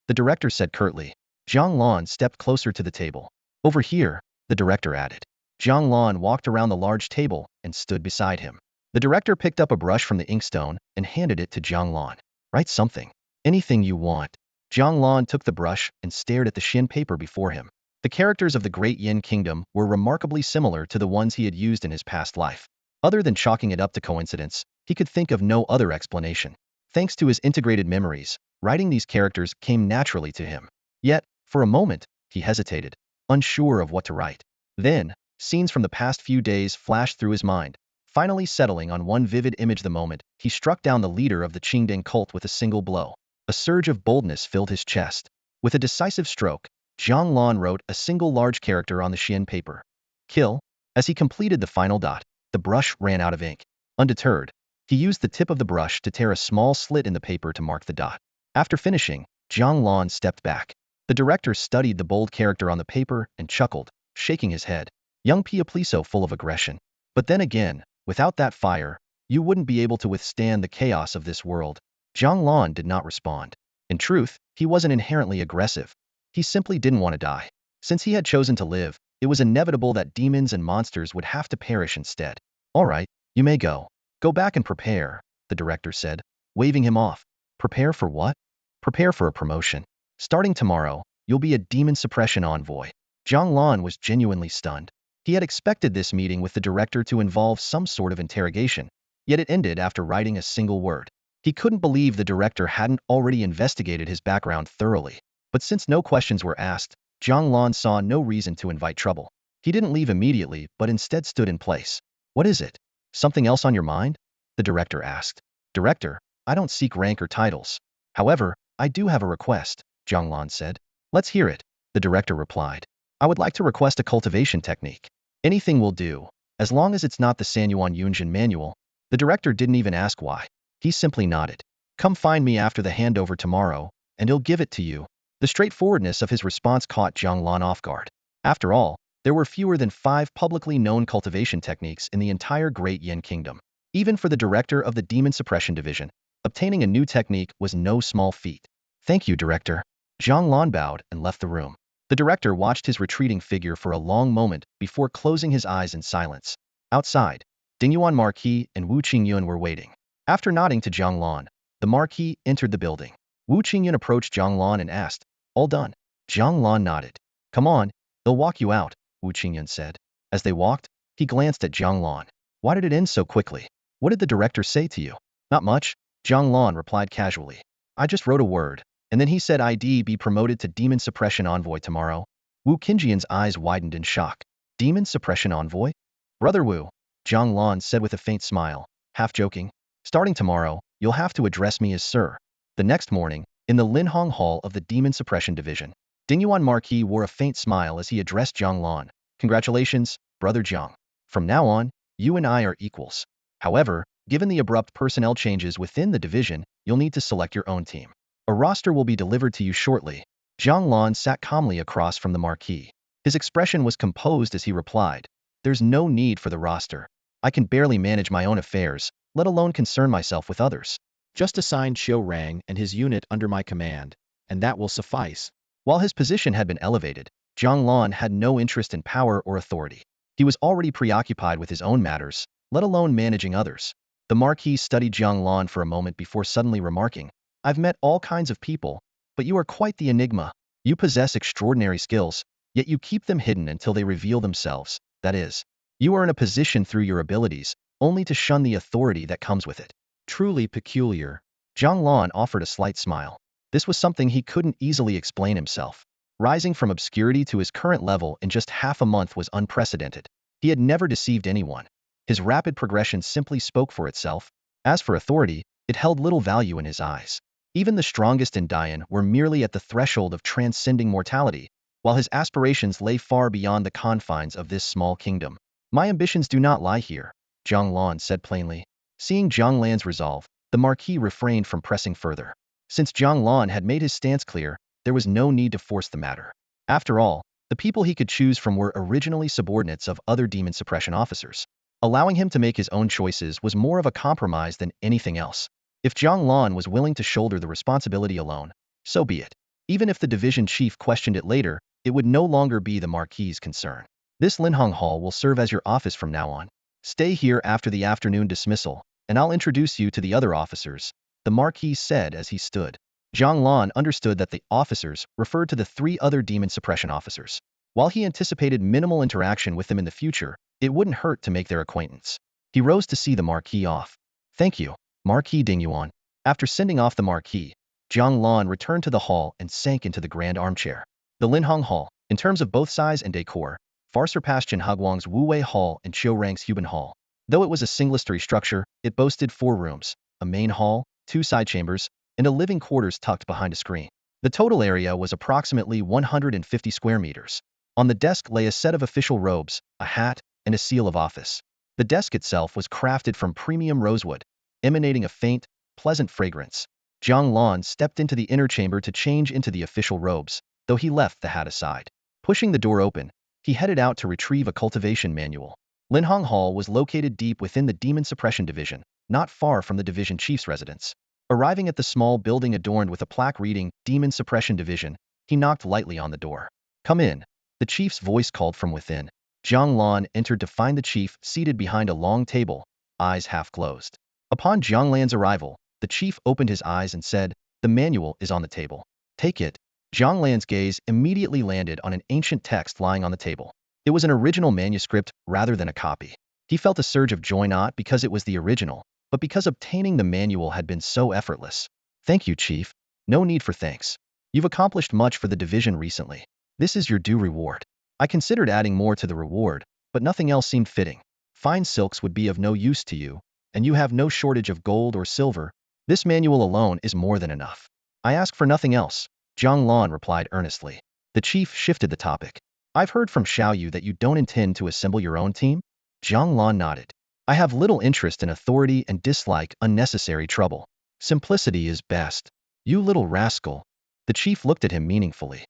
the director said curtly. Jiang Lan stepped closer to the table. "Over here," the director added. Jiang Lan walked around the large table and stood beside him. The director picked up a brush from the inkstone and handed it to Jiang Lan. "Write something. Anything you want." Jiang Lan took the brush and stared at the Xian paper before him. The characters of the Great Yin Kingdom were remarkably similar to the ones he had used in his past life. Other than chalking it up to coincidence, he could think of no other explanation. Thanks to his integrated memories, writing these characters came naturally to him. Yet, for a moment, he hesitated, unsure of what to write. Then, scenes from the past few days flashed through his mind, finally settling on one vivid image the moment he struck down the leader of the Qingding cult with a single blow. A surge of boldness filled his chest. With a decisive stroke, Jiang Lan wrote a single large character on the Xian paper. Kill. As he completed the final dot, the brush ran out of ink. Undeterred, he used the tip of the brush to tear a small slit in the paper to mark the dot. After finishing, Jiang Lan stepped back. The director studied the bold character on the paper and chuckled, shaking his head. Young Piapliso full of aggression. But then again, without that fire, you wouldn't be able to withstand the chaos of this world. Jiang Lan did not respond. In truth, he wasn't inherently aggressive. He simply didn't want to die. Since he had chosen to live, it was inevitable that demons and monsters would have to perish instead. All right, you may go. Go back and prepare, the director said, waving him off. Prepare for what? Prepare for a promotion. Starting tomorrow, you'll be a demon suppression envoy. Jiang Lan was genuinely stunned. He had expected this meeting with the director to involve some sort of interrogation, yet it ended after writing a single word. He couldn't believe the director hadn't already investigated his background thoroughly. But since no questions were asked, Jiang Lan saw no reason to invite trouble. He didn't leave immediately, but instead stood in place. What is it? Something else on your mind? The director asked. Director, I don't seek rank or titles. However, I do have a request, Jiang Lan said. Let's hear it, the director replied. I would like to request a cultivation technique. Anything will do, as long as it's not the Sanyuan Yunjin manual. The director didn't even ask why. He simply nodded. Come find me after the handover tomorrow, and he'll give it to you. The straightforwardness of his response caught Jiang Lan off guard. After all, there were fewer than 5 publicly known cultivation techniques in the entire Great Yin Kingdom. Even for the director of the Demon Suppression Division, obtaining a new technique was no small feat. Thank you, director. Jiang Lan bowed and left the room. The director watched his retreating figure for a long moment before closing his eyes in silence. Outside, Dingyuan Marquis and Wu Qingyun were waiting. After nodding to Jiang Lan, the Marquis entered the building. Wu Qingyun approached Jiang Lan and asked, All done? Jiang Lan nodded. Come on, they'll walk you out, Wu Qingyun said. As they walked, he glanced at Jiang Lan. Why did it end so quickly? What did the director say to you? Not much, Jiang Lan replied casually. I just wrote a word, and then he said I'd be promoted to Demon Suppression Envoy tomorrow. Wu Qingyun's eyes widened in shock. Demon Suppression Envoy? Brother Wu, Jiang Lan said with a faint smile, half joking. Starting tomorrow, you'll have to address me as Sir. The next morning, in the Linhong Hall of the Demon Suppression Division, Dingyuan Marquis wore a faint smile as he addressed Jiang Lan. Congratulations, Brother Jiang. From now on, you and I are equals. However, given the abrupt personnel changes within the division, you'll need to select your own team. A roster will be delivered to you shortly. Jiang Lan sat calmly across from the Marquis. His expression was composed as he replied, There's no need for the roster. I can barely manage my own affairs, let alone concern myself with others. Just assign Xiu Rang and his unit under my command, and that will suffice. While his position had been elevated, Jiang Lan had no interest in power or authority. He was already preoccupied with his own matters, let alone managing others. The Marquis studied Jiang Lan for a moment before suddenly remarking, I've met all kinds of people, but you are quite the enigma. You possess extraordinary skills, yet you keep them hidden until they reveal themselves. That is, you are in a position through your abilities, only to shun the authority that comes with it. Truly peculiar. Jiang Lan offered a slight smile. This was something he couldn't easily explain himself. Rising from obscurity to his current level in just half a month was unprecedented. He had never deceived anyone. His rapid progression simply spoke for itself. As for authority, it held little value in his eyes. Even the strongest in Dayan were merely at the threshold of transcending mortality, while his aspirations lay far beyond the confines of this small kingdom. My ambitions do not lie here, Jiang Lan said plainly. Seeing Jiang Lan's resolve, the Marquis refrained from pressing further. Since Jiang Lan had made his stance clear, there was no need to force the matter. After all, the people he could choose from were originally subordinates of other demon suppression officers. Allowing him to make his own choices was more of a compromise than anything else. If Jiang Lan was willing to shoulder the responsibility alone, so be it. Even if the division chief questioned it later, it would no longer be the Marquis's concern. This Linhong Hall will serve as your office from now on. Stay here after the afternoon dismissal, and I'll introduce you to the other officers, the Marquis said as he stood. Jiang Lan understood that the officers referred to the 3 other demon suppression officers. While he anticipated minimal interaction with them in the future, it wouldn't hurt to make their acquaintance. He rose to see the Marquis off. Thank you, Marquis Dingyuan. After sending off the marquee, Jiang Lan returned to the hall and sank into the grand armchair. The Linhong Hall, in terms of both size and decor, far surpassed Jinhaguang's Wuwei Hall and Qiurang's Huban Hall. Though it was a single-story structure, it boasted 4 rooms, a main hall, 2 side chambers, and a living quarters tucked behind a screen. The total area was approximately 150 square meters. On the desk lay a set of official robes, a hat, and a seal of office. The desk itself was crafted from premium rosewood, emanating a faint, pleasant fragrance. Jiang Lan stepped into the inner chamber to change into the official robes, though he left the hat aside. Pushing the door open, he headed out to retrieve a cultivation manual. Linhong Hall was located deep within the Demon Suppression Division, not far from the division chief's residence. Arriving at the small building adorned with a plaque reading Demon Suppression Division, he knocked lightly on the door. "Come in," the chief's voice called from within. Jiang Lan entered to find the chief seated behind a long table, eyes half closed. Upon Jiang Lan's arrival, the chief opened his eyes and said, "The manual is on the table. Take it." Jiang Lan's gaze immediately landed on an ancient text lying on the table. It was an original manuscript rather than a copy. He felt a surge of joy not because it was the original, but because obtaining the manual had been so effortless. "Thank you, Chief. No need for thanks. You've accomplished much for the division recently. This is your due reward." I considered adding more to the reward, but nothing else seemed fitting. Fine silks would be of no use to you, and you have no shortage of gold or silver. This manual alone is more than enough. I ask for nothing else, Jiang Lan replied earnestly. The chief shifted the topic. "I've heard from Xiaoyu that you don't intend to assemble your own team?" Jiang Lan nodded. "I have little interest in authority and dislike unnecessary trouble. Simplicity is best." "You little rascal." The chief looked at him meaningfully.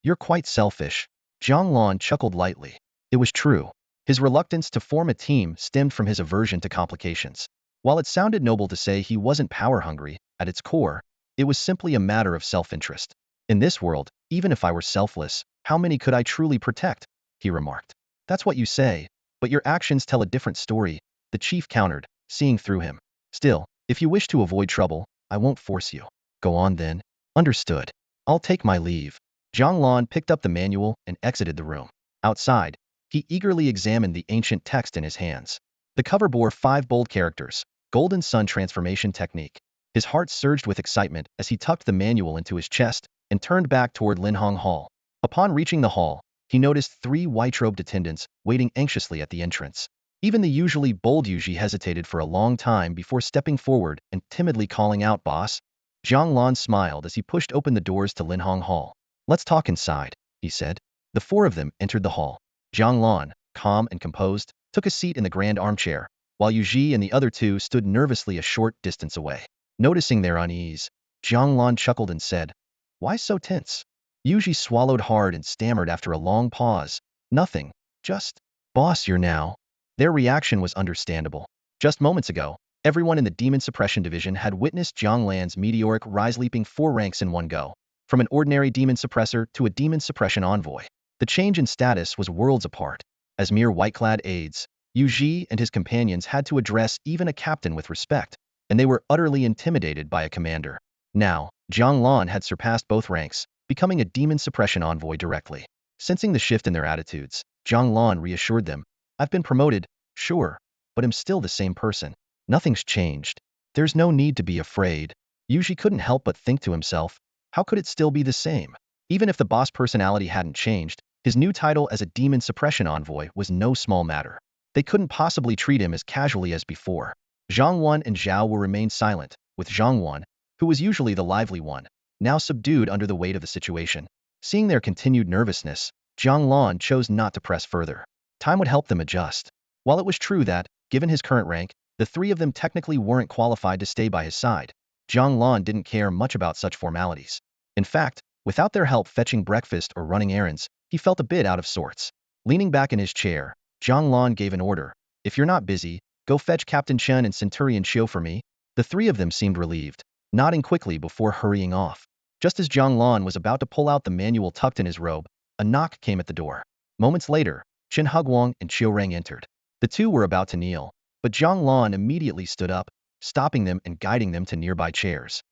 "You're quite selfish." Jiang Lan chuckled lightly. It was true. His reluctance to form a team stemmed from his aversion to complications. While it sounded noble to say he wasn't power-hungry, at its core, it was simply a matter of self-interest. "In this world, even if I were selfless, how many could I truly protect?" he remarked. "That's what you say, but your actions tell a different story," the chief countered, seeing through him. "Still, if you wish to avoid trouble, I won't force you." "Go on then." "Understood. I'll take my leave." Jiang Lan picked up the manual and exited the room. Outside, he eagerly examined the ancient text in his hands. The cover bore 5 bold characters, Golden Sun Transformation Technique. His heart surged with excitement as he tucked the manual into his chest and turned back toward Linhong Hall. Upon reaching the hall, he noticed 3 white-robed attendants waiting anxiously at the entrance. Even the usually bold Yuji hesitated for a long time before stepping forward and timidly calling out, "Boss." Jiang Lan smiled as he pushed open the doors to Linhong Hall. "Let's talk inside," he said. The 4 of them entered the hall. Jiang Lan, calm and composed, took a seat in the grand armchair, while Yuji and the other 2 stood nervously a short distance away. Noticing their unease, Jiang Lan chuckled and said, "Why so tense?" Yuji swallowed hard and stammered after a long pause, "Nothing, just, boss, you're now." Their reaction was understandable. Just moments ago, everyone in the Demon Suppression Division had witnessed Jiang Lan's meteoric rise, leaping 4 ranks in one go, from an ordinary demon suppressor to a demon suppression envoy. The change in status was worlds apart. As mere white-clad aides, Yuji and his companions had to address even a captain with respect, and they were utterly intimidated by a commander. Now, Jiang Lan had surpassed both ranks, becoming a demon suppression envoy directly. Sensing the shift in their attitudes, Jiang Lan reassured them, "I've been promoted, sure, but I'm still the same person. Nothing's changed. There's no need to be afraid." Yuji couldn't help but think to himself, how could it still be the same? Even if the boss personality hadn't changed, his new title as a demon suppression envoy was no small matter. They couldn't possibly treat him as casually as before. Zhang Wan and Zhao Wu remained silent, with Zhang Wan, who was usually the lively one, now subdued under the weight of the situation. Seeing their continued nervousness, Jiang Lan chose not to press further. Time would help them adjust. While it was true that, given his current rank, the 3 of them technically weren't qualified to stay by his side, Jiang Lan didn't care much about such formalities. In fact, without their help fetching breakfast or running errands, he felt a bit out of sorts. Leaning back in his chair, Jiang Lan gave an order. "If you're not busy, go fetch Captain Chen and Centurion Xiu for me." The 3 of them seemed relieved, nodding quickly before hurrying off. Just as Jiang Lan was about to pull out the manual tucked in his robe, a knock came at the door. Moments later, Chen Huguang and Qiurang entered. The 2 were about to kneel, but Jiang Lan immediately stood up, stopping them and guiding them to nearby chairs.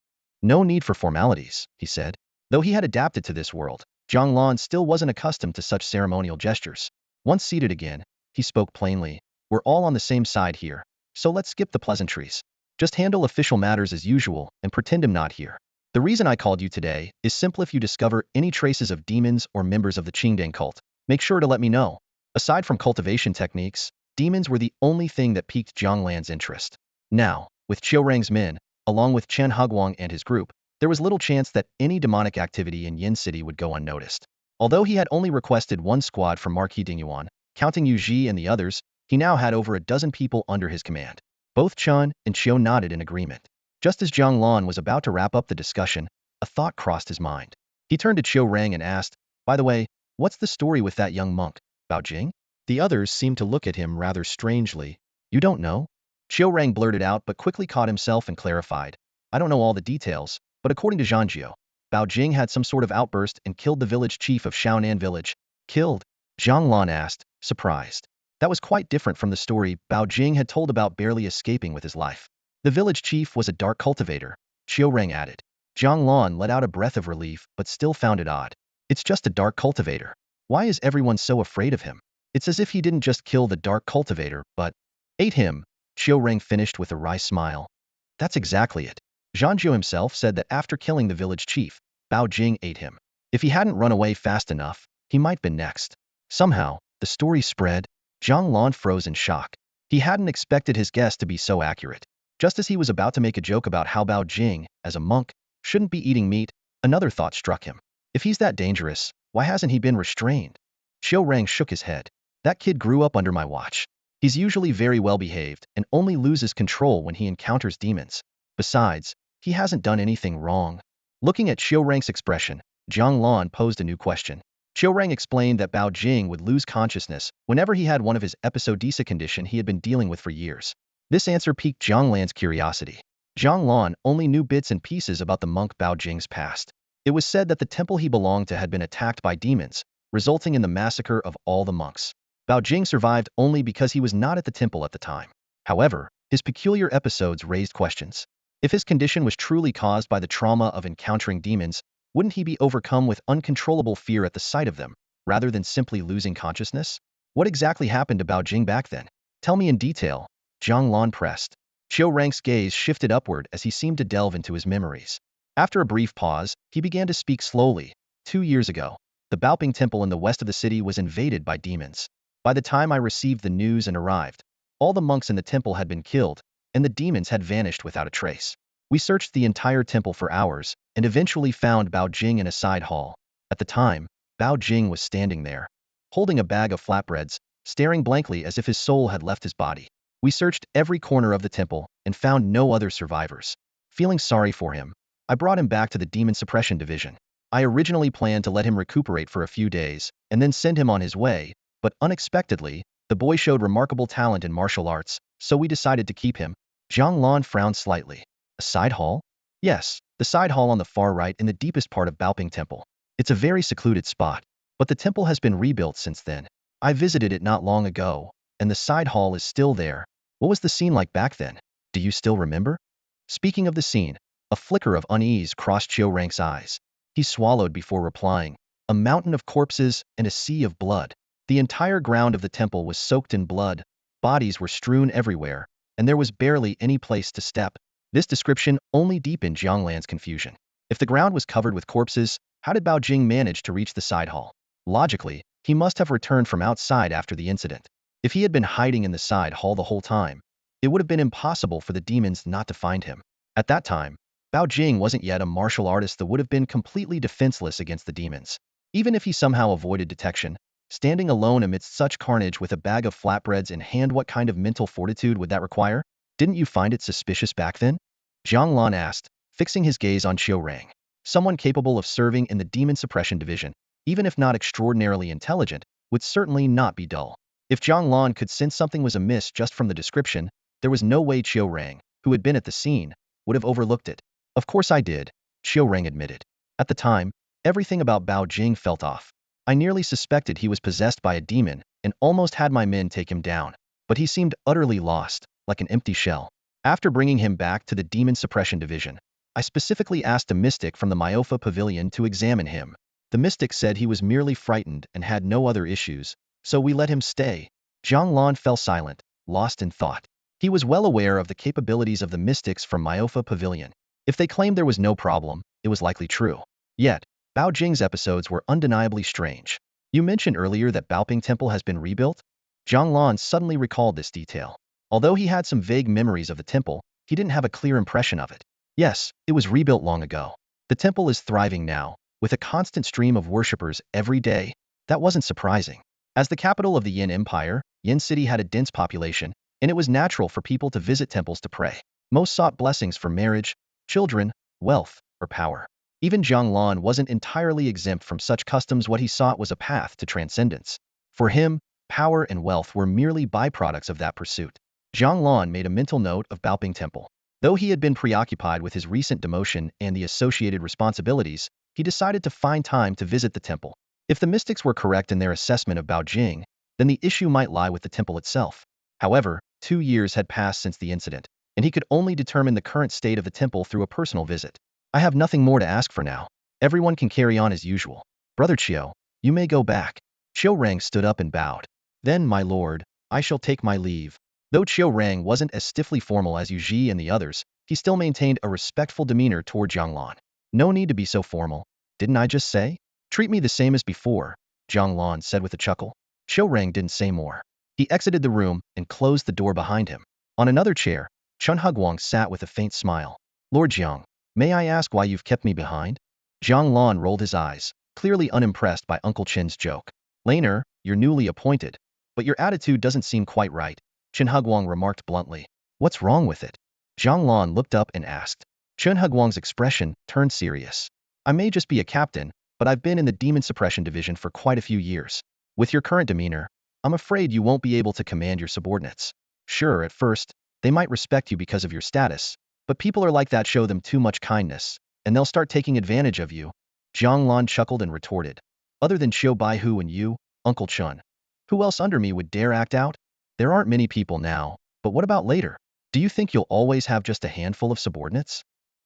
"No need for formalities," he said. Though he had adapted to this world, Jiang Lan still wasn't accustomed to such ceremonial gestures. Once seated again, he spoke plainly, "We're all on the same side here, so let's skip the pleasantries." Just handle official matters as usual and pretend I'm not here. The reason I called you today is simple. If you discover any traces of demons or members of the Qingdang cult, make sure to let me know. Aside from cultivation techniques, demons were the only thing that piqued Jiang Lan's interest. Now, with Qiu Rang's men, along with Chen Hugguang and his group, there was little chance that any demonic activity in Yin City would go unnoticed. Although he had only requested one squad from Marquis Dingyuan, counting Yu Ji and the others, he now had over a dozen people under his command. Both Chen and Qiu nodded in agreement. Just as Jiang Lan was about to wrap up the discussion, a thought crossed his mind. He turned to Qiu Rang and asked, "By the way, what's the story with that young monk, Bao Jing?" The others seemed to look at him rather strangely. "You don't know?" Qiu Rang blurted out but quickly caught himself and clarified, "I don't know all the details, but according to Zhangjiu, Bao Jing had some sort of outburst and killed the village chief of Shaonan village." "Killed?" Jiang Lan asked, surprised. That was quite different from the story Bao Jing had told about barely escaping with his life. "The village chief was a dark cultivator," Qiu Rang added. Jiang Lan let out a breath of relief but still found it odd. It's just a dark cultivator. Why is everyone so afraid of him? It's as if he didn't just kill the dark cultivator, but ate him. Qiu Rang finished with a wry smile. That's exactly it. Zhangjiu himself said that after killing the village chief, Bao Jing ate him. If he hadn't run away fast enough, he might been next. Somehow, the story spread. Jiang Lan froze in shock. He hadn't expected his guess to be so accurate. Just as he was about to make a joke about how Bao Jing, as a monk, shouldn't be eating meat, another thought struck him. If he's that dangerous, why hasn't he been restrained? Qiu Rang shook his head. That kid grew up under my watch. He's usually very well behaved and only loses control when he encounters demons. Besides, he hasn't done anything wrong. Looking at Qiu Rang's expression, Jiang Lan posed a new question. Qiu Rang explained that Bao Jing would lose consciousness whenever he had one of his episodisa condition he had been dealing with for years. This answer piqued Jiang Lan's curiosity. Jiang Lan only knew bits and pieces about the monk Bao Jing's past. It was said that the temple he belonged to had been attacked by demons, resulting in the massacre of all the monks. Bao Jing survived only because he was not at the temple at the time. However, his peculiar episodes raised questions. If his condition was truly caused by the trauma of encountering demons, wouldn't he be overcome with uncontrollable fear at the sight of them, rather than simply losing consciousness? What exactly happened to Bao Jing back then? Tell me in detail. Jiang Lan pressed. Qiu Rang's gaze shifted upward as he seemed to delve into his memories. After a brief pause, he began to speak slowly. 2 years ago, the Baoping Temple in the west of the city was invaded by demons. By the time I received the news and arrived, all the monks in the temple had been killed, and the demons had vanished without a trace. We searched the entire temple for hours, and eventually found Bao Jing in a side hall. At the time, Bao Jing was standing there, holding a bag of flatbreads, staring blankly as if his soul had left his body. We searched every corner of the temple and found no other survivors. Feeling sorry for him, I brought him back to the Demon Suppression Division. I originally planned to let him recuperate for a few days and then send him on his way, but unexpectedly, the boy showed remarkable talent in martial arts, so we decided to keep him. Jiang Lan frowned slightly. A side hall? Yes, the side hall on the far right in the deepest part of Baoping Temple. It's a very secluded spot, but the temple has been rebuilt since then. I visited it not long ago, and the side hall is still there. What was the scene like back then? Do you still remember? Speaking of the scene, a flicker of unease crossed Qiu Rang's eyes. He swallowed before replying. A mountain of corpses and a sea of blood. The entire ground of the temple was soaked in blood, bodies were strewn everywhere, and there was barely any place to step. This description only deepened Jiang Lan's confusion. If the ground was covered with corpses, how did Bao Jing manage to reach the side hall? Logically, he must have returned from outside after the incident. If he had been hiding in the side hall the whole time, it would have been impossible for the demons not to find him. At that time, Bao Jing wasn't yet a martial artist that would have been completely defenseless against the demons. Even if he somehow avoided detection, standing alone amidst such carnage with a bag of flatbreads in hand, what kind of mental fortitude would that require? Didn't you find it suspicious back then? Jiang Lan asked, fixing his gaze on Qiu Rang. Someone capable of serving in the Demon Suppression Division, even if not extraordinarily intelligent, would certainly not be dull. If Jiang Lan could sense something was amiss just from the description, there was no way Qiu Rang, who had been at the scene, would have overlooked it. Of course I did, Qiu Rang admitted. At the time, everything about Bao Jing felt off. I nearly suspected he was possessed by a demon and almost had my men take him down, but he seemed utterly lost, like an empty shell. After bringing him back to the Demon Suppression Division, I specifically asked a mystic from the Myofa Pavilion to examine him. The mystic said he was merely frightened and had no other issues, so we let him stay. Jiang Lan fell silent, lost in thought. He was well aware of the capabilities of the mystics from Myofa Pavilion. If they claimed there was no problem, it was likely true. Yet, Bao Jing's episodes were undeniably strange. You mentioned earlier that Baoping Temple has been rebuilt? Jiang Lan suddenly recalled this detail. Although he had some vague memories of the temple, he didn't have a clear impression of it. Yes, it was rebuilt long ago. The temple is thriving now, with a constant stream of worshippers every day. That wasn't surprising. As the capital of the Yin Empire, Yin City had a dense population, and it was natural for people to visit temples to pray. Most sought blessings for marriage, children, wealth, or power. Even Jiang Lan wasn't entirely exempt from such customs. What he sought was a path to transcendence. For him, power and wealth were merely byproducts of that pursuit. Jiang Lan made a mental note of Baoping Temple. Though he had been preoccupied with his recent demotion and the associated responsibilities, he decided to find time to visit the temple. If the mystics were correct in their assessment of Bao Jing, then the issue might lie with the temple itself. However, 2 years had passed since the incident, and he could only determine the current state of the temple through a personal visit. I have nothing more to ask for now. Everyone can carry on as usual. Brother Qiu, you may go back. Qiu Rang stood up and bowed. Then, my lord, I shall take my leave. Though Qiu Rang wasn't as stiffly formal as Yu Ji and the others, he still maintained a respectful demeanor toward Jiang Lan. No need to be so formal. Didn't I just say? Treat me the same as before, Jiang Lan said with a chuckle. Qiu Rang didn't say more. He exited the room and closed the door behind him. On another chair, Chen Huguang sat with a faint smile. Lord Jiang, may I ask why you've kept me behind? Jiang Lan rolled his eyes, clearly unimpressed by Uncle Chen's joke. Laner, you're newly appointed, but your attitude doesn't seem quite right, Chen Huguang remarked bluntly. What's wrong with it? Jiang Lan looked up and asked. Chen Huguang's expression turned serious. I may just be a captain, but I've been in the Demon Suppression Division for quite a few years. With your current demeanor, I'm afraid you won't be able to command your subordinates. Sure, at first, they might respect you because of your status, but people are like that. Show them too much kindness, and they'll start taking advantage of you. Jiang Lan chuckled and retorted. Other than Xiu Baihu and you, Uncle Chun, who else under me would dare act out? There aren't many people now, but what about later? Do you think you'll always have just a handful of subordinates?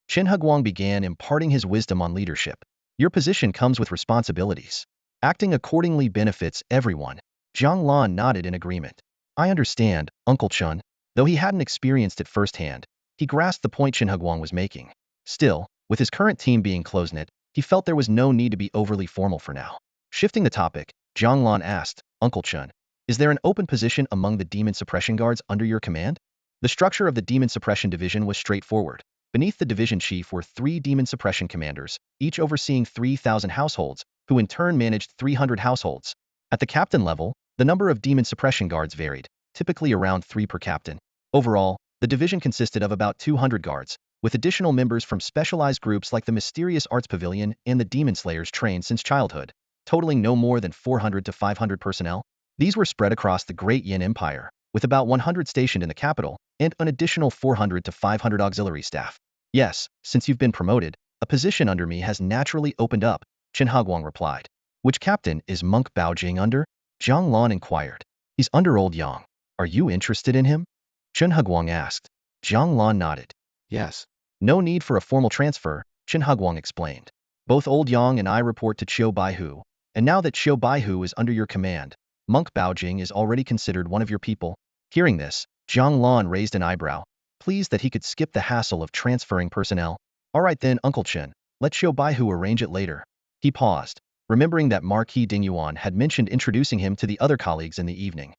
Chen Huguang began imparting his wisdom on leadership. Your position comes with responsibilities. Acting accordingly benefits everyone. Jiang Lan nodded in agreement. I understand, Uncle Chun. Though he hadn't experienced it firsthand, he grasped the point Chen Huguang was making. Still, with his current team being close-knit, he felt there was no need to be overly formal for now. Shifting the topic, Jiang Lan asked, Uncle Chun, is there an open position among the Demon Suppression Guards under your command? The structure of the Demon Suppression Division was straightforward. Beneath the division chief were 3 Demon Suppression Commanders, each overseeing 3,000 households, who in turn managed 300 households. At the captain level, the number of Demon Suppression Guards varied, typically around 3 per captain. Overall, the division consisted of about 200 guards, with additional members from specialized groups like the Mysterious Arts Pavilion and the Demon Slayers trained since childhood, totaling no more than 400 to 500 personnel. These were spread across the Great Yin Empire, with about 100 stationed in the capital, and an additional 400 to 500 auxiliary staff. Yes, since you've been promoted, a position under me has naturally opened up, Chen Huguang replied. Which captain is Monk Bao Jing under? Jiang Lan inquired. He's under Old Yang. Are you interested in him? Chen Huguang asked. Jiang Lan nodded. Yes. No need for a formal transfer, Chen Huguang explained. Both Old Yang and I report to Qiu Baihu, and now that Qiu Baihu is under your command, Monk Bao Jing is already considered one of your people. Hearing this, Jiang Lan raised an eyebrow, pleased that he could skip the hassle of transferring personnel. All right then, Uncle Chen, let Qiu Baihu arrange it later. He paused, remembering that Marquis Ding Yuan had mentioned introducing him to the other colleagues in the evening.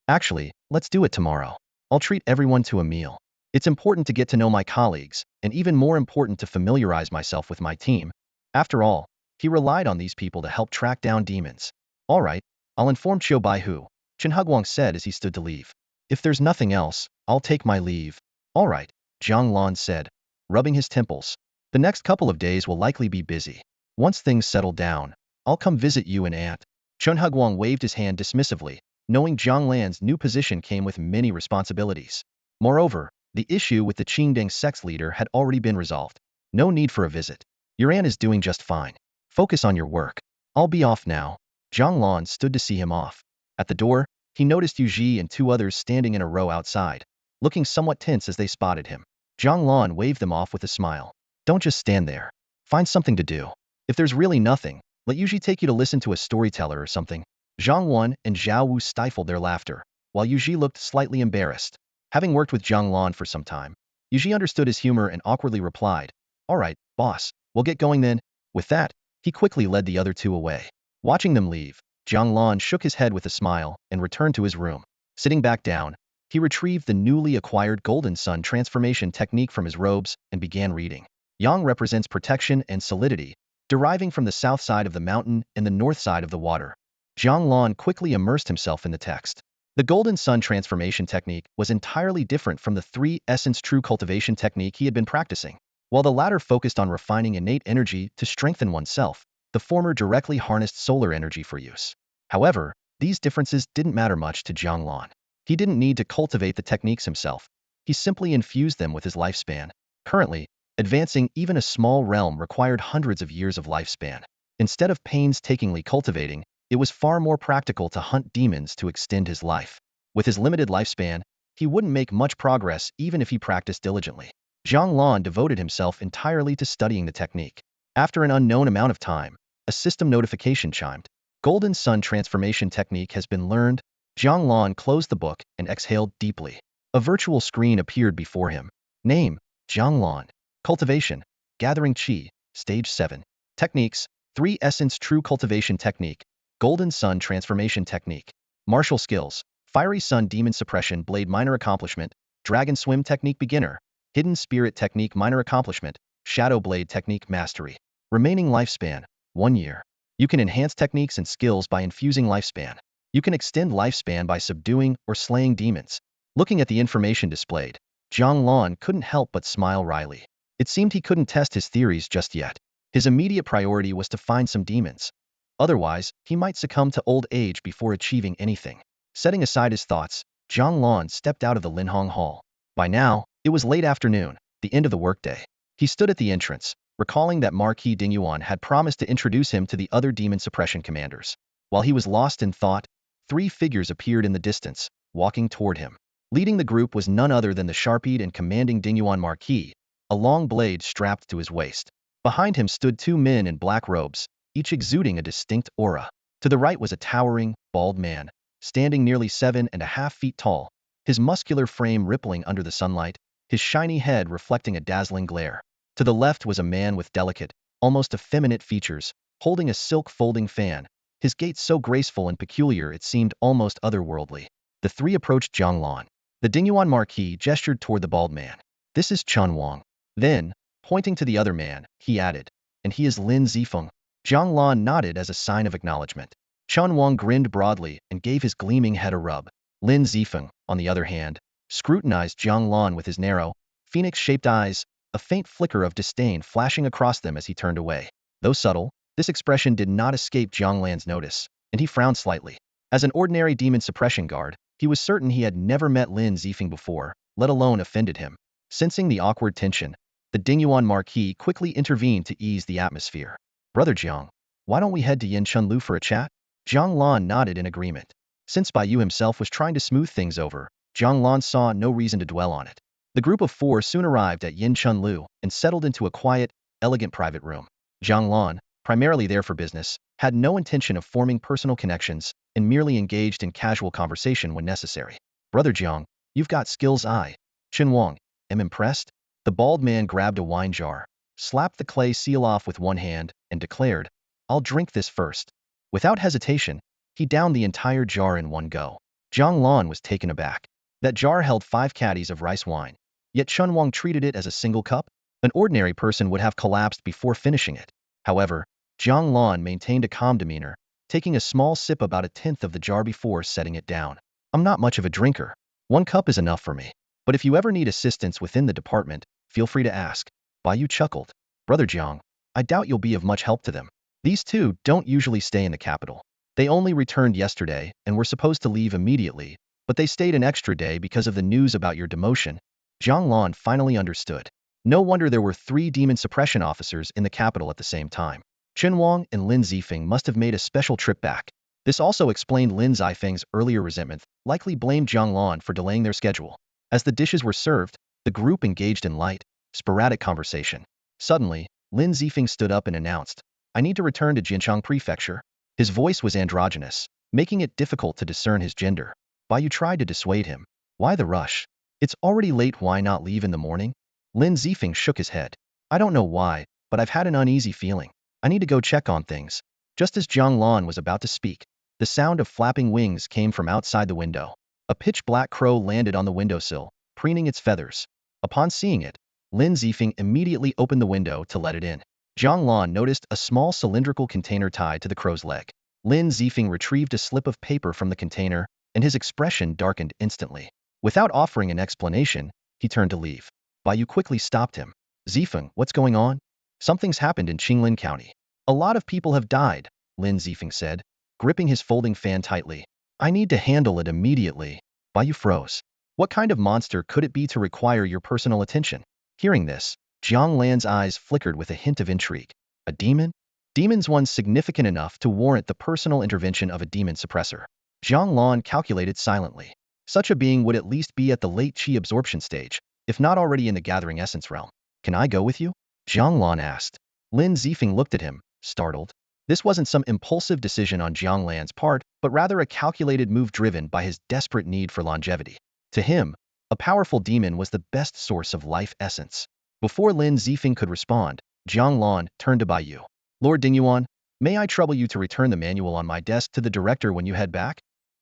Actually, let's do it tomorrow. I'll treat everyone to a meal. It's important to get to know my colleagues, and even more important to familiarize myself with my team. After all, he relied on these people to help track down demons. All right, I'll inform Qiu Baihu, Chen Huguang said as he stood to leave. If there's nothing else, I'll take my leave. All right, Jiang Lan said, rubbing his temples. The next couple of days will likely be busy. Once things settle down, I'll come visit you and Aunt. Chen Huguang waved his hand dismissively, knowing Jiang Lan's new position came with many responsibilities. Moreover, the issue with the Qingdang sex leader had already been resolved. No need for a visit. Your aunt is doing just fine. Focus on your work. I'll be off now. Jiang Lan stood to see him off. At the door, he noticed Yu Ji and 2 others standing in a row outside, looking somewhat tense as they spotted him. Jiang Lan waved them off with a smile. Don't just stand there. Find something to do. If there's really nothing, let Yu Ji take you to listen to a storyteller or something. Zhang Wan and Zhao Wu stifled their laughter, while Yu Ji looked slightly embarrassed. Having worked with Jiang Lan for some time, Yuji understood his humor and awkwardly replied, "All right, boss, we'll get going then." With that, he quickly led the other two away. Watching them leave, Jiang Lan shook his head with a smile and returned to his room. Sitting back down, he retrieved the newly acquired Golden Sun transformation technique from his robes and began reading. Yang represents protection and solidity, deriving from the south side of the mountain and the north side of the water. Jiang Lan quickly immersed himself in the text. The Golden Sun transformation technique was entirely different from the three essence true cultivation technique he had been practicing. While the latter focused on refining innate energy to strengthen oneself, the former directly harnessed solar energy for use. However, these differences didn't matter much to Jiang Lan. He didn't need to cultivate the techniques himself. He simply infused them with his lifespan. Currently, advancing even a small realm required hundreds of years of lifespan. Instead of painstakingly cultivating, it was far more practical to hunt demons to extend his life. With his limited lifespan, he wouldn't make much progress even if he practiced diligently. Jiang Lan devoted himself entirely to studying the technique. After an unknown amount of time, a system notification chimed. Golden Sun transformation technique has been learned. Jiang Lan closed the book and exhaled deeply. A virtual screen appeared before him. Name, Jiang Lan. Cultivation, Gathering Qi, Stage 7. Techniques, 3 Essence True Cultivation Technique, Golden Sun Transformation Technique. Martial Skills, Fiery Sun Demon Suppression Blade Minor Accomplishment, Dragon Swim Technique Beginner, Hidden Spirit Technique Minor Accomplishment, Shadow Blade Technique Mastery. Remaining Lifespan, 1 year. You can enhance techniques and skills by infusing lifespan. You can extend lifespan by subduing or slaying demons. Looking at the information displayed, Jiang Lan couldn't help but smile wryly. It seemed he couldn't test his theories just yet. His immediate priority was to find some demons. Otherwise, he might succumb to old age before achieving anything. Setting aside his thoughts, Jiang Lan stepped out of the Linhong Hall. By now, it was late afternoon, the end of the workday. He stood at the entrance, recalling that Marquis Dingyuan had promised to introduce him to the other demon suppression commanders. While he was lost in thought, 3 figures appeared in the distance, walking toward him. Leading the group was none other than the sharpied and commanding Dingyuan Marquis, a long blade strapped to his waist. Behind him stood 2 men in black robes, each exuding a distinct aura. To the right was a towering, bald man, standing nearly 7.5 feet tall, his muscular frame rippling under the sunlight, his shiny head reflecting a dazzling glare. To the left was a man with delicate, almost effeminate features, holding a silk folding fan, his gait so graceful and peculiar it seemed almost otherworldly. The 3 approached Jiang Lan. The Dingyuan Marquis gestured toward the bald man. "This is Chen Wang." Then, pointing to the other man, he added, "And he is Lin Zifeng." Jiang Lan nodded as a sign of acknowledgement. Chen Wang grinned broadly and gave his gleaming head a rub. Lin Zifeng, on the other hand, scrutinized Jiang Lan with his narrow, phoenix-shaped eyes, a faint flicker of disdain flashing across them as he turned away. Though subtle, this expression did not escape Jiang Lan's notice, and he frowned slightly. As an ordinary demon suppression guard, he was certain he had never met Lin Zifeng before, let alone offended him. Sensing the awkward tension, the Dingyuan Marquis quickly intervened to ease the atmosphere. "Brother Jiang, why don't we head to Yin Chunlu for a chat?" Jiang Lan nodded in agreement. Since Bai Yu himself was trying to smooth things over, Jiang Lan saw no reason to dwell on it. The group of 4 soon arrived at Yin Chunlu and settled into a quiet, elegant private room. Jiang Lan, primarily there for business, had no intention of forming personal connections and merely engaged in casual conversation when necessary. "Brother Jiang, you've got skills I, Chen Wang, am impressed." The bald man grabbed a wine jar, slapped the clay seal off with one hand, and declared, "I'll drink this first." Without hesitation, he downed the entire jar in one go. Jiang Lan was taken aback. That jar held 5 caddies of rice wine, yet Chen Wang treated it as a single cup. An ordinary person would have collapsed before finishing it. However, Jiang Lan maintained a calm demeanor, taking a small sip about a tenth of the jar before setting it down. "I'm not much of a drinker. 1 cup is enough for me. But if you ever need assistance within the department, feel free to ask." Bai Yu chuckled. "Brother Jiang, I doubt you'll be of much help to them. These 2 don't usually stay in the capital. They only returned yesterday and were supposed to leave immediately, but they stayed an extra day because of the news about your demotion." Jiang Lan finally understood. No wonder there were 3 demon suppression officers in the capital at the same time. Chen Wang and Lin Zifeng must have made a special trip back. This also explained Lin Zifeng's earlier resentment, likely blamed Jiang Lan for delaying their schedule. As the dishes were served, the group engaged in light, sporadic conversation. Suddenly, Lin Zifeng stood up and announced, "I need to return to Jinchang Prefecture." His voice was androgynous, making it difficult to discern his gender. Bai Yu tried to dissuade him. "Why the rush? It's already late, why not leave in the morning? Lin Zifeng shook his head. I don't know why, but I've had an uneasy feeling. I need to go check on things. Just as Jiang Lan was about to speak, the sound of flapping wings came from outside the window. A pitch-black crow landed on the windowsill, preening its feathers. Upon seeing it, Lin Zifeng immediately opened the window to let it in. Jiang Lan noticed a small cylindrical container tied to the crow's leg. Lin Zifeng retrieved a slip of paper from the container, and his expression darkened instantly. Without offering an explanation, he turned to leave. Bai quickly stopped him. Zifeng, what's going on? Something's happened in Qinglin County. A lot of people have died, Lin Zifeng said, gripping his folding fan tightly. I need to handle it immediately. Bai froze. What kind of monster could it be to require your personal attention? Hearing this, Jiang Lan's eyes flickered with a hint of intrigue. A demon? Demons one significant enough to warrant the personal intervention of a demon suppressor. Jiang Lan calculated silently. Such a being would at least be at the late qi absorption stage, if not already in the gathering essence realm. Can I go with you? Jiang Lan asked. Lin Zifeng looked at him, startled. This wasn't some impulsive decision on Jiang Lan's part, but rather a calculated move driven by his desperate need for longevity. To him, a powerful demon was the best source of life essence. Before Lin Zifeng could respond, Jiang Lan turned to Bai. Lord Dingyuan, may I trouble you to return the manual on my desk to the director when you head back?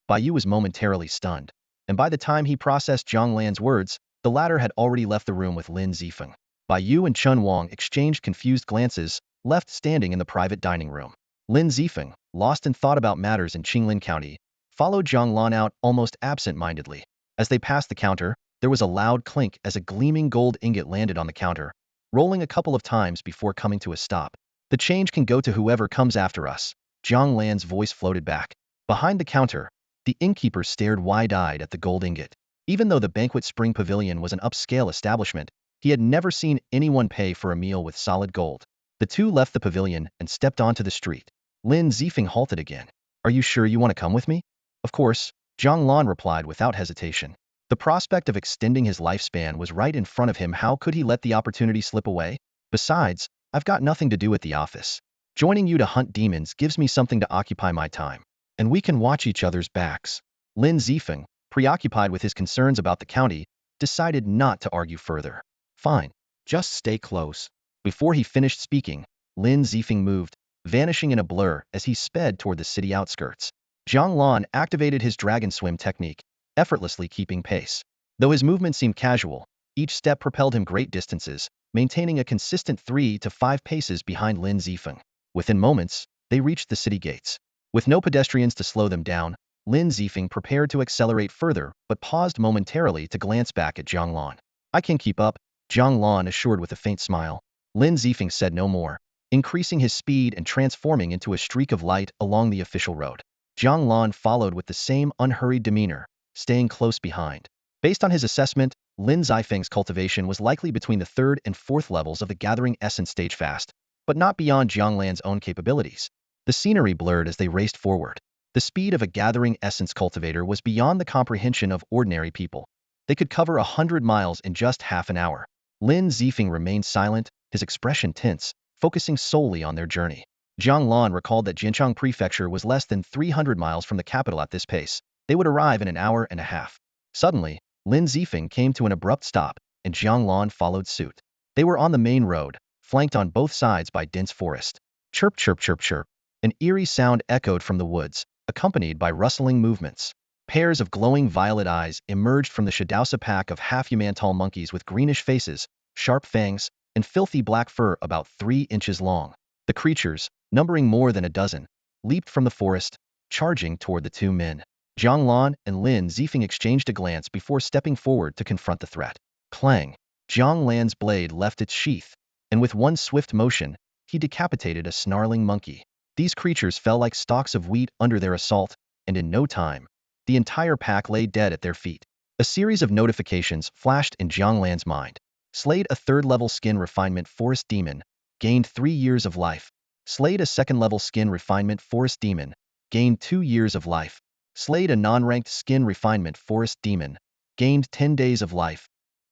Bai was momentarily stunned, and by the time he processed Jiang Lan's words, the latter had already left the room with Lin Zifeng. Bai and Chen Wang exchanged confused glances, left standing in the private dining room. Lin Zifeng, lost in thought about matters in Qinglin County, followed Jiang Lan out almost absent-mindedly. As they passed the counter, there was a loud clink as a gleaming gold ingot landed on the counter, rolling a couple of times before coming to a stop. The change can go to whoever comes after us, Jiang Lan's voice floated back. Behind the counter, the innkeeper stared wide-eyed at the gold ingot. Even though the Banquet Spring Pavilion was an upscale establishment, he had never seen anyone pay for a meal with solid gold. The two left the pavilion and stepped onto the street. Lin Zifeng halted again. Are you sure you want to come with me? Of course, Jiang Lan replied without hesitation. The prospect of extending his lifespan was right in front of him. How could he let the opportunity slip away? Besides, I've got nothing to do at the office. Joining you to hunt demons gives me something to occupy my time. And we can watch each other's backs. Lin Zifeng, preoccupied with his concerns about the county, decided not to argue further. Fine. Just stay close. Before he finished speaking, Lin Zifeng moved, vanishing in a blur as he sped toward the city outskirts. Jiang Lan activated his dragon swim technique, effortlessly keeping pace. Though his movement seemed casual, each step propelled him great distances, maintaining a consistent 3 to 5 paces behind Lin Zifeng. Within moments, they reached the city gates. With no pedestrians to slow them down, Lin Zifeng prepared to accelerate further, but paused momentarily to glance back at Jiang Lan. I can keep up, Jiang Lan assured with a faint smile. Lin Zifeng said no more, increasing his speed and transforming into a streak of light along the official road. Jiang Lan followed with the same unhurried demeanor, staying close behind. Based on his assessment, Lin Zifeng's cultivation was likely between the 3rd and 4th levels of the gathering essence stage fast, but not beyond Jiang Lan's own capabilities. The scenery blurred as they raced forward. The speed of a gathering essence cultivator was beyond the comprehension of ordinary people. They could cover 100 miles in just half an hour. Lin Zifeng remained silent, his expression tense, focusing solely on their journey. Jiang Lan recalled that Jinchang Prefecture was less than 300 miles from the capital. At this pace, they would arrive in an hour and a half. Suddenly, Lin Zifeng came to an abrupt stop, and Jiang Lan followed suit. They were on the main road, flanked on both sides by dense forest. Chirp, chirp, chirp, chirp. An eerie sound echoed from the woods, accompanied by rustling movements. Pairs of glowing violet eyes emerged from the Shadowsa pack of half-human-tall monkeys with greenish faces, sharp fangs, and filthy black fur about 3 inches long. The creatures, numbering more than a dozen, leaped from the forest, charging toward the two men. Jiang Lan and Lin Zifeng exchanged a glance before stepping forward to confront the threat. Clang! Jiang Lan's blade left its sheath, and with one swift motion, he decapitated a snarling monkey. These creatures fell like stalks of wheat under their assault, and in no time, the entire pack lay dead at their feet. A series of notifications flashed in Jiang Lan's mind. Slayed a 3rd-level skin refinement forest demon, gained 3 years of life. Slayed a 2nd-level skin refinement forest demon, gained 2 years of life. Slayed a non-ranked skin refinement forest demon, gained 10 days of life.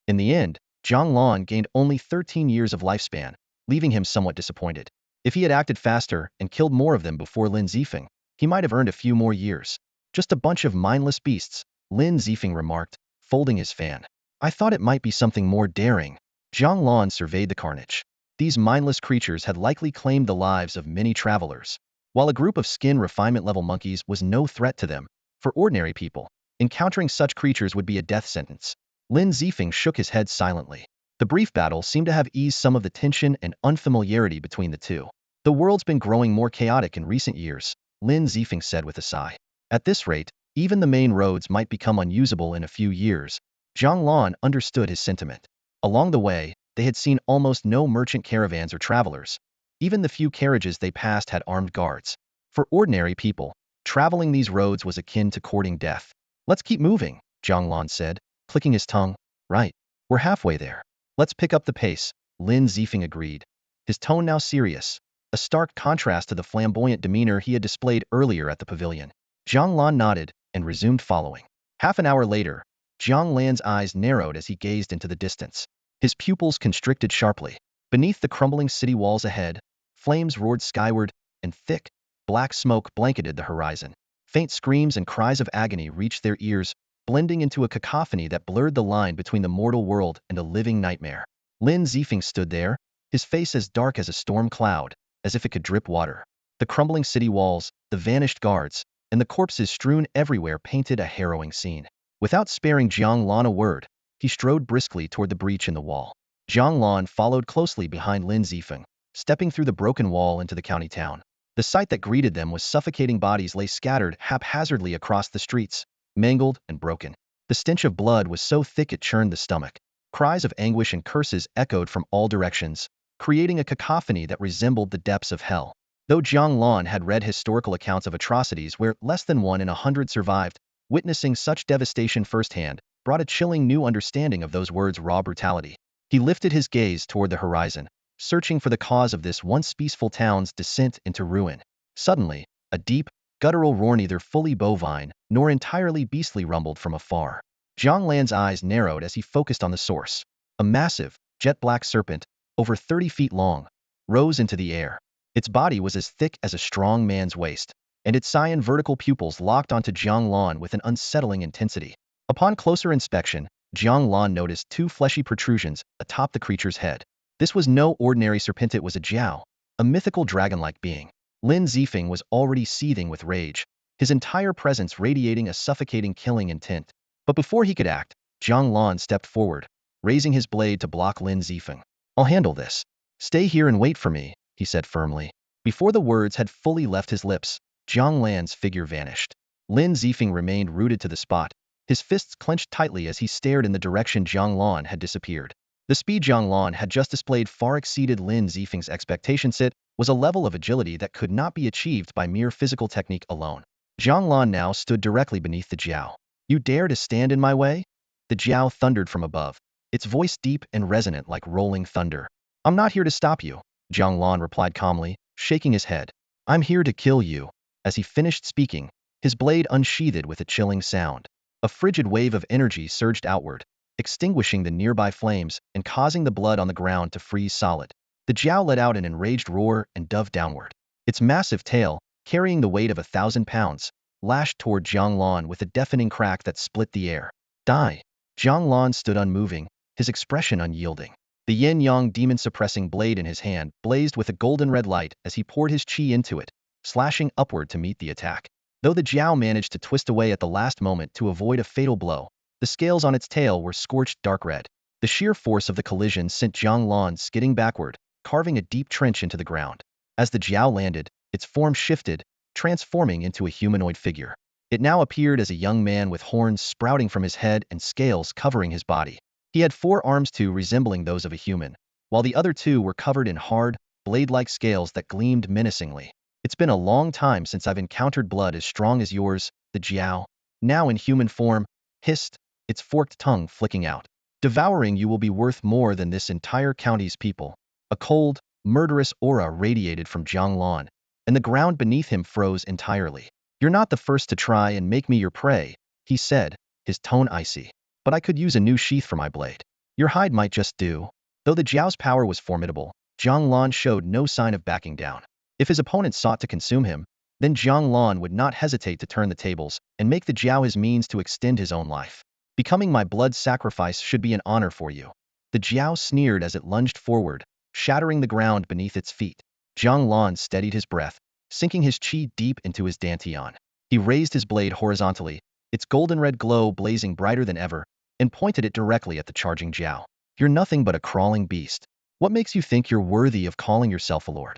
In the end, Jiang Lan gained only 13 years of lifespan, leaving him somewhat disappointed. If he had acted faster and killed more of them before Lin Zifeng, he might have earned a few more years. Just a bunch of mindless beasts, Lin Zifeng remarked, folding his fan. I thought it might be something more daring. Jiang Lan surveyed the carnage. These mindless creatures had likely claimed the lives of many travelers. While a group of skin refinement level monkeys was no threat to them, for ordinary people, encountering such creatures would be a death sentence. Lin Zifeng shook his head silently. The brief battle seemed to have eased some of the tension and unfamiliarity between the two. The world's been growing more chaotic in recent years, Lin Zifeng said with a sigh. At this rate, even the main roads might become unusable in a few years. Jiang Lan understood his sentiment. Along the way, they had seen almost no merchant caravans or travelers. Even the few carriages they passed had armed guards. For ordinary people, traveling these roads was akin to courting death. Let's keep moving, Jiang Lan said, clicking his tongue. Right. We're halfway there. Let's pick up the pace, Lin Zifeng agreed. His tone now serious, a stark contrast to the flamboyant demeanor he had displayed earlier at the pavilion. Jiang Lan nodded and resumed following. Half an hour later, Jiang Lan's eyes narrowed as he gazed into the distance. His pupils constricted sharply. Beneath the crumbling city walls ahead, flames roared skyward, and thick, black smoke blanketed the horizon. Faint screams and cries of agony reached their ears, blending into a cacophony that blurred the line between the mortal world and a living nightmare. Lin Zifeng stood there, his face as dark as a storm cloud, as if it could drip water. The crumbling city walls, the vanished guards, and the corpses strewn everywhere painted a harrowing scene. Without sparing Jiang Lan a word, he strode briskly toward the breach in the wall. Jiang Lan followed closely behind Lin Zifeng, stepping through the broken wall into the county town. The sight that greeted them was suffocating bodies lay scattered haphazardly across the streets, mangled and broken. The stench of blood was so thick it churned the stomach. Cries of anguish and curses echoed from all directions, creating a cacophony that resembled the depths of hell. Though Jiang Lan had read historical accounts of atrocities where less than 1 in 100 survived, witnessing such devastation firsthand brought a chilling new understanding of those words' raw brutality. He lifted his gaze toward the horizon, searching for the cause of this once peaceful town's descent into ruin. Suddenly, a deep, guttural roar neither fully bovine nor entirely beastly rumbled from afar. Jiang Lan's eyes narrowed as he focused on the source. A massive, jet-black serpent, over 30 feet long, rose into the air. Its body was as thick as a strong man's waist, and its cyan vertical pupils locked onto Jiang Lan with an unsettling intensity. Upon closer inspection, Jiang Lan noticed 2 fleshy protrusions atop the creature's head. This was no ordinary serpent, it was a jiao, a mythical dragon-like being. Lin Zifeng was already seething with rage, his entire presence radiating a suffocating killing intent. But before he could act, Jiang Lan stepped forward, raising his blade to block Lin Zifeng. I'll handle this. Stay here and wait for me, he said firmly. Before the words had fully left his lips, Jiang Lan's figure vanished. Lin Zifeng remained rooted to the spot, his fists clenched tightly as he stared in the direction Jiang Lan had disappeared. The speed Jiang Lan had just displayed far exceeded Lin Zifeng's expectations. It was a level of agility that could not be achieved by mere physical technique alone. Jiang Lan now stood directly beneath the jiao. You dare to stand in my way? The jiao thundered from above, its voice deep and resonant like rolling thunder. I'm not here to stop you, Jiang Lan replied calmly, shaking his head. I'm here to kill you. As he finished speaking, his blade unsheathed with a chilling sound. A frigid wave of energy surged outward, extinguishing the nearby flames and causing the blood on the ground to freeze solid. The jiao let out an enraged roar and dove downward. Its massive tail, carrying the weight of 1,000 pounds, lashed toward Jiang Lan with a deafening crack that split the air. Die! Jiang Lan stood unmoving, his expression unyielding. The yin-yang demon-suppressing blade in his hand blazed with a golden red light as he poured his qi into it, slashing upward to meet the attack. Though the jiao managed to twist away at the last moment to avoid a fatal blow, the scales on its tail were scorched dark red. The sheer force of the collision sent Jiang Lan skidding backward, carving a deep trench into the ground. As the jiao landed, its form shifted, transforming into a humanoid figure. It now appeared as a young man with horns sprouting from his head and scales covering his body. He had 4 arms, 2 resembling those of a human, while the other 2 were covered in hard, blade-like scales that gleamed menacingly. It's been a long time since I've encountered blood as strong as yours, the jiao, now in human form, hissed, its forked tongue flicking out. Devouring you will be worth more than this entire county's people. A cold, murderous aura radiated from Jiang Lan, and the ground beneath him froze entirely. You're not the first to try and make me your prey, he said, his tone icy. But I could use a new sheath for my blade. Your hide might just do. Though the jiao's power was formidable, Jiang Lan showed no sign of backing down. If his opponent sought to consume him, then Jiang Lan would not hesitate to turn the tables and make the jiao his means to extend his own life. Becoming my blood sacrifice should be an honor for you. The Jiao sneered as it lunged forward, shattering the ground beneath its feet. Jiang Lan steadied his breath, sinking his chi deep into his dantian. He raised his blade horizontally, its golden red glow blazing brighter than ever, and pointed it directly at the charging Jiao. You're nothing but a crawling beast. What makes you think you're worthy of calling yourself a lord?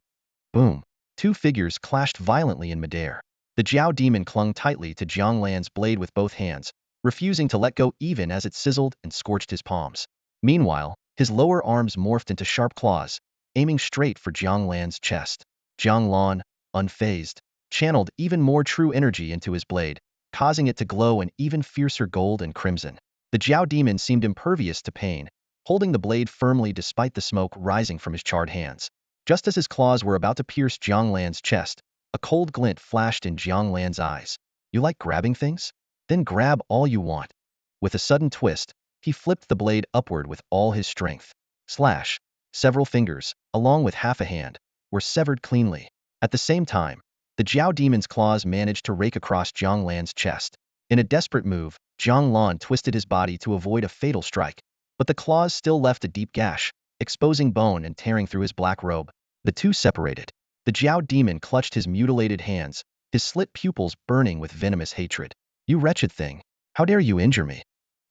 Boom. Two figures clashed violently in midair. The Jiao demon clung tightly to Jiang Lan's blade with both hands, refusing to let go even as it sizzled and scorched his palms. Meanwhile, his lower arms morphed into sharp claws, aiming straight for Jiang Lan's chest. Jiang Lan, unfazed, channeled even more true energy into his blade, causing it to glow an even fiercer gold and crimson. The Jiao demon seemed impervious to pain, holding the blade firmly despite the smoke rising from his charred hands. Just as his claws were about to pierce Jiang Lan's chest, a cold glint flashed in Jiang Lan's eyes. You like grabbing things? Then grab all you want. With a sudden twist, he flipped the blade upward with all his strength. Slash. Several fingers, along with half a hand, were severed cleanly. At the same time, the Jiao demon's claws managed to rake across Jiang Lan's chest. In a desperate move, Jiang Lan twisted his body to avoid a fatal strike, but the claws still left a deep gash, exposing bone and tearing through his black robe. The two separated. The Jiao demon clutched his mutilated hands, his slit pupils burning with venomous hatred. You wretched thing, how dare you injure me?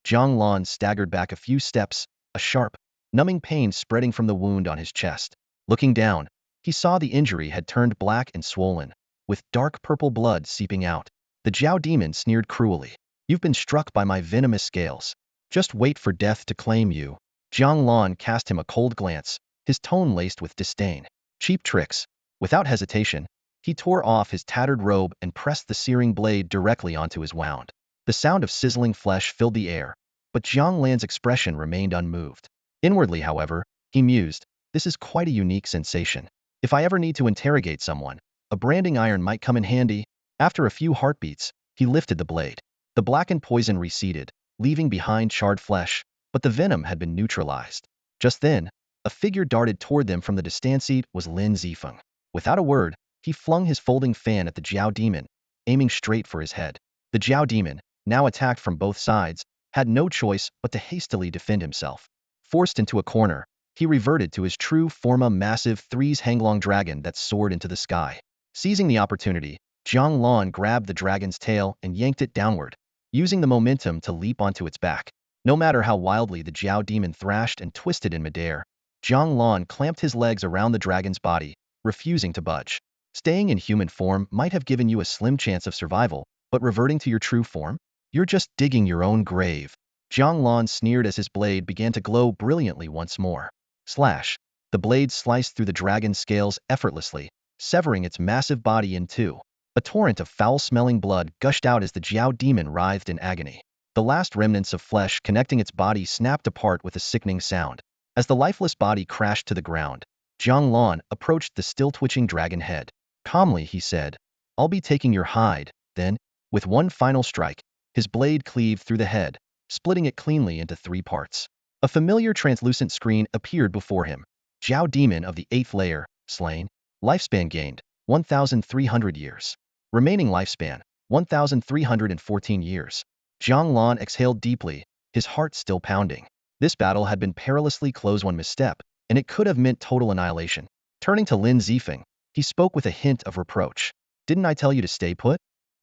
Jiang Lan staggered back a few steps, a sharp, numbing pain spreading from the wound on his chest. Looking down, he saw the injury had turned black and swollen, with dark purple blood seeping out. The Jiao demon sneered cruelly. You've been struck by my venomous scales. Just wait for death to claim you. Jiang Lan cast him a cold glance, his tone laced with disdain. Cheap tricks. Without hesitation, he tore off his tattered robe and pressed the searing blade directly onto his wound. The sound of sizzling flesh filled the air, but Jiang Lan's expression remained unmoved. Inwardly, however, he mused, this is quite a unique sensation. If I ever need to interrogate someone, a branding iron might come in handy. After a few heartbeats, he lifted the blade. The blackened poison receded, leaving behind charred flesh, but the venom had been neutralized. Just then, a figure darted toward them from the distance. It was Lin Zifeng. Without a word, he flung his folding fan at the Jiao demon, aiming straight for his head. The Jiao demon, now attacked from both sides, had no choice but to hastily defend himself. Forced into a corner, he reverted to his true form, a massive threes hanglong dragon that soared into the sky. Seizing the opportunity, Jiang Lan grabbed the dragon's tail and yanked it downward, using the momentum to leap onto its back. No matter how wildly the Jiao demon thrashed and twisted in midair, Jiang Lan clamped his legs around the dragon's body, refusing to budge. Staying in human form might have given you a slim chance of survival, but reverting to your true form? You're just digging your own grave. Jiang Lan sneered as his blade began to glow brilliantly once more. Slash. The blade sliced through the dragon's scales effortlessly, severing its massive body in two. A torrent of foul-smelling blood gushed out as the Jiao demon writhed in agony. The last remnants of flesh connecting its body snapped apart with a sickening sound. As the lifeless body crashed to the ground, Jiang Lan approached the still-twitching dragon head. Calmly, he said, I'll be taking your hide, then, with one final strike, his blade cleaved through the head, splitting it cleanly into 3 parts. A familiar translucent screen appeared before him. Jiao demon of the 8th layer, slain. Lifespan gained, 1,300 years. Remaining lifespan, 1,314 years. Jiang Lan exhaled deeply, his heart still pounding. This battle had been perilously close. One misstep, and it could have meant total annihilation. Turning to Lin Zifeng, he spoke with a hint of reproach. Didn't I tell you to stay put?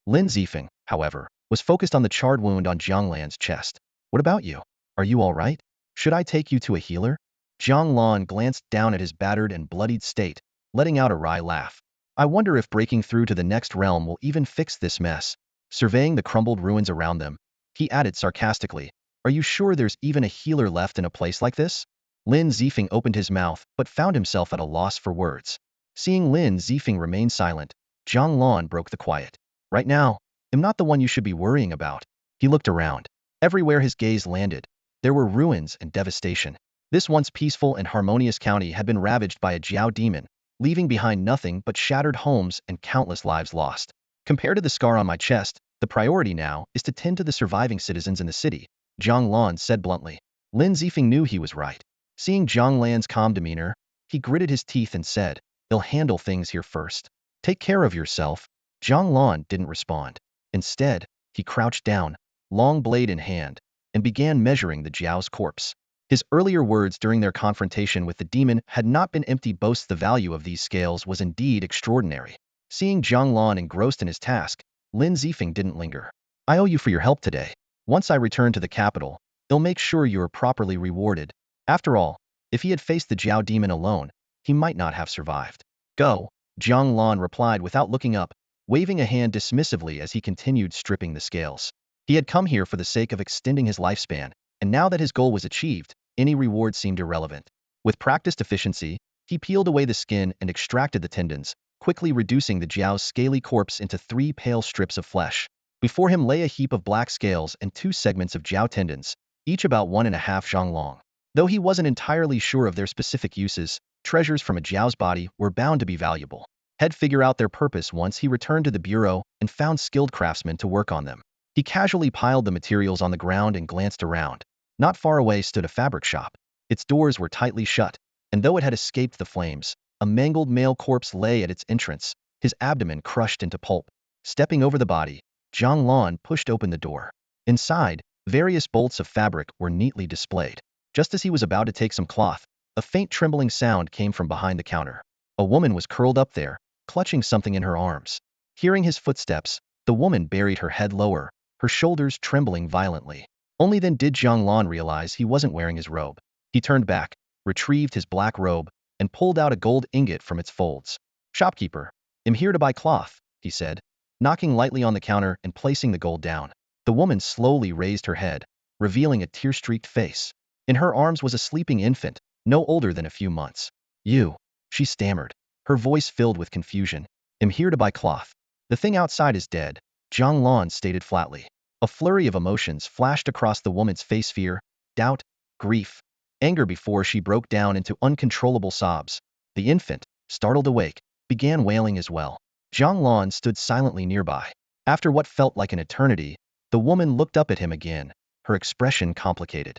Lin Zifeng, however, was focused on the charred wound on Jiang Lan's chest. What about you? Are you all right? Should I take you to a healer? Jiang Lan glanced down at his battered and bloodied state, letting out a wry laugh. I wonder if breaking through to the next realm will even fix this mess. Surveying the crumbled ruins around them, he added sarcastically, Are you sure there's even a healer left in a place like this? Lin Zifeng opened his mouth but found himself at a loss for words. Seeing Lin Zifeng remain silent, Jiang Lan broke the quiet. Right now, I'm not the one you should be worrying about. He looked around. Everywhere his gaze landed, there were ruins and devastation. This once peaceful and harmonious county had been ravaged by a Jiao demon, leaving behind nothing but shattered homes and countless lives lost. Compared to the scar on my chest, the priority now is to tend to the surviving citizens in the city, Jiang Lan said bluntly. Lin Zifeng knew he was right. Seeing Jiang Lan's calm demeanor, he gritted his teeth and said, They'll handle things here first. Take care of yourself. Jiang Lan didn't respond. Instead, he crouched down, long blade in hand, and began measuring the Jiao's corpse. His earlier words during their confrontation with the demon had not been empty boasts. The value of these scales was indeed extraordinary. Seeing Jiang Lan engrossed in his task, Lin Zifeng didn't linger. I owe you for your help today. Once I return to the capital, I'll make sure you are properly rewarded. After all, if he had faced the Jiao demon alone, he might not have survived. Go, Jiang Lan replied without looking up, waving a hand dismissively as he continued stripping the scales. He had come here for the sake of extending his lifespan, and now that his goal was achieved, any reward seemed irrelevant. With practiced efficiency, he peeled away the skin and extracted the tendons, quickly reducing the Jiao's scaly corpse into 3 pale strips of flesh. Before him lay a heap of black scales and 2 segments of Jiao tendons, each about 1.5 zhang long. Though he wasn't entirely sure of their specific uses, treasures from a Jiao's body were bound to be valuable. He'd figure out their purpose once he returned to the bureau and found skilled craftsmen to work on them. He casually piled the materials on the ground and glanced around. Not far away stood a fabric shop. Its doors were tightly shut, and though it had escaped the flames, a mangled male corpse lay at its entrance, his abdomen crushed into pulp. Stepping over the body, Jiang Lan pushed open the door. Inside, various bolts of fabric were neatly displayed. Just as he was about to take some cloth, a faint trembling sound came from behind the counter. A woman was curled up there, clutching something in her arms. Hearing his footsteps, the woman buried her head lower, her shoulders trembling violently. Only then did Jiang Lan realize he wasn't wearing his robe. He turned back, retrieved his black robe, and pulled out a gold ingot from its folds. "Shopkeeper, I'm here to buy cloth," he said, knocking lightly on the counter and placing the gold down. The woman slowly raised her head, revealing a tear-streaked face. In her arms was a sleeping infant, no older than a few months. "You," she stammered, her voice filled with confusion. "I'm here to buy cloth. The thing outside is dead," Jiang Lan stated flatly. A flurry of emotions flashed across the woman's face: fear, doubt, grief, anger before she broke down into uncontrollable sobs. The infant, startled awake, began wailing as well. Jiang Lan stood silently nearby. After what felt like an eternity, the woman looked up at him again, her expression complicated.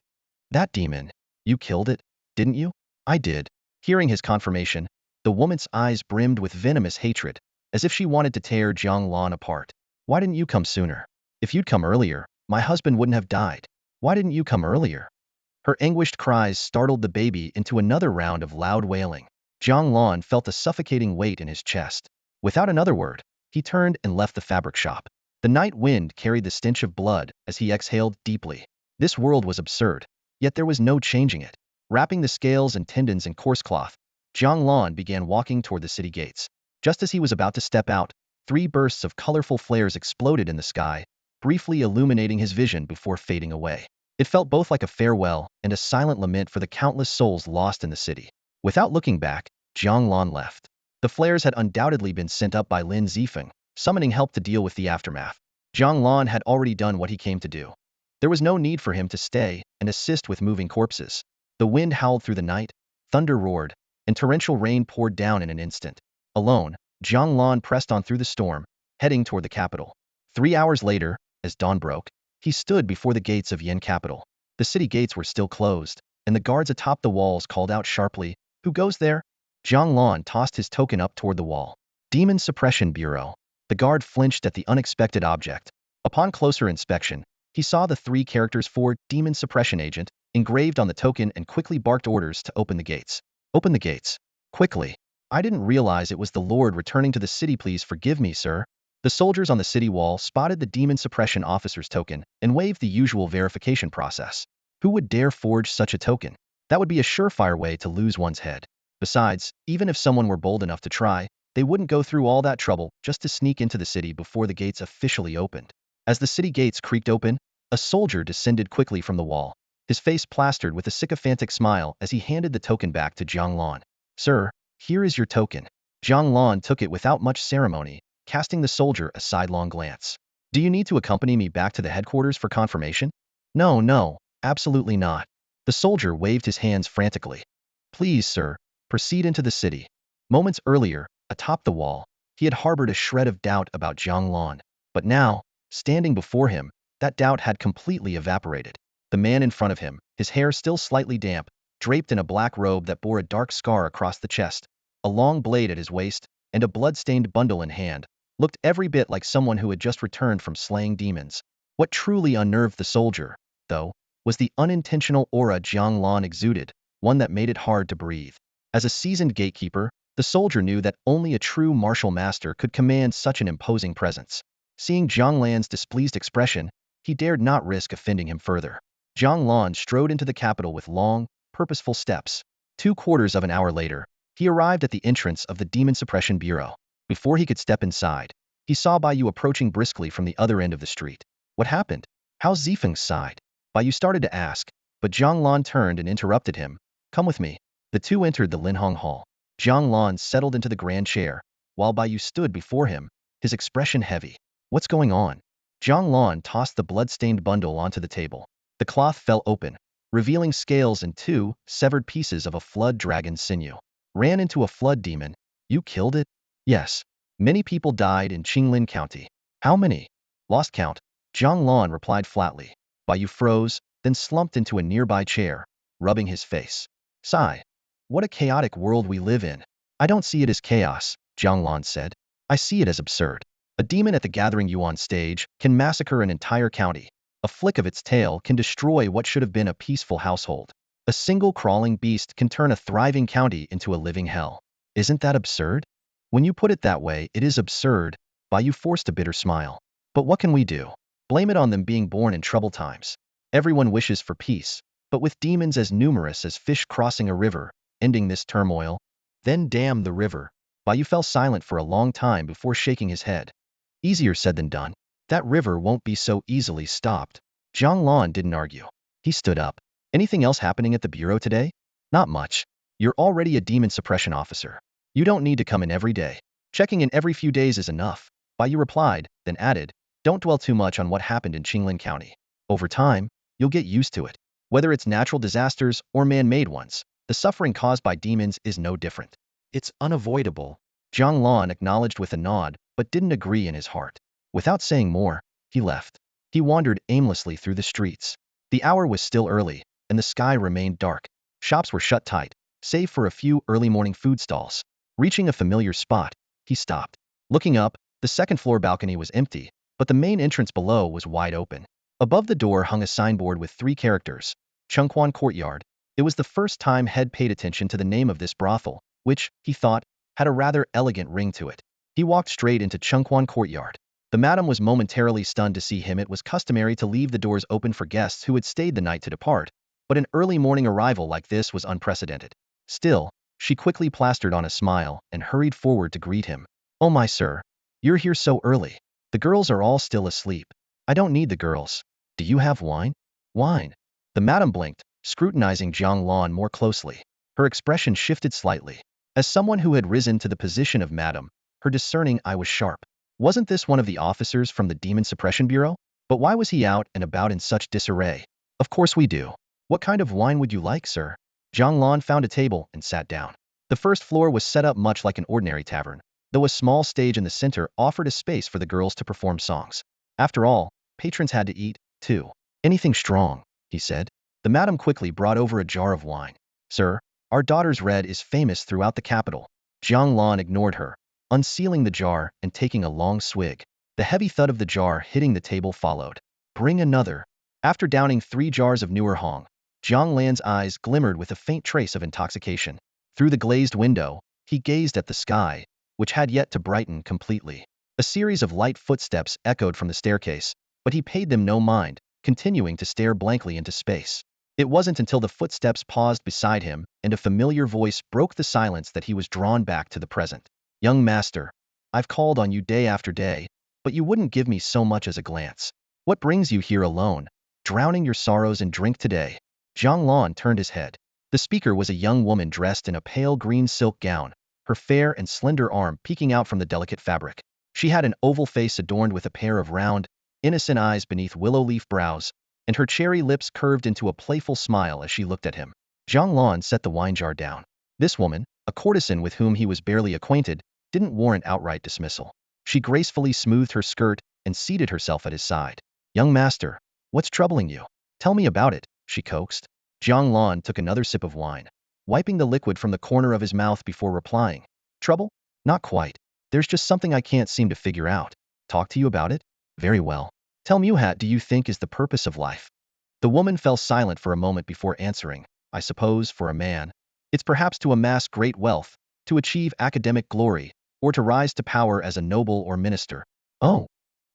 "That demon, you killed it, didn't you?" "I did." Hearing his confirmation, the woman's eyes brimmed with venomous hatred, as if she wanted to tear Jiang Lan apart. "Why didn't you come sooner? If you'd come earlier, my husband wouldn't have died. Why didn't you come earlier?" Her anguished cries startled the baby into another round of loud wailing. Jiang Lan felt a suffocating weight in his chest. Without another word, he turned and left the fabric shop. The night wind carried the stench of blood as he exhaled deeply. This world was absurd, yet there was no changing it. Wrapping the scales and tendons in coarse cloth, Jiang Lan began walking toward the city gates. Just as he was about to step out, 3 bursts of colorful flares exploded in the sky, briefly illuminating his vision before fading away. It felt both like a farewell and a silent lament for the countless souls lost in the city. Without looking back, Jiang Lan left. The flares had undoubtedly been sent up by Lin Zifeng, summoning help to deal with the aftermath. Jiang Lan had already done what he came to do. There was no need for him to stay and assist with moving corpses. The wind howled through the night, thunder roared, and torrential rain poured down in an instant. Alone, Jiang Lan pressed on through the storm, heading toward the capital. 3 hours later, as dawn broke, he stood before the gates of Yin capital. The city gates were still closed, and the guards atop the walls called out sharply, "Who goes there?" Jiang Lan tossed his token up toward the wall. "Demon Suppression Bureau." The guard flinched at the unexpected object. Upon closer inspection, he saw the 3 characters for Demon Suppression Agent engraved on the token and quickly barked orders to open the gates. "Open the gates. Quickly. I didn't realize it was the Lord returning to the city. Please forgive me, sir." The soldiers on the city wall spotted the Demon Suppression Officer's token and waved the usual verification process. Who would dare forge such a token? That would be a surefire way to lose one's head. Besides, even if someone were bold enough to try, they wouldn't go through all that trouble just to sneak into the city before the gates officially opened. As the city gates creaked open, a soldier descended quickly from the wall, his face plastered with a sycophantic smile as he handed the token back to Jiang Lan. "Sir, here is your token." Jiang Lan took it without much ceremony, casting the soldier a sidelong glance. "Do you need to accompany me back to the headquarters for confirmation?" "No, no, absolutely not." The soldier waved his hands frantically. "Please, sir, proceed into the city." Moments earlier, atop the wall, he had harbored a shred of doubt about Jiang Lan. But now, standing before him, that doubt had completely evaporated. The man in front of him, his hair still slightly damp, draped in a black robe that bore a dark scar across the chest, a long blade at his waist, and a blood-stained bundle in hand, looked every bit like someone who had just returned from slaying demons. What truly unnerved the soldier, though, was the unintentional aura Jiang Lan exuded, one that made it hard to breathe. As a seasoned gatekeeper, the soldier knew that only a true martial master could command such an imposing presence. Seeing Jiang Lan's displeased expression, he dared not risk offending him further. Jiang Lan strode into the capital with long, purposeful steps. 2/4 of an hour later, he arrived at the entrance of the Demon Suppression Bureau. Before he could step inside, he saw Baiyu approaching briskly from the other end of the street. What happened? How's Zifeng sighed? Baiyu started to ask, but Jiang Lan turned and interrupted him. Come with me. The two entered the Linhong Hall. Jiang Lan settled into the grand chair, while Baiyu stood before him, his expression heavy. What's going on? Jiang Lan tossed the blood-stained bundle onto the table. The cloth fell open, revealing scales and 2 severed pieces of a flood dragon's sinew. Ran into a flood demon. You killed it? Yes. Many people died in Qinglin County. How many? Lost count. Jiang Lan replied flatly. Baiyu froze, then slumped into a nearby chair, rubbing his face. Sigh. What a chaotic world we live in. I don't see it as chaos, Jiang Lan said. I see it as absurd. A demon at the Gathering Yuan stage can massacre an entire county. A flick of its tail can destroy what should have been a peaceful household. A single crawling beast can turn a thriving county into a living hell. Isn't that absurd? When you put it that way, it is absurd, Baiyu forced a bitter smile. But what can we do? Blame it on them being born in troubled times. Everyone wishes for peace, but with demons as numerous as fish crossing a river, ending this turmoil, then damn the river. Baiyu fell silent for a long time before shaking his head. Easier said than done. That river won't be so easily stopped. Jiang Lan didn't argue. He stood up. Anything else happening at the bureau today? Not much. You're already a demon suppression officer. You don't need to come in every day. Checking in every few days is enough. Baiyu replied, then added, don't dwell too much on what happened in Qinglin County. Over time, you'll get used to it. Whether it's natural disasters or man-made ones, the suffering caused by demons is no different. It's unavoidable. Jiang Lan acknowledged with a nod, but didn't agree in his heart. Without saying more, he left. He wandered aimlessly through the streets. The hour was still early, and the sky remained dark. Shops were shut tight, save for a few early morning food stalls. Reaching a familiar spot, he stopped. Looking up, the second-floor balcony was empty, but the main entrance below was wide open. Above the door hung a signboard with 3 characters, Chengquan Courtyard. It was the first time Head paid attention to the name of this brothel, which, he thought, had a rather elegant ring to it. He walked straight into Chengquan Courtyard. The madam was momentarily stunned to see him. It was customary to leave the doors open for guests who had stayed the night to depart, but an early morning arrival like this was unprecedented. Still, she quickly plastered on a smile and hurried forward to greet him. Oh my sir, you're here so early. The girls are all still asleep. I don't need the girls. Do you have wine? Wine. The madam blinked, scrutinizing Jiang Lan more closely. Her expression shifted slightly. As someone who had risen to the position of madam, her discerning eye was sharp. Wasn't this one of the officers from the Demon Suppression Bureau? But why was he out and about in such disarray? Of course we do. What kind of wine would you like, sir? Jiang Lan found a table and sat down. The first floor was set up much like an ordinary tavern, though a small stage in the center offered a space for the girls to perform songs. After all, patrons had to eat, too. Anything strong, he said. The madam quickly brought over a jar of wine. Sir, our daughter's red is famous throughout the capital. Jiang Lan ignored her, unsealing the jar and taking a long swig. The heavy thud of the jar hitting the table followed. Bring another. After downing 3 jars of newer Hong, Jiang Lan's eyes glimmered with a faint trace of intoxication. Through the glazed window, he gazed at the sky, which had yet to brighten completely. A series of light footsteps echoed from the staircase, but he paid them no mind, continuing to stare blankly into space. It wasn't until the footsteps paused beside him and a familiar voice broke the silence that he was drawn back to the present. Young master, I've called on you day after day, but you wouldn't give me so much as a glance. What brings you here alone, drowning your sorrows in drink today? Jiang Lan turned his head. The speaker was a young woman dressed in a pale green silk gown, her fair and slender arm peeking out from the delicate fabric. She had an oval face adorned with a pair of round, innocent eyes beneath willow leaf brows, and her cherry lips curved into a playful smile as she looked at him. Jiang Lan set the wine jar down. This woman, a courtesan with whom he was barely acquainted, didn't warrant outright dismissal. She gracefully smoothed her skirt and seated herself at his side. Young master, what's troubling you? Tell me about it, she coaxed. Jiang Lan took another sip of wine, wiping the liquid from the corner of his mouth before replying. Trouble? Not quite. There's just something I can't seem to figure out. Talk to you about it? Very well. Tell me, what do you think is the purpose of life? The woman fell silent for a moment before answering. I suppose, for a man, it's perhaps to amass great wealth, to achieve academic glory, or to rise to power as a noble or minister. Oh.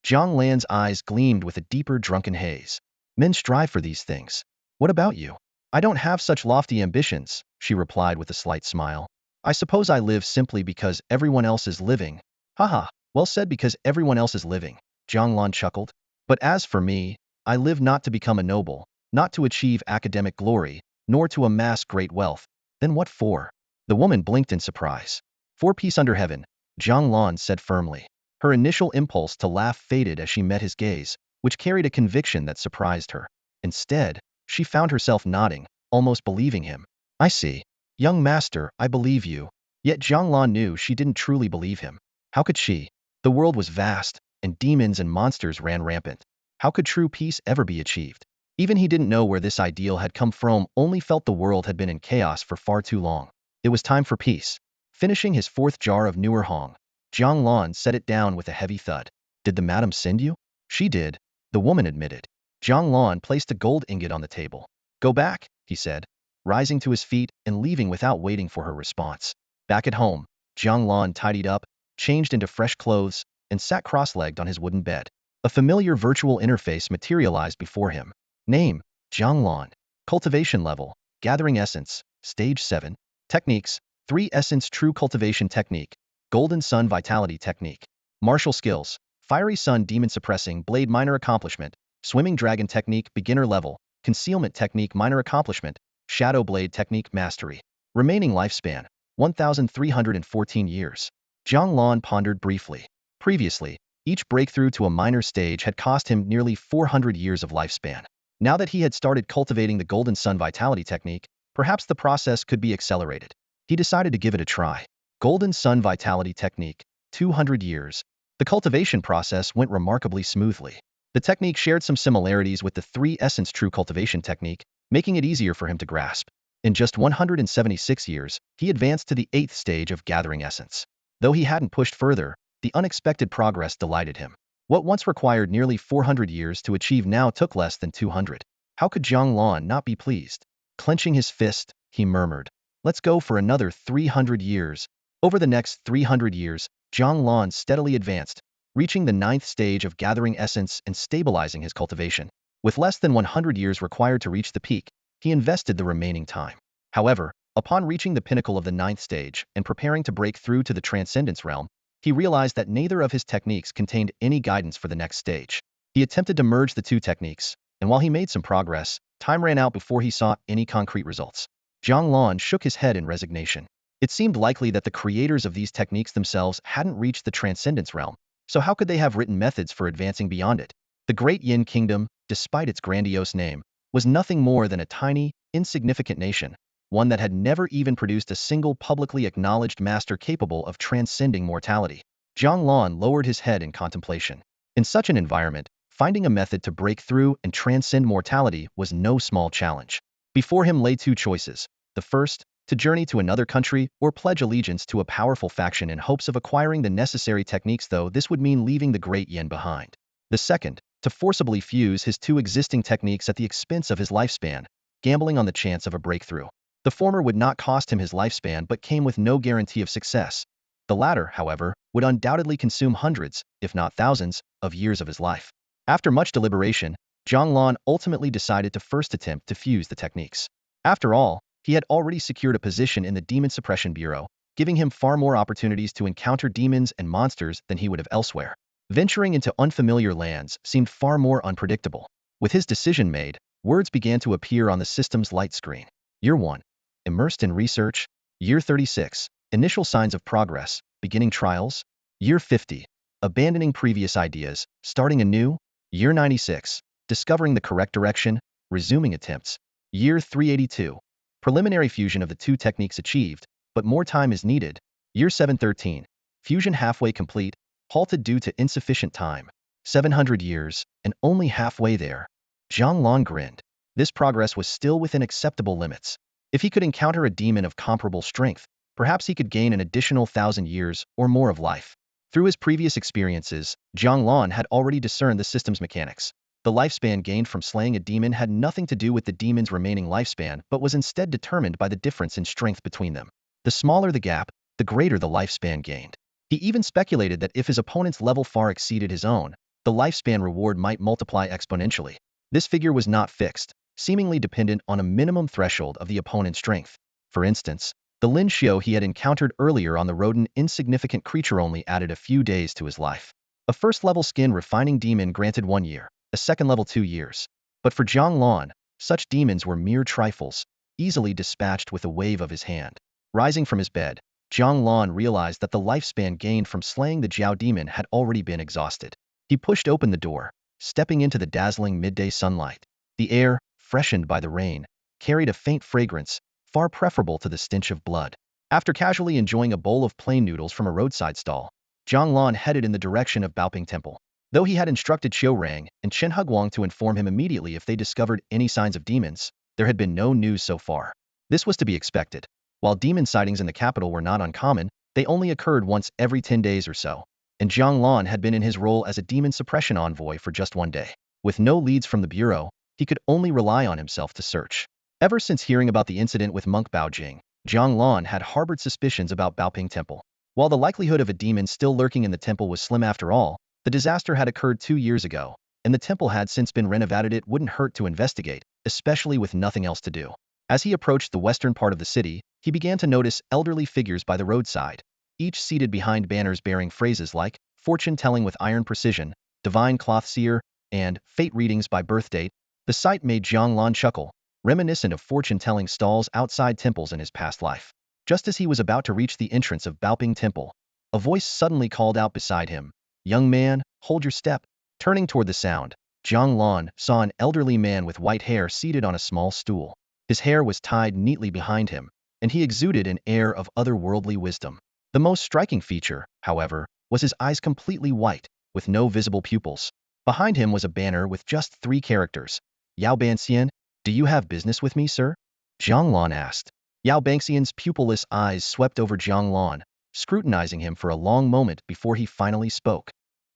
Jiang Lan's eyes gleamed with a deeper drunken haze. Men strive for these things. What about you? I don't have such lofty ambitions, she replied with a slight smile. I suppose I live simply because everyone else is living. Haha, well said, because everyone else is living, Jiang Lan chuckled. But as for me, I live not to become a noble, not to achieve academic glory, nor to amass great wealth. Then what for? The woman blinked in surprise. For peace under heaven, Jiang Lan said firmly. Her initial impulse to laugh faded as she met his gaze, which carried a conviction that surprised her. Instead, she found herself nodding, almost believing him. I see. Young master, I believe you. Yet Jiang Lan knew she didn't truly believe him. How could she? The world was vast, and demons and monsters ran rampant. How could true peace ever be achieved? Even he didn't know where this ideal had come from, only felt the world had been in chaos for far too long. It was time for peace. Finishing his fourth jar of newer Hong, Jiang Lan set it down with a heavy thud. Did the madam send you? She did, the woman admitted. Jiang Lan placed a gold ingot on the table. Go back, he said, rising to his feet and leaving without waiting for her response. Back at home, Jiang Lan tidied up, changed into fresh clothes, and sat cross-legged on his wooden bed. A familiar virtual interface materialized before him. Name, Jiang Lan. Cultivation level, Gathering Essence, Stage 7. Techniques, 3 Essence True Cultivation Technique, Golden Sun Vitality Technique. Martial skills, Fiery Sun Demon Suppressing Blade Minor Accomplishment, Swimming Dragon Technique Beginner Level, Concealment Technique Minor Accomplishment, Shadow Blade Technique Mastery. Remaining lifespan, 1,314 years. Jiang Lan pondered briefly. Previously, each breakthrough to a minor stage had cost him nearly 400 years of lifespan. Now that he had started cultivating the Golden Sun Vitality Technique, perhaps the process could be accelerated. He decided to give it a try. Golden Sun Vitality Technique, 200 years. The cultivation process went remarkably smoothly. The technique shared some similarities with the 3 Essence True Cultivation Technique, making it easier for him to grasp. In just 176 years, he advanced to the 8th stage of Gathering Essence. Though he hadn't pushed further, the unexpected progress delighted him. What once required nearly 400 years to achieve now took less than 200. How could Jiang Lan not be pleased? Clenching his fist, he murmured, let's go for another 300 years. Over the next 300 years, Jiang Lan steadily advanced, reaching the 9th stage of Gathering Essence and stabilizing his cultivation. With less than 100 years required to reach the peak, he invested the remaining time. However, upon reaching the pinnacle of the 9th stage and preparing to break through to the transcendence realm, he realized that neither of his techniques contained any guidance for the next stage. He attempted to merge the two techniques, and while he made some progress, time ran out before he saw any concrete results. Jiang Lan shook his head in resignation. It seemed likely that the creators of these techniques themselves hadn't reached the transcendence realm, so how could they have written methods for advancing beyond it? The Great Yin Kingdom, despite its grandiose name, was nothing more than a tiny, insignificant nation, one that had never even produced a single publicly acknowledged master capable of transcending mortality. Jiang Lan lowered his head in contemplation. In such an environment, finding a method to break through and transcend mortality was no small challenge. Before him lay two choices. The first, to journey to another country or pledge allegiance to a powerful faction in hopes of acquiring the necessary techniques, though this would mean leaving the Great Yin behind. The second, to forcibly fuse his two existing techniques at the expense of his lifespan, gambling on the chance of a breakthrough. The former would not cost him his lifespan but came with no guarantee of success. The latter, however, would undoubtedly consume hundreds, if not thousands, of years of his life. After much deliberation, Jiang Lan ultimately decided to first attempt to fuse the techniques. After all, he had already secured a position in the Demon Suppression Bureau, giving him far more opportunities to encounter demons and monsters than he would have elsewhere. Venturing into unfamiliar lands seemed far more unpredictable. With his decision made, words began to appear on the system's light screen. Year 1. Immersed in research. Year 36. Initial signs of progress, beginning trials. Year 50. Abandoning previous ideas, starting anew. Year 96. Discovering the correct direction, resuming attempts. Year 382. Preliminary fusion of the two techniques achieved, but more time is needed. Year 713. Fusion halfway complete, halted due to insufficient time. 700 years, and only halfway there. Jiang Lan grinned. This progress was still within acceptable limits. If he could encounter a demon of comparable strength, perhaps he could gain an additional 1,000 years or more of life. Through his previous experiences, Jiang Lan had already discerned the system's mechanics. The lifespan gained from slaying a demon had nothing to do with the demon's remaining lifespan but was instead determined by the difference in strength between them. The smaller the gap, the greater the lifespan gained. He even speculated that if his opponent's level far exceeded his own, the lifespan reward might multiply exponentially. This figure was not fixed, seemingly dependent on a minimum threshold of the opponent's strength. For instance, the Lin Xiao he had encountered earlier on the road, an insignificant creature, only added a few days to his life. A first-level skin refining demon granted 1 year, a second-level 2 years. But for Jiang Lan, such demons were mere trifles, easily dispatched with a wave of his hand. Rising from his bed, Jiang Lan realized that the lifespan gained from slaying the Jiao demon had already been exhausted. He pushed open the door, stepping into the dazzling midday sunlight. The air, freshened by the rain, carried a faint fragrance, far preferable to the stench of blood. After casually enjoying a bowl of plain noodles from a roadside stall, Jiang Lan headed in the direction of Baoping Temple. Though he had instructed Xiu Rang and Chen Huguang to inform him immediately if they discovered any signs of demons, there had been no news so far. This was to be expected. While demon sightings in the capital were not uncommon, they only occurred once every 10 days or so, and Jiang Lan had been in his role as a demon suppression envoy for just 1 day. With no leads from the bureau, he could only rely on himself to search. Ever since hearing about the incident with monk Baojing, Jiang Lan had harbored suspicions about Baoping Temple. While the likelihood of a demon still lurking in the temple was slim after all, the disaster had occurred 2 years ago, and the temple had since been renovated. It wouldn't hurt to investigate, especially with nothing else to do. As he approached the western part of the city, he began to notice elderly figures by the roadside, each seated behind banners bearing phrases like fortune-telling with iron precision, divine cloth seer, and fate readings by birth date. The sight made Jiang Lan chuckle, reminiscent of fortune-telling stalls outside temples in his past life. Just as he was about to reach the entrance of Baoping Temple, a voice suddenly called out beside him, "Young man, hold your step." Turning toward the sound, Jiang Lan saw an elderly man with white hair seated on a small stool. His hair was tied neatly behind him, and he exuded an air of otherworldly wisdom. The most striking feature, however, was his eyes, completely white, with no visible pupils. Behind him was a banner with just 3 characters. "Yao Banxian, do you have business with me, sir?" Jiang Lan asked. Yao Banxian's pupilless eyes swept over Jiang Lan, scrutinizing him for a long moment before he finally spoke.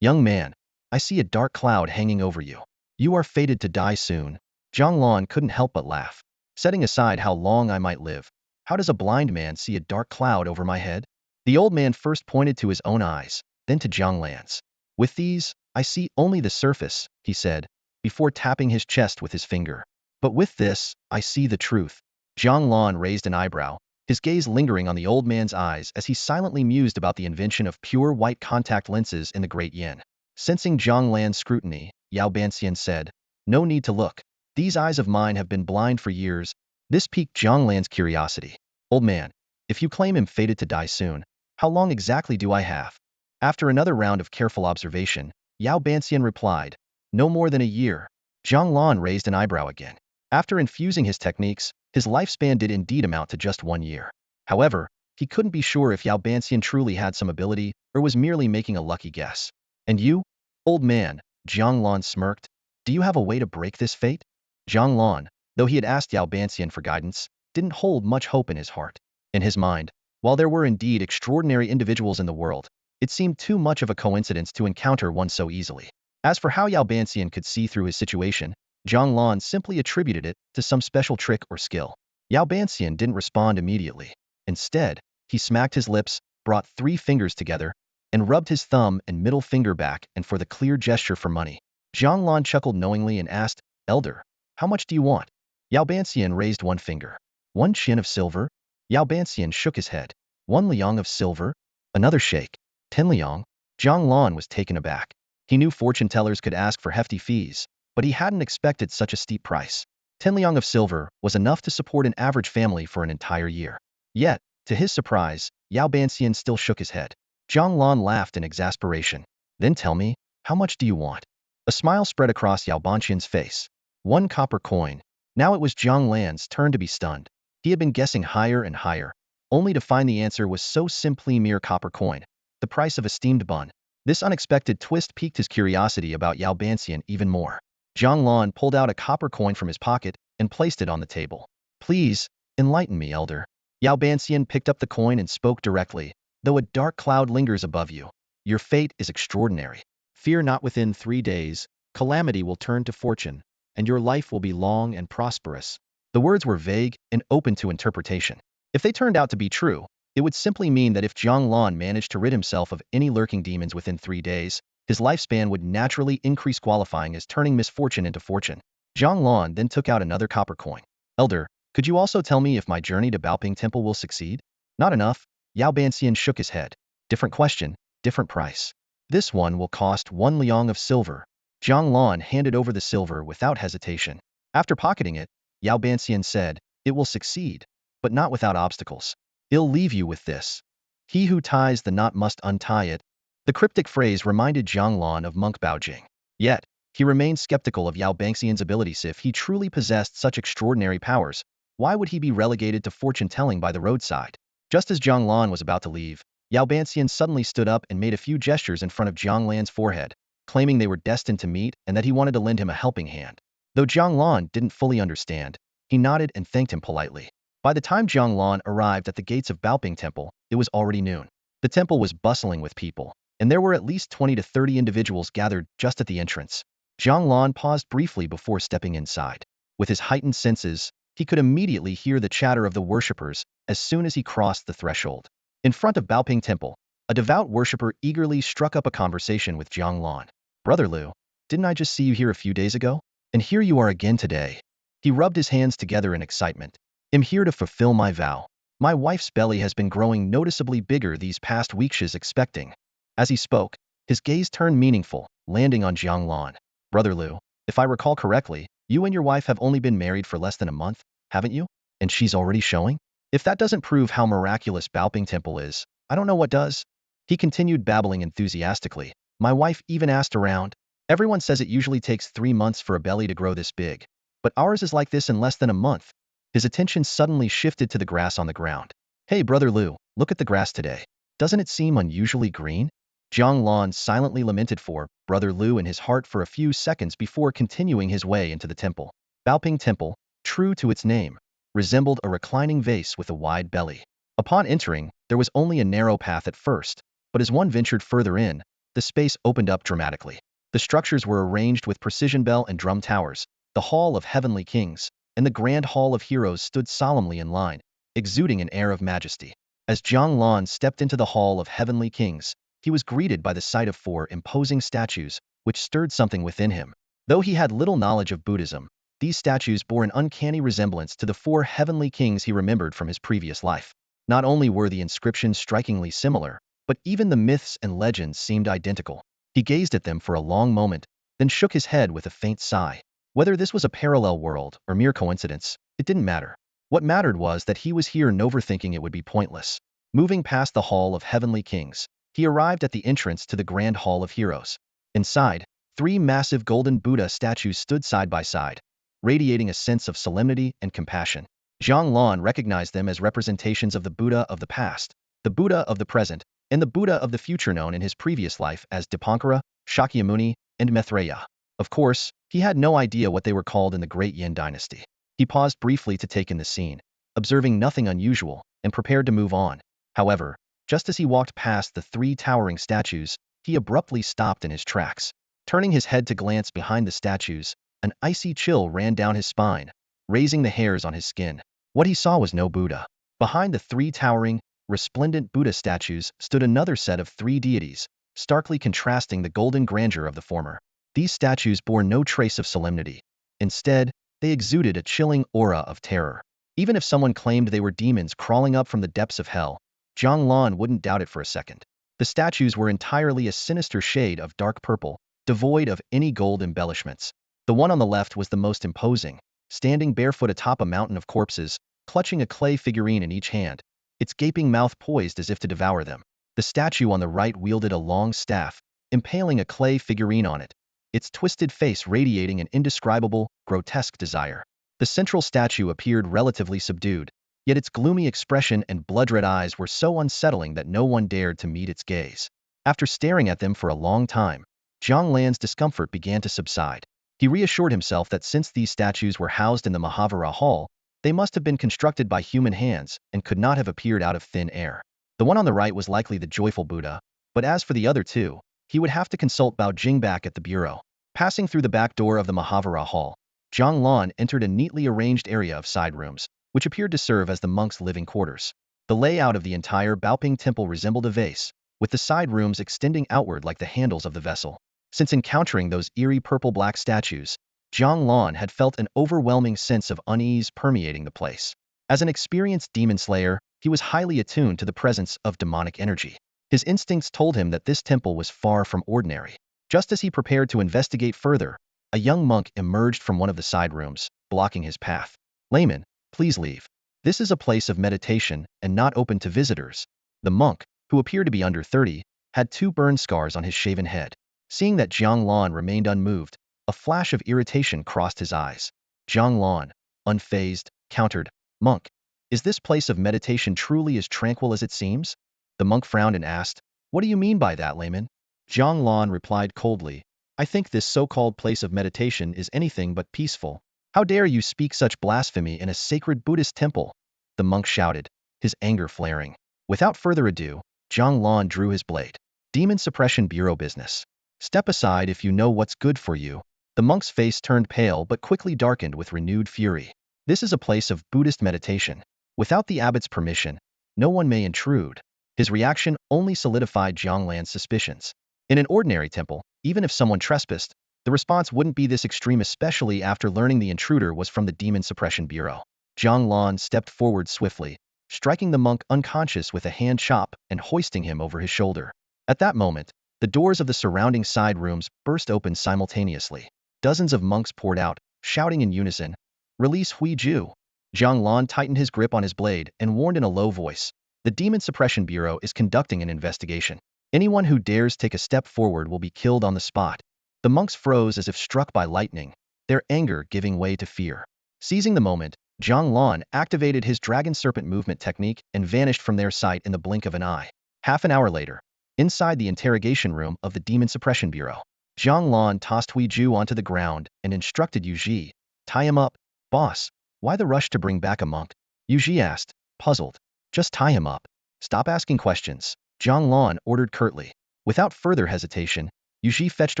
"Young man, I see a dark cloud hanging over you. You are fated to die soon." Jiang Lan couldn't help but laugh. Setting aside how long I might live, how does a blind man see a dark cloud over my head? The old man first pointed to his own eyes, then to Jiang Lan's. "With these, I see only the surface," he said, before tapping his chest with his finger. "But with this, I see the truth." Jiang Lan raised an eyebrow, his gaze lingering on the old man's eyes as he silently mused about the invention of pure white contact lenses in the Great Yin. Sensing Jiang Lan's scrutiny, Yao Banxian said, "No need to look. These eyes of mine have been blind for years." This piqued Jiang Lan's curiosity. "Old man, if you claim I'm fated to die soon, how long exactly do I have?" After another round of careful observation, Yao Banxian replied, "No more than a year." Jiang Lan raised an eyebrow again. After infusing his techniques, his lifespan did indeed amount to just 1 year. However, he couldn't be sure if Yao Banxian truly had some ability or was merely making a lucky guess. "And you, old man," Jiang Lan smirked, "do you have a way to break this fate?" Jiang Lan, though he had asked Yao Banxian for guidance, didn't hold much hope in his heart. In his mind, while there were indeed extraordinary individuals in the world, it seemed too much of a coincidence to encounter one so easily. As for how Yao Banxian could see through his situation, Jiang Lan simply attributed it to some special trick or skill. Yao Banxian didn't respond immediately. Instead, he smacked his lips, brought 3 fingers together, and rubbed his thumb and middle finger back and for the clear gesture for money. Jiang Lan chuckled knowingly and asked, "Elder, how much do you want?" Yao Banxian raised 1 finger. "1 chin of silver?" Yao Banxian shook his head. "1 liang of silver?" Another shake. 10 liang? Jiang Lan was taken aback. He knew fortune tellers could ask for hefty fees, but he hadn't expected such a steep price. 10 liang of silver was enough to support an average family for an entire year. Yet, to his surprise, Yao Banxian still shook his head. Jiang Lan laughed in exasperation. "Then tell me, how much do you want?" A smile spread across Yao Banxian's face. 1 copper coin. Now it was Jiang Lan's turn to be stunned. He had been guessing higher and higher, only to find the answer was so simply mere copper coin, the price of a steamed bun. This unexpected twist piqued his curiosity about Yao Banxian even more. Jiang Lan pulled out a copper coin from his pocket and placed it on the table. "Please, enlighten me, elder." Yao Banxian picked up the coin and spoke directly. "Though a dark cloud lingers above you, your fate is extraordinary. Fear not, within 3 days, calamity will turn to fortune, and your life will be long and prosperous. The words were vague and open to interpretation. If they turned out to be true, it would simply mean that if Jiang Lan managed to rid himself of any lurking demons within 3 days, his lifespan would naturally increase, qualifying as turning misfortune into fortune. Jiang Lan then took out another copper coin. Elder, could you also tell me if my journey to Baoping Temple will succeed? Not enough. Yao Banxian shook his head. Different question, different price. This one will cost 1 liang of silver. Jiang Lan handed over the silver without hesitation. After pocketing it, Yao Banxian said, it will succeed, but not without obstacles. I'll leave you with this. He who ties the knot must untie it. The cryptic phrase reminded Jiang Lan of Monk Baojing. Yet, he remained skeptical of Yao Banxian's abilities. If he truly possessed such extraordinary powers, why would he be relegated to fortune-telling by the roadside? Just as Jiang Lan was about to leave, Yao Banxian suddenly stood up and made a few gestures in front of Jiang Lan's forehead, claiming they were destined to meet and that he wanted to lend him a helping hand. Though Jiang Lan didn't fully understand, he nodded and thanked him politely. By the time Jiang Lan arrived at the gates of Baoping Temple, it was already noon. The temple was bustling with people, and there were at least 20 to 30 individuals gathered just at the entrance. Jiang Lan paused briefly before stepping inside. With his heightened senses, he could immediately hear the chatter of the worshippers as soon as he crossed the threshold. In front of Baoping Temple, a devout worshipper eagerly struck up a conversation with Jiang Lan. Brother Liu, didn't I just see you here a few days ago? And here you are again today. He rubbed his hands together in excitement. I'm here to fulfill my vow. My wife's belly has been growing noticeably bigger these past weeks, she's expecting. As he spoke, his gaze turned meaningful, landing on Jiang Lan. Brother Liu, if I recall correctly, you and your wife have only been married for less than a month, haven't you? And she's already showing? If that doesn't prove how miraculous Baoping Temple is, I don't know what does. He continued babbling enthusiastically. My wife even asked around. Everyone says it usually takes 3 months for a belly to grow this big, but ours is like this in less than a month. His attention suddenly shifted to the grass on the ground. Hey Brother Liu, look at the grass today. Doesn't it seem unusually green? Jiang Lan silently lamented for Brother Liu in his heart for a few seconds before continuing his way into the temple. Baoping Temple, true to its name, resembled a reclining vase with a wide belly. Upon entering, there was only a narrow path at first, but as one ventured further in, the space opened up dramatically. The structures were arranged with precision bell and drum towers. The Hall of Heavenly Kings and the Grand Hall of Heroes stood solemnly in line, exuding an air of majesty. As Jiang Lan stepped into the Hall of Heavenly Kings, he was greeted by the sight of 4 imposing statues, which stirred something within him. Though he had little knowledge of Buddhism, these statues bore an uncanny resemblance to the 4 heavenly kings he remembered from his previous life. Not only were the inscriptions strikingly similar, but even the myths and legends seemed identical. He gazed at them for a long moment, then shook his head with a faint sigh. Whether this was a parallel world or mere coincidence, it didn't matter. What mattered was that he was here, overthinking it would be pointless. Moving past the Hall of Heavenly Kings, he arrived at the entrance to the Grand Hall of Heroes. Inside, 3 massive golden Buddha statues stood side by side, radiating a sense of solemnity and compassion. Jiang Lan recognized them as representations of the Buddha of the past, the Buddha of the present, and the Buddha of the future, known in his previous life as Dipankara, Shakyamuni, and Maitreya. Of course, he had no idea what they were called in the Great Yin dynasty. He paused briefly to take in the scene, observing nothing unusual, and prepared to move on. However, just as he walked past the 3 towering statues, he abruptly stopped in his tracks. Turning his head to glance behind the statues, an icy chill ran down his spine, raising the hairs on his skin. What he saw was no Buddha. Behind the 3 towering, resplendent Buddha statues stood another set of 3 deities, starkly contrasting the golden grandeur of the former. These statues bore no trace of solemnity. Instead, they exuded a chilling aura of terror. Even if someone claimed they were demons crawling up from the depths of hell, Jiang Lan wouldn't doubt it for a second. The statues were entirely a sinister shade of dark purple, devoid of any gold embellishments. The one on the left was the most imposing, standing barefoot atop a mountain of corpses, clutching a clay figurine in each hand, its gaping mouth poised as if to devour them. The statue on the right wielded a long staff, impaling a clay figurine on it, its twisted face radiating an indescribable, grotesque desire. The central statue appeared relatively subdued, yet its gloomy expression and blood-red eyes were so unsettling that no one dared to meet its gaze. After staring at them for a long time, Jiang Lan's discomfort began to subside. He reassured himself that since these statues were housed in the Mahavira Hall, they must have been constructed by human hands and could not have appeared out of thin air. The one on the right was likely the joyful Buddha, but as for the other 2, he would have to consult Bao Jing back at the bureau. Passing through the back door of the Mahavira Hall, Jiang Lan entered a neatly arranged area of side rooms, which appeared to serve as the monks' living quarters. The layout of the entire Baoping temple resembled a vase, with the side rooms extending outward like the handles of the vessel. Since encountering those eerie purple-black statues, Jiang Lan had felt an overwhelming sense of unease permeating the place. As an experienced demon slayer, he was highly attuned to the presence of demonic energy. His instincts told him that this temple was far from ordinary. Just as he prepared to investigate further, a young monk emerged from one of the side rooms, blocking his path. "Layman, please leave. This is a place of meditation and not open to visitors." The monk, who appeared to be under 30, had 2 burn scars on his shaven head. Seeing that Jiang Lan remained unmoved, a flash of irritation crossed his eyes. Jiang Lan, unfazed, countered, "Monk, is this place of meditation truly as tranquil as it seems?" The monk frowned and asked, "What do you mean by that, layman?" Jiang Lan replied coldly, "I think this so-called place of meditation is anything but peaceful." "How dare you speak such blasphemy in a sacred Buddhist temple?" the monk shouted, his anger flaring. Without further ado, Jiang Lan drew his blade. "Demon Suppression Bureau business. Step aside if you know what's good for you." The monk's face turned pale but quickly darkened with renewed fury. "This is a place of Buddhist meditation. Without the abbot's permission, no one may intrude." His reaction only solidified Jiang Lan's suspicions. In an ordinary temple, even if someone trespassed, the response wouldn't be this extreme, especially after learning the intruder was from the Demon Suppression Bureau. Jiang Lan stepped forward swiftly, striking the monk unconscious with a hand chop and hoisting him over his shoulder. At that moment, the doors of the surrounding side rooms burst open simultaneously. Dozens of monks poured out, shouting in unison, "Release Huiju!" Jiang Lan tightened his grip on his blade and warned in a low voice, "The Demon Suppression Bureau is conducting an investigation. Anyone who dares take a step forward will be killed on the spot." The monks froze as if struck by lightning, their anger giving way to fear. Seizing the moment, Jiang Lan activated his dragon serpent movement technique and vanished from their sight in the blink of an eye. Half an hour later, inside the interrogation room of the Demon Suppression Bureau, Jiang Lan tossed Huiju onto the ground and instructed Yuji, "Tie him up." "Boss, why the rush to bring back a monk?" Yuji asked, puzzled. "Just tie him up. Stop asking questions," Jiang Lan ordered curtly. Without further hesitation, Yuji fetched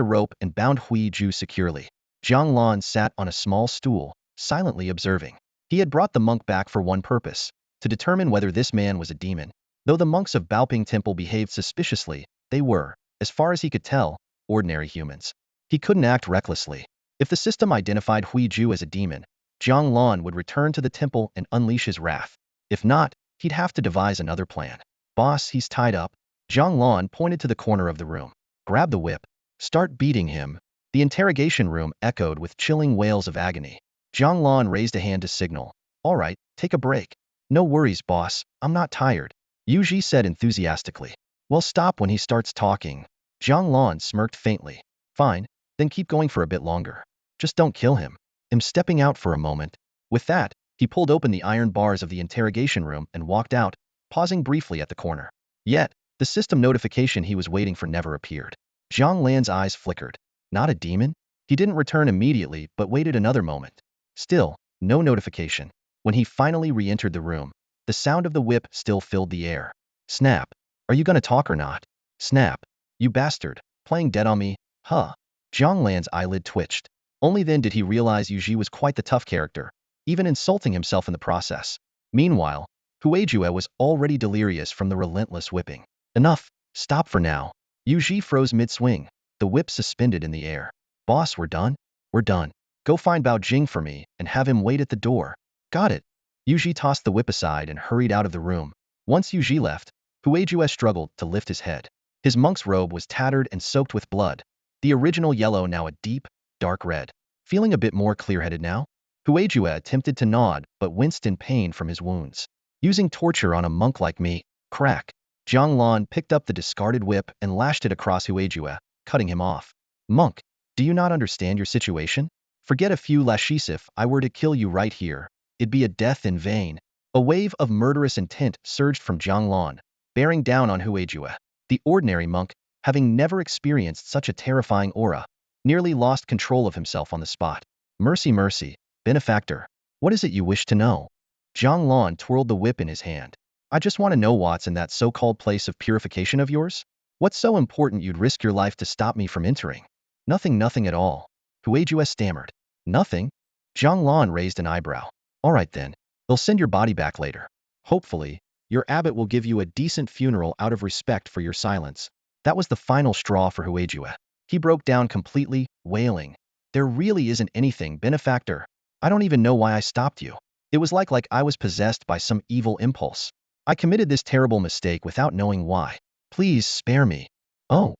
a rope and bound Huiju securely. Jiang Lan sat on a small stool, silently observing. He had brought the monk back for one purpose, to determine whether this man was a demon. Though the monks of Baoping Temple behaved suspiciously, they were, as far as he could tell, ordinary humans. He couldn't act recklessly. If the system identified Huiju as a demon, Jiang Lan would return to the temple and unleash his wrath. If not, he'd have to devise another plan. "Boss, he's tied up." Jiang Lan pointed to the corner of the room. "Grab the whip. Start beating him." The interrogation room echoed with chilling wails of agony. Jiang Lan raised a hand to signal, "All right, take a break." "No worries, boss, I'm not tired," Yuji said enthusiastically. "Well, stop when he starts talking." Jiang Lan smirked faintly. "Fine, then keep going for a bit longer. Just don't kill him. I'm stepping out for a moment." With that, he pulled open the iron bars of the interrogation room and walked out, pausing briefly at the corner. Yet, the system notification he was waiting for never appeared. Jiang Lan's eyes flickered. Not a demon? He didn't return immediately but waited another moment. Still, no notification. When he finally re-entered the room, the sound of the whip still filled the air. "Snap. Are you gonna talk or not?" "Snap. You bastard. Playing dead on me? Huh." Jiang Lan's eyelid twitched. Only then did he realize Yuji was quite the tough character, even insulting himself in the process. Meanwhile, Huijue was already delirious from the relentless whipping. "Enough. Stop for now." Yuji froze mid-swing, the whip suspended in the air. "Boss, we're done?" "We're done. Go find Bao Jing for me and have him wait at the door." "Got it." Yuji tossed the whip aside and hurried out of the room. Once Yuji left, Huijue struggled to lift his head. His monk's robe was tattered and soaked with blood, the original yellow now a deep, dark red. Feeling a bit more clear-headed now? Huijue attempted to nod but winced in pain from his wounds. "Using torture on a monk like me." Crack. Jiang Lan picked up the discarded whip and lashed it across Huijue, cutting him off. "Monk, do you not understand your situation? Forget a few lashes. If I were to kill you right here, it'd be a death in vain." A wave of murderous intent surged from Jiang Lan, bearing down on Huijue. The ordinary monk, having never experienced such a terrifying aura, nearly lost control of himself on the spot. "Mercy, mercy, benefactor. What is it you wish to know?" Jiang Lan twirled the whip in his hand. "I just want to know what's in that so-called place of purification of yours. What's so important you'd risk your life to stop me from entering?" Nothing at all. Huijue stammered. Nothing? Jiang Lan raised an eyebrow. All right then. They'll send your body back later. Hopefully, your abbot will give you a decent funeral out of respect for your silence. That was the final straw for Huijue. He broke down completely, wailing. There really isn't anything, benefactor. I don't even know why I stopped you. It was like I was possessed by some evil impulse. I committed this terrible mistake without knowing why. Please spare me. Oh.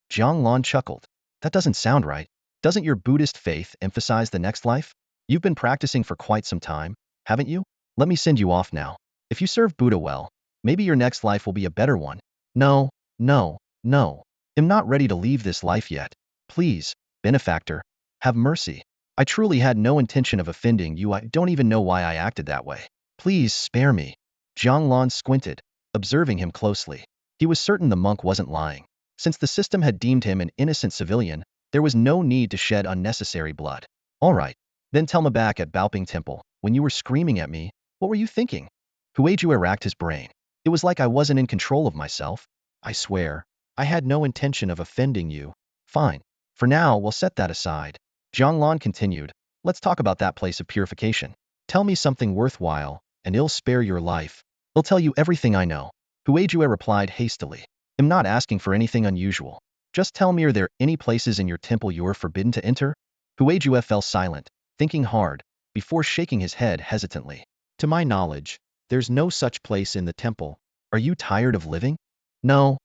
Jiang Lan chuckled. That doesn't sound right. Doesn't your Buddhist faith emphasize the next life? You've been practicing for quite some time, haven't you? Let me send you off now. If you serve Buddha well, maybe your next life will be a better one. No. I'm not ready to leave this life yet. Please, benefactor, have mercy. I truly had no intention of offending you. I don't even know why I acted that way. Please spare me. Jiang Lan squinted, observing him closely. He was certain the monk wasn't lying. Since the system had deemed him an innocent civilian, there was no need to shed unnecessary blood. All right. Then tell me back at Baoping Temple, when you were screaming at me, what were you thinking? Huijue racked his brain. It was like I wasn't in control of myself. I swear, I had no intention of offending you. Fine. For now, we'll set that aside. Jiang Lan continued. Let's talk about that place of purification. Tell me something worthwhile, and I'll spare your life. I'll tell you everything I know. Huijue replied hastily. I'm not asking for anything unusual. Just tell me, are there any places in your temple you're forbidden to enter? Huijue fell silent, thinking hard, before shaking his head hesitantly. To my knowledge, there's no such place in the temple. Are you tired of living? No.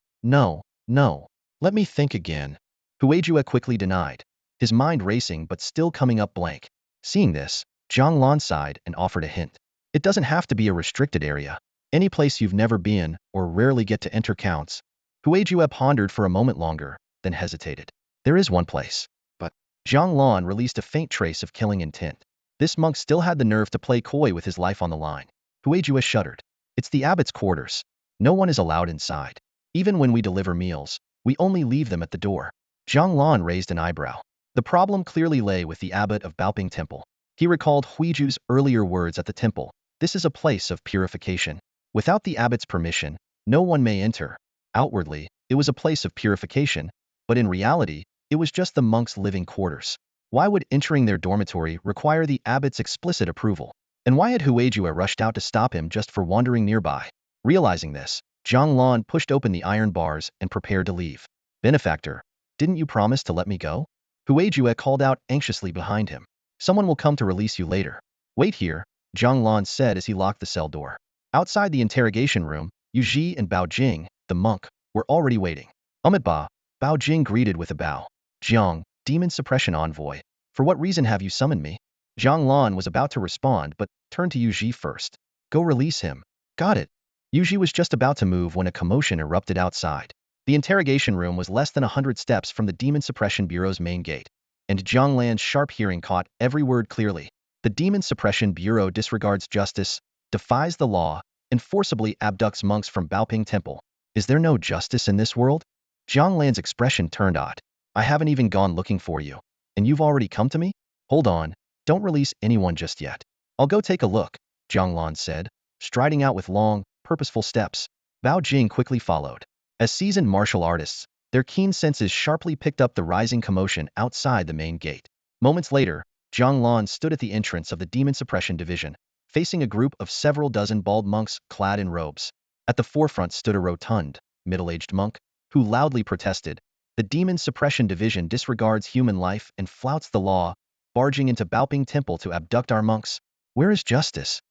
Let me think again. Huijue quickly denied, his mind racing but still coming up blank. Seeing this, Jiang Lan sighed and offered a hint. It doesn't have to be a restricted area. Any place you've never been or rarely get to enter counts. Huijue pondered for a moment longer, then hesitated. There is one place. But Jiang Lan released a faint trace of killing intent. This monk still had the nerve to play coy with his life on the line. Huijue shuddered. It's the abbot's quarters. No one is allowed inside. Even when we deliver meals, we only leave them at the door. Jiang Lan raised an eyebrow. The problem clearly lay with the abbot of Baoping Temple. He recalled Huijue's earlier words at the temple. This is a place of purification. Without the abbot's permission, no one may enter. Outwardly, it was a place of purification, but in reality, it was just the monks' living quarters. Why would entering their dormitory require the abbot's explicit approval? And why had Huijue rushed out to stop him just for wandering nearby? Realizing this, Jiang Lan pushed open the iron bars and prepared to leave. Benefactor, didn't you promise to let me go? Huijue called out anxiously behind him. Someone will come to release you later. Wait here, Jiang Lan said as he locked the cell door. Outside the interrogation room, Yu Ji and Bao Jing, the monk, were already waiting. Ba, Bao Jing greeted with a bow. Jiang, Demon Suppression Envoy, for what reason have you summoned me? Jiang Lan was about to respond but turned to Yu Ji first. Go release him. Got it. Yu Ji was just about to move when a commotion erupted outside. The interrogation room was less than 100 steps from the Demon Suppression Bureau's main gate, and Jiang Lan's sharp hearing caught every word clearly. The Demon Suppression Bureau disregards justice, defies the law, and forcibly abducts monks from Baoping Temple. Is there no justice in this world? Jiang Lan's expression turned odd. I haven't even gone looking for you, and you've already come to me? Hold on, don't release anyone just yet. I'll go take a look, Jiang Lan said, striding out with long, purposeful steps. Bao Jing quickly followed. As seasoned martial artists, their keen senses sharply picked up the rising commotion outside the main gate. Moments later, Jiang Lan stood at the entrance of the Demon Suppression Division, facing a group of several dozen bald monks clad in robes. At the forefront stood a rotund, middle-aged monk, who loudly protested. The Demon Suppression Division disregards human life and flouts the law, barging into Baoping Temple to abduct our monks. Where is justice?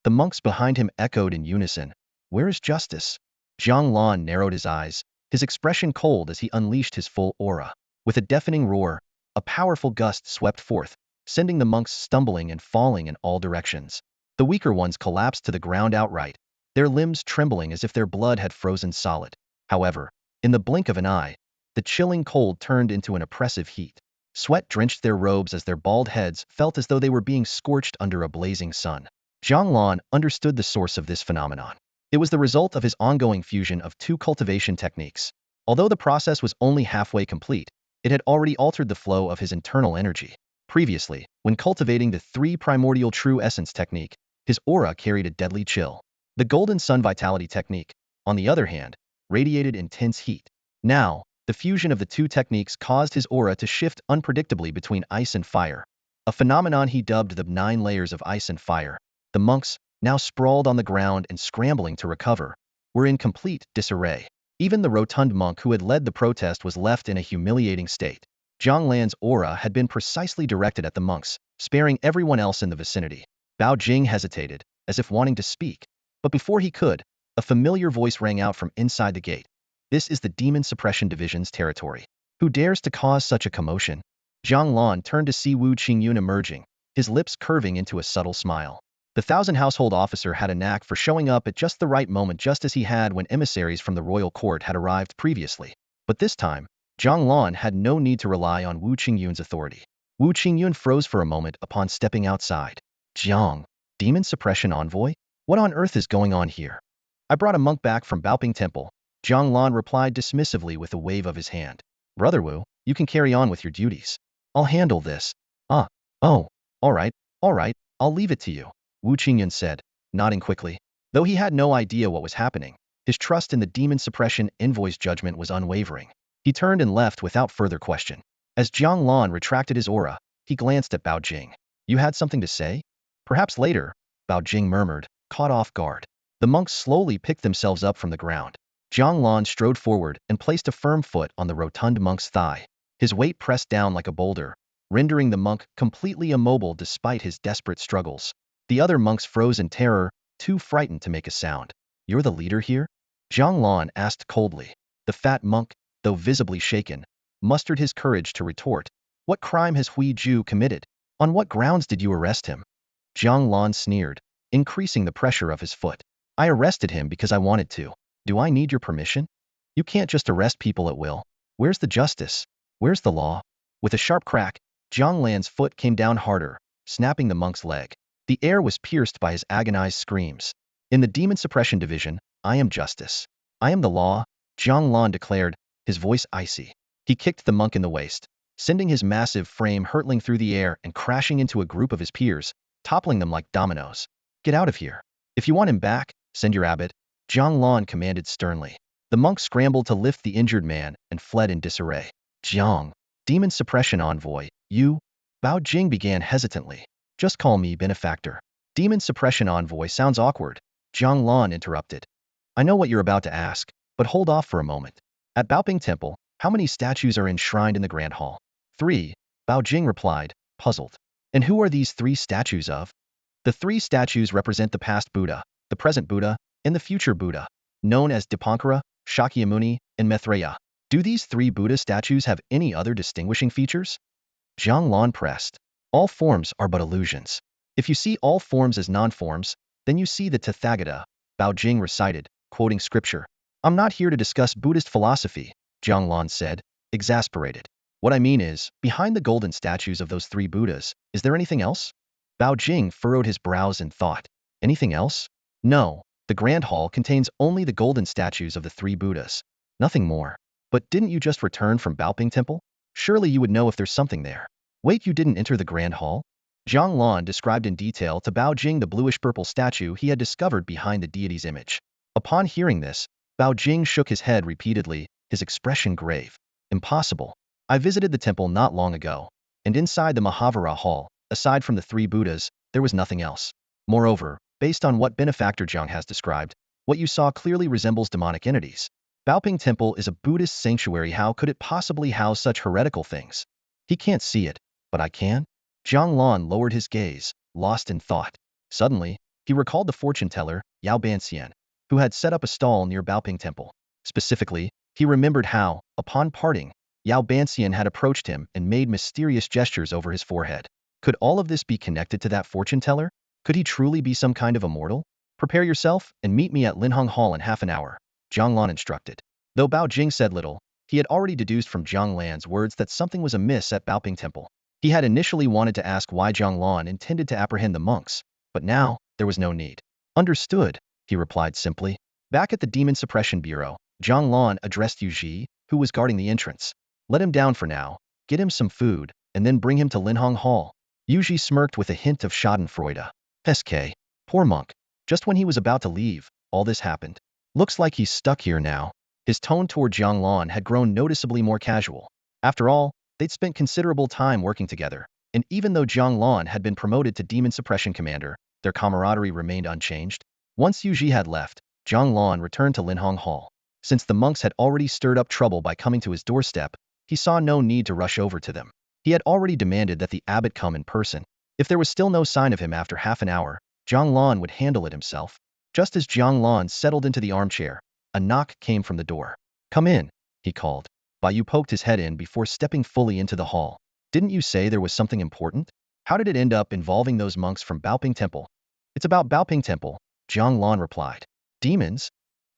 The monks behind him echoed in unison. Where is justice? Jiang Lan narrowed his eyes, his expression cold as he unleashed his full aura. With a deafening roar, a powerful gust swept forth, sending the monks stumbling and falling in all directions. The weaker ones collapsed to the ground outright, their limbs trembling as if their blood had frozen solid. However, in the blink of an eye, the chilling cold turned into an oppressive heat. Sweat drenched their robes as their bald heads felt as though they were being scorched under a blazing sun. Jiang Lan understood the source of this phenomenon. It was the result of his ongoing fusion of two cultivation techniques. Although the process was only halfway complete, it had already altered the flow of his internal energy. Previously, when cultivating the 3 primordial true essence technique, his aura carried a deadly chill. The golden sun vitality technique, on the other hand, radiated intense heat. Now, The fusion of the two techniques caused his aura to shift unpredictably between ice and fire, a phenomenon he dubbed the 9 layers of ice and fire. The monks, now sprawled on the ground and scrambling to recover, were in complete disarray. Even the rotund monk who had led the protest was left in a humiliating state. Jiang Lan's aura had been precisely directed at the monks, sparing everyone else in the vicinity. Bao Jing hesitated, as if wanting to speak, but before he could, a familiar voice rang out from inside the gate. This is the Demon Suppression Division's territory. Who dares to cause such a commotion? Jiang Lan turned to see Wu Qingyun emerging, his lips curving into a subtle smile. The 1,000 household officer had a knack for showing up at just the right moment, just as he had when emissaries from the royal court had arrived previously. But this time, Jiang Lan had no need to rely on Wu Qingyun's authority. Wu Qingyun froze for a moment upon stepping outside. Jiang, Demon Suppression Envoy? What on earth is going on here? I brought a monk back from Baoping Temple, Jiang Lan replied dismissively with a wave of his hand. Brother Wu, you can carry on with your duties. I'll handle this. Oh, all right, I'll leave it to you, Wu Qingyun said, nodding quickly. Though he had no idea what was happening, his trust in the Demon Suppression Envoy's judgment was unwavering. He turned and left without further question. As Jiang Lan retracted his aura, he glanced at Bao Jing. You had something to say? Perhaps later, Bao Jing murmured, caught off guard. The monks slowly picked themselves up from the ground. Jiang Lan strode forward and placed a firm foot on the rotund monk's thigh. His weight pressed down like a boulder, rendering the monk completely immobile despite his desperate struggles. The other monks froze in terror, too frightened to make a sound. You're the leader here? Jiang Lan asked coldly. The fat monk, though visibly shaken, mustered his courage to retort. What crime has Hui Ju committed? On what grounds did you arrest him? Jiang Lan sneered, increasing the pressure of his foot. I arrested him because I wanted to. Do I need your permission? You can't just arrest people at will. Where's the justice? Where's the law? With a sharp crack, Jiang Lan's foot came down harder, snapping the monk's leg. The air was pierced by his agonized screams. In the Demon Suppression Division, I am justice. I am the law, Jiang Lan declared, his voice icy. He kicked the monk in the waist, sending his massive frame hurtling through the air and crashing into a group of his peers, toppling them like dominoes. Get out of here. If you want him back, send your abbot, Jiang Lan commanded sternly. The monk scrambled to lift the injured man and fled in disarray. Jiang, Demon Suppression Envoy, you? Bao Jing began hesitantly. Just call me benefactor. Demon Suppression Envoy sounds awkward, Jiang Lan interrupted. I know what you're about to ask, but hold off for a moment. At Baoping Temple, how many statues are enshrined in the Grand Hall? 3, Bao Jing replied, puzzled. And who are these 3 statues of? The 3 statues represent the past Buddha, the present Buddha, and the future Buddha, known as Dipankara, Shakyamuni, and Maitreya. Do these 3 Buddha statues have any other distinguishing features? Jiang Lan pressed. All forms are but illusions. If you see all forms as non-forms, then you see the Tathagata, Bao Jing recited, quoting scripture. I'm not here to discuss Buddhist philosophy, Jiang Lan said, exasperated. What I mean is, behind the golden statues of those 3 Buddhas, is there anything else? Bao Jing furrowed his brows in thought. Anything else? No. The Grand Hall contains only the golden statues of the 3 Buddhas. Nothing more. But didn't you just return from Baoping Temple? Surely you would know if there's something there. Wait, you didn't enter the Grand Hall? Jiang Lan described in detail to Bao Jing the bluish-purple statue he had discovered behind the deity's image. Upon hearing this, Bao Jing shook his head repeatedly, his expression grave. Impossible. I visited the temple not long ago, and inside the Mahavira Hall, aside from the 3 Buddhas, there was nothing else. Moreover, based on what benefactor Jiang has described, what you saw clearly resembles demonic entities. Baoping Temple is a Buddhist sanctuary. How could it possibly house such heretical things? He can't see it, but I can? Jiang Lan lowered his gaze, lost in thought. Suddenly, he recalled the fortune teller, Yao Banxian, who had set up a stall near Baoping Temple. Specifically, he remembered how, upon parting, Yao Banxian had approached him and made mysterious gestures over his forehead. Could all of this be connected to that fortune teller? Could he truly be some kind of immortal? Prepare yourself and meet me at Linhong Hall in half an hour, Jiang Lan instructed. Though Bao Jing said little, he had already deduced from Jiang Lan's words that something was amiss at Baoping Temple. He had initially wanted to ask why Jiang Lan intended to apprehend the monks, but now, there was no need. Understood, he replied simply. Back at the Demon Suppression Bureau, Jiang Lan addressed Yu Ji, who was guarding the entrance. Let him down for now, get him some food, and then bring him to Linhong Hall. Yu Ji smirked with a hint of schadenfreude. SK. Poor monk. Just when he was about to leave, all this happened. Looks like he's stuck here now. His tone toward Jiang Lan had grown noticeably more casual. After all, they'd spent considerable time working together, and even though Jiang Lan had been promoted to Demon Suppression Commander, their camaraderie remained unchanged. Once Yu Ji had left, Jiang Lan returned to Linhong Hall. Since the monks had already stirred up trouble by coming to his doorstep, he saw no need to rush over to them. He had already demanded that the abbot come in person. If there was still no sign of him after half an hour, Jiang Lan would handle it himself. Just as Jiang Lan settled into the armchair, a knock came from the door. "Come in," he called. Yu poked his head in before stepping fully into the hall. "Didn't you say there was something important? How did it end up involving those monks from Baoping Temple?" "It's about Baoping Temple," Jiang Lan replied. "Demons?"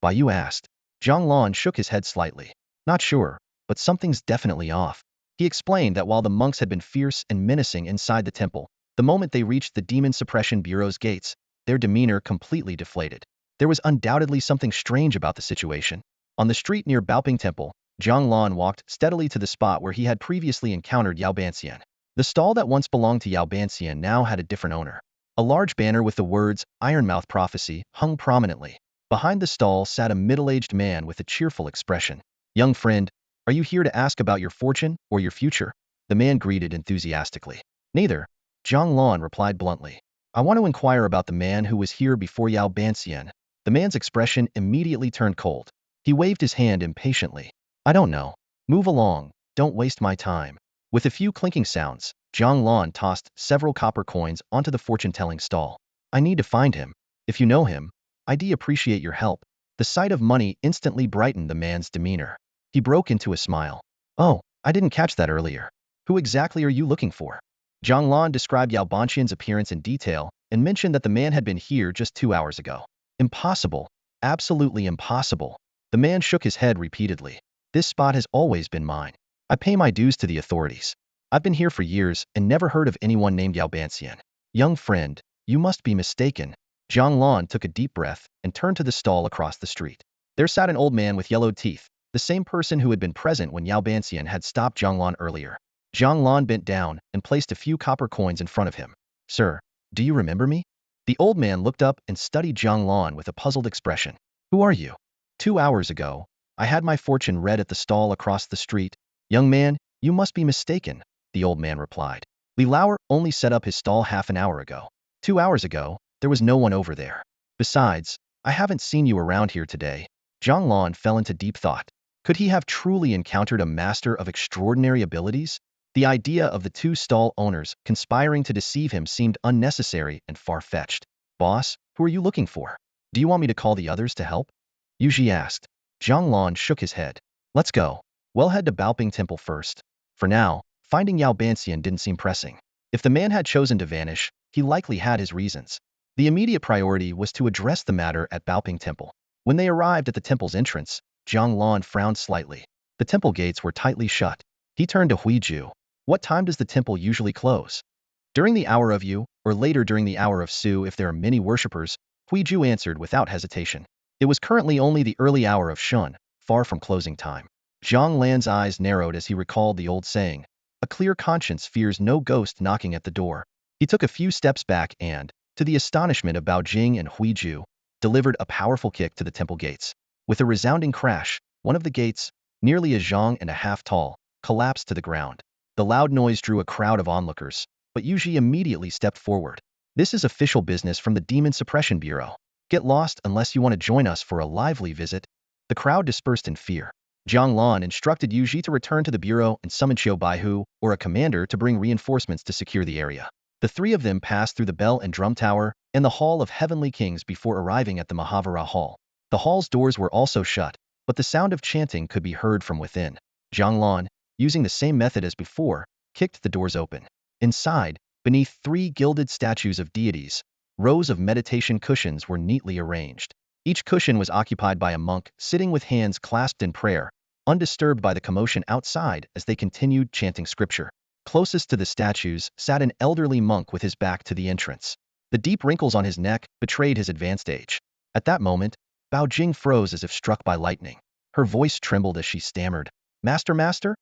Yu asked. Jiang Lan shook his head slightly. "Not sure, but something's definitely off." He explained that while the monks had been fierce and menacing inside the temple, the moment they reached the Demon Suppression Bureau's gates, their demeanor completely deflated. There was undoubtedly something strange about the situation. On the street near Baoping Temple, Jiang Lan walked steadily to the spot where he had previously encountered Yao Banxian. The stall that once belonged to Yao Banxian now had a different owner. A large banner with the words Ironmouth Prophecy hung prominently. Behind the stall sat a middle-aged man with a cheerful expression. "Young friend, are you here to ask about your fortune or your future?" The man greeted enthusiastically. "Neither," Jiang Lan replied bluntly. "I want to inquire about the man who was here before Yao Banxian." The man's expression immediately turned cold. He waved his hand impatiently. "I don't know. Move along, don't waste my time." With a few clinking sounds, Jiang Lan tossed several copper coins onto the fortune-telling stall. "I need to find him. If you know him, I'd appreciate your help." The sight of money instantly brightened the man's demeanor. He broke into a smile. "Oh, I didn't catch that earlier. Who exactly are you looking for?" Jiang Lan described Yao Banxian's appearance in detail and mentioned that the man had been here just 2 hours ago. "Impossible. Absolutely impossible." The man shook his head repeatedly. "This spot has always been mine. I pay my dues to the authorities. I've been here for years and never heard of anyone named Yao Banxian." "Young friend, you must be mistaken." Jiang Lan took a deep breath and turned to the stall across the street. There sat an old man with yellowed teeth, the same person who had been present when Yao Banxian had stopped Jiang Lan earlier. Jiang Lan bent down and placed a few copper coins in front of him. "Sir, do you remember me?" The old man looked up and studied Jiang Lan with a puzzled expression. "Who are you?" "2 hours ago, I had my fortune read at the stall across the street." "Young man, you must be mistaken," the old man replied. "Li Lauer only set up his stall half an hour ago. 2 hours ago, there was no one over there. Besides, I haven't seen you around here today." Jiang Lan fell into deep thought. Could he have truly encountered a master of extraordinary abilities? The idea of the 2 stall owners conspiring to deceive him seemed unnecessary and far-fetched. "Boss, who are you looking for? Do you want me to call the others to help?" Yu Ji asked. Jiang Lan shook his head. "Let's go. We'll head to Baoping Temple first." For now, finding Yao Banxian didn't seem pressing. If the man had chosen to vanish, he likely had his reasons. The immediate priority was to address the matter at Baoping Temple. When they arrived at the temple's entrance, Jiang Lan frowned slightly. The temple gates were tightly shut. He turned to Huiju. "What time does the temple usually close?" "During the hour of Yu, or later during the hour of Su if there are many worshippers," Huiju answered without hesitation. It was currently only the early hour of Shun, far from closing time. Jiang Lan's eyes narrowed as he recalled the old saying, "A clear conscience fears no ghost knocking at the door." He took a few steps back and, to the astonishment of Bao Jing and Huiju, delivered a powerful kick to the temple gates. With a resounding crash, one of the gates, nearly a zhang and a half tall, collapsed to the ground. The loud noise drew a crowd of onlookers, but Yu Ji immediately stepped forward. "This is official business from the Demon Suppression Bureau. Get lost unless you want to join us for a lively visit." The crowd dispersed in fear. Jiang Lan instructed Yu Ji to return to the bureau and summon Xiao Baihu, or a commander, to bring reinforcements to secure the area. The 3 of them passed through the Bell and Drum Tower and the Hall of Heavenly Kings before arriving at the Mahavira Hall. The hall's doors were also shut, but the sound of chanting could be heard from within. Jiang Lan, using the same method as before, kicked the doors open. Inside, beneath 3 gilded statues of deities, rows of meditation cushions were neatly arranged. Each cushion was occupied by a monk sitting with hands clasped in prayer, undisturbed by the commotion outside as they continued chanting scripture. Closest to the statues sat an elderly monk with his back to the entrance. The deep wrinkles on his neck betrayed his advanced age. At that moment, Bao Jing froze as if struck by lightning. Her voice trembled as she stammered, "Master, master?"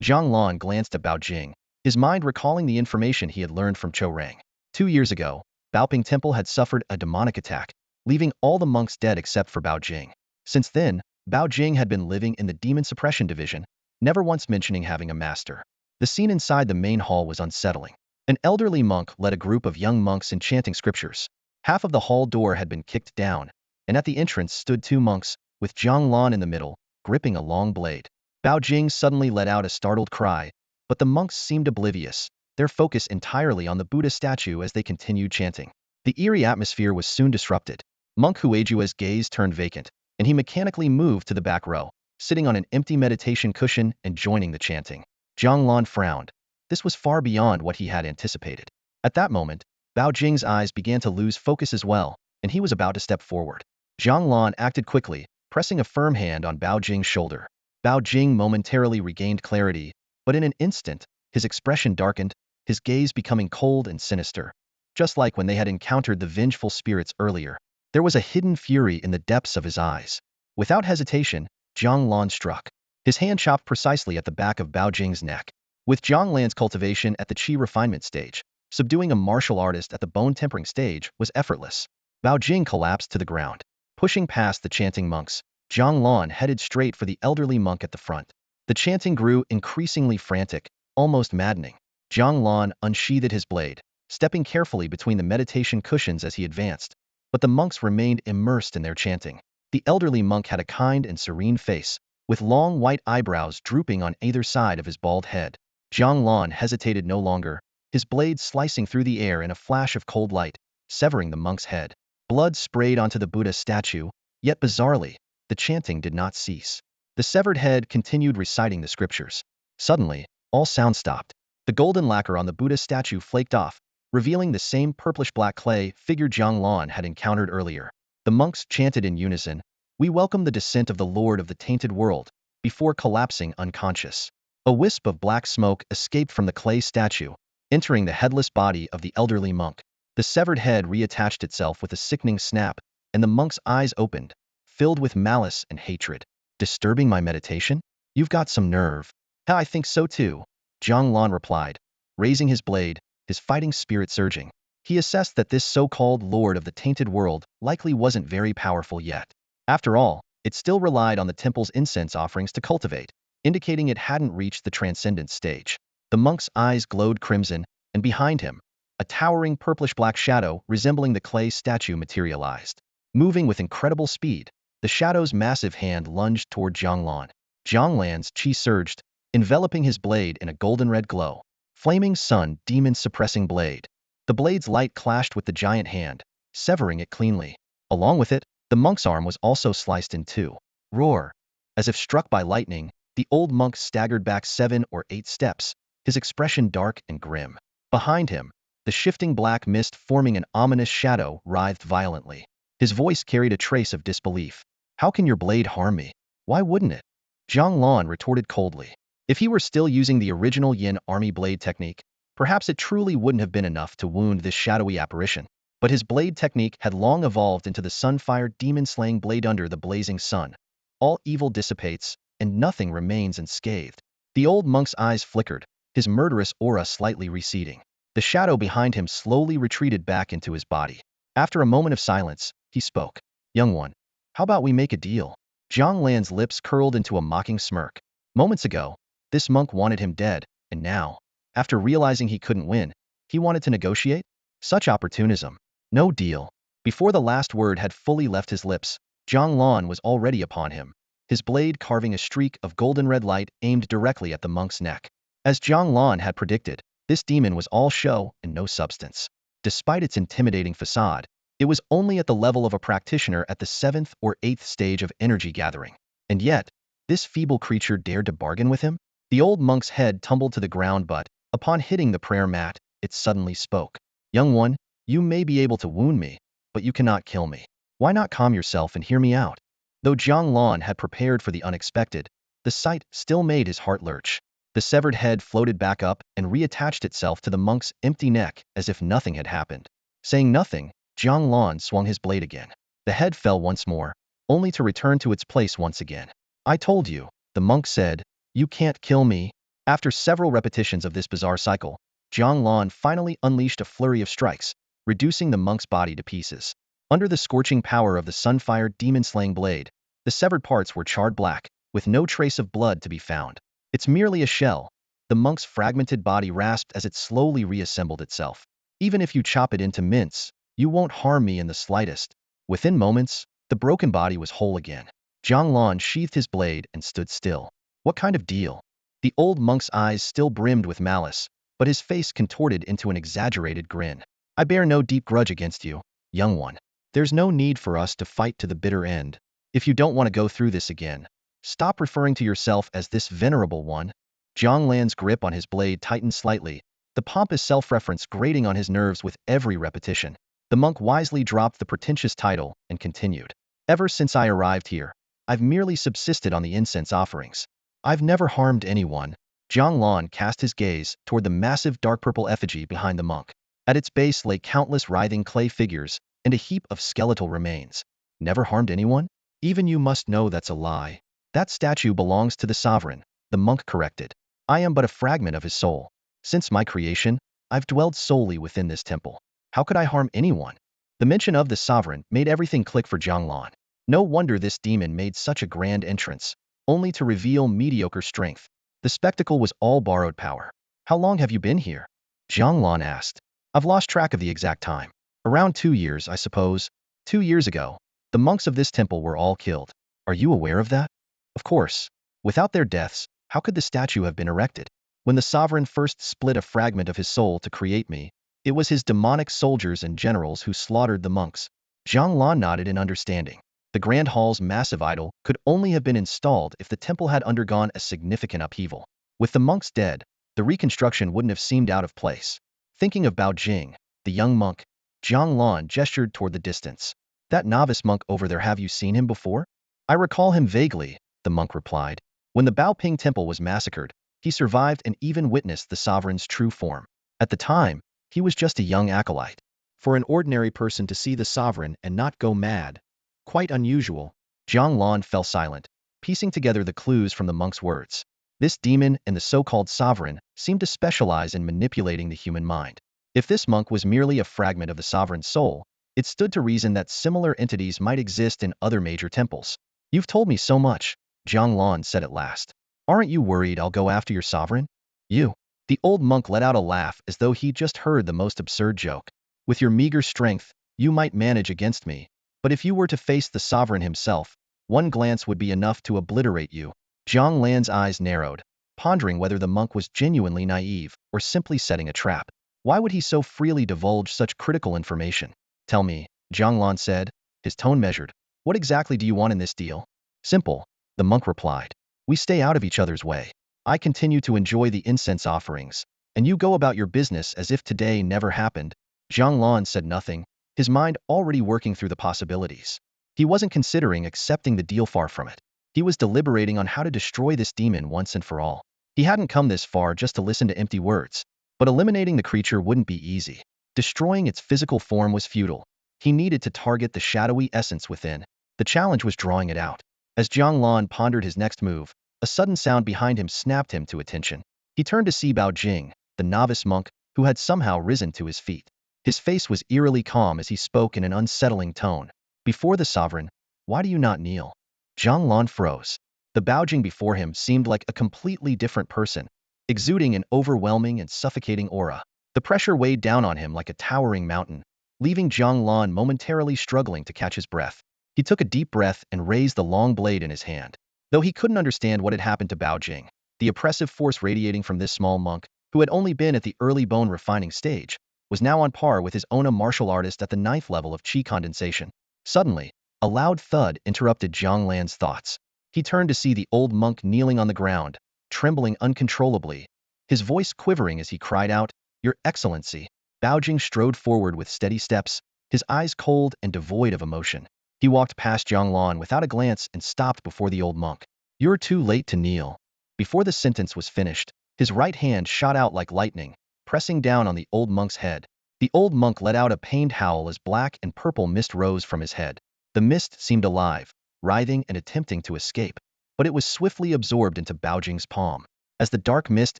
Jiang Lan glanced at Bao Jing, his mind recalling the information he had learned from Chou Rang. 2 years ago, Baoping Temple had suffered a demonic attack, leaving all the monks dead except for Bao Jing. Since then, Bao Jing had been living in the Demon Suppression Division, never once mentioning having a master. The scene inside the main hall was unsettling. An elderly monk led a group of young monks in chanting scriptures. Half of the hall door had been kicked down, and at the entrance stood two monks, with Jiang Lan in the middle, gripping a long blade. Bao Jing suddenly let out a startled cry, but the monks seemed oblivious, their focus entirely on the Buddha statue as they continued chanting. The eerie atmosphere was soon disrupted. Monk Huijua's gaze turned vacant, and he mechanically moved to the back row, sitting on an empty meditation cushion and joining the chanting. Jiang Lan frowned. This was far beyond what he had anticipated. At that moment, Bao Jing's eyes began to lose focus as well, and he was about to step forward. Jiang Lan acted quickly, pressing a firm hand on Bao Jing's shoulder. Bao Jing momentarily regained clarity, but in an instant, his expression darkened, his gaze becoming cold and sinister. Just like when they had encountered the vengeful spirits earlier, there was a hidden fury in the depths of his eyes. Without hesitation, Jiang Lan struck. His hand chopped precisely at the back of Bao Jing's neck. With Jiang Lan's cultivation at the qi refinement stage, subduing a martial artist at the bone tempering stage was effortless. Bao Jing collapsed to the ground. Pushing past the chanting monks, Jiang Lan headed straight for the elderly monk at the front. The chanting grew increasingly frantic, almost maddening. Jiang Lan unsheathed his blade, stepping carefully between the meditation cushions as he advanced, but the monks remained immersed in their chanting. The elderly monk had a kind and serene face, with long white eyebrows drooping on either side of his bald head. Jiang Lan hesitated no longer, his blade slicing through the air in a flash of cold light, severing the monk's head. Blood sprayed onto the Buddha statue, yet bizarrely, the chanting did not cease. The severed head continued reciting the scriptures. Suddenly, all sound stopped. The golden lacquer on the Buddha statue flaked off, revealing the same purplish-black clay figure Jiang Lan had encountered earlier. The monks chanted in unison, "We welcome the descent of the Lord of the Tainted World," before collapsing unconscious. A wisp of black smoke escaped from the clay statue, entering the headless body of the elderly monk. The severed head reattached itself with a sickening snap, and the monk's eyes opened, filled with malice and hatred. "Disturbing my meditation? You've got some nerve." "I think so too," Jiang Lan replied, raising his blade, his fighting spirit surging. He assessed that this so-called Lord of the Tainted World likely wasn't very powerful yet. After all, it still relied on the temple's incense offerings to cultivate, indicating it hadn't reached the transcendence stage. The monk's eyes glowed crimson, and behind him, a towering purplish-black shadow resembling the clay statue materialized. Moving with incredible speed, the shadow's massive hand lunged toward Jiang Lan. Jiang Lan's qi surged, enveloping his blade in a golden-red glow. Flaming Sun Demon Suppressing Blade. The blade's light clashed with the giant hand, severing it cleanly. Along with it, the monk's arm was also sliced in two. Roar! As if struck by lightning, the old monk staggered back 7 or 8 steps, his expression dark and grim. Behind him, the shifting black mist forming an ominous shadow writhed violently. His voice carried a trace of disbelief. "How can your blade harm me? Why wouldn't it?" Jiang Lan retorted coldly. If he were still using the original Yin army blade technique, perhaps it truly wouldn't have been enough to wound this shadowy apparition. But his blade technique had long evolved into the Sunfire demon-slaying blade. Under the blazing sun, all evil dissipates, and nothing remains unscathed. The old monk's eyes flickered, his murderous aura slightly receding. The shadow behind him slowly retreated back into his body. After a moment of silence, he spoke. "Young one, how about we make a deal?" Jiang Lan's lips curled into a mocking smirk. Moments ago, this monk wanted him dead, and now, after realizing he couldn't win, he wanted to negotiate? Such opportunism. No deal. Before the last word had fully left his lips, Jiang Lan was already upon him, his blade carving a streak of golden-red light aimed directly at the monk's neck. As Jiang Lan had predicted, this demon was all show and no substance. Despite its intimidating facade, it was only at the level of a practitioner at the 7th or 8th stage of energy gathering. And yet, this feeble creature dared to bargain with him? The old monk's head tumbled to the ground, but, upon hitting the prayer mat, it suddenly spoke. "Young one, you may be able to wound me, but you cannot kill me. Why not calm yourself and hear me out?" Though Jiang Lan had prepared for the unexpected, the sight still made his heart lurch. The severed head floated back up and reattached itself to the monk's empty neck as if nothing had happened. Saying nothing, Jiang Lan swung his blade again. The head fell once more, only to return to its place once again. "I told you," the monk said, "you can't kill me." After several repetitions of this bizarre cycle, Jiang Lan finally unleashed a flurry of strikes, reducing the monk's body to pieces. Under the scorching power of the Sunfire demon-slaying blade, The severed parts were charred black, with no trace of blood to be found. It's merely a shell. The monk's fragmented body rasped as it slowly reassembled itself. Even if you chop it into mince, you won't harm me in the slightest. Within moments, the broken body was whole again. Jiang Lan sheathed his blade and stood still. What kind of deal? The old monk's eyes still brimmed with malice, but his face contorted into an exaggerated grin. I bear no deep grudge against you, young one. There's no need for us to fight to the bitter end. If you don't want to go through this again, stop referring to yourself as this venerable one. Jiang Lan's grip on his blade tightened slightly, the pompous self-reference grating on his nerves with every repetition. The monk wisely dropped the pretentious title and continued. Ever since I arrived here, I've merely subsisted on the incense offerings. I've never harmed anyone. Jiang Lan cast his gaze toward the massive dark purple effigy behind the monk. At its base lay countless writhing clay figures and a heap of skeletal remains. Never harmed anyone? Even you must know that's a lie. That statue belongs to the sovereign, the monk corrected. I am but a fragment of his soul. Since my creation, I've dwelled solely within this temple. How could I harm anyone? The mention of the sovereign made everything click for Jiang Lan. No wonder this demon made such a grand entrance, only to reveal mediocre strength. The spectacle was all borrowed power. How long have you been here? Jiang Lan asked. I've lost track of the exact time. Around 2 years, I suppose. 2 years ago, the monks of this temple were all killed. Are you aware of that? Of course. Without their deaths, how could the statue have been erected? When the sovereign first split a fragment of his soul to create me, it was his demonic soldiers and generals who slaughtered the monks. Jiang Lan nodded in understanding. The Grand Hall's massive idol could only have been installed if the temple had undergone a significant upheaval. With the monks dead, the reconstruction wouldn't have seemed out of place. Thinking of Bao Jing, the young monk, Jiang Lan gestured toward the distance. That novice monk over there, have you seen him before? I recall him vaguely, the monk replied. When the Baoping temple was massacred, he survived and even witnessed the sovereign's true form. At the time, he was just a young acolyte. For an ordinary person to see the sovereign and not go mad, quite unusual. Jiang Lan fell silent, piecing together the clues from the monk's words. This demon and the so-called sovereign seemed to specialize in manipulating the human mind. If this monk was merely a fragment of the sovereign's soul, it stood to reason that similar entities might exist in other major temples. You've told me so much, Jiang Lan said at last. Aren't you worried I'll go after your sovereign? You. The old monk let out a laugh as though he'd just heard the most absurd joke. With your meager strength, you might manage against me, but if you were to face the sovereign himself, one glance would be enough to obliterate you. Jiang Lan's eyes narrowed, pondering whether the monk was genuinely naive or simply setting a trap. Why would he so freely divulge such critical information? Tell me, Jiang Lan said, his tone measured. What exactly do you want in this deal? Simple, the monk replied. We stay out of each other's way. I continue to enjoy the incense offerings, and you go about your business as if today never happened. Jiang Lan said nothing, his mind already working through the possibilities. He wasn't considering accepting the deal, far from it. He was deliberating on how to destroy this demon once and for all. He hadn't come this far just to listen to empty words, but eliminating the creature wouldn't be easy. Destroying its physical form was futile. He needed to target the shadowy essence within. The challenge was drawing it out. As Jiang Lan pondered his next move, a sudden sound behind him snapped him to attention. He turned to see Bao Jing, the novice monk, who had somehow risen to his feet. His face was eerily calm as he spoke in an unsettling tone. Before the sovereign, why do you not kneel? Jiang Lan froze. The Bao Jing before him seemed like a completely different person, exuding an overwhelming and suffocating aura. The pressure weighed down on him like a towering mountain, leaving Jiang Lan momentarily struggling to catch his breath. He took a deep breath and raised the long blade in his hand. Though he couldn't understand what had happened to Bao Jing, the oppressive force radiating from this small monk, who had only been at the early bone refining stage, was now on par with his own, a martial artist at the 9th level of qi condensation. Suddenly, a loud thud interrupted Jiang Lan's thoughts. He turned to see the old monk kneeling on the ground, trembling uncontrollably, his voice quivering as he cried out, Your Excellency. Bao Jing strode forward with steady steps, his eyes cold and devoid of emotion. He walked past Jiang Lan without a glance and stopped before the old monk. You're too late to kneel. Before the sentence was finished, his right hand shot out like lightning, pressing down on the old monk's head. The old monk let out a pained howl as black and purple mist rose from his head. The mist seemed alive, writhing and attempting to escape, but it was swiftly absorbed into Bao Jing's palm. As the dark mist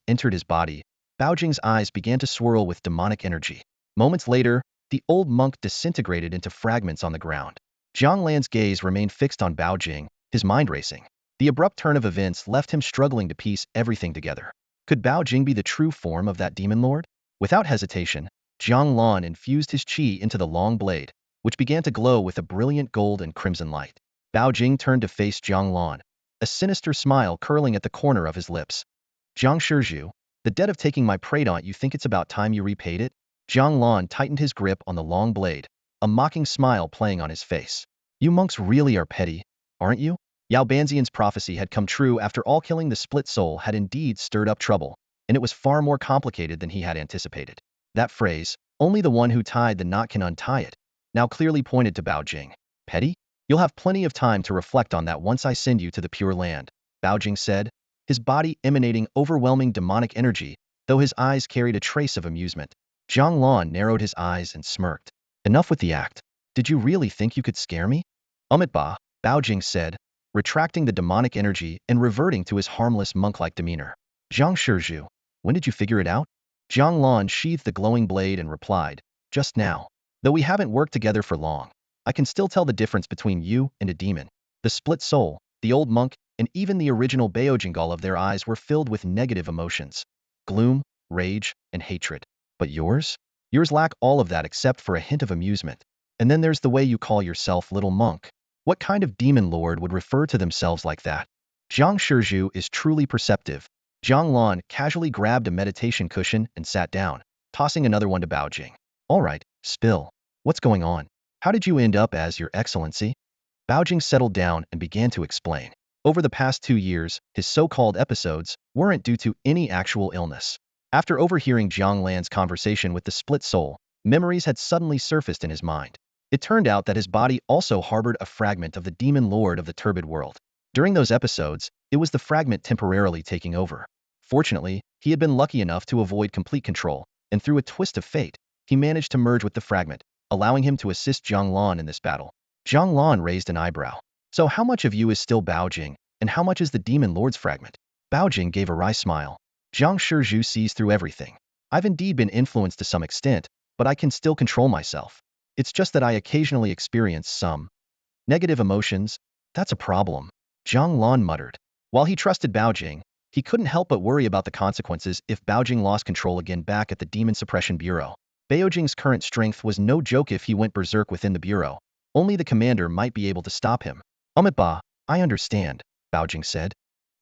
entered his body, Bao Jing's eyes began to swirl with demonic energy. Moments later, the old monk disintegrated into fragments on the ground. Jiang Lan's gaze remained fixed on Bao Jing, his mind racing. The abrupt turn of events left him struggling to piece everything together. Could Bao Jing be the true form of that demon lord? Without hesitation, Jiang Lan infused his qi into the long blade, which began to glow with a brilliant gold and crimson light. Bao Jing turned to face Jiang Lan, a sinister smile curling at the corner of his lips. Jiang Shizhu, the debt of taking my prey, don't you think it's about time you repaid it? Jiang Lan tightened his grip on the long blade, a mocking smile playing on his face. You monks really are petty, aren't you? Yao Banzian's prophecy had come true after all. Killing the split soul had indeed stirred up trouble, and it was far more complicated than he had anticipated. That phrase, only the one who tied the knot can untie it, now clearly pointed to Bao Jing. Petty? You'll have plenty of time to reflect on that once I send you to the Pure Land, Bao Jing said, his body emanating overwhelming demonic energy, though his eyes carried a trace of amusement. Jiang Lan narrowed his eyes and smirked. Enough with the act. Did you really think you could scare me? Ba, Bao Jing said, retracting the demonic energy and reverting to his harmless monk-like demeanor. Jiang Shizhu, when did you figure it out? Jiang Lan sheathed the glowing blade and replied, just now. Though we haven't worked together for long, I can still tell the difference between you and a demon. The split soul, the old monk, and even the original Baojingal of their eyes were filled with negative emotions. Gloom, rage, and hatred. But yours? Yours lack all of that except for a hint of amusement. And then there's the way you call yourself little monk. What kind of demon lord would refer to themselves like that? Jiang Shizhu is truly perceptive. Jiang Lan casually grabbed a meditation cushion and sat down, tossing another one to Bao Jing. All right, spill. What's going on? How did you end up as Your Excellency? Bao Jing settled down and began to explain. Over the past 2 years, his so-called episodes weren't due to any actual illness. After overhearing Jiang Lan's conversation with the split soul, memories had suddenly surfaced in his mind. It turned out that his body also harbored a fragment of the demon lord of the turbid world. During those episodes, it was the fragment temporarily taking over. Fortunately, he had been lucky enough to avoid complete control, and through a twist of fate, he managed to merge with the fragment, allowing him to assist Jiang Lan in this battle. Jiang Lan raised an eyebrow. So how much of you is still Bao Jing, and how much is the demon lord's fragment? Bao Jing gave a wry smile. Jiang Shizhu sees through everything. I've indeed been influenced to some extent, but I can still control myself. It's just that I occasionally experience some negative emotions. That's a problem, Jiang Lan muttered. While he trusted Bao Jing, he couldn't help but worry about the consequences if Bao Jing lost control again back at the Demon Suppression Bureau. Bao Jing's current strength was no joke. If he went berserk within the Bureau, only the commander might be able to stop him. Ba, I understand, Bao Jing said.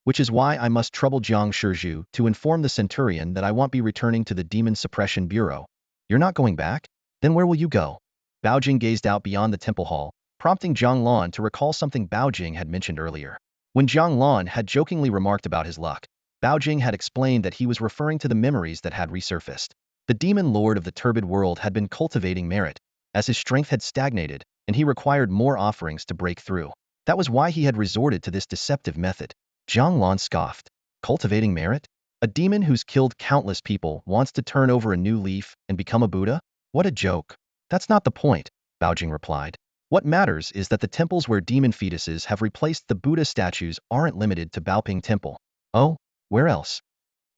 Which is why I must trouble Jiang Shizhu to inform the Centurion that I won't be returning to the Demon Suppression Bureau. You're not going back? Then where will you go? Bao Jing gazed out beyond the temple hall, prompting Jiang Lan to recall something Bao Jing had mentioned earlier. When Jiang Lan had jokingly remarked about his luck, Bao Jing had explained that he was referring to the memories that had resurfaced. The demon lord of the turbid world had been cultivating merit, as his strength had stagnated, and he required more offerings to break through. That was why he had resorted to this deceptive method. Jiang Lan scoffed. Cultivating merit? A demon who's killed countless people wants to turn over a new leaf and become a Buddha? What a joke. That's not the point, Bao Jing replied. What matters is that the temples where demon fetuses have replaced the Buddha statues aren't limited to Baoping Temple. Oh, where else?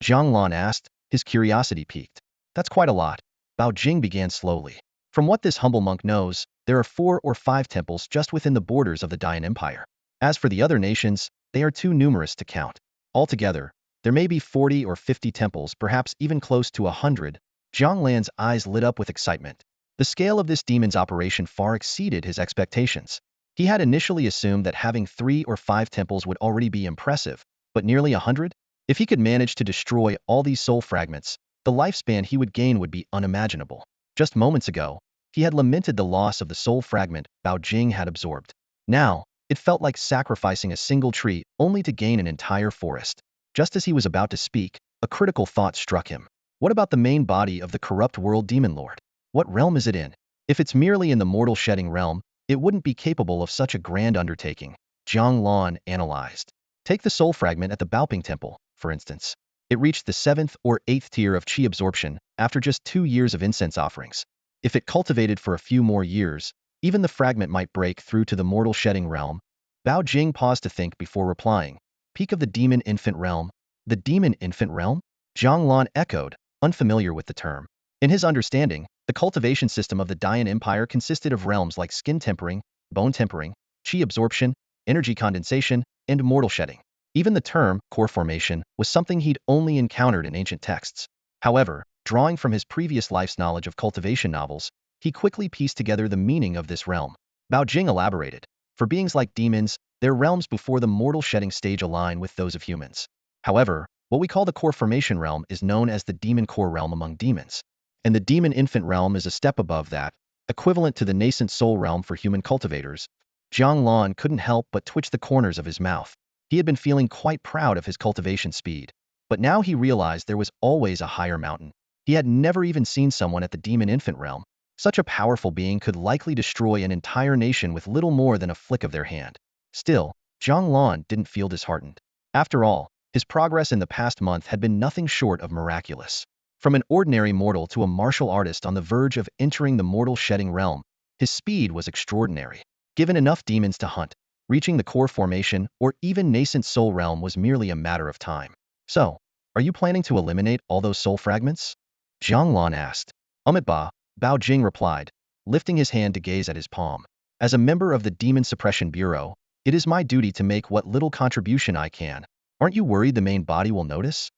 Jiang Lan asked, his curiosity piqued. That's quite a lot. Bao Jing began slowly. From what this humble monk knows, there are 4 or 5 temples just within the borders of the Dayan Empire. As for the other nations, they are too numerous to count. Altogether, there may be 40 or 50 temples, perhaps even close to 100. Jiang Lan's eyes lit up with excitement. The scale of this demon's operation far exceeded his expectations. He had initially assumed that having 3 or 5 temples would already be impressive, but nearly 100? If he could manage to destroy all these soul fragments, the lifespan he would gain would be unimaginable. Just moments ago, he had lamented the loss of the soul fragment Bao Jing had absorbed. Now, it felt like sacrificing a single tree only to gain an entire forest. Just as he was about to speak, a critical thought struck him. What about the main body of the corrupt world demon lord? What realm is it in? If it's merely in the mortal shedding realm, it wouldn't be capable of such a grand undertaking, Jiang Lan analyzed. Take the soul fragment at the Baoping Temple, for instance. It reached the 7th or 8th tier of qi absorption after just 2 years of incense offerings. If it cultivated for a few more years, even the fragment might break through to the mortal shedding realm. Bao Jing paused to think before replying. Peak of the demon infant realm? The demon infant realm? Jiang Lan echoed, unfamiliar with the term. In his understanding, the cultivation system of the Dayan Empire consisted of realms like skin tempering, bone tempering, qi absorption, energy condensation, and mortal shedding. Even the term core formation was something he'd only encountered in ancient texts. However, drawing from his previous life's knowledge of cultivation novels, he quickly pieced together the meaning of this realm. Bao Jing elaborated. For beings like demons, their realms before the mortal shedding stage align with those of humans. However, what we call the core formation realm is known as the demon core realm among demons. And the demon infant realm is a step above that, equivalent to the nascent soul realm for human cultivators. Jiang Lan couldn't help but twitch the corners of his mouth. He had been feeling quite proud of his cultivation speed, but now he realized there was always a higher mountain. He had never even seen someone at the demon infant realm. Such a powerful being could likely destroy an entire nation with little more than a flick of their hand. Still, Jiang Lan didn't feel disheartened. After all, his progress in the past month had been nothing short of miraculous. From an ordinary mortal to a martial artist on the verge of entering the mortal shedding realm, his speed was extraordinary. Given enough demons to hunt, reaching the core formation or even nascent soul realm was merely a matter of time. So, are you planning to eliminate all those soul fragments? Jiang Lan asked. Ba, Bao Jing replied, lifting his hand to gaze at his palm. As a member of the Demon Suppression Bureau, it is my duty to make what little contribution I can. Aren't you worried the main body will notice?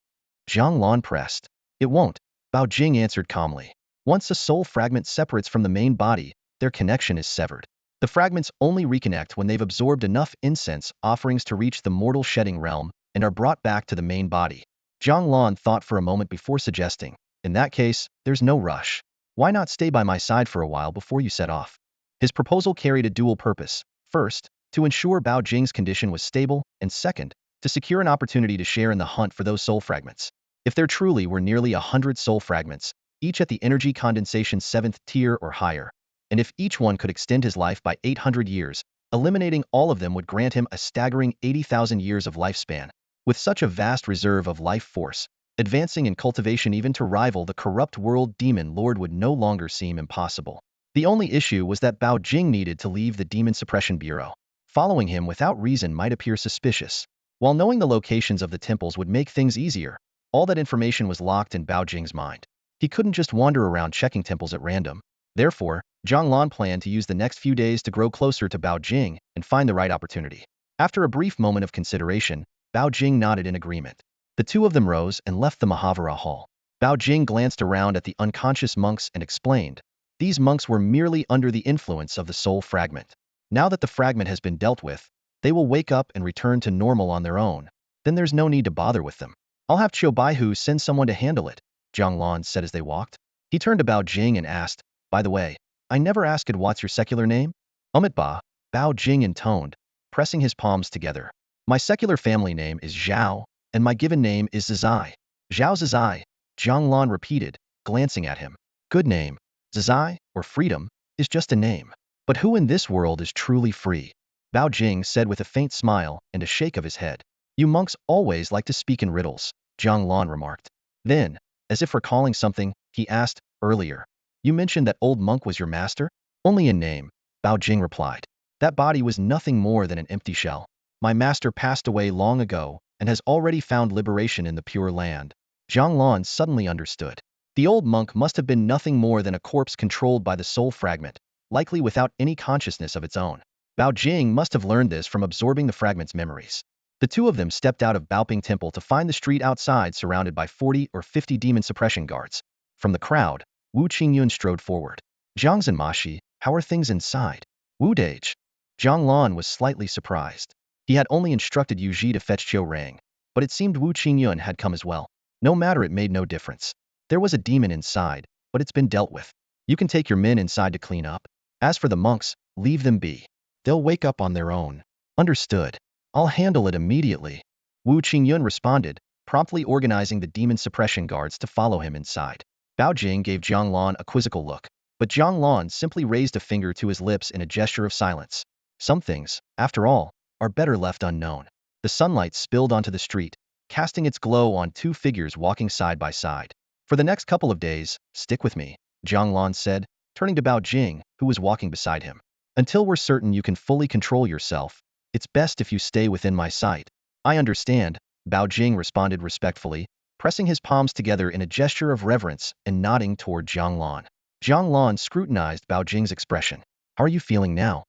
Jiang Lan pressed. It won't, Bao Jing answered calmly. Once a soul fragment separates from the main body, their connection is severed. The fragments only reconnect when they've absorbed enough incense offerings to reach the mortal shedding realm and are brought back to the main body. Jiang Lan thought for a moment before suggesting, in that case, there's no rush. Why not stay by my side for a while before you set off? His proposal carried a dual purpose. First, to ensure Bao Jing's condition was stable, and second, to secure an opportunity to share in the hunt for those soul fragments. If there truly were nearly 100 soul fragments, each at the energy condensation 7th tier or higher, and if each one could extend his life by 800 years, eliminating all of them would grant him a staggering 80,000 years of lifespan. With such a vast reserve of life force, advancing in cultivation even to rival the corrupt world demon lord would no longer seem impossible. The only issue was that Bao Jing needed to leave the Demon Suppression Bureau. Following him without reason might appear suspicious. While knowing the locations of the temples would make things easier, all that information was locked in Bao Jing's mind. He couldn't just wander around checking temples at random. Therefore, Jiang Lan planned to use the next few days to grow closer to Bao Jing and find the right opportunity. After a brief moment of consideration, Bao Jing nodded in agreement. The two of them rose and left the Mahavira hall. Bao Jing glanced around at the unconscious monks and explained, these monks were merely under the influence of the soul fragment. Now that the fragment has been dealt with, they will wake up and return to normal on their own. Then there's no need to bother with them. I'll have Qiu Baihu send someone to handle it, Jiang Lan said as they walked. He turned to Bao Jing and asked, by the way, I never asked what's your secular name? Ba, Bao Jing intoned, pressing his palms together. My secular family name is Zhao, and my given name is Zizai. Zhao Zizai, Jiang Lan repeated, glancing at him. Good name. Zizai, or freedom, is just a name. But who in this world is truly free? Bao Jing said with a faint smile and a shake of his head. You monks always like to speak in riddles, Jiang Lan remarked. Then, as if recalling something, he asked, earlier, you mentioned that old monk was your master? Only in name, Bao Jing replied. That body was nothing more than an empty shell. My master passed away long ago and has already found liberation in the Pure Land. Jiang Lan suddenly understood. The old monk must have been nothing more than a corpse controlled by the soul fragment, likely without any consciousness of its own. Bao Jing must have learned this from absorbing the fragment's memories. The two of them stepped out of Baoping Temple to find the street outside surrounded by 40 or 50 demon suppression guards. From the crowd, Wu Qingyun strode forward. Zhang Mashi, how are things inside? Wu Dage. Jiang Lan was slightly surprised. He had only instructed Yu Ji to fetch Qiu Rang, but it seemed Wu Qingyun had come as well. No matter, it made no difference. There was a demon inside, but it's been dealt with. You can take your men inside to clean up. As for the monks, leave them be. They'll wake up on their own. Understood. I'll handle it immediately. Wu Qingyun responded, promptly organizing the demon suppression guards to follow him inside. Bao Jing gave Jiang Lan a quizzical look, but Jiang Lan simply raised a finger to his lips in a gesture of silence. Some things, after all, are better left unknown. The sunlight spilled onto the street, casting its glow on two figures walking side by side. For the next couple of days, stick with me, Jiang Lan said, turning to Bao Jing, who was walking beside him. Until we're certain you can fully control yourself, it's best if you stay within my sight. I understand, Bao Jing responded respectfully, pressing his palms together in a gesture of reverence and nodding toward Jiang Lan. Jiang Lan scrutinized Bao Jing's expression. How are you feeling now?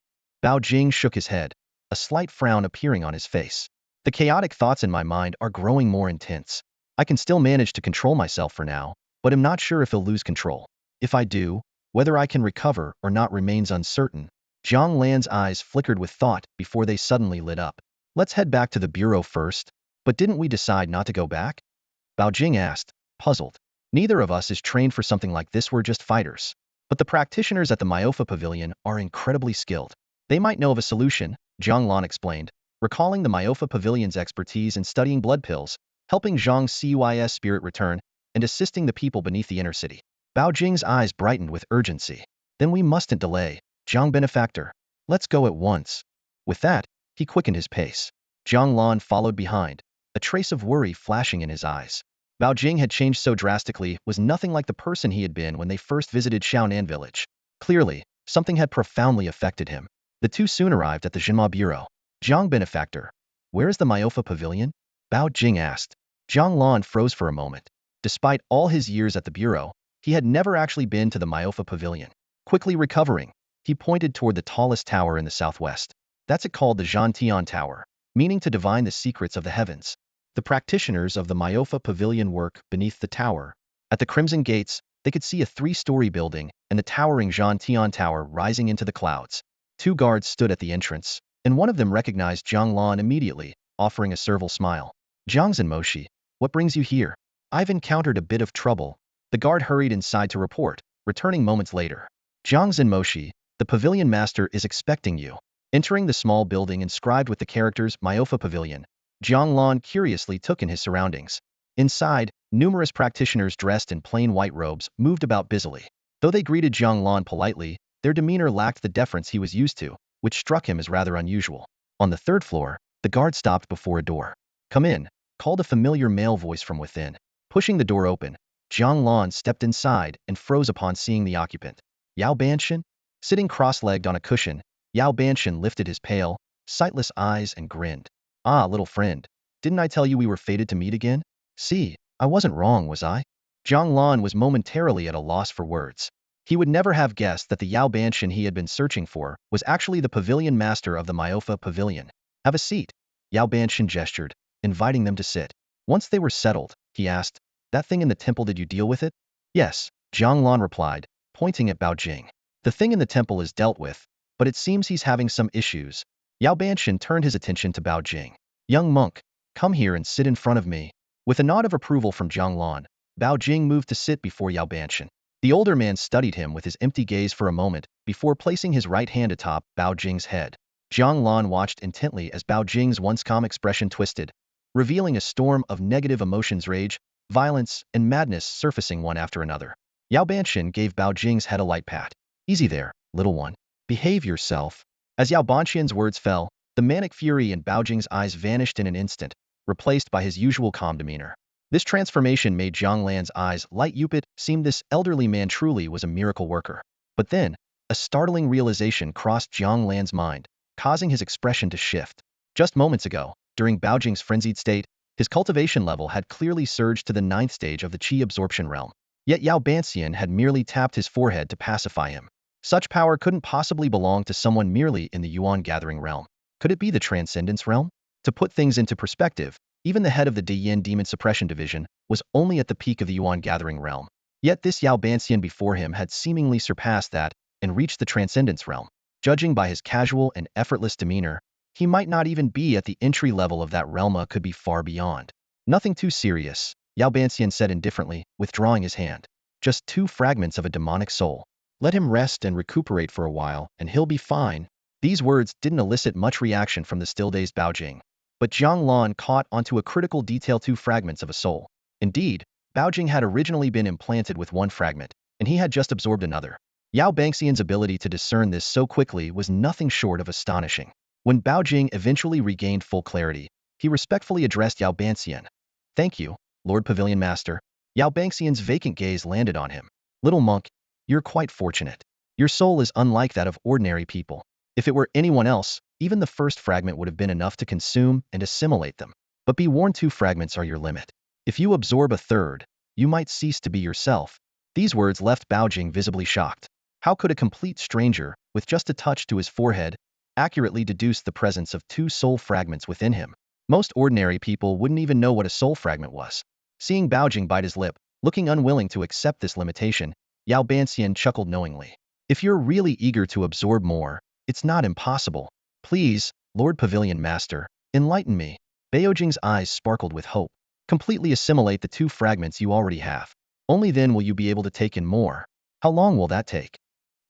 Bao Jing shook his head. a slight frown appearing on his face. The chaotic thoughts in my mind are growing more intense. I can still manage to control myself for now, but am not sure if he'll lose control. If I do, whether I can recover or not remains uncertain. Jiang Lan's eyes flickered with thought before they suddenly lit up. Let's head back to the bureau first. But didn't we decide not to go back? Bao Jing asked, puzzled. Neither of us is trained for something like this, we're just fighters. But the practitioners at the Myofa Pavilion are incredibly skilled. They might know of a solution, Jiang Lan explained, recalling the Myofa Pavilion's expertise in studying blood pills, helping Zhang Cuy's spirit return, and assisting the people beneath the inner city. Bao Jing's eyes brightened with urgency. Then we mustn't delay, Jiang Benefactor. Let's go at once. With that, he quickened his pace. Jiang Lan followed behind, a trace of worry flashing in his eyes. Bao Jing had changed so drastically, was nothing like the person he had been when they first visited Xiaonan village. Clearly, something had profoundly affected him. The two soon arrived at the Jinma Bureau. Jiang Benefactor, where is the Myofa Pavilion? Bao Jing asked. Jiang Lan froze for a moment. Despite all his years at the Bureau, he had never actually been to the Myofa Pavilion. Quickly recovering, he pointed toward the tallest tower in the southwest. That's it, called the Zhantian Tower, meaning to divine the secrets of the heavens. The practitioners of the Myofa Pavilion work beneath the tower. At the Crimson Gates, they could see a 3-story building and the towering Zhantian Tower rising into the clouds. 2 guards stood at the entrance, and one of them recognized Jiang Lan immediately, offering a servile smile. Jiang Zhenmoshi, what brings you here? I've encountered a bit of trouble. The guard hurried inside to report, returning moments later. Jiang Zhenmoshi, the pavilion master is expecting you. Entering the small building inscribed with the characters Myofa Pavilion, Jiang Lan curiously took in his surroundings. Inside, numerous practitioners dressed in plain white robes moved about busily. Though they greeted Jiang Lan politely, their demeanor lacked the deference he was used to, which struck him as rather unusual. On the 3rd floor, the guard stopped before a door. Come in, called a familiar male voice from within. Pushing the door open, Jiang Lan stepped inside and froze upon seeing the occupant. Yao Banshan? Sitting cross-legged on a cushion, Yao Banshan lifted his pale, sightless eyes and grinned. Ah, little friend, didn't I tell you we were fated to meet again? See, I wasn't wrong, was I? Jiang Lan was momentarily at a loss for words. He would never have guessed that the Yao Banshan he had been searching for was actually the pavilion master of the Myofa Pavilion. Have a seat, Yao Banshan gestured, inviting them to sit. Once they were settled, he asked, that thing in the temple, did you deal with it? Yes, Jiang Lan replied, pointing at Bao Jing. The thing in the temple is dealt with, but it seems he's having some issues. Yao Banshan turned his attention to Bao Jing. Young monk, come here and sit in front of me. With a nod of approval from Jiang Lan, Bao Jing moved to sit before Yao Banshan. The older man studied him with his empty gaze for a moment before placing his right hand atop Bao Jing's head. Jiang Lan watched intently as Bao Jing's once calm expression twisted, revealing a storm of negative emotions, rage, violence, and madness surfacing one after another. Yao Banshan gave Bao Jing's head a light pat. Easy there, little one. Behave yourself. As Yao Banshan's words fell, the manic fury in Bao Jing's eyes vanished in an instant, replaced by his usual calm demeanor. This transformation made Jiang Lan's eyes light up. It seemed this elderly man truly was a miracle worker. But then, a startling realization crossed Jiang Lan's mind, causing his expression to shift. Just moments ago, during Bao Jing's frenzied state, his cultivation level had clearly surged to the 9th stage of the Qi absorption realm. Yet Yao Banshan had merely tapped his forehead to pacify him. Such power couldn't possibly belong to someone merely in the Yuan gathering realm. Could it be the transcendence realm? To put things into perspective, even the head of the Diyin Demon Suppression Division was only at the peak of the Yuan gathering realm. Yet this Yao Banshan before him had seemingly surpassed that and reached the transcendence realm. Judging by his casual and effortless demeanor, he might not even be at the entry level of that realm, could be far beyond. Nothing too serious, Yao Banshan said indifferently, withdrawing his hand. Just 2 fragments of a demonic soul. Let him rest and recuperate for a while, and he'll be fine. These words didn't elicit much reaction from the still-dazed Bao Jing. But Jiang Lan caught onto a critical detail: 2 fragments of a soul. Indeed, Bao Jing had originally been implanted with 1 fragment, and he had just absorbed another. Yao Banshan's ability to discern this so quickly was nothing short of astonishing. When Bao Jing eventually regained full clarity, he respectfully addressed Yao Banshan. Thank you, Lord Pavilion Master. Yao Banshan's vacant gaze landed on him. Little monk, you're quite fortunate. Your soul is unlike that of ordinary people. If it were anyone else, even the 1st fragment would have been enough to consume and assimilate them. But be warned, 2 fragments are your limit. If you absorb a 3rd, you might cease to be yourself. These words left Bao Jing visibly shocked. How could a complete stranger, with just a touch to his forehead, accurately deduced the presence of 2 soul fragments within him. Most ordinary people wouldn't even know what a soul fragment was. Seeing Baojing bite his lip, looking unwilling to accept this limitation, Yao Banxian chuckled knowingly. If you're really eager to absorb more, it's not impossible. Please, Lord Pavilion Master, enlighten me. Baojing's eyes sparkled with hope. Completely assimilate the 2 fragments you already have. Only then will you be able to take in more. How long will that take?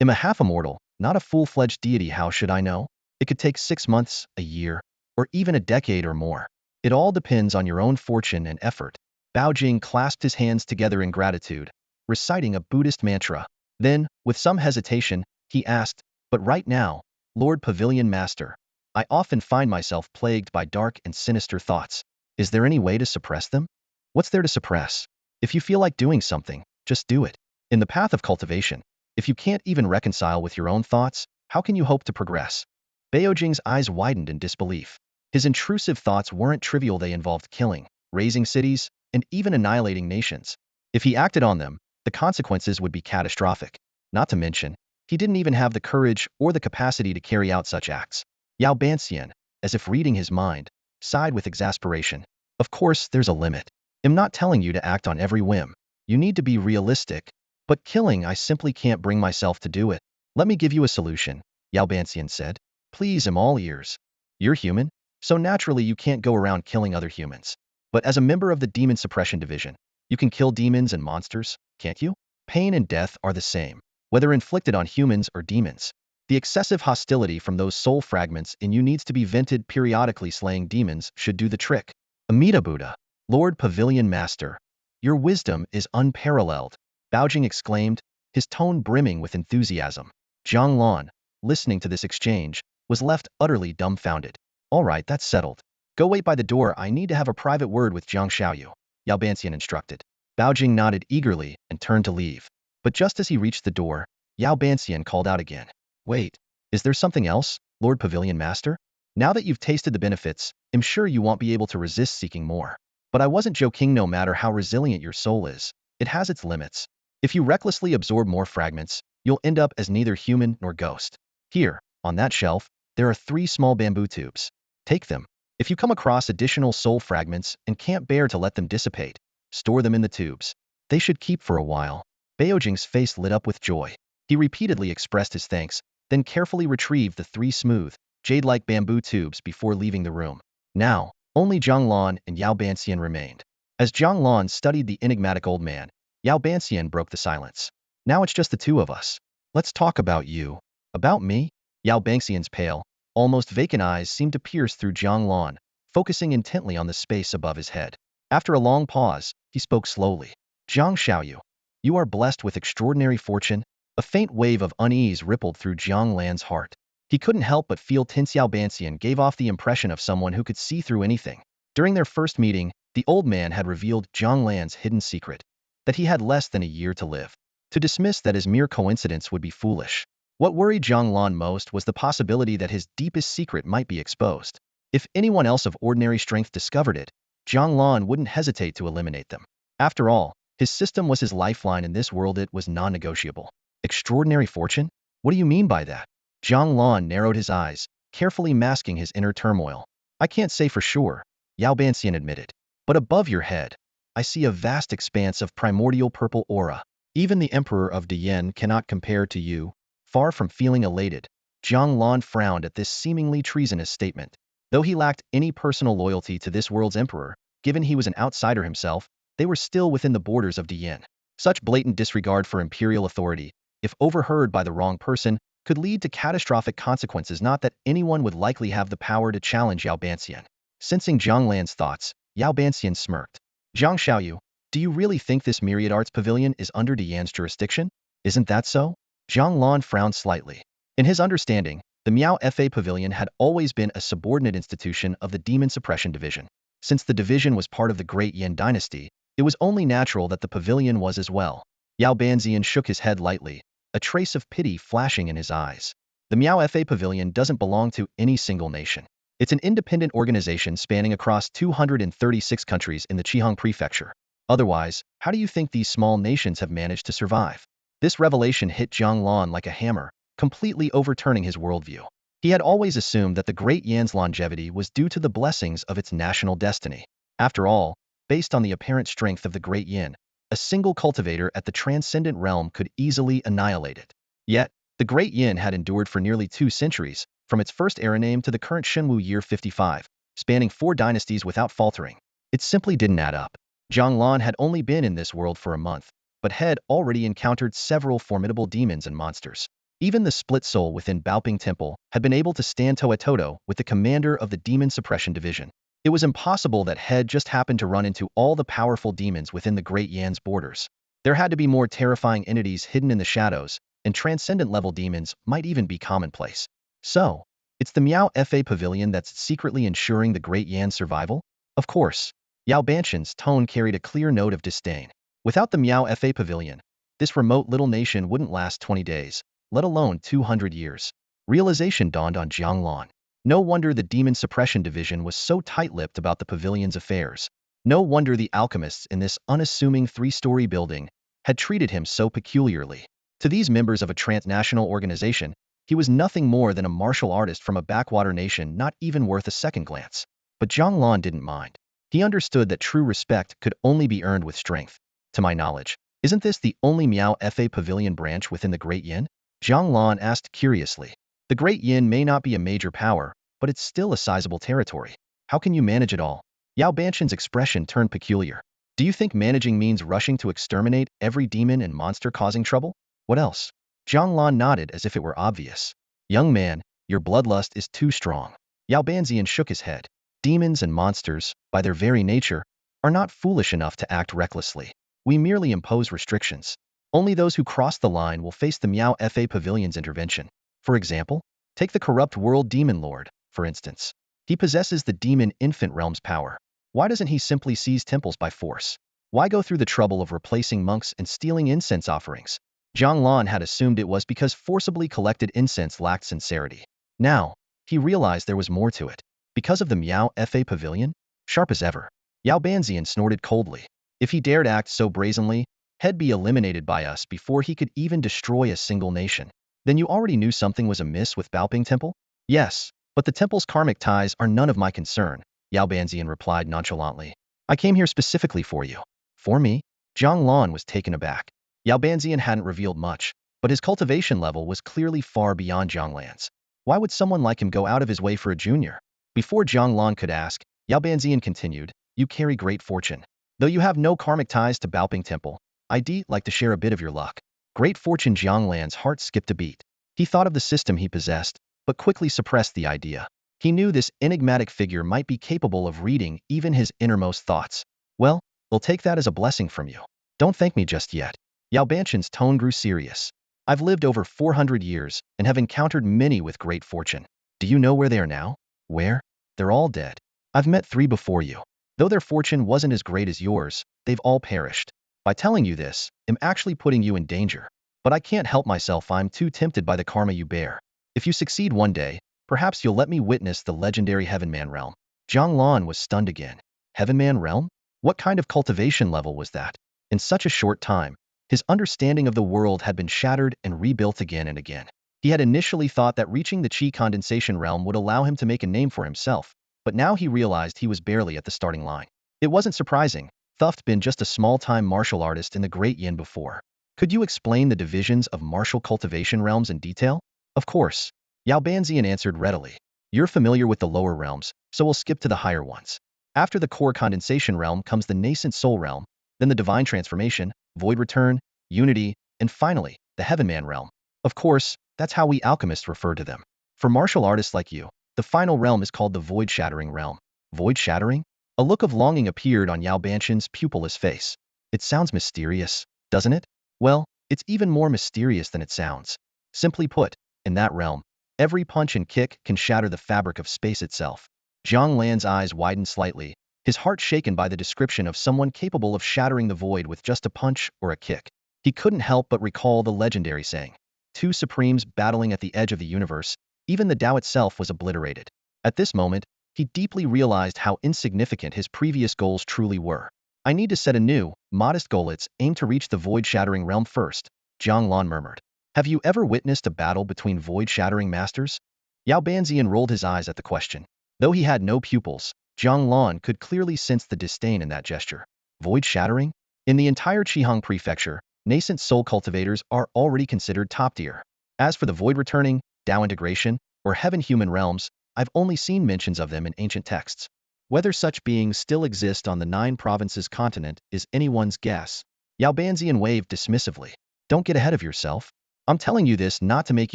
I'm a half-immortal, not a full-fledged deity. How should I know? It could take 6 months, a year, or even a decade or more. It all depends on your own fortune and effort. Baojing clasped his hands together in gratitude, reciting a Buddhist mantra. Then, with some hesitation, he asked, "But right now, Lord Pavilion Master, I often find myself plagued by dark and sinister thoughts. Is there any way to suppress them?" What's there to suppress? If you feel like doing something, just do it. In the path of cultivation, if you can't even reconcile with your own thoughts, how can you hope to progress? Baojing's eyes widened in disbelief. His intrusive thoughts weren't trivial. They involved killing, razing cities, and even annihilating nations. If he acted on them, the consequences would be catastrophic. Not to mention, he didn't even have the courage or the capacity to carry out such acts. Yao Banxian, as if reading his mind, sighed with exasperation. Of course, there's a limit. I'm not telling you to act on every whim. You need to be realistic. But killing, I simply can't bring myself to do it. Let me give you a solution, Yao Banxian said. Please, I'm all ears. You're human, so naturally you can't go around killing other humans. But as a member of the Demon Suppression Division, you can kill demons and monsters, can't you? Pain and death are the same, whether inflicted on humans or demons. The excessive hostility from those soul fragments in you needs to be vented periodically. Slaying demons should do the trick. Amida Buddha, Lord Pavilion Master, your wisdom is unparalleled, Baojing exclaimed, his tone brimming with enthusiasm. Jiang Lan, listening to this exchange, was left utterly dumbfounded. All right, that's settled. Go wait by the door. I need to have a private word with Jiang Xiaoyu, Yao Banxian instructed. Baojing nodded eagerly and turned to leave. But just as he reached the door, Yao Banxian called out again. Wait, is there something else, Lord Pavilion Master? Now that you've tasted the benefits, I'm sure you won't be able to resist seeking more. But I wasn't joking. No matter how resilient your soul is, it has its limits. If you recklessly absorb more fragments, you'll end up as neither human nor ghost. Here, on that shelf, there are 3 small bamboo tubes. Take them. If you come across additional soul fragments and can't bear to let them dissipate, store them in the tubes. They should keep for a while. Baojing's face lit up with joy. He repeatedly expressed his thanks, then carefully retrieved the 3 smooth, jade-like bamboo tubes before leaving the room. Now, only Jiang Lan and Yao Banxian remained. As Jiang Lan studied the enigmatic old man, Yao Banxian broke the silence. Now it's just the 2 of us. Let's talk about you. About me? Yao Banxian's pale, almost vacant eyes seemed to pierce through Jiang Lan, focusing intently on the space above his head. After a long pause, he spoke slowly. Jiang Xiaoyu, you are blessed with extraordinary fortune. A faint wave of unease rippled through Jiang Lan's heart. He couldn't help but feel tense. Yao Banxian gave off the impression of someone who could see through anything. During their first meeting, the old man had revealed Jiang Lan's hidden secret, that he had less than a year to live. To dismiss that as mere coincidence would be foolish. What worried Jiang Lan most was the possibility that his deepest secret might be exposed. If anyone else of ordinary strength discovered it, Jiang Lan wouldn't hesitate to eliminate them. After all, his system was his lifeline in this world. It was non-negotiable. Extraordinary fortune? What do you mean by that? Jiang Lan narrowed his eyes, carefully masking his inner turmoil. I can't say for sure, Yao Banxian admitted. But above your head, I see a vast expanse of primordial purple aura. Even the Emperor of Dian cannot compare to you. Far from feeling elated, Jiang Lan frowned at this seemingly treasonous statement. Though he lacked any personal loyalty to this world's emperor, given he was an outsider himself, they were still within the borders of Dian. Such blatant disregard for imperial authority, if overheard by the wrong person, could lead to catastrophic consequences. Not that anyone would likely have the power to challenge Yao Banxian. Sensing Jiang Lan's thoughts, Yao Banxian smirked. Jiang Xiaoyu, do you really think this Myriad Arts Pavilion is under Dian's jurisdiction? Isn't that so? Jiang Lan frowned slightly. In his understanding, the Miao Fa Pavilion had always been a subordinate institution of the Demon Suppression Division. Since the division was part of the Great Yan dynasty, it was only natural that the pavilion was as well. Yao Banxian shook his head lightly, a trace of pity flashing in his eyes. The Miao Fa Pavilion doesn't belong to any single nation. It's an independent organization spanning across 236 countries in the Qihang Prefecture. Otherwise, how do you think these small nations have managed to survive? This revelation hit Jiang Lan like a hammer, completely overturning his worldview. He had always assumed that the Great Yan's longevity was due to the blessings of its national destiny. After all, based on the apparent strength of the Great Yan, a single cultivator at the transcendent realm could easily annihilate it. Yet, the Great Yin had endured for nearly 2 centuries, from its first era name to the current Shenwu year 55, spanning 4 dynasties without faltering. It simply didn't add up. Jiang Lan had only been in this world for a month, but had already encountered several formidable demons and monsters. Even the split soul within Baoping Temple had been able to stand toe-to-toe with the commander of the Demon Suppression Division. It was impossible that Head just happened to run into all the powerful demons within the Great Yan's borders. There had to be more terrifying entities hidden in the shadows, and transcendent-level demons might even be commonplace. So, it's the Miao Fa Pavilion that's secretly ensuring the Great Yan's survival? Of course. Yao Banshan's tone carried a clear note of disdain. Without the Miao Fa Pavilion, this remote little nation wouldn't last 20 days, let alone 200 years. Realization dawned on Jiang Lan. No wonder the Demon Suppression Division was so tight-lipped about the pavilion's affairs. No wonder the alchemists in this unassuming 3-story building had treated him so peculiarly. To these members of a transnational organization, he was nothing more than a martial artist from a backwater nation not even worth a second glance. But Jiang Lan didn't mind. He understood that true respect could only be earned with strength. To my knowledge, isn't this the only Miao Fa Pavilion branch within the Great Yin? Jiang Lan asked curiously. The Great Yin may not be a major power, but it's still a sizable territory. How can you manage it all? Yao Banshan's expression turned peculiar. Do you think managing means rushing to exterminate every demon and monster causing trouble? What else? Jiang Lan nodded as if it were obvious. Young man, your bloodlust is too strong. Yao Banzian shook his head. Demons and monsters, by their very nature, are not foolish enough to act recklessly. We merely impose restrictions. Only those who cross the line will face the Miao Fa Pavilion's intervention. For example, take the corrupt world demon lord, for instance. He possesses the demon infant realm's power. Why doesn't he simply seize temples by force? Why go through the trouble of replacing monks and stealing incense offerings? Jiang Lan had assumed it was because forcibly collected incense lacked sincerity. Now, he realized there was more to it. Because of the Miao Fa Pavilion? Sharp as ever. Yao Banzian snorted coldly. If he dared act so brazenly, he'd be eliminated by us before he could even destroy a single nation. Then you already knew something was amiss with Baoping Temple? Yes, but the temple's karmic ties are none of my concern, Yao Banzian replied nonchalantly. I came here specifically for you. For me? Jiang Lan was taken aback. Yao Banzian hadn't revealed much, but his cultivation level was clearly far beyond Jiang Lan's. Why would someone like him go out of his way for a junior? Before Jiang Lan could ask, Yao Banzian continued, you carry great fortune. Though you have no karmic ties to Baoping Temple, I'd like to share a bit of your luck. Great fortune. Jiang Lan's heart skipped a beat. He thought of the system he possessed, but quickly suppressed the idea. He knew this enigmatic figure might be capable of reading even his innermost thoughts. Well, we'll take that as a blessing from you. Don't thank me just yet. Yao Banshan's tone grew serious. I've lived over 400 years and have encountered many with great fortune. Do you know where they are now? Where? They're all dead. I've met 3 before you. Though their fortune wasn't as great as yours, they've all perished. By telling you this, I'm actually putting you in danger. But I can't help myself. I'm too tempted by the karma you bear. If you succeed one day, perhaps you'll let me witness the legendary Heavenman realm. Jiang Lan was stunned again. Heavenman realm? What kind of cultivation level was that? In such a short time, his understanding of the world had been shattered and rebuilt again and again. He had initially thought that reaching the Qi condensation realm would allow him to make a name for himself, but now he realized he was barely at the starting line. It wasn't surprising. Thuft been just a small-time martial artist in the Great Yin before. Could you explain the divisions of martial cultivation realms in detail? Of course. Yao Banzian answered readily. You're familiar with the lower realms, so we'll skip to the higher ones. After the core condensation realm comes the nascent soul realm, then the divine transformation, void return, unity, and finally, the Heavenman realm. Of course, that's how we alchemists refer to them. For martial artists like you, the final realm is called the void-shattering realm. Void-shattering? A look of longing appeared on Yao Banshan's pupilless face. It sounds mysterious, doesn't it? Well, it's even more mysterious than it sounds. Simply put, in that realm, every punch and kick can shatter the fabric of space itself. Jiang Lan's eyes widened slightly, his heart shaken by the description of someone capable of shattering the void with just a punch or a kick. He couldn't help but recall the legendary saying, 2 supremes battling at the edge of the universe, even the Tao itself was obliterated. At this moment, he deeply realized how insignificant his previous goals truly were. I need to set a new, modest goal. Let's aim to reach the void-shattering realm first, Jiang Lan murmured. Have you ever witnessed a battle between void-shattering masters? Yao Banzian rolled his eyes at the question. Though he had no pupils, Jiang Lan could clearly sense the disdain in that gesture. Void shattering? In the entire Qihang prefecture, nascent soul cultivators are already considered top tier. As for the void returning, Tao integration, or heaven-human realms, I've only seen mentions of them in ancient texts. Whether such beings still exist on the 9 provinces continent is anyone's guess. Yao Banzian waved dismissively. Don't get ahead of yourself. I'm telling you this not to make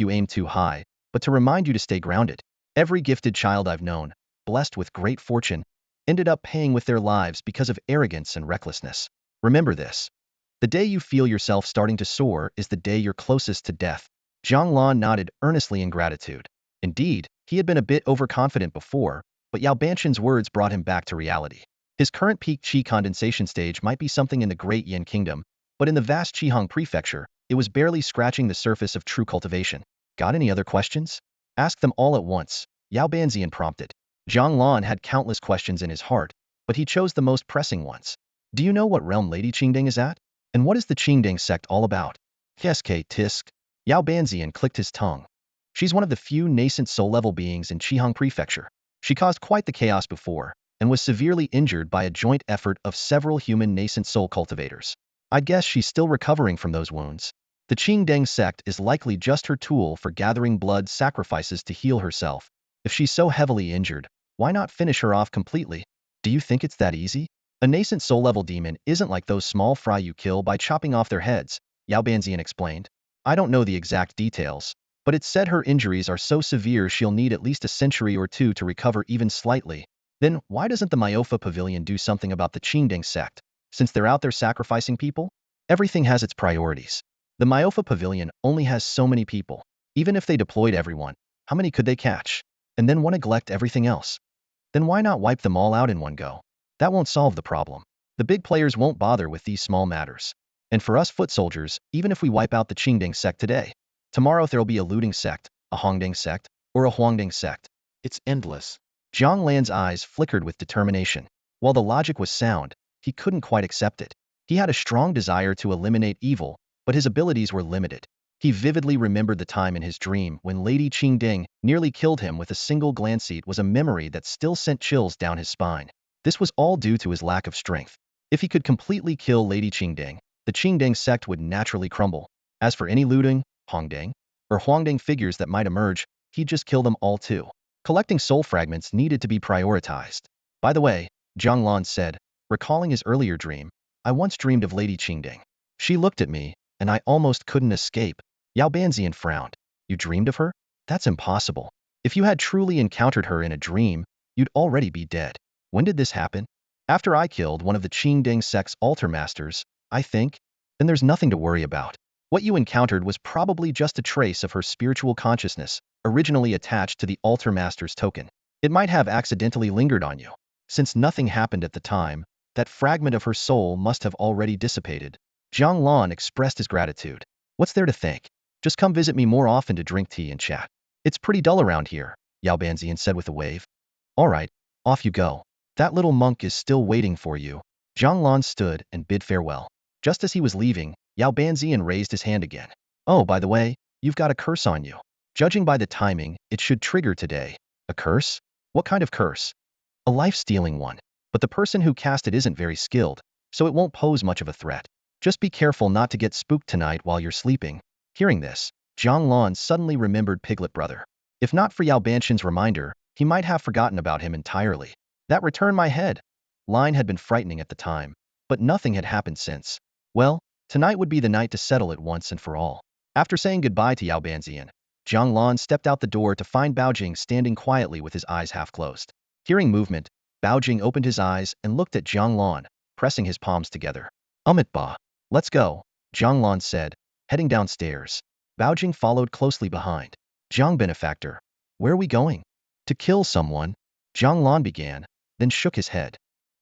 you aim too high, but to remind you to stay grounded. Every gifted child I've known, blessed with great fortune, ended up paying with their lives because of arrogance and recklessness. Remember this. The day you feel yourself starting to soar is the day you're closest to death. Jiang Lan nodded earnestly in gratitude. Indeed, he had been a bit overconfident before, but Yao Banqian's words brought him back to reality. His current peak qi condensation stage might be something in the Great Yin Kingdom, but in the vast Qihang Prefecture, it was barely scratching the surface of true cultivation. Got any other questions? Ask them all at once, Yao Banzian prompted. Jiang Lan had countless questions in his heart, but he chose the most pressing ones. Do you know what realm Lady Qingding is at? And what is the Qingding sect all about? SK Tisk. Yao Banzian clicked his tongue. She's one of the few nascent soul-level beings in Qihang Prefecture. She caused quite the chaos before, and was severely injured by a joint effort of several human nascent soul cultivators. I'd guess she's still recovering from those wounds. The Qingding sect is likely just her tool for gathering blood sacrifices to heal herself. If she's so heavily injured, why not finish her off completely? Do you think it's that easy? A nascent soul-level demon isn't like those small fry you kill by chopping off their heads, Yao Banzian explained. I don't know the exact details, but it's said her injuries are so severe she'll need at least a century or two to recover even slightly. Then, why doesn't the Myofa Pavilion do something about the Qingding sect? Since they're out there sacrificing people? Everything has its priorities. The Myofa Pavilion only has so many people. Even if they deployed everyone, how many could they catch? And then neglect everything else? Then why not wipe them all out in one go? That won't solve the problem. The big players won't bother with these small matters. And for us foot soldiers, even if we wipe out the Qingding sect today, tomorrow there'll be a looting sect, a Hongding sect, or a Huangding sect. It's endless. Jiang Lan's eyes flickered with determination. While the logic was sound, he couldn't quite accept it. He had a strong desire to eliminate evil, but his abilities were limited. He vividly remembered the time in his dream when Lady Qingding nearly killed him with a single glance. It was a memory that still sent chills down his spine. This was all due to his lack of strength. If he could completely kill Lady Qingding, the Qingding sect would naturally crumble. As for any looting, Hongding, or Huangding figures that might emerge, he'd just kill them all too. Collecting soul fragments needed to be prioritized. By the way, Jiang Lan said, recalling his earlier dream, I once dreamed of Lady Qingding. She looked at me, and I almost couldn't escape. Yao Banzian frowned. You dreamed of her? That's impossible. If you had truly encountered her in a dream, you'd already be dead. When did this happen? After I killed one of the Qingding sect's altar masters, I think. Then there's nothing to worry about. What you encountered was probably just a trace of her spiritual consciousness, originally attached to the altar master's token. It might have accidentally lingered on you. Since nothing happened at the time, that fragment of her soul must have already dissipated. Jiang Lan expressed his gratitude. What's there to thank? Just come visit me more often to drink tea and chat. It's pretty dull around here, Yao Banzian said with a wave. All right, off you go. That little monk is still waiting for you. Jiang Lan stood and bid farewell. Just as he was leaving, Yao Banzian raised his hand again. Oh, by the way, you've got a curse on you. Judging by the timing, it should trigger today. A curse? What kind of curse? A life-stealing one. But the person who cast it isn't very skilled, so it won't pose much of a threat. Just be careful not to get spooked tonight while you're sleeping. Hearing this, Jiang Lan suddenly remembered Piglet Brother. If not for Yao Banqian's reminder, he might have forgotten about him entirely. That returned my head. Line had been frightening at the time, but nothing had happened since. Well, tonight would be the night to settle it once and for all. After saying goodbye to Yao Banzian, Jiang Lan stepped out the door to find Baojing standing quietly with his eyes half closed. Hearing movement, Baojing opened his eyes and looked at Jiang Lan, pressing his palms together. Ba. Let's go, Jiang Lan said, heading downstairs. Baojing followed closely behind. Jiang Benefactor, where are we going? To kill someone, Jiang Lan began, then shook his head.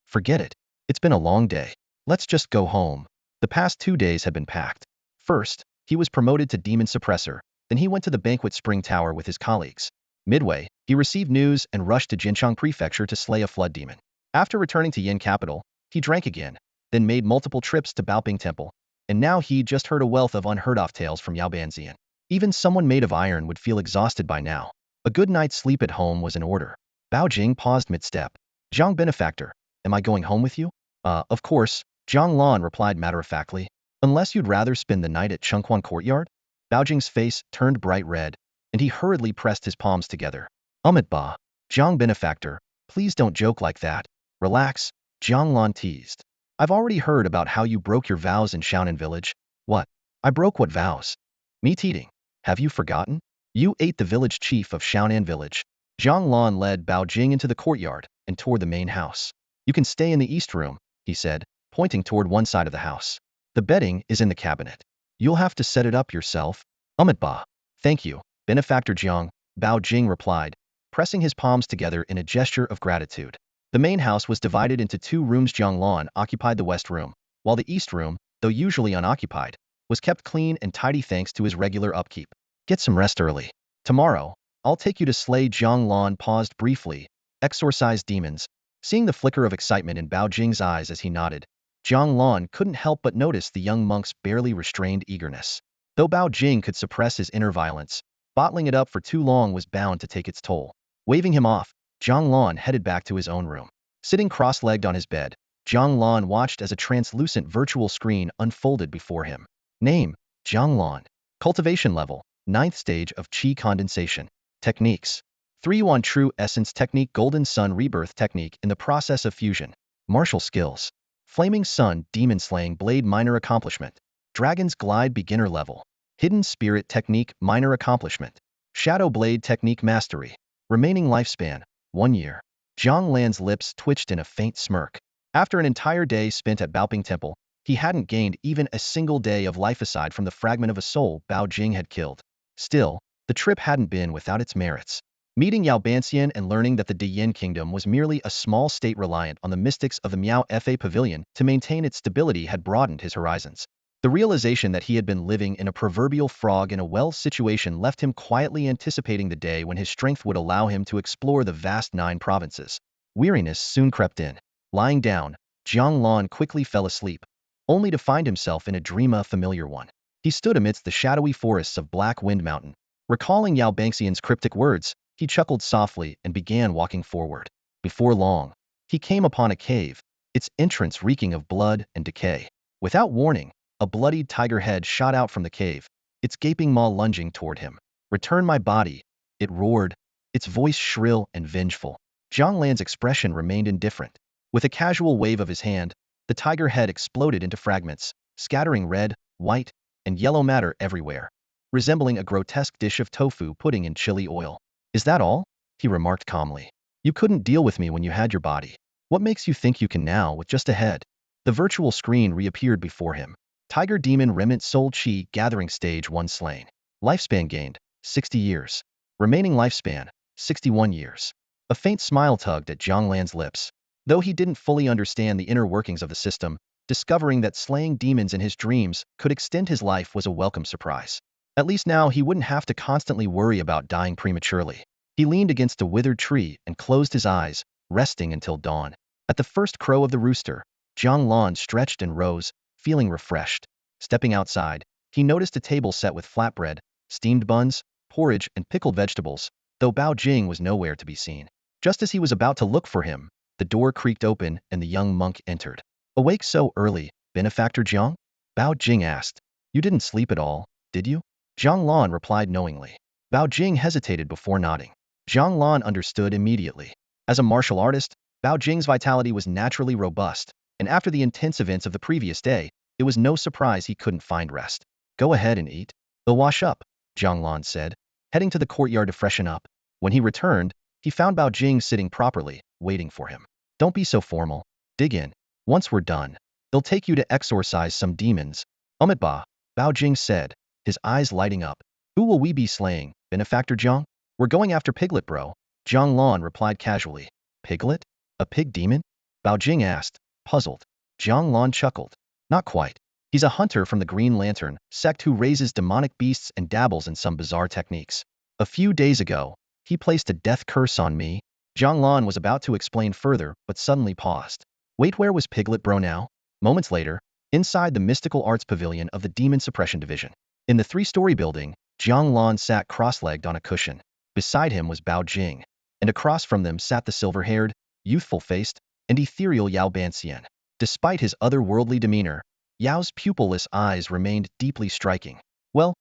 Forget it. It's been a long day. Let's just go home. The past 2 days had been packed. First, he was promoted to Demon Suppressor, then he went to the Banquet Spring Tower with his colleagues. Midway, he received news and rushed to Jinchang Prefecture to slay a flood demon. After returning to Yin capital, he drank again, then made multiple trips to Baoping Temple, and now he just heard a wealth of unheard-of tales from Yao Banzian. Even someone made of iron would feel exhausted by now. A good night's sleep at home was in order. Bao Jing paused mid-step. Jiang benefactor, am I going home with you? Of course, Jiang Lan replied matter-of-factly. Unless you'd rather spend the night at Chengquan Courtyard? Bao Jing's face turned bright red, and he hurriedly pressed his palms together. Ba, Jiang benefactor, please don't joke like that. Relax, Jiang Lan teased. I've already heard about how you broke your vows in Shaonan village. What? I broke what vows? Meat eating. Have you forgotten? You ate the village chief of Shaonan village. Jiang Lan led Bao Jing into the courtyard and toward the main house. You can stay in the east room, he said, pointing toward one side of the house. The bedding is in the cabinet. You'll have to set it up yourself. Ba. Thank you, benefactor Jiang, Bao Jing replied, pressing his palms together in a gesture of gratitude. The main house was divided into 2 rooms. Jiang Lan occupied the west room, while the east room, though usually unoccupied, was kept clean and tidy thanks to his regular upkeep. Get some rest early. Tomorrow, I'll take you to slay. Jiang Lan paused briefly, exorcise demons. Seeing the flicker of excitement in Bao Jing's eyes as he nodded, Jiang Lan couldn't help but notice the young monk's barely restrained eagerness. Though Bao Jing could suppress his inner violence, bottling it up for too long was bound to take its toll. Waving him off, Jiang Lan headed back to his own room. Sitting cross-legged on his bed, Jiang Lan watched as a translucent virtual screen unfolded before him. Name, Jiang Lan. Cultivation level, 9th stage of Qi condensation. Techniques. 3-1 True Essence Technique, Golden Sun Rebirth Technique in the process of fusion. Martial skills. Flaming Sun Demon Slaying Blade Minor Accomplishment. Dragon's Glide Beginner Level. Hidden Spirit Technique Minor Accomplishment. Shadow Blade Technique Mastery. Remaining lifespan, 1 year. Jiang Lan's lips twitched in a faint smirk. After an entire day spent at Baoping Temple, he hadn't gained even a single day of life aside from the fragment of a soul Bao Jing had killed. Still, the trip hadn't been without its merits. Meeting Yao Banxian and learning that the Diyin Kingdom was merely a small state reliant on the mystics of the Miao Fa Pavilion to maintain its stability had broadened his horizons. The realization that he had been living in a proverbial frog in a well situation left him quietly anticipating the day when his strength would allow him to explore the vast 9 provinces. Weariness soon crept in. Lying down, Jiang Lan quickly fell asleep, only to find himself in a dream, a familiar one. He stood amidst the shadowy forests of Black Wind Mountain. Recalling Yao Banxian's cryptic words, he chuckled softly and began walking forward. Before long, he came upon a cave, its entrance reeking of blood and decay. Without warning, a bloodied tiger head shot out from the cave, its gaping maw lunging toward him. Return my body, it roared, its voice shrill and vengeful. Jiang Lan's expression remained indifferent. With a casual wave of his hand, the tiger head exploded into fragments, scattering red, white, and yellow matter everywhere, resembling a grotesque dish of tofu pudding in chili oil. Is that all? He remarked calmly. You couldn't deal with me when you had your body. What makes you think you can now with just a head? The virtual screen reappeared before him. Tiger Demon Remnant Soul Qi Gathering Stage 1 slain. Lifespan gained, 60 years. Remaining lifespan, 61 years. A faint smile tugged at Jiang Lan's lips. Though he didn't fully understand the inner workings of the system, discovering that slaying demons in his dreams could extend his life was a welcome surprise. At least now he wouldn't have to constantly worry about dying prematurely. He leaned against a withered tree and closed his eyes, resting until dawn. At the first crow of the rooster, Jiang Lan stretched and rose, feeling refreshed. Stepping outside, he noticed a table set with flatbread, steamed buns, porridge, and pickled vegetables, though Bao Jing was nowhere to be seen. Just as he was about to look for him, the door creaked open and the young monk entered. Awake so early, benefactor Jiang? Bao Jing asked. You didn't sleep at all, did you? Jiang Lan replied knowingly. Bao Jing hesitated before nodding. Jiang Lan understood immediately. As a martial artist, Bao Jing's vitality was naturally robust, and after the intense events of the previous day, it was no surprise he couldn't find rest. Go ahead and eat. I'll wash up, Jiang Lan said, heading to the courtyard to freshen up. When he returned, he found Bao Jing sitting properly, waiting for him. Don't be so formal. Dig in. Once we're done, they'll take you to exorcise some demons. Ba, Bao Jing said, his eyes lighting up. Who will we be slaying, benefactor Jiang? We're going after Piglet bro, Jiang Lan replied casually. Piglet? A pig demon? Bao Jing asked, puzzled. Jiang Lan chuckled. Not quite. He's a hunter from the Green Lantern sect who raises demonic beasts and dabbles in some bizarre techniques. A few days ago, he placed a death curse on me. Jiang Lan was about to explain further, but suddenly paused. Wait, where was Piglet bro now? Moments later, inside the Mystical Arts Pavilion of the Demon Suppression Division. In the 3-story building, Jiang Lan sat cross-legged on a cushion. Beside him was Bao Jing, and across from them sat the silver-haired, youthful-faced, and ethereal Yao Banxian. Despite his otherworldly demeanor, Yao's pupilless eyes remained deeply striking. Well,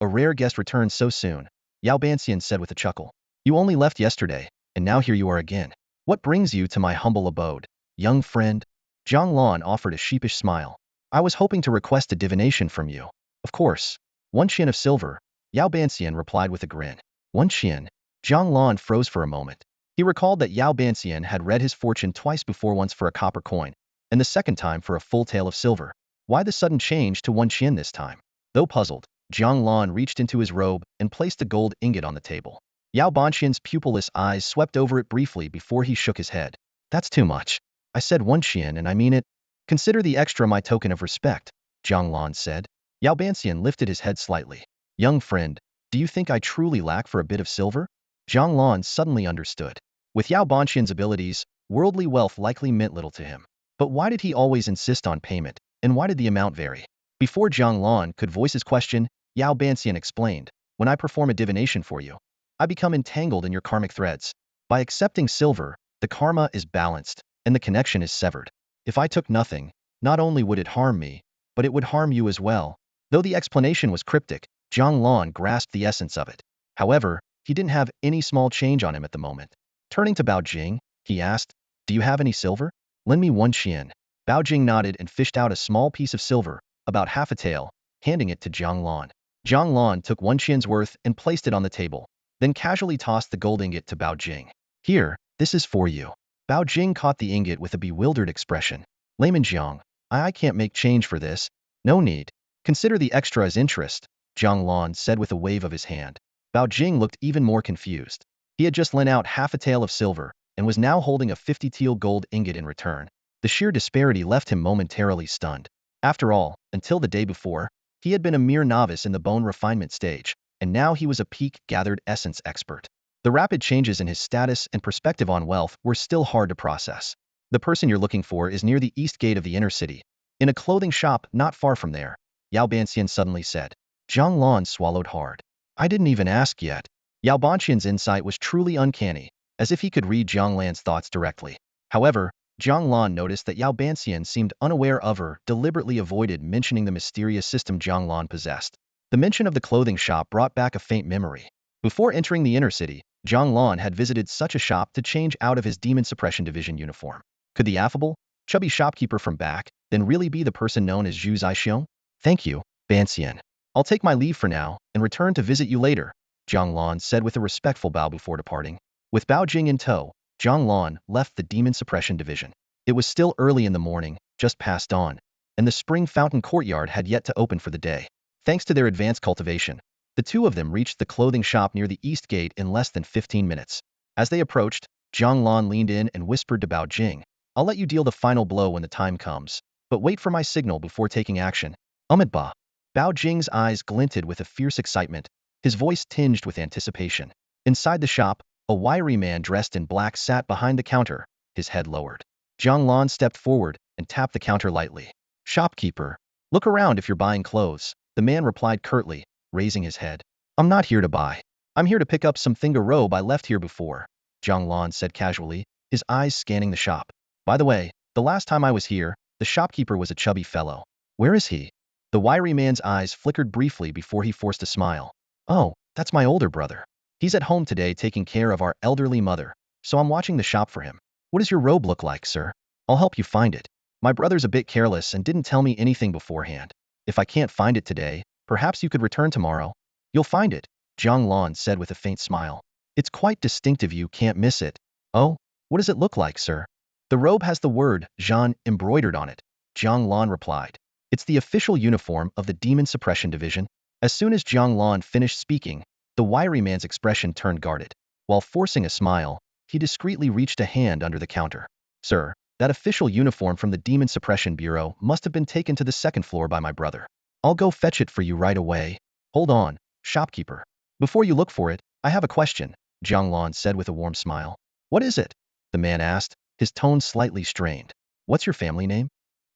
a rare guest returns so soon, Yao Banxian said with a chuckle. You only left yesterday, and now here you are again. What brings you to my humble abode, young friend? Jiang Lan offered a sheepish smile. I was hoping to request a divination from you. Of course. 1 qian of silver, Yao Banxian replied with a grin. 1 qian? Jiang Lan froze for a moment. He recalled that Yao Banxian had read his fortune twice before, once for a copper coin, and the second time for a full tael of silver. Why the sudden change to 1 qian this time? Though puzzled, Jiang Lan reached into his robe and placed a gold ingot on the table. Yao Banxian's pupilless eyes swept over it briefly before he shook his head. That's too much. I said 1 qian and I mean it. Consider the extra my token of respect, Jiang Lan said. Yao Banxian lifted his head slightly. Young friend, do you think I truly lack for a bit of silver? Jiang Lan suddenly understood. With Yao Banxian's abilities, worldly wealth likely meant little to him. But why did he always insist on payment, and why did the amount vary? Before Jiang Lan could voice his question, Yao Banxian explained, when I perform a divination for you, I become entangled in your karmic threads. By accepting silver, the karma is balanced, and the connection is severed. If I took nothing, not only would it harm me, but it would harm you as well. Though the explanation was cryptic, Jiang Lan grasped the essence of it. However, he didn't have any small change on him at the moment. Turning to Bao Jing, he asked, do you have any silver? Lend me 1 qian. Bao Jing nodded and fished out a small piece of silver, about half a tael, handing it to Jiang Lan. Jiang Lan took 1 qian's worth and placed it on the table, then casually tossed the gold ingot to Bao Jing. Here, this is for you. Bao Jing caught the ingot with a bewildered expression. Layman Jiang, I can't make change for this. No need. Consider the extra as interest, Jiang Lan said with a wave of his hand. Bao Jing looked even more confused. He had just lent out half a tael of silver, and was now holding a 50 tael gold ingot in return. The sheer disparity left him momentarily stunned. After all, until the day before, he had been a mere novice in the bone refinement stage, and now he was a peak-gathered essence expert. The rapid changes in his status and perspective on wealth were still hard to process. The person you're looking for is near the east gate of the inner city, in a clothing shop not far from there, Yao Banxian suddenly said. Jiang Lan swallowed hard. I didn't even ask yet. Yao Banxian's insight was truly uncanny, as if he could read Jiang Lan's thoughts directly. However, Jiang Lan noticed that Yao Banxian seemed unaware of or deliberately avoided mentioning the mysterious system Jiang Lan possessed. The mention of the clothing shop brought back a faint memory. Before entering the inner city, Jiang Lan had visited such a shop to change out of his Demon Suppression Division uniform. Could the affable, chubby shopkeeper from back then really be the person known as Zhu Zaixiong? Thank you, Banxian. I'll take my leave for now and return to visit you later, Jiang Lan said with a respectful bow before departing. With Bao Jing in tow, Jiang Lan left the Demon Suppression Division. It was still early in the morning, just past dawn, and the spring fountain courtyard had yet to open for the day. Thanks to their advanced cultivation, the two of them reached the clothing shop near the east gate in less than 15 minutes. As they approached, Jiang Lan leaned in and whispered to Bao Jing, I'll let you deal the final blow when the time comes, but wait for my signal before taking action. Ba. Bao Jing's eyes glinted with a fierce excitement, his voice tinged with anticipation. Inside the shop, a wiry man dressed in black sat behind the counter, his head lowered. Jiang Lan stepped forward and tapped the counter lightly. Shopkeeper, look around if you're buying clothes, the man replied curtly, raising his head. I'm not here to buy. I'm here to pick up something a robe I left here before, Jiang Lan said casually, his eyes scanning the shop. By the way, the last time I was here, the shopkeeper was a chubby fellow. Where is he? The wiry man's eyes flickered briefly before he forced a smile. Oh, that's my older brother. He's at home today taking care of our elderly mother, so I'm watching the shop for him. What does your robe look like, sir? I'll help you find it. My brother's a bit careless and didn't tell me anything beforehand. If I can't find it today, perhaps you could return tomorrow. You'll find it, Jiang Lan said with a faint smile. It's quite distinctive, you can't miss it. Oh, what does it look like, sir? The robe has the word Zhan embroidered on it, Jiang Lan replied. It's the official uniform of the Demon Suppression Division. As soon as Jiang Lan finished speaking, the wiry man's expression turned guarded. While forcing a smile, he discreetly reached a hand under the counter. Sir, that official uniform from the Demon Suppression Bureau must have been taken to the second floor by my brother. I'll go fetch it for you right away. Hold on, shopkeeper. Before you look for it, I have a question, Jiang Lan said with a warm smile. What is it? The man asked, his tone slightly strained. What's your family name?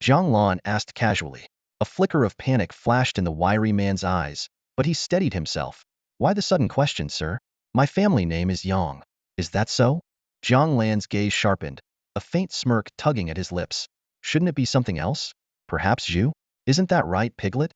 Jiang Lan asked casually. A flicker of panic flashed in the wiry man's eyes, but he steadied himself. Why the sudden question, sir? My family name is Yang. Is that so? Jiang Lan's gaze sharpened, a faint smirk tugging at his lips. Shouldn't it be something else? Perhaps Zhu? Isn't that right, Piglet?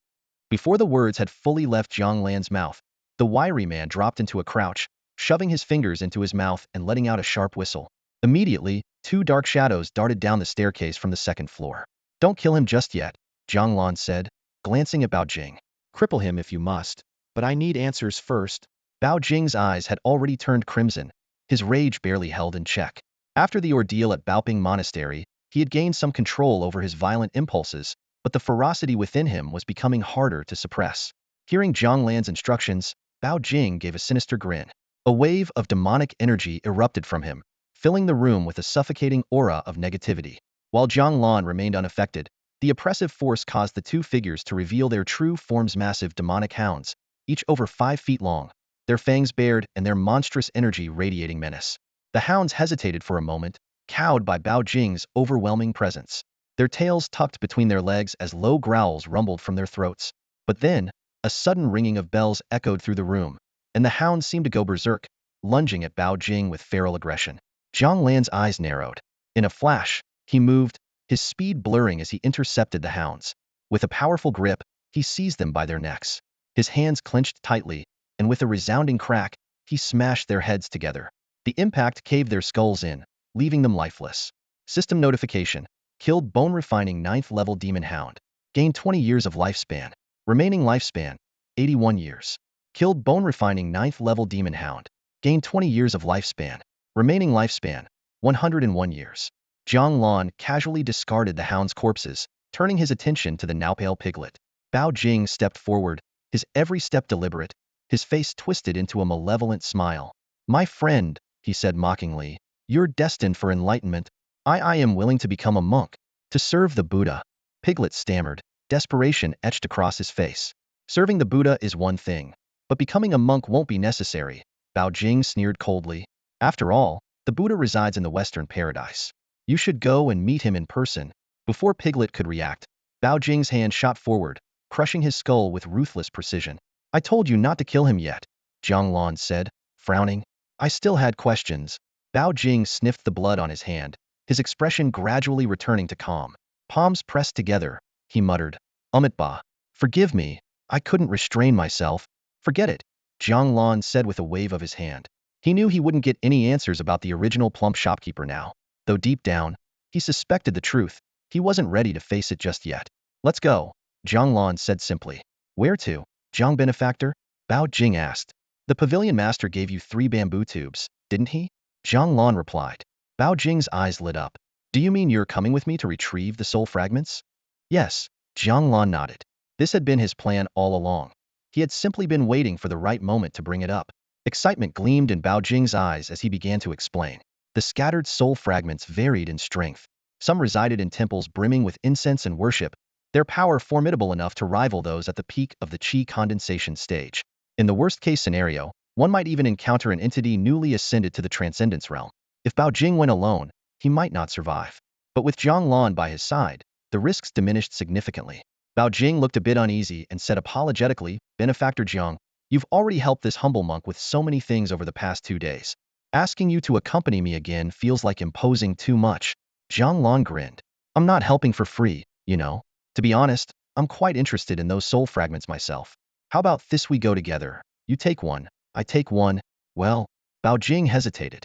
Before the words had fully left Jiang Lan's mouth, the wiry man dropped into a crouch, shoving his fingers into his mouth and letting out a sharp whistle. Immediately, two dark shadows darted down the staircase from the second floor. Don't kill him just yet, Jiang Lan said, glancing at Bao Jing. Cripple him if you must, but I need answers first. Bao Jing's eyes had already turned crimson, his rage barely held in check. After the ordeal at Baoping Monastery, he had gained some control over his violent impulses, but the ferocity within him was becoming harder to suppress. Hearing Jiang Lan's instructions, Bao Jing gave a sinister grin. A wave of demonic energy erupted from him, filling the room with a suffocating aura of negativity. While Jiang Lan remained unaffected, the oppressive force caused the two figures to reveal their true forms: massive demonic hounds, each over 5 feet long, their fangs bared and their monstrous energy radiating menace. The hounds hesitated for a moment, cowed by Bao Jing's overwhelming presence, their tails tucked between their legs as low growls rumbled from their throats. But then, a sudden ringing of bells echoed through the room, and the hounds seemed to go berserk, lunging at Bao Jing with feral aggression. Jiang Lan's eyes narrowed. In a flash, he moved, his speed blurring as he intercepted the hounds. With a powerful grip, he seized them by their necks. His hands clenched tightly, and with a resounding crack, he smashed their heads together. The impact caved their skulls in, leaving them lifeless. System notification. Killed bone refining 9th level demon hound. Gained 20 years of lifespan. Remaining lifespan, 81 years. Killed bone refining 9th level demon hound. Gained 20 years of lifespan. Remaining lifespan, 101 years. Jiang Lan casually discarded the hound's corpses, turning his attention to the now pale Piglet. Bao Jing stepped forward, his every step deliberate, his face twisted into a malevolent smile. My friend, he said mockingly, you're destined for enlightenment. I am willing to become a monk, to serve the Buddha. Piglet stammered, desperation etched across his face. Serving the Buddha is one thing, but becoming a monk won't be necessary, Bao Jing sneered coldly. After all, the Buddha resides in the Western paradise. You should go and meet him in person. Before Piglet could react, Bao Jing's hand shot forward, crushing his skull with ruthless precision. I told you not to kill him yet, Jiang Lan said, frowning. I still had questions. Bao Jing sniffed the blood on his hand, his expression gradually returning to calm. Palms pressed together, he muttered. Ba. Forgive me, I couldn't restrain myself. Forget it, Jiang Lan said with a wave of his hand. He knew he wouldn't get any answers about the original plump shopkeeper now. Though deep down, he suspected the truth, he wasn't ready to face it just yet. Let's go, Jiang Lan said simply. Where to, Jiang benefactor? Bao Jing asked. The pavilion master gave you 3 bamboo tubes, didn't he? Jiang Lan replied. Bao Jing's eyes lit up. Do you mean you're coming with me to retrieve the soul fragments? Yes, Jiang Lan nodded. This had been his plan all along. He had simply been waiting for the right moment to bring it up. Excitement gleamed in Bao Jing's eyes as he began to explain. The scattered soul fragments varied in strength. Some resided in temples brimming with incense and worship, their power formidable enough to rival those at the peak of the chi condensation stage. In the worst-case scenario, one might even encounter an entity newly ascended to the transcendence realm. If Bao Jing went alone, he might not survive. But with Jiang Lan by his side, the risks diminished significantly. Bao Jing looked a bit uneasy and said apologetically, Benefactor Jiang, you've already helped this humble monk with so many things over the past 2 days. Asking you to accompany me again feels like imposing too much. Jiang Lan grinned. I'm not helping for free, you know. To be honest, I'm quite interested in those soul fragments myself. How about this, we go together? You take one, I take one. Well, Bao Jing hesitated.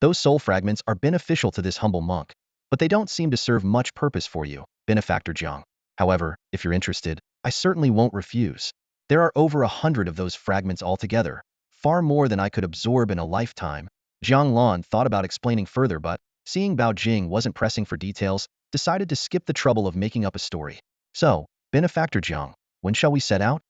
Those soul fragments are beneficial to this humble monk, but they don't seem to serve much purpose for you, Benefactor Jiang. However, if you're interested, I certainly won't refuse. There are over 100 of those fragments altogether, far more than I could absorb in a lifetime. Jiang Lan thought about explaining further, but, seeing Bao Jing wasn't pressing for details, decided to skip the trouble of making up a story. So, Benefactor Jiang, when shall we set out?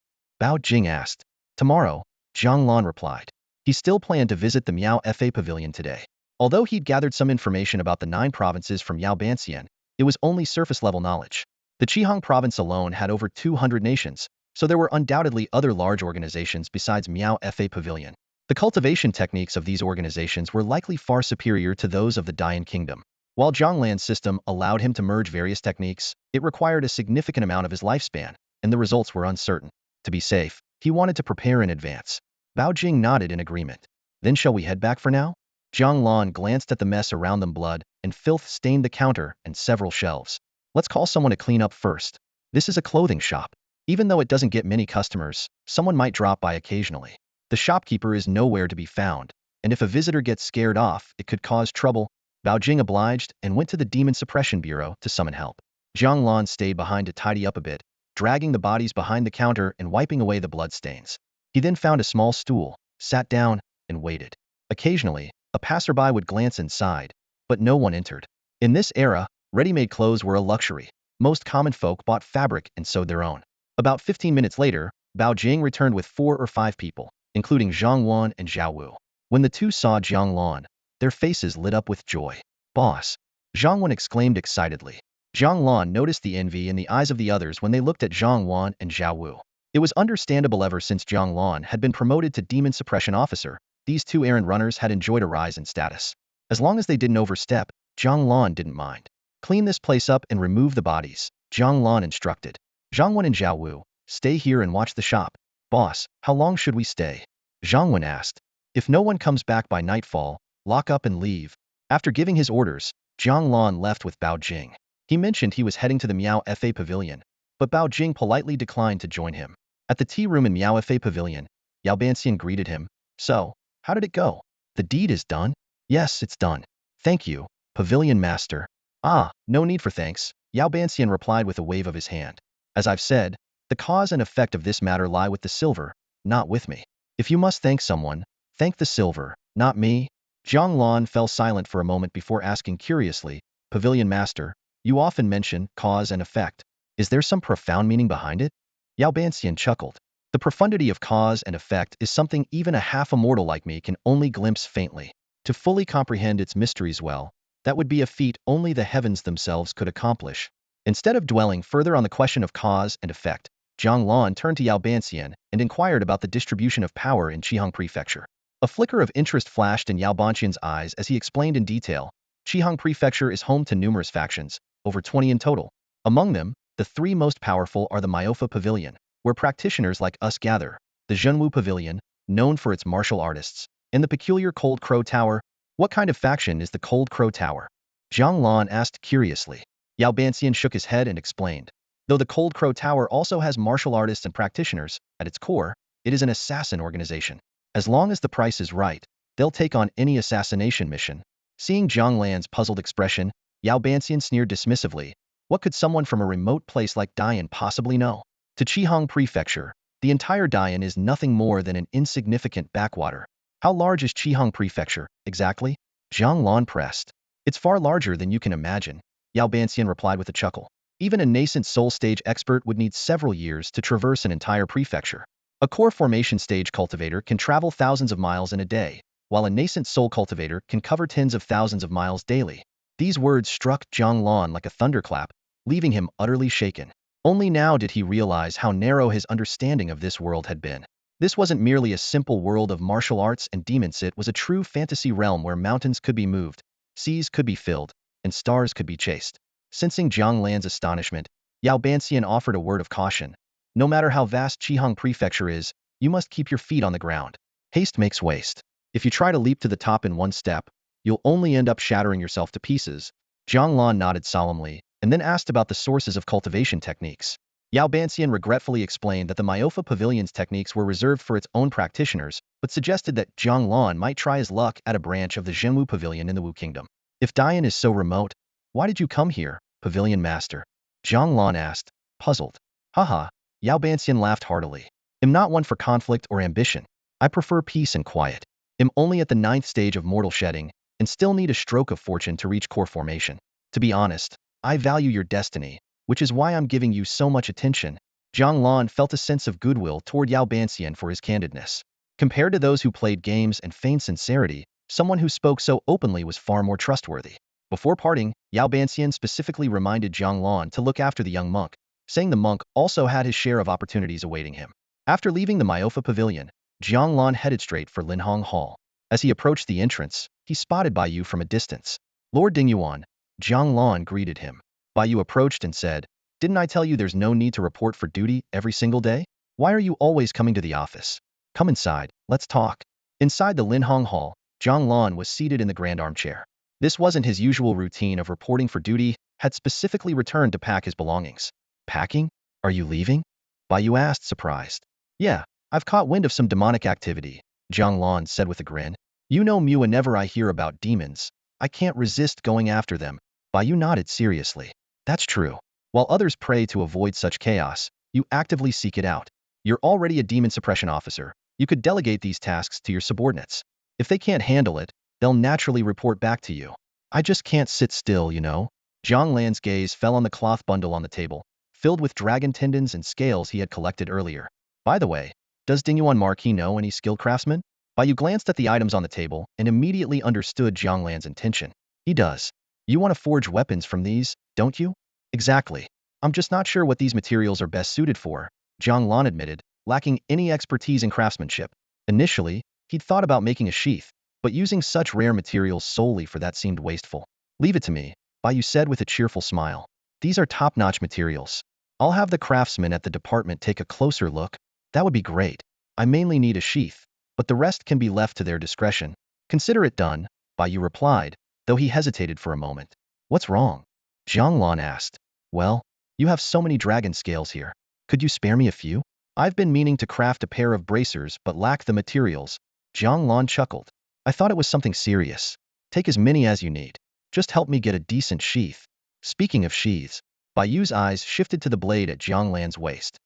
Bao Jing asked. Tomorrow, Jiang Lan replied. He still planned to visit the Miao Fa Pavilion today. Although he'd gathered some information about the 9 provinces from Yao Banxian, it was only surface-level knowledge. The Qihang province alone had over 200 nations, so there were undoubtedly other large organizations besides Miao Fa Pavilion. The cultivation techniques of these organizations were likely far superior to those of the Dayan Kingdom. While Jiang Lan's system allowed him to merge various techniques, it required a significant amount of his lifespan, and the results were uncertain. To be safe, he wanted to prepare in advance. Bao Jing nodded in agreement. Then shall we head back for now? Jiang Lan glanced at the mess around them. Blood and filth stained the counter and several shelves. Let's call someone to clean up first. This is a clothing shop. Even though it doesn't get many customers, someone might drop by occasionally. The shopkeeper is nowhere to be found, and if a visitor gets scared off, it could cause trouble. Bao Jing obliged and went to the Demon Suppression Bureau to summon help. Jiang Lan stayed behind to tidy up a bit, dragging the bodies behind the counter and wiping away the bloodstains. He then found a small stool, sat down, and waited. Occasionally, a passerby would glance inside, but no one entered. In this era, ready-made clothes were a luxury. Most common folk bought fabric and sewed their own. About 15 minutes later, Bao Jing returned with 4 or 5 people, including Zhang Wan and Zhao Wu. When the two saw Jiang Lan, their faces lit up with joy. "Boss!" Zhang Wan exclaimed excitedly. Jiang Lan noticed the envy in the eyes of the others when they looked at Zhang Wan and Zhao Wu. It was understandable. Ever since Jiang Lan had been promoted to Demon Suppression Officer, these two errand runners had enjoyed a rise in status. As long as they didn't overstep, Jiang Lan didn't mind. "Clean this place up and remove the bodies," Jiang Lan instructed. Zhang Wan and Zhao Wu, "Stay here and watch the shop." "Boss, how long should we stay?" Zhang Wan asked. "If no one comes back by nightfall, lock up and leave." After giving his orders, Jiang Lan left with Bao Jing. He mentioned he was heading to the Miao Fa Pavilion, but Bao Jing politely declined to join him. At the tea room in Miao Fa Pavilion, Yao Banxian greeted him. "So, how did it go?" "The deed is done." "Yes, it's done. Thank you, Pavilion Master." "Ah, no need for thanks," Yao Banxian replied with a wave of his hand. "As I've said, the cause and effect of this matter lie with the silver, not with me. If you must thank someone, thank the silver, not me." Jiang Lan fell silent for a moment before asking curiously, "Pavilion Master, you often mention cause and effect. Is there some profound meaning behind it?" Yao Banxian chuckled. "The profundity of cause and effect is something even a half-immortal like me can only glimpse faintly. To fully comprehend its mysteries well, that would be a feat only the heavens themselves could accomplish." Instead of dwelling further on the question of cause and effect, Jiang Lan turned to Yao Banxian and inquired about the distribution of power in Qihang Prefecture. A flicker of interest flashed in Yao Banxian's eyes as he explained in detail. Qihang Prefecture is home to numerous factions, over 20 in total. Among them, the 3 most powerful are the Myofa Pavilion, where practitioners like us gather, the Shenwu Pavilion, known for its martial artists, and the peculiar Cold Crow Tower. "What kind of faction is the Cold Crow Tower?" Jiang Lan asked curiously. Yao Banxian shook his head and explained. "Though the Cold Crow Tower also has martial artists and practitioners, at its core, it is an assassin organization. As long as the price is right, they'll take on any assassination mission." Seeing Jiang Lan's puzzled expression, Yao Banxian sneered dismissively. What could someone from a remote place like Dian possibly know? To Qihang Prefecture, the entire Dian is nothing more than an insignificant backwater. "How large is Qihang Prefecture, exactly?" Jiang Lan pressed. "It's far larger than you can imagine," Yao Banxian replied with a chuckle. "Even a nascent soul stage expert would need several years to traverse an entire prefecture. A core formation stage cultivator can travel thousands of miles in a day, while a nascent soul cultivator can cover tens of thousands of miles daily." These words struck Jiang Lan like a thunderclap, leaving him utterly shaken. Only now did he realize how narrow his understanding of this world had been. This wasn't merely a simple world of martial arts and demons. It was a true fantasy realm where mountains could be moved, seas could be filled, and stars could be chased. Sensing Jiang Lan's astonishment, Yao Banxian offered a word of caution. "No matter how vast Qihang Prefecture is, you must keep your feet on the ground. Haste makes waste. If you try to leap to the top in one step, you'll only end up shattering yourself to pieces." Jiang Lan nodded solemnly, and then asked about the sources of cultivation techniques. Yao Banxian regretfully explained that the Myofa Pavilion's techniques were reserved for its own practitioners, but suggested that Jiang Lan might try his luck at a branch of the Shenwu Pavilion in the Wu Kingdom. "If Dian is so remote, why did you come here, Pavilion Master?" Jiang Lan asked, puzzled. "Haha," Yao Banxian laughed heartily. "I'm not one for conflict or ambition. I prefer peace and quiet. I'm only at the 9th stage of mortal shedding, and still need a stroke of fortune to reach core formation. To be honest, I value your destiny, which is why I'm giving you so much attention." Jiang Lan felt a sense of goodwill toward Yao Banxian for his candidness. Compared to those who played games and feigned sincerity, someone who spoke so openly was far more trustworthy. Before parting, Yao Banxian specifically reminded Jiang Lan to look after the young monk, saying the monk also had his share of opportunities awaiting him. After leaving the Myofa Pavilion, Jiang Lan headed straight for Linhong Hall. As he approached the entrance, he spotted Bai Yu from a distance. "Lord Dingyuan," Jiang Lan greeted him. Bai Yu approached and said, "Didn't I tell you there's no need to report for duty every single day? Why are you always coming to the office? Come inside, let's talk." Inside the Linhong Hall, Jiang Lan was seated in the grand armchair. This wasn't his usual routine of reporting for duty, had specifically returned to pack his belongings. Packing? Are you leaving? Bai asked, surprised. Yeah, I've caught wind of some demonic activity, Jiang Lan said with a grin. You know me, whenever I hear about demons, I can't resist going after them. Bai nodded seriously. That's true. While others pray to avoid such chaos, you actively seek it out. You're already a demon suppression officer. You could delegate these tasks to your subordinates. If they can't handle it, they'll naturally report back to you. I just can't sit still, you know. Jiang Lan's gaze fell on the cloth bundle on the table, filled with dragon tendons and scales he had collected earlier. By the way, does Dingyuan Marquis know any skilled craftsmen? Bai glanced at the items on the table and immediately understood Jiang Lan's intention. He does. You want to forge weapons from these, don't you? Exactly. I'm just not sure what these materials are best suited for, Jiang Lan admitted, lacking any expertise in craftsmanship. Initially, he'd thought about making a sheath, but using such rare materials solely for that seemed wasteful. Leave it to me, Bai said with a cheerful smile. These are top-notch materials. I'll have the craftsmen at the department take a closer look. That would be great. I mainly need a sheath, but the rest can be left to their discretion. Consider it done, Bai replied, though he hesitated for a moment. What's wrong? Jiang Lan asked. Well, you have so many dragon scales here. Could you spare me a few? I've been meaning to craft a pair of bracers but lack the materials. Jiang Lan chuckled. I thought it was something serious. Take as many as you need. Just help me get a decent sheath. Speaking of sheaths, Bai's eyes shifted to the blade at Jiang Lan's waist.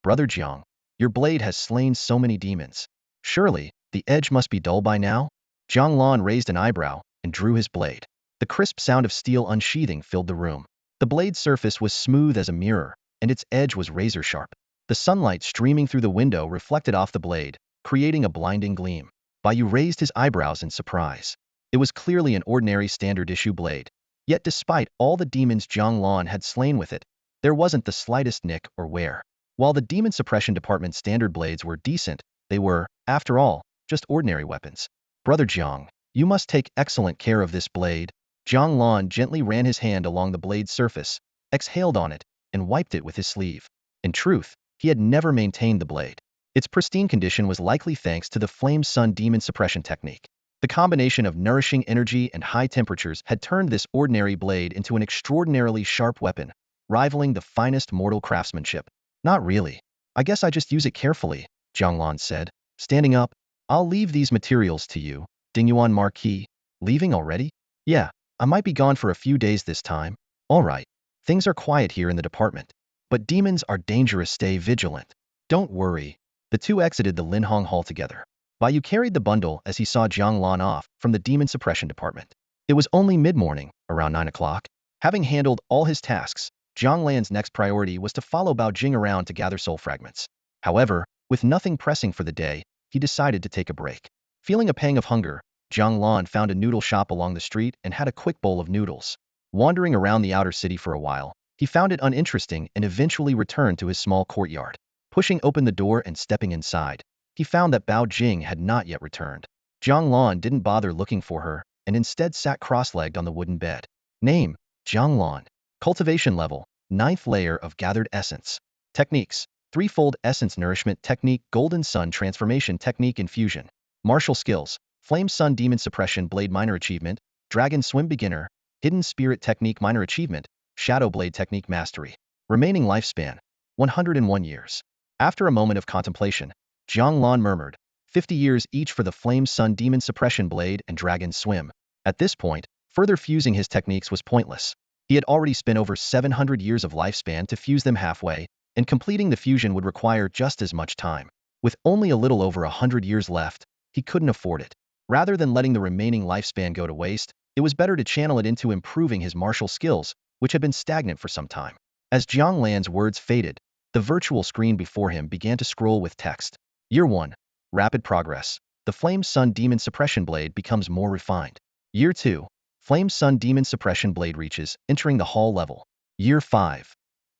Brother Jiang, your blade has slain so many demons. Surely, the edge must be dull by now? Jiang Lan raised an eyebrow and drew his blade. The crisp sound of steel unsheathing filled the room. The blade's surface was smooth as a mirror, and its edge was razor sharp. The sunlight streaming through the window reflected off the blade, creating a blinding gleam. Bai raised his eyebrows in surprise. It was clearly an ordinary standard-issue blade. Yet despite all the demons Jiang Lan had slain with it, there wasn't the slightest nick or wear. While the Demon Suppression Department's standard blades were decent, they were, after all, just ordinary weapons. Brother Jiang, you must take excellent care of this blade. Jiang Lan gently ran his hand along the blade's surface, exhaled on it, and wiped it with his sleeve. In truth, he had never maintained the blade. Its pristine condition was likely thanks to the Flame Sun Demon Suppression technique. The combination of nourishing energy and high temperatures had turned this ordinary blade into an extraordinarily sharp weapon, rivaling the finest mortal craftsmanship. Not really. I guess I just use it carefully, Jiang Lan said. Standing up, I'll leave these materials to you, Dingyuan Marquis. Leaving already? Yeah, I might be gone for a few days this time. All right. Things are quiet here in the department. But demons are dangerous, stay vigilant. Don't worry. The two exited the Linhong Hall together. Bai carried the bundle as he saw Jiang Lan off from the Demon Suppression Department. It was only mid-morning, around 9 o'clock. Having handled all his tasks, Jiang Lan's next priority was to follow Bao Jing around to gather soul fragments. However, with nothing pressing for the day, he decided to take a break. Feeling a pang of hunger, Jiang Lan found a noodle shop along the street and had a quick bowl of noodles. Wandering around the outer city for a while, he found it uninteresting and eventually returned to his small courtyard. Pushing open the door and stepping inside, he found that Bao Jing had not yet returned. Jiang Lan didn't bother looking for her and instead sat cross-legged on the wooden bed. Name, Jiang Lan. Cultivation level, 9th layer of gathered essence. Techniques, threefold essence nourishment technique, golden sun transformation technique infusion. Martial skills, flame sun demon suppression blade minor achievement, dragon swim beginner, hidden spirit technique minor achievement, shadow blade technique mastery. Remaining lifespan, 101 years. After a moment of contemplation, Jiang Lan murmured, 50 years each for the Flame Sun Demon Suppression Blade and Dragon Swim. At this point, further fusing his techniques was pointless. He had already spent over 700 years of lifespan to fuse them halfway, and completing the fusion would require just as much time. With only a little over 100 years left, he couldn't afford it. Rather than letting the remaining lifespan go to waste, it was better to channel it into improving his martial skills, which had been stagnant for some time. As Jiang Lan's words faded, the virtual screen before him began to scroll with text. Year 1. Rapid progress. The Flame Sun Demon Suppression Blade becomes more refined. Year 2. Flame Sun Demon Suppression Blade reaches, entering the hall level. Year 5.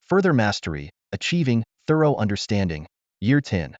Further mastery, achieving thorough understanding. Year 10.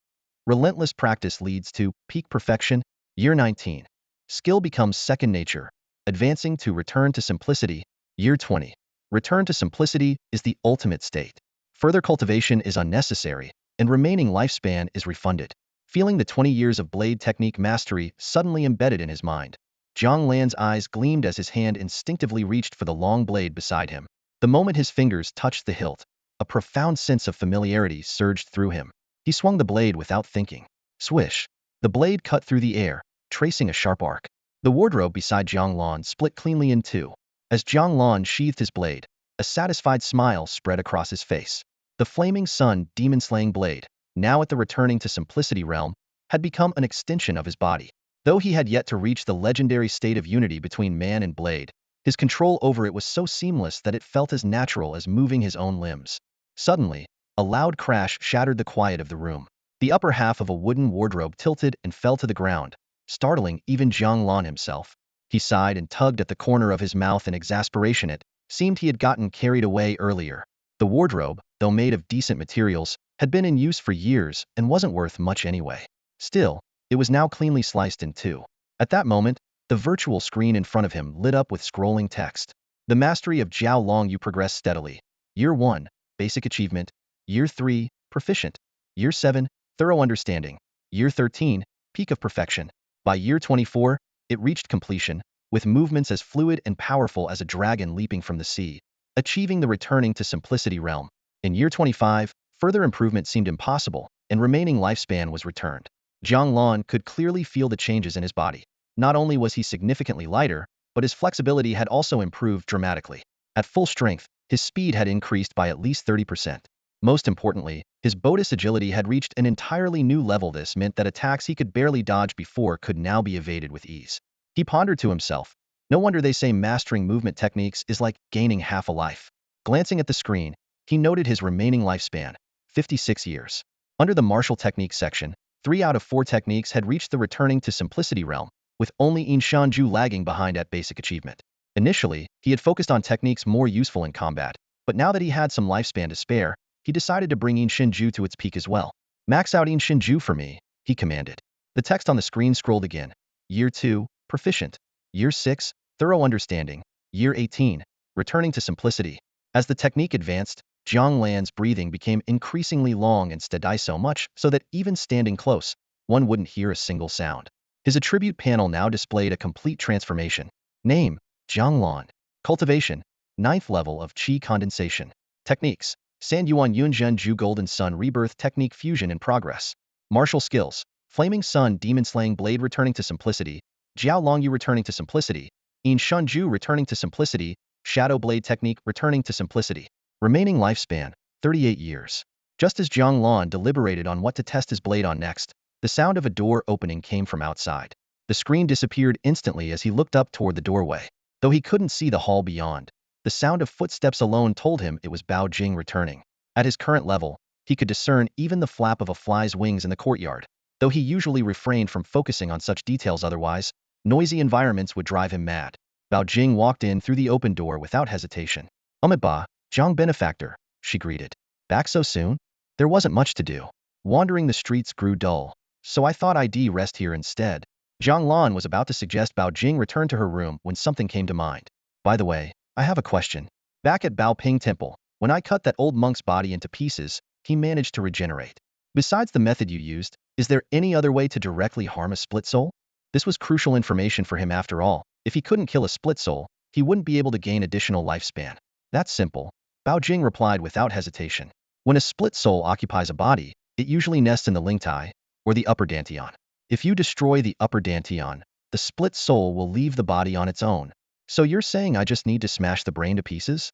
Relentless practice leads to peak perfection. Year 19. Skill becomes second nature, advancing to return to simplicity. Year 20. Return to simplicity is the ultimate state. Further cultivation is unnecessary, and remaining lifespan is refunded. feeling the 20 years of blade technique mastery suddenly embedded in his mind. Jiang Lan's eyes gleamed as his hand instinctively reached for the long blade beside him. The moment his fingers touched the hilt, a profound sense of familiarity surged through him. He swung the blade without thinking. Swish! The blade cut through the air, tracing a sharp arc. The wardrobe beside Jiang Lan split cleanly in two. As Jiang Lan sheathed his blade, a satisfied smile spread across his face. The Flaming Sun demon-slaying blade, now at the returning to simplicity realm, had become an extension of his body. Though he had yet to reach the legendary state of unity between man and blade, his control over it was so seamless that it felt as natural as moving his own limbs. Suddenly, a loud crash shattered the quiet of the room. The upper half of a wooden wardrobe tilted and fell to the ground, startling even Jiang Lan himself. He sighed and tugged at the corner of his mouth in exasperation. It seemed he had gotten carried away earlier. The wardrobe, though made of decent materials, had been in use for years and wasn't worth much anyway. Still, it was now cleanly sliced in two. At that moment, the virtual screen in front of him lit up with scrolling text. The mastery of Jiao Long, you progress steadily. Year 1, basic achievement. Year 3, proficient. Year 7, thorough understanding. Year 13, peak of perfection. By year 24, it reached completion, with movements as fluid and powerful as a dragon leaping from the sea, achieving the returning to simplicity realm. In year 25, further improvement seemed impossible, and remaining lifespan was returned. Jiang Lan could clearly feel the changes in his body. Not only was he significantly lighter, but his flexibility had also improved dramatically. At full strength, his speed had increased by at least 30%. Most importantly, his Bodis agility had reached an entirely new level. This meant that attacks he could barely dodge before could now be evaded with ease. He pondered to himself, no wonder they say mastering movement techniques is like gaining half a life. Glancing at the screen, he noted his remaining lifespan, 56 years. Under the martial techniques section, 3 out of 4 techniques had reached the returning to simplicity realm, with only Yin Shanju lagging behind at basic achievement. Initially, he had focused on techniques more useful in combat, but now that he had some lifespan to spare, he decided to bring Yin Shinju to its peak as well. Max out Yin Shinju for me, he commanded. The text on the screen scrolled again. Year 2, proficient. Year 6, thorough understanding. Year 18, returning to simplicity. As the technique advanced, Jiang Lan's breathing became increasingly long and steady, so much so that even standing close, one wouldn't hear a single sound. His attribute panel now displayed a complete transformation. Name, Jiang Lan. Cultivation, 9th level of Qi condensation. Techniques, San Yuan Yunzhen Ju Golden Sun Rebirth Technique Fusion in progress. Martial skills, Flaming Sun Demon Slaying Blade returning to simplicity, Jiao Long Yu returning to simplicity, Yin Shunju returning to simplicity, Shadow Blade Technique returning to simplicity. Remaining lifespan, 38 years. Just as Jiang Lan deliberated on what to test his blade on next, the sound of a door opening came from outside. The screen disappeared instantly as he looked up toward the doorway. Though he couldn't see the hall beyond, the sound of footsteps alone told him it was Bao Jing returning. At his current level, he could discern even the flap of a fly's wings in the courtyard. Though he usually refrained from focusing on such details, otherwise, noisy environments would drive him mad. Bao Jing walked in through the open door without hesitation. "Ba, Jiang Benefactor," she greeted. "Back so soon?" There wasn't much to do. Wandering the streets grew dull, so I thought I'd rest here instead. Jiang Lan was about to suggest Bao Jing return to her room when something came to mind. "By the way, I have a question. Back at Bao Ping Temple, when I cut that old monk's body into pieces, he managed to regenerate. Besides the method you used, is there any other way to directly harm a split soul?" This was crucial information for him after all. If he couldn't kill a split soul, he wouldn't be able to gain additional lifespan. "That's simple," Bao Jing replied without hesitation. "When a split soul occupies a body, it usually nests in the lingtai, or the upper dantian. If you destroy the upper dantian, the split soul will leave the body on its own. So you're saying I just need to smash the brain to pieces?"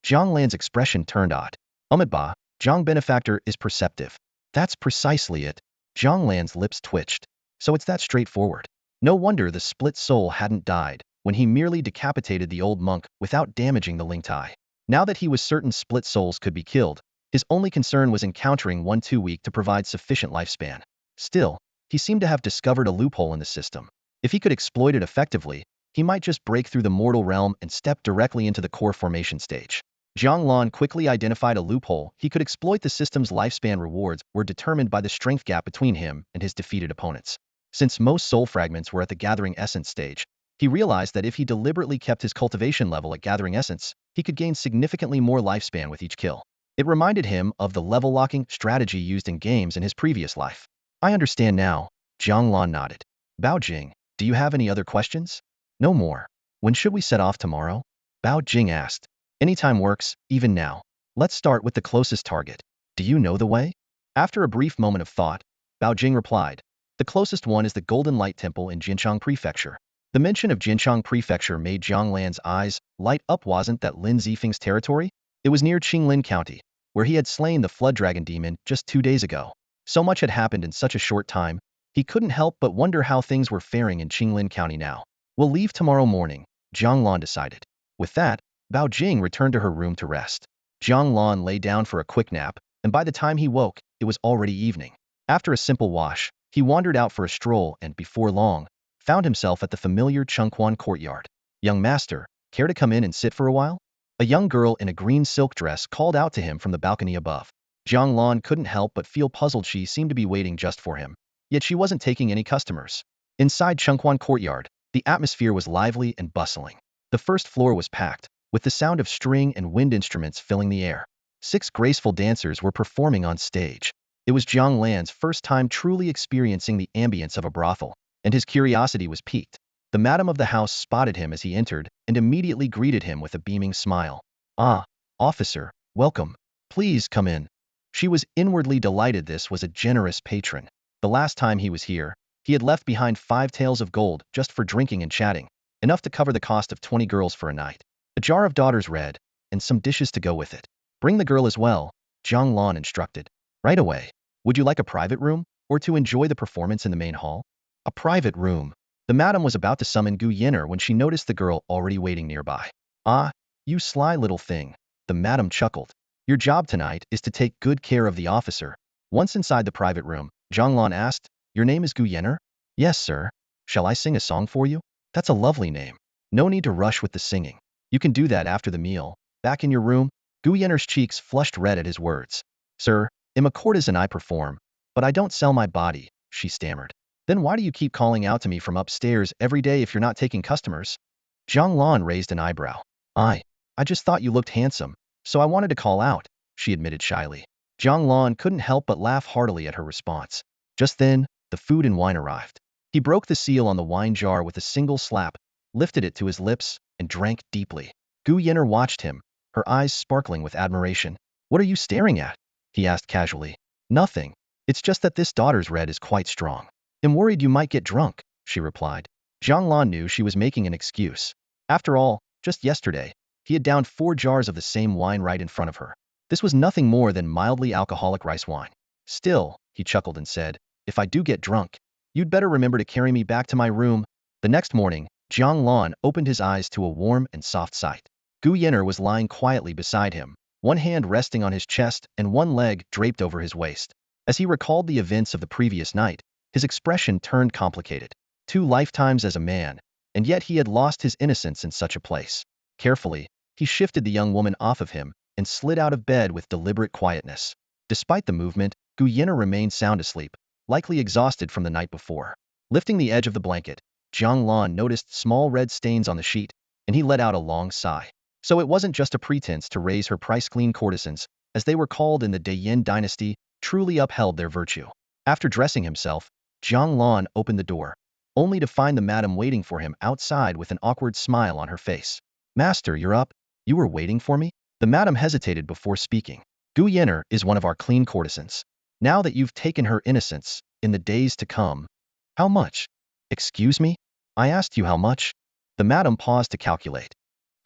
Jiang Lan's expression turned odd. Ba, Jiang Benefactor is perceptive." "That's precisely it." Jiang Lan's lips twitched. "So it's that straightforward." No wonder the split soul hadn't died when he merely decapitated the old monk without damaging the lingtai. Now that he was certain split souls could be killed, his only concern was encountering one too weak to provide sufficient lifespan. Still, he seemed to have discovered a loophole in the system. If he could exploit it effectively, he might just break through the mortal realm and step directly into the core formation stage. Jiang Lan quickly identified a loophole. He could exploit the system's lifespan. Rewards were determined by the strength gap between him and his defeated opponents. Since most soul fragments were at the gathering essence stage, he realized that if he deliberately kept his cultivation level at gathering essence, he could gain significantly more lifespan with each kill. It reminded him of the level locking strategy used in games in his previous life. I understand now. Jiang Lan nodded. Bao Jing, do you have any other questions? No more. When should we set off tomorrow? Bao Jing asked. Anytime works, even now. Let's start with the closest target. Do you know the way? After a brief moment of thought, Bao Jing replied, the closest one is the Golden Light Temple in Jinchang Prefecture. The mention of Jinchang Prefecture made Jiang Lan's eyes light up. Wasn't that Lin Zifeng's territory? It was near Qinglin County, where he had slain the Flood Dragon Demon just 2 days ago. So much had happened in such a short time, he couldn't help but wonder how things were faring in Qinglin County now. We'll leave tomorrow morning, Jiang Lan decided. With that, Bao Jing returned to her room to rest. Jiang Lan lay down for a quick nap, and by the time he woke, it was already evening. After a simple wash, he wandered out for a stroll and, before long, found himself at the familiar Chengquan courtyard. Young master, care to come in and sit for a while? A young girl in a green silk dress called out to him from the balcony above. Jiang Lan couldn't help but feel puzzled. She seemed to be waiting just for him, yet she wasn't taking any customers. Inside Chengquan courtyard, the atmosphere was lively and bustling. The first floor was packed, with the sound of string and wind instruments filling the air. 6 graceful dancers were performing on stage. It was Jiang Lan's first time truly experiencing the ambience of a brothel, and his curiosity was piqued. The madam of the house spotted him as he entered and immediately greeted him with a beaming smile. Ah, officer, welcome. Please come in. She was inwardly delighted. This was a generous patron. The last time he was here, he had left behind 5 taels of gold just for drinking and chatting, enough to cover the cost of 20 girls for a night. A jar of daughter's red, and some dishes to go with it. Bring the girl as well, Jiang Lan instructed. Right away. Would you like a private room, or to enjoy the performance in the main hall? A private room. The madam was about to summon Gu Yenner when she noticed the girl already waiting nearby. Ah, you sly little thing, the madam chuckled. Your job tonight is to take good care of the officer. Once inside the private room, Jiang Lan asked, your name is Gu Yenner? Yes, sir. Shall I sing a song for you? That's a lovely name. No need to rush with the singing. You can do that after the meal. Back in your room, Gu Yenner's cheeks flushed red at his words. Sir, I'm a courtesan. I perform, but I don't sell my body, she stammered. Then why do you keep calling out to me from upstairs every day if you're not taking customers? Jiang Lan raised an eyebrow. I just thought you looked handsome, so I wanted to call out, she admitted shyly. Jiang Lan couldn't help but laugh heartily at her response. Just then, the food and wine arrived. He broke the seal on the wine jar with a single slap, lifted it to his lips, and drank deeply. Gu Yenner watched him, her eyes sparkling with admiration. What are you staring at? He asked casually. Nothing. It's just that this daughter's red is quite strong. I'm worried you might get drunk, she replied. Jiang Lan knew she was making an excuse. After all, just yesterday, he had downed 4 jars of the same wine right in front of her. This was nothing more than mildly alcoholic rice wine. Still, he chuckled and said, if I do get drunk, you'd better remember to carry me back to my room. The next morning, Jiang Lan opened his eyes to a warm and soft sight. Gu Yenner was lying quietly beside him, one hand resting on his chest and one leg draped over his waist. As he recalled the events of the previous night, his expression turned complicated. 2 lifetimes as a man, and yet he had lost his innocence in such a place. Carefully, he shifted the young woman off of him and slid out of bed with deliberate quietness. Despite the movement, Gu Yenner remained sound asleep, likely exhausted from the night before. Lifting the edge of the blanket, Jiang Lan noticed small red stains on the sheet, and he let out a long sigh. So it wasn't just a pretense to raise her price. Clean courtesans, as they were called in the Deyin dynasty, truly upheld their virtue. After dressing himself, Jiang Lan opened the door, only to find the madam waiting for him outside with an awkward smile on her face. Master, you're up? You were waiting for me? The madam hesitated before speaking. Gu Yenner is one of our clean courtesans. Now that you've taken her innocence, in the days to come. How much? Excuse me? I asked you how much? The madam paused to calculate.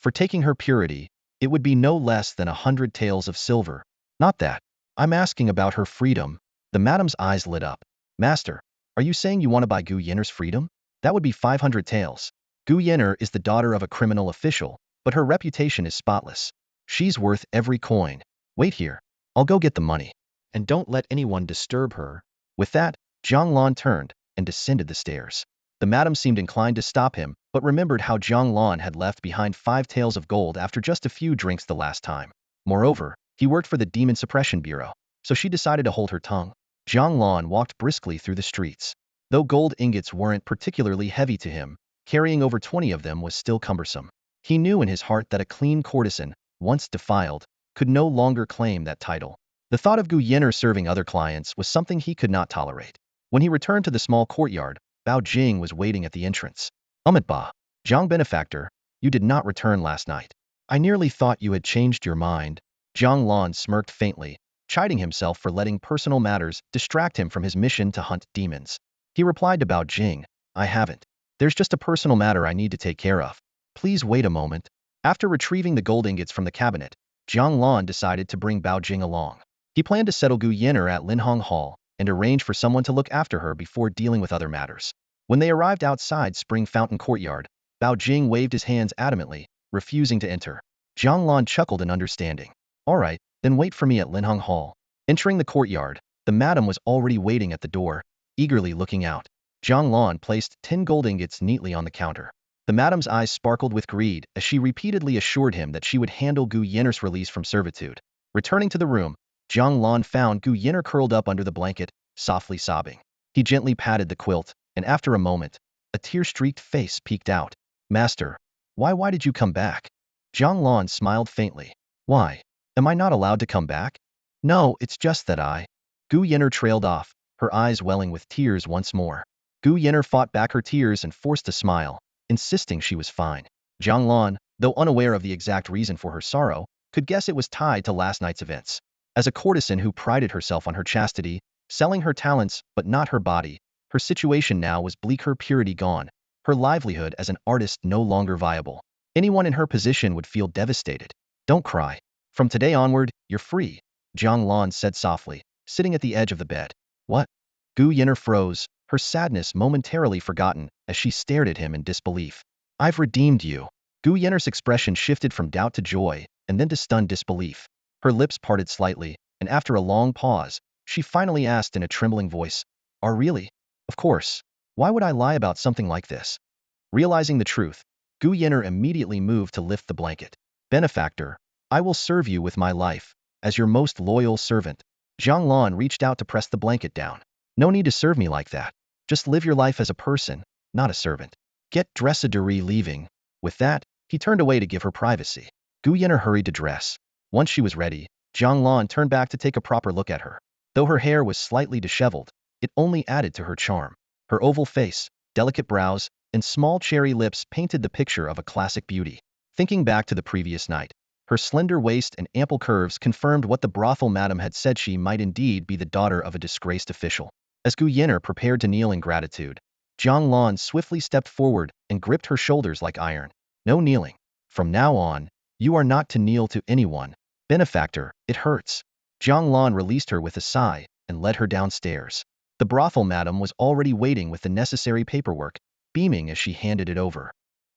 For taking her purity, it would be no less than 100 taels of silver. Not that. I'm asking about her freedom. The madam's eyes lit up. Master, are you saying you want to buy Gu Yenner's freedom? That would be 500 taels. Gu Yenner is the daughter of a criminal official, but her reputation is spotless. She's worth every coin. Wait here. I'll go get the money. And don't let anyone disturb her. With that, Jiang Lan turned and descended the stairs. The madam seemed inclined to stop him, but remembered how Jiang Lan had left behind 5 taels of gold after just a few drinks the last time. Moreover, he worked for the Demon Suppression Bureau, so she decided to hold her tongue. Jiang Lan walked briskly through the streets. Though gold ingots weren't particularly heavy to him, carrying over 20 of them was still cumbersome. He knew in his heart that a clean courtesan, once defiled, could no longer claim that title. The thought of Gu Yenner serving other clients was something he could not tolerate. When he returned to the small courtyard, Bao Jing was waiting at the entrance. Ba, Jiang benefactor, you did not return last night. I nearly thought you had changed your mind. Jiang Lan smirked faintly, chiding himself for letting personal matters distract him from his mission to hunt demons. He replied to Bao Jing, I haven't. There's just a personal matter I need to take care of. Please wait a moment. After retrieving the gold ingots from the cabinet, Jiang Lan decided to bring Bao Jing along. He planned to settle Gu Yin'er at Linhong Hall and arrange for someone to look after her before dealing with other matters. When they arrived outside Spring Fountain Courtyard, Bao Jing waved his hands adamantly, refusing to enter. Jiang Lan chuckled in understanding. All right, then wait for me at Linhong Hall. Entering the courtyard, the madam was already waiting at the door, eagerly looking out. Jiang Lan placed 10 gold ingots neatly on the counter. The madam's eyes sparkled with greed as she repeatedly assured him that she would handle Gu Yin'er's release from servitude. Returning to the room, Jiang Lan found Gu Yin'er curled up under the blanket, softly sobbing. He gently patted the quilt, and after a moment, a tear-streaked face peeked out. Master, why did you come back? Jiang Lan smiled faintly. Why? Am I not allowed to come back? No, it's just that I... Gu Yin'er trailed off, her eyes welling with tears once more. Gu Yin'er fought back her tears and forced a smile, insisting she was fine. Jiang Lan, though unaware of the exact reason for her sorrow, could guess it was tied to last night's events. As a courtesan who prided herself on her chastity, selling her talents but not her body, her situation now was bleak, her purity gone, her livelihood as an artist no longer viable. Anyone in her position would feel devastated. Don't cry. From today onward, you're free, Jiang Lan said softly, sitting at the edge of the bed. What? Gu Yin'er froze, her sadness momentarily forgotten as she stared at him in disbelief. I've redeemed you. Gu Yin'er's expression shifted from doubt to joy, and then to stunned disbelief. Her lips parted slightly, and after a long pause, she finally asked in a trembling voice, "Are really? Of course. Why would I lie about something like this?" Realizing the truth, Gu Yin'er immediately moved to lift the blanket. Benefactor, I will serve you with my life, as your most loyal servant. Jiang Lan reached out to press the blanket down. No need to serve me like that. Just live your life as a person, not a servant. Get dressed, leaving. With that, he turned away to give her privacy. Gu Yin'er hurried to dress. Once she was ready, Jiang Lan turned back to take a proper look at her. Though her hair was slightly disheveled, it only added to her charm. Her oval face, delicate brows, and small cherry lips painted the picture of a classic beauty. Thinking back to the previous night, her slender waist and ample curves confirmed what the brothel madam had said, she might indeed be the daughter of a disgraced official. As Gu Yin'er prepared to kneel in gratitude, Jiang Lan swiftly stepped forward and gripped her shoulders like iron. No kneeling. From now on, you are not to kneel to anyone. Benefactor, it hurts. Jiang Lan released her with a sigh and led her downstairs. The brothel madam was already waiting with the necessary paperwork, beaming as she handed it over.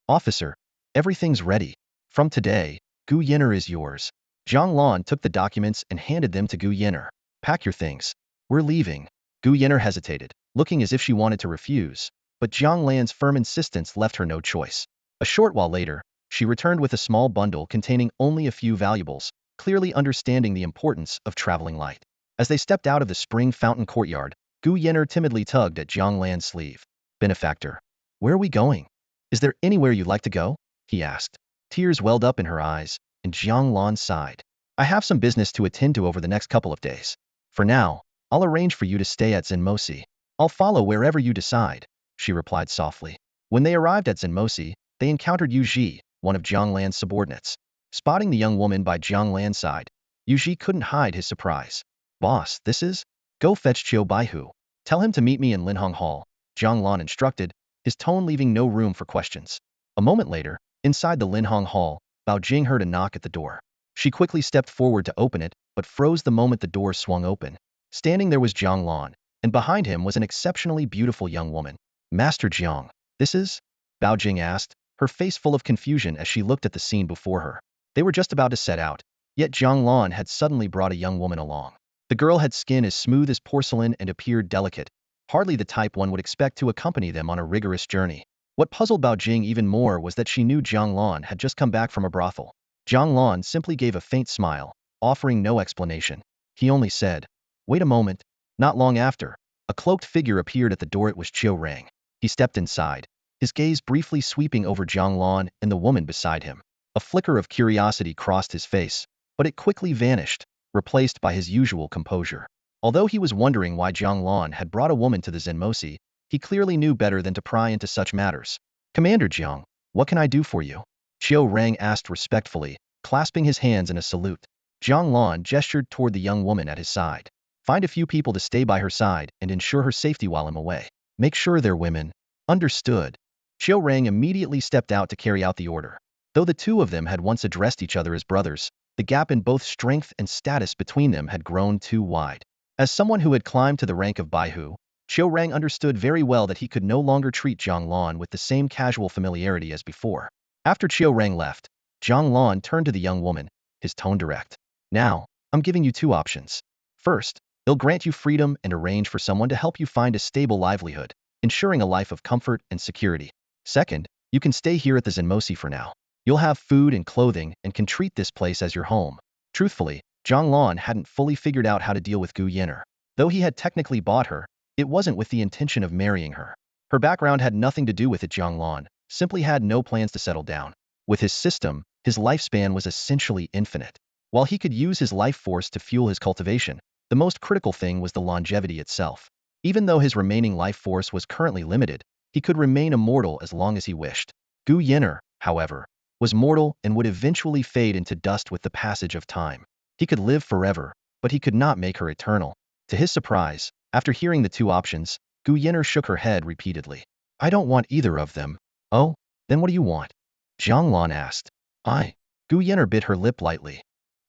Officer, everything's ready. From today, Gu Yin'er is yours. Jiang Lan took the documents and handed them to Gu Yin'er. Pack your things. We're leaving. Gu Yin'er hesitated, looking as if she wanted to refuse, but Jiang Lan's firm insistence left her no choice. A short while later, she returned with a small bundle containing only a few valuables, clearly understanding the importance of traveling light. As they stepped out of the Spring Fountain Courtyard, Gu Yin'er timidly tugged at Jiang Lan's sleeve. Benefactor, where are we going? Is there anywhere you'd like to go? He asked. Tears welled up in her eyes, and Jiang Lan sighed. I have some business to attend to over the next couple of days. For now, I'll arrange for you to stay at Zenmosi. I'll follow wherever you decide, she replied softly. When they arrived at Zenmosi, they encountered Yu Ji, one of Jiang Lan's subordinates. Spotting the young woman by Jiang Lan's side, Yu Ji couldn't hide his surprise. Boss, this is? Go fetch Qiu Baihu. Tell him to meet me in Linhong Hall, Jiang Lan instructed, his tone leaving no room for questions. A moment later, inside the Linhong Hall, Bao Jing heard a knock at the door. She quickly stepped forward to open it, but froze the moment the door swung open. Standing there was Jiang Lan, and behind him was an exceptionally beautiful young woman. Master Jiang, this is? Bao Jing asked, her face full of confusion as she looked at the scene before her. They were just about to set out, yet Jiang Lan had suddenly brought a young woman along. The girl had skin as smooth as porcelain and appeared delicate, hardly the type one would expect to accompany them on a rigorous journey. What puzzled Bao Jing even more was that she knew Jiang Lan had just come back from a brothel. Jiang Lan simply gave a faint smile, offering no explanation. He only said, "Wait a moment." Not long after, a cloaked figure appeared at the door. It was Qiu Rang. He stepped inside, his gaze briefly sweeping over Jiang Lan and the woman beside him. A flicker of curiosity crossed his face, but it quickly vanished, replaced by his usual composure. Although he was wondering why Jiang Lan had brought a woman to the Zenmosi, he clearly knew better than to pry into such matters. Commander Jiang, what can I do for you? Qiu Rang asked respectfully, clasping his hands in a salute. Jiang Lan gestured toward the young woman at his side. Find a few people to stay by her side and ensure her safety while I'm away. Make sure they're women. Understood. Qiu Rang immediately stepped out to carry out the order. Though the two of them had once addressed each other as brothers, the gap in both strength and status between them had grown too wide. As someone who had climbed to the rank of Baihu, Qiu Rang understood very well that he could no longer treat Jiang Lan with the same casual familiarity as before. After Qiu Rang left, Jiang Lan turned to the young woman, his tone direct. Now, I'm giving you two options. First, he'll grant you freedom and arrange for someone to help you find a stable livelihood, ensuring a life of comfort and security. Second, you can stay here at the Zenmosi for now. You'll have food and clothing and can treat this place as your home. Truthfully, Jiang Lan hadn't fully figured out how to deal with Gu Yin'er. Though he had technically bought her, it wasn't with the intention of marrying her. Her background had nothing to do with it. Jiang Lan simply had no plans to settle down. With his system, his lifespan was essentially infinite. While he could use his life force to fuel his cultivation, the most critical thing was the longevity itself. Even though his remaining life force was currently limited, he could remain immortal as long as he wished. Gu Yin'er, however, was mortal and would eventually fade into dust with the passage of time. He could live forever, but he could not make her eternal. To his surprise, after hearing the two options, Gu Yin'er shook her head repeatedly. I don't want either of them. Oh, then what do you want? Jiang Lan asked. Gu Yin'er bit her lip lightly.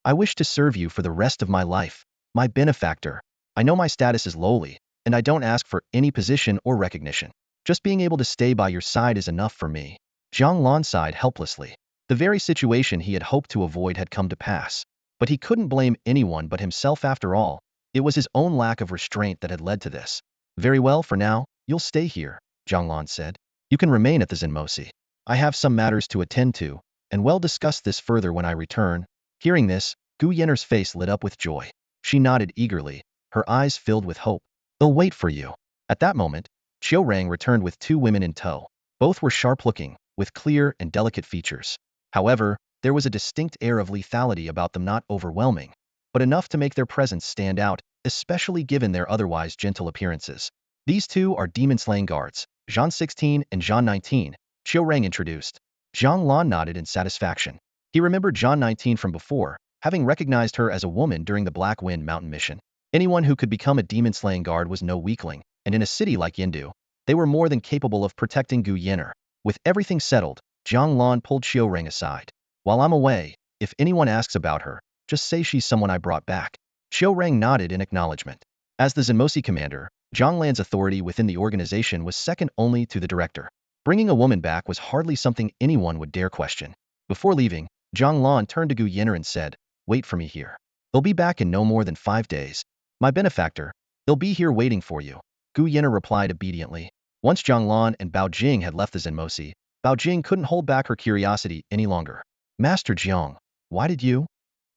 I wish to serve you for the rest of my life, my benefactor. I know my status is lowly, and I don't ask for any position or recognition. Just being able to stay by your side is enough for me. Jiang Lan sighed helplessly. The very situation he had hoped to avoid had come to pass. But he couldn't blame anyone but himself after all. It was his own lack of restraint that had led to this. Very well, for now, you'll stay here, Jiang Lan said. You can remain at the Zenmosi. I have some matters to attend to, and we'll discuss this further when I return. Hearing this, Gu Yin'er's face lit up with joy. She nodded eagerly, her eyes filled with hope. They'll wait for you. At that moment, Qiu Rang returned with two women in tow. Both were sharp-looking, with clear and delicate features. However, there was a distinct air of lethality about them, not overwhelming, but enough to make their presence stand out, especially given their otherwise gentle appearances. These two are demon-slaying guards, Zhan 16 and Zhan 19, Qiu Rang introduced. Jiang Lan nodded in satisfaction. He remembered Zhan 19 from before, having recognized her as a woman during the Black Wind Mountain mission. Anyone who could become a demon-slaying guard was no weakling, and in a city like Yindu, they were more than capable of protecting Gu Yin'er. With everything settled, Jiang Lan pulled Qiu Rang aside. While I'm away, if anyone asks about her, just say she's someone I brought back. Qiu Rang nodded in acknowledgement. As the Zenmosi commander, Jiang Lan's authority within the organization was second only to the director. Bringing a woman back was hardly something anyone would dare question. Before leaving, Jiang Lan turned to Gu Yin'er and said, wait for me here. They'll be back in no more than 5 days. My benefactor, they'll be here waiting for you. Gu Yin'er replied obediently. Once Jiang Lan and Bao Jing had left the Zenmosi, Bao Jing couldn't hold back her curiosity any longer. Master Jiang, why did you?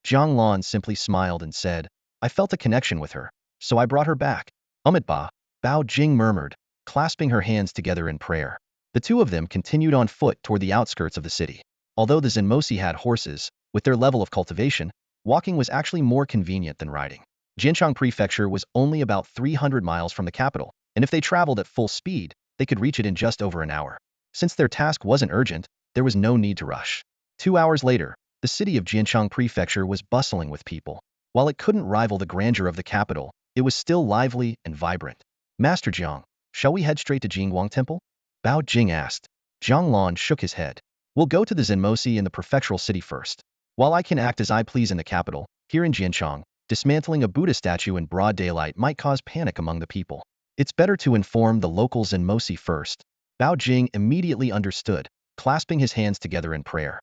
Jiang Lan simply smiled and said, I felt a connection with her, so I brought her back. Bao Jing murmured, clasping her hands together in prayer. The two of them continued on foot toward the outskirts of the city. Although the Zenmosi had horses, with their level of cultivation, walking was actually more convenient than riding. Jinchang Prefecture was only about 300 miles from the capital, and if they traveled at full speed, they could reach it in just over an hour. Since their task wasn't urgent, there was no need to rush. 2 hours later, the city of Jinchang Prefecture was bustling with people. While it couldn't rival the grandeur of the capital, it was still lively and vibrant. Master Jiang, shall we head straight to Jingguang Temple? Bao Jing asked. Jiang Lan shook his head. We'll go to the Zenmosi in the prefectural city first. While I can act as I please in the capital, here in Jinchang, dismantling a Buddha statue in broad daylight might cause panic among the people. It's better to inform the local Zenmosi first. Bao Jing immediately understood, clasping his hands together in prayer.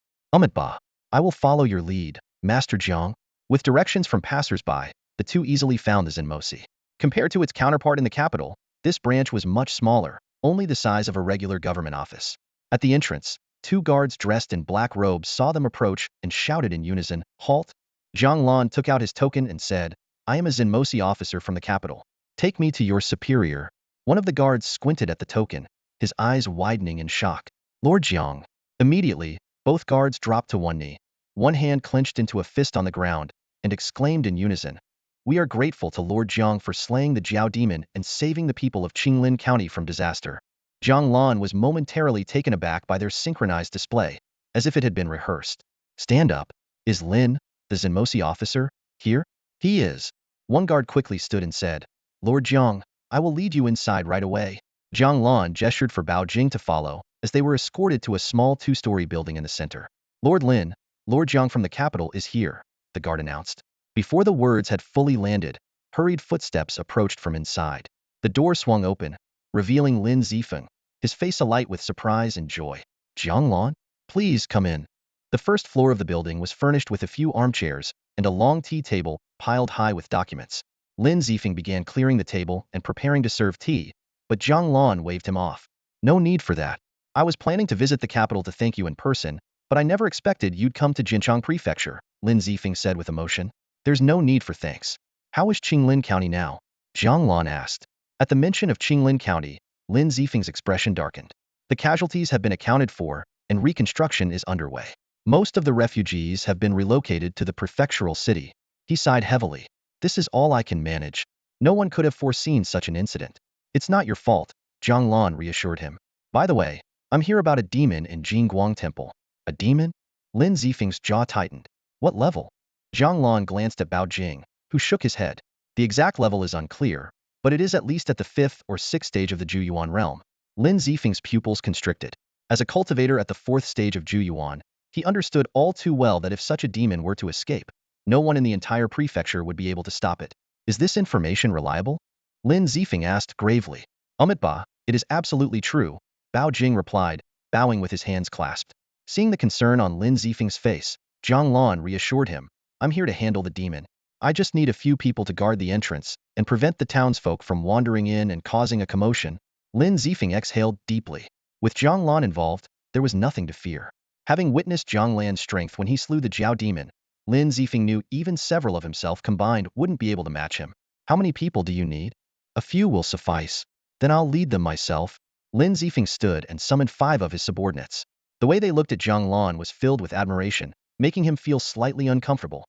I will follow your lead, Master Jiang. With directions from passers-by, the two easily found the Zenmosi. Compared to its counterpart in the capital, this branch was much smaller, only the size of a regular government office. At the entrance, 2 guards dressed in black robes saw them approach and shouted in unison, Halt! Jiang Lan took out his token and said, I am a Zenmosi officer from the capital. Take me to your superior. One of the guards squinted at the token, his eyes widening in shock. Lord Jiang. Immediately, both guards dropped to one knee. One hand clenched into a fist on the ground, and exclaimed in unison, We are grateful to Lord Jiang for slaying the Jiao demon and saving the people of Qinglin County from disaster. Jiang Lan was momentarily taken aback by their synchronized display, as if it had been rehearsed. Stand up. Is Lin, the Zenmosi officer, here? He is. One guard quickly stood and said, Lord Jiang, I will lead you inside right away. Jiang Lan gestured for Bao Jing to follow, as they were escorted to a small two-story building in the center. Lord Lin, Lord Jiang from the capital is here, the guard announced. Before the words had fully landed, hurried footsteps approached from inside. The door swung open, revealing Lin Zifeng, his face alight with surprise and joy. Jiang Lan? Please come in. The first floor of the building was furnished with a few armchairs and a long tea table piled high with documents. Lin Zifeng began clearing the table and preparing to serve tea, but Jiang Lan waved him off. No need for that. I was planning to visit the capital to thank you in person, but I never expected you'd come to Jinchang Prefecture, Lin Zifeng said with emotion. There's no need for thanks. How is Qinglin County now? Jiang Lan asked. At the mention of Qinglin County, Lin Zifeng's expression darkened. The casualties have been accounted for, and reconstruction is underway. Most of the refugees have been relocated to the prefectural city. He sighed heavily. This is all I can manage. No one could have foreseen such an incident. It's not your fault, Jiang Lan reassured him. By the way, I'm here about a demon in Jingguang Temple. A demon? Lin Zifeng's jaw tightened. What level? Jiang Lan glanced at Bao Jing, who shook his head. The exact level is unclear, but it is at least at the 5th or 6th stage of the Juyuan realm. Lin Zifeng's pupils constricted. As a cultivator at the 4th stage of Juyuan, he understood all too well that if such a demon were to escape, no one in the entire prefecture would be able to stop it. Is this information reliable? Lin Zifeng asked gravely. Ba, it is absolutely true, Bao Jing replied, bowing with his hands clasped. Seeing the concern on Lin Zifeng's face, Jiang Lan reassured him. I'm here to handle the demon. I just need a few people to guard the entrance and prevent the townsfolk from wandering in and causing a commotion. Lin Zifeng exhaled deeply. With Jiang Lan involved, there was nothing to fear. Having witnessed Jiang Lan's strength when he slew the Jiao demon, Lin Zifeng knew even several of himself combined wouldn't be able to match him. How many people do you need? A few will suffice. Then I'll lead them myself. Lin Zifeng stood and summoned 5 of his subordinates. The way they looked at Jiang Lan was filled with admiration, making him feel slightly uncomfortable.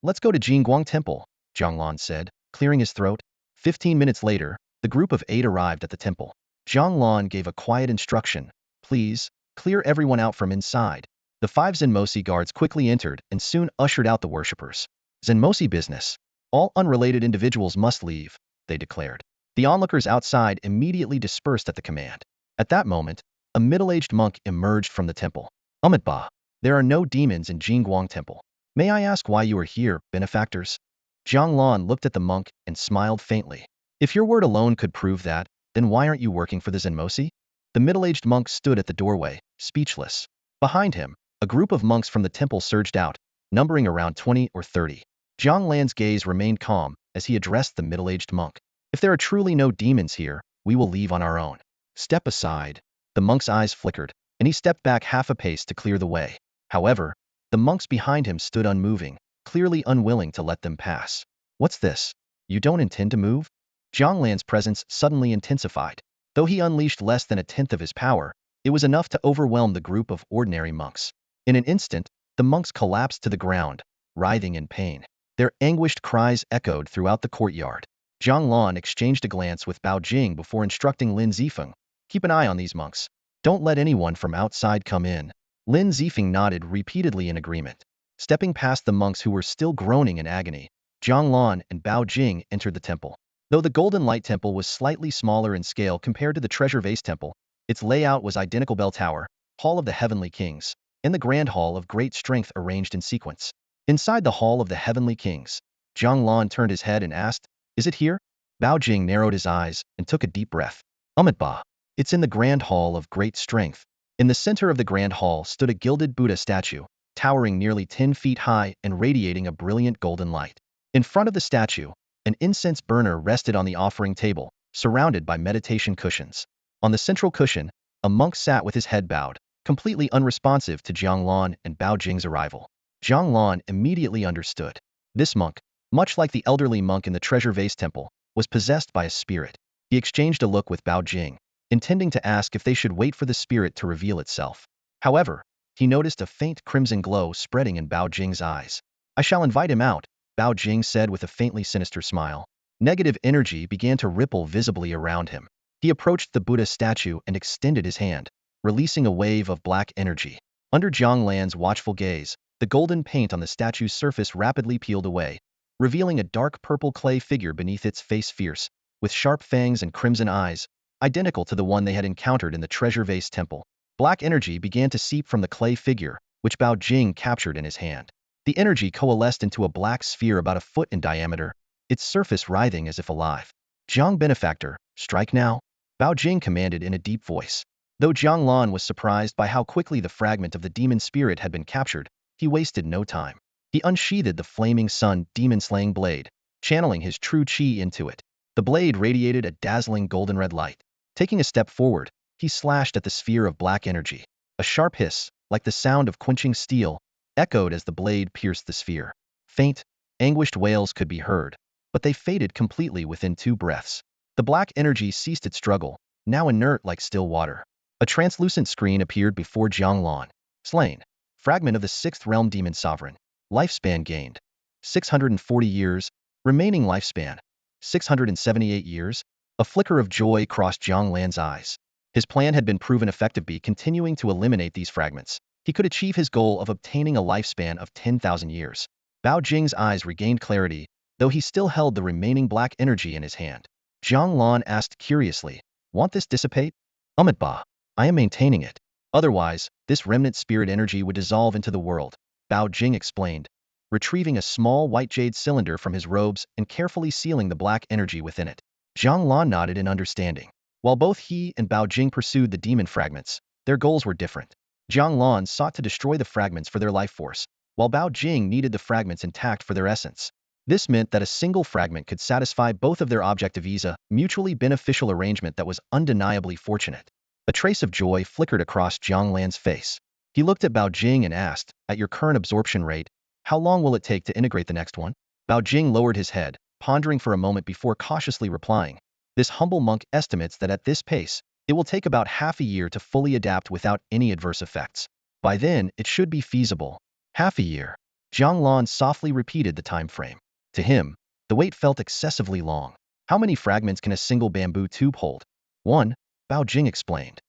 Let's go to Jingguang Temple, Jiang Lan said, clearing his throat. 15 minutes later, the group of 8 arrived at the temple. Jiang Lan gave a quiet instruction. Please, clear everyone out from inside. The 5 Zenmosi guards quickly entered and soon ushered out the worshippers. Zenmosi business. All unrelated individuals must leave, they declared. The onlookers outside immediately dispersed at the command. At that moment, a middle-aged monk emerged from the temple. Ba, there are no demons in Jingguang Temple. May I ask why you are here, benefactors? Jiang Lan looked at the monk and smiled faintly. If your word alone could prove that, then why aren't you working for the Zenmosi? The middle-aged monk stood at the doorway, speechless. Behind him, a group of monks from the temple surged out, numbering around 20 or 30. Jiang Lan's gaze remained calm as he addressed the middle-aged monk. If there are truly no demons here, we will leave on our own. Step aside. The monk's eyes flickered, and he stepped back half a pace to clear the way. However, the monks behind him stood unmoving, clearly unwilling to let them pass. What's this? You don't intend to move? Jiang Lan's presence suddenly intensified. Though he unleashed less than a tenth of his power, it was enough to overwhelm the group of ordinary monks. In an instant, the monks collapsed to the ground, writhing in pain. Their anguished cries echoed throughout the courtyard. Jiang Lan exchanged a glance with Bao Jing before instructing Lin Zifeng. Keep an eye on these monks. Don't let anyone from outside come in. Lin Zifeng nodded repeatedly in agreement. Stepping past the monks who were still groaning in agony, Jiang Lan and Bao Jing entered the temple. Though the Golden Light Temple was slightly smaller in scale compared to the Treasure Vase Temple, its layout was identical. Bell Tower, Hall of the Heavenly Kings, and the Grand Hall of Great Strength arranged in sequence. Inside the Hall of the Heavenly Kings, Jiang Lan turned his head and asked, Is it here? Bao Jing narrowed his eyes and took a deep breath. Ba. It's in the Grand Hall of Great Strength. In the center of the Grand Hall stood a gilded Buddha statue, towering nearly 10 feet high and radiating a brilliant golden light. In front of the statue, an incense burner rested on the offering table, surrounded by meditation cushions. On the central cushion, a monk sat with his head bowed, completely unresponsive to Jiang Lan and Bao Jing's arrival. Jiang Lan immediately understood. This monk, much like the elderly monk in the Treasure Vase Temple, was possessed by a spirit. He exchanged a look with Bao Jing, intending to ask if they should wait for the spirit to reveal itself. However, he noticed a faint crimson glow spreading in Bao Jing's eyes. I shall invite him out, Bao Jing said with a faintly sinister smile. Negative energy began to ripple visibly around him. He approached the Buddha statue and extended his hand, releasing a wave of black energy. Under Jiang Lan's watchful gaze, the golden paint on the statue's surface rapidly peeled away, revealing a dark purple clay figure beneath its face fierce, with sharp fangs and crimson eyes, identical to the one they had encountered in the treasure vase temple. Black energy began to seep from the clay figure, which Bao Jing captured in his hand. The energy coalesced into a black sphere about a foot in diameter, its surface writhing as if alive. Jiang Benefactor, strike now, Bao Jing commanded in a deep voice. Though Jiang Lan was surprised by how quickly the fragment of the demon spirit had been captured, he wasted no time. He unsheathed the flaming sun demon-slaying blade, channeling his true chi into it. The blade radiated a dazzling golden red light. Taking a step forward, he slashed at the sphere of black energy. A sharp hiss, like the sound of quenching steel, echoed as the blade pierced the sphere. Faint, anguished wails could be heard, but they faded completely within 2 breaths. The black energy ceased its struggle, now inert like still water. A translucent screen appeared before Jiang Lan. Slain. Fragment of the 6th Realm Demon Sovereign. Lifespan gained. 640 years. Remaining lifespan. 678 years. A flicker of joy crossed Jiang Lan's eyes. His plan had been proven effective. By continuing to eliminate these fragments, he could achieve his goal of obtaining a lifespan of 10,000 years. Bao Jing's eyes regained clarity, though he still held the remaining black energy in his hand. Jiang Lan asked curiously, "Want this dissipate?" "Ba. I am maintaining it. Otherwise, this remnant spirit energy would dissolve into the world," Bao Jing explained, retrieving a small white jade cylinder from his robes and carefully sealing the black energy within it. Jiang Lan nodded in understanding. While both he and Bao Jing pursued the demon fragments, their goals were different. Jiang Lan sought to destroy the fragments for their life force, while Bao Jing needed the fragments intact for their essence. This meant that a single fragment could satisfy both of their objectives, a mutually beneficial arrangement that was undeniably fortunate. A trace of joy flickered across Jiang Lan's face. He looked at Bao Jing and asked, "At your current absorption rate, how long will it take to integrate the next one?" Bao Jing lowered his head, pondering for a moment before cautiously replying. This humble monk estimates that at this pace, it will take about half a year to fully adapt without any adverse effects. By then, it should be feasible. Half a year. Jiang Lan softly repeated the time frame. To him, the wait felt excessively long. How many fragments can a single bamboo tube hold? 1, Bao Jing explained.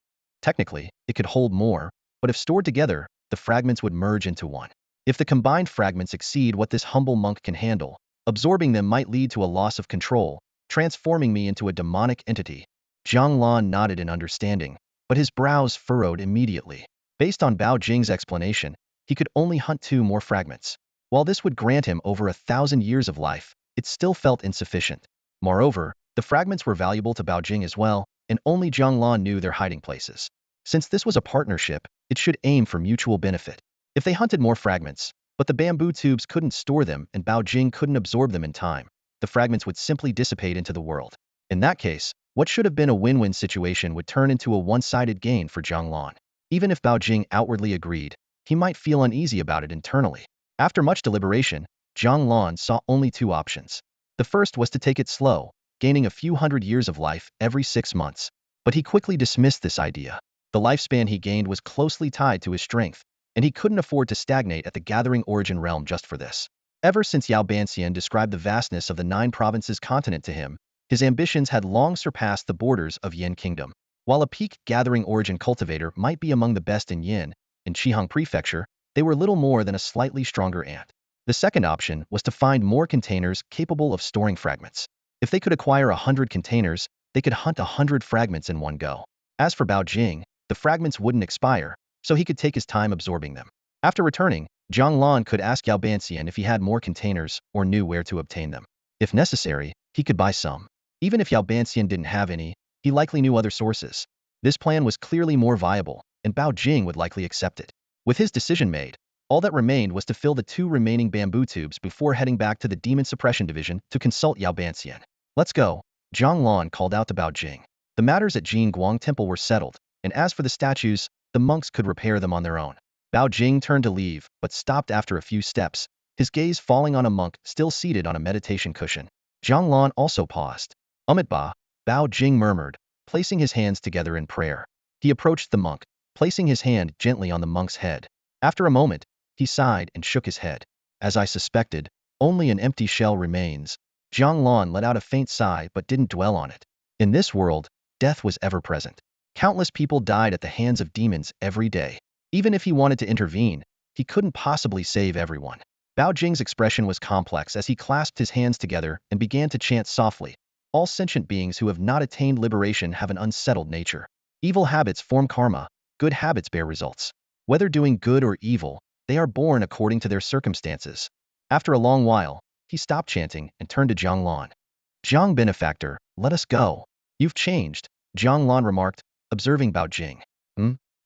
Technically, it could hold more, but if stored together, the fragments would merge into one. If the combined fragments exceed what this humble monk can handle, absorbing them might lead to a loss of control, transforming me into a demonic entity. Jiang Lan nodded in understanding, but his brows furrowed immediately. Based on Bao Jing's explanation, he could only hunt 2 more fragments. While this would grant him over 1,000 years of life, it still felt insufficient. Moreover, the fragments were valuable to Bao Jing as well, and only Jiang Lan knew their hiding places. Since this was a partnership, it should aim for mutual benefit. If they hunted more fragments, but the bamboo tubes couldn't store them and Bao Jing couldn't absorb them in time, the fragments would simply dissipate into the world. In that case, what should have been a win-win situation would turn into a one-sided gain for Jiang Lan. Even if Bao Jing outwardly agreed, he might feel uneasy about it internally. After much deliberation, Jiang Lan saw only 2 options. The first was to take it slow, gaining a few hundred years of life every 6 months. But he quickly dismissed this idea. The lifespan he gained was closely tied to his strength, and he couldn't afford to stagnate at the Gathering Origin realm just for this. Ever since Yao Banxian described the vastness of the 9 provinces continent to him, his ambitions had long surpassed the borders of Yin Kingdom. While a peak Gathering Origin cultivator might be among the best in Yin, in Qihang Prefecture, they were little more than a slightly stronger ant. The second option was to find more containers capable of storing fragments. If they could acquire 100 containers, they could hunt 100 fragments in one go. As for Bao Jing, the fragments wouldn't expire, so he could take his time absorbing them. After returning, Jiang Lan could ask Yao Banxian if he had more containers or knew where to obtain them. If necessary, he could buy some. Even if Yao Banxian didn't have any, he likely knew other sources. This plan was clearly more viable, and Bao Jing would likely accept it. With his decision made, all that remained was to fill the 2 remaining bamboo tubes before heading back to the Demon Suppression Division to consult Yao Banxian. "Let's go," Jiang Lan called out to Bao Jing. The matters at Jin Guang Temple were settled, and as for the statues, the monks could repair them on their own. Bao Jing turned to leave, but stopped after a few steps, his gaze falling on a monk still seated on a meditation cushion. Jiang Lan also paused. Ba, Bao Jing murmured, placing his hands together in prayer. He approached the monk, placing his hand gently on the monk's head. After a moment, he sighed and shook his head. "As I suspected, Only an empty shell remains. Jiang Lan let out a faint sigh but didn't dwell on it. In this world, death was ever present. Countless people died at the hands of demons every day. Even if he wanted to intervene, he couldn't possibly save everyone. Bao Jing's expression was complex as he clasped his hands together and began to chant softly. All sentient beings who have not attained liberation have an unsettled nature. Evil habits form karma, good habits bear results. Whether doing good or evil, they are born according to their circumstances. After a long while, he stopped chanting and turned to Jiang Lan. Jiang benefactor, let us go. You've changed, Jiang Lan remarked, observing Bao Jing.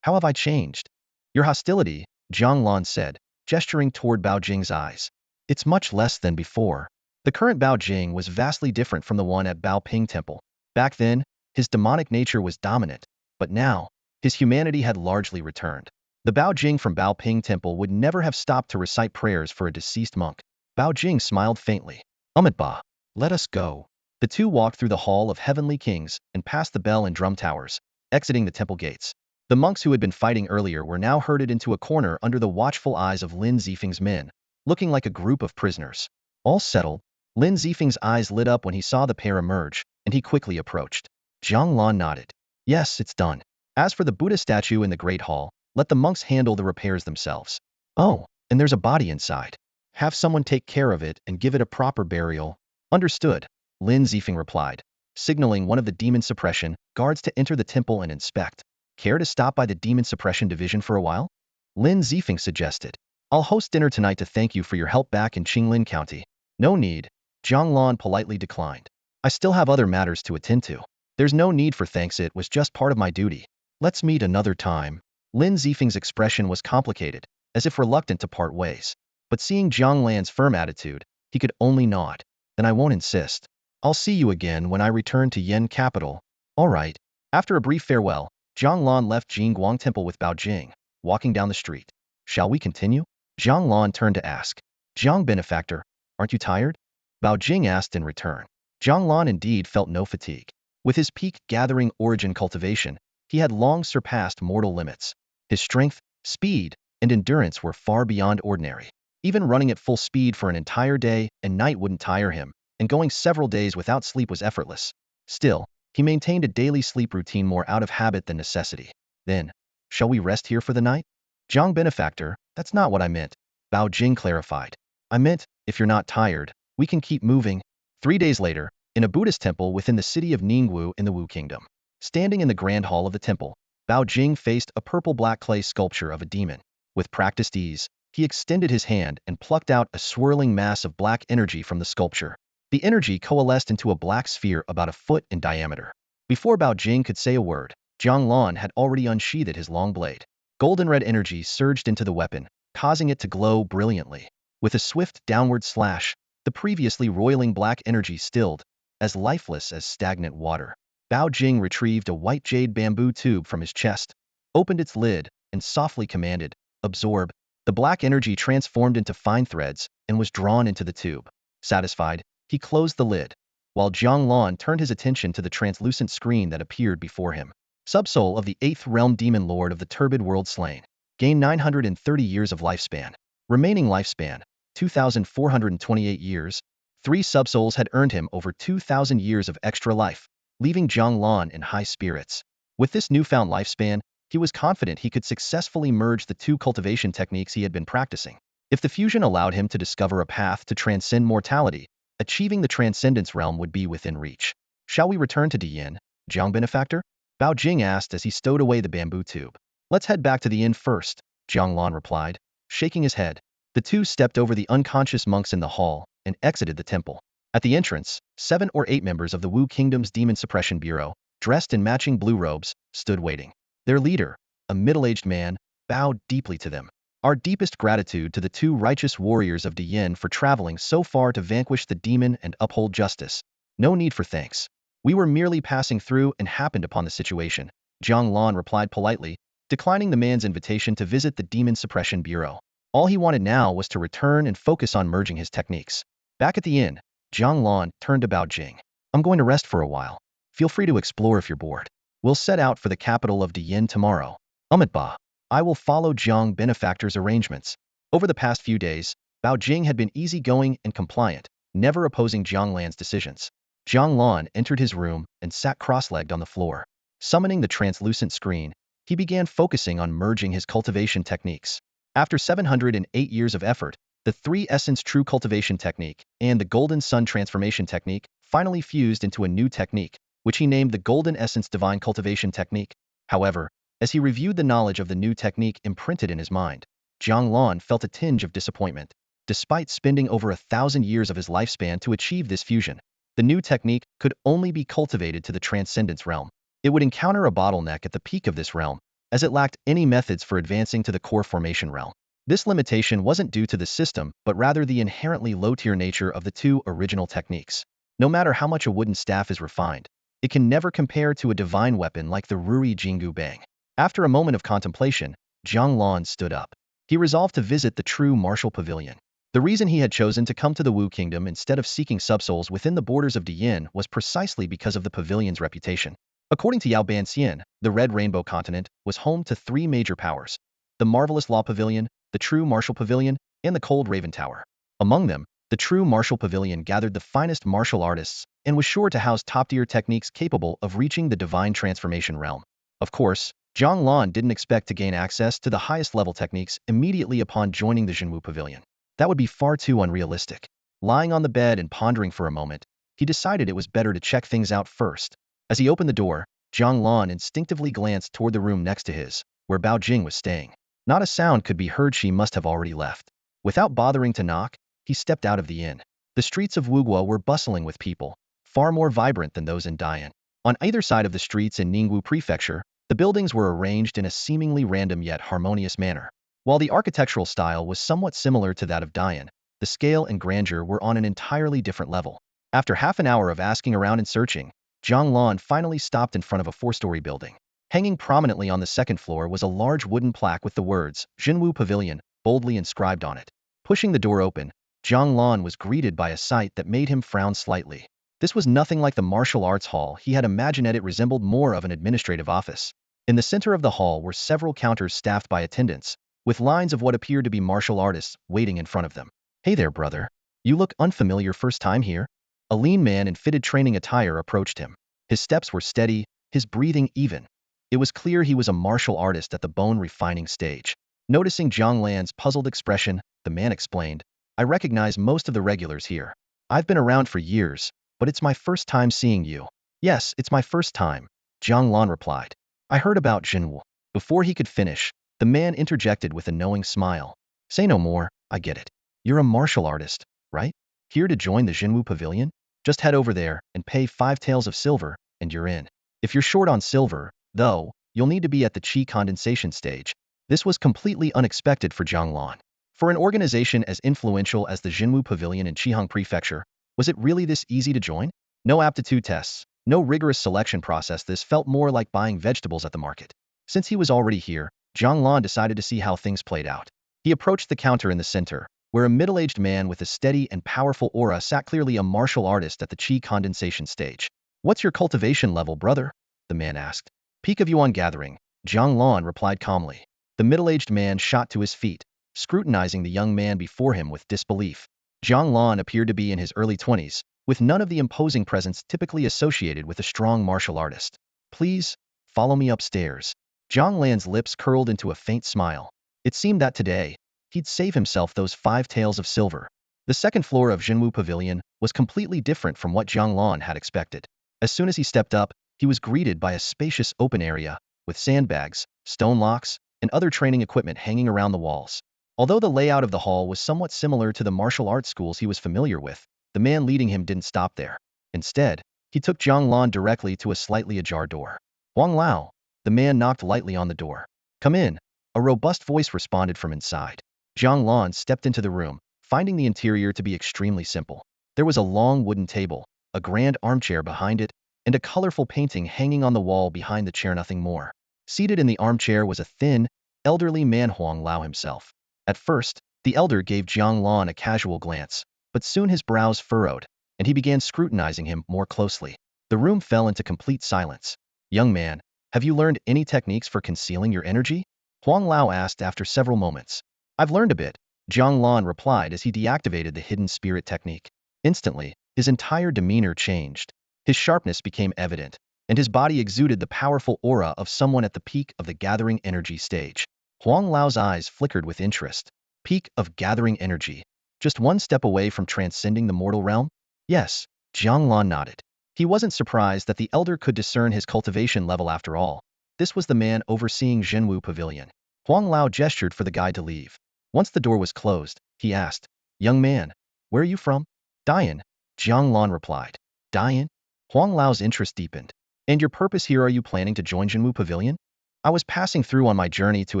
How have I changed? Your hostility, Jiang Lan said, gesturing toward Bao Jing's eyes. It's much less than before. The current Bao Jing was vastly different from the one at Bao Ping Temple. Back then, his demonic nature was dominant, but now, his humanity had largely returned. The Bao Jing from Bao Ping Temple would never have stopped to recite prayers for a deceased monk. Bao Jing smiled faintly. Ba, let us go. The two walked through the Hall of Heavenly Kings and past the bell and drum towers, exiting the temple gates. The monks who had been fighting earlier were now herded into a corner under the watchful eyes of Lin Zifeng's men, looking like a group of prisoners. All settled, Lin Zifeng's eyes lit up when he saw the pair emerge, and he quickly approached. Jiang Lan nodded. Yes, it's done. As for the Buddha statue in the Great Hall, let the monks handle the repairs themselves. Oh, and there's a body inside. Have someone take care of it and give it a proper burial. Understood, Lin Zifeng replied, signaling one of the demon suppression guards to enter the temple and inspect. Care to stop by the Demon Suppression Division for a while? Lin Zifeng suggested. I'll host dinner tonight to thank you for your help back in Qinglin County. No need, Jiang Lan politely declined. I still have other matters to attend to. There's no need for thanks, it was just part of my duty. Let's meet another time. Lin Zifeng's expression was complicated, as if reluctant to part ways. But seeing Jiang Lan's firm attitude, he could only nod. Then I won't insist. I'll see you again when I return to Yen capital. All right. After a brief farewell, Jiang Lan left Jingguang Temple with Bao Jing, walking down the street. Shall we continue? Jiang Lan turned to ask. Jiang benefactor, aren't you tired? Bao Jing asked in return. Jiang Lan indeed felt no fatigue. With his peak gathering origin cultivation, he had long surpassed mortal limits. His strength, speed, and endurance were far beyond ordinary. Even running at full speed for an entire day and night wouldn't tire him, and going several days without sleep was effortless. Still, he maintained a daily sleep routine more out of habit than necessity. Then, shall we rest here for the night? Jiang benefactor, that's not what I meant, Bao Jing clarified. I meant, if you're not tired, we can keep moving. 3 days later, in a Buddhist temple within the city of Ningwu in the Wu Kingdom. Standing in the grand hall of the temple, Bao Jing faced a purple-black clay sculpture of a demon. With practiced ease, he extended his hand and plucked out a swirling mass of black energy from the sculpture. The energy coalesced into a black sphere about a foot in diameter. Before Bao Jing could say a word, Jiang Lan had already unsheathed his long blade. Golden red energy surged into the weapon, causing it to glow brilliantly. With a swift downward slash, the previously roiling black energy stilled, as lifeless as stagnant water. Bao Jing retrieved a white jade bamboo tube from his chest, opened its lid, and softly commanded, absorb. The black energy transformed into fine threads and was drawn into the tube. Satisfied, he closed the lid, while Jiang Lan turned his attention to the translucent screen that appeared before him. Subsoul of the 8th Realm Demon Lord of the Turbid World slain. Gain 930 years of lifespan. Remaining lifespan, 2,428 years. 3 subsouls had earned him over 2,000 years of extra life, leaving Jiang Lan in high spirits. With this newfound lifespan, he was confident he could successfully merge the 2 cultivation techniques he had been practicing. If the fusion allowed him to discover a path to transcend mortality, achieving the transcendence realm would be within reach. Shall we return to Diyin, Jiang benefactor? Bao Jing asked as he stowed away the bamboo tube. Let's head back to the inn first, Jiang Lan replied, shaking his head. The two stepped over the unconscious monks in the hall and exited the temple. At the entrance, 7 or 8 members of the Wu Kingdom's Demon Suppression Bureau, dressed in matching blue robes, stood waiting. Their leader, a middle-aged man, bowed deeply to them. Our deepest gratitude to the 2 righteous warriors of Diyin for traveling so far to vanquish the demon and uphold justice. No need for thanks. We were merely passing through and happened upon the situation, Jiang Lan replied politely, declining the man's invitation to visit the Demon Suppression Bureau. All he wanted now was to return and focus on merging his techniques. Back at the inn, Jiang Lan turned to Bao Jing. I'm going to rest for a while. Feel free to explore if you're bored. We'll set out for the capital of Diyin tomorrow. Ba. I will follow Jiang benefactor's arrangements. Over the past few days, Bao Jing had been easygoing and compliant, never opposing Jiang Lan's decisions. Jiang Lan entered his room and sat cross-legged on the floor. Summoning the translucent screen, he began focusing on merging his cultivation techniques. After 708 years of effort, the three essence true cultivation technique and the golden sun transformation technique finally fused into a new technique, which he named the golden essence divine cultivation technique. However, as he reviewed the knowledge of the new technique imprinted in his mind, Jiang Lan felt a tinge of disappointment. Despite spending over 1,000 years of his lifespan to achieve this fusion, the new technique could only be cultivated to the transcendence realm. It would encounter a bottleneck at the peak of this realm, as it lacked any methods for advancing to the core formation realm. This limitation wasn't due to the system, but rather the inherently low-tier nature of the two original techniques. No matter how much a wooden staff is refined, it can never compare to a divine weapon like the Rui Jingu Bang. After a moment of contemplation, Jiang Lan stood up. He resolved to visit the true martial pavilion. The reason he had chosen to come to the Wu Kingdom instead of seeking subsouls within the borders of Diyin was precisely because of the pavilion's reputation. According to Yao Banxian, the Red Rainbow Continent was home to three major powers: the Marvelous Law Pavilion, the True Martial Pavilion, and the Cold Raven Tower. Among them, the True Martial Pavilion gathered the finest martial artists and was sure to house top-tier techniques capable of reaching the divine transformation realm. Of course, Jiang Lan didn't expect to gain access to the highest level techniques immediately upon joining the Shenwu Pavilion. That would be far too unrealistic. Lying on the bed and pondering for a moment, he decided it was better to check things out first. As he opened the door, Jiang Lan instinctively glanced toward the room next to his, where Bao Jing was staying. Not a sound could be heard. She must have already left. Without bothering to knock, he stepped out of the inn. The streets of Wuguo were bustling with people, far more vibrant than those in Dian. On either side of the streets in Ningwu Prefecture, the buildings were arranged in a seemingly random yet harmonious manner. While the architectural style was somewhat similar to that of Dian, the scale and grandeur were on an entirely different level. After half an hour of asking around and searching, Jiang Lan finally stopped in front of a four-story building. Hanging prominently on the second floor was a large wooden plaque with the words, Shenwu Pavilion, boldly inscribed on it. Pushing the door open, Jiang Lan was greeted by a sight that made him frown slightly. This was nothing like the martial arts hall he had imagined. It resembled more of an administrative office. In the center of the hall were several counters staffed by attendants, with lines of what appeared to be martial artists waiting in front of them. "Hey there, brother. You look unfamiliar. First time here?" A lean man in fitted training attire approached him. His steps were steady, his breathing even. It was clear he was a martial artist at the bone-refining stage. Noticing Jiang Lan's puzzled expression, the man explained, "I recognize most of the regulars here. I've been around for years, but it's my first time seeing you." "Yes, it's my first time," Jiang Lan replied. "I heard about Shenwu." Before he could finish, the man interjected with a knowing smile. "Say no more, I get it. You're a martial artist, right? Here to join the Shenwu Pavilion? Just head over there and pay 5 taels of silver, and you're in. If you're short on silver, though, you'll need to be at the qi condensation stage." This was completely unexpected for Jiang Lan. For an organization as influential as the Shenwu Pavilion in Qihang Prefecture, was it really this easy to join? No aptitude tests, no rigorous selection process. This felt more like buying vegetables at the market. Since he was already here, Jiang Lan decided to see how things played out. He approached the counter in the center, where a middle-aged man with a steady and powerful aura sat, clearly a martial artist at the qi condensation stage. "What's your cultivation level, brother?" the man asked. "Peak of Yuan gathering," Jiang Lan replied calmly. The middle-aged man shot to his feet, scrutinizing the young man before him with disbelief. Jiang Lan appeared to be in his early 20s, with none of the imposing presence typically associated with a strong martial artist. "Please, follow me upstairs." Jiang Lan's lips curled into a faint smile. It seemed that today, he'd save himself those 5 taels of silver. The second floor of Shenwu Pavilion was completely different from what Jiang Lan had expected. As soon as he stepped up, he was greeted by a spacious open area, with sandbags, stone locks, and other training equipment hanging around the walls. Although the layout of the hall was somewhat similar to the martial arts schools he was familiar with, the man leading him didn't stop there. Instead, he took Jiang Lan directly to a slightly ajar door. "Huang Lao," the man knocked lightly on the door. "Come in," a robust voice responded from inside. Jiang Lan stepped into the room, finding the interior to be extremely simple. There was a long wooden table, a grand armchair behind it, and a colorful painting hanging on the wall behind the chair. Nothing more. Seated in the armchair was a thin, elderly man, Huang Lao himself. At first, the elder gave Jiang Lan a casual glance, but soon his brows furrowed, and he began scrutinizing him more closely. The room fell into complete silence. "Young man, have you learned any techniques for concealing your energy?" Huang Lao asked after several moments. "I've learned a bit," Jiang Lan replied as he deactivated the hidden spirit technique. Instantly, his entire demeanor changed. His sharpness became evident, and his body exuded the powerful aura of someone at the peak of the gathering energy stage. Huang Lao's eyes flickered with interest. Peak of gathering energy. Just one step away from transcending the mortal realm? Yes, Jiang Lan nodded. He wasn't surprised that the elder could discern his cultivation level after all. This was the man overseeing Shenwu Pavilion. Huang Lao gestured for the guide to leave. Once the door was closed, he asked, "Young man, where are you from?" "Dian," Jiang Lan replied. "Dian?" Huang Lao's interest deepened. "And your purpose here, are you planning to join Shenwu Pavilion?" "I was passing through on my journey to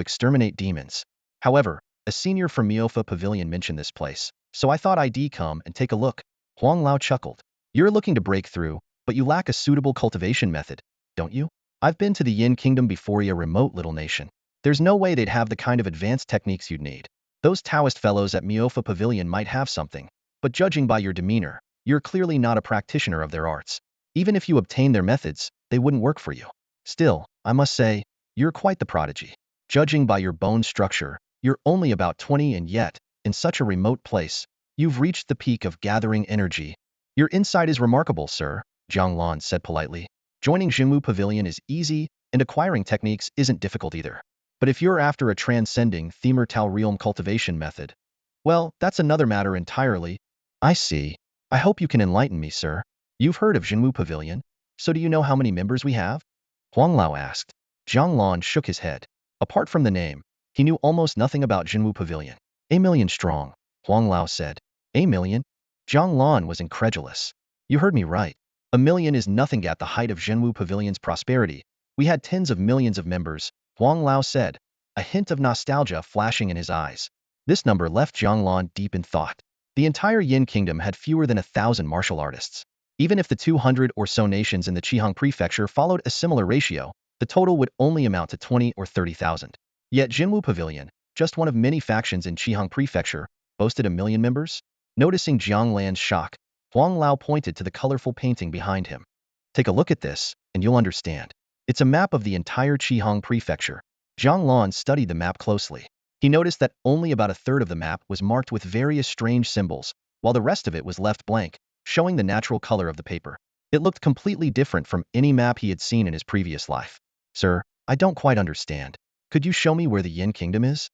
exterminate demons. However, a senior from Miofa Pavilion mentioned this place, so I thought I'd come and take a look." Huang Lao chuckled. "You're looking to break through, but you lack a suitable cultivation method, don't you? I've been to the Yin Kingdom before, a remote little nation. There's no way they'd have the kind of advanced techniques you'd need. Those Taoist fellows at Miofa Pavilion might have something, but judging by your demeanor, you're clearly not a practitioner of their arts. Even if you obtain their methods, they wouldn't work for you. Still, I must say, you're quite the prodigy. Judging by your bone structure, you're only about 20, and yet, in such a remote place, you've reached the peak of gathering energy. Your insight is remarkable, sir," Jiang Lan said politely. "Joining Shenwu Pavilion is easy, and acquiring techniques isn't difficult either. But if you're after a transcending Themer Tao realm cultivation method, well, that's another matter entirely." "I see. I hope you can enlighten me, sir. You've heard of Shenwu Pavilion, so do you know how many members we have?" Huang Lao asked. Jiang Lan shook his head. Apart from the name, he knew almost nothing about Shenwu Pavilion. "A million strong," Huang Lao said. "A million?" Jiang Lan was incredulous. "You heard me right. A million is nothing at the height of Shenwu Pavilion's prosperity. We had tens of millions of members," Huang Lao said, a hint of nostalgia flashing in his eyes. This number left Jiang Lan deep in thought. The entire Yin Kingdom had fewer than 1,000 martial artists. Even if the 200 or so nations in the Qihang Prefecture followed a similar ratio, the total would only amount to 20 or 30,000. Yet Jinwu Pavilion, just one of many factions in Qihang Prefecture, boasted 1 million members? Noticing Jiang Lan's shock, Huang Lao pointed to the colorful painting behind him. "Take a look at this, and you'll understand. It's a map of the entire Qihang Prefecture." Jiang Lan studied the map closely. He noticed that only about a third of the map was marked with various strange symbols, while the rest of it was left blank, showing the natural color of the paper. It looked completely different from any map he had seen in his previous life. "Sir, I don't quite understand. Could you show me where the Yin Kingdom is?"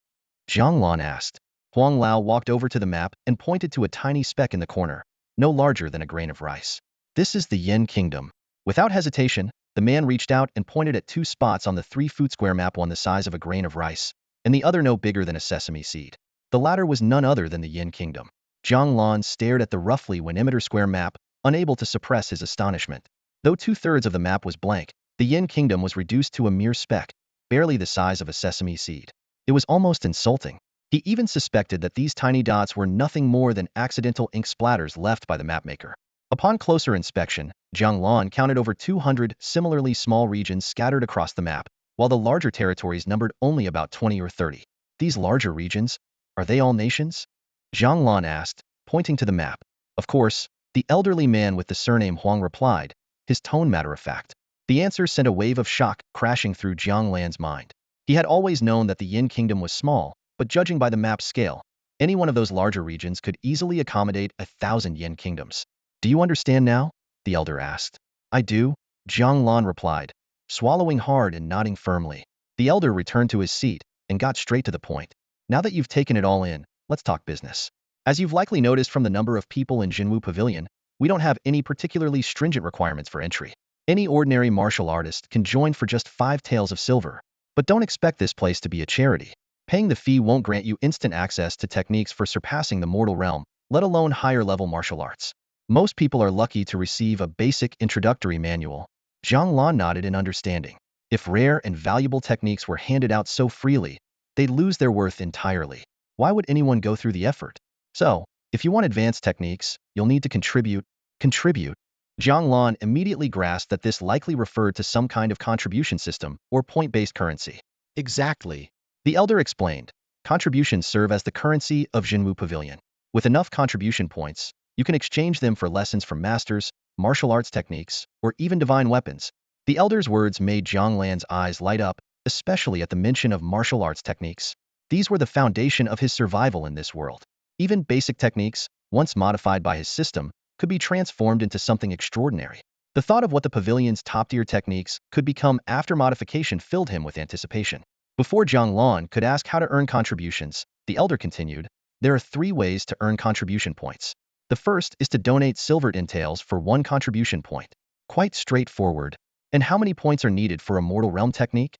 Jiang Lan asked. Huang Lao walked over to the map and pointed to a tiny speck in the corner, no larger than a grain of rice. "This is the Yin Kingdom." Without hesitation, the man reached out and pointed at 2 spots on the 3-foot square map, one the size of a grain of rice, and the other no bigger than a sesame seed. The latter was none other than the Yin Kingdom. Jiang Lan stared at the roughly 1-meter square map, unable to suppress his astonishment. Though 2/3 of the map was blank, the Yin Kingdom was reduced to a mere speck, barely the size of a sesame seed. It was almost insulting. He even suspected that these tiny dots were nothing more than accidental ink splatters left by the mapmaker. Upon closer inspection, Jiang Lan counted over 200 similarly small regions scattered across the map, while the larger territories numbered only about 20 or 30. "These larger regions, are they all nations?" Jiang Lan asked, pointing to the map. "Of course," the elderly man with the surname Huang replied, his tone matter-of-fact. The answer sent a wave of shock crashing through Jiang Lan's mind. He had always known that the Yin Kingdom was small, but judging by the map's scale, any one of those larger regions could easily accommodate 1,000 Yin Kingdoms. "Do you understand now?" the elder asked. "I do," Jiang Lan replied, swallowing hard and nodding firmly. The elder returned to his seat and got straight to the point. "Now that you've taken it all in, let's talk business. As you've likely noticed from the number of people in Shenwu Pavilion, we don't have any particularly stringent requirements for entry. Any ordinary martial artist can join for just 5 taels of silver. But don't expect this place to be a charity. Paying the fee won't grant you instant access to techniques for surpassing the mortal realm, let alone higher-level martial arts. Most people are lucky to receive a basic introductory manual." Jiang Lan nodded in understanding. If rare and valuable techniques were handed out so freely, they'd lose their worth entirely. Why would anyone go through the effort? "So, if you want advanced techniques, you'll need to contribute." "Contribute?" Jiang Lan immediately grasped that this likely referred to some kind of contribution system or point-based currency. "Exactly," the elder explained. "Contributions serve as the currency of Shenwu Pavilion. With enough contribution points, you can exchange them for lessons from masters, martial arts techniques, or even divine weapons." The elder's words made Jiang Lan's eyes light up, especially at the mention of martial arts techniques. These were the foundation of his survival in this world. Even basic techniques, once modified by his system, could be transformed into something extraordinary. The thought of what the pavilion's top-tier techniques could become after modification filled him with anticipation. Before Jiang Lan could ask how to earn contributions, the elder continued, there are 3 ways to earn contribution points. The first is to donate silver entails for 1 contribution point. Quite straightforward. And how many points are needed for a mortal realm technique?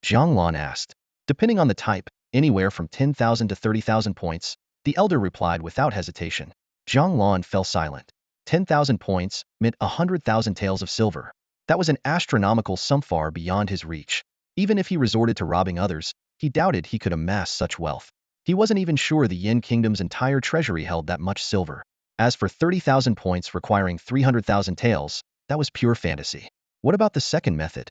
Jiang Lan asked. Depending on the type, anywhere from 10,000 to 30,000 points, the elder replied without hesitation. Jiang Lan fell silent. 10,000 points meant 100,000 taels of silver. That was an astronomical sum far beyond his reach. Even if he resorted to robbing others, he doubted he could amass such wealth. He wasn't even sure the Yin Kingdom's entire treasury held that much silver. As for 30,000 points requiring 300,000 taels, that was pure fantasy. What about the second method?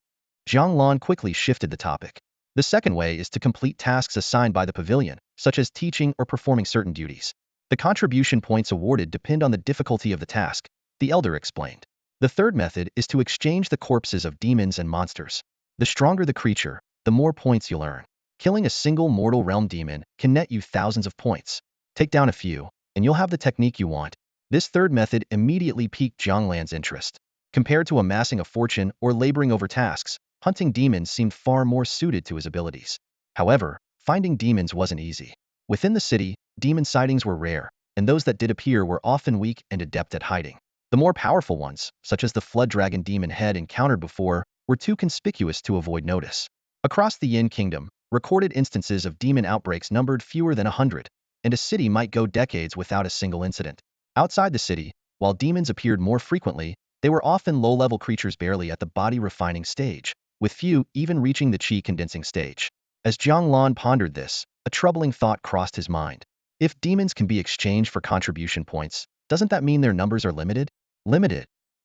Jiang Lan quickly shifted the topic. The second way is to complete tasks assigned by the pavilion, such as teaching or performing certain duties. The contribution points awarded depend on the difficulty of the task, the elder explained. The third method is to exchange the corpses of demons and monsters. The stronger the creature, the more points you'll earn. Killing a single mortal realm demon can net you thousands of points. Take down a few, and you'll have the technique you want. This third method immediately piqued Jiang Lan's interest. Compared to amassing a fortune or laboring over tasks, hunting demons seemed far more suited to his abilities. However, finding demons wasn't easy. Within the city, demon sightings were rare, and those that did appear were often weak and adept at hiding. The more powerful ones, such as the flood dragon demon head encountered before, were too conspicuous to avoid notice. Across the Yin Kingdom, recorded instances of demon outbreaks numbered fewer than 100, and a city might go decades without a single incident. Outside the city, while demons appeared more frequently, they were often low-level creatures barely at the body-refining stage, with few even reaching the chi-condensing stage. As Jiang Lan pondered this, a troubling thought crossed his mind. If demons can be exchanged for contribution points, doesn't that mean their numbers are limited? Limited.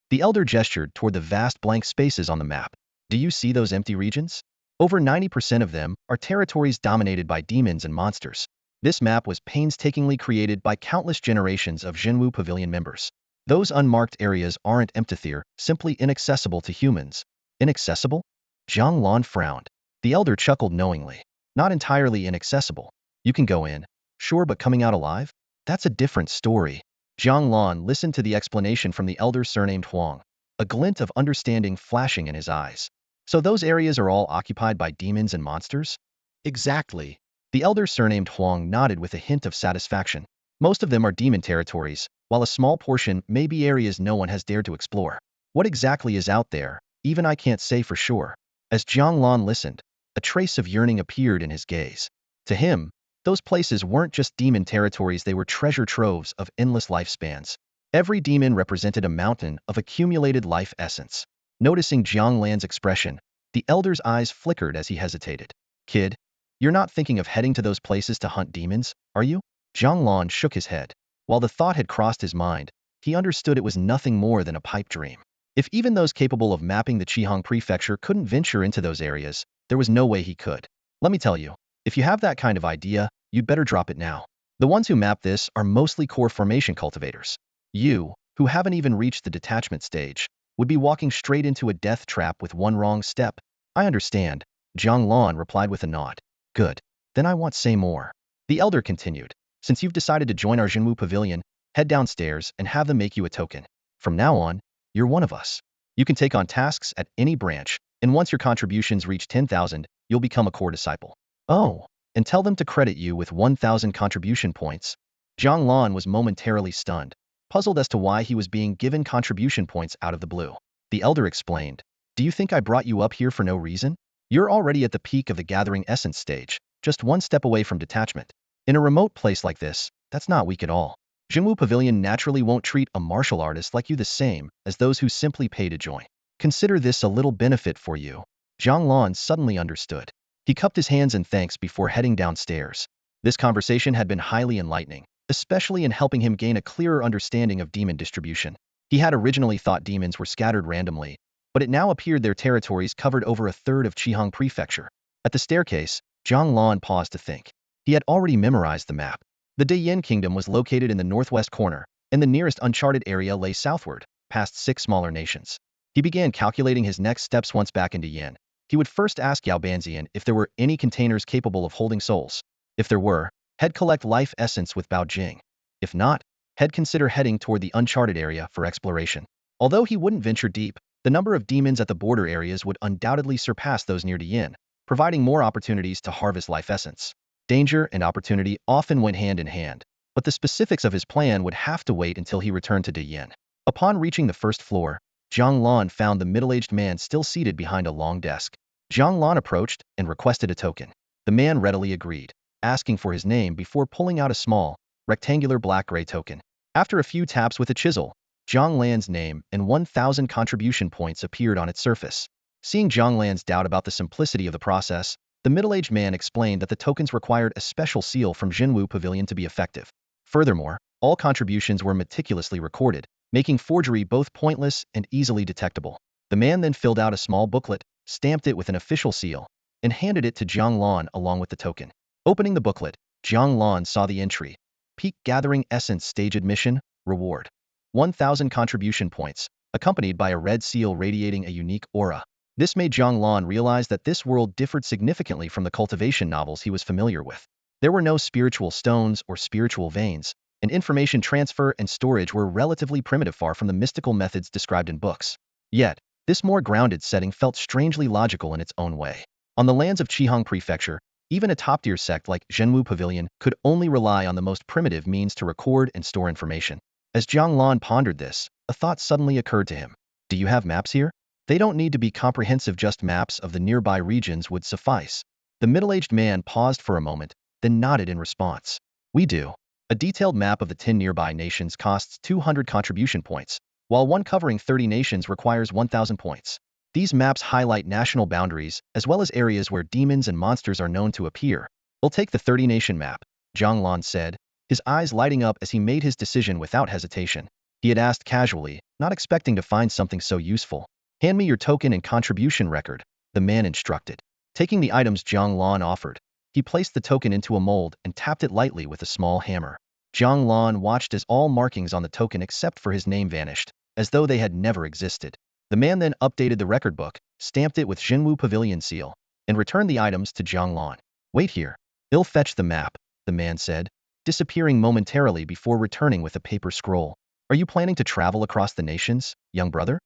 The elder gestured toward the vast blank spaces on the map. Do you see those empty regions? Over 90% of them are territories dominated by demons and monsters. This map was painstakingly created by countless generations of Shenwu Pavilion members. Those unmarked areas aren't empty, simply inaccessible to humans. Inaccessible? Jiang Lan frowned. The elder chuckled knowingly. Not entirely inaccessible. You can go in, sure, but coming out alive? That's a different story. Jiang Lan listened to the explanation from the elder surnamed Huang, a glint of understanding flashing in his eyes. So those areas are all occupied by demons and monsters? Exactly. The elder surnamed Huang nodded with a hint of satisfaction. Most of them are demon territories, while a small portion may be areas no one has dared to explore. What exactly is out there, even I can't say for sure. As Jiang Lan listened, a trace of yearning appeared in his gaze. To him, those places weren't just demon territories, they were treasure troves of endless lifespans. Every demon represented a mountain of accumulated life essence. Noticing Jiang Lan's expression, the elder's eyes flickered as he hesitated. Kid, you're not thinking of heading to those places to hunt demons, are you? Jiang Lan shook his head. While the thought had crossed his mind, he understood it was nothing more than a pipe dream. If even those capable of mapping the Qihang Prefecture couldn't venture into those areas, there was no way he could. Let me tell you, if you have that kind of idea, you'd better drop it now. The ones who map this are mostly core formation cultivators. You, who haven't even reached the detachment stage, would be walking straight into a death trap with one wrong step. I understand, Jiang Lan replied with a nod. Good. Then I want say more. The elder continued. Since you've decided to join our Shenwu Pavilion, head downstairs and have them make you a token. From now on, you're one of us. You can take on tasks at any branch, and once your contributions reach 10,000, you'll become a core disciple. Oh, and tell them to credit you with 1,000 contribution points. Jiang Lan was momentarily stunned, puzzled as to why he was being given contribution points out of the blue. The elder explained, do you think I brought you up here for no reason? You're already at the peak of the gathering essence stage, just one step away from detachment. In a remote place like this, that's not weak at all. Shenwu Pavilion naturally won't treat a martial artist like you the same as those who simply pay to join. Consider this a little benefit for you. Jiang Lan suddenly understood. He cupped his hands in thanks before heading downstairs. This conversation had been highly enlightening, especially in helping him gain a clearer understanding of demon distribution. He had originally thought demons were scattered randomly, but it now appeared their territories covered over a third of Qihang Prefecture. At the staircase, Jiang Lan paused to think. He had already memorized the map. The Yin Kingdom was located in the northwest corner, and the nearest uncharted area lay southward, past 6 smaller nations. He began calculating his next steps once back into Yin. He would first ask Yao Banzian if there were any containers capable of holding souls. If there were, he'd collect life essence with Bao Jing. If not, he'd consider heading toward the uncharted area for exploration. Although he wouldn't venture deep, the number of demons at the border areas would undoubtedly surpass those near Diyin, providing more opportunities to harvest life essence. Danger and opportunity often went hand in hand, but the specifics of his plan would have to wait until he returned to Diyin. Upon reaching the first floor, Jiang Lan found the middle-aged man still seated behind a long desk. Jiang Lan approached and requested a token. The man readily agreed, asking for his name before pulling out a small, rectangular black-gray token. After a few taps with a chisel, Jiang Lan's name and 1,000 contribution points appeared on its surface. Seeing Jiang Lan's doubt about the simplicity of the process, the middle-aged man explained that the tokens required a special seal from Shenwu Pavilion to be effective. Furthermore, all contributions were meticulously recorded, making forgery both pointless and easily detectable. The man then filled out a small booklet, stamped it with an official seal, and handed it to Jiang Lan along with the token. Opening the booklet, Jiang Lan saw the entry: Peak Gathering Essence Stage Admission, Reward. 1,000 contribution points, accompanied by a red seal radiating a unique aura. This made Jiang Lan realize that this world differed significantly from the cultivation novels he was familiar with. There were no spiritual stones or spiritual veins, and information transfer and storage were relatively primitive, far from the mystical methods described in books. Yet, this more grounded setting felt strangely logical in its own way. On the lands of Qihang Prefecture, even a top-tier sect like Shenwu Pavilion could only rely on the most primitive means to record and store information. As Jiang Lan pondered this, a thought suddenly occurred to him. Do you have maps here? They don't need to be comprehensive, just maps of the nearby regions would suffice. The middle-aged man paused for a moment, then nodded in response. We do. A detailed map of the 10 nearby nations costs 200 contribution points, while one covering 30 nations requires 1,000 points. These maps highlight national boundaries, as well as areas where demons and monsters are known to appear. We'll take the 30-nation map, Jiang Lan said, his eyes lighting up as he made his decision without hesitation. He had asked casually, not expecting to find something so useful. Hand me your token and contribution record, the man instructed. Taking the items Jiang Lan offered, he placed the token into a mold and tapped it lightly with a small hammer. Jiang Lan watched as all markings on the token except for his name vanished, as though they had never existed. The man then updated the record book, stamped it with Shenwu Pavilion seal, and returned the items to Jiang Lan. Wait here. I'll fetch the map, the man said, disappearing momentarily before returning with a paper scroll. Are you planning to travel across the nations, young brother?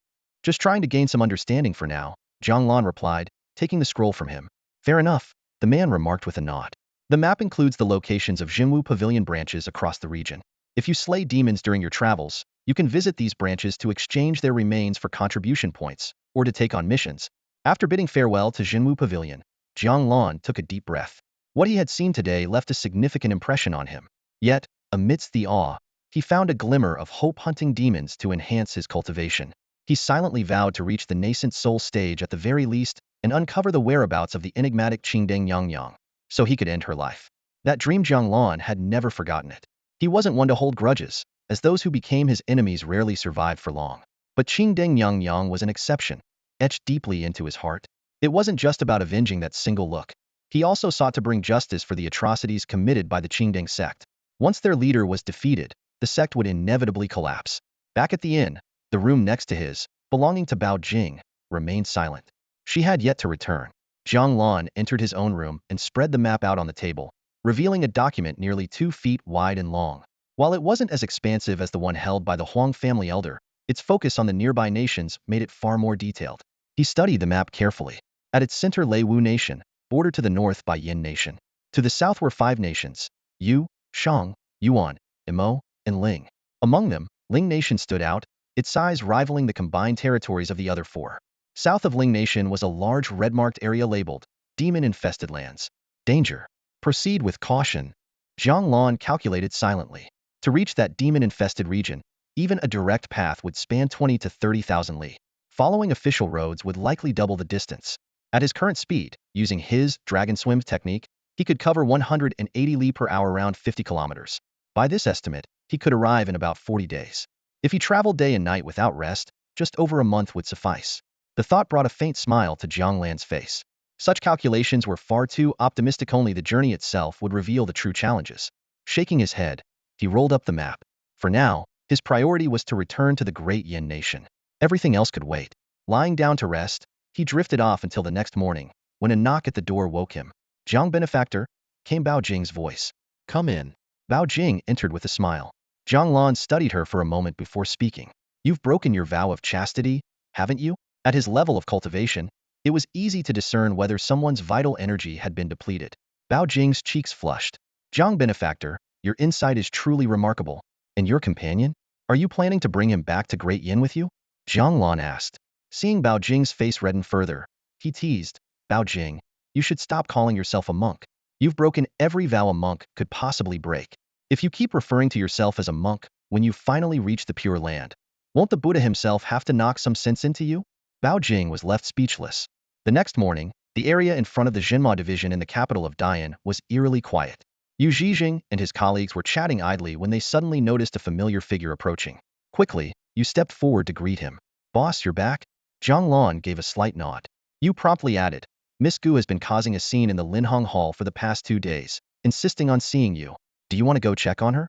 Just trying to gain some understanding for now, Jiang Lan replied, taking the scroll from him. Fair enough, the man remarked with a nod. The map includes the locations of Shenwu Pavilion branches across the region. If you slay demons during your travels, you can visit these branches to exchange their remains for contribution points, or to take on missions. After bidding farewell to Shenwu Pavilion, Jiang Lan took a deep breath. What he had seen today left a significant impression on him. Yet, amidst the awe, he found a glimmer of hope, hunting demons to enhance his cultivation. He silently vowed to reach the nascent soul stage at the very least and uncover the whereabouts of the enigmatic Qingdeng Yangyang, so he could end her life. That dream, Jiang Lan had never forgotten it. He wasn't one to hold grudges, as those who became his enemies rarely survived for long. But Qingdeng Yangyang was an exception, etched deeply into his heart. It wasn't just about avenging that single look. He also sought to bring justice for the atrocities committed by the Qingdeng sect. Once their leader was defeated, the sect would inevitably collapse. Back at the inn, the room next to his, belonging to Bao Jing, remained silent. She had yet to return. Jiang Lan entered his own room and spread the map out on the table, revealing a document nearly 2 feet wide and long. While it wasn't as expansive as the one held by the Huang family elder, its focus on the nearby nations made it far more detailed. He studied the map carefully. At its center lay Wu Nation, bordered to the north by Yin Nation. To the south were 5 nations: Yu, Shang, Yuan, Imo, and Ling. Among them, Ling Nation stood out, its size rivaling the combined territories of the other 4. South of Ling Nation was a large red-marked area labeled Demon-Infested Lands. Danger. Proceed with caution. Jiang Lan calculated silently. To reach that demon-infested region, even a direct path would span 20 to 30,000 li. Following official roads would likely double the distance. At his current speed, using his dragon swim technique, he could cover 180 li per hour, around 50 kilometers. By this estimate, he could arrive in about 40 days. If he traveled day and night without rest, just over a month would suffice. The thought brought a faint smile to Jiang Lan's face. Such calculations were far too optimistic. Only the journey itself would reveal the true challenges. Shaking his head, he rolled up the map. For now, his priority was to return to the great Yin Nation. Everything else could wait. Lying down to rest, he drifted off until the next morning, when a knock at the door woke him. Jiang Benefactor, came Bao Jing's voice. Come in. Bao Jing entered with a smile. Jiang Lan studied her for a moment before speaking. You've broken your vow of chastity, haven't you? At his level of cultivation, it was easy to discern whether someone's vital energy had been depleted. Bao Jing's cheeks flushed. Jiang Benefactor, your insight is truly remarkable. And your companion? Are you planning to bring him back to Great Yin with you? Jiang Lan asked. Seeing Bao Jing's face redden further, he teased, Bao Jing, you should stop calling yourself a monk. You've broken every vow a monk could possibly break. If you keep referring to yourself as a monk, when you finally reach the Pure Land, won't the Buddha himself have to knock some sense into you? Bao Jing was left speechless. The next morning, the area in front of the Jinma division in the capital of Dian was eerily quiet. Yu Zhijing and his colleagues were chatting idly when they suddenly noticed a familiar figure approaching. Quickly, Yu stepped forward to greet him. Boss, you're back? Jiang Lan gave a slight nod. Yu promptly added, Miss Gu has been causing a scene in the Linhong Hall for the past 2 days, insisting on seeing you. Do you want to go check on her?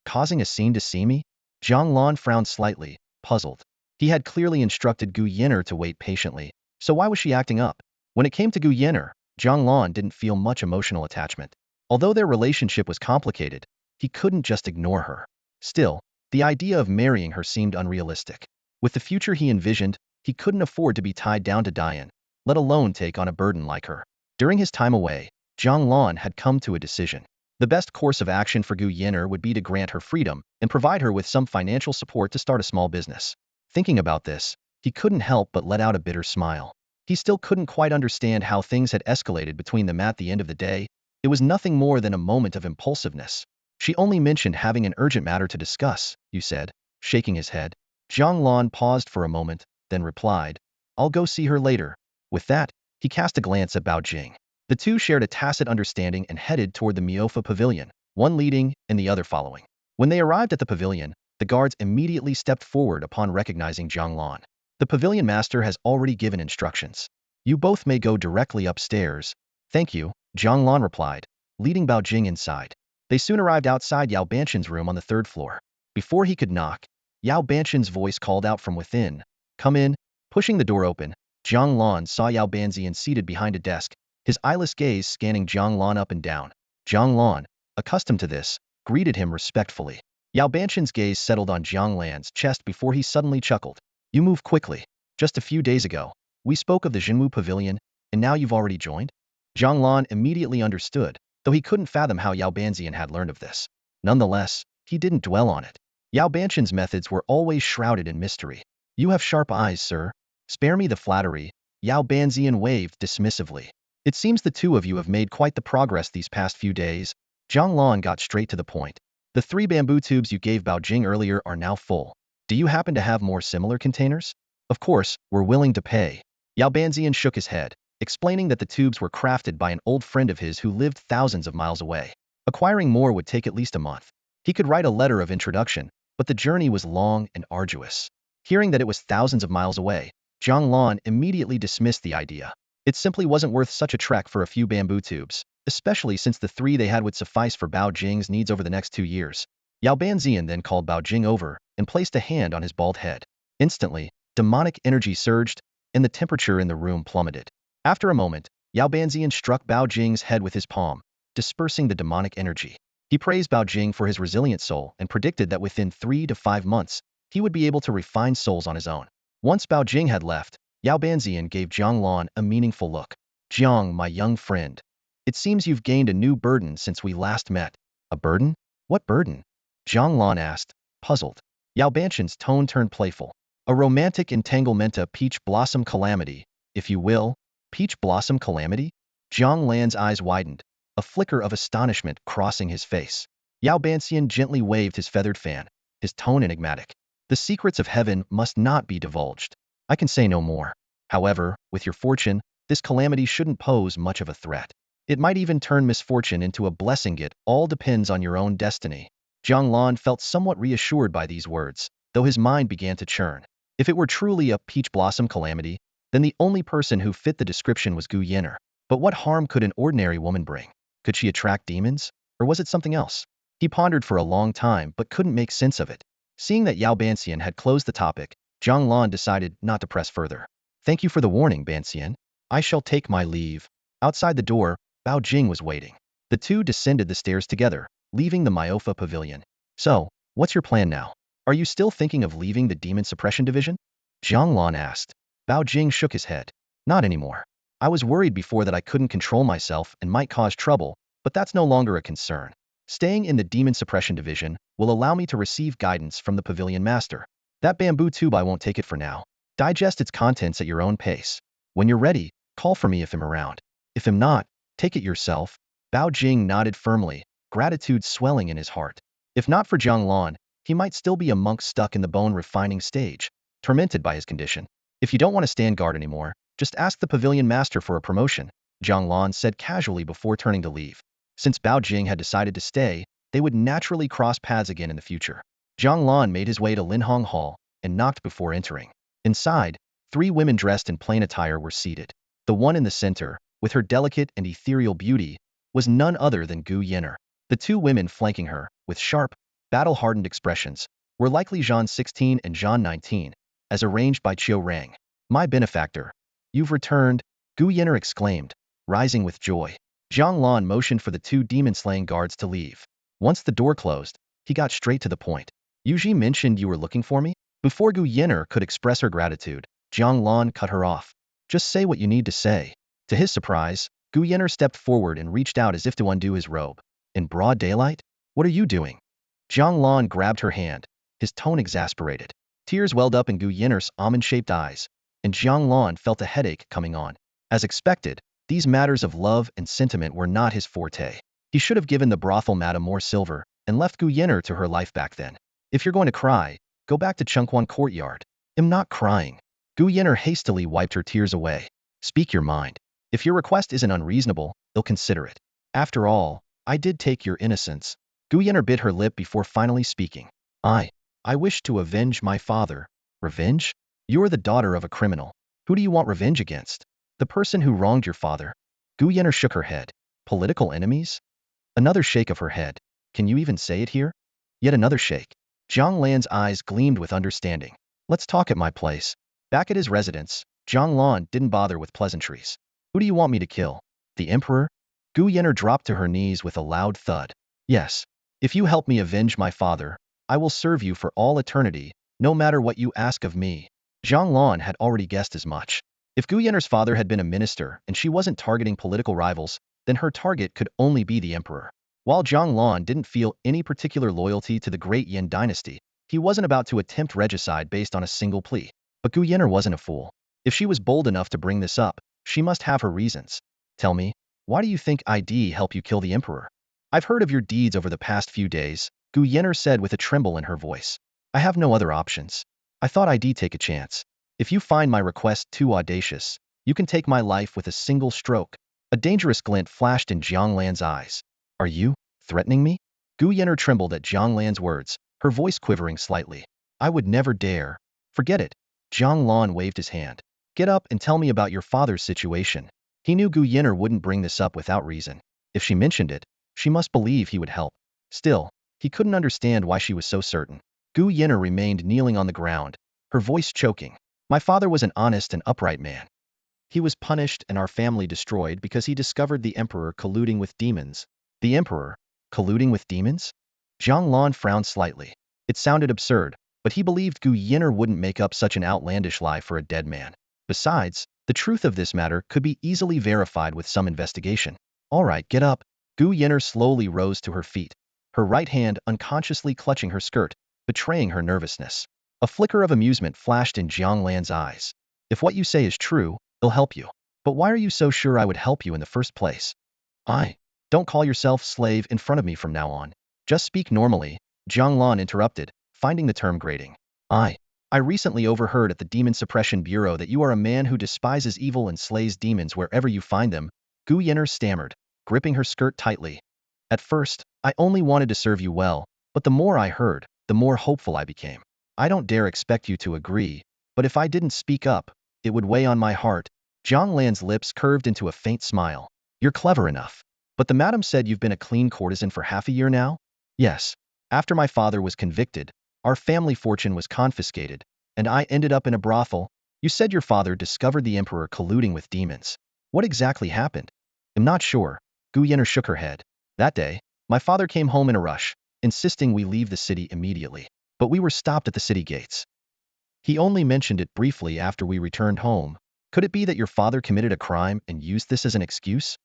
Causing a scene to see me? Jiang Lan frowned slightly, puzzled. He had clearly instructed Gu Yin'er to wait patiently, so why was she acting up? When it came to Gu Yin'er, Jiang Lan didn't feel much emotional attachment. Although their relationship was complicated, he couldn't just ignore her. Still, the idea of marrying her seemed unrealistic. With the future he envisioned, he couldn't afford to be tied down to Dian, let alone take on a burden like her. During his time away, Jiang Lan had come to a decision. The best course of action for Gu Yin'er would be to grant her freedom and provide her with some financial support to start a small business. Thinking about this, he couldn't help but let out a bitter smile. He still couldn't quite understand how things had escalated between them at the end of the day. It was nothing more than a moment of impulsiveness. She only mentioned having an urgent matter to discuss, you said, shaking his head. Jiang Lan paused for a moment, then replied, I'll go see her later. With that, he cast a glance at Bao Jing. The two shared a tacit understanding and headed toward the Miofa pavilion, one leading and the other following. When they arrived at the pavilion, the guards immediately stepped forward upon recognizing Jiang Lan. The pavilion master has already given instructions. You both may go directly upstairs. Thank you, Jiang Lan replied, leading Bao Jing inside. They soon arrived outside Yao Banshan's room on the 3rd floor. Before he could knock, Yao Banshan's voice called out from within, Come in. Pushing the door open, Jiang Lan saw Yao Banzian seated behind a desk, his eyeless gaze scanning Jiang Lan up and down. Jiang Lan, accustomed to this, greeted him respectfully. Yao Banshan's gaze settled on Jiang Lan's chest before he suddenly chuckled. You move quickly. Just a few days ago, we spoke of the Shenwu pavilion, and now you've already joined? Jiang Lan immediately understood, though he couldn't fathom how Yao Banzian had learned of this. Nonetheless, he didn't dwell on it. Yao Banshan's methods were always shrouded in mystery. You have sharp eyes, sir. Spare me the flattery, Yao Banzian waved dismissively. It seems the two of you have made quite the progress these past few days. Jiang Lan got straight to the point. The 3 bamboo tubes you gave Bao Jing earlier are now full. Do you happen to have more similar containers? Of course, we're willing to pay. Yao Banzian shook his head, explaining that the tubes were crafted by an old friend of his who lived thousands of miles away. Acquiring more would take at least a month. He could write a letter of introduction, but the journey was long and arduous. Hearing that it was thousands of miles away, Jiang Lan immediately dismissed the idea. It simply wasn't worth such a trek for a few bamboo tubes, especially since the 3 they had would suffice for Bao Jing's needs over the next 2 years. Yao Banzian then called Bao Jing over and placed a hand on his bald head. Instantly, demonic energy surged, and the temperature in the room plummeted. After a moment, Yao Banzian struck Bao Jing's head with his palm, dispersing the demonic energy. He praised Bao Jing for his resilient soul and predicted that within 3 to 5 months, he would be able to refine souls on his own. Once Bao Jing had left, Yao Banzian gave Jiang Lan a meaningful look. Jiang, my young friend. It seems you've gained a new burden since we last met. A burden? What burden? Jiang Lan asked, puzzled. Yao Banshan's tone turned playful. A romantic entanglement, a peach blossom calamity, if you will. Peach blossom calamity? Jiang Lan's eyes widened, a flicker of astonishment crossing his face. Yao Banzian gently waved his feathered fan, his tone enigmatic. The secrets of heaven must not be divulged. I can say no more. However, with your fortune, this calamity shouldn't pose much of a threat. It might even turn misfortune into a blessing. It all depends on your own destiny. Jiang Lan felt somewhat reassured by these words, though his mind began to churn. If it were truly a peach blossom calamity, then the only person who fit the description was Gu Yin'er. But what harm could an ordinary woman bring? Could she attract demons? Or was it something else? He pondered for a long time but couldn't make sense of it. Seeing that Yao Banzian had closed the topic, Jiang Lan decided not to press further. Thank you for the warning, Banzian. I shall take my leave. Outside the door, Bao Jing was waiting. The two descended the stairs together, leaving the Myofa pavilion. So, what's your plan now? Are you still thinking of leaving the Demon Suppression Division? Jiang Lan asked. Bao Jing shook his head. Not anymore. I was worried before that I couldn't control myself and might cause trouble, but that's no longer a concern. Staying in the Demon Suppression Division will allow me to receive guidance from the Pavilion Master. That bamboo tube, I won't take it for now. Digest its contents at your own pace. When you're ready, call for me if I'm around. If I'm not, take it yourself. Bao Jing nodded firmly, gratitude swelling in his heart. If not for Jiang Lan, he might still be a monk stuck in the bone refining stage, tormented by his condition. If you don't want to stand guard anymore, just ask the Pavilion Master for a promotion, Jiang Lan said casually before turning to leave. Since Bao Jing had decided to stay, they would naturally cross paths again in the future. Jiang Lan made his way to Linhong Hall and knocked before entering. Inside, 3 women dressed in plain attire were seated. The one in the center, with her delicate and ethereal beauty, was none other than Gu Yenner. The 2 women flanking her, with sharp, battle-hardened expressions, were likely Zhan 16 and Zhan 19, as arranged by Qiu Rang. My benefactor, you've returned, Gu Yenner exclaimed, rising with joy. Jiang Lan motioned for the 2 demon-slaying guards to leave. Once the door closed, he got straight to the point. Yuji mentioned you were looking for me? Before Gu Yenner could express her gratitude, Jiang Lan cut her off. Just say what you need to say. To his surprise, Gu Yenner stepped forward and reached out as if to undo his robe. In broad daylight? What are you doing? Jiang Lan grabbed her hand, his tone exasperated. Tears welled up in Gu Yenner's almond-shaped eyes, and Jiang Lan felt a headache coming on. As expected, these matters of love and sentiment were not his forte. He should have given the brothel madam more silver and left Gu Yenner to her life back then. If you're going to cry, go back to Chengquan Courtyard. I'm not crying. Gu Yenner hastily wiped her tears away. Speak your mind. If your request isn't unreasonable, they'll consider it. After all, I did take your innocence. Gu Yenner bit her lip before finally speaking. I wish to avenge my father. Revenge? You're the daughter of a criminal. Who do you want revenge against? The person who wronged your father. Gu Yenner shook her head. Political enemies? Another shake of her head. Can you even say it here? Yet another shake. Jiang Lan's eyes gleamed with understanding. Let's talk at my place. Back at his residence, Jiang Lan didn't bother with pleasantries. Who do you want me to kill? The Emperor? Gu Yenner dropped to her knees with a loud thud. Yes. If you help me avenge my father, I will serve you for all eternity, no matter what you ask of me. Jiang Lan had already guessed as much. If Gu Yenner's father had been a minister and she wasn't targeting political rivals, then her target could only be the Emperor. While Jiang Lan didn't feel any particular loyalty to the Great Yin dynasty, he wasn't about to attempt regicide based on a single plea. But Gu Yenner wasn't a fool. If she was bold enough to bring this up, she must have her reasons. Tell me, why do you think I'd help you kill the Emperor? I've heard of your deeds over the past few days, Gu Yenner said with a tremble in her voice. I have no other options. I thought I'd take a chance. If you find my request too audacious, you can take my life with a single stroke. A dangerous glint flashed in Jiang Lan's eyes. Are you threatening me? Gu Yenner trembled at Jiang Lan's words, her voice quivering slightly. I would never dare. Forget it. Jiang Lan waved his hand. Get up and tell me about your father's situation. He knew Gu Yenner wouldn't bring this up without reason. If she mentioned it, she must believe he would help. Still, he couldn't understand why she was so certain. Gu Yenner remained kneeling on the ground, her voice choking. My father was an honest and upright man. He was punished and our family destroyed because he discovered the Emperor colluding with demons. The Emperor? Colluding with demons? Jiang Lan frowned slightly. It sounded absurd, but he believed Gu Yenner wouldn't make up such an outlandish lie for a dead man. Besides, the truth of this matter could be easily verified with some investigation. All right, get up. Gu Yenner slowly rose to her feet, her right hand unconsciously clutching her skirt, betraying her nervousness. A flicker of amusement flashed in Jiang Lan's eyes. If what you say is true, it'll help you. But why are you so sure I would help you in the first place? Don't call yourself slave in front of me from now on. Just speak normally, Jiang Lan interrupted, finding the term grating. I recently overheard at the Demon Suppression Bureau that you are a man who despises evil and slays demons wherever you find them, Gu Yenner stammered, gripping her skirt tightly. At first, I only wanted to serve you well, but the more I heard, the more hopeful I became. I don't dare expect you to agree, but if I didn't speak up, it would weigh on my heart. Jiang Lan's lips curved into a faint smile. You're clever enough. But the madam said you've been a clean courtesan for half a year now? Yes. After my father was convicted, our family fortune was confiscated, and I ended up in a brothel. You said your father discovered the Emperor colluding with demons. What exactly happened? I'm not sure. Gu Yenner shook her head. That day, my father came home in a rush, insisting we leave the city immediately. But we were stopped at the city gates. He only mentioned it briefly after we returned home. Could it be that your father committed a crime and used this as an excuse?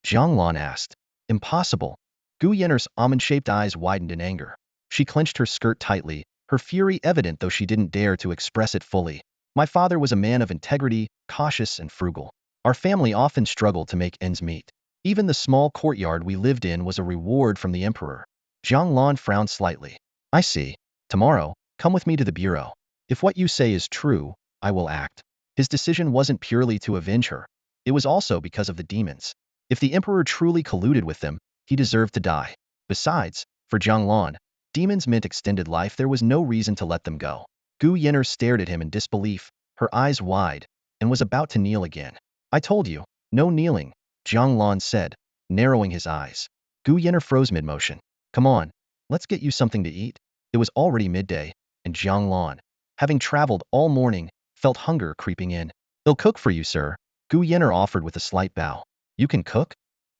Jiang Lan asked. Impossible. Gu Yenner's almond-shaped eyes widened in anger. She clenched her skirt tightly, her fury evident though she didn't dare to express it fully. My father was a man of integrity, cautious and frugal. Our family often struggled to make ends meet. Even the small courtyard we lived in was a reward from the emperor. Jiang Lan frowned slightly. I see. Tomorrow, come with me to the bureau. If what you say is true, I will act. His decision wasn't purely to avenge her. It was also because of the demons. If the emperor truly colluded with them, he deserved to die. Besides, for Jiang Lan, demons meant extended life. There was no reason to let them go. Gu Yenner stared at him in disbelief, her eyes wide, and was about to kneel again. I told you, no kneeling, Jiang Lan said, narrowing his eyes. Gu Yenner froze mid-motion. Come on, let's get you something to eat. It was already midday, and Jiang Lan, having traveled all morning, felt hunger creeping in. They'll cook for you, sir, Gu Yenner offered with a slight bow. You can cook?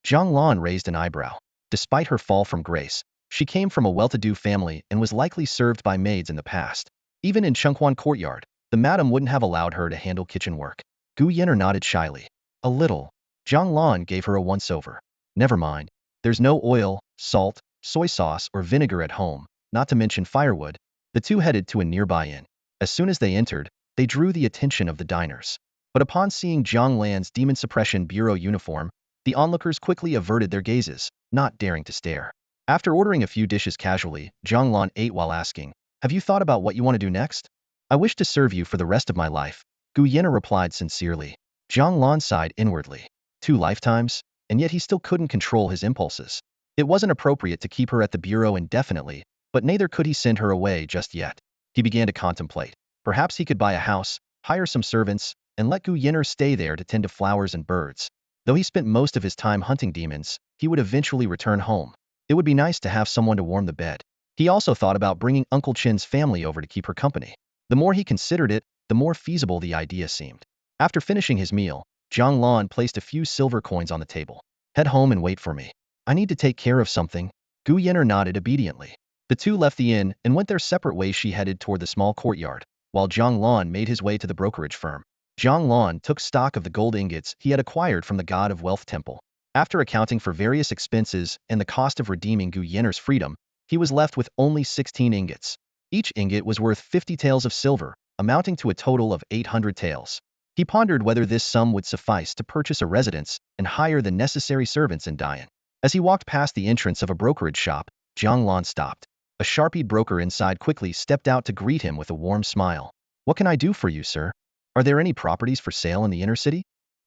Jiang Lan raised an eyebrow. Despite her fall from grace, she came from a well-to-do family and was likely served by maids in the past. Even in Chengquan Courtyard, the madam wouldn't have allowed her to handle kitchen work. Gu Yenner nodded shyly. A little. Jiang Lan gave her a once-over. Never mind. There's no oil, salt, soy sauce, or vinegar at home, not to mention firewood. The two headed to a nearby inn. As soon as they entered, they drew the attention of the diners. But upon seeing Jiang Lan's Demon Suppression Bureau uniform, the onlookers quickly averted their gazes, not daring to stare. After ordering a few dishes casually, Jiang Lan ate while asking, Have you thought about what you want to do next? I wish to serve you for the rest of my life, Gu Yenner replied sincerely. Jiang Lan sighed inwardly. 2 lifetimes? And yet he still couldn't control his impulses. It wasn't appropriate to keep her at the bureau indefinitely, but neither could he send her away just yet. He began to contemplate. Perhaps he could buy a house, hire some servants, and let Gu Yenner stay there to tend to flowers and birds. Though he spent most of his time hunting demons, he would eventually return home. It would be nice to have someone to warm the bed. He also thought about bringing Uncle Chin's family over to keep her company. The more he considered it, the more feasible the idea seemed. After finishing his meal, Jiang Lan placed a few silver coins on the table. Head home and wait for me. I need to take care of something. Gu Yenner nodded obediently. The two left the inn and went their separate ways. She headed toward the small courtyard, while Jiang Lan made his way to the brokerage firm. Jiang Lan took stock of the gold ingots he had acquired from the God of Wealth Temple. After accounting for various expenses and the cost of redeeming Gu Yenner's freedom, he was left with only 16 ingots. Each ingot was worth 50 taels of silver, amounting to a total of 800 taels. He pondered whether this sum would suffice to purchase a residence and hire the necessary servants in Dian. As he walked past the entrance of a brokerage shop, Jiang Lan stopped. A sharp-eyed broker inside quickly stepped out to greet him with a warm smile. What can I do for you, sir? Are there any properties for sale in the inner city?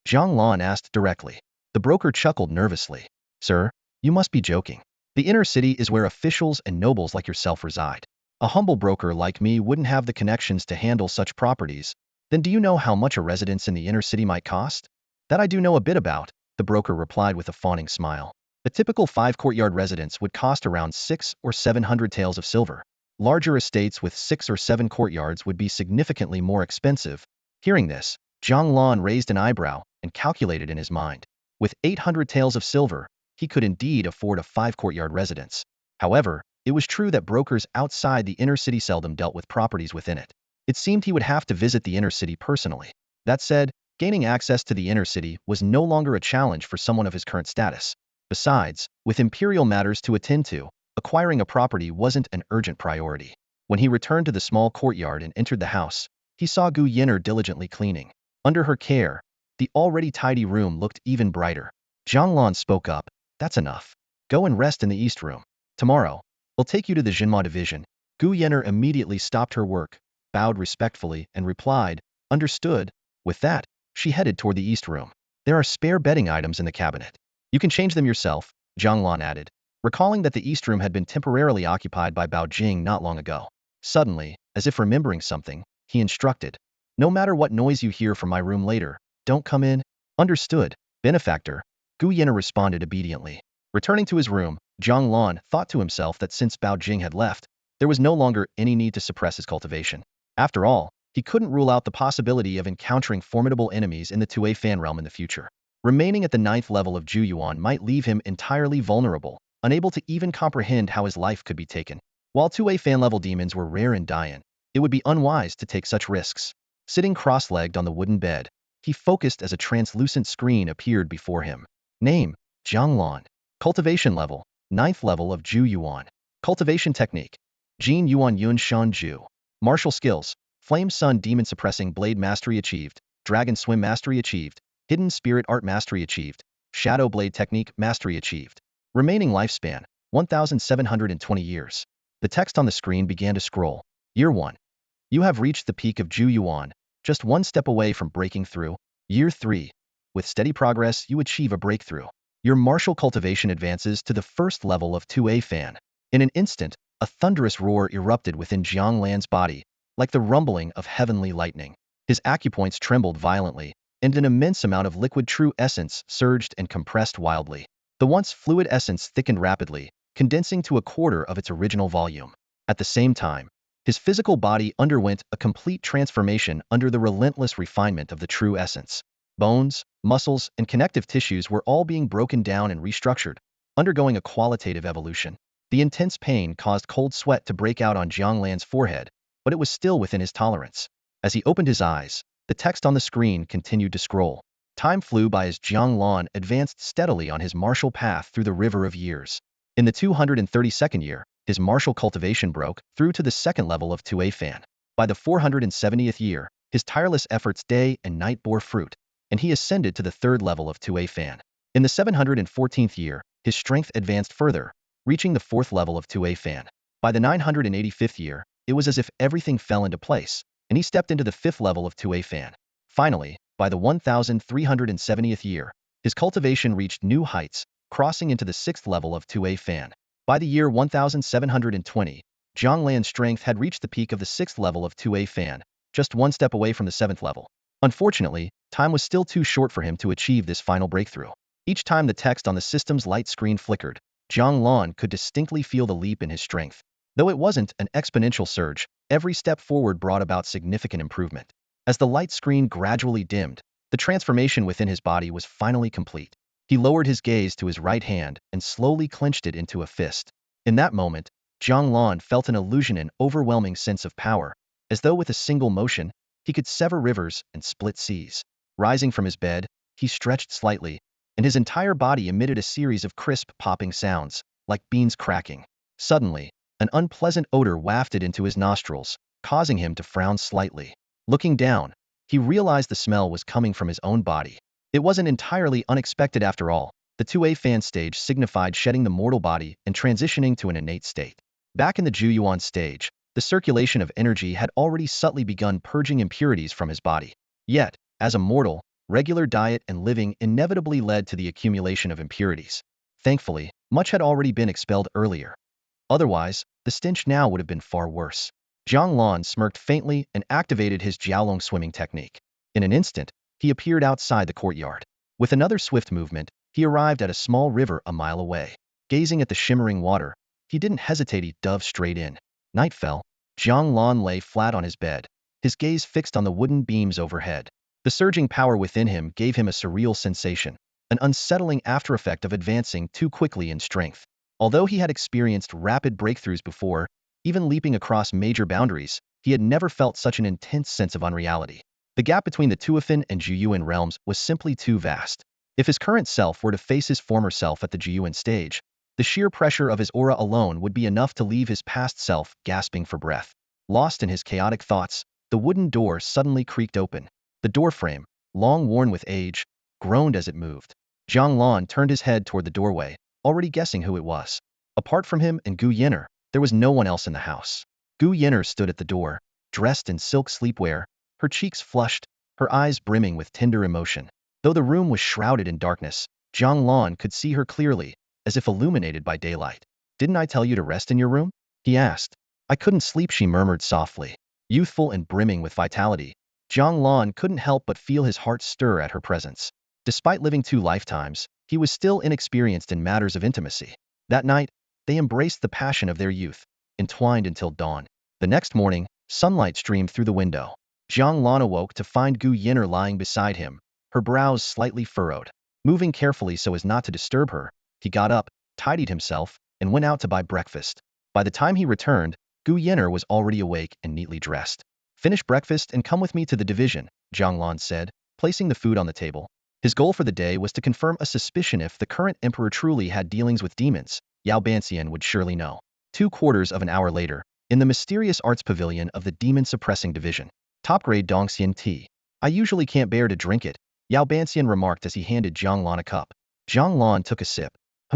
Jiang Lan asked directly. The broker chuckled nervously. Sir, you must be joking. The inner city is where officials and nobles like yourself reside. A humble broker like me wouldn't have the connections to handle such properties. Then do you know how much a residence in the inner city might cost? That I do know a bit about, the broker replied with a fawning smile. A typical 5-courtyard residence would cost around 600 or 700 taels of silver. Larger estates with 6 or 7 courtyards would be significantly more expensive. Hearing this, Jiang Lan raised an eyebrow and calculated in his mind. With 800 taels of silver, he could indeed afford a 5-courtyard residence. However, it was true that brokers outside the inner city seldom dealt with properties within it. It seemed he would have to visit the inner city personally. That said, gaining access to the inner city was no longer a challenge for someone of his current status. Besides, with imperial matters to attend to, acquiring a property wasn't an urgent priority. When he returned to the small courtyard and entered the house, he saw Gu Yenner diligently cleaning. Under her care, the already tidy room looked even brighter. Jiang Lan spoke up. That's enough. Go and rest in the east room. Tomorrow, we'll take you to the Jinma division. Gu Yenner immediately stopped her work, bowed respectfully, and replied, Understood. With that, she headed toward the east room. There are spare bedding items in the cabinet. You can change them yourself, Jiang Lan added, recalling that the east room had been temporarily occupied by Bao Jing not long ago. Suddenly, as if remembering something, he instructed, No matter what noise you hear from my room later, don't come in. Understood, benefactor, Gu Yenner responded obediently. Returning to his room, Jiang Lan thought to himself that since Bao Jing had left, there was no longer any need to suppress his cultivation. After all, he couldn't rule out the possibility of encountering formidable enemies in the Tue Fan realm in the future. Remaining at the 9th level of Juyuan might leave him entirely vulnerable, unable to even comprehend how his life could be taken. While 2A fan-level demons were rare in Dian, it would be unwise to take such risks. Sitting cross-legged on the wooden bed, he focused as a translucent screen appeared before him. Name: Jiang Lan. Cultivation level: 9th level of Ju Yuan. Cultivation technique: Jin Yuan Yun Shan Ju. Martial skills: Flame Sun Demon Suppressing Blade Mastery achieved, Dragon Swim Mastery achieved, Hidden Spirit Art Mastery achieved, Shadow Blade Technique Mastery achieved. Remaining lifespan: 1,720 years. The text on the screen began to scroll. Year 1. You have reached the peak of Ju Yuan, just one step away from breaking through. Year 3. With steady progress, you achieve a breakthrough. Your martial cultivation advances to the first level of 2A fan. In an instant, a thunderous roar erupted within Jiang Lan's body, like the rumbling of heavenly lightning. His acupoints trembled violently, and an immense amount of liquid true essence surged and compressed wildly. The once fluid essence thickened rapidly, condensing to a quarter of its original volume. At the same time, his physical body underwent a complete transformation under the relentless refinement of the true essence. Bones, muscles, and connective tissues were all being broken down and restructured, undergoing a qualitative evolution. The intense pain caused cold sweat to break out on Jiang Lan's forehead, but it was still within his tolerance. As he opened his eyes, the text on the screen continued to scroll. Time flew by as Jiang Lan advanced steadily on his martial path through the river of years. In the 232nd year, his martial cultivation broke through to the second level of 2A fan. By the 470th year, his tireless efforts day and night bore fruit, and he ascended to the third level of 2A fan. In the 714th year, his strength advanced further, reaching the fourth level of 2A fan. By the 985th year, it was as if everything fell into place, and he stepped into the fifth level of 2A fan. Finally, by the 1370th year, his cultivation reached new heights, crossing into the sixth level of 2A fan. By the year 1720, Jiang Lan's strength had reached the peak of the sixth level of 2A fan, just one step away from the seventh level. Unfortunately, time was still too short for him to achieve this final breakthrough. Each time the text on the system's light screen flickered, Jiang Lan could distinctly feel the leap in his strength. Though it wasn't an exponential surge, every step forward brought about significant improvement. As the light screen gradually dimmed, the transformation within his body was finally complete. He lowered his gaze to his right hand and slowly clenched it into a fist. In that moment, Jiang Lan felt an illusion and overwhelming sense of power, as though with a single motion, he could sever rivers and split seas. Rising from his bed, he stretched slightly, and his entire body emitted a series of crisp, popping sounds, like beans cracking. Suddenly, an unpleasant odor wafted into his nostrils, causing him to frown slightly. Looking down, he realized the smell was coming from his own body. It wasn't entirely unexpected after all. The 2A fan stage signified shedding the mortal body and transitioning to an innate state. Back in the Ju Yuan stage, the circulation of energy had already subtly begun purging impurities from his body. Yet, as a mortal, regular diet and living inevitably led to the accumulation of impurities. Thankfully, much had already been expelled earlier. Otherwise, the stench now would have been far worse. Jiang Lan smirked faintly and activated his Jiaolong swimming technique. In an instant, he appeared outside the courtyard. With another swift movement, he arrived at a small river a mile away. Gazing at the shimmering water, he didn't hesitate, he dove straight in. Night fell. Jiang Lan lay flat on his bed, his gaze fixed on the wooden beams overhead. The surging power within him gave him a surreal sensation, an unsettling aftereffect of advancing too quickly in strength. Although he had experienced rapid breakthroughs before, even leaping across major boundaries, he had never felt such an intense sense of unreality. The gap between the Tuifan and Juyuan realms was simply too vast. If his current self were to face his former self at the Juyuan stage, the sheer pressure of his aura alone would be enough to leave his past self gasping for breath. Lost in his chaotic thoughts, the wooden door suddenly creaked open. The doorframe, long worn with age, groaned as it moved. Jiang Lan turned his head toward the doorway, already guessing who it was. Apart from him and Gu Yin'er, there was no one else in the house. Gu Yin'er stood at the door, dressed in silk sleepwear, her cheeks flushed, her eyes brimming with tender emotion. Though the room was shrouded in darkness, Jiang Lan could see her clearly, as if illuminated by daylight. "Didn't I tell you to rest in your room?" he asked. "I couldn't sleep," she murmured softly. Youthful and brimming with vitality, Jiang Lan couldn't help but feel his heart stir at her presence. Despite living 2 lifetimes, he was still inexperienced in matters of intimacy. That night, they embraced the passion of their youth, entwined until dawn. The next morning, sunlight streamed through the window. Jiang Lan awoke to find Gu Yin'er lying beside him, her brows slightly furrowed. Moving carefully so as not to disturb her, he got up, tidied himself, and went out to buy breakfast. By the time he returned, Gu Yenner was already awake and neatly dressed. "Finish breakfast and come with me to the division," Jiang Lan said, placing the food on the table. His goal for the day was to confirm a suspicion if the current emperor truly had dealings with demons. Yao Banxian would surely know. 2/4 of an hour later, in the mysterious arts pavilion of the Demon Suppressing Division. Top-grade Dongxian tea. "I usually can't bear to drink it," Yao Banxian remarked as he handed Jiang Lan a cup. Jiang Lan took a sip.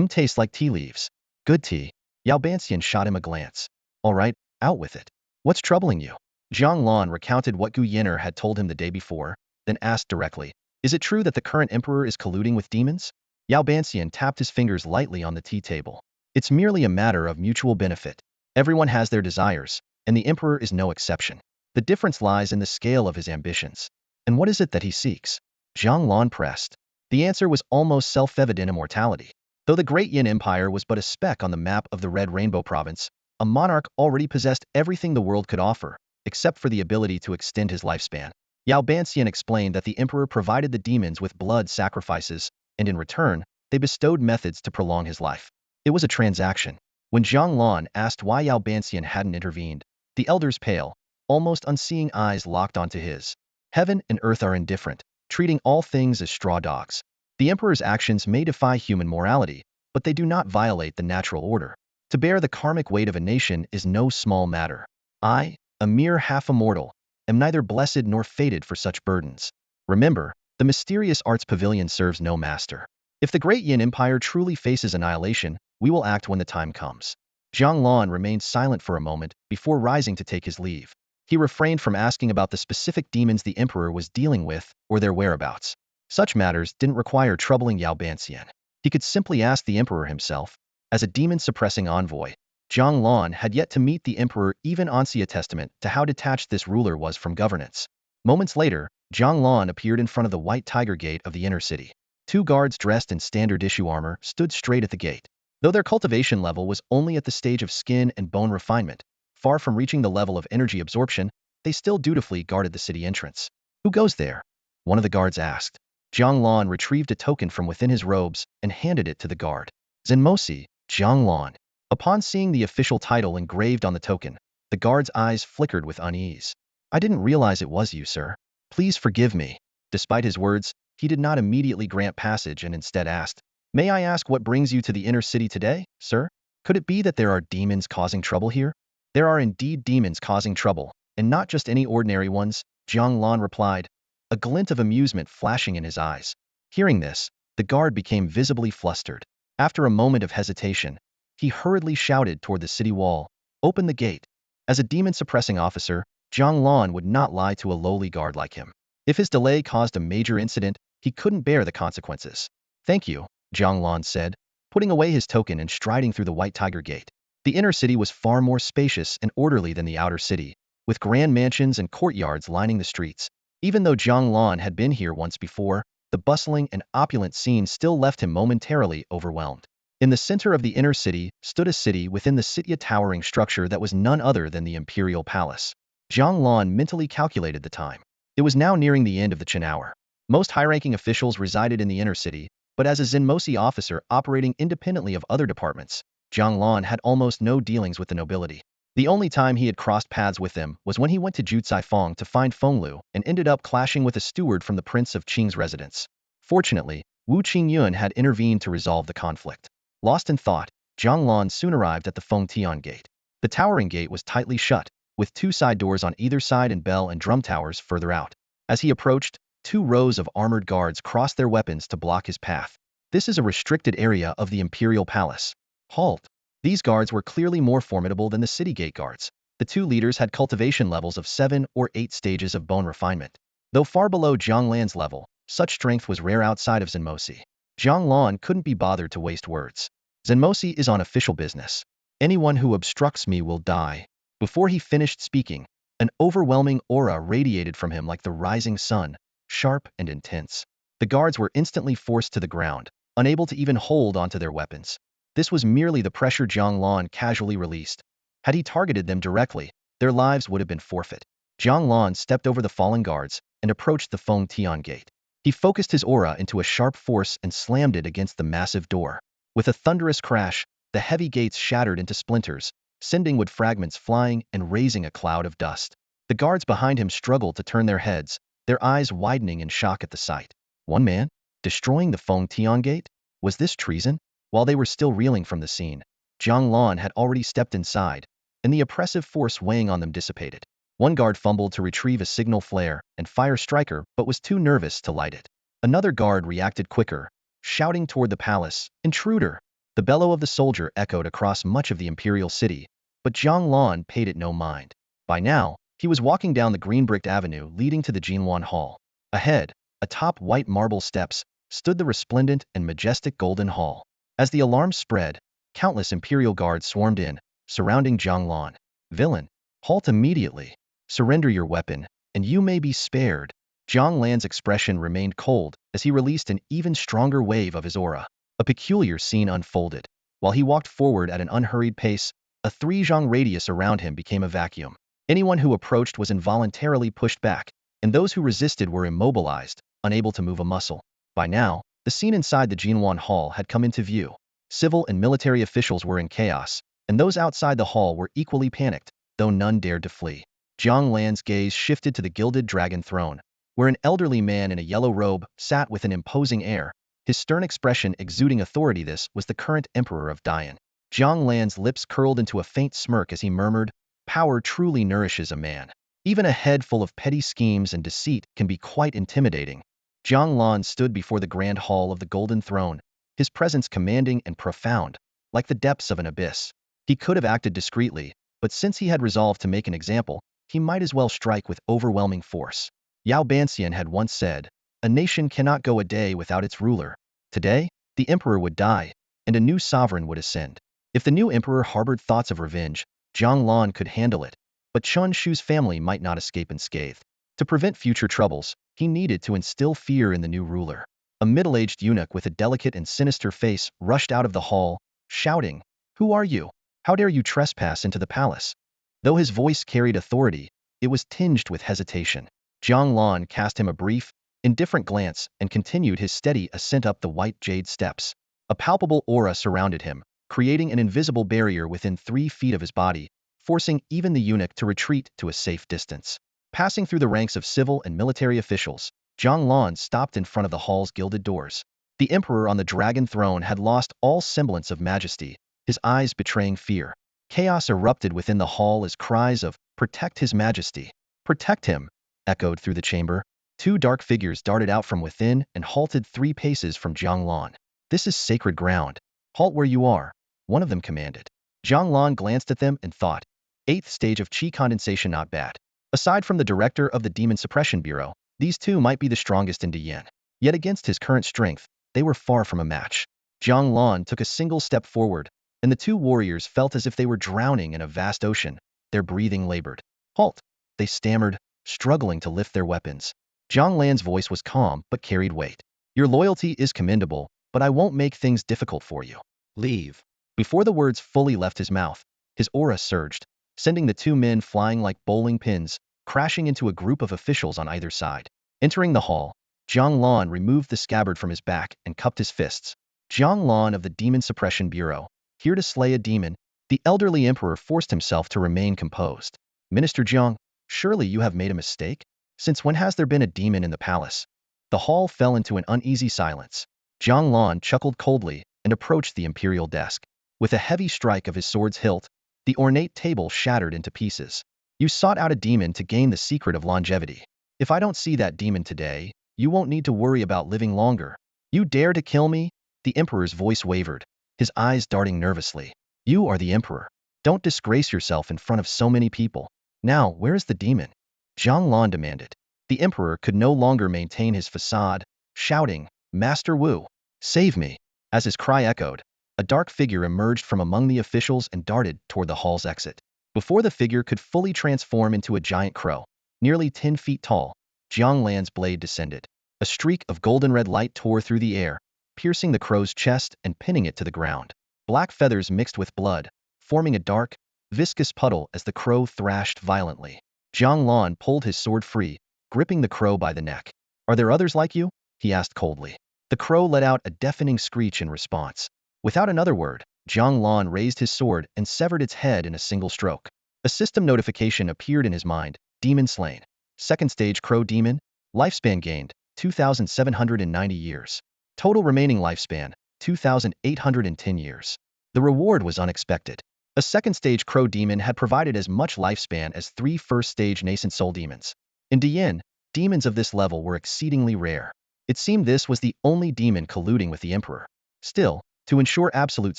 Tastes like tea leaves." "Good tea." Yao Banxian shot him a glance. "All right, out with it. What's troubling you?" Jiang Lan recounted what Gu Yenner had told him the day before, then asked directly, "Is it true that the current emperor is colluding with demons?" Yao Banxian tapped his fingers lightly on the tea table. "It's merely a matter of mutual benefit. Everyone has their desires, and the emperor is no exception. The difference lies in the scale of his ambitions." "And what is it that he seeks?" Jiang Lan pressed. The answer was almost self-evident: immortality. Though the Great Yin Empire was but a speck on the map of the Red Rainbow Province, a monarch already possessed everything the world could offer, except for the ability to extend his lifespan. Yao Banxian explained that the emperor provided the demons with blood sacrifices, and in return, they bestowed methods to prolong his life. It was a transaction. When Jiang Lan asked why Yao Banxian hadn't intervened, the elder's pale, almost unseeing eyes locked onto his. "Heaven and earth are indifferent, treating all things as straw dogs. The emperor's actions may defy human morality, but they do not violate the natural order. To bear the karmic weight of a nation is no small matter. I, a mere half-immortal, am neither blessed nor fated for such burdens. Remember, the mysterious arts pavilion serves no master. If the Great Yin Empire truly faces annihilation, we will act when the time comes." Jiang Lan remained silent for a moment before rising to take his leave. He refrained from asking about the specific demons the emperor was dealing with or their whereabouts. Such matters didn't require troubling Yao Banxian. He could simply ask the emperor himself. As a demon-suppressing envoy, Jiang Lan had yet to meet the emperor, even on a testament to how detached this ruler was from governance. Moments later, Jiang Lan appeared in front of the White Tiger Gate of the inner city. 2 guards dressed in standard issue armor stood straight at the gate. Though their cultivation level was only at the stage of skin and bone refinement, far from reaching the level of energy absorption, they still dutifully guarded the city entrance. "Who goes there?" one of the guards asked. Jiang Lan retrieved a token from within his robes and handed it to the guard. "Zenmosi, Jiang Lan." Upon seeing the official title engraved on the token, the guard's eyes flickered with unease. "I didn't realize it was you, sir. Please forgive me." Despite his words, he did not immediately grant passage and instead asked, "May I ask what brings you to the inner city today, sir? Could it be that there are demons causing trouble here?" "There are indeed demons causing trouble, and not just any ordinary ones," Jiang Lan replied, a glint of amusement flashing in his eyes. Hearing this, the guard became visibly flustered. After a moment of hesitation, he hurriedly shouted toward the city wall, "Open the gate." As a demon-suppressing officer, Jiang Lan would not lie to a lowly guard like him. If his delay caused a major incident, he couldn't bear the consequences. "Thank you," Jiang Lan said, putting away his token and striding through the White Tiger Gate. The inner city was far more spacious and orderly than the outer city, with grand mansions and courtyards lining the streets. Even though Jiang Lan had been here once before, the bustling and opulent scene still left him momentarily overwhelmed. In the center of the inner city stood a city within the city, a towering structure that was none other than the Imperial Palace. Jiang Lan mentally calculated the time. It was now nearing the end of the Qin hour. Most high-ranking officials resided in the inner city, but as a Zenmosi officer operating independently of other departments, Jiang Lan had almost no dealings with the nobility. The only time he had crossed paths with them was when he went to Jucaifeng to find Fenglu and ended up clashing with a steward from the Prince of Qing's residence. Fortunately, Wu Qingyun had intervened to resolve the conflict. Lost in thought, Jiang Lan soon arrived at the Fengtian Gate. The towering gate was tightly shut, with 2 side doors on either side and bell and drum towers further out. As he approached, 2 rows of armored guards crossed their weapons to block his path. "This is a restricted area of the Imperial Palace. Halt." These guards were clearly more formidable than the city gate guards. The 2 leaders had cultivation levels of 7 or 8 stages of bone refinement. Though far below Jiang Lan's level, such strength was rare outside of Zenmosi. Jiang Lan couldn't be bothered to waste words. "Zenmosi is on official business. Anyone who obstructs me will die." Before he finished speaking, an overwhelming aura radiated from him like the rising sun, sharp and intense. The guards were instantly forced to the ground, unable to even hold onto their weapons. This was merely the pressure Jiang Lan casually released. Had he targeted them directly, their lives would have been forfeit. Jiang Lan stepped over the fallen guards and approached the Fengtian Gate. He focused his aura into a sharp force and slammed it against the massive door. With a thunderous crash, the heavy gates shattered into splinters, sending wood fragments flying and raising a cloud of dust. The guards behind him struggled to turn their heads, their eyes widening in shock at the sight. One man? Destroying the Feng Tian gate? Was this treason? While they were still reeling from the scene, Jiang Lan had already stepped inside, and the oppressive force weighing on them dissipated. One guard fumbled to retrieve a signal flare and fire striker but was too nervous to light it. Another guard reacted quicker, shouting toward the palace, "Intruder!" The bellow of the soldier echoed across much of the imperial city, but Jiang Lan paid it no mind. By now, he was walking down the green-bricked avenue leading to the Jinlan Hall. Ahead, atop white marble steps, stood the resplendent and majestic Golden Hall. As the alarm spread, countless imperial guards swarmed in, surrounding Jiang Lan. "Villain, halt immediately. Surrender your weapon, and you may be spared." Jiang Lan's expression remained cold as he released an even stronger wave of his aura. A peculiar scene unfolded. While he walked forward at an unhurried pace, a 3-zhang radius around him became a vacuum. Anyone who approached was involuntarily pushed back, and those who resisted were immobilized, unable to move a muscle. By now, the scene inside the Jinwan Hall had come into view. Civil and military officials were in chaos, and those outside the hall were equally panicked, though none dared to flee. Jiang Lan's gaze shifted to the gilded dragon throne, where an elderly man in a yellow robe sat with an imposing air, his stern expression exuding authority. This was the current emperor of Dian. Jiang Lan's lips curled into a faint smirk as he murmured, "Power truly nourishes a man. Even a head full of petty schemes and deceit can be quite intimidating." Jiang Lan stood before the grand hall of the Golden Throne, his presence commanding and profound, like the depths of an abyss. He could have acted discreetly, but since he had resolved to make an example, he might as well strike with overwhelming force. Yao Banxian had once said, "A nation cannot go a day without its ruler." Today, the emperor would die, and a new sovereign would ascend. If the new emperor harbored thoughts of revenge, Jiang Lan could handle it, but Chun Shu's family might not escape unscathed. To prevent future troubles, he needed to instill fear in the new ruler. A middle-aged eunuch with a delicate and sinister face rushed out of the hall, shouting, "Who are you? How dare you trespass into the palace?" Though his voice carried authority, it was tinged with hesitation. Jiang Lan cast him a brief, indifferent glance and continued his steady ascent up the white jade steps. A palpable aura surrounded him, creating an invisible barrier within 3 feet of his body, forcing even the eunuch to retreat to a safe distance. Passing through the ranks of civil and military officials, Jiang Lan stopped in front of the hall's gilded doors. The emperor on the dragon throne had lost all semblance of majesty, his eyes betraying fear. Chaos erupted within the hall as cries of, "Protect His Majesty! Protect him!" echoed through the chamber. 2 dark figures darted out from within and halted 3 paces from Jiang Lan. "This is sacred ground. Halt where you are," one of them commanded. Jiang Lan glanced at them and thought, 8th stage of qi condensation, not bad. Aside from the director of the Demon Suppression Bureau, these 2 might be the strongest in Dian. Yet against his current strength, they were far from a match. Jiang Lan took a single step forward, and the 2 warriors felt as if they were drowning in a vast ocean. Their breathing labored. "Halt!" they stammered, struggling to lift their weapons. Jiang Lan's voice was calm but carried weight. "Your loyalty is commendable, but I won't make things difficult for you. Leave." Before the words fully left his mouth, his aura surged, sending the 2 men flying like bowling pins, crashing into a group of officials on either side. Entering the hall, Jiang Lan removed the scabbard from his back and cupped his fists. Jiang Lan of the Demon Suppression Bureau, here to slay a demon. The elderly emperor forced himself to remain composed. "Minister Jiang, surely you have made a mistake? Since when has there been a demon in the palace?" The hall fell into an uneasy silence. Jiang Lan chuckled coldly and approached the imperial desk. With a heavy strike of his sword's hilt, the ornate table shattered into pieces. "You sought out a demon to gain the secret of longevity. If I don't see that demon today, you won't need to worry about living longer. You dare to kill me?" The emperor's voice wavered, his eyes darting nervously. "You are the emperor. Don't disgrace yourself in front of so many people. Now, where is the demon?" Jiang Lan demanded. The emperor could no longer maintain his facade, shouting, "Master Wu, save me!" As his cry echoed, a dark figure emerged from among the officials and darted toward the hall's exit. Before the figure could fully transform into a giant crow, nearly 10 feet tall, Jiang Lan's blade descended. A streak of golden-red light tore through the air, piercing the crow's chest and pinning it to the ground. Black feathers mixed with blood, forming a dark, viscous puddle as the crow thrashed violently. Jiang Lan pulled his sword free, gripping the crow by the neck. "Are there others like you?" he asked coldly. The crow let out a deafening screech in response. Without another word, Jiang Lan raised his sword and severed its head in a single stroke. A system notification appeared in his mind. Demon slain. Second stage Crow Demon. Lifespan gained, 2,790 years. Total remaining lifespan, 2,810 years. The reward was unexpected. A second stage Crow Demon had provided as much lifespan as 3 first stage Nascent Soul Demons. In Diyin, demons of this level were exceedingly rare. It seemed this was the only demon colluding with the Emperor. Still, to ensure absolute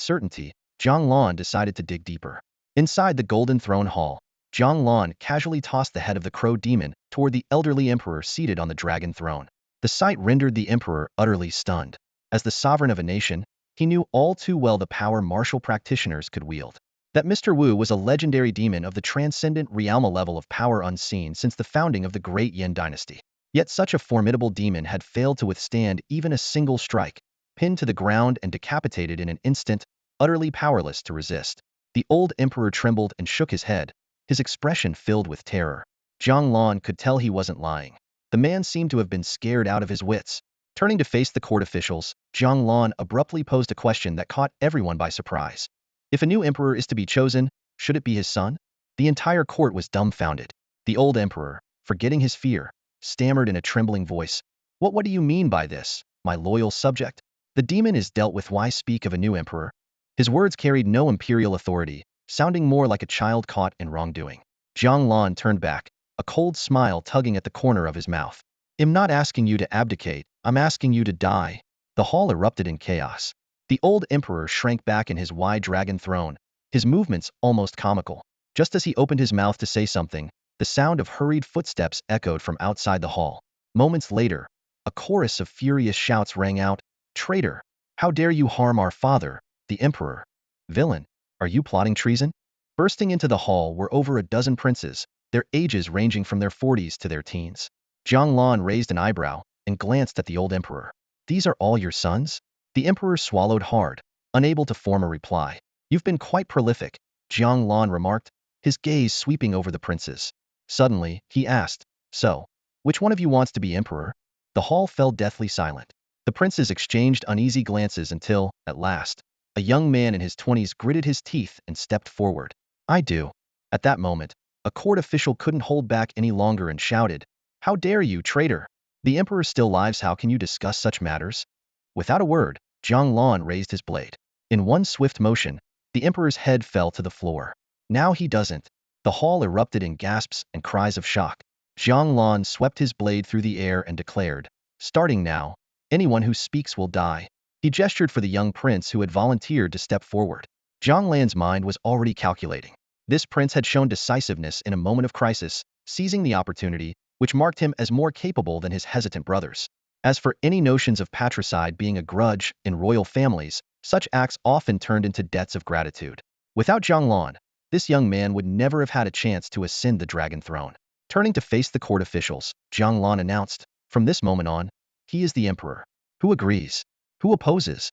certainty, Jiang Lan decided to dig deeper. Inside the Golden Throne Hall, Jiang Lan casually tossed the head of the Crow Demon toward the elderly Emperor seated on the Dragon Throne. The sight rendered the Emperor utterly stunned. As the sovereign of a nation, he knew all too well the power martial practitioners could wield. That Mr. Wu was a legendary demon of the transcendent realm, a level of power unseen since the founding of the Great Yin Dynasty. Yet such a formidable demon had failed to withstand even a single strike, pinned to the ground and decapitated in an instant, utterly powerless to resist. The old emperor trembled and shook his head, his expression filled with terror. Jiang Lan could tell he wasn't lying. The man seemed to have been scared out of his wits. Turning to face the court officials, Jiang Lan abruptly posed a question that caught everyone by surprise. If a new emperor is to be chosen, should it be his son? The entire court was dumbfounded. The old emperor, forgetting his fear, stammered in a trembling voice, What do you mean by this, my loyal subject? The demon is dealt with. Why speak of a new emperor? His words carried no imperial authority, sounding more like a child caught in wrongdoing. Jiang Lan turned back, a cold smile tugging at the corner of his mouth. I'm not asking you to abdicate, I'm asking you to die. The hall erupted in chaos. The old emperor shrank back in his wide dragon throne, his movements almost comical. Just as he opened his mouth to say something, the sound of hurried footsteps echoed from outside the hall. Moments later, a chorus of furious shouts rang out, Traitor! How dare you harm our father, the emperor? Villain! Are you plotting treason? Bursting into the hall were over a dozen princes, their ages ranging from their 40s to their teens. Jiang Lan raised an eyebrow and glanced at the old emperor. These are all your sons? The emperor swallowed hard, unable to form a reply. You've been quite prolific, Jiang Lan remarked, his gaze sweeping over the princes. Suddenly, he asked, So, which one of you wants to be emperor? The hall fell deathly silent. The princes exchanged uneasy glances until, at last, a young man in his 20s gritted his teeth and stepped forward. I do. At that moment, a court official couldn't hold back any longer and shouted, How dare you, traitor! The emperor still lives. How can you discuss such matters? Without a word, Jiang Lan raised his blade. In one swift motion, the emperor's head fell to the floor. Now he doesn't. The hall erupted in gasps and cries of shock. Jiang Lan swept his blade through the air and declared, Starting now, anyone who speaks will die. He gestured for the young prince who had volunteered to step forward. Jiang Lan's mind was already calculating. This prince had shown decisiveness in a moment of crisis, seizing the opportunity, which marked him as more capable than his hesitant brothers. As for any notions of patricide being a grudge in royal families, such acts often turned into debts of gratitude. Without Jiang Lan, this young man would never have had a chance to ascend the dragon throne. Turning to face the court officials, Jiang Lan announced, From this moment on, he is the emperor. Who agrees? Who opposes?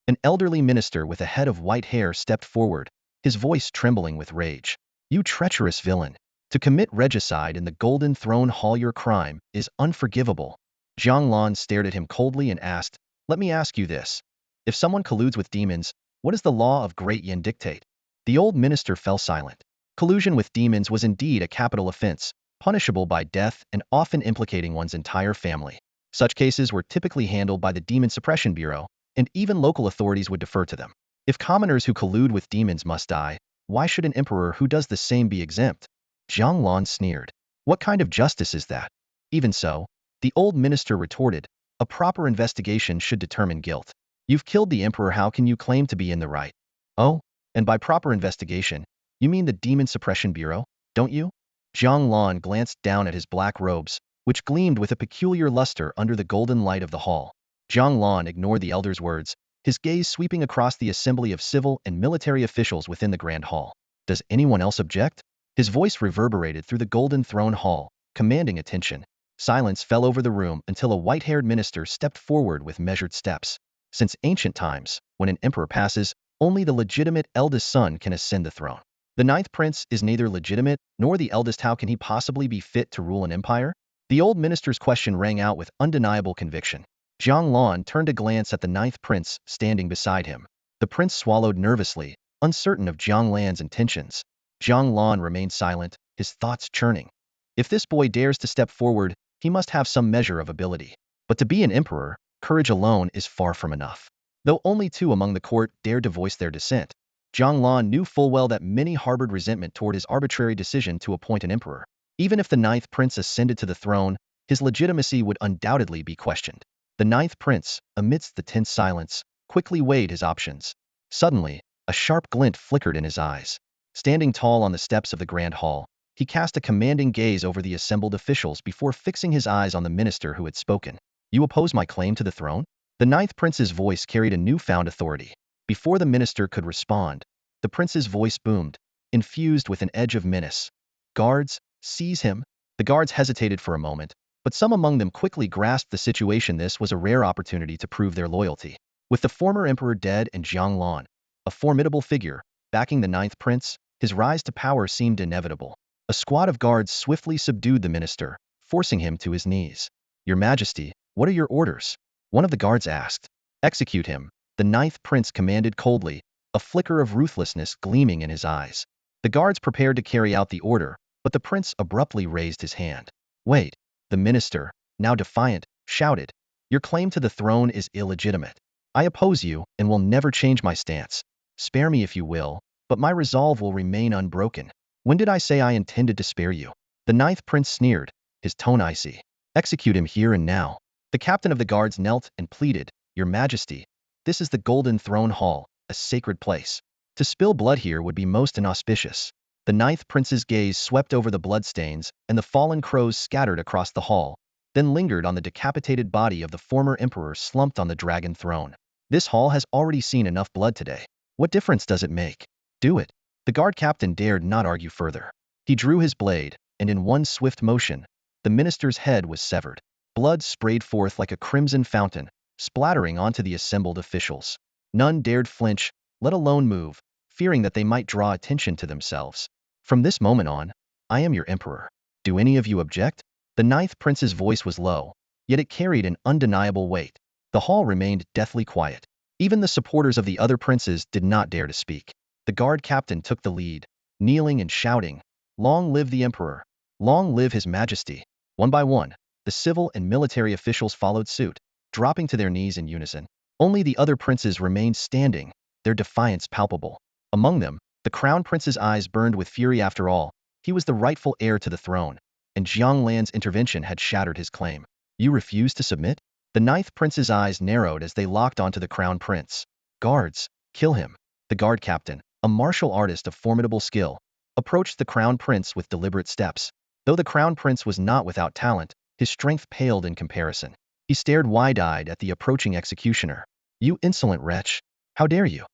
An elderly minister with a head of white hair stepped forward, his voice trembling with rage. You treacherous villain! To commit regicide in the Golden Throne Hall, your crime is unforgivable. Jiang Lan stared at him coldly and asked, Let me ask you this. If someone colludes with demons, what does the law of Great Yin dictate? The old minister fell silent. Collusion with demons was indeed a capital offense, punishable by death and often implicating one's entire family. Such cases were typically handled by the Demon Suppression Bureau, and even local authorities would defer to them. If commoners who collude with demons must die, why should an emperor who does the same be exempt? Jiang Lan sneered. What kind of justice is that? Even so, the old minister retorted, a proper investigation should determine guilt. You've killed the emperor, how can you claim to be in the right? Oh, and by proper investigation, you mean the Demon Suppression Bureau, don't you? Jiang Lan glanced down at his black robes, which gleamed with a peculiar luster under the golden light of the hall. Jiang Lan ignored the elder's words, his gaze sweeping across the assembly of civil and military officials within the grand hall. Does anyone else object? His voice reverberated through the Golden Throne Hall, commanding attention. Silence fell over the room until a white-haired minister stepped forward with measured steps. Since ancient times, when an emperor passes, only the legitimate eldest son can ascend the throne. The ninth prince is neither legitimate nor the eldest. How can he possibly be fit to rule an empire? The old minister's question rang out with undeniable conviction. Jiang Lan turned a glance at the ninth prince standing beside him. The prince swallowed nervously, uncertain of Jiang Lan's intentions. Jiang Lan remained silent, his thoughts churning. If this boy dares to step forward, he must have some measure of ability. But to be an emperor, courage alone is far from enough. Though only 2 among the court dared to voice their dissent, Jiang Lan knew full well that many harbored resentment toward his arbitrary decision to appoint an emperor. Even if the 9th prince ascended to the throne, his legitimacy would undoubtedly be questioned. The 9th prince, amidst the tense silence, quickly weighed his options. Suddenly, a sharp glint flickered in his eyes. Standing tall on the steps of the grand hall, he cast a commanding gaze over the assembled officials before fixing his eyes on the minister who had spoken. "You oppose my claim to the throne?" The 9th prince's voice carried a newfound authority. Before the minister could respond, the prince's voice boomed, infused with an edge of menace. "Guards, seize him!" The guards hesitated for a moment, but some among them quickly grasped the situation. This was a rare opportunity to prove their loyalty. With the former emperor dead and Jiang Lan, a formidable figure, backing the 9th prince, his rise to power seemed inevitable. A squad of guards swiftly subdued the minister, forcing him to his knees. "Your Majesty, what are your orders?" one of the guards asked. "Execute him," the 9th prince commanded coldly, a flicker of ruthlessness gleaming in his eyes. The guards prepared to carry out the order, but the prince abruptly raised his hand. "Wait," the minister, now defiant, shouted. "Your claim to the throne is illegitimate. I oppose you and will never change my stance. Spare me if you will, but my resolve will remain unbroken." "When did I say I intended to spare you?" the 9th prince sneered, his tone icy. "Execute him here and now." The captain of the guards knelt and pleaded, "Your Majesty, this is the Golden Throne Hall, a sacred place. To spill blood here would be most inauspicious." The 9th prince's gaze swept over the bloodstains and the fallen crows scattered across the hall, then lingered on the decapitated body of the former emperor slumped on the dragon throne. "This hall has already seen enough blood today. What difference does it make? Do it." The guard captain dared not argue further. He drew his blade, and in one swift motion, the minister's head was severed. Blood sprayed forth like a crimson fountain, splattering onto the assembled officials. None dared flinch, let alone move, fearing that they might draw attention to themselves. "From this moment on, I am your emperor. Do any of you object?" The 9th prince's voice was low, yet it carried an undeniable weight. The hall remained deathly quiet. Even the supporters of the other princes did not dare to speak. The guard captain took the lead, kneeling and shouting, "Long live the emperor! Long live his majesty!" One by one, the civil and military officials followed suit, dropping to their knees in unison. Only the other princes remained standing, their defiance palpable. Among them, the crown prince's eyes burned with fury. After all, he was the rightful heir to the throne, and Jiang Lan's intervention had shattered his claim. "You refuse to submit?" The 9th prince's eyes narrowed as they locked onto the crown prince. "Guards, kill him." The guard captain, a martial artist of formidable skill, approached the crown prince with deliberate steps. Though the crown prince was not without talent, his strength paled in comparison. He stared wide-eyed at the approaching executioner. "You insolent wretch! How dare you?"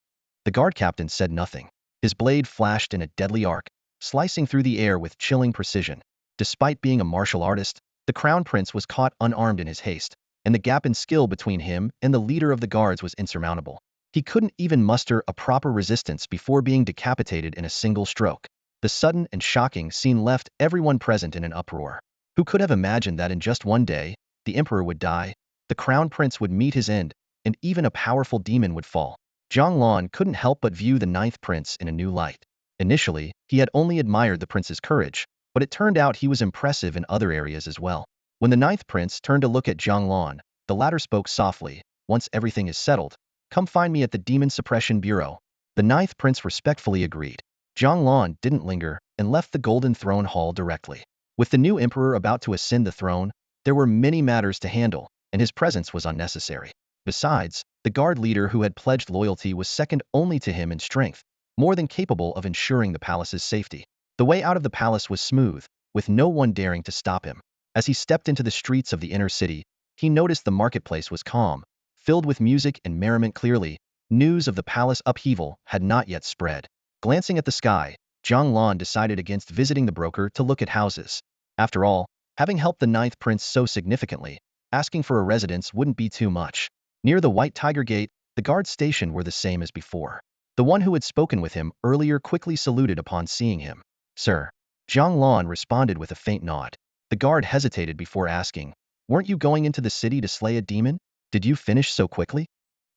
The guard captain said nothing. His blade flashed in a deadly arc, slicing through the air with chilling precision. Despite being a martial artist, the crown prince was caught unarmed in his haste, and the gap in skill between him and the leader of the guards was insurmountable. He couldn't even muster a proper resistance before being decapitated in a single stroke. The sudden and shocking scene left everyone present in an uproar. Who could have imagined that in just one day, the emperor would die, the crown prince would meet his end, and even a powerful demon would fall? Jiang Lan couldn't help but view the 9th prince in a new light. Initially, he had only admired the prince's courage, but it turned out he was impressive in other areas as well. When the 9th prince turned to look at Jiang Lan, the latter spoke softly, "Once everything is settled, come find me at the Demon Suppression Bureau." The 9th prince respectfully agreed. Jiang Lan didn't linger and left the Golden Throne Hall directly. With the new emperor about to ascend the throne, there were many matters to handle, and his presence was unnecessary. Besides, the guard leader who had pledged loyalty was second only to him in strength, more than capable of ensuring the palace's safety. The way out of the palace was smooth, with no one daring to stop him. As he stepped into the streets of the inner city, he noticed the marketplace was calm, filled with music and merriment. Clearly, news of the palace upheaval had not yet spread. Glancing at the sky, Jiang Lan decided against visiting the broker to look at houses. After all, having helped the 9th prince so significantly, asking for a residence wouldn't be too much. Near the White Tiger Gate, the guards stationed were the same as before. The one who had spoken with him earlier quickly saluted upon seeing him. "Sir." Jiang Lan responded with a faint nod. The guard hesitated before asking, "Weren't you going into the city to slay a demon? Did you finish so quickly?"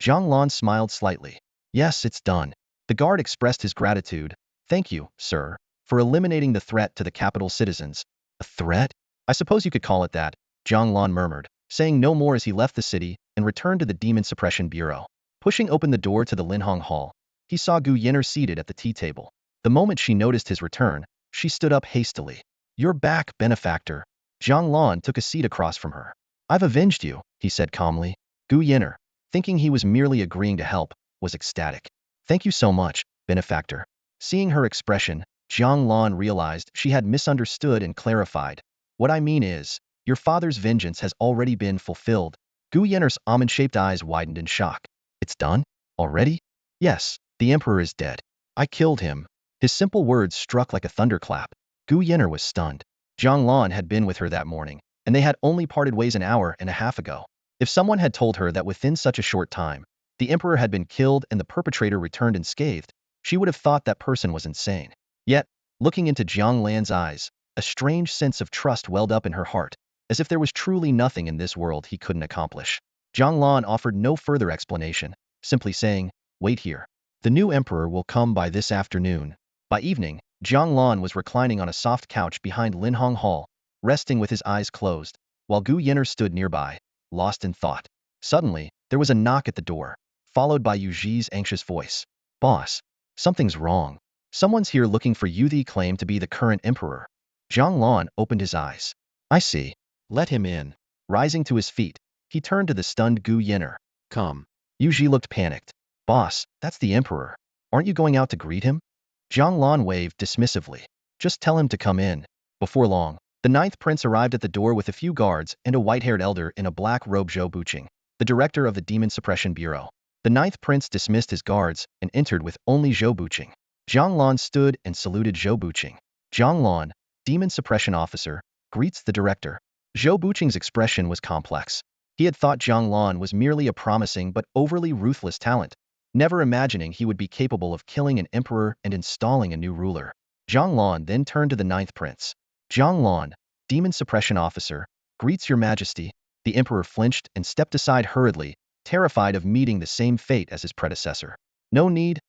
Jiang Lan smiled slightly. Yes, it's done. The guard expressed his gratitude. Thank you, sir, for eliminating the threat to the capital citizens. A threat? I suppose you could call it that, Jiang Lan murmured, saying no more as he left the city and returned to the Demon Suppression Bureau. Pushing open the door to the Linhong Hall, he saw Gu Yin'er seated at the tea table. The moment she noticed his return, she stood up hastily. You're back, benefactor. Jiang Lan took a seat across from her. I've avenged you, he said calmly. Gu Yin'er, thinking he was merely agreeing to help, was ecstatic. Thank you so much, benefactor. Seeing her expression, Jiang Lan realized she had misunderstood and clarified. What I mean is, your father's vengeance has already been fulfilled. Gu Yin'er's almond-shaped eyes widened in shock. It's done? Already? Yes, the emperor is dead. I killed him. His simple words struck like a thunderclap. Gu Yin'er was stunned. Jiang Lan had been with her that morning, and they had only parted ways an hour and a half ago. If someone had told her that within such a short time, the emperor had been killed and the perpetrator returned unscathed, she would have thought that person was insane. Yet, looking into Jiang Lan's eyes, a strange sense of trust welled up in her heart, as if there was truly nothing in this world he couldn't accomplish. Jiang Lan offered no further explanation, simply saying, wait here. The new emperor will come by this afternoon. By evening, Jiang Lan was reclining on a soft couch behind Linhong Hall, resting with his eyes closed, while Gu Yin'er stood nearby, lost in thought. Suddenly, there was a knock at the door, followed by Yu Zhi's anxious voice. Boss, something's wrong. Someone's here looking for you. They claim to be the current emperor. Jiang Lan opened his eyes. I see. Let him in. Rising to his feet, he turned to the stunned Gu Yin'er. Come. Yu Zhi looked panicked. Boss, that's the emperor. Aren't you going out to greet him? Jiang Lan waved dismissively. Just tell him to come in. Before long, the ninth prince arrived at the door with a few guards and a white-haired elder in a black robe. Zhou Buqing, the director of the Demon Suppression Bureau. The ninth prince dismissed his guards and entered with only Zhou Buqing. Jiang Lan stood and saluted Zhou Buqing. Jiang Lan, Demon Suppression Officer, greets the director. Zhou Buqing's expression was complex. He had thought Jiang Lan was merely a promising but overly ruthless talent, never imagining he would be capable of killing an emperor and installing a new ruler. Jiang Lan then turned to the ninth prince. Jiang Lan, Demon Suppression Officer, greets your majesty. The emperor flinched and stepped aside hurriedly, terrified of meeting the same fate as his predecessor. No need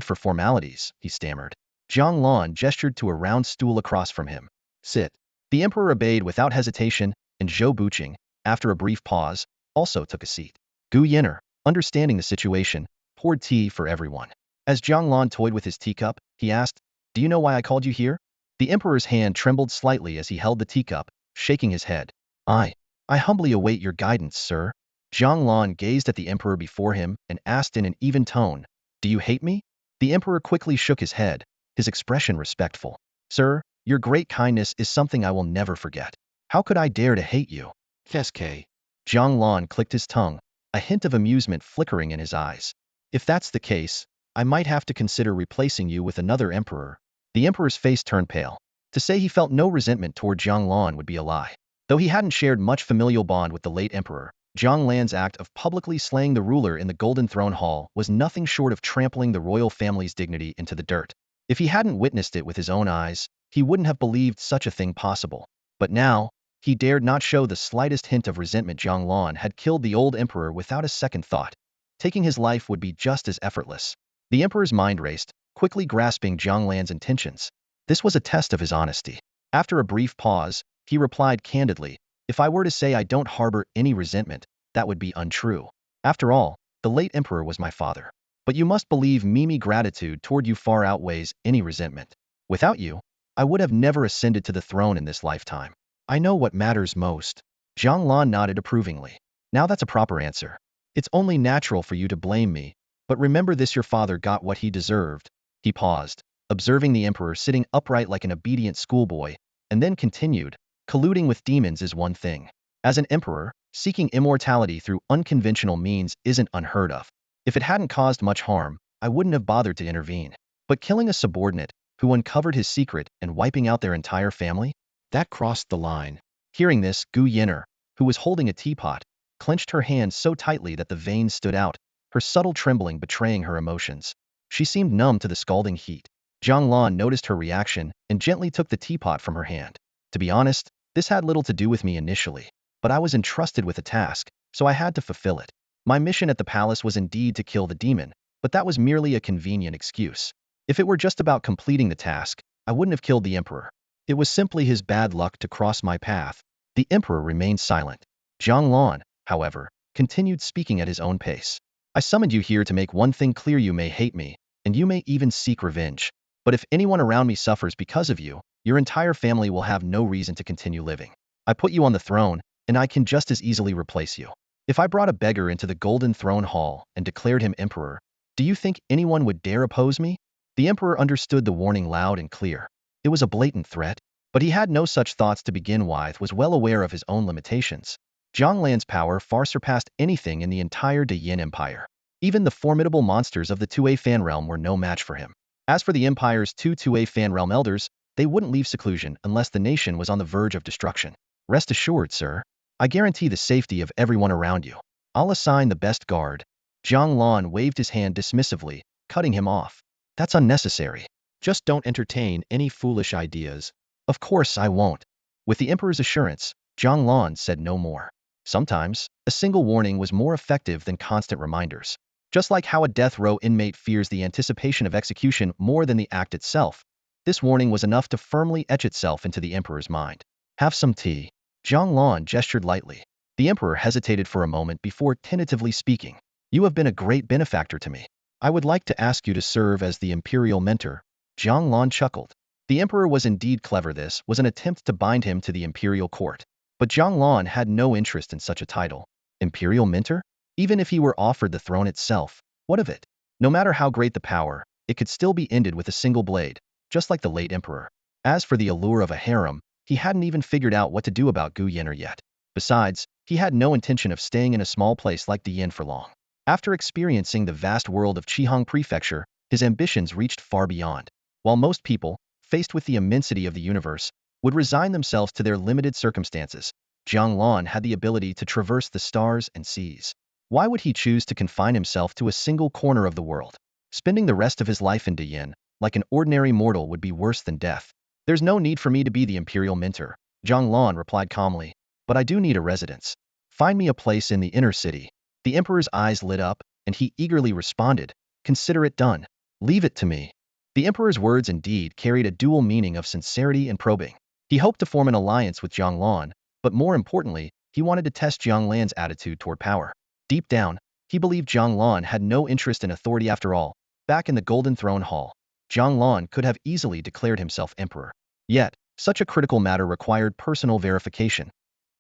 for formalities, he stammered. Jiang Lan gestured to a round stool across from him. Sit. The emperor obeyed without hesitation, and Zhou Buqing, after a brief pause, also took a seat. Gu Yin'er, understanding the situation, poured tea for everyone. As Jiang Lan toyed with his teacup, he asked, Do you know why I called you here? The emperor's hand trembled slightly as he held the teacup, shaking his head. I humbly await your guidance, sir. Jiang Lan gazed at the emperor before him and asked in an even tone, Do you hate me? The emperor quickly shook his head, his expression respectful. Sir, your great kindness is something I will never forget. How could I dare to hate you? Feske. Jiang Lan clicked his tongue, a hint of amusement flickering in his eyes. If that's the case, I might have to consider replacing you with another emperor. The emperor's face turned pale. To say he felt no resentment toward Jiang Lan would be a lie. Though he hadn't shared much familial bond with the late emperor, Jiang Lan's act of publicly slaying the ruler in the Golden Throne Hall was nothing short of trampling the royal family's dignity into the dirt. If he hadn't witnessed it with his own eyes, he wouldn't have believed such a thing possible. But now, he dared not show the slightest hint of resentment. Jiang Lan had killed the old emperor without a second thought. Taking his life would be just as effortless. The emperor's mind raced, quickly grasping Jiang Lan's intentions. This was a test of his honesty. After a brief pause, he replied candidly, If I were to say I don't harbor any resentment, that would be untrue. After all, the late emperor was my father. But you must believe me, gratitude toward you far outweighs any resentment. Without you, I would have never ascended to the throne in this lifetime. I know what matters most. Jiang Lan nodded approvingly. Now that's a proper answer. It's only natural for you to blame me, but remember this: your father got what he deserved. He paused, observing the emperor sitting upright like an obedient schoolboy, and then continued, colluding with demons is one thing. As an emperor, seeking immortality through unconventional means isn't unheard of. If it hadn't caused much harm, I wouldn't have bothered to intervene. But killing a subordinate, who uncovered his secret and wiping out their entire family? That crossed the line. Hearing this, Gu Yin'er, who was holding a teapot, clenched her hands so tightly that the veins stood out, her subtle trembling betraying her emotions. She seemed numb to the scalding heat. Jiang Lan noticed her reaction and gently took the teapot from her hand. To be honest, this had little to do with me initially, but I was entrusted with a task, so I had to fulfill it. My mission at the palace was indeed to kill the demon, but that was merely a convenient excuse. If it were just about completing the task, I wouldn't have killed the emperor. It was simply his bad luck to cross my path. The emperor remained silent. Jiang Lan, however, continued speaking at his own pace. I summoned you here to make one thing clear: you may hate me, and you may even seek revenge. But if anyone around me suffers because of you, your entire family will have no reason to continue living. I put you on the throne, and I can just as easily replace you. If I brought a beggar into the Golden Throne Hall and declared him emperor, do you think anyone would dare oppose me? The emperor understood the warning loud and clear. It was a blatant threat, but he had no such thoughts to begin with. Was well aware of his own limitations. Jiang Lan's power far surpassed anything in the entire Yin Empire. Even the formidable monsters of the Tuei Fan Realm were no match for him. As for the Empire's two Tuei Fan Realm elders, they wouldn't leave seclusion unless the nation was on the verge of destruction. Rest assured, sir. I guarantee the safety of everyone around you. I'll assign the best guard. Jiang Lan waved his hand dismissively, cutting him off. That's unnecessary. Just don't entertain any foolish ideas. Of course I won't. With the emperor's assurance, Jiang Lan said no more. Sometimes, a single warning was more effective than constant reminders. Just like how a death row inmate fears the anticipation of execution more than the act itself, this warning was enough to firmly etch itself into the emperor's mind. Have some tea. Jiang Lan gestured lightly. The emperor hesitated for a moment before tentatively speaking. You have been a great benefactor to me. I would like to ask you to serve as the imperial mentor. Jiang Lan chuckled. The emperor was indeed clever. This was an attempt to bind him to the imperial court. But Jiang Lan had no interest in such a title. Imperial mentor? Even if he were offered the throne itself, what of it? No matter how great the power, it could still be ended with a single blade, just like the late emperor. As for the allure of a harem, he hadn't even figured out what to do about Gu Yenner yet. Besides, he had no intention of staying in a small place like Diyin for long. After experiencing the vast world of Qihang Prefecture, his ambitions reached far beyond. While most people, faced with the immensity of the universe, would resign themselves to their limited circumstances, Jiang Lan had the ability to traverse the stars and seas. Why would he choose to confine himself to a single corner of the world? Spending the rest of his life in Diyin, like an ordinary mortal, would be worse than death. There's no need for me to be the imperial mentor, Jiang Lan replied calmly, but I do need a residence. Find me a place in the inner city. The emperor's eyes lit up, and he eagerly responded, consider it done. Leave it to me. The emperor's words indeed carried a dual meaning of sincerity and probing. He hoped to form an alliance with Jiang Lan, but more importantly, he wanted to test Jiang Lan's attitude toward power. Deep down, he believed Jiang Lan had no interest in authority after all. Back in the Golden Throne Hall, Jiang Lan could have easily declared himself emperor. Yet, such a critical matter required personal verification.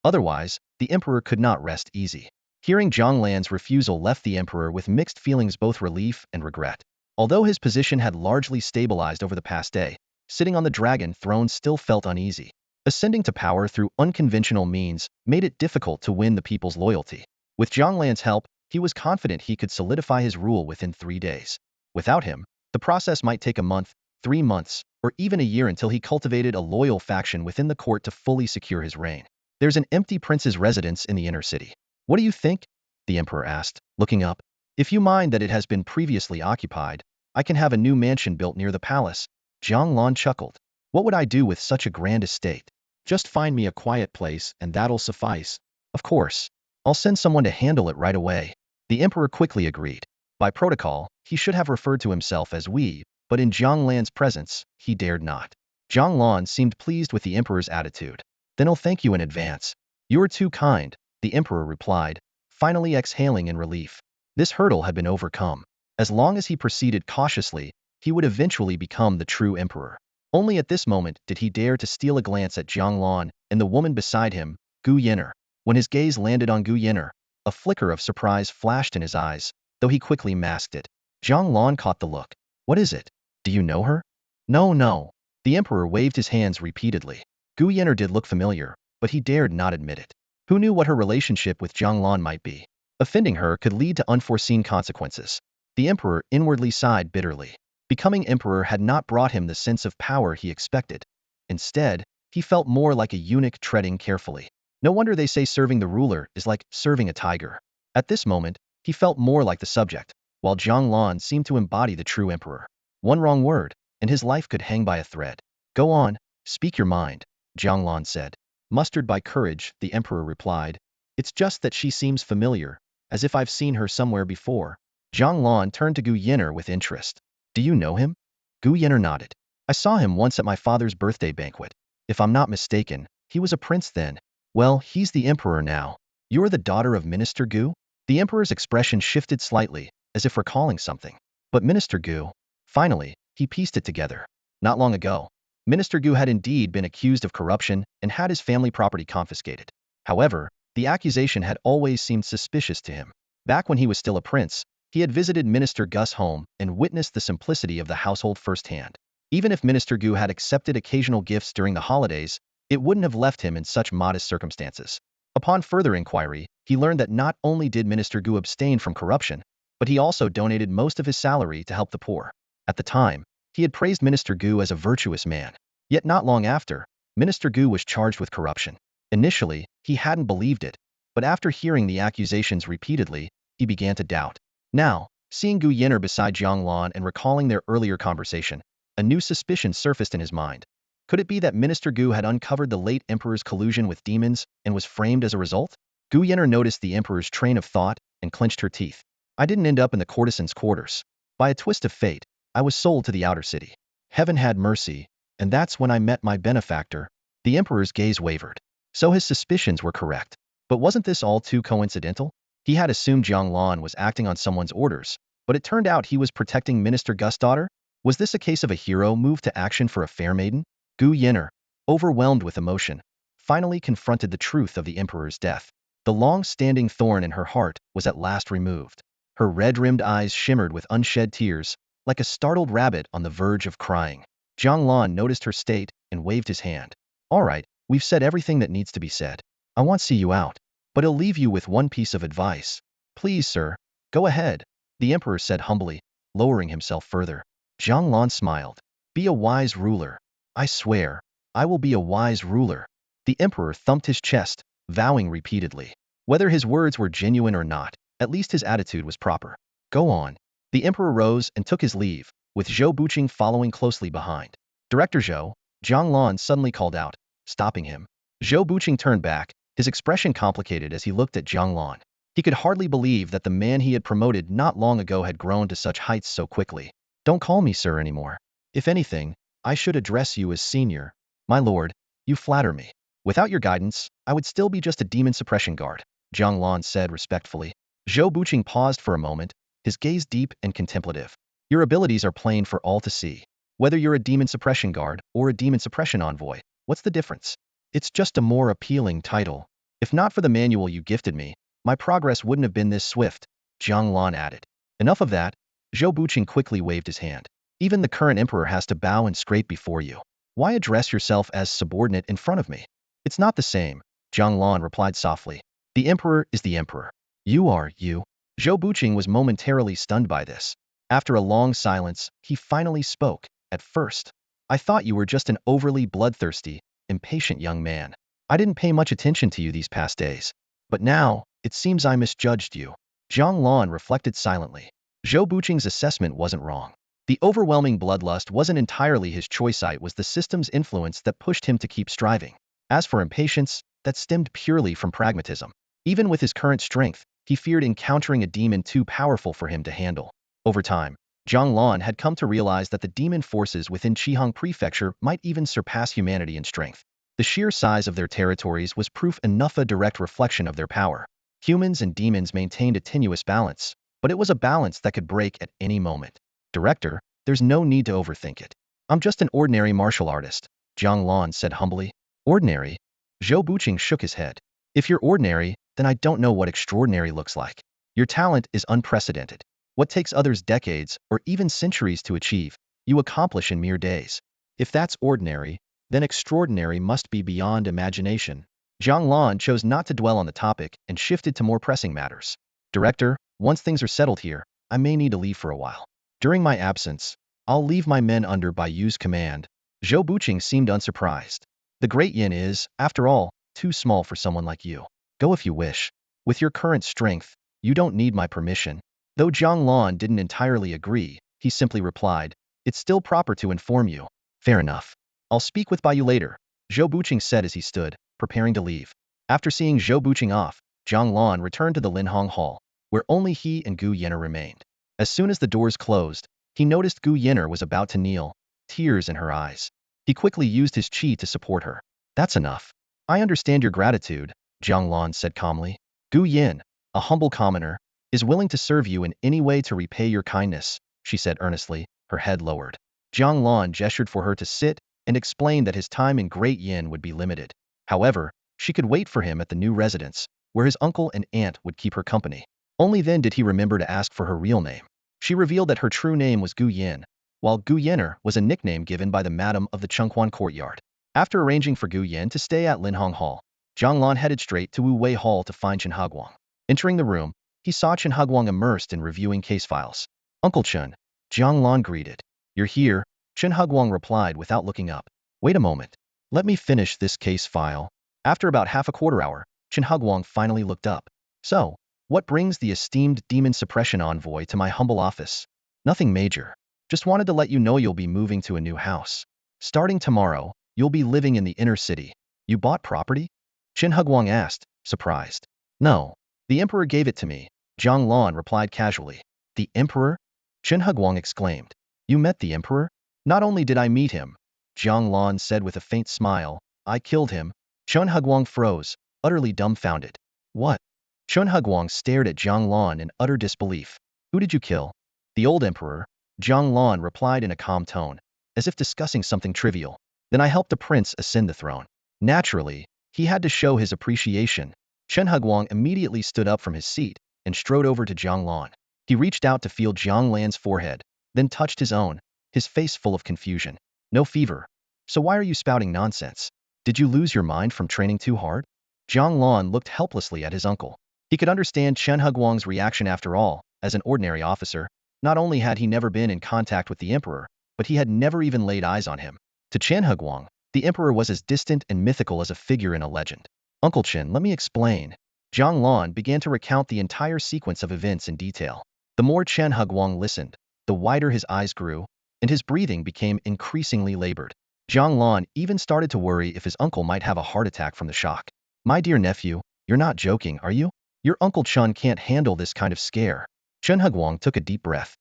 Otherwise, the emperor could not rest easy. Hearing Jiang Lan's refusal left the emperor with mixed feelings, both relief and regret. Although his position had largely stabilized over the past day, sitting on the dragon throne still felt uneasy. Ascending to power through unconventional means made it difficult to win the people's loyalty. With Jiang Lan's help, he was confident he could solidify his rule within 3 days. Without him, the process might take a month, 3 months, or even a year until he cultivated a loyal faction within the court to fully secure his reign. There's an empty prince's residence in the inner city. What do you think? The emperor asked, looking up. If you mind that it has been previously occupied, I can have a new mansion built near the palace. Jiang Lan chuckled. What would I do with such a grand estate? Just find me a quiet place and that'll suffice. Of course. I'll send someone to handle it right away. The emperor quickly agreed. By protocol, he should have referred to himself as we, but in Jiang Lan's presence, he dared not. Jiang Lan seemed pleased with the emperor's attitude. Then I'll thank you in advance. You're too kind, the emperor replied, finally exhaling in relief. This hurdle had been overcome. As long as he proceeded cautiously, he would eventually become the true emperor. Only at this moment did he dare to steal a glance at Jiang Lan and the woman beside him, Gu Yenner. When his gaze landed on Gu Yenner, a flicker of surprise flashed in his eyes, though he quickly masked it. Jiang Lan caught the look. What is it? Do you know her? No. The emperor waved his hands repeatedly. Gu Yenner did look familiar, but he dared not admit it. Who knew what her relationship with Jiang Lan might be? Offending her could lead to unforeseen consequences. The emperor inwardly sighed bitterly. Becoming emperor had not brought him the sense of power he expected. Instead, he felt more like a eunuch treading carefully. No wonder they say serving the ruler is like serving a tiger. At this moment, he felt more like the subject, while Jiang Lan seemed to embody the true emperor. One wrong word, and his life could hang by a thread. Go on, speak your mind, Jiang Lan said. Mustered by courage, the emperor replied. It's just that she seems familiar, as if I've seen her somewhere before. Jiang Lan turned to Gu Yin'er with interest. Do you know him? Gu Yin'er nodded. I saw him once at my father's birthday banquet. If I'm not mistaken, he was a prince then. Well, he's the emperor now. You're the daughter of Minister Gu? The emperor's expression shifted slightly, as if recalling something. But Minister Gu, finally, he pieced it together. Not long ago, Minister Gu had indeed been accused of corruption and had his family property confiscated. However, the accusation had always seemed suspicious to him. Back when he was still a prince, he had visited Minister Gu's home and witnessed the simplicity of the household firsthand. Even if Minister Gu had accepted occasional gifts during the holidays, it wouldn't have left him in such modest circumstances. Upon further inquiry, he learned that not only did Minister Gu abstain from corruption, but he also donated most of his salary to help the poor. At the time, he had praised Minister Gu as a virtuous man. Yet not long after, Minister Gu was charged with corruption. Initially, he hadn't believed it, but after hearing the accusations repeatedly, he began to doubt. Now, seeing Gu Yin'er beside Jiang Lan and recalling their earlier conversation, a new suspicion surfaced in his mind. Could it be that Minister Gu had uncovered the late emperor's collusion with demons and was framed as a result? Gu Yin'er noticed the emperor's train of thought and clenched her teeth. I didn't end up in the courtesan's quarters. By a twist of fate, I was sold to the outer city. Heaven had mercy, and that's when I met my benefactor. The emperor's gaze wavered. So his suspicions were correct. But wasn't this all too coincidental? He had assumed Jiang Lan was acting on someone's orders, but it turned out he was protecting Minister Gu's daughter? Was this a case of a hero moved to action for a fair maiden? Gu Yin'er, overwhelmed with emotion, finally confronted the truth of the emperor's death. The long-standing thorn in her heart was at last removed. Her red-rimmed eyes shimmered with unshed tears, like a startled rabbit on the verge of crying. Jiang Lan noticed her state and waved his hand. All right, we've said everything that needs to be said. I won't see you out, but I'll leave you with one piece of advice. Please, sir, go ahead, the emperor said humbly, lowering himself further. Jiang Lan smiled. Be a wise ruler. I swear, I will be a wise ruler. The emperor thumped his chest, vowing repeatedly. Whether his words were genuine or not, at least his attitude was proper. Go on. The emperor rose and took his leave, with Zhou Buqing following closely behind. Director Zhou, Jiang Lan suddenly called out, stopping him. Zhou Buqing turned back, his expression complicated as he looked at Jiang Lan. He could hardly believe that the man he had promoted not long ago had grown to such heights so quickly. Don't call me sir anymore. If anything, I should address you as senior. My lord, you flatter me. Without your guidance, I would still be just a demon suppression guard, Jiang Lan said respectfully. Zhou Buqing paused for a moment, his gaze deep and contemplative. Your abilities are plain for all to see. Whether you're a demon suppression guard or a demon suppression envoy, what's the difference? It's just a more appealing title. If not for the manual you gifted me, my progress wouldn't have been this swift, Jiang Lan added. Enough of that. Zhou Buqing quickly waved his hand. Even the current emperor has to bow and scrape before you. Why address yourself as subordinate in front of me? It's not the same, Jiang Lan replied softly. The emperor is the emperor. You are you. Zhou Buqing was momentarily stunned by this. After a long silence, he finally spoke. At first, I thought you were just an overly bloodthirsty, impatient young man. I didn't pay much attention to you these past days. But now, it seems I misjudged you. Jiang Lan reflected silently. Zhou Buqing's assessment wasn't wrong. The overwhelming bloodlust wasn't entirely his choice, it was the system's influence that pushed him to keep striving. As for impatience, that stemmed purely from pragmatism. Even with his current strength, he feared encountering a demon too powerful for him to handle. Over time, Jiang Lan had come to realize that the demon forces within Qihang Prefecture might even surpass humanity in strength. The sheer size of their territories was proof enough, a direct reflection of their power. Humans and demons maintained a tenuous balance, but it was a balance that could break at any moment. Director, there's no need to overthink it. I'm just an ordinary martial artist, Jiang Lan said humbly. Ordinary? Zhou Buqing shook his head. If you're ordinary, then I don't know what extraordinary looks like. Your talent is unprecedented. What takes others decades or even centuries to achieve, you accomplish in mere days. If that's ordinary, then extraordinary must be beyond imagination. Jiang Lan chose not to dwell on the topic and shifted to more pressing matters. Director, once things are settled here, I may need to leave for a while. During my absence, I'll leave my men under Bai Yu's command. Zhou Buqing seemed unsurprised. The Great Yin is, after all, too small for someone like you. Go if you wish. With your current strength, you don't need my permission. Though Jiang Lan didn't entirely agree, he simply replied, it's still proper to inform you. Fair enough. I'll speak with Bai Yu later, Zhou Buqing said as he stood, preparing to leave. After seeing Zhou Buqing off, Jiang Lan returned to the Linhong Hall, where only he and Gu Yin'er remained. As soon as the doors closed, he noticed Gu Yin'er was about to kneel, tears in her eyes. He quickly used his qi to support her. That's enough. I understand your gratitude, Jiang Lan said calmly. Gu Yin, a humble commoner, is willing to serve you in any way to repay your kindness, she said earnestly, her head lowered. Jiang Lan gestured for her to sit and explained that his time in Great Yin would be limited. However, she could wait for him at the new residence, where his uncle and aunt would keep her company. Only then did he remember to ask for her real name. She revealed that her true name was Gu Yin, while Gu Yin'er was a nickname given by the madam of the Chenghuan courtyard. After arranging for Gu Yin to stay at Linhong Hall, Jiang Lan headed straight to Wu Wei Hall to find Chen Hagwang. Entering the room, he saw Chen Hagwang immersed in reviewing case files. Uncle Chen, Jiang Lan greeted. You're here, Chen Hagwang replied without looking up. Wait a moment. Let me finish this case file. After about half a quarter hour, Chen Hagwang finally looked up. So, what brings the esteemed Demon Suppression Envoy to my humble office? Nothing major. Just wanted to let you know you'll be moving to a new house. Starting tomorrow, you'll be living in the inner city. You bought property? Chen Hagwang asked, surprised. No. The Emperor gave it to me, Jiang Lan replied casually. The Emperor? Chen Hagwang exclaimed. You met the Emperor? Not only did I meet him, Jiang Lan said with a faint smile, I killed him. Chen Hagwang froze, utterly dumbfounded. What? Chen Hagwang stared at Jiang Lan in utter disbelief. Who did you kill? The old Emperor, Jiang Lan replied in a calm tone, as if discussing something trivial. Then I helped the prince ascend the throne. Naturally, he had to show his appreciation. Chen Hagwang immediately stood up from his seat and strode over to Jiang Lan. He reached out to feel Jiang Lan's forehead, then touched his own, his face full of confusion. No fever. So why are you spouting nonsense? Did you lose your mind from training too hard? Jiang Lan looked helplessly at his uncle. He could understand Chen Hagwang's reaction after all. As an ordinary officer, not only had he never been in contact with the Emperor, but he had never even laid eyes on him. To Chen Hagwang, the Emperor was as distant and mythical as a figure in a legend. Uncle Chen, let me explain. Jiang Lan began to recount the entire sequence of events in detail. The more Chen Hagwang listened, the wider his eyes grew, and his breathing became increasingly labored. Jiang Lan even started to worry if his uncle might have a heart attack from the shock. My dear nephew, you're not joking, are you? Your Uncle Chen can't handle this kind of scare. Chen Hagwang took a deep breath.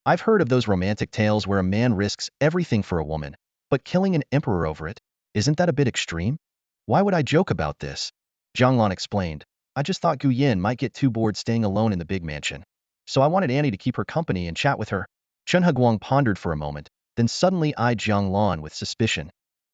I've heard of those romantic tales where a man risks everything for a woman, but killing an emperor over it, isn't that a bit extreme? Why would I joke about this? Jiang Lan explained. I just thought Gu Yin might get too bored staying alone in the big mansion. So I wanted Annie to keep her company and chat with her. Chen Hagwang pondered for a moment, then suddenly eyed Jiang Lan with suspicion.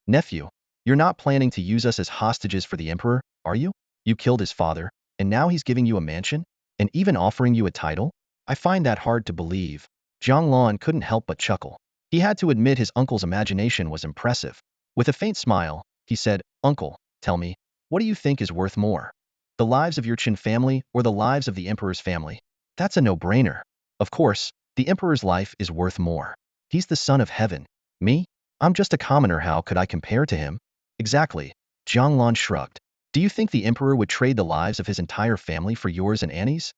Nephew, you're not planning to use us as hostages for the emperor, are you? You killed his father, and now he's giving you a mansion? And even offering you a title? I find that hard to believe. Jiang Lan couldn't help but chuckle. He had to admit his uncle's imagination was impressive. With a faint smile, he said, Uncle, tell me, what do you think is worth more? The lives of your Qin family or the lives of the emperor's family? That's a no-brainer. Of course, the emperor's life is worth more. He's the son of heaven. Me? I'm just a commoner, how could I compare to him? Exactly. Jiang Lan shrugged. Do you think the emperor would trade the lives of his entire family for yours and Annie's?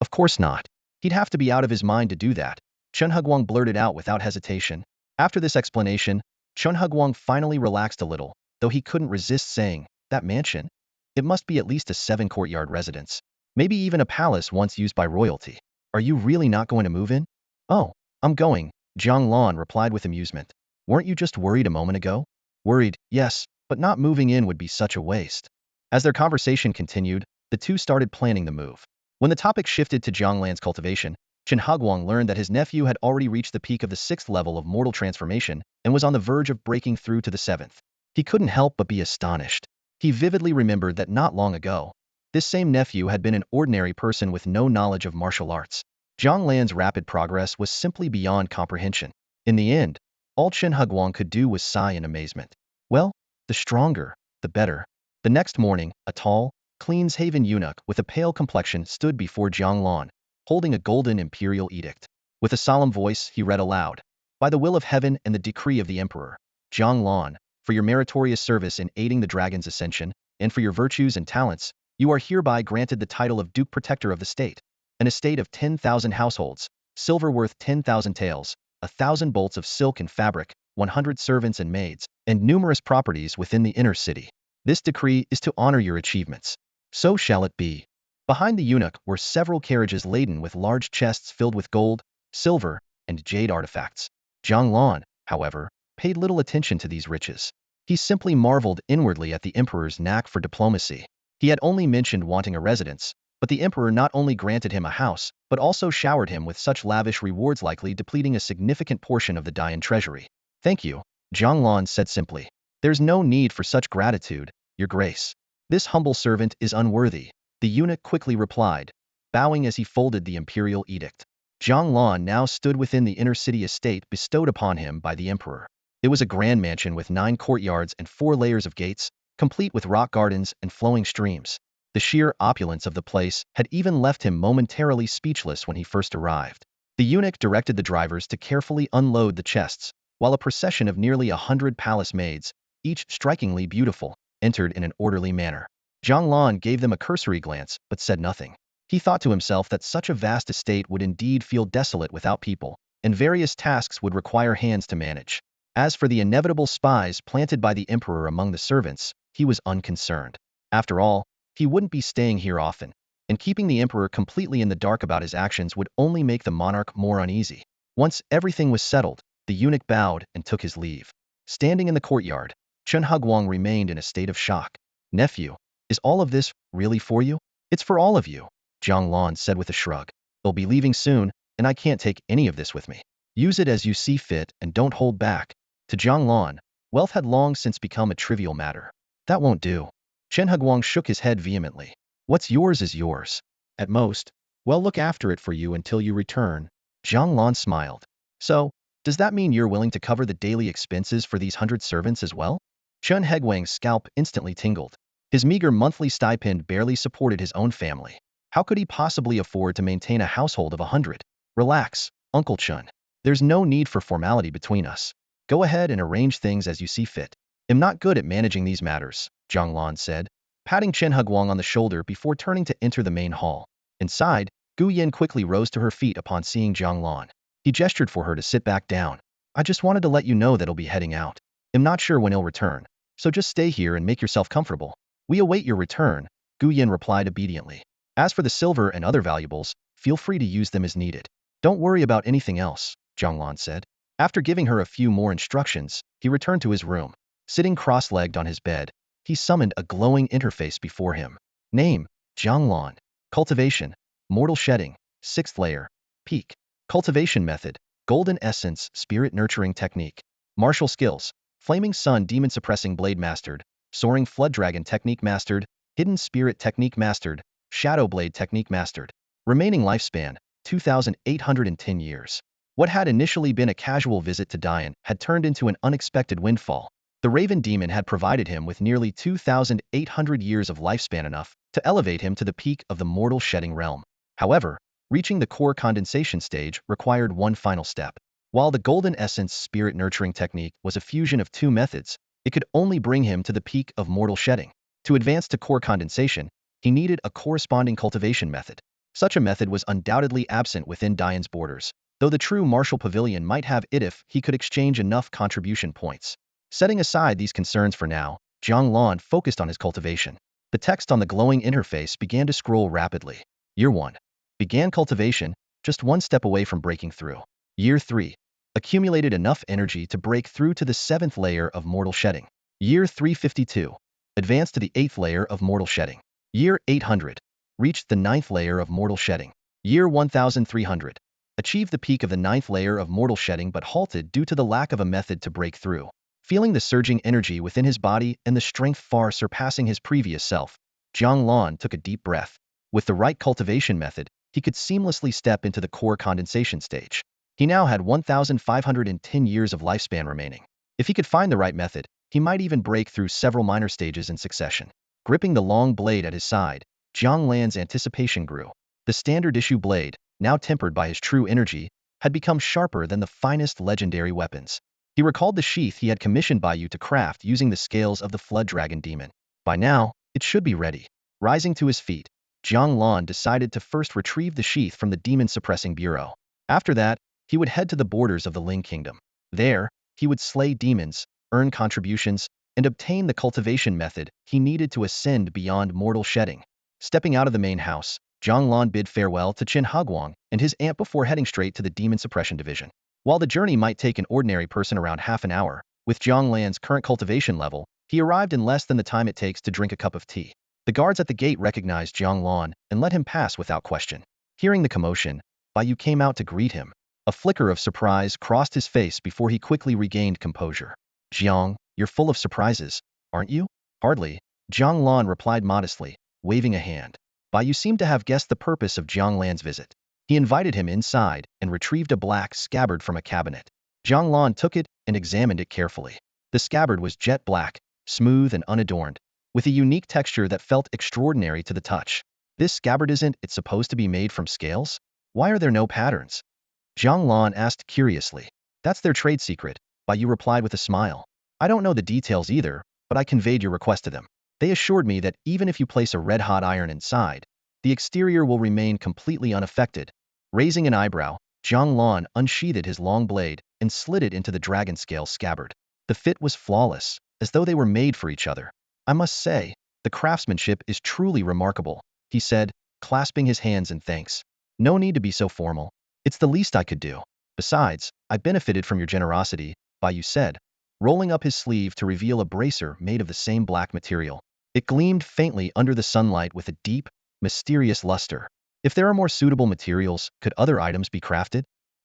Of course not. He'd have to be out of his mind to do that. Chen Hagwang blurted out without hesitation. After this explanation, Chen Hagwang finally relaxed a little, though he couldn't resist saying, that mansion? It must be at least a 7-courtyard residence. Maybe even a palace once used by royalty. Are you really not going to move in? Oh, I'm going, Jiang Lan replied with amusement. Weren't you just worried a moment ago? Worried, yes, but not moving in would be such a waste. As their conversation continued, the two started planning the move. When the topic shifted to Jiang Lan's cultivation, Chen Hagwang learned that his nephew had already reached the peak of the 6th level of mortal transformation and was on the verge of breaking through to the 7th. He couldn't help but be astonished. He vividly remembered that not long ago, this same nephew had been an ordinary person with no knowledge of martial arts. Jiang Lan's rapid progress was simply beyond comprehension. In the end, all Chen Hagwang could do was sigh in amazement. Well, the stronger, the better. The next morning, a tall, clean-shaven eunuch with a pale complexion stood before Jiang Lan, holding a golden imperial edict. With a solemn voice, he read aloud, By the will of heaven and the decree of the emperor, Jiang Lan, for your meritorious service in aiding the dragon's ascension, and for your virtues and talents, you are hereby granted the title of Duke Protector of the State, an estate of 10,000 households, silver worth 10,000 taels, 1,000 bolts of silk and fabric, 100 servants and maids, and numerous properties within the inner city. This decree is to honor your achievements. So shall it be. Behind the eunuch were several carriages laden with large chests filled with gold, silver, and jade artifacts. Jiang Lan, however, paid little attention to these riches. He simply marveled inwardly at the emperor's knack for diplomacy. He had only mentioned wanting a residence, but the emperor not only granted him a house, but also showered him with such lavish rewards, likely depleting a significant portion of the Dian treasury. "Thank you," Jiang Lan said simply. "There's no need for such gratitude, Your Grace. This humble servant is unworthy," the eunuch quickly replied, bowing as he folded the imperial edict. Jiang Lan now stood within the inner city estate bestowed upon him by the emperor. It was a grand mansion with 9 courtyards and 4 layers of gates, complete with rock gardens and flowing streams. The sheer opulence of the place had even left him momentarily speechless when he first arrived. The eunuch directed the drivers to carefully unload the chests, while a procession of nearly 100 palace maids, each strikingly beautiful, entered in an orderly manner. Jiang Lan gave them a cursory glance, but said nothing. He thought to himself that such a vast estate would indeed feel desolate without people, and various tasks would require hands to manage. As for the inevitable spies planted by the emperor among the servants, he was unconcerned. After all, he wouldn't be staying here often, and keeping the emperor completely in the dark about his actions would only make the monarch more uneasy. Once everything was settled, the eunuch bowed and took his leave. Standing in the courtyard, Chen Huguang remained in a state of shock. "Nephew, is all of this really for you?" "It's for all of you," Jiang Lan said with a shrug. "They'll be leaving soon, and I can't take any of this with me. Use it as you see fit and don't hold back." To Jiang Lan, wealth had long since become a trivial matter. "That won't do." Chen Huguang shook his head vehemently. "What's yours is yours. At most, we'll look after it for you until you return." Jiang Lan smiled. "So, does that mean you're willing to cover the daily expenses for these 100 servants as well?" Chen Huguang's scalp instantly tingled. His meager monthly stipend barely supported his own family. How could he possibly afford to maintain a household of 100? "Relax, Uncle Chen. There's no need for formality between us. Go ahead and arrange things as you see fit. I'm not good at managing these matters," Jiang Lan said, patting Chen Huguang on the shoulder before turning to enter the main hall. Inside, Gu Yin quickly rose to her feet upon seeing Jiang Lan. He gestured for her to sit back down. "I just wanted to let you know that he'll be heading out. I'm not sure when he'll return, so just stay here and make yourself comfortable." "We await your return," Gu Yin replied obediently. "As for the silver and other valuables, feel free to use them as needed. Don't worry about anything else," Jiang Lan said. After giving her a few more instructions, he returned to his room. Sitting cross-legged on his bed, he summoned a glowing interface before him. Name: Jiang Lan. Cultivation: Mortal Shedding, 6th layer. Peak. Cultivation method: Golden Essence Spirit Nurturing Technique. Martial skills: Flaming Sun Demon Suppressing Blade mastered, Soaring Flood Dragon Technique mastered, Hidden Spirit Technique mastered, Shadow Blade Technique mastered. Remaining lifespan: 2,810 years. What had initially been a casual visit to Dian had turned into an unexpected windfall. The Raven Demon had provided him with nearly 2,800 years of lifespan, enough to elevate him to the peak of the mortal shedding realm. However, reaching the core condensation stage required one final step. While the Golden Essence Spirit Nurturing Technique was a fusion of 2 methods, it could only bring him to the peak of mortal shedding. To advance to core condensation, he needed a corresponding cultivation method. Such a method was undoubtedly absent within Dian's borders, though the true martial pavilion might have it if he could exchange enough contribution points. Setting aside these concerns for now, Jiang Lan focused on his cultivation. The text on the glowing interface began to scroll rapidly. Year 1. Began cultivation, just 1 step away from breaking through. Year 3. Accumulated enough energy to break through to the 7th layer of mortal shedding. Year 352. Advanced to the 8th layer of mortal shedding. Year 800. Reached the 9th layer of mortal shedding. Year 1300. Achieved the peak of the 9th layer of mortal shedding but halted due to the lack of a method to break through. Feeling the surging energy within his body and the strength far surpassing his previous self, Jiang Lan took a deep breath. With the right cultivation method, he could seamlessly step into the core condensation stage. He now had 1,510 years of lifespan remaining. If he could find the right method, he might even break through several minor stages in succession. Gripping the long blade at his side, Jiang Lan's anticipation grew. The standard issue blade, now tempered by his true energy, had become sharper than the finest legendary weapons. He recalled the sheath he had commissioned by you to craft using the scales of the Flood Dragon Demon. By now, it should be ready. Rising to his feet, Jiang Lan decided to first retrieve the sheath from the Demon Suppression Bureau. After that, he would head to the borders of the Ling Kingdom. There, he would slay demons, earn contributions, and obtain the cultivation method he needed to ascend beyond mortal shedding. Stepping out of the main house, Jiang Lan bid farewell to Qin Haguang and his aunt before heading straight to the Demon Suppression Division. While the journey might take an ordinary person around half an hour, with Jiang Lan's current cultivation level, he arrived in less than the time it takes to drink a cup of tea. The guards at the gate recognized Jiang Lan and let him pass without question. Hearing the commotion, Bai Yu came out to greet him. A flicker of surprise crossed his face before he quickly regained composure. Jiang, you're full of surprises, aren't you? Hardly, Jiang Lan replied modestly, waving a hand. Bai Yu seemed to have guessed the purpose of Jiang Lan's visit. He invited him inside and retrieved a black scabbard from a cabinet. Jiang Lan took it and examined it carefully. The scabbard was jet black, smooth and unadorned, with a unique texture that felt extraordinary to the touch. This scabbard, isn't it supposed to be made from scales? Why are there no patterns? Jiang Lan asked curiously. That's their trade secret, Bai Yu replied with a smile. I don't know the details either, but I conveyed your request to them. They assured me that even if you place a red-hot iron inside, the exterior will remain completely unaffected. Raising an eyebrow, Jiang Lan unsheathed his long blade and slid it into the dragon scale scabbard. The fit was flawless, as though they were made for each other. I must say, the craftsmanship is truly remarkable, he said, clasping his hands in thanks. No need to be so formal. It's the least I could do. Besides, I benefited from your generosity, Bai Yu said, rolling up his sleeve to reveal a bracer made of the same black material. It gleamed faintly under the sunlight with a deep, mysterious luster. If there are more suitable materials, could other items be crafted?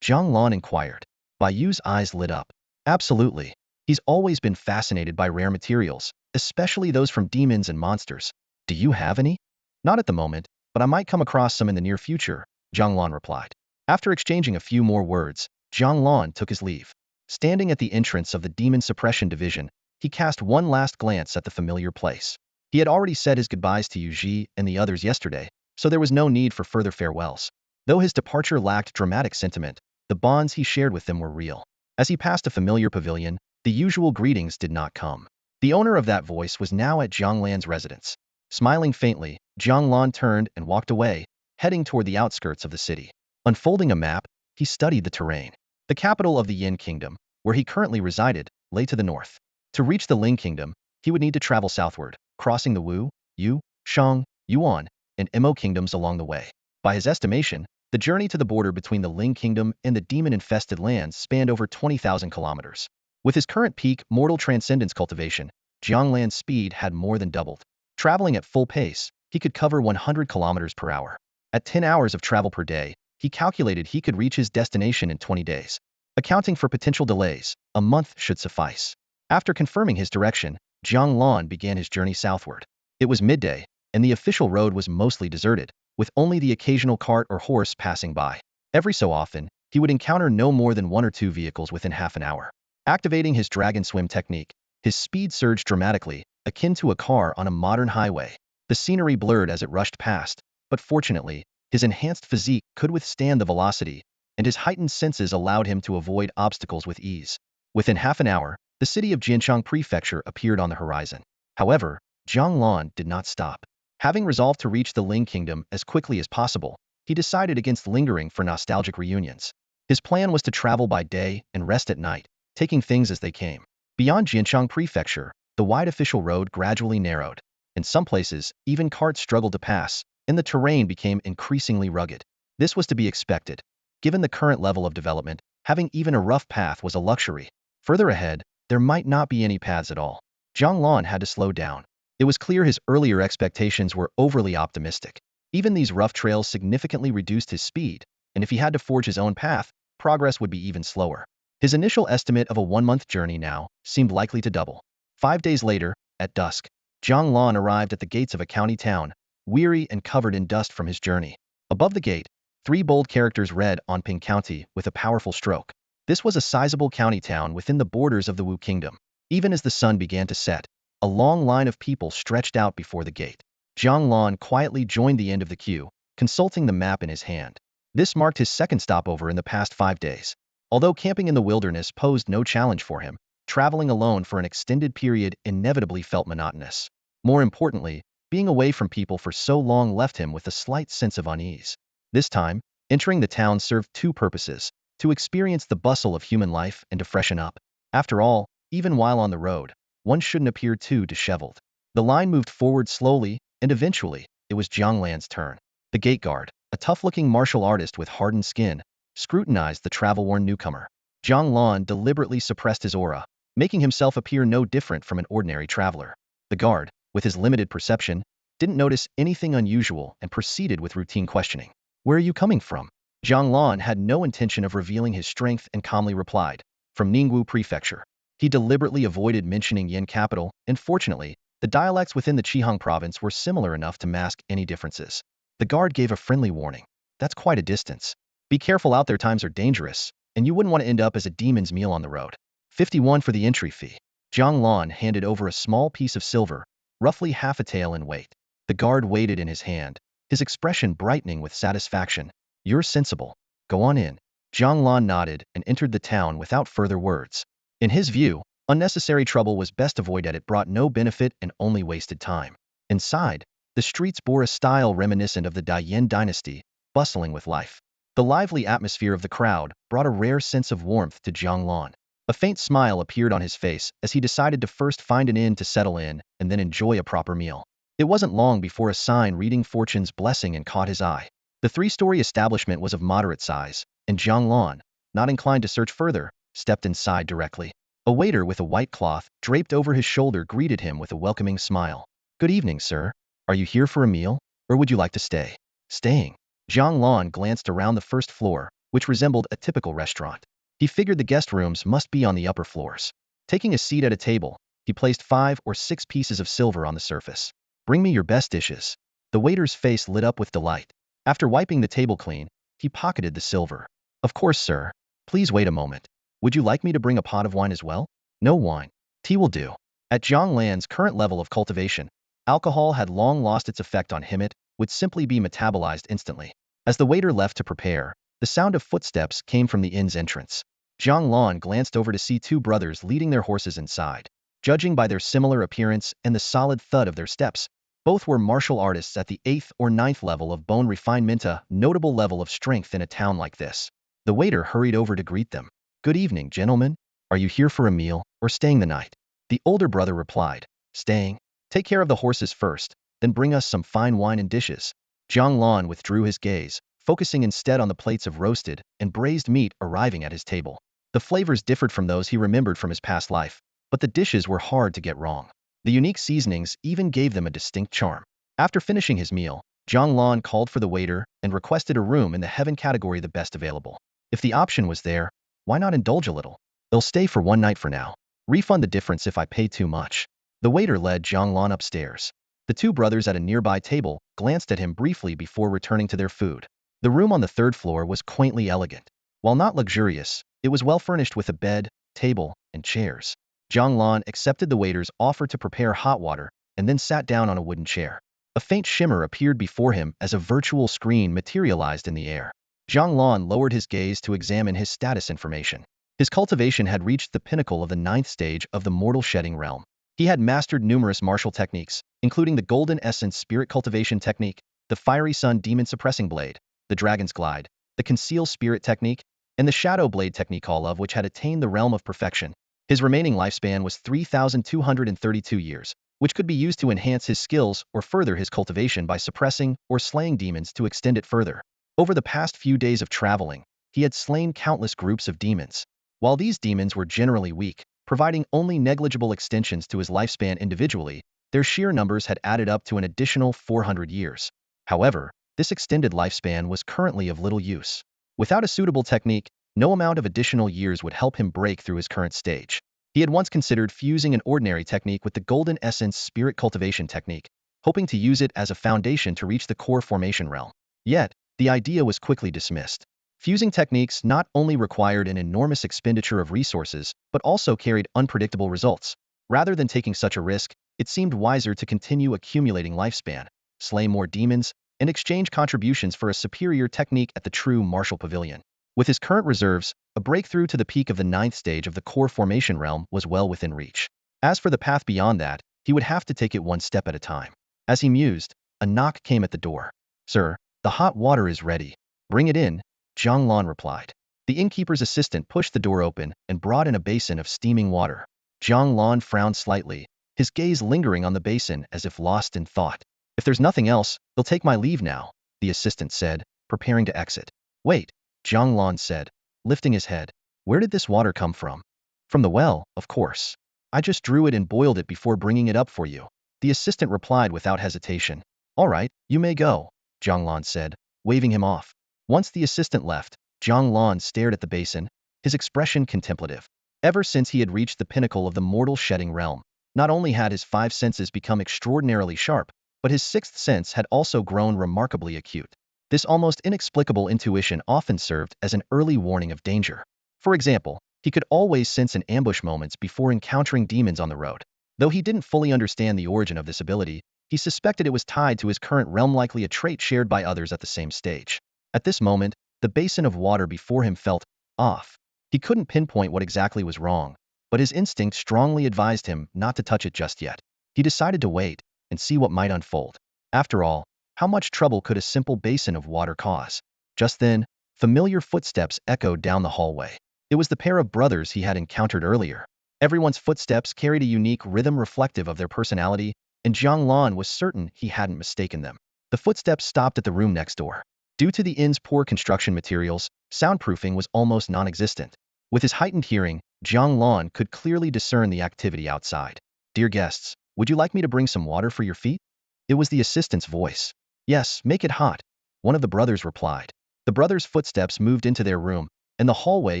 Jiang Lan inquired. Bai Yu's eyes lit up. Absolutely. He's always been fascinated by rare materials, especially those from demons and monsters. Do you have any? Not at the moment, but I might come across some in the near future, Jiang Lan replied. After exchanging a few more words, Jiang Lan took his leave. Standing at the entrance of the Demon Suppression Division, he cast one last glance at the familiar place. He had already said his goodbyes to Yu Ji and the others yesterday, so there was no need for further farewells. Though his departure lacked dramatic sentiment, the bonds he shared with them were real. As he passed a familiar pavilion, the usual greetings did not come. The owner of that voice was now at Jiang Lan's residence. Smiling faintly, Jiang Lan turned and walked away, heading toward the outskirts of the city. Unfolding a map, he studied the terrain. The capital of the Yin Kingdom, where he currently resided, lay to the north. To reach the Ling Kingdom, he would need to travel southward, crossing the Wu, Yu, Shang, Yuan, and Mo kingdoms along the way. By his estimation, the journey to the border between the Ling Kingdom and the demon-infested lands spanned over 20,000 kilometers. With his current peak mortal transcendence cultivation, Jiang Lan's speed had more than doubled. Traveling at full pace, he could cover 100 kilometers per hour. At 10 hours of travel per day, he calculated he could reach his destination in 20 days. Accounting for potential delays, a month should suffice. After confirming his direction, Jiang Lan began his journey southward. It was midday, and the official road was mostly deserted, with only the occasional cart or horse passing by. Every so often, he would encounter no more than one or two vehicles within half an hour. Activating his dragon swim technique, his speed surged dramatically, akin to a car on a modern highway. The scenery blurred as it rushed past, but fortunately, his enhanced physique could withstand the velocity, and his heightened senses allowed him to avoid obstacles with ease. Within half an hour, the city of Jianchang Prefecture appeared on the horizon. However, Jiang Lan did not stop. Having resolved to reach the Ling Kingdom as quickly as possible, he decided against lingering for nostalgic reunions. His plan was to travel by day and rest at night, taking things as they came. Beyond Jianchang Prefecture, the wide official road gradually narrowed. In some places, even carts struggled to pass, and the terrain became increasingly rugged. This was to be expected. Given the current level of development, having even a rough path was a luxury. Further ahead, there might not be any paths at all. Jiang Lan had to slow down. It was clear his earlier expectations were overly optimistic. Even these rough trails significantly reduced his speed, and if he had to forge his own path, progress would be even slower. His initial estimate of a one-month journey now seemed likely to double. 5 days later, at dusk, Jiang Lan arrived at the gates of a county town, weary and covered in dust from his journey. Above the gate, 3 bold characters read on Ping County with a powerful stroke. This was a sizable county town within the borders of the Wu Kingdom. Even as the sun began to set, a long line of people stretched out before the gate. Jiang Lan quietly joined the end of the queue, consulting the map in his hand. This marked his second stopover in the past 5 days. Although camping in the wilderness posed no challenge for him, traveling alone for an extended period inevitably felt monotonous. More importantly, being away from people for so long left him with a slight sense of unease. This time, entering the town served 2 purposes: to experience the bustle of human life and to freshen up. After all, even while on the road, one shouldn't appear too disheveled. The line moved forward slowly, and eventually, it was Jiang Lan's turn. The gate guard, a tough-looking martial artist with hardened skin, scrutinized the travel-worn newcomer. Jiang Lan deliberately suppressed his aura, making himself appear no different from an ordinary traveler. The guard, with his limited perception, didn't notice anything unusual and proceeded with routine questioning. Where are you coming from? Jiang Lan had no intention of revealing his strength and calmly replied, from Ningwu Prefecture. He deliberately avoided mentioning Yin capital, and fortunately, the dialects within the Qihang province were similar enough to mask any differences. The guard gave a friendly warning. That's quite a distance. Be careful out there, times are dangerous, and you wouldn't want to end up as a demon's meal on the road. 51 for the entry fee. Jiang Lan handed over a small piece of silver, roughly half a tael in weight. The guard weighed it in his hand, his expression brightening with satisfaction. You're sensible. Go on in. Jiang Lan nodded and entered the town without further words. In his view, unnecessary trouble was best avoided. It brought no benefit and only wasted time. Inside, the streets bore a style reminiscent of the Daiyan dynasty, bustling with life. The lively atmosphere of the crowd brought a rare sense of warmth to Jiang Lan. A faint smile appeared on his face as he decided to first find an inn to settle in and then enjoy a proper meal. It wasn't long before a sign reading Fortune's Blessing and caught his eye. The three-story establishment was of moderate size, and Jiang Lan, not inclined to search further, stepped inside directly. A waiter with a white cloth draped over his shoulder greeted him with a welcoming smile. Good evening, sir. Are you here for a meal, or would you like to stay? Staying. Jiang Lan glanced around the first floor, which resembled a typical restaurant. He figured the guest rooms must be on the upper floors. Taking a seat at a table, he placed 5 or 6 pieces of silver on the surface. Bring me your best dishes. The waiter's face lit up with delight. After wiping the table clean, he pocketed the silver. Of course, sir. Please wait a moment. Would you like me to bring a pot of wine as well? No wine. Tea will do. At Jiang Lan's current level of cultivation, alcohol had long lost its effect on him. It would simply be metabolized instantly. As the waiter left to prepare, the sound of footsteps came from the inn's entrance. Jiang Lan glanced over to see 2 brothers leading their horses inside. Judging by their similar appearance and the solid thud of their steps, both were martial artists at the 8th or 9th level of bone refinement, a notable level of strength in a town like this. The waiter hurried over to greet them. Good evening, gentlemen. Are you here for a meal or staying the night? The older brother replied, staying. Take care of the horses first, then bring us some fine wine and dishes. Jiang Lan withdrew his gaze, focusing instead on the plates of roasted and braised meat arriving at his table. The flavors differed from those he remembered from his past life, but the dishes were hard to get wrong. The unique seasonings even gave them a distinct charm. After finishing his meal, Jiang Lan called for the waiter and requested a room in the heaven category, the best available. If the option was there, why not indulge a little? They'll stay for one night for now. Refund the difference if I pay too much. The waiter led Jiang Lan upstairs. The 2 brothers at a nearby table glanced at him briefly before returning to their food. The room on the 3rd floor was quaintly elegant. While not luxurious, it was well furnished with a bed, table, and chairs. Jiang Lan accepted the waiter's offer to prepare hot water and then sat down on a wooden chair. A faint shimmer appeared before him as a virtual screen materialized in the air. Jiang Lan lowered his gaze to examine his status information. His cultivation had reached the pinnacle of the 9th stage of the mortal shedding realm. He had mastered numerous martial techniques, including the Golden Essence Spirit Cultivation Technique, the Fiery Sun Demon Suppressing Blade, the Dragon's Glide, the Conceal Spirit Technique, and the Shadow Blade Technique, all of which had attained the realm of perfection. His remaining lifespan was 3,232 years, which could be used to enhance his skills or further his cultivation by suppressing or slaying demons to extend it further. Over the past few days of traveling, he had slain countless groups of demons. While these demons were generally weak, providing only negligible extensions to his lifespan individually, their sheer numbers had added up to an additional 400 years. However, this extended lifespan was currently of little use. Without a suitable technique, no amount of additional years would help him break through his current stage. He had once considered fusing an ordinary technique with the Golden Essence Spirit Cultivation Technique, hoping to use it as a foundation to reach the core formation realm. Yet, the idea was quickly dismissed. Fusing techniques not only required an enormous expenditure of resources, but also carried unpredictable results. Rather than taking such a risk, it seemed wiser to continue accumulating lifespan, slay more demons, and exchange contributions for a superior technique at the true martial pavilion. With his current reserves, a breakthrough to the peak of the 9th stage of the core formation realm was well within reach. As for the path beyond that, he would have to take it one step at a time. As he mused, a knock came at the door. Sir, the hot water is ready. Bring it in, Jiang Lan replied. The innkeeper's assistant pushed the door open and brought in a basin of steaming water. Jiang Lan frowned slightly, his gaze lingering on the basin as if lost in thought. If there's nothing else, they'll take my leave now. the assistant said, preparing to exit. Wait, Jiang Lan said, lifting his head. Where did this water come from? From the well, of course. I just drew it and boiled it before bringing it up for you. The assistant replied without hesitation. All right, you may go, Jiang Lan said, waving him off. Once the assistant left, Jiang Lan stared at the basin, his expression contemplative. Ever since he had reached the pinnacle of the mortal shedding realm, not only had his five senses become extraordinarily sharp, but his sixth sense had also grown remarkably acute. This almost inexplicable intuition often served as an early warning of danger. For example, he could always sense an ambush moments before encountering demons on the road. Though he didn't fully understand the origin of this ability, he suspected it was tied to his current realm, likely a trait shared by others at the same stage. At this moment, the basin of water before him felt off. He couldn't pinpoint what exactly was wrong, but his instinct strongly advised him not to touch it just yet. He decided to wait and see what might unfold. After all, how much trouble could a simple basin of water cause? Just then, familiar footsteps echoed down the hallway. It was the pair of brothers he had encountered earlier. Everyone's footsteps carried a unique rhythm reflective of their personality, and Jiang Lan was certain he hadn't mistaken them. The footsteps stopped at the room next door. Due to the inn's poor construction materials, soundproofing was almost non-existent. With his heightened hearing, Jiang Lan could clearly discern the activity outside. Dear guests, would you like me to bring some water for your feet? It was the assistant's voice. Yes, make it hot, one of the brothers replied. The brothers' footsteps moved into their room, and the hallway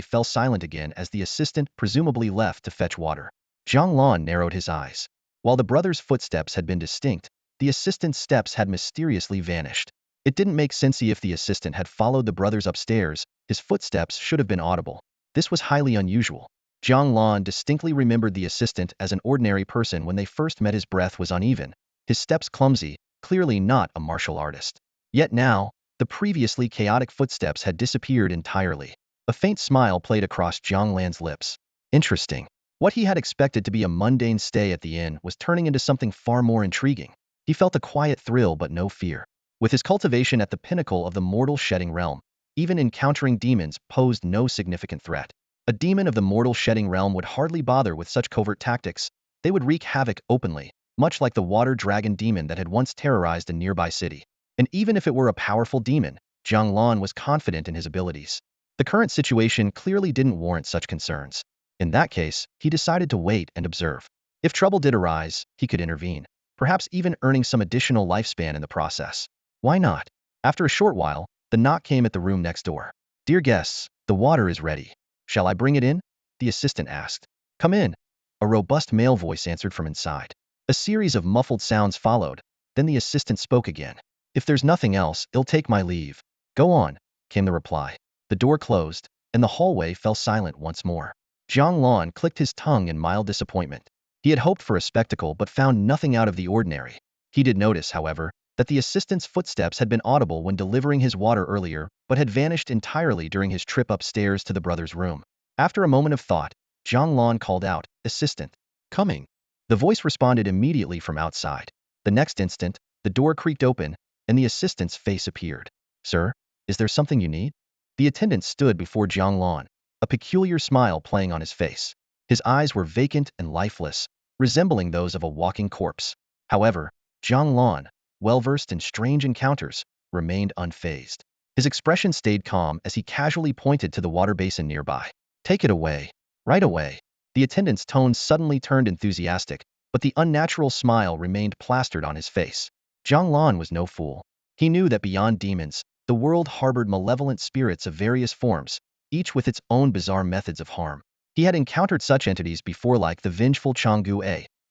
fell silent again as the assistant presumably left to fetch water. Jiang Lan narrowed his eyes. While the brothers' footsteps had been distinct, the assistant's steps had mysteriously vanished. It didn't make sense. If the assistant had followed the brothers upstairs, his footsteps should have been audible. This was highly unusual. Jiang Lan distinctly remembered the assistant as an ordinary person when they first met. His breath was uneven, his steps clumsy, clearly not a martial artist. Yet now, the previously chaotic footsteps had disappeared entirely. A faint smile played across Jiang Lan's lips. Interesting. What he had expected to be a mundane stay at the inn was turning into something far more intriguing. He felt a quiet thrill but no fear. With his cultivation at the pinnacle of the mortal shedding realm, even encountering demons posed no significant threat. A demon of the mortal shedding realm would hardly bother with such covert tactics. They would wreak havoc openly, much like the water dragon demon that had once terrorized a nearby city. And even if it were a powerful demon, Jiang Lan was confident in his abilities. The current situation clearly didn't warrant such concerns. In that case, he decided to wait and observe. If trouble did arise, he could intervene, perhaps even earning some additional lifespan in the process. Why not? After a short while, the knock came at the room next door. Dear guests, the water is ready. Shall I bring it in? The assistant asked. Come in. A robust male voice answered from inside. A series of muffled sounds followed, then the assistant spoke again. If there's nothing else, I'll take my leave. Go on, came the reply. The door closed, and the hallway fell silent once more. Jiang Lan clicked his tongue in mild disappointment. He had hoped for a spectacle but found nothing out of the ordinary. He did notice, however, that the assistant's footsteps had been audible when delivering his water earlier, but had vanished entirely during his trip upstairs to the brothers' room. After a moment of thought, Jiang Lan called out, "Assistant, coming." The voice responded immediately from outside. The next instant, the door creaked open, and the assistant's face appeared. Sir, is there something you need? The attendant stood before Jiang Lan, a peculiar smile playing on his face. His eyes were vacant and lifeless, resembling those of a walking corpse. However, Jiang Lan, well-versed in strange encounters, remained unfazed. His expression stayed calm as he casually pointed to the water basin nearby. Take it away. Right away. The attendant's tone suddenly turned enthusiastic, but the unnatural smile remained plastered on his face. Jiang Lan was no fool. He knew that beyond demons, the world harbored malevolent spirits of various forms, each with its own bizarre methods of harm. He had encountered such entities before, like the vengeful Changgu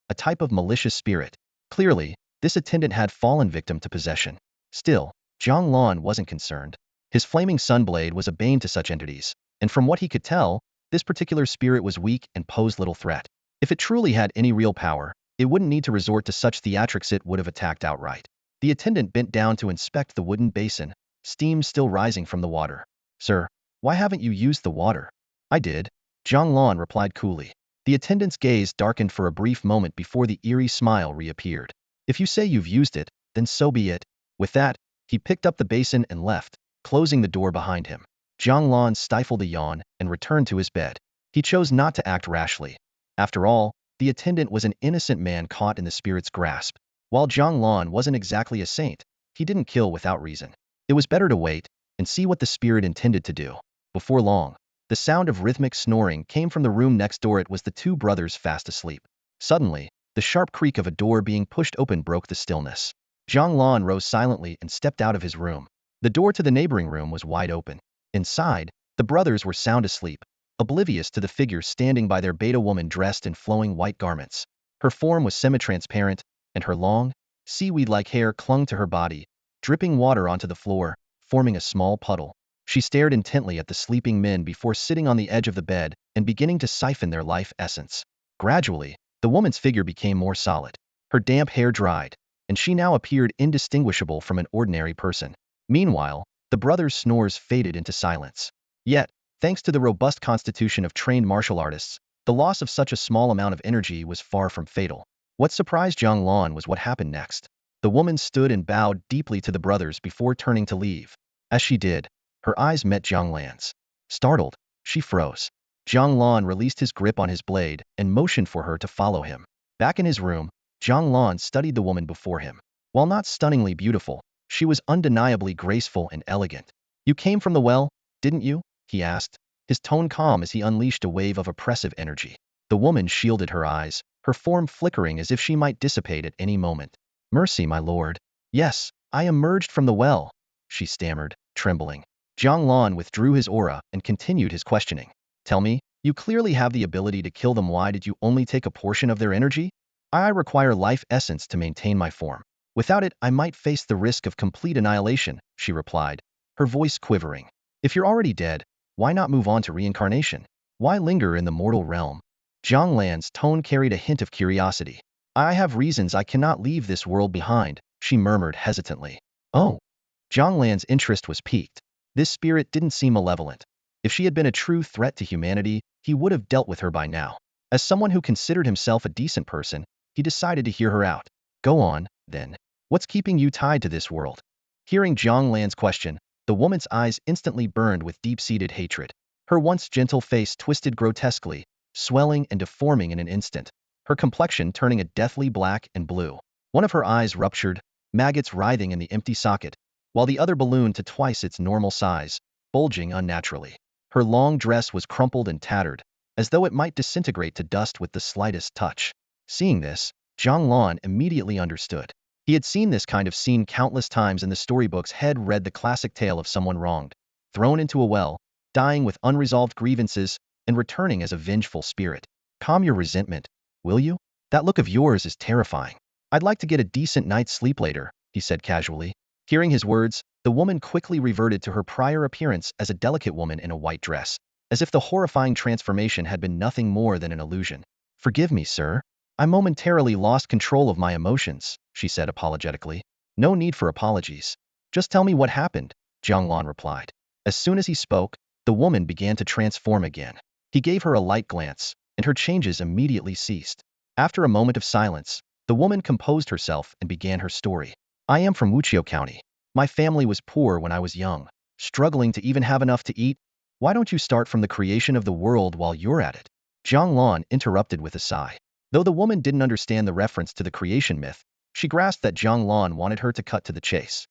a type of malicious spirit. Clearly, this attendant had fallen victim to possession. Still, Jiang Lan wasn't concerned. His flaming sunblade was a bane to such entities, and from what he could tell, this particular spirit was weak and posed little threat. If it truly had any real power, it wouldn't need to resort to such theatrics. It would have attacked outright. The attendant bent down to inspect the wooden basin, steam still rising from the water. Sir, why haven't you used the water? I did, Jiang Lan replied coolly. The attendant's gaze darkened for a brief moment before the eerie smile reappeared. If you say you've used it, then so be it. With that, he picked up the basin and left, closing the door behind him. Jiang Lan stifled a yawn and returned to his bed. He chose not to act rashly. After all, the attendant was an innocent man caught in the spirit's grasp. While Jiang Lan wasn't exactly a saint, he didn't kill without reason. It was better to wait and see what the spirit intended to do. Before long, the sound of rhythmic snoring came from the room next door. It was the two brothers fast asleep. Suddenly, the sharp creak of a door being pushed open broke the stillness. Jiang Lan rose silently and stepped out of his room. The door to the neighboring room was wide open. Inside, the brothers were sound asleep, oblivious to the figure standing by their beta woman dressed in flowing white garments. Her form was semi-transparent, and her long, seaweed-like hair clung to her body, dripping water onto the floor, forming a small puddle. She stared intently at the sleeping men before sitting on the edge of the bed and beginning to siphon their life essence. Gradually, the woman's figure became more solid. Her damp hair dried, and she now appeared indistinguishable from an ordinary person. Meanwhile, the brothers' snores faded into silence. Yet, thanks to the robust constitution of trained martial artists, the loss of such a small amount of energy was far from fatal. What surprised Jiang Lan was what happened next. The woman stood and bowed deeply to the brothers before turning to leave. As she did, her eyes met Jiang Lan's. Startled, she froze. Jiang Lan released his grip on his blade and motioned for her to follow him. Back in his room, Jiang Lan studied the woman before him. While not stunningly beautiful, she was undeniably graceful and elegant. "You came from the well, didn't you?" he asked, his tone calm as he unleashed a wave of oppressive energy. The woman shielded her eyes, her form flickering as if she might dissipate at any moment. "Mercy, my lord. Yes, I emerged from the well," she stammered, trembling. Jiang Lan withdrew his aura and continued his questioning. "Tell me, you clearly have the ability to kill them. Why did you only take a portion of their energy?" "I require life essence to maintain my form. Without it, I might face the risk of complete annihilation," she replied, her voice quivering. "If you're already dead, why not move on to reincarnation? Why linger in the mortal realm?" Jiang Lan's tone carried a hint of curiosity. "I have reasons I cannot leave this world behind," she murmured hesitantly. "Oh." Jiang Lan's interest was piqued. This spirit didn't seem malevolent. If she had been a true threat to humanity, he would have dealt with her by now. As someone who considered himself a decent person, he decided to hear her out. "Go on, then. What's keeping you tied to this world?" Hearing Jiang Lan's question, the woman's eyes instantly burned with deep-seated hatred. Her once gentle face twisted grotesquely, swelling and deforming in an instant, her complexion turning a deathly black and blue. One of her eyes ruptured, maggots writhing in the empty socket, while the other ballooned to twice its normal size, bulging unnaturally. Her long dress was crumpled and tattered, as though it might disintegrate to dust with the slightest touch. Seeing this, Jiang Lan immediately understood. He had seen this kind of scene countless times in the storybooks. Had read the classic tale of someone wronged, thrown into a well, dying with unresolved grievances, and returning as a vengeful spirit. "Calm your resentment, will you? That look of yours is terrifying. I'd like to get a decent night's sleep later," he said casually. Hearing his words, the woman quickly reverted to her prior appearance as a delicate woman in a white dress, as if the horrifying transformation had been nothing more than an illusion. "Forgive me, sir. I momentarily lost control of my emotions," she said apologetically. "No need for apologies. Just tell me what happened," Jiang Lan replied. As soon as he spoke, the woman began to transform again. He gave her a light glance, and her changes immediately ceased. After a moment of silence, the woman composed herself and began her story. "I am from Wuqiu County. My family was poor when I was young, struggling to even have enough to eat. Why don't you start from the creation of the world while you're at it?" Jiang Lan interrupted with a sigh. Though the woman didn't understand the reference to the creation myth, she grasped that Jiang Lan wanted her to cut to the chase.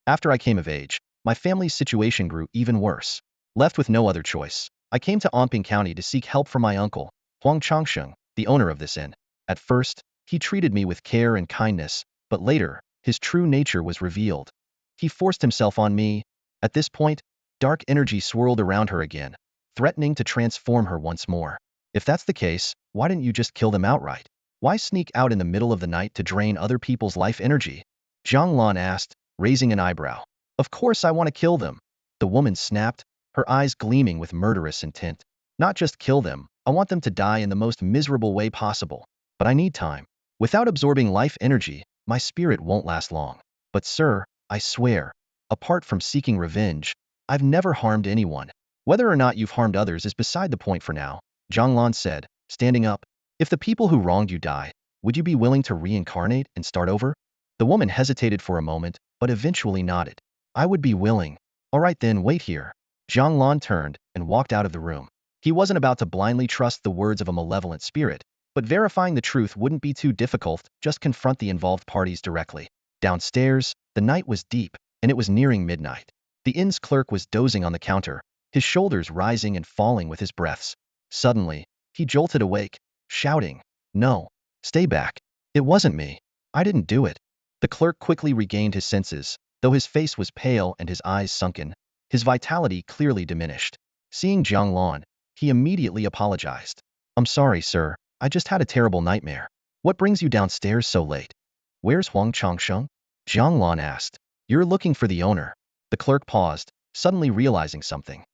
"After I came of age, my family's situation grew even worse. Left with no other choice, I came to Anping County to seek help from my uncle, Huang Changsheng, the owner of this inn. At first, he treated me with care and kindness, but later, his true nature was revealed. He forced himself on me." At this point, dark energy swirled around her again, threatening to transform her once more. "If that's the case, why didn't you just kill them outright? Why sneak out in the middle of the night to drain other people's life energy?" Jiang Lan asked, raising an eyebrow. "Of course I want to kill them," the woman snapped, her eyes gleaming with murderous intent. "Not just kill them, I want them to die in the most miserable way possible. But I need time. Without absorbing life energy, my spirit won't last long. But sir, I swear, apart from seeking revenge, I've never harmed anyone." "Whether or not you've harmed others is beside the point for now," Jiang Lan said, standing up. "If the people who wronged you die, would you be willing to reincarnate and start over?" The woman hesitated for a moment, but eventually nodded. "I would be willing." "All right then, wait here." Jiang Lan turned and walked out of the room. He wasn't about to blindly trust the words of a malevolent spirit, but verifying the truth wouldn't be too difficult. Just confront the involved parties directly. Downstairs, the night was deep, and it was nearing midnight. The inn's clerk was dozing on the counter, his shoulders rising and falling with his breaths. Suddenly, he jolted awake, shouting, "No! Stay back! It wasn't me! I didn't do it!" The clerk quickly regained his senses, though his face was pale and his eyes sunken, his vitality clearly diminished. Seeing Jiang Lan, he immediately apologized. "I'm sorry, sir. I just had a terrible nightmare. What brings you downstairs so late?" "Where's Huang Changsheng?" Jiang Lan asked. "You're looking for the owner." The clerk paused, suddenly realizing something.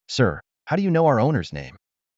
"Sir, how do you know our owner's name?"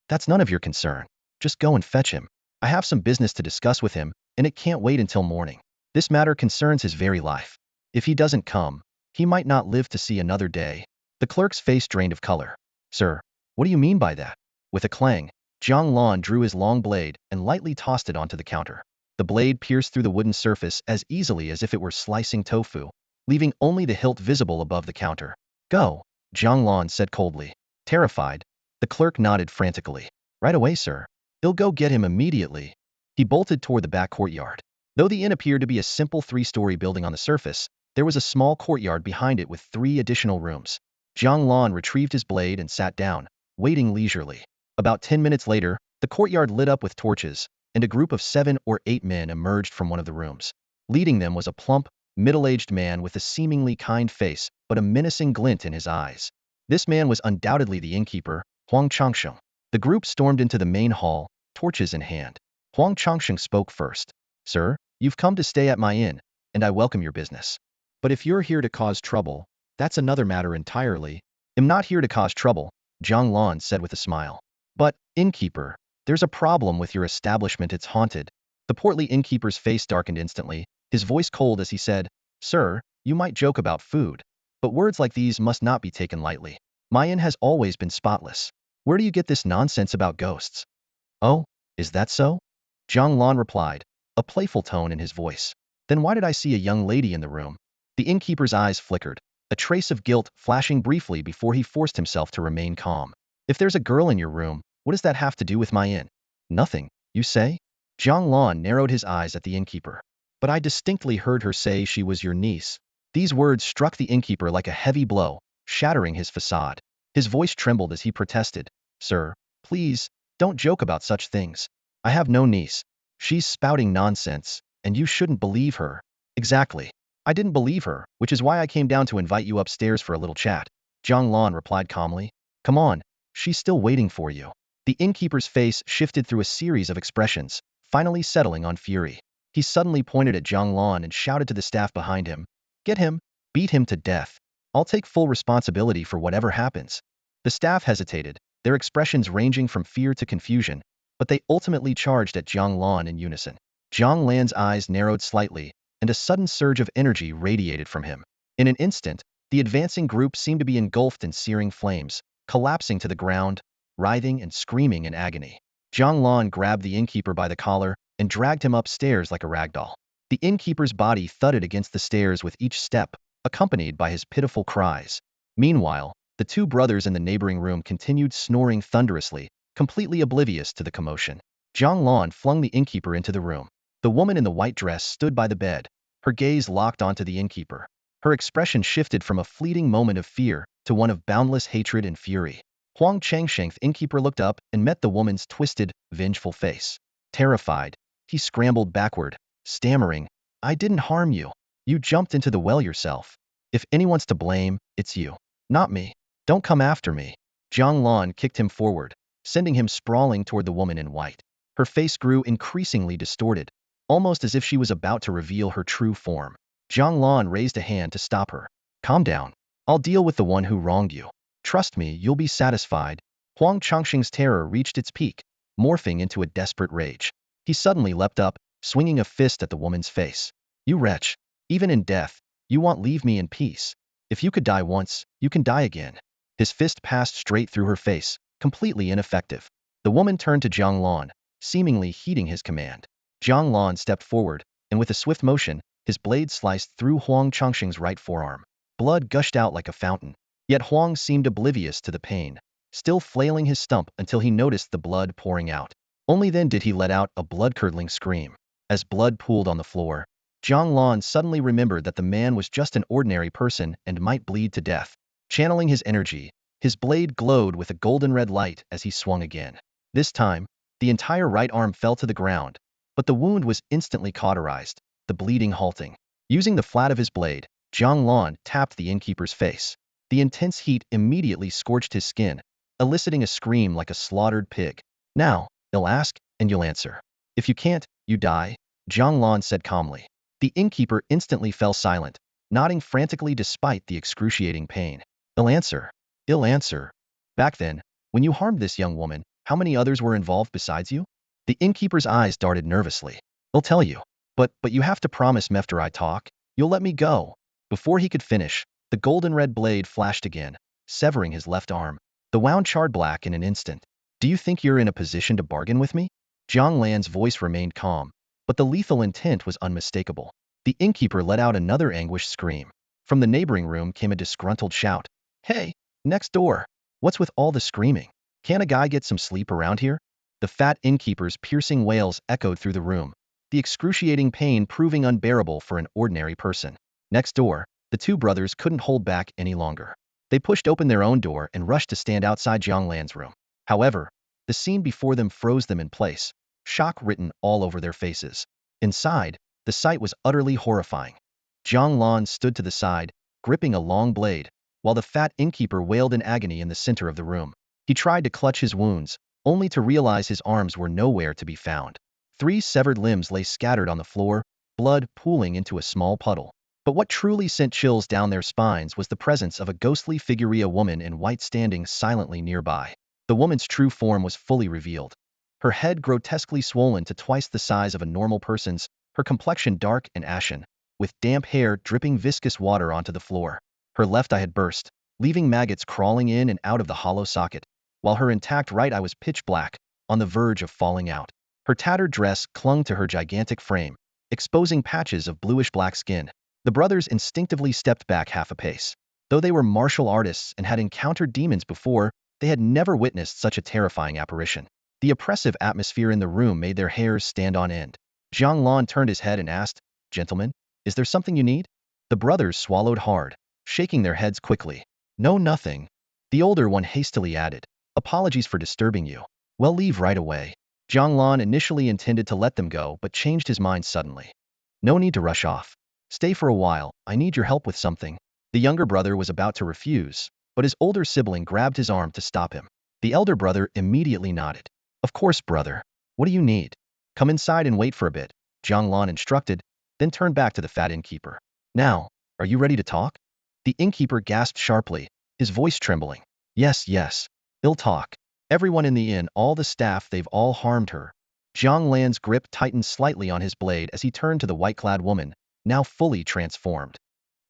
"That's none of your concern. Just go and fetch him. I have some business to discuss with him, and it can't wait until morning. This matter concerns his very life. If he doesn't come, he might not live to see another day." The clerk's face drained of color. "Sir, what do you mean by that?" With a clang, Jiang Lan drew his long blade and lightly tossed it onto the counter. The blade pierced through the wooden surface as easily as if it were slicing tofu, leaving only the hilt visible above the counter. "Go," Jiang Lan said coldly. Terrified, the clerk nodded frantically. "Right away, sir. He'll go get him immediately." He bolted toward the back courtyard. Though the inn appeared to be a simple three-story building on the surface, there was a small courtyard behind it with 3 additional rooms. Jiang Lan retrieved his blade and sat down, waiting leisurely. About 10 minutes later, the courtyard lit up with torches, and a group of 7 or 8 men emerged from one of the rooms. Leading them was a plump, middle-aged man with a seemingly kind face but a menacing glint in his eyes. This man was undoubtedly the innkeeper, Huang Changsheng. The group stormed into the main hall, torches in hand. Huang Changsheng spoke first. "Sir, you've come to stay at my inn, and I welcome your business. But if you're here to cause trouble, that's another matter entirely." "I'm not here to cause trouble," Jiang Lan said with a smile. "But, innkeeper, there's a problem with your establishment. It's haunted." The portly innkeeper's face darkened instantly, his voice cold as he said, "Sir, you might joke about food, but words like these must not be taken lightly. My inn has always been spotless. Where do you get this nonsense about ghosts?" "Oh, is that so?" Jiang Lan replied, a playful tone in his voice. "Then why did I see a young lady in the room?" The innkeeper's eyes flickered, a trace of guilt flashing briefly before he forced himself to remain calm. "If there's a girl in your room, what does that have to do with my inn?" "Nothing, you say?" Jiang Lan narrowed his eyes at the innkeeper. "But I distinctly heard her say she was your niece." These words struck the innkeeper like a heavy blow, shattering his facade. His voice trembled as he protested. "Sir, please, don't joke about such things. I have no niece. She's spouting nonsense, and you shouldn't believe her." "Exactly. I didn't believe her, which is why I came down to invite you upstairs for a little chat," Jiang Lan replied calmly. "Come on, she's still waiting for you." The innkeeper's face shifted through a series of expressions, finally settling on fury. He suddenly pointed at Jiang Lan and shouted to the staff behind him, "Get him, beat him to death. I'll take full responsibility for whatever happens." The staff hesitated, their expressions ranging from fear to confusion, but they ultimately charged at Jiang Lan in unison. Jiang Lan's eyes narrowed slightly, and a sudden surge of energy radiated from him. In an instant, the advancing group seemed to be engulfed in searing flames, collapsing to the ground, writhing and screaming in agony. Jiang Lan grabbed the innkeeper by the collar and dragged him upstairs like a ragdoll. The innkeeper's body thudded against the stairs with each step, accompanied by his pitiful cries. Meanwhile, the 2 brothers in the neighboring room continued snoring thunderously, completely oblivious to the commotion. Jiang Lan flung the innkeeper into the room. The woman in the white dress stood by the bed, her gaze locked onto the innkeeper. Her expression shifted from a fleeting moment of fear to one of boundless hatred and fury. Huang Changsheng's innkeeper looked up and met the woman's twisted, vengeful face. Terrified, he scrambled backward, stammering, "I didn't harm you. You jumped into the well yourself. If anyone's to blame, it's you, not me. Don't come after me." Jiang Lan kicked him forward, sending him sprawling toward the woman in white. Her face grew increasingly distorted, almost as if she was about to reveal her true form. Jiang Lan raised a hand to stop her. "Calm down. I'll deal with the one who wronged you. Trust me, you'll be satisfied." Huang Changsheng's terror reached its peak, morphing into a desperate rage. He suddenly leapt up, swinging a fist at the woman's face. "You wretch! Even in death, you won't leave me in peace. If you could die once, you can die again." His fist passed straight through her face, completely ineffective. The woman turned to Jiang Lan, seemingly heeding his command. Jiang Lan stepped forward, and with a swift motion, his blade sliced through Huang Changsheng's right forearm. Blood gushed out like a fountain. Yet Huang seemed oblivious to the pain, still flailing his stump until he noticed the blood pouring out. Only then did he let out a blood-curdling scream. As blood pooled on the floor, Jiang Lan suddenly remembered that the man was just an ordinary person and might bleed to death. Channeling his energy, his blade glowed with a golden red light as he swung again. This time, the entire right arm fell to the ground, but the wound was instantly cauterized, the bleeding halting. Using the flat of his blade, Jiang Lan tapped the innkeeper's face. The intense heat immediately scorched his skin, eliciting a scream like a slaughtered pig. Now, you'll ask, and you'll answer. If you can't, you die, Jiang Lan said calmly. The innkeeper instantly fell silent, nodding frantically despite the excruciating pain. Ill answer. Ill answer. Back then, when you harmed this young woman, how many others were involved besides you? The innkeeper's eyes darted nervously. I'll tell you. But you have to promise me after I talk, you'll let me go. Before he could finish, the golden red blade flashed again, severing his left arm. The wound charred black in an instant. Do you think you're in a position to bargain with me? Jiang Lan's voice remained calm, but the lethal intent was unmistakable. The innkeeper let out another anguished scream. From the neighboring room came a disgruntled shout. Hey, next door. What's with all the screaming? Can't a guy get some sleep around here? The fat innkeeper's piercing wails echoed through the room, the excruciating pain proving unbearable for an ordinary person. Next door, the two brothers couldn't hold back any longer. They pushed open their own door and rushed to stand outside Jiang Lan's room. However, the scene before them froze them in place, shock written all over their faces. Inside, the sight was utterly horrifying. Jiang Lan stood to the side, gripping a long blade, while the fat innkeeper wailed in agony in the center of the room. He tried to clutch his wounds, only to realize his arms were nowhere to be found. 3 severed limbs lay scattered on the floor, blood pooling into a small puddle. But what truly sent chills down their spines was the presence of a ghostly figure, a woman in white standing silently nearby. The woman's true form was fully revealed. Her head grotesquely swollen to twice the size of a normal person's, her complexion dark and ashen, with damp hair dripping viscous water onto the floor. Her left eye had burst, leaving maggots crawling in and out of the hollow socket, while her intact right eye was pitch black, on the verge of falling out. Her tattered dress clung to her gigantic frame, exposing patches of bluish-black skin. The brothers instinctively stepped back half a pace. Though they were martial artists and had encountered demons before, they had never witnessed such a terrifying apparition. The oppressive atmosphere in the room made their hairs stand on end. Jiang Lan turned his head and asked, "Gentlemen, is there something you need?" The brothers swallowed hard, shaking their heads quickly. "No, nothing." The older one hastily added, "Apologies for disturbing you. Well, leave right away." Jiang Lan initially intended to let them go but changed his mind suddenly. "No need to rush off. Stay for a while, I need your help with something." The younger brother was about to refuse, but his older sibling grabbed his arm to stop him. The elder brother immediately nodded. "Of course, brother. What do you need?" "Come inside and wait for a bit," Jiang Lan instructed, then turned back to the fat innkeeper. "Now, are you ready to talk?" The innkeeper gasped sharply, his voice trembling. Yes, he'll talk. Everyone in the inn, all the staff, they've all harmed her." Jiang Lan's grip tightened slightly on his blade as he turned to the white-clad woman, now fully transformed.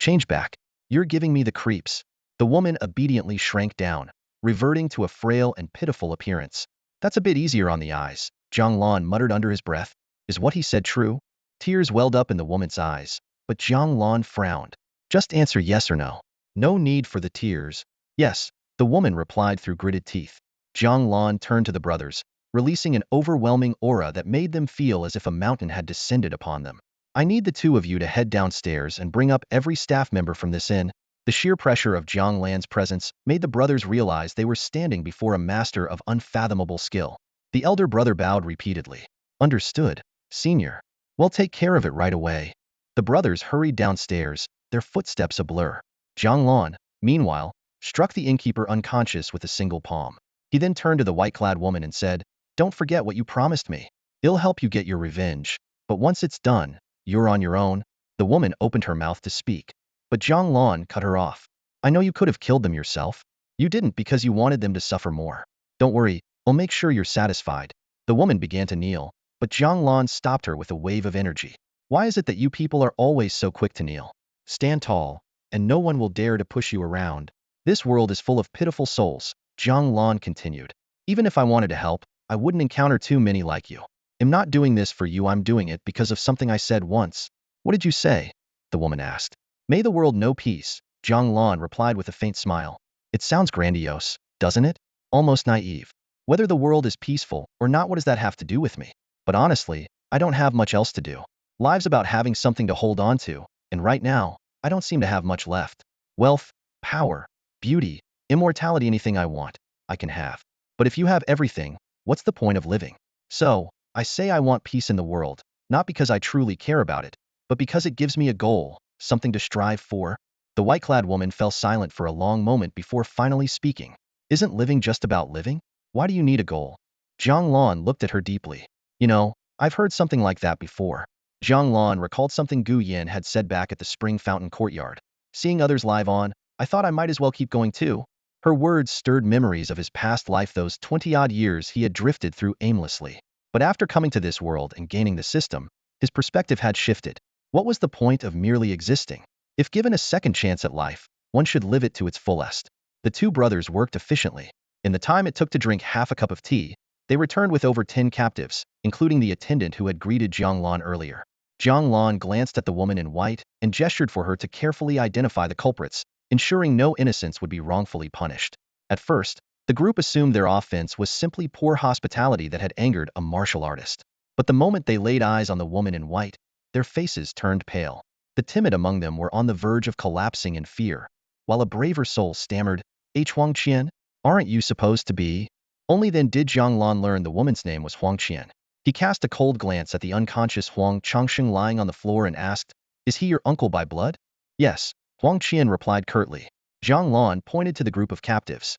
"Change back. You're giving me the creeps." The woman obediently shrank down, reverting to a frail and pitiful appearance. "That's a bit easier on the eyes," Jiang Lan muttered under his breath. Is what he said true? Tears welled up in the woman's eyes, but Jiang Lan frowned. "Just answer yes or no." "No need for the tears." "Yes," the woman replied through gritted teeth. Jiang Lan turned to the brothers, releasing an overwhelming aura that made them feel as if a mountain had descended upon them. "I need the two of you to head downstairs and bring up every staff member from this inn." The sheer pressure of Jiang Lan's presence made the brothers realize they were standing before a master of unfathomable skill. The elder brother bowed repeatedly. "Understood, senior. Well, take care of it right away." The brothers hurried downstairs, their footsteps a blur. Jiang Lan, meanwhile, struck the innkeeper unconscious with a single palm. He then turned to the white-clad woman and said, "Don't forget what you promised me. It'll help you get your revenge. But once it's done, you're on your own." The woman opened her mouth to speak, but Jiang Lan cut her off. "I know you could have killed them yourself. You didn't because you wanted them to suffer more. Don't worry, I'll make sure you're satisfied." The woman began to kneel, but Jiang Lan stopped her with a wave of energy. "Why is it that you people are always so quick to kneel? Stand tall, and no one will dare to push you around. This world is full of pitiful souls," Jiang Lan continued. "Even if I wanted to help, I wouldn't encounter too many like you. I'm not doing this for you, I'm doing it because of something I said once." "What did you say?" the woman asked. "May the world know peace," Jiang Lan replied with a faint smile. "It sounds grandiose, doesn't it? Almost naive. Whether the world is peaceful or not, what does that have to do with me? But honestly, I don't have much else to do. Life's about having something to hold on to, and right now, I don't seem to have much left. Wealth, power, beauty, immortality, anything I want, I can have. But if you have everything, what's the point of living? So, I say I want peace in the world, not because I truly care about it, but because it gives me a goal, something to strive for. The white-clad woman fell silent for a long moment before finally speaking. Isn't living just about living? Why do you need a goal? Jiang Lan looked at her deeply. You know, I've heard something like that before. Jiang Lan recalled something Gu Yin had said back at the spring fountain courtyard. Seeing others live on, I thought I might as well keep going too. Her words stirred memories of his past life, those 20-odd years he had drifted through aimlessly. But after coming to this world and gaining the system, his perspective had shifted. What was the point of merely existing? If given a second chance at life, one should live it to its fullest. The two brothers worked efficiently. In the time it took to drink half a cup of tea, they returned with over 10 captives, including the attendant who had greeted Jiang Lan earlier. Jiang Lan glanced at the woman in white and gestured for her to carefully identify the culprits, ensuring no innocents would be wrongfully punished. At first, the group assumed their offense was simply poor hospitality that had angered a martial artist. But the moment they laid eyes on the woman in white, their faces turned pale. The timid among them were on the verge of collapsing in fear, while a braver soul stammered, Huang Qian, aren't you supposed to be? Only then did Jiang Lan learn the woman's name was Huang Qian. He cast a cold glance at the unconscious Huang Changsheng lying on the floor and asked, is he your uncle by blood? Yes, Huang Qian replied curtly. Jiang Lan pointed to the group of captives.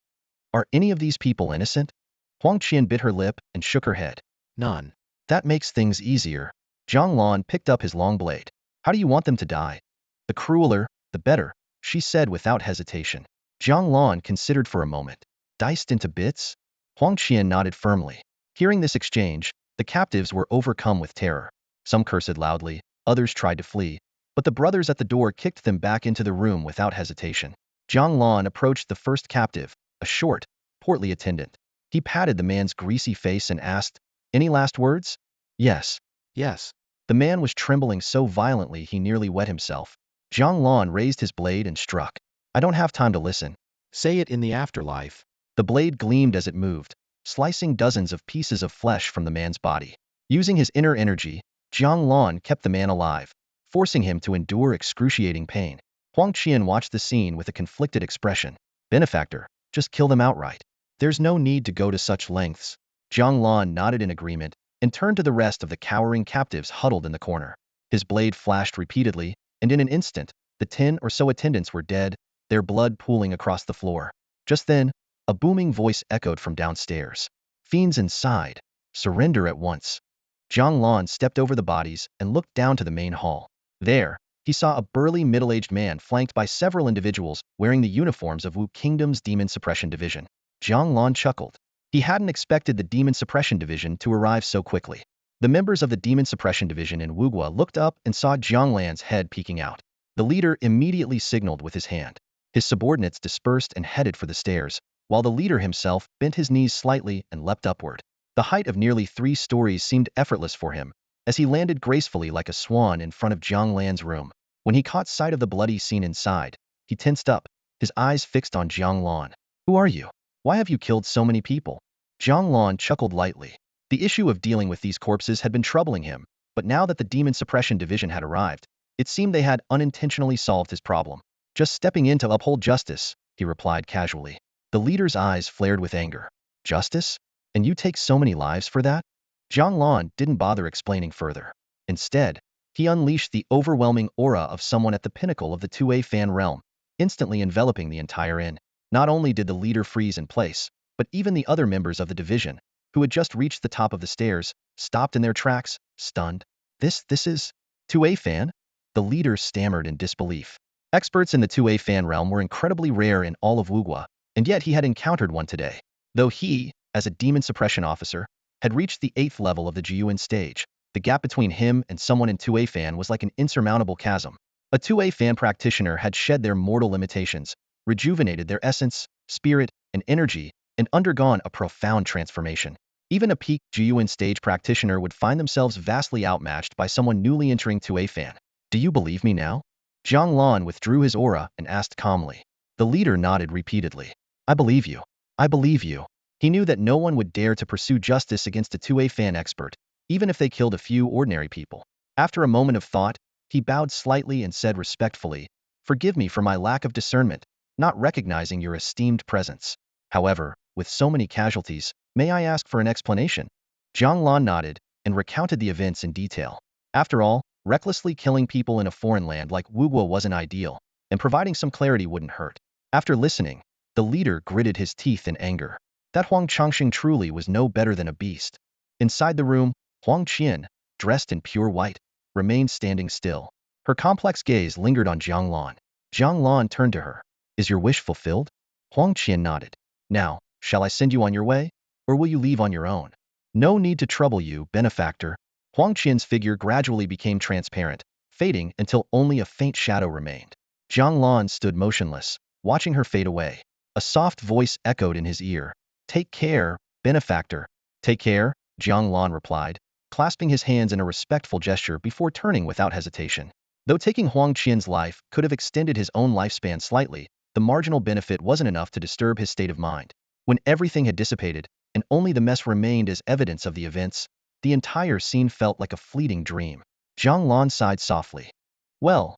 Are any of these people innocent? Huang Qian bit her lip and shook her head. None. That makes things easier. Jiang Lan picked up his long blade. How do you want them to die? The crueler, the better, she said without hesitation. Jiang Lan considered for a moment. Diced into bits? Huang Qian nodded firmly. Hearing this exchange, the captives were overcome with terror. Some cursed loudly, others tried to flee, but the brothers at the door kicked them back into the room without hesitation. Jiang Lan approached the first captive, a short, portly attendant. He patted the man's greasy face and asked, any last words? Yes. Yes. The man was trembling so violently he nearly wet himself. Jiang Lan raised his blade and struck. I don't have time to listen. Say it in the afterlife. The blade gleamed as it moved, slicing dozens of pieces of flesh from the man's body. Using his inner energy, Jiang Lan kept the man alive, forcing him to endure excruciating pain. Huang Qian watched the scene with a conflicted expression. Benefactor, just kill them outright. There's no need to go to such lengths. Jiang Lan nodded in agreement and turned to the rest of the cowering captives huddled in the corner. His blade flashed repeatedly, and in an instant, the 10 or so attendants were dead, their blood pooling across the floor. Just then, a booming voice echoed from downstairs. Fiends inside, surrender at once. Jiang Lan stepped over the bodies and looked down to the main hall. There, he saw a burly middle-aged man flanked by several individuals wearing the uniforms of Wu Kingdom's Demon Suppression Division. Jiang Lan chuckled. He hadn't expected the Demon Suppression Division to arrive so quickly. The members of the Demon Suppression Division in Wugua looked up and saw Jiang Lan's head peeking out. The leader immediately signaled with his hand. His subordinates dispersed and headed for the stairs, while the leader himself bent his knees slightly and leapt upward. The height of nearly 3 stories seemed effortless for him, as he landed gracefully like a swan in front of Jiang Lan's room. When he caught sight of the bloody scene inside, he tensed up, his eyes fixed on Jiang Lan. Who are you? Why have you killed so many people? Jiang Lan chuckled lightly. The issue of dealing with these corpses had been troubling him, but now that the Demon Suppression Division had arrived, it seemed they had unintentionally solved his problem. Just stepping in to uphold justice, he replied casually. The leader's eyes flared with anger. Justice? And you take so many lives for that? Jiang Lan didn't bother explaining further. Instead, he unleashed the overwhelming aura of someone at the pinnacle of the 2A fan realm, instantly enveloping the entire inn. Not only did the leader freeze in place, but even the other members of the division, who had just reached the top of the stairs, stopped in their tracks, stunned. This is 2A fan? The leader stammered in disbelief. Experts in the 2A fan realm were incredibly rare in all of Wugua, and yet he had encountered one today. Though he, as a demon suppression officer, had reached the 8th level of the Jiyuan stage, the gap between him and someone in 2A fan was like an insurmountable chasm. A 2A fan practitioner had shed their mortal limitations, rejuvenated their essence, spirit, and energy, and undergone a profound transformation. Even a peak Jiyuan stage practitioner would find themselves vastly outmatched by someone newly entering 2A fan. Do you believe me now? Jiang Lan withdrew his aura and asked calmly. The leader nodded repeatedly. I believe you. I believe you. He knew that no one would dare to pursue justice against a 2A fan expert, even if they killed a few ordinary people. After a moment of thought, he bowed slightly and said respectfully, Forgive me for my lack of discernment. not recognizing your esteemed presence. However, with so many casualties, may I ask for an explanation? Jiang Lan nodded and recounted the events in detail. After all, recklessly killing people in a foreign land like Wuguo wasn't ideal, and providing some clarity wouldn't hurt. After listening, the leader gritted his teeth in anger. That Huang Changxing truly was no better than a beast. Inside the room, Huang Qian, dressed in pure white, remained standing still. Her complex gaze lingered on Jiang Lan. Jiang Lan turned to her. Is your wish fulfilled? Huang Qian nodded. Now, shall I send you on your way? Or will you leave on your own? No need to trouble you, benefactor. Huang Qian's figure gradually became transparent, fading until only a faint shadow remained. Jiang Lan stood motionless, watching her fade away. A soft voice echoed in his ear. Take care, benefactor. Take care, Jiang Lan replied, clasping his hands in a respectful gesture before turning without hesitation. Though taking Huang Qian's life could have extended his own lifespan slightly, the marginal benefit wasn't enough to disturb his state of mind. When everything had dissipated, and only the mess remained as evidence of the events, the entire scene felt like a fleeting dream. Jiang Lan sighed softly. Well,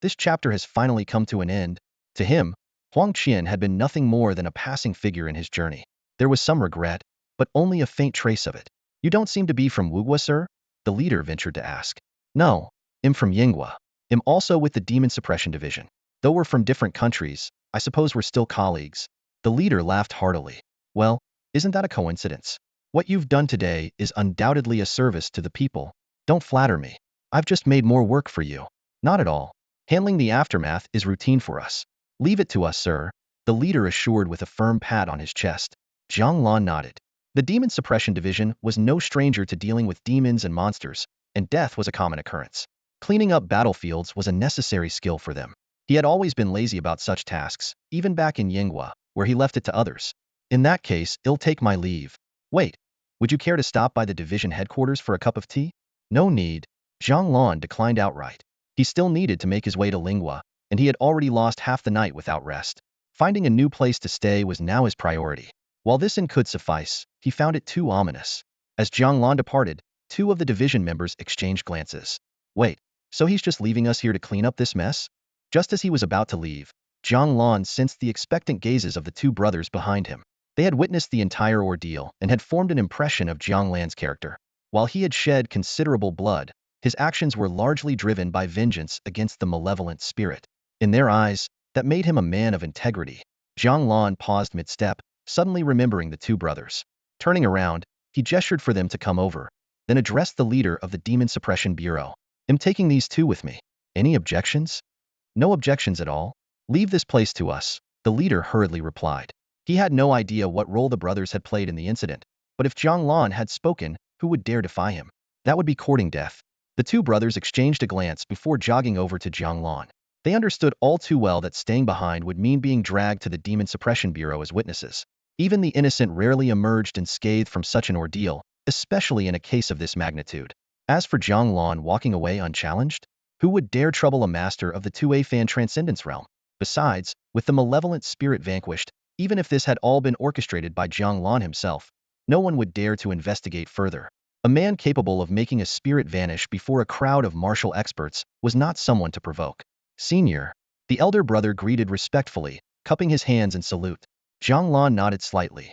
this chapter has finally come to an end. To him, Huang Qian had been nothing more than a passing figure in his journey. There was some regret, but only a faint trace of it. You don't seem to be from Wuguo, sir? The leader ventured to ask. No, I'm from Yinghua. I'm also with the Demon Suppression Division. Though we're from different countries, I suppose we're still colleagues. The leader laughed heartily. Well, isn't that a coincidence? What you've done today is undoubtedly a service to the people. Don't flatter me. I've just made more work for you. Not at all. Handling the aftermath is routine for us. Leave it to us, sir, the leader assured with a firm pat on his chest. Jiang Lan nodded. The Demon Suppression Division was no stranger to dealing with demons and monsters, and death was a common occurrence. Cleaning up battlefields was a necessary skill for them. He had always been lazy about such tasks, even back in Yinghua, where he left it to others. In that case, I'll take my leave. Wait, would you care to stop by the division headquarters for a cup of tea? No need. Jiang Lan declined outright. He still needed to make his way to Lingua, and he had already lost half the night without rest. Finding a new place to stay was now his priority. While this could suffice, he found it too ominous. As Jiang Lan departed, two of the division members exchanged glances. Wait, so he's just leaving us here to clean up this mess? Just as he was about to leave, Jiang Lan sensed the expectant gazes of the two brothers behind him. They had witnessed the entire ordeal and had formed an impression of Jiang Lan's character. While he had shed considerable blood, his actions were largely driven by vengeance against the malevolent spirit. In their eyes, that made him a man of integrity. Jiang Lan paused mid-step, suddenly remembering the two brothers. Turning around, he gestured for them to come over, then addressed the leader of the Demon Suppression Bureau. I'm taking these two with me. Any objections? No objections at all. Leave this place to us, the leader hurriedly replied. He had no idea what role the brothers had played in the incident, but if Jiang Lan had spoken, who would dare defy him? That would be courting death. The two brothers exchanged a glance before jogging over to Jiang Lan. They understood all too well that staying behind would mean being dragged to the Demon Suppression Bureau as witnesses. Even the innocent rarely emerged unscathed from such an ordeal, especially in a case of this magnitude. As for Jiang Lan walking away unchallenged, who would dare trouble a master of the 2A-fan transcendence realm? Besides, with the malevolent spirit vanquished, even if this had all been orchestrated by Jiang Lan himself, no one would dare to investigate further. A man capable of making a spirit vanish before a crowd of martial experts was not someone to provoke. Senior, the elder brother greeted respectfully, cupping his hands in salute. Jiang Lan nodded slightly.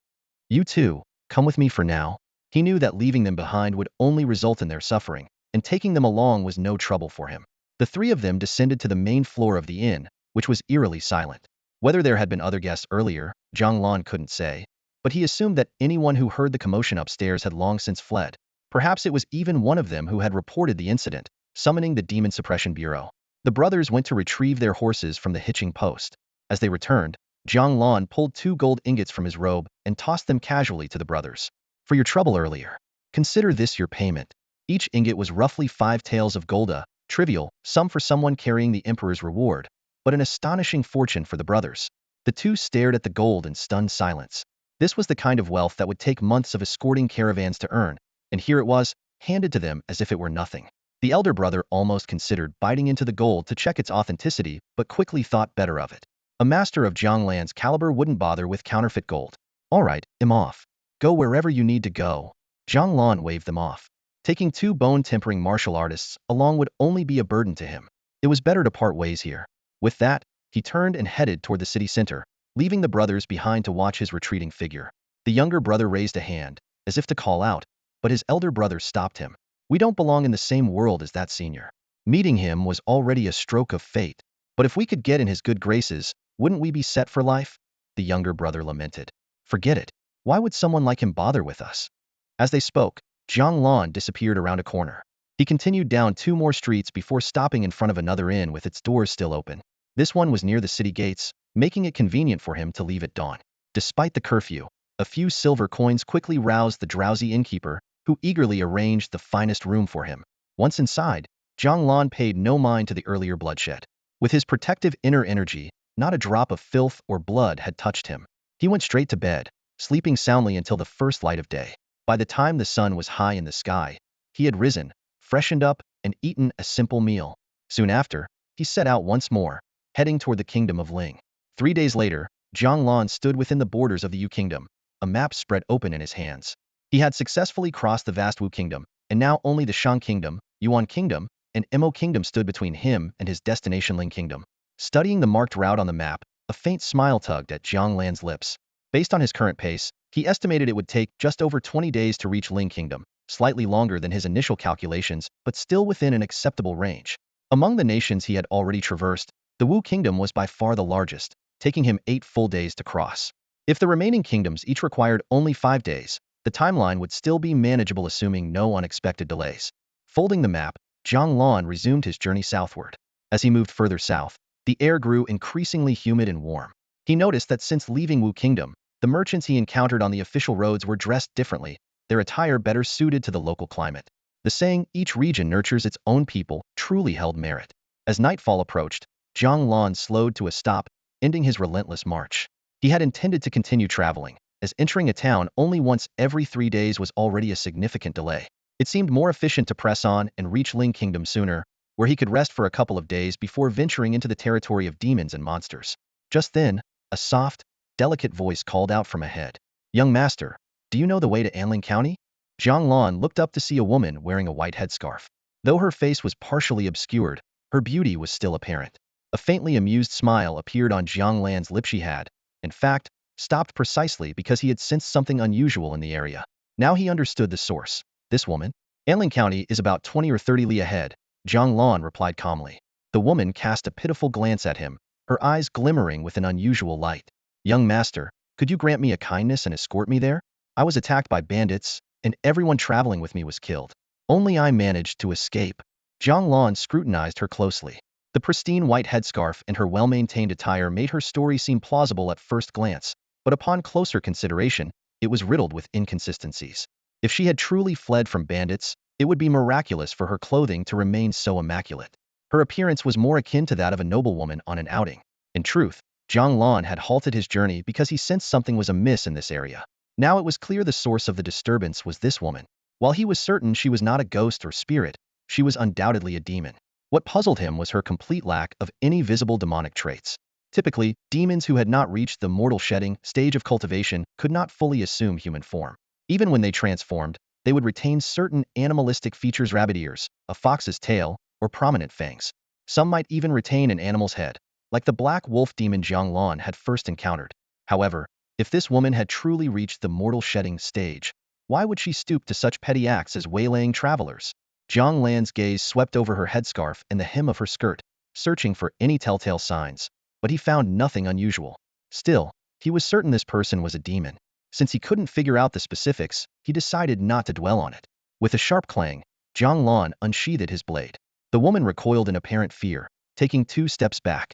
You two, come with me for now. He knew that leaving them behind would only result in their suffering, and taking them along was no trouble for him. The three of them descended to the main floor of the inn, which was eerily silent. Whether there had been other guests earlier, Jiang Lan couldn't say, but he assumed that anyone who heard the commotion upstairs had long since fled. Perhaps it was even one of them who had reported the incident, summoning the Demon Suppression Bureau. The brothers went to retrieve their horses from the hitching post. As they returned, Jiang Lan pulled 2 gold ingots from his robe and tossed them casually to the brothers. For your trouble earlier, consider this your payment. Each ingot was roughly 5 taels of golda, trivial, some for someone carrying the emperor's reward, but an astonishing fortune for the brothers. The two stared at the gold in stunned silence. This was the kind of wealth that would take months of escorting caravans to earn, and here it was, handed to them as if it were nothing. The elder brother almost considered biting into the gold to check its authenticity, but quickly thought better of it. A master of Jiang Lan's caliber wouldn't bother with counterfeit gold. All right, I'm off. Go wherever you need to go. Jiang Lan waved them off. Taking 2 bone-tempering martial artists along would only be a burden to him. It was better to part ways here. With that, He turned and headed toward the city center, leaving the brothers behind to watch his retreating figure. The younger brother raised a hand, as if to call out, but his elder brother stopped him. We don't belong in the same world as that senior. Meeting him was already a stroke of fate, but if we could get in his good graces, wouldn't we be set for life? The younger brother lamented. Forget it. Why would someone like him bother with us? As they spoke, Jiang Lan disappeared around a corner. He continued down 2 more streets before stopping in front of another inn with its doors still open. This one was near the city gates, making it convenient for him to leave at dawn. Despite the curfew, a few silver coins quickly roused the drowsy innkeeper, who eagerly arranged the finest room for him. Once inside, Jiang Lan paid no mind to the earlier bloodshed. With his protective inner energy, not a drop of filth or blood had touched him. He went straight to bed, sleeping soundly until the first light of day. By the time the sun was high in the sky, he had risen, freshened up, and eaten a simple meal. Soon after, he set out once more, heading toward the kingdom of Ling. 3 days later, Jiang Lan stood within the borders of the Yu kingdom, a map spread open in his hands. He had successfully crossed the vast Wu kingdom, and now only the Shang kingdom, Yuan kingdom, and Mo kingdom stood between him and his destination Ling kingdom. Studying the marked route on the map, a faint smile tugged at Jiang Lan's lips. Based on his current pace, he estimated it would take just over 20 days to reach Ling kingdom, slightly longer than his initial calculations, but still within an acceptable range. Among the nations he had already traversed, the Wu kingdom was by far the largest, taking him 8 full days to cross. If the remaining kingdoms each required only 5 days, the timeline would still be manageable assuming no unexpected delays. Folding the map, Jiang Lan resumed his journey southward. As he moved further south, the air grew increasingly humid and warm. He noticed that since leaving Wu kingdom, the merchants he encountered on the official roads were dressed differently, their attire better suited to the local climate. The saying, "Each region nurtures its own people," truly held merit. As nightfall approached, Jiang Lan slowed to a stop, ending his relentless march. He had intended to continue traveling, as entering a town only once every 3 days was already a significant delay. It seemed more efficient to press on and reach Ling kingdom sooner, where he could rest for a couple of days before venturing into the territory of demons and monsters. Just then, a soft, delicate voice called out from ahead. "Young master, do you know the way to Anling County?" Jiang Lan looked up to see a woman wearing a white headscarf. Though her face was partially obscured, her beauty was still apparent. A faintly amused smile appeared on Jiang Lan's lips. She had, in fact, stopped precisely because he had sensed something unusual in the area. Now he understood the source. This woman? Anling County is about 20 or 30 li ahead, Jiang Lan replied calmly. The woman cast a pitiful glance at him, her eyes glimmering with an unusual light. "Young master, could you grant me a kindness and escort me there? I was attacked by bandits, and everyone traveling with me was killed. Only I managed to escape." Jiang Lan scrutinized her closely. The pristine white headscarf and her well-maintained attire made her story seem plausible at first glance, but upon closer consideration, it was riddled with inconsistencies. If she had truly fled from bandits, it would be miraculous for her clothing to remain so immaculate. Her appearance was more akin to that of a noblewoman on an outing. In truth, Jiang Lan had halted his journey because he sensed something was amiss in this area. Now it was clear the source of the disturbance was this woman. While he was certain she was not a ghost or spirit, she was undoubtedly a demon. What puzzled him was her complete lack of any visible demonic traits. Typically, demons who had not reached the mortal shedding stage of cultivation could not fully assume human form. Even when they transformed, they would retain certain animalistic features: rabbit ears, a fox's tail, or prominent fangs. Some might even retain an animal's head, like the black wolf demon Jiang Lan had first encountered. However, if this woman had truly reached the mortal shedding stage, why would she stoop to such petty acts as waylaying travelers? Jiang Lan's gaze swept over her headscarf and the hem of her skirt, searching for any telltale signs, but he found nothing unusual. Still, he was certain this person was a demon. Since he couldn't figure out the specifics, he decided not to dwell on it. With a sharp clang, Jiang Lan unsheathed his blade. The woman recoiled in apparent fear, taking 2 steps back.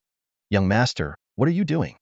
"Young master, what are you doing?"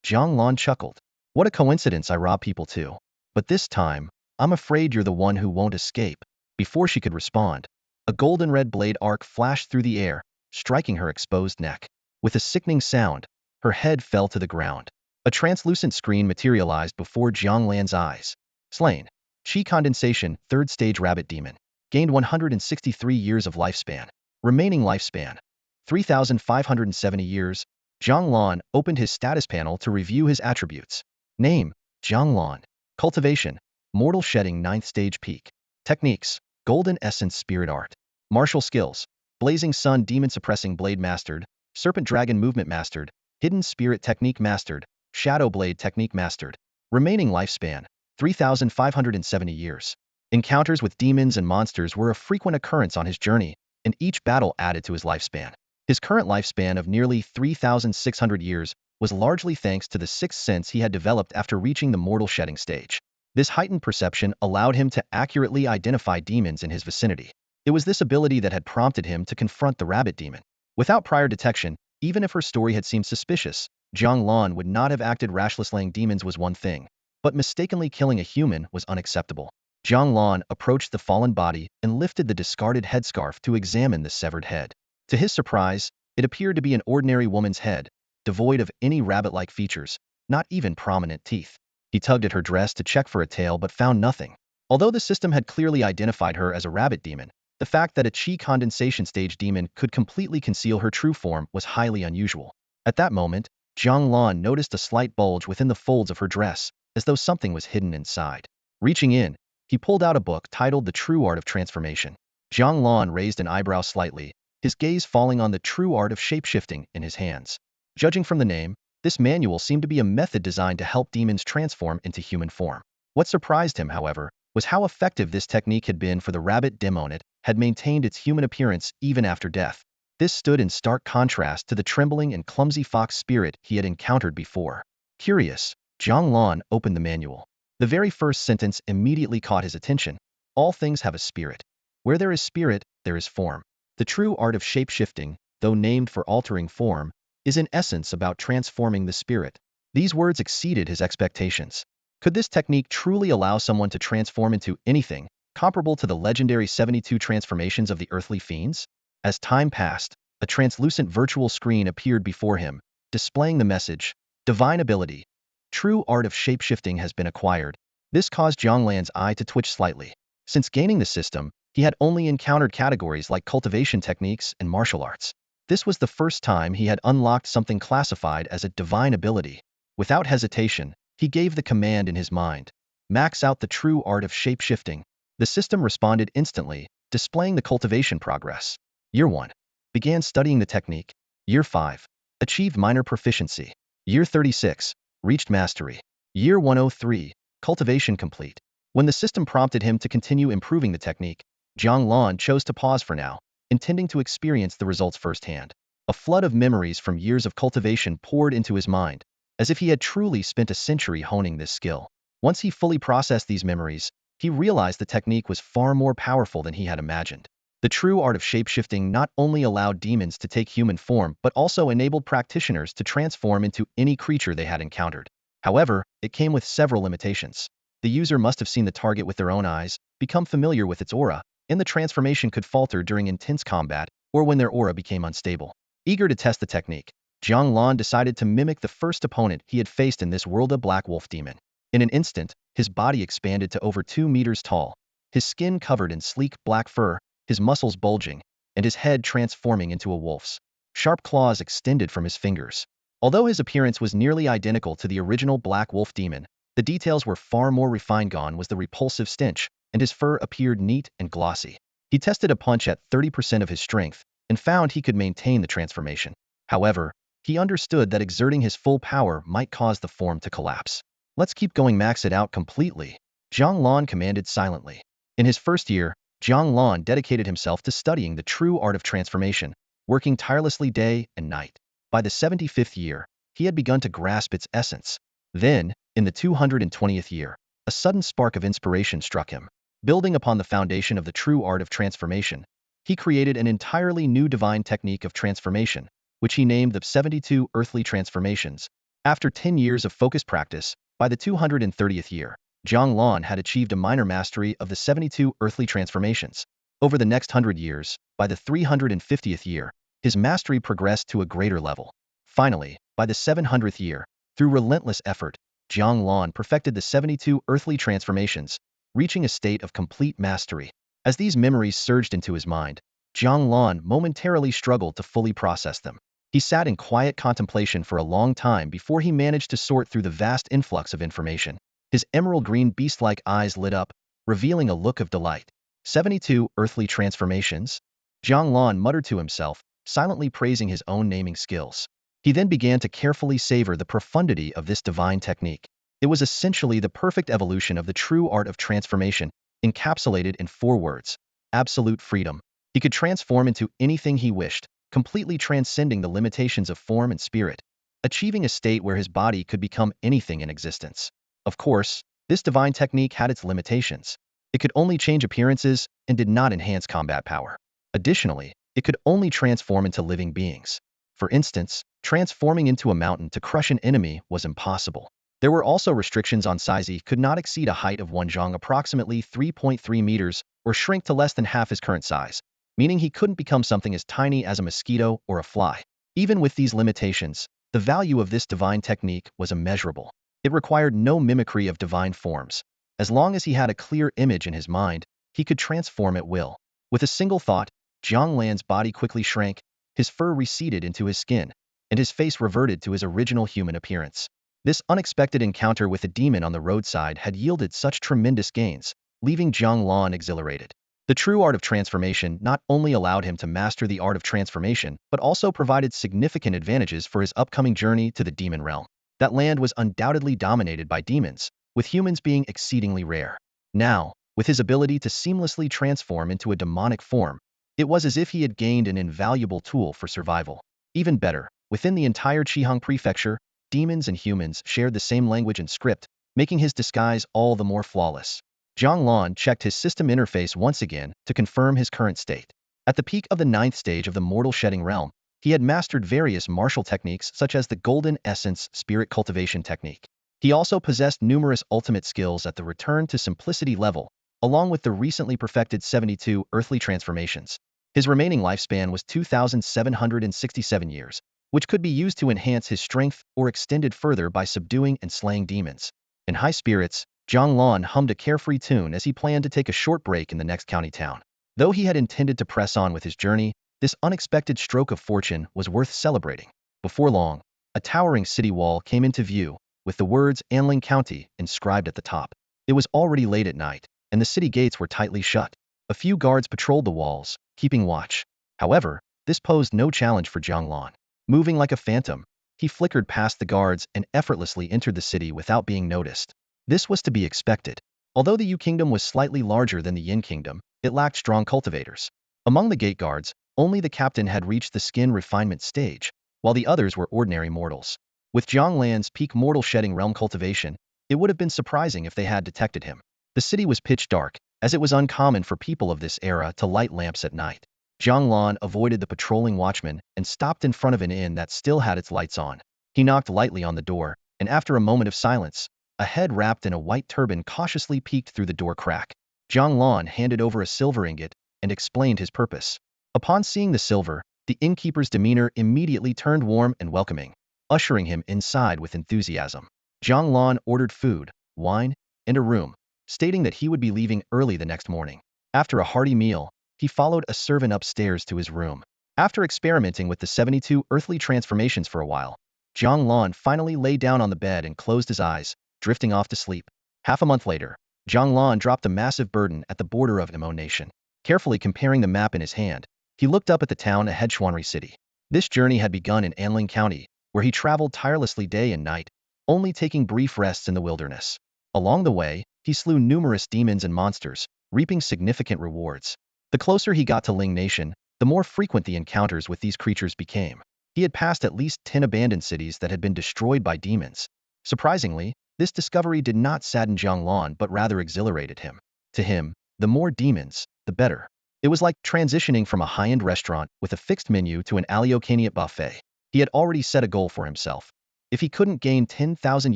Jiang Lan chuckled. "What a coincidence, I rob people too. But this time, I'm afraid you're the one who won't escape." Before she could respond, a golden red blade arc flashed through the air, striking her exposed neck. With a sickening sound, her head fell to the ground. A translucent screen materialized before Jiang Lan's eyes. Slain. Qi condensation, 3rd stage rabbit demon. Gained 163 years of lifespan. Remaining lifespan, 3,570 years. Jiang Lan opened his status panel to review his attributes. Name, Jiang Lan. Cultivation, mortal shedding 9th stage peak. Techniques, golden essence spirit art. Martial skills, blazing sun demon suppressing blade mastered, serpent dragon movement mastered, Hidden Spirit Technique mastered. Shadow Blade Technique mastered. Remaining lifespan, 3,570 years. Encounters with demons and monsters were a frequent occurrence on his journey, and each battle added to his lifespan. His current lifespan of nearly 3,600 years was largely thanks to the sixth sense he had developed after reaching the mortal shedding stage. This heightened perception allowed him to accurately identify demons in his vicinity. It was this ability that had prompted him to confront the rabbit demon. Without prior detection, even if her story had seemed suspicious, Jiang Lan would not have acted rashly. Slaying demons was one thing, but mistakenly killing a human was unacceptable. Jiang Lan approached the fallen body and lifted the discarded headscarf to examine the severed head. To his surprise, it appeared to be an ordinary woman's head, devoid of any rabbit-like features, not even prominent teeth. He tugged at her dress to check for a tail but found nothing. Although the system had clearly identified her as a rabbit demon, the fact that a chi condensation stage demon could completely conceal her true form was highly unusual. At that moment, Jiang Lan noticed a slight bulge within the folds of her dress, as though something was hidden inside. Reaching in, he pulled out a book titled The True Art of Transformation. Jiang Lan raised an eyebrow slightly, his gaze falling on the true art of shapeshifting in his hands. Judging from the name, this manual seemed to be a method designed to help demons transform into human form. What surprised him, however, was how effective this technique had been for the rabbit demon. It had maintained its human appearance even after death. This stood in stark contrast to the trembling and clumsy fox spirit he had encountered before. Curious, Jiang Lan opened the manual. The very first sentence immediately caught his attention. All things have a spirit. Where there is spirit, there is form. The true art of shapeshifting, though named for altering form, is in essence about transforming the spirit. These words exceeded his expectations. Could this technique truly allow someone to transform into anything, comparable to the legendary 72 transformations of the earthly fiends? As time passed, a translucent virtual screen appeared before him, displaying the message, "Divine ability. True art of shapeshifting has been acquired." This caused Jiang Lan's eye to twitch slightly. Since gaining the system, he had only encountered categories like cultivation techniques and martial arts. This was the first time he had unlocked something classified as a divine ability. Without hesitation, he gave the command in his mind, "Max out the true art of shapeshifting." The system responded instantly, displaying the cultivation progress. Year 1. Began studying the technique. Year 5. Achieved minor proficiency. Year 36. Reached mastery. Year 103. Cultivation complete. When the system prompted him to continue improving the technique, Jiang Lan chose to pause for now, intending to experience the results firsthand. A flood of memories from years of cultivation poured into his mind, as if he had truly spent a century honing this skill. Once he fully processed these memories, he realized the technique was far more powerful than he had imagined. The true art of shapeshifting not only allowed demons to take human form but also enabled practitioners to transform into any creature they had encountered. However, it came with several limitations. The user must have seen the target with their own eyes, become familiar with its aura, and the transformation could falter during intense combat or when their aura became unstable. Eager to test the technique, Jiang Lan decided to mimic the first opponent he had faced in this world, a black wolf demon. In an instant, his body expanded to over 2 meters tall, his skin covered in sleek black fur, his muscles bulging, and his head transforming into a wolf's. Sharp claws extended from his fingers. Although his appearance was nearly identical to the original black wolf demon, the details were far more refined. Gone was the repulsive stench, and his fur appeared neat and glossy. He tested a punch at 30% of his strength, and found he could maintain the transformation. However, he understood that exerting his full power might cause the form to collapse. "Let's keep going, max it out completely," Jiang Lan commanded silently. In his first year, Jiang Lan dedicated himself to studying the true art of transformation, working tirelessly day and night. By the 75th year, he had begun to grasp its essence. Then, in the 220th year, a sudden spark of inspiration struck him. Building upon the foundation of the true art of transformation, he created an entirely new divine technique of transformation, which he named the 72 earthly transformations. After 10 years of focused practice, by the 230th year, Jiang Lan had achieved a minor mastery of the 72 earthly transformations. Over the next 100 years, by the 350th year, his mastery progressed to a greater level. Finally, by the 700th year, through relentless effort, Jiang Lan perfected the 72 earthly transformations, reaching a state of complete mastery. As these memories surged into his mind, Jiang Lan momentarily struggled to fully process them. He sat in quiet contemplation for a long time before he managed to sort through the vast influx of information. His emerald-green beast-like eyes lit up, revealing a look of delight. 72 earthly transformations? Jiang Lan muttered to himself, silently praising his own naming skills. He then began to carefully savor the profundity of this divine technique. It was essentially the perfect evolution of the true art of transformation, encapsulated in 4 words: absolute freedom. He could transform into anything he wished, completely transcending the limitations of form and spirit, achieving a state where his body could become anything in existence. Of course, this divine technique had its limitations. It could only change appearances and did not enhance combat power. Additionally, it could only transform into living beings. For instance, transforming into a mountain to crush an enemy was impossible. There were also restrictions on size. He could not exceed a height of 1 zhang, approximately 3.3 meters, or shrink to less than half his current size, meaning he couldn't become something as tiny as a mosquito or a fly. Even with these limitations, the value of this divine technique was immeasurable. It required no mimicry of divine forms. As long as he had a clear image in his mind, he could transform at will. With a single thought, Jiang Lan's body quickly shrank, his fur receded into his skin, and his face reverted to his original human appearance. This unexpected encounter with a demon on the roadside had yielded such tremendous gains, leaving Jiang Lan exhilarated. The true art of transformation not only allowed him to master the art of transformation, but also provided significant advantages for his upcoming journey to the demon realm. That land was undoubtedly dominated by demons, with humans being exceedingly rare. Now, with his ability to seamlessly transform into a demonic form, it was as if he had gained an invaluable tool for survival. Even better, within the entire Qihang prefecture, demons and humans shared the same language and script, making his disguise all the more flawless. Jiang Lan checked his system interface once again to confirm his current state. At the peak of the 9th stage of the mortal shedding realm, he had mastered various martial techniques such as the Golden Essence Spirit Cultivation Technique. He also possessed numerous ultimate skills at the Return to Simplicity level, along with the recently perfected 72 earthly transformations. His remaining lifespan was 2,767 years, which could be used to enhance his strength or extended further by subduing and slaying demons. In high spirits, Jiang Lan hummed a carefree tune as he planned to take a short break in the next county town. Though he had intended to press on with his journey, this unexpected stroke of fortune was worth celebrating. Before long, a towering city wall came into view, with the words Anling County inscribed at the top. It was already late at night, and the city gates were tightly shut. A few guards patrolled the walls, keeping watch. However, this posed no challenge for Jiang Lan. Moving like a phantom, he flickered past the guards and effortlessly entered the city without being noticed. This was to be expected. Although the Yu Kingdom was slightly larger than the Yin Kingdom, it lacked strong cultivators. Among the gate guards, only the captain had reached the skin refinement stage, while the others were ordinary mortals. With Jiang Lan's peak mortal shedding realm cultivation, it would have been surprising if they had detected him. The city was pitch dark, as it was uncommon for people of this era to light lamps at night. Jiang Lan avoided the patrolling watchman and stopped in front of an inn that still had its lights on. He knocked lightly on the door, and after a moment of silence, a head wrapped in a white turban cautiously peeked through the door crack. Jiang Lan handed over a silver ingot and explained his purpose. Upon seeing the silver, the innkeeper's demeanor immediately turned warm and welcoming, ushering him inside with enthusiasm. Jiang Lan ordered food, wine, and a room, stating that he would be leaving early the next morning. After a hearty meal, he followed a servant upstairs to his room. After experimenting with the 72 earthly transformations for a while, Jiang Lan finally lay down on the bed and closed his eyes, drifting off to sleep. Half a month later, Jiang Lan dropped a massive burden at the border of Imo Nation. Carefully comparing the map in his hand, he looked up at the town ahead, Xuanri City. This journey had begun in Anling County, where he traveled tirelessly day and night, only taking brief rests in the wilderness. Along the way, he slew numerous demons and monsters, reaping significant rewards. The closer he got to Ling Nation, the more frequent the encounters with these creatures became. He had passed at least 10 abandoned cities that had been destroyed by demons. Surprisingly, this discovery did not sadden Jiang Lan but rather exhilarated him. To him, the more demons, the better. It was like transitioning from a high-end restaurant with a fixed menu to an Alley-Ocaniate buffet. He had already set a goal for himself. If he couldn't gain 10,000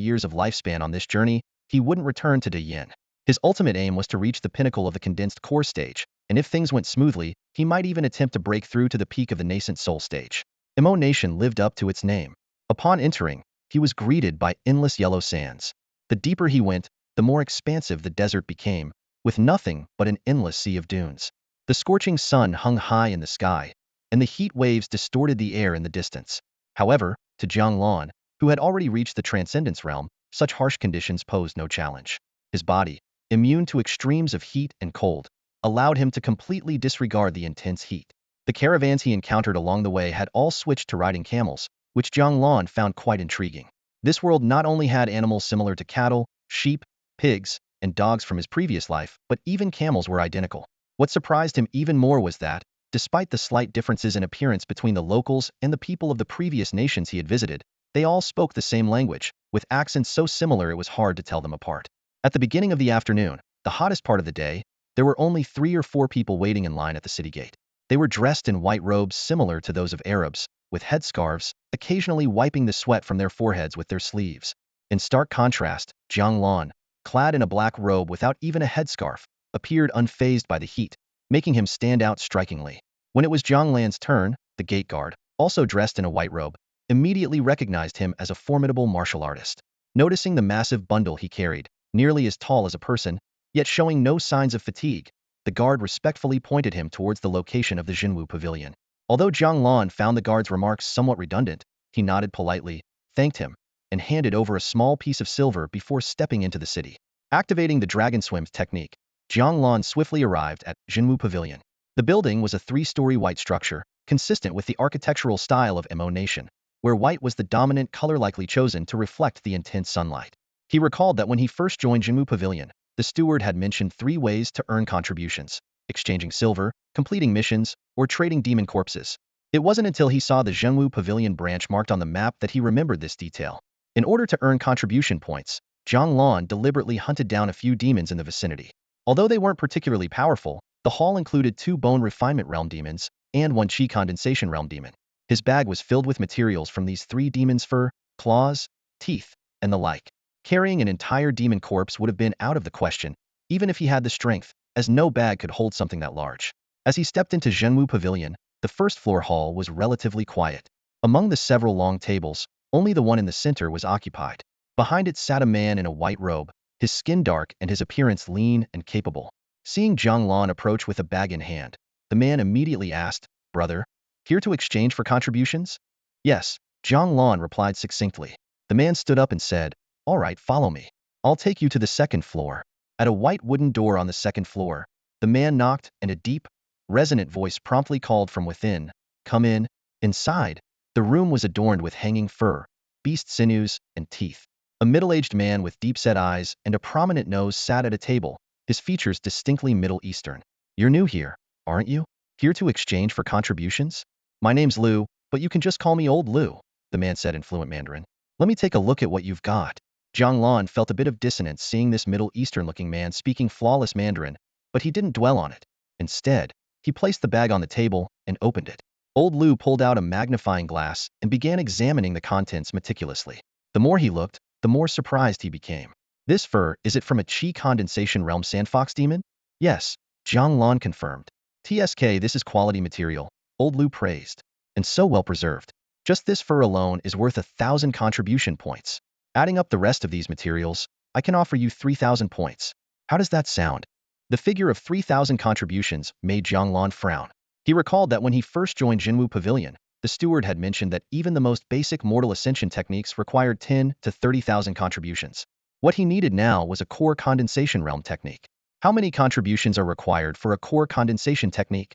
years of lifespan on this journey, he wouldn't return to Yin. His ultimate aim was to reach the pinnacle of the condensed core stage, and if things went smoothly, he might even attempt to break through to the peak of the nascent soul stage. Imo Nation lived up to its name. Upon entering, he was greeted by endless yellow sands. The deeper he went, the more expansive the desert became, with nothing but an endless sea of dunes. The scorching sun hung high in the sky, and the heat waves distorted the air in the distance. However, to Jiang Lan, who had already reached the transcendence realm, such harsh conditions posed no challenge. His body, immune to extremes of heat and cold, allowed him to completely disregard the intense heat. The caravans he encountered along the way had all switched to riding camels, which Jiang Lan found quite intriguing. This world not only had animals similar to cattle, sheep, pigs, and dogs from his previous life, but even camels were identical. What surprised him even more was that, despite the slight differences in appearance between the locals and the people of the previous nations he had visited, they all spoke the same language, with accents so similar it was hard to tell them apart. At the beginning of the afternoon, the hottest part of the day, there were only 3 or 4 people waiting in line at the city gate. They were dressed in white robes similar to those of Arabs, with headscarves, occasionally wiping the sweat from their foreheads with their sleeves. In stark contrast, Jiang Lan, clad in a black robe without even a headscarf, appeared unfazed by the heat, making him stand out strikingly. When it was Jiang Lan's turn, the gate guard, also dressed in a white robe, immediately recognized him as a formidable martial artist. Noticing the massive bundle he carried, nearly as tall as a person, yet showing no signs of fatigue, the guard respectfully pointed him towards the location of the Shenwu pavilion. Although Jiang Lan found the guard's remarks somewhat redundant, he nodded politely, thanked him, and handed over a small piece of silver before stepping into the city. Activating the dragon swim technique, Jiang Lan swiftly arrived at Shenwu Pavilion. The building was a 3-story white structure, consistent with the architectural style of Mo Nation, where white was the dominant color likely chosen to reflect the intense sunlight. He recalled that when he first joined Shenwu Pavilion, the steward had mentioned 3 ways to earn contributions: exchanging silver, completing missions, or trading demon corpses. It wasn't until he saw the Shenwu Pavilion branch marked on the map that he remembered this detail. In order to earn contribution points, Jiang Lan deliberately hunted down a few demons in the vicinity. Although they weren't particularly powerful, the haul included 2 bone refinement realm demons and 1 chi condensation realm demon. His bag was filled with materials from these 3 demons' fur, claws, teeth, and the like. Carrying an entire demon corpse would have been out of the question, even if he had the strength, as no bag could hold something that large. As he stepped into Shenwu Pavilion, the first-floor hall was relatively quiet. Among the several long tables, only the one in the center was occupied. Behind it sat a man in a white robe, his skin dark and his appearance lean and capable. Seeing Jiang Lan approach with a bag in hand, the man immediately asked, "Brother, here to exchange for contributions?" "Yes," Jiang Lan replied succinctly. The man stood up and said, "All right, follow me. I'll take you to the 2nd floor." At a white wooden door on the 2nd floor, the man knocked and a deep, resonant voice promptly called from within, "Come in." Inside, the room was adorned with hanging fur, beast sinews, and teeth. A middle-aged man with deep-set eyes and a prominent nose sat at a table, his features distinctly Middle Eastern. "You're new here, aren't you? Here to exchange for contributions?" "My name's Lu, but you can just call me Old Lu," the man said in fluent Mandarin. "Let me take a look at what you've got." Jiang Lan felt a bit of dissonance seeing this Middle Eastern-looking man speaking flawless Mandarin, but he didn't dwell on it. Instead, he placed the bag on the table and opened it. Old Lu pulled out a magnifying glass and began examining the contents meticulously. The more he looked, the more surprised he became. "This fur, is it from a chi condensation realm sandfox demon?" "Yes," Jiang Lan confirmed. "TSK, this is quality material," Old Lu praised. "And so well preserved. Just this fur alone is worth 1,000 contribution points. Adding up the rest of these materials, I can offer you 3,000 points. How does that sound?" The figure of 3,000 contributions made Jiang Lan frown. He recalled that when he first joined Shenwu Pavilion, the steward had mentioned that even the most basic mortal ascension techniques required 10 to 30,000 contributions. What he needed now was a core condensation realm technique. "How many contributions are required for a core condensation technique?"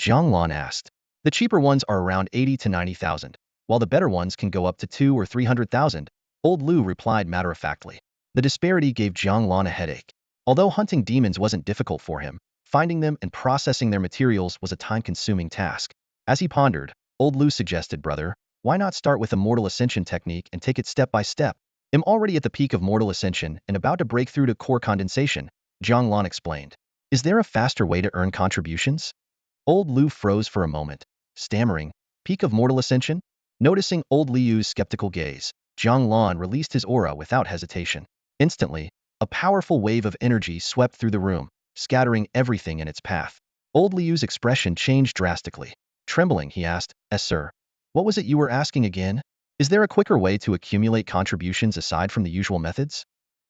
Jiang Lan asked. "The cheaper ones are around 80 to 90,000, while the better ones can go up to 2 or 300,000, Old Lu replied matter-of-factly. The disparity gave Jiang Lan a headache. Although hunting demons wasn't difficult for him, finding them and processing their materials was a time-consuming task. As he pondered, Old Lu suggested, "Brother, why not start with a mortal ascension technique and take it step by step?" "I'm already at the peak of mortal ascension and about to break through to core condensation," Jiang Lan explained. "Is there a faster way to earn contributions?" Old Lu froze for a moment, stammering, "Peak of mortal ascension?" Noticing Old Liu's skeptical gaze, Jiang Lan released his aura without hesitation. Instantly, a powerful wave of energy swept through the room, scattering everything in its path. Old Liu's expression changed drastically. Trembling, he asked, Sir, what was it you were asking again? Is there a quicker way to accumulate contributions aside from the usual methods?"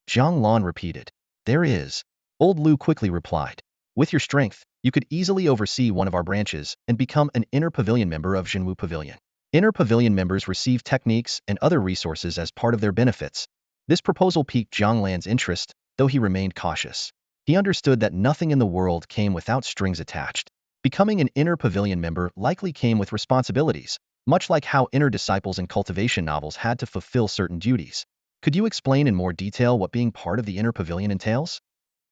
Jiang Lan repeated. "There is," Old Lu quickly replied. "With your strength, you could easily oversee one of our branches and become an Inner Pavilion member of Shenwu Pavilion. Inner Pavilion members receive techniques and other resources as part of their benefits." This proposal piqued Jiang Lan's interest, though he remained cautious. He understood that nothing in the world came without strings attached. Becoming an Inner Pavilion member likely came with responsibilities, much like how inner disciples in cultivation novels had to fulfill certain duties. Could you explain in more detail what being part of the inner pavilion entails?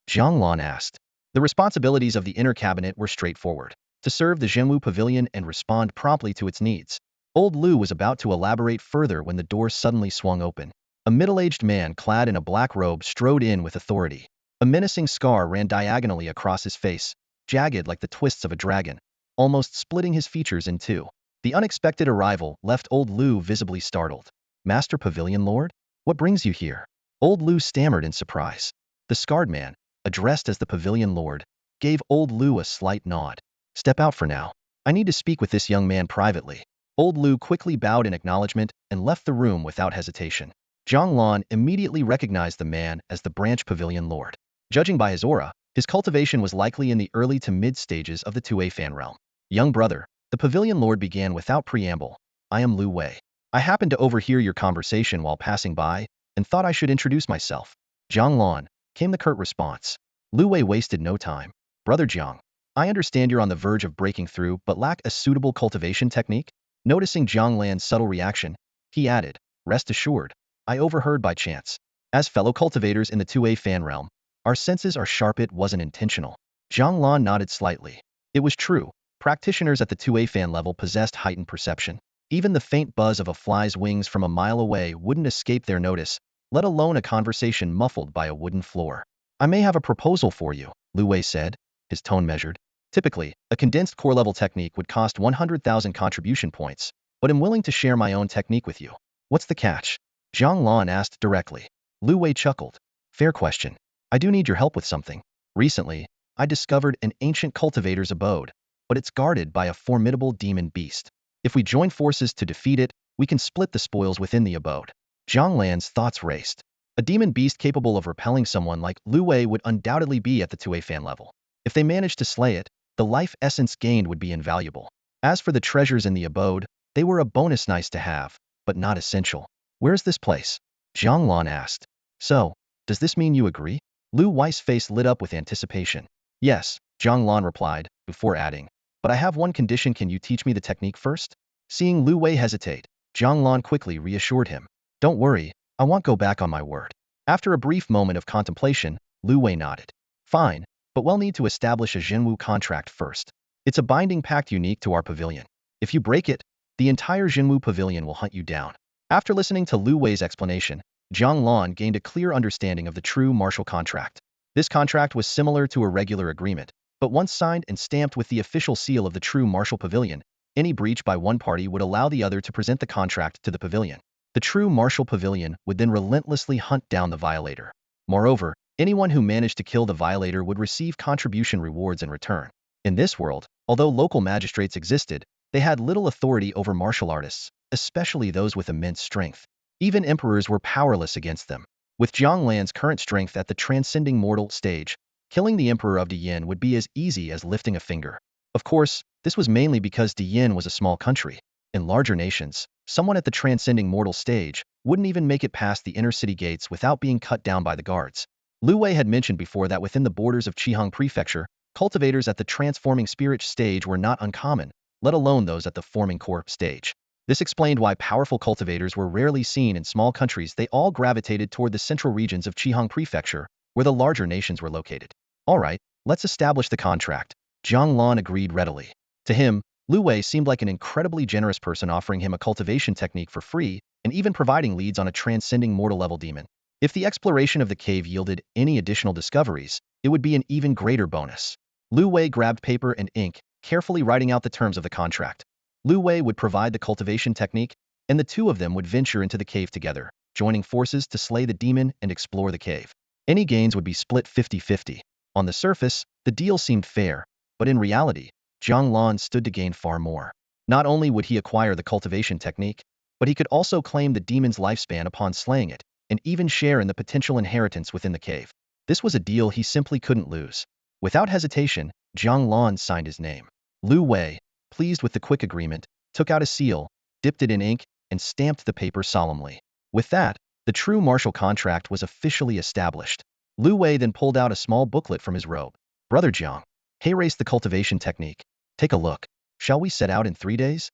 Jiang Lan asked. The responsibilities of the inner cabinet were straightforward: to serve the Shenwu pavilion and respond promptly to its needs. Old Lu was about to elaborate further when the door suddenly swung open. A middle-aged man clad in a black robe strode in with authority. A menacing scar ran diagonally across his face, jagged like the twists of a dragon, almost splitting his features in two. The unexpected arrival left Old Lu visibly startled. Master Pavilion Lord? What brings you here? Old Lu stammered in surprise. The scarred man, addressed as the Pavilion Lord, gave Old Lu a slight nod. Step out for now. I need to speak with this young man privately. Old Lu quickly bowed in acknowledgement and left the room without hesitation. Jiang Lan immediately recognized the man as the branch Pavilion Lord. Judging by his aura, his cultivation was likely in the early to mid stages of the 2A fan realm. Young brother, the Pavilion Lord began without preamble. I am Lu Wei. I happened to overhear your conversation while passing by and thought I should introduce myself. Jiang Lan, came the curt response. Lu Wei wasted no time. Brother Jiang, I understand you're on the verge of breaking through but lack a suitable cultivation technique? Noticing Jiang Lan's subtle reaction, he added, rest assured, I overheard by chance. As fellow cultivators in the 2A fan realm, our senses are sharp. It wasn't intentional. Jiang Lan nodded slightly. It was true. Practitioners at the 2A fan level possessed heightened perception. Even the faint buzz of a fly's wings from a mile away wouldn't escape their notice, let alone a conversation muffled by a wooden floor. I may have a proposal for you, Lu Wei said, his tone measured. Typically, a condensed core-level technique would cost 100,000 contribution points, but I'm willing to share my own technique with you. What's the catch? Jiang Lan asked directly. Lu Wei chuckled. Fair question. I do need your help with something. Recently, I discovered an ancient cultivator's abode, but it's guarded by a formidable demon beast. If we join forces to defeat it, we can split the spoils within the abode. Jiang Lan's thoughts raced. A demon beast capable of repelling someone like Lu Wei would undoubtedly be at the 2A fan level. If they managed to slay it, the life essence gained would be invaluable. As for the treasures in the abode, they were a bonus nice to have, but not essential. Where's this place? Jiang Lan asked. So, does this mean you agree? Lu Wei's face lit up with anticipation. Yes, Jiang Lan replied, before adding, but I have one condition. Can you teach me the technique first? Seeing Lu Wei hesitate, Jiang Lan quickly reassured him. Don't worry, I won't go back on my word. After a brief moment of contemplation, Lu Wei nodded. Fine, but we'll need to establish a Shenwu contract first. It's a binding pact unique to our pavilion. If you break it, the entire Shenwu pavilion will hunt you down. After listening to Lu Wei's explanation, Jiang Lan gained a clear understanding of the true martial contract. This contract was similar to a regular agreement, but once signed and stamped with the official seal of the true martial pavilion, any breach by one party would allow the other to present the contract to the pavilion. The true martial pavilion would then relentlessly hunt down the violator. Moreover, anyone who managed to kill the violator would receive contribution rewards in return. In this world, although local magistrates existed, they had little authority over martial artists, especially those with immense strength. Even emperors were powerless against them. With Jiang Lan's current strength at the transcending mortal stage, killing the Emperor of Diyin would be as easy as lifting a finger. Of course, this was mainly because Diyin was a small country. In larger nations, someone at the transcending mortal stage wouldn't even make it past the inner city gates without being cut down by the guards. Lu Wei had mentioned before that within the borders of Qihang Prefecture, cultivators at the transforming spirit stage were not uncommon, let alone those at the forming core stage. This explained why powerful cultivators were rarely seen in small countries. They all gravitated toward the central regions of Qihang Prefecture, where the larger nations were located. All right, let's establish the contract. Jiang Lan agreed readily. To him, Lu Wei seemed like an incredibly generous person, offering him a cultivation technique for free and even providing leads on a transcending mortal level demon. If the exploration of the cave yielded any additional discoveries, it would be an even greater bonus. Lu Wei grabbed paper and ink, carefully writing out the terms of the contract. Lu Wei would provide the cultivation technique, and the two of them would venture into the cave together, joining forces to slay the demon and explore the cave. Any gains would be split 50-50. On the surface, the deal seemed fair, but in reality, Jiang Lan stood to gain far more. Not only would he acquire the cultivation technique, but he could also claim the demon's lifespan upon slaying it, and even share in the potential inheritance within the cave. This was a deal he simply couldn't lose. Without hesitation, Jiang Lan signed his name. Lu Wei, pleased with the quick agreement, took out a seal, dipped it in ink, and stamped the paper solemnly. With that, the true martial contract was officially established. Lu Wei then pulled out a small booklet from his robe. Brother Jiang, hey, race the cultivation technique. Take a look. Shall we set out in 3 days?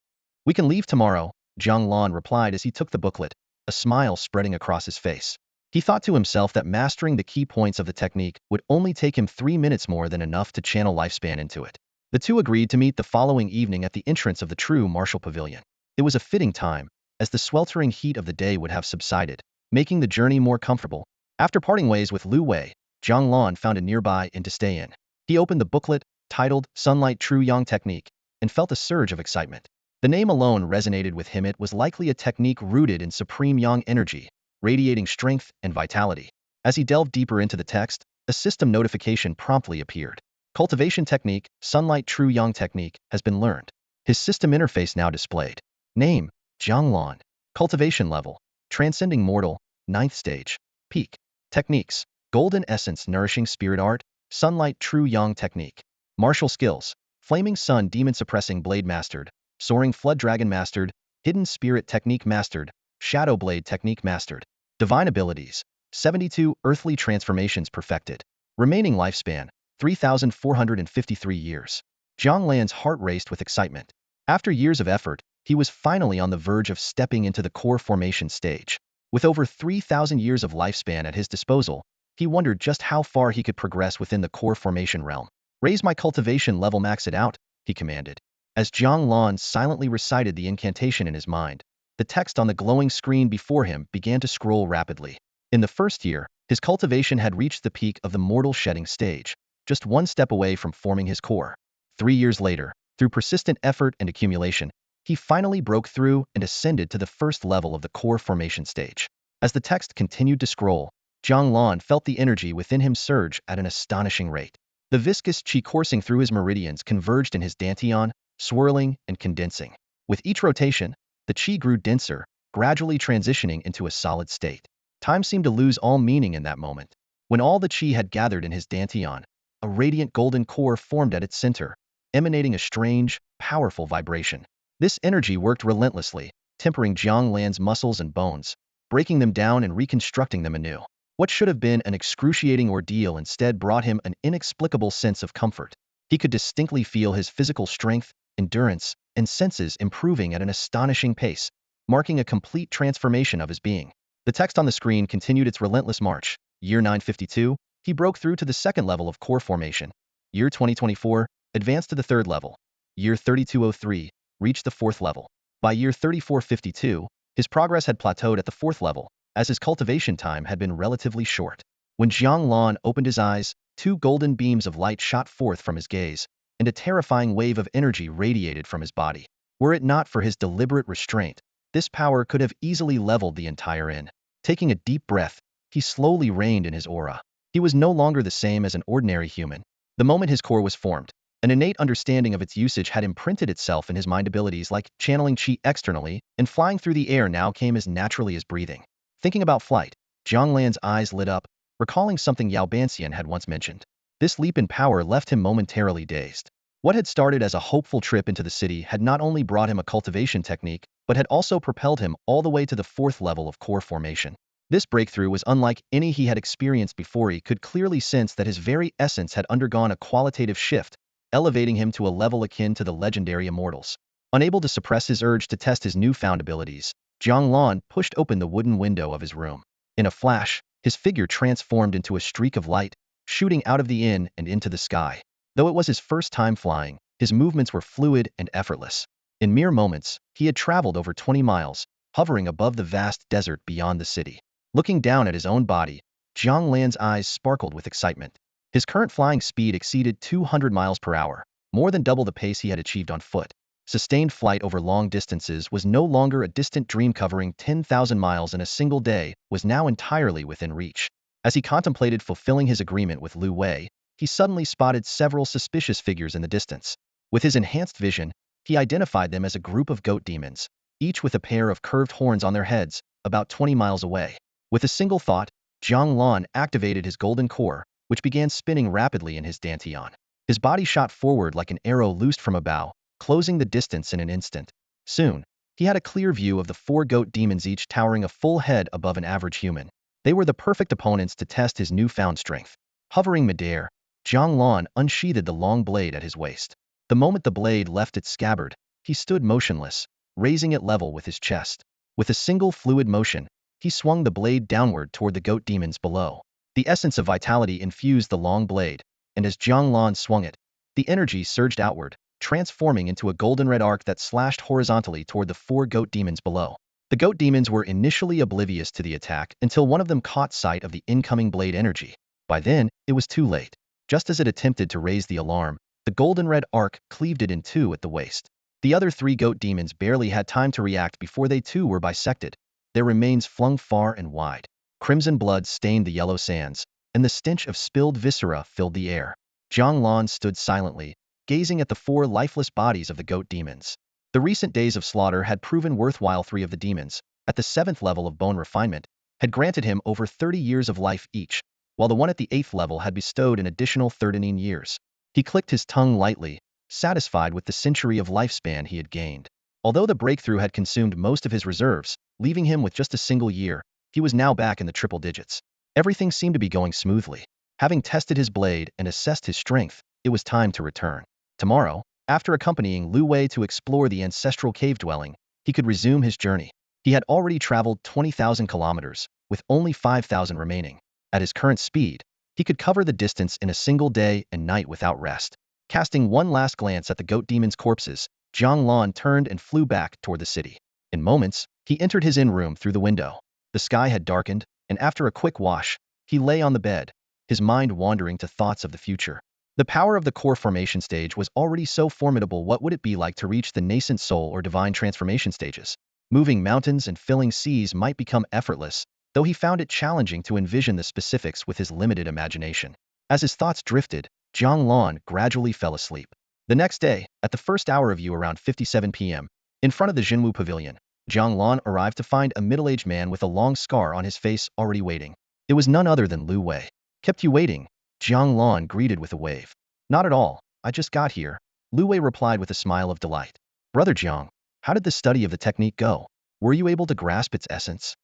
"We can leave tomorrow," Jiang Lan replied as he took the booklet, a smile spreading across his face. He thought to himself that mastering the key points of the technique would only take him 3 minutes more than enough to channel lifespan into it. The two agreed to meet the following evening at the entrance of the true martial pavilion. It was a fitting time, as the sweltering heat of the day would have subsided, making the journey more comfortable. After parting ways with Lu Wei, Jiang Lan found a nearby inn to stay in. He opened the booklet, titled Sunlight True Yang Technique, and felt a surge of excitement. The name alone resonated with him. It was likely a technique rooted in supreme yang energy, radiating strength and vitality. As he delved deeper into the text, a system notification promptly appeared. Cultivation technique, Sunlight True Yang Technique, has been learned. His system interface now displayed. Name, Jiang Lan. Cultivation level, Transcending Mortal, 9th stage. Peak. Techniques, Golden Essence Nourishing Spirit Art, Sunlight True Yang Technique. Martial skills, Flaming Sun Demon Suppressing Blade Mastered, Soaring Flood Dragon Mastered, Hidden Spirit Technique Mastered, Shadow Blade Technique Mastered. Divine abilities, 72 Earthly Transformations Perfected. Remaining lifespan, 3,453 years. Jiang Lan's heart raced with excitement. After years of effort, he was finally on the verge of stepping into the core formation stage. With over 3,000 years of lifespan at his disposal, he wondered just how far he could progress within the core formation realm. "Raise my cultivation level, max it out," he commanded. As Jiang Lan silently recited the incantation in his mind, the text on the glowing screen before him began to scroll rapidly. In the first year, his cultivation had reached the peak of the mortal shedding stage, just one step away from forming his core. 3 years later, through persistent effort and accumulation, he finally broke through and ascended to the first level of the core formation stage. As the text continued to scroll, Jiang Lan felt the energy within him surge at an astonishing rate. The viscous qi coursing through his meridians converged in his dantian, swirling and condensing. With each rotation, the qi grew denser, gradually transitioning into a solid state. Time seemed to lose all meaning in that moment. When all the qi had gathered in his dantian, a radiant golden core formed at its center, emanating a strange, powerful vibration. This energy worked relentlessly, tempering Jiang Lan's muscles and bones, breaking them down and reconstructing them anew. What should have been an excruciating ordeal instead brought him an inexplicable sense of comfort. He could distinctly feel his physical strength, endurance, and senses improving at an astonishing pace, marking a complete transformation of his being. The text on the screen continued its relentless march. Year 952, he broke through to the second level of core formation. Year 2024, advanced to the third level. Year 3203, reached the fourth level. By year 3452, his progress had plateaued at the fourth level, as his cultivation time had been relatively short. When Jiang Lan opened his eyes, two golden beams of light shot forth from his gaze, and a terrifying wave of energy radiated from his body. Were it not for his deliberate restraint, this power could have easily leveled the entire inn. Taking a deep breath, he slowly reined in his aura. He was no longer the same as an ordinary human. The moment his core was formed, an innate understanding of its usage had imprinted itself in his mind. Abilities like channeling qi externally and flying through the air now came as naturally as breathing. Thinking about flight, Jiang Lan's eyes lit up, recalling something Yao Banxian had once mentioned. This leap in power left him momentarily dazed. What had started as a hopeful trip into the city had not only brought him a cultivation technique, but had also propelled him all the way to the fourth level of core formation. This breakthrough was unlike any he had experienced before. He could clearly sense that his very essence had undergone a qualitative shift, elevating him to a level akin to the legendary immortals. Unable to suppress his urge to test his newfound abilities, Jiang Lan pushed open the wooden window of his room. In a flash, his figure transformed into a streak of light, shooting out of the inn and into the sky. Though it was his first time flying, his movements were fluid and effortless. In mere moments, he had traveled over 20 miles, hovering above the vast desert beyond the city. Looking down at his own body, Jiang Lan's eyes sparkled with excitement. His current flying speed exceeded 200 miles per hour, more than double the pace he had achieved on foot. Sustained flight over long distances was no longer a distant dream. Covering 10,000 miles in a single day was now entirely within reach. As he contemplated fulfilling his agreement with Lu Wei, he suddenly spotted several suspicious figures in the distance. With his enhanced vision, he identified them as a group of goat demons, each with a pair of curved horns on their heads, about 20 miles away. With a single thought, Jiang Lan activated his golden core, which began spinning rapidly in his dantian. His body shot forward like an arrow loosed from a bow, closing the distance in an instant. Soon, he had a clear view of the four goat demons, each towering a full head above an average human. They were the perfect opponents to test his newfound strength. Hovering midair, Jiang Lan unsheathed the long blade at his waist. The moment the blade left its scabbard, he stood motionless, raising it level with his chest. With a single fluid motion, he swung the blade downward toward the goat demons below. The essence of vitality infused the long blade, and as Jiang Lan swung it, the energy surged outward, transforming into a golden red arc that slashed horizontally toward the 4 goat demons below. The goat demons were initially oblivious to the attack until one of them caught sight of the incoming blade energy. By then, it was too late. Just as it attempted to raise the alarm, the golden red arc cleaved it in two at the waist. The other 3 goat demons barely had time to react before they too were bisected, their remains flung far and wide. Crimson blood stained the yellow sands, and the stench of spilled viscera filled the air. Jiang Lan stood silently, gazing at the 4 lifeless bodies of the goat demons. The recent days of slaughter had proven worthwhile. 3 of the demons, at the 7th level of bone refinement, had granted him over 30 years of life each, while the one at the 8th level had bestowed an additional 13 years. He clicked his tongue lightly, satisfied with the century of lifespan he had gained. Although the breakthrough had consumed most of his reserves, leaving him with just a single year, he was now back in the triple digits. Everything seemed to be going smoothly. Having tested his blade and assessed his strength, it was time to return. Tomorrow, after accompanying Lu Wei to explore the ancestral cave dwelling, he could resume his journey. He had already traveled 20,000 kilometers, with only 5,000 remaining. At his current speed, he could cover the distance in a single day and night without rest. Casting one last glance at the goat demons' corpses, Jiang Lan turned and flew back toward the city. In moments, he entered his inn room through the window. The sky had darkened, and after a quick wash, he lay on the bed, his mind wandering to thoughts of the future. The power of the core formation stage was already so formidable. What would it be like to reach the nascent soul or divine transformation stages? Moving mountains and filling seas might become effortless, though he found it challenging to envision the specifics with his limited imagination. As his thoughts drifted, Jiang Lan gradually fell asleep. The next day, at the first hour of around 57 p.m., in front of the Shenwu pavilion, Jiang Lan arrived to find a middle-aged man with a long scar on his face already waiting. It was none other than Lu Wei. "Kept you waiting?" Jiang Lan greeted with a wave. "Not at all, I just got here," Lu Wei replied with a smile of delight. "Brother Jiang, how did the study of the technique go? Were you able to grasp its essence?"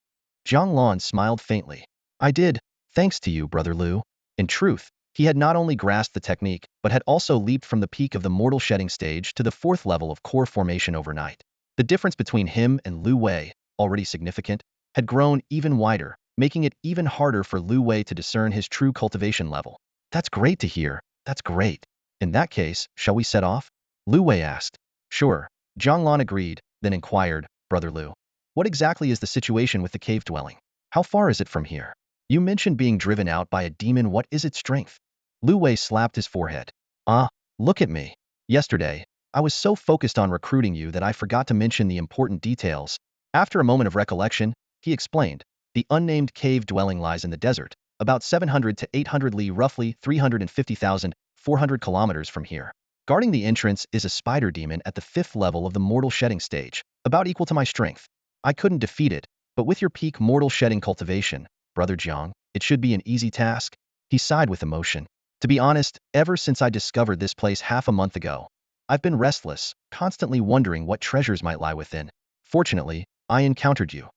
Jiang Lan smiled faintly. "I did, thanks to you, Brother Lu." In truth, he had not only grasped the technique, but had also leaped from the peak of the mortal shedding stage to the 4th level of core formation overnight. The difference between him and Lu Wei, already significant, had grown even wider, making it even harder for Lu Wei to discern his true cultivation level. "That's great to hear, that's great. In that case, shall we set off?" Lu Wei asked. "Sure," Jiang Lan agreed, then inquired, "Brother Lu, what exactly is the situation with the cave dwelling? How far is it from here? You mentioned being driven out by a demon. What is its strength?" Lu Wei slapped his forehead. "Ah, look at me. Yesterday, I was so focused on recruiting you that I forgot to mention the important details." After a moment of recollection, he explained, "The unnamed cave dwelling lies in the desert, about 700 to 800 li, roughly 350,400 kilometers from here. Guarding the entrance is a spider demon at the 5th level of the mortal shedding stage, about equal to my strength. I couldn't defeat it, but with your peak mortal shedding cultivation, Brother Jiang, it should be an easy task." He sighed with emotion. "To be honest, ever since I discovered this place half a month ago, I've been restless, constantly wondering what treasures might lie within. Fortunately, I encountered you.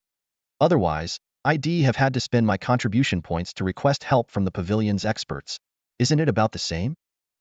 Otherwise, I'd have had to spend my contribution points to request help from the pavilion's experts." "Isn't it about the same?"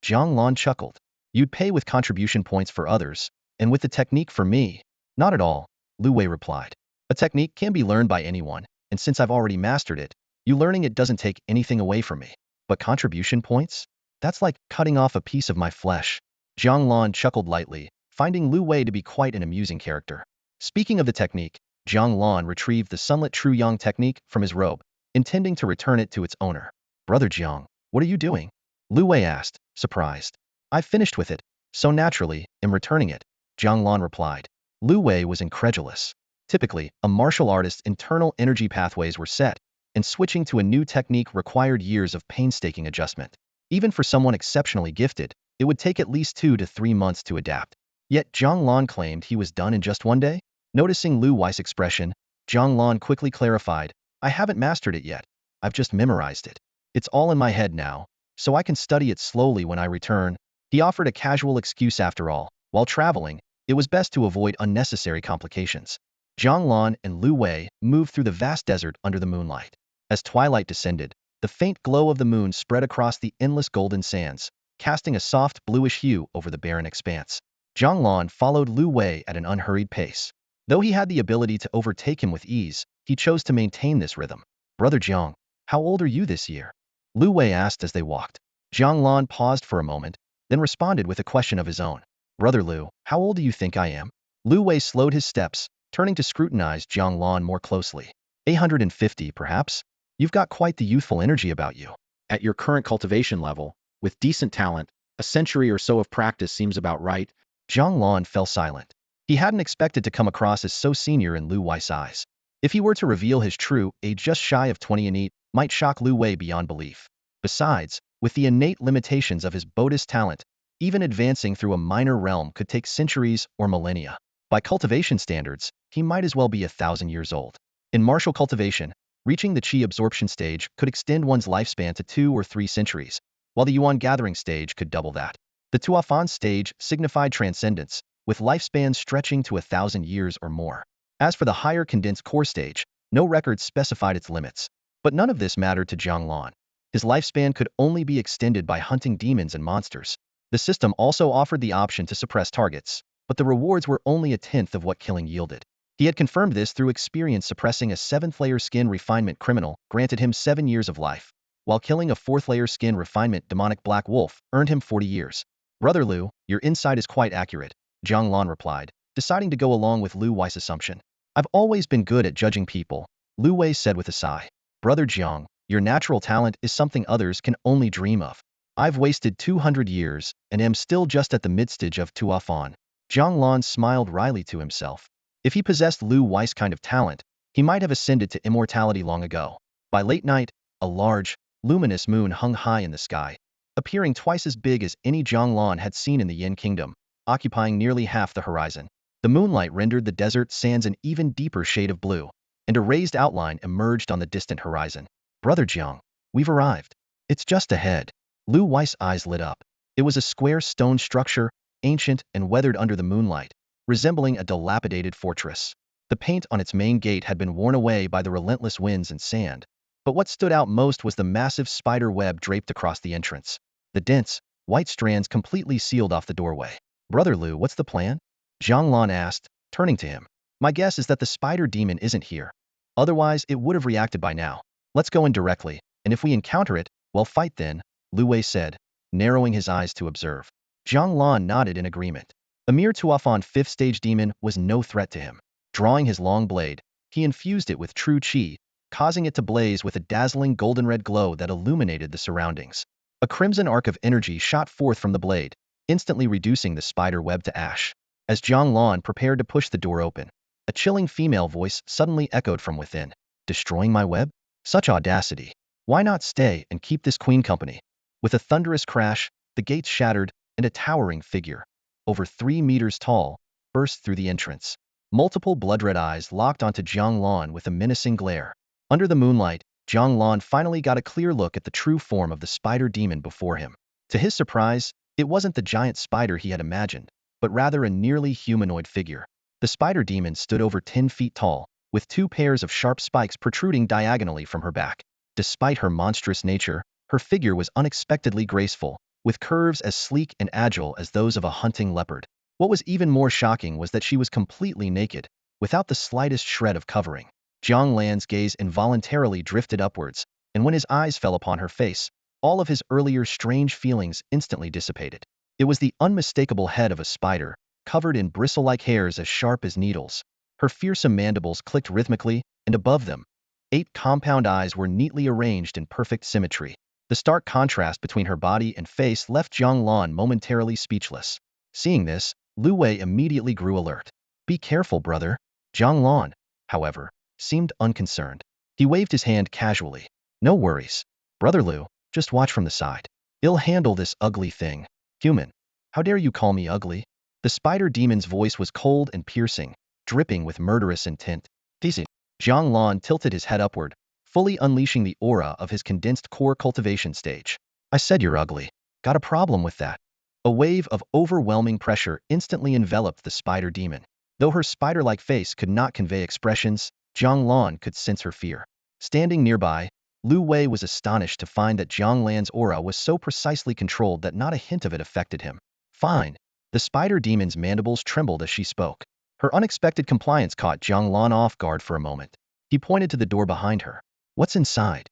Jiang Lan chuckled. "You'd pay with contribution points for others, and with the technique for me." "Not at all," Lu Wei replied. "A technique can be learned by anyone, and since I've already mastered it, you learning it doesn't take anything away from me. But contribution points? That's like cutting off a piece of my flesh." Jiang Lan chuckled lightly, finding Lu Wei to be quite an amusing character. Speaking of the technique, Jiang Lan retrieved the Sunlit True Yang technique from his robe, intending to return it to its owner. "Brother Jiang, what are you doing?" Lu Wei asked, surprised. "I've finished with it, so naturally, am returning it," Jiang Lan replied. Lu Wei was incredulous. Typically, a martial artist's internal energy pathways were set, and switching to a new technique required years of painstaking adjustment. Even for someone exceptionally gifted, it would take at least 2 to 3 months to adapt. Yet Jiang Lan claimed he was done in just one day? Noticing Lu Wei's expression, Jiang Lan quickly clarified, "I haven't mastered it yet. I've just memorized it. It's all in my head now, so I can study it slowly when I return." He offered a casual excuse. After all, while traveling, it was best to avoid unnecessary complications. Jiang Lan and Lu Wei moved through the vast desert under the moonlight. As twilight descended, the faint glow of the moon spread across the endless golden sands, casting a soft bluish hue over the barren expanse. Jiang Lan followed Lu Wei at an unhurried pace. Though he had the ability to overtake him with ease, he chose to maintain this rhythm. Brother Jiang, how old are you this year? Lu Wei asked as they walked. Jiang Lan paused for a moment, then responded with a question of his own. Brother Lu, how old do you think I am? Lu Wei slowed his steps, turning to scrutinize Jiang Lan more closely. 850, perhaps? You've got quite the youthful energy about you. At your current cultivation level, with decent talent, a century or so of practice seems about right. Jiang Lan fell silent. He hadn't expected to come across as so senior in Lu Wei's eyes. If he were to reveal his true age just shy of 20 and it might shock Lu Wei beyond belief. Besides, with the innate limitations of his Buddhist talent, even advancing through a minor realm could take centuries or millennia. By cultivation standards, he might as well be 1,000 years old. In martial cultivation, reaching the Qi absorption stage could extend one's lifespan to 2 or 3 centuries, while the Yuan gathering stage could double that. The Tuafan stage signified transcendence, with lifespans stretching to 1,000 years or more. As for the higher condensed core stage, no records specified its limits. But none of this mattered to Jiang Lan. His lifespan could only be extended by hunting demons and monsters. The system also offered the option to suppress targets, but the rewards were only a tenth of what killing yielded. He had confirmed this through experience. Suppressing a 7th-layer skin refinement criminal granted him 7 years of life, while killing a 4th-layer skin refinement demonic black wolf earned him 40 years. Brother Lu, your insight is quite accurate, Jiang Lan replied, deciding to go along with Lu Wei's assumption. I've always been good at judging people, Lu Wei said with a sigh. Brother Jiang, your natural talent is something others can only dream of. I've wasted 200 years and am still just at the mid-stage of Tuafan. Jiang Lan smiled wryly to himself. If he possessed Lu Wei's kind of talent, he might have ascended to immortality long ago. By late night, a large, luminous moon hung high in the sky, appearing twice as big as any Jiang Lan had seen in the Yin Kingdom, occupying nearly half the horizon. The moonlight rendered the desert sands an even deeper shade of blue, and a raised outline emerged on the distant horizon. Brother Jiang, we've arrived. It's just ahead. Lu Wei's eyes lit up. It was a square stone structure, ancient and weathered under the moonlight, resembling a dilapidated fortress. The paint on its main gate had been worn away by the relentless winds and sand, but what stood out most was the massive spider web draped across the entrance. The dense, white strands completely sealed off the doorway. Brother Lu, what's the plan? Jiang Lan asked, turning to him. My guess is that the spider demon isn't here. Otherwise, it would have reacted by now. Let's go in directly, and if we encounter it, well, fight then, Lu Wei said, narrowing his eyes to observe. Jiang Lan nodded in agreement. A mere Tuafan 5th stage demon was no threat to him. Drawing his long blade, he infused it with true qi, causing it to blaze with a dazzling golden-red glow that illuminated the surroundings. A crimson arc of energy shot forth from the blade, instantly reducing the spider web to ash. As Jiang Lan prepared to push the door open, a chilling female voice suddenly echoed from within. Destroying my web? Such audacity. Why not stay and keep this queen company? With a thunderous crash, the gates shattered, and a towering figure, over 3 meters tall, burst through the entrance. Multiple blood-red eyes locked onto Jiang Lan with a menacing glare. Under the moonlight, Jiang Lan finally got a clear look at the true form of the spider demon before him. To his surprise, it wasn't the giant spider he had imagined, but rather a nearly humanoid figure. The spider demon stood over 10 feet tall, with 2 pairs of sharp spikes protruding diagonally from her back. Despite her monstrous nature, her figure was unexpectedly graceful, with curves as sleek and agile as those of a hunting leopard. What was even more shocking was that she was completely naked, without the slightest shred of covering. Jiang Lan's gaze involuntarily drifted upwards, and when his eyes fell upon her face, all of his earlier strange feelings instantly dissipated. It was the unmistakable head of a spider, covered in bristle-like hairs as sharp as needles. Her fearsome mandibles clicked rhythmically, and above them, 8 compound eyes were neatly arranged in perfect symmetry. The stark contrast between her body and face left Jiang Lan momentarily speechless. Seeing this, Lu Wei immediately grew alert. Be careful, brother. Jiang Lan, however, seemed unconcerned. He waved his hand casually. No worries. Brother Lu, just watch from the side. I'll handle this ugly thing. Human, how dare you call me ugly? The spider demon's voice was cold and piercing, dripping with murderous intent. Teasing. Jiang Lan tilted his head upward, fully unleashing the aura of his condensed core cultivation stage. I said you're ugly. Got a problem with that? A wave of overwhelming pressure instantly enveloped the spider demon. Though her spider-like face could not convey expressions, Jiang Lan could sense her fear. Standing nearby, Lu Wei was astonished to find that Jiang Lan's aura was so precisely controlled that not a hint of it affected him. Fine. The spider demon's mandibles trembled as she spoke. Her unexpected compliance caught Jiang Lan off guard for a moment. He pointed to the door behind her. What's inside?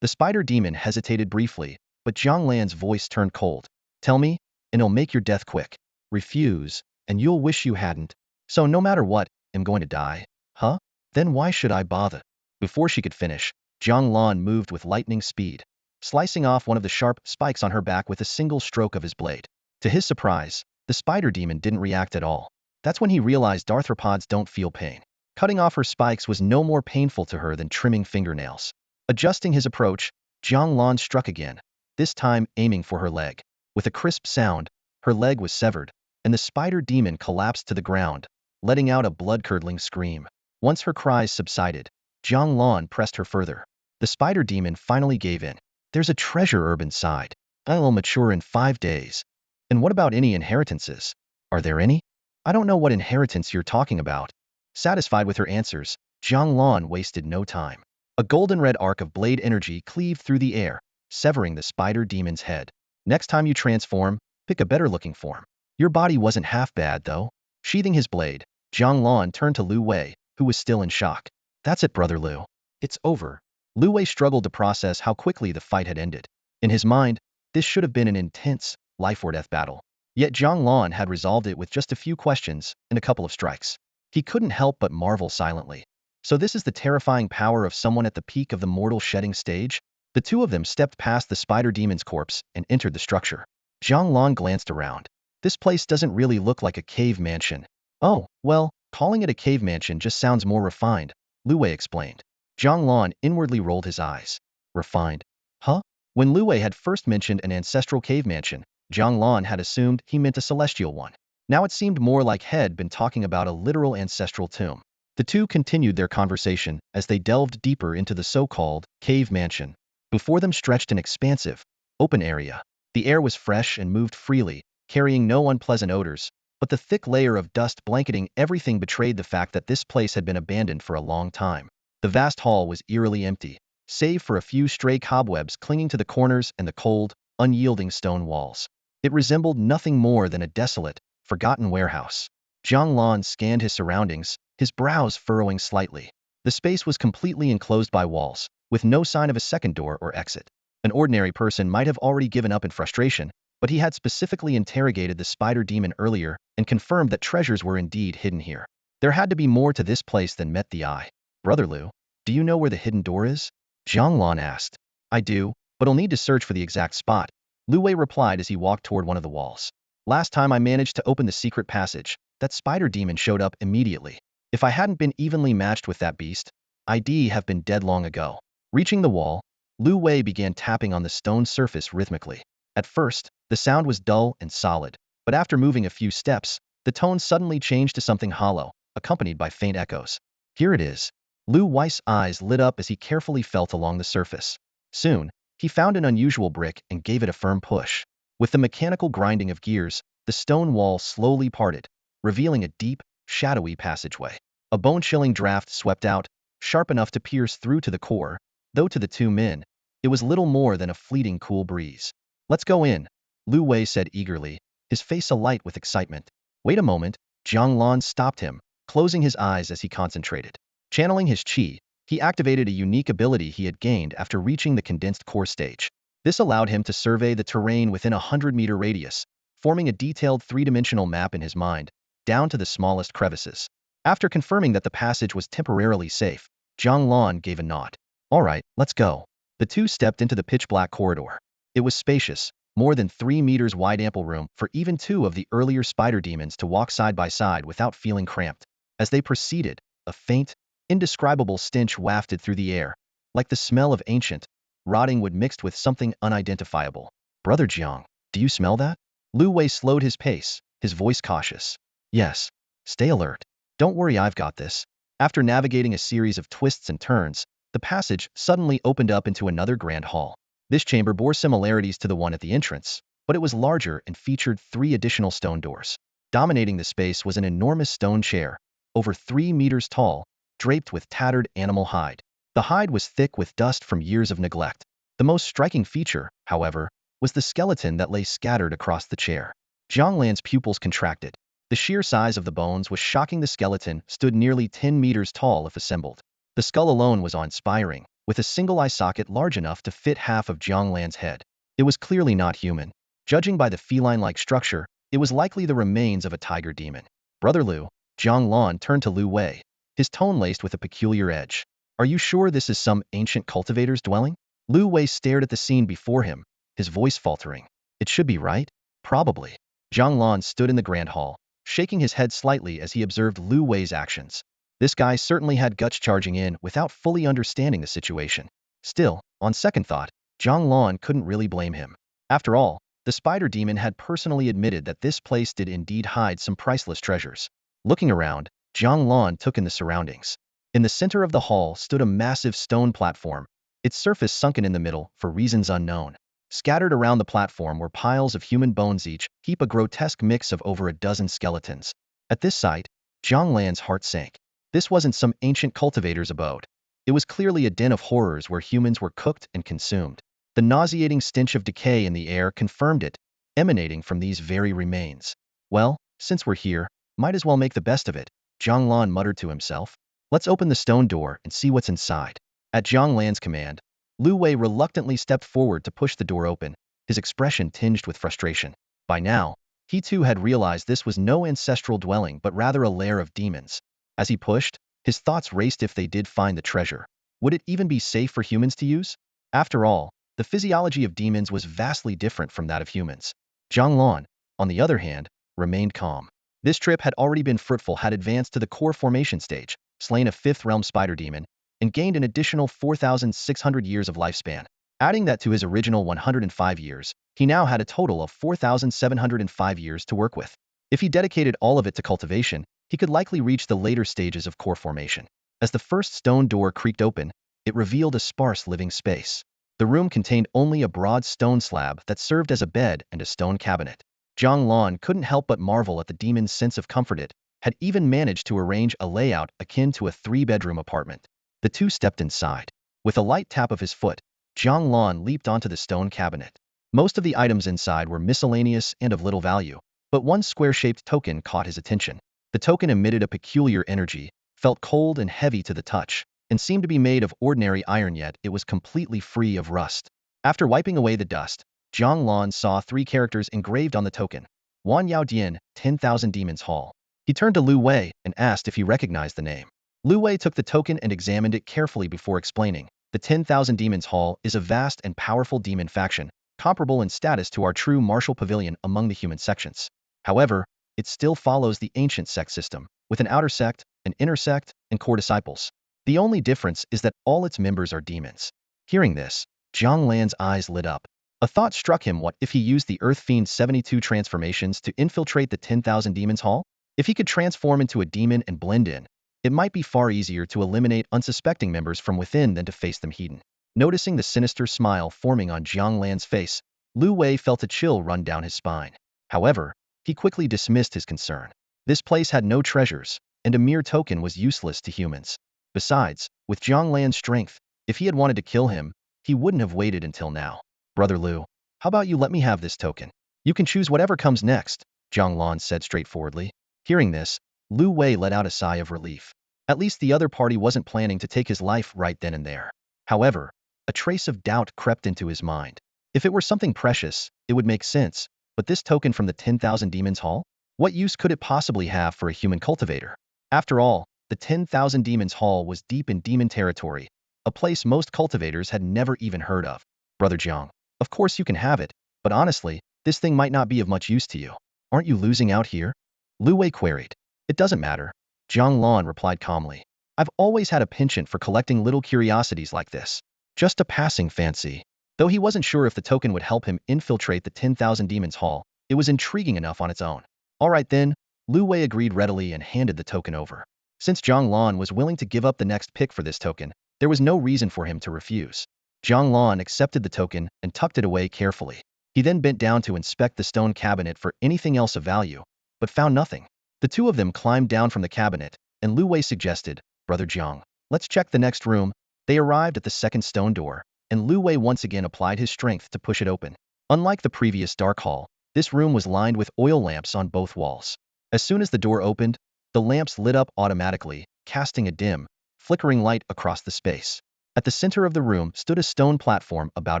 The spider demon hesitated briefly, but Jiang Lan's voice turned cold. Tell me, and it'll make your death quick. Refuse, and you'll wish you hadn't. So no matter what, I'm going to die. Huh? Then why should I bother? Before she could finish, Jiang Lan moved with lightning speed, slicing off one of the sharp spikes on her back with a single stroke of his blade. To his surprise, the spider demon didn't react at all. That's when he realized arthropods don't feel pain. Cutting off her spikes was no more painful to her than trimming fingernails. Adjusting his approach, Jiang Lan struck again, this time aiming for her leg. With a crisp sound, her leg was severed, and the spider demon collapsed to the ground, letting out a blood-curdling scream. Once her cries subsided, Jiang Lan pressed her further. The spider demon finally gave in. There's a treasure herb inside. I'll mature in 5 days. And what about any inheritances? Are there any? I don't know what inheritance you're talking about. Satisfied with her answers, Jiang Lan wasted no time. A golden red arc of blade energy cleaved through the air, severing the spider demon's head. Next time you transform, pick a better-looking form. Your body wasn't half bad, though. Sheathing his blade, Jiang Lan turned to Lu Wei, who was still in shock. That's it, Brother Lu. It's over. Lu Wei struggled to process how quickly the fight had ended. In his mind, this should have been an intense, life-or-death battle. Yet Jiang Lan had resolved it with just a few questions and a couple of strikes. He couldn't help but marvel silently. So this is the terrifying power of someone at the peak of the mortal shedding stage? The two of them stepped past the spider demon's corpse and entered the structure. Jiang Lan glanced around. This place doesn't really look like a cave mansion. Oh, well, calling it a cave mansion just sounds more refined, Lu Wei explained. Jiang Lan inwardly rolled his eyes. Refined? Huh? When Lu Wei had first mentioned an ancestral cave mansion, Jiang Lan had assumed he meant a celestial one. Now it seemed more like he'd been talking about a literal ancestral tomb. The two continued their conversation as they delved deeper into the so-called cave mansion. Before them stretched an expansive, open area. The air was fresh and moved freely, carrying no unpleasant odors, but the thick layer of dust blanketing everything betrayed the fact that this place had been abandoned for a long time. The vast hall was eerily empty, save for a few stray cobwebs clinging to the corners and the cold, unyielding stone walls. It resembled nothing more than a desolate, forgotten warehouse. Jiang Lan scanned his surroundings, his brows furrowing slightly. The space was completely enclosed by walls, with no sign of a second door or exit. An ordinary person might have already given up in frustration, but he had specifically interrogated the spider demon earlier and confirmed that treasures were indeed hidden here. There had to be more to this place than met the eye. Brother Lu, do you know where the hidden door is? Jiang Lan asked. I do, but I'll need to search for the exact spot, Lu Wei replied as he walked toward one of the walls. Last time I managed to open the secret passage, that spider demon showed up immediately. If I hadn't been evenly matched with that beast, I'd have been dead long ago. Reaching the wall, Lu Wei began tapping on the stone surface rhythmically. At first, the sound was dull and solid, but after moving a few steps, the tone suddenly changed to something hollow, accompanied by faint echoes. Here it is. Lu Wei's eyes lit up as he carefully felt along the surface. Soon, he found an unusual brick and gave it a firm push. With the mechanical grinding of gears, the stone wall slowly parted, revealing a deep, shadowy passageway. A bone-chilling draft swept out, sharp enough to pierce through to the core, though to the two men, it was little more than a fleeting cool breeze. Let's go in, Lu Wei said eagerly, his face alight with excitement. Wait a moment, Jiang Lan stopped him, closing his eyes as he concentrated. Channeling his qi, he activated a unique ability he had gained after reaching the condensed core stage. This allowed him to survey the terrain within a 100-meter radius, forming a detailed three-dimensional map in his mind, down to the smallest crevices. After confirming that the passage was temporarily safe, Jiang Lan gave a nod. All right, let's go. The two stepped into the pitch-black corridor. It was spacious, more than 3 meters wide, ample room for even two of the earlier spider demons to walk side by side without feeling cramped. As they proceeded, a faint, indescribable stench wafted through the air, like the smell of ancient, rotting wood mixed with something unidentifiable. Brother Jiang, do you smell that? Lu Wei slowed his pace, his voice cautious. Yes. Stay alert. Don't worry, I've got this. After navigating a series of twists and turns, the passage suddenly opened up into another grand hall. This chamber bore similarities to the one at the entrance, but it was larger and featured 3 additional stone doors. Dominating the space was an enormous stone chair, over 3 meters tall, draped with tattered animal hide. The hide was thick with dust from years of neglect. The most striking feature, however, was the skeleton that lay scattered across the chair. Jiang Lan's pupils contracted. The sheer size of the bones was shocking. The skeleton stood nearly 10 meters tall if assembled. The skull alone was awe-inspiring, with a single eye socket large enough to fit half of Jiang Lan's head. It was clearly not human. Judging by the feline-like structure, it was likely the remains of a tiger demon. Brother Liu, Jiang Lan turned to Liu Wei, his tone laced with a peculiar edge. Are you sure this is some ancient cultivator's dwelling? Liu Wei stared at the scene before him, his voice faltering. It should be right? Probably. Jiang Lan stood in the grand hall, shaking his head slightly as he observed Liu Wei's actions. This guy certainly had guts charging in without fully understanding the situation. Still, on second thought, Jiang Lan couldn't really blame him. After all, the spider demon had personally admitted that this place did indeed hide some priceless treasures. Looking around, Jiang Lan took in the surroundings. In the center of the hall stood a massive stone platform, its surface sunken in the middle for reasons unknown. Scattered around the platform were piles of human bones, each heap a grotesque mix of over a dozen skeletons. At this sight, Jiang Lan's heart sank. This wasn't some ancient cultivator's abode. It was clearly a den of horrors where humans were cooked and consumed. The nauseating stench of decay in the air confirmed it, emanating from these very remains. Well, since we're here, might as well make the best of it, Jiang Lan muttered to himself. Let's open the stone door and see what's inside. At Jiang Lan's command, Liu Wei reluctantly stepped forward to push the door open, his expression tinged with frustration. By now, he too had realized this was no ancestral dwelling but rather a lair of demons. As he pushed, his thoughts raced. If they did find the treasure, would it even be safe for humans to use? After all, the physiology of demons was vastly different from that of humans. Jiang Lan, on the other hand, remained calm. This trip had already been fruitful, had advanced to the core formation stage, slain a fifth realm spider demon, and gained an additional 4,600 years of lifespan. Adding that to his original 105 years, he now had a total of 4,705 years to work with. If he dedicated all of it to cultivation, he could likely reach the later stages of core formation. As the first stone door creaked open, it revealed a sparse living space. The room contained only a broad stone slab that served as a bed and a stone cabinet. Jiang Lan couldn't help but marvel at the demon's sense of comfort. It had even managed to arrange a layout akin to a three-bedroom apartment. The two stepped inside. With a light tap of his foot, Jiang Lan leaped onto the stone cabinet. Most of the items inside were miscellaneous and of little value, but one square-shaped token caught his attention. The token emitted a peculiar energy, felt cold and heavy to the touch, and seemed to be made of ordinary iron, yet it was completely free of rust. After wiping away the dust, Jiang Lan saw 3 characters engraved on the token. Wan Yao Dian, 10,000 Demons Hall. He turned to Liu Wei and asked if he recognized the name. Liu Wei took the token and examined it carefully before explaining. The 10,000 Demons Hall is a vast and powerful demon faction, comparable in status to our true martial pavilion among the human sections. However, it still follows the ancient sect system, with an outer sect, an inner sect, and core disciples. The only difference is that all its members are demons. Hearing this, Jiang Lan's eyes lit up. A thought struck him. What if he used the Earth Fiend's 72 transformations to infiltrate the 10,000 Demons Hall? If he could transform into a demon and blend in, it might be far easier to eliminate unsuspecting members from within than to face them hidden. Noticing the sinister smile forming on Jiang Lan's face, Liu Wei felt a chill run down his spine. However, he quickly dismissed his concern. This place had no treasures, and a mere token was useless to humans. Besides, with Jiang Lan's strength, if he had wanted to kill him, he wouldn't have waited until now. Brother Liu, how about you let me have this token? You can choose whatever comes next, Jiang Lan said straightforwardly. Hearing this, Liu Wei let out a sigh of relief. At least the other party wasn't planning to take his life right then and there. However, a trace of doubt crept into his mind. If it were something precious, it would make sense, but this token from the 10,000 Demons Hall? What use could it possibly have for a human cultivator? After all, the 10,000 Demons Hall was deep in demon territory, a place most cultivators had never even heard of. Brother Jiang, of course you can have it, but honestly, this thing might not be of much use to you. Aren't you losing out here? Liu Wei queried. It doesn't matter, Jiang Lan replied calmly. I've always had a penchant for collecting little curiosities like this. Just a passing fancy. Though he wasn't sure if the token would help him infiltrate the 10,000 Demons Hall, it was intriguing enough on its own. All right then, Liu Wei agreed readily and handed the token over. Since Jiang Lan was willing to give up the next pick for this token, there was no reason for him to refuse. Jiang Lan accepted the token and tucked it away carefully. He then bent down to inspect the stone cabinet for anything else of value, but found nothing. The two of them climbed down from the cabinet, and Liu Wei suggested, Brother Jiang, let's check the next room. They arrived at the second stone door, and Liu Wei once again applied his strength to push it open. Unlike the previous dark hall, this room was lined with oil lamps on both walls. As soon as the door opened, the lamps lit up automatically, casting a dim, flickering light across the space. At the center of the room stood a stone platform about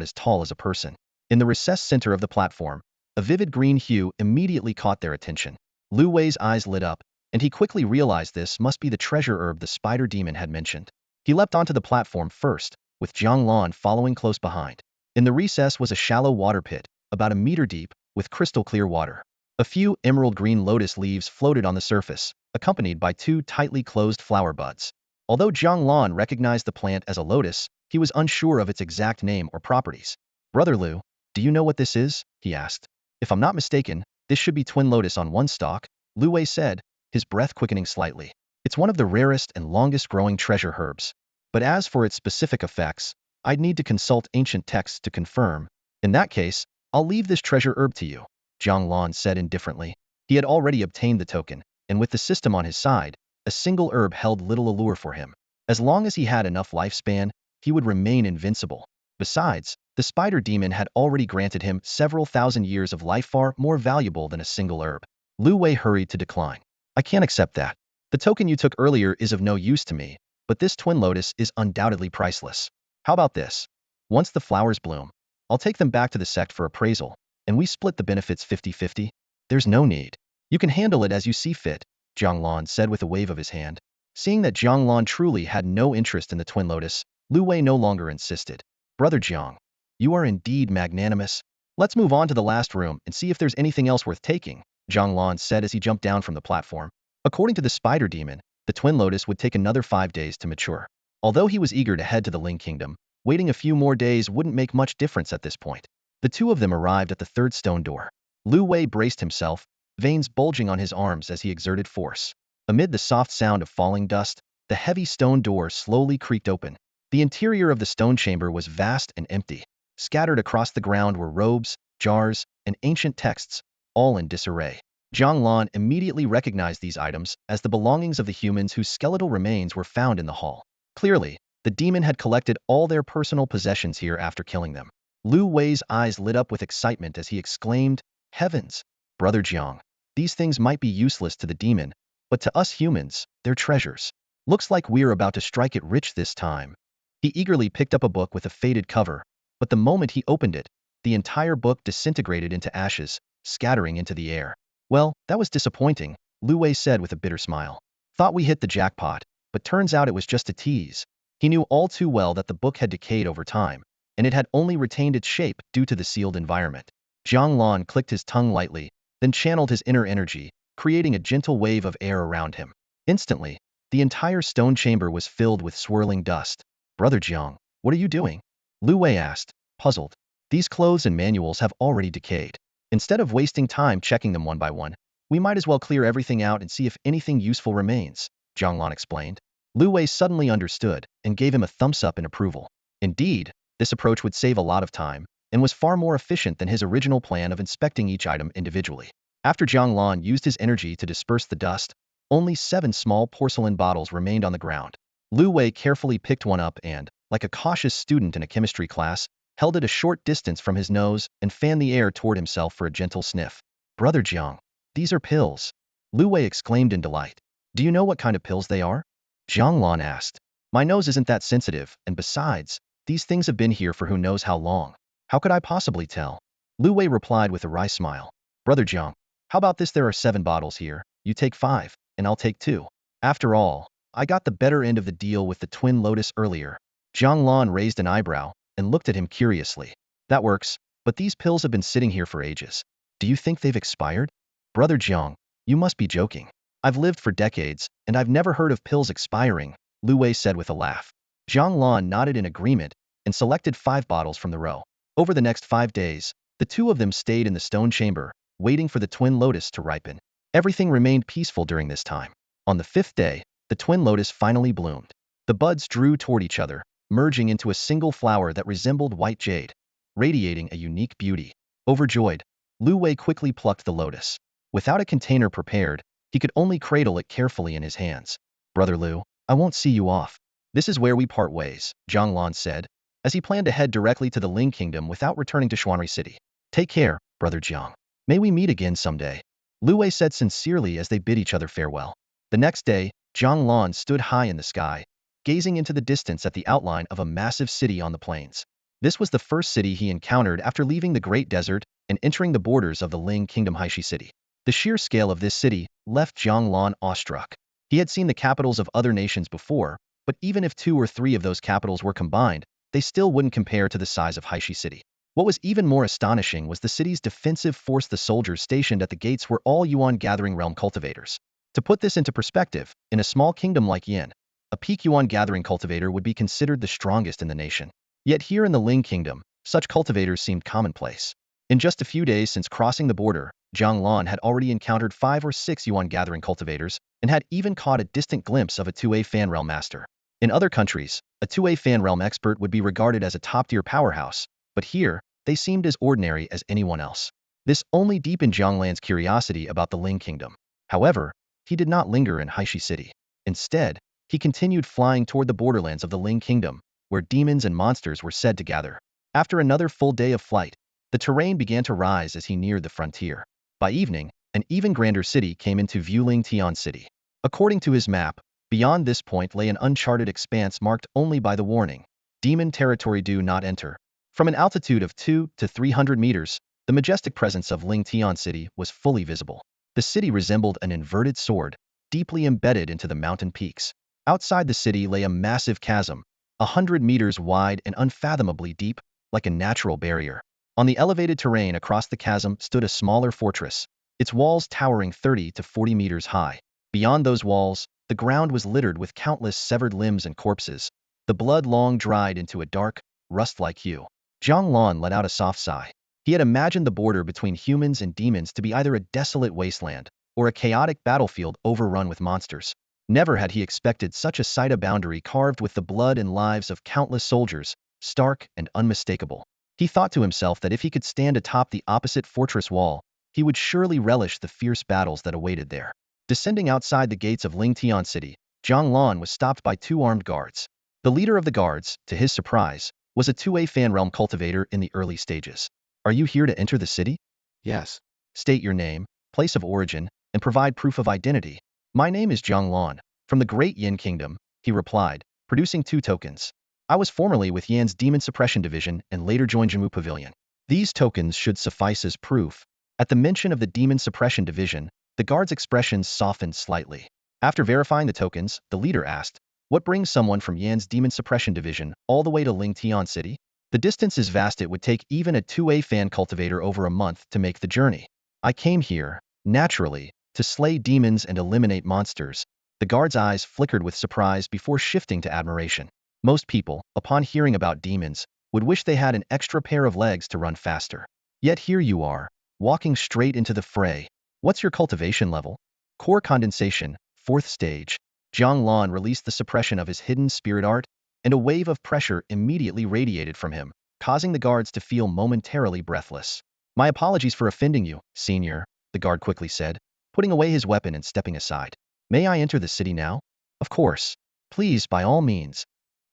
as tall as a person. In the recessed center of the platform, a vivid green hue immediately caught their attention. Lu Wei's eyes lit up, and he quickly realized this must be the treasure herb the spider demon had mentioned. He leapt onto the platform first, with Jiang Lan following close behind. In the recess was a shallow water pit, about a meter deep, with crystal clear water. A few emerald green lotus leaves floated on the surface, accompanied by two tightly closed flower buds. Although Jiang Lan recognized the plant as a lotus, he was unsure of its exact name or properties. "Brother Lu, do you know what this is?" he asked. "If I'm not mistaken, this should be twin lotus on one stalk," Lu Wei said, his breath quickening slightly. "It's one of the rarest and longest growing treasure herbs. But as for its specific effects, I'd need to consult ancient texts to confirm. In that case, I'll leave this treasure herb to you," Jiang Lan said indifferently. He had already obtained the token, and with the system on his side, a single herb held little allure for him. As long as he had enough lifespan, he would remain invincible. Besides, the spider demon had already granted him several thousand years of life far more valuable than a single herb. Lu Wei hurried to decline. "I can't accept that. The token you took earlier is of no use to me, but this twin lotus is undoubtedly priceless. How about this? Once the flowers bloom, I'll take them back to the sect for appraisal, and we split the benefits 50-50. "There's no need. You can handle it as you see fit," Jiang Lan said with a wave of his hand. Seeing that Jiang Lan truly had no interest in the twin lotus, Lu Wei no longer insisted. "Brother Jiang, you are indeed magnanimous. Let's move on to the last room and see if there's anything else worth taking," Jiang Lan said as he jumped down from the platform. According to the spider demon, the twin lotus would take another 5 days to mature. Although he was eager to head to the Ling Kingdom, waiting a few more days wouldn't make much difference at this point. The two of them arrived at the third stone door. Lu Wei braced himself, veins bulging on his arms as he exerted force. Amid the soft sound of falling dust, the heavy stone door slowly creaked open. The interior of the stone chamber was vast and empty. Scattered across the ground were robes, jars, and ancient texts, all in disarray. Jiang Lan immediately recognized these items as the belongings of the humans whose skeletal remains were found in the hall. Clearly, the demon had collected all their personal possessions here after killing them. Lu Wei's eyes lit up with excitement as he exclaimed, "Heavens! Brother Jiang, these things might be useless to the demon, but to us humans, they're treasures. Looks like we're about to strike it rich this time." He eagerly picked up a book with a faded cover, but the moment he opened it, the entire book disintegrated into ashes, scattering into the air. "Well, that was disappointing," Lu Wei said with a bitter smile. "Thought we hit the jackpot, but turns out it was just a tease." He knew all too well that the book had decayed over time, and it had only retained its shape due to the sealed environment. Jiang Lan clicked his tongue lightly, then channeled his inner energy, creating a gentle wave of air around him. Instantly, the entire stone chamber was filled with swirling dust. "Brother Jiang, what are you doing?" Lu Wei asked, puzzled. "These clothes and manuals have already decayed. Instead of wasting time checking them one by one, we might as well clear everything out and see if anything useful remains," Jiang Lan explained. Lu Wei suddenly understood and gave him a thumbs up in approval. Indeed, this approach would save a lot of time, and was far more efficient than his original plan of inspecting each item individually. After Jiang Lan used his energy to disperse the dust, only 7 small porcelain bottles remained on the ground. Lu Wei carefully picked one up and, like a cautious student in a chemistry class, held it a short distance from his nose and fanned the air toward himself for a gentle sniff. "Brother Jiang, these are pills," Lu Wei exclaimed in delight. "Do you know what kind of pills they are?" Jiang Lan asked. "My nose isn't that sensitive, and besides, these things have been here for who knows how long. How could I possibly tell?" Lu Wei replied with a wry smile. "Brother Jiang, how about this? There are 7 bottles here. You take 5, and I'll take 2. After all, I got the better end of the deal with the twin lotus earlier." Jiang Lan raised an eyebrow and looked at him curiously. "That works, but these pills have been sitting here for ages. Do you think they've expired?" "Brother Jiang, you must be joking. I've lived for decades, and I've never heard of pills expiring," Lu Wei said with a laugh. Jiang Lan nodded in agreement and selected 5 bottles from the row. Over the next 5 days, the two of them stayed in the stone chamber, waiting for the twin lotus to ripen. Everything remained peaceful during this time. On the 5th day, the twin lotus finally bloomed. The buds drew toward each other, merging into a single flower that resembled white jade, radiating a unique beauty. Overjoyed, Lu Wei quickly plucked the lotus. Without a container prepared, he could only cradle it carefully in his hands. "Brother Lu, I won't see you off. This is where we part ways," Jiang Lan said, as he planned to head directly to the Ling Kingdom without returning to Xuanri City. "Take care, Brother Jiang. May we meet again someday." Lu Wei said sincerely as they bid each other farewell. The next day, Jiang Lan stood high in the sky, gazing into the distance at the outline of a massive city on the plains. This was the first city he encountered after leaving the Great Desert and entering the borders of the Ling Kingdom Haishi City. The sheer scale of this city left Jiang Lan awestruck. He had seen the capitals of other nations before, but even if 2 or 3 of those capitals were combined, they still wouldn't compare to the size of Haishi City. What was even more astonishing was the city's defensive force. The soldiers stationed at the gates were all Yuan Gathering Realm cultivators. To put this into perspective, in a small kingdom like Yin, a peak Yuan Gathering cultivator would be considered the strongest in the nation. Yet here in the Ling Kingdom, such cultivators seemed commonplace. In just a few days since crossing the border, Jiang Lan had already encountered 5 or 6 Yuan Gathering cultivators and had even caught a distant glimpse of a 2A Fan Realm master. In other countries, a 2A Fan Realm expert would be regarded as a top-tier powerhouse, but here, they seemed as ordinary as anyone else. This only deepened Jiang Lan's curiosity about the Ling Kingdom. However, he did not linger in Haishi City. Instead, he continued flying toward the borderlands of the Ling Kingdom, where demons and monsters were said to gather. After another full day of flight, the terrain began to rise as he neared the frontier. By evening, an even grander city came into view: Ling Tian City. According to his map, beyond this point lay an uncharted expanse marked only by the warning, "Demon territory, do not enter." From an altitude of 200 to 300 meters, the majestic presence of Ling Tian City was fully visible. The city resembled an inverted sword, deeply embedded into the mountain peaks. Outside the city lay a massive chasm, 100 meters wide and unfathomably deep, like a natural barrier. On the elevated terrain across the chasm stood a smaller fortress, its walls towering 30 to 40 meters high. Beyond those walls, the ground was littered with countless severed limbs and corpses, the blood long dried into a dark, rust-like hue. Jiang Lan let out a soft sigh. He had imagined the border between humans and demons to be either a desolate wasteland or a chaotic battlefield overrun with monsters. Never had he expected such a sight: a boundary carved with the blood and lives of countless soldiers, stark and unmistakable. He thought to himself that if he could stand atop the opposite fortress wall, he would surely relish the fierce battles that awaited there. Descending outside the gates of Ling Tian City, Jiang Lan was stopped by 2 armed guards. The leader of the guards, to his surprise, was a 2A Fan Realm cultivator in the early stages. "Are you here to enter the city?" Yes. "State your name, place of origin, and provide proof of identity." "My name is Jiang Lan, from the Great Yin Kingdom," he replied, producing 2 tokens. "I was formerly with Yan's Demon Suppression Division and later joined Shenwu Pavilion." These tokens should suffice as proof. At the mention of the Demon Suppression Division, the guard's expressions softened slightly. After verifying the tokens, the leader asked, "What brings someone from Yan's Demon Suppression Division all the way to Ling Tian City?" "The distance is vast. It would take even a 2A fan cultivator over a month to make the journey. I came here, naturally, to slay demons and eliminate monsters." The guard's eyes flickered with surprise before shifting to admiration. Most people, upon hearing about demons, would wish they had an extra pair of legs to run faster. Yet here you are, walking straight into the fray. "What's your cultivation level?" "Core condensation, 4th stage." Jiang Lan released the suppression of his hidden spirit art, and a wave of pressure immediately radiated from him, causing the guards to feel momentarily breathless. "My apologies for offending you, senior," the guard quickly said, putting away his weapon and stepping aside. "May I enter the city now?" "Of course. Please, by all means."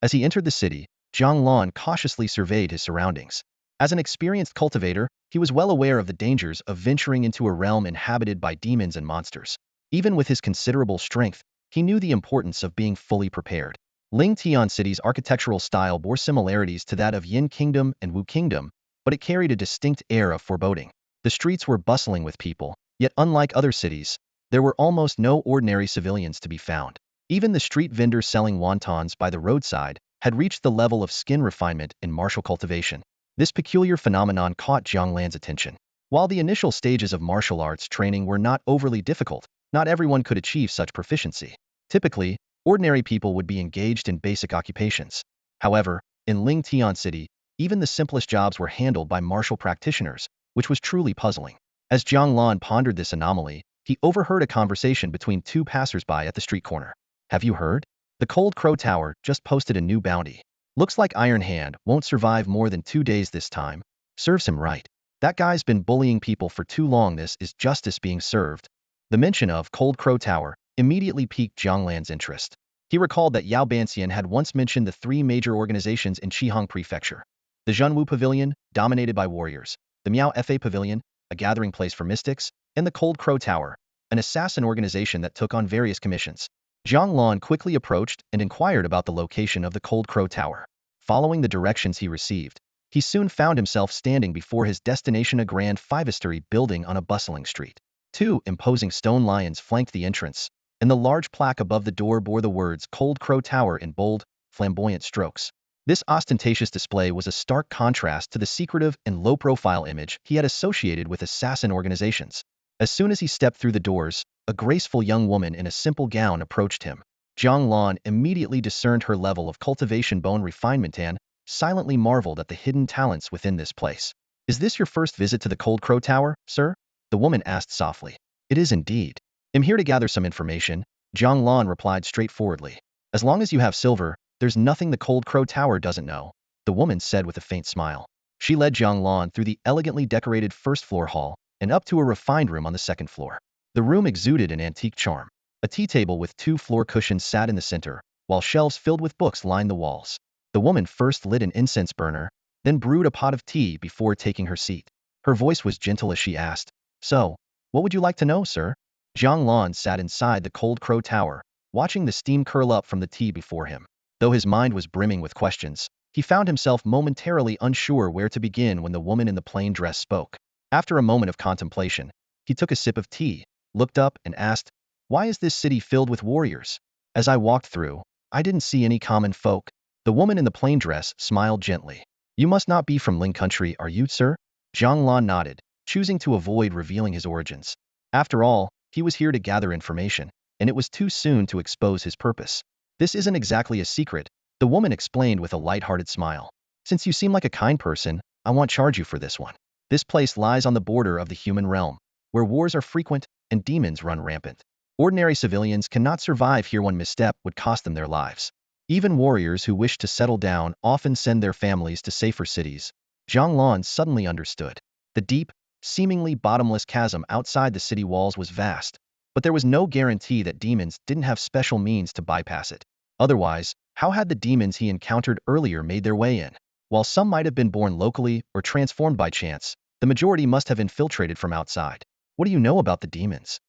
As he entered the city, Jiang Lan cautiously surveyed his surroundings. As an experienced cultivator, he was well aware of the dangers of venturing into a realm inhabited by demons and monsters. Even with his considerable strength, he knew the importance of being fully prepared. Ling Tian City's architectural style bore similarities to that of Yin Kingdom and Wu Kingdom, but it carried a distinct air of foreboding. The streets were bustling with people, yet unlike other cities, there were almost no ordinary civilians to be found. Even the street vendors selling wontons by the roadside had reached the level of skin refinement in martial cultivation. This peculiar phenomenon caught Jiang Lan's attention. While the initial stages of martial arts training were not overly difficult, not everyone could achieve such proficiency. Typically, ordinary people would be engaged in basic occupations. However, in Ling Tian City, even the simplest jobs were handled by martial practitioners, which was truly puzzling. As Jiang Lan pondered this anomaly, he overheard a conversation between 2 passersby at the street corner. "Have you heard? The Cold Crow Tower just posted a new bounty. Looks like Iron Hand won't survive more than 2 days this time." "Serves him right. That guy's been bullying people for too long. This is justice being served." The mention of Cold Crow Tower immediately piqued Jiang Lan's interest. He recalled that Yao Banxian had once mentioned the 3 major organizations in Qihang Prefecture. The Shenwu Pavilion, dominated by warriors. The Miao Fa Pavilion, a gathering place for mystics, and the Cold Crow Tower, an assassin organization that took on various commissions. Jiang Lan quickly approached and inquired about the location of the Cold Crow Tower. Following the directions he received, he soon found himself standing before his destination, a grand five-story building on a bustling street. Two imposing stone lions flanked the entrance, and the large plaque above the door bore the words Cold Crow Tower in bold, flamboyant strokes. This ostentatious display was a stark contrast to the secretive and low-profile image he had associated with assassin organizations. As soon as he stepped through the doors, a graceful young woman in a simple gown approached him. Jiang Lan immediately discerned her level of cultivation, bone refinement, and silently marveled at the hidden talents within this place. "Is this your first visit to the Cold Crow Tower, sir?" the woman asked softly. "It is indeed. I'm here to gather some information," Jiang Lan replied straightforwardly. "As long as you have silver, there's nothing the Cold Crow Tower doesn't know," the woman said with a faint smile. She led Jiang Lan through the elegantly decorated first-floor hall and up to a refined room on the second floor. The room exuded an antique charm. A tea table with two floor cushions sat in the center, while shelves filled with books lined the walls. The woman first lit an incense burner, then brewed a pot of tea before taking her seat. Her voice was gentle as she asked, "So, what would you like to know, sir?" Jiang Lan sat inside the Cold Crow Tower, watching the steam curl up from the tea before him. Though his mind was brimming with questions, he found himself momentarily unsure where to begin when the woman in the plain dress spoke. After a moment of contemplation, he took a sip of tea, looked up, and asked, "Why is this city filled with warriors? As I walked through, I didn't see any common folk." The woman in the plain dress smiled gently. "You must not be from Ling country, are you, sir?" Jiang Lan nodded, choosing to avoid revealing his origins. After all, he was here to gather information, and it was too soon to expose his purpose. "This isn't exactly a secret," the woman explained with a light-hearted smile. "Since you seem like a kind person, I won't charge you for this one. This place lies on the border of the human realm, where wars are frequent and demons run rampant. Ordinary civilians cannot survive here. One misstep would cost them their lives. Even warriors who wish to settle down often send their families to safer cities." Jiang Lan suddenly understood. The deep, seemingly bottomless chasm outside the city walls was vast, but there was no guarantee that demons didn't have special means to bypass it. Otherwise, how had the demons he encountered earlier made their way in? While some might have been born locally or transformed by chance, the majority must have infiltrated from outside. "What do you know about the demons?"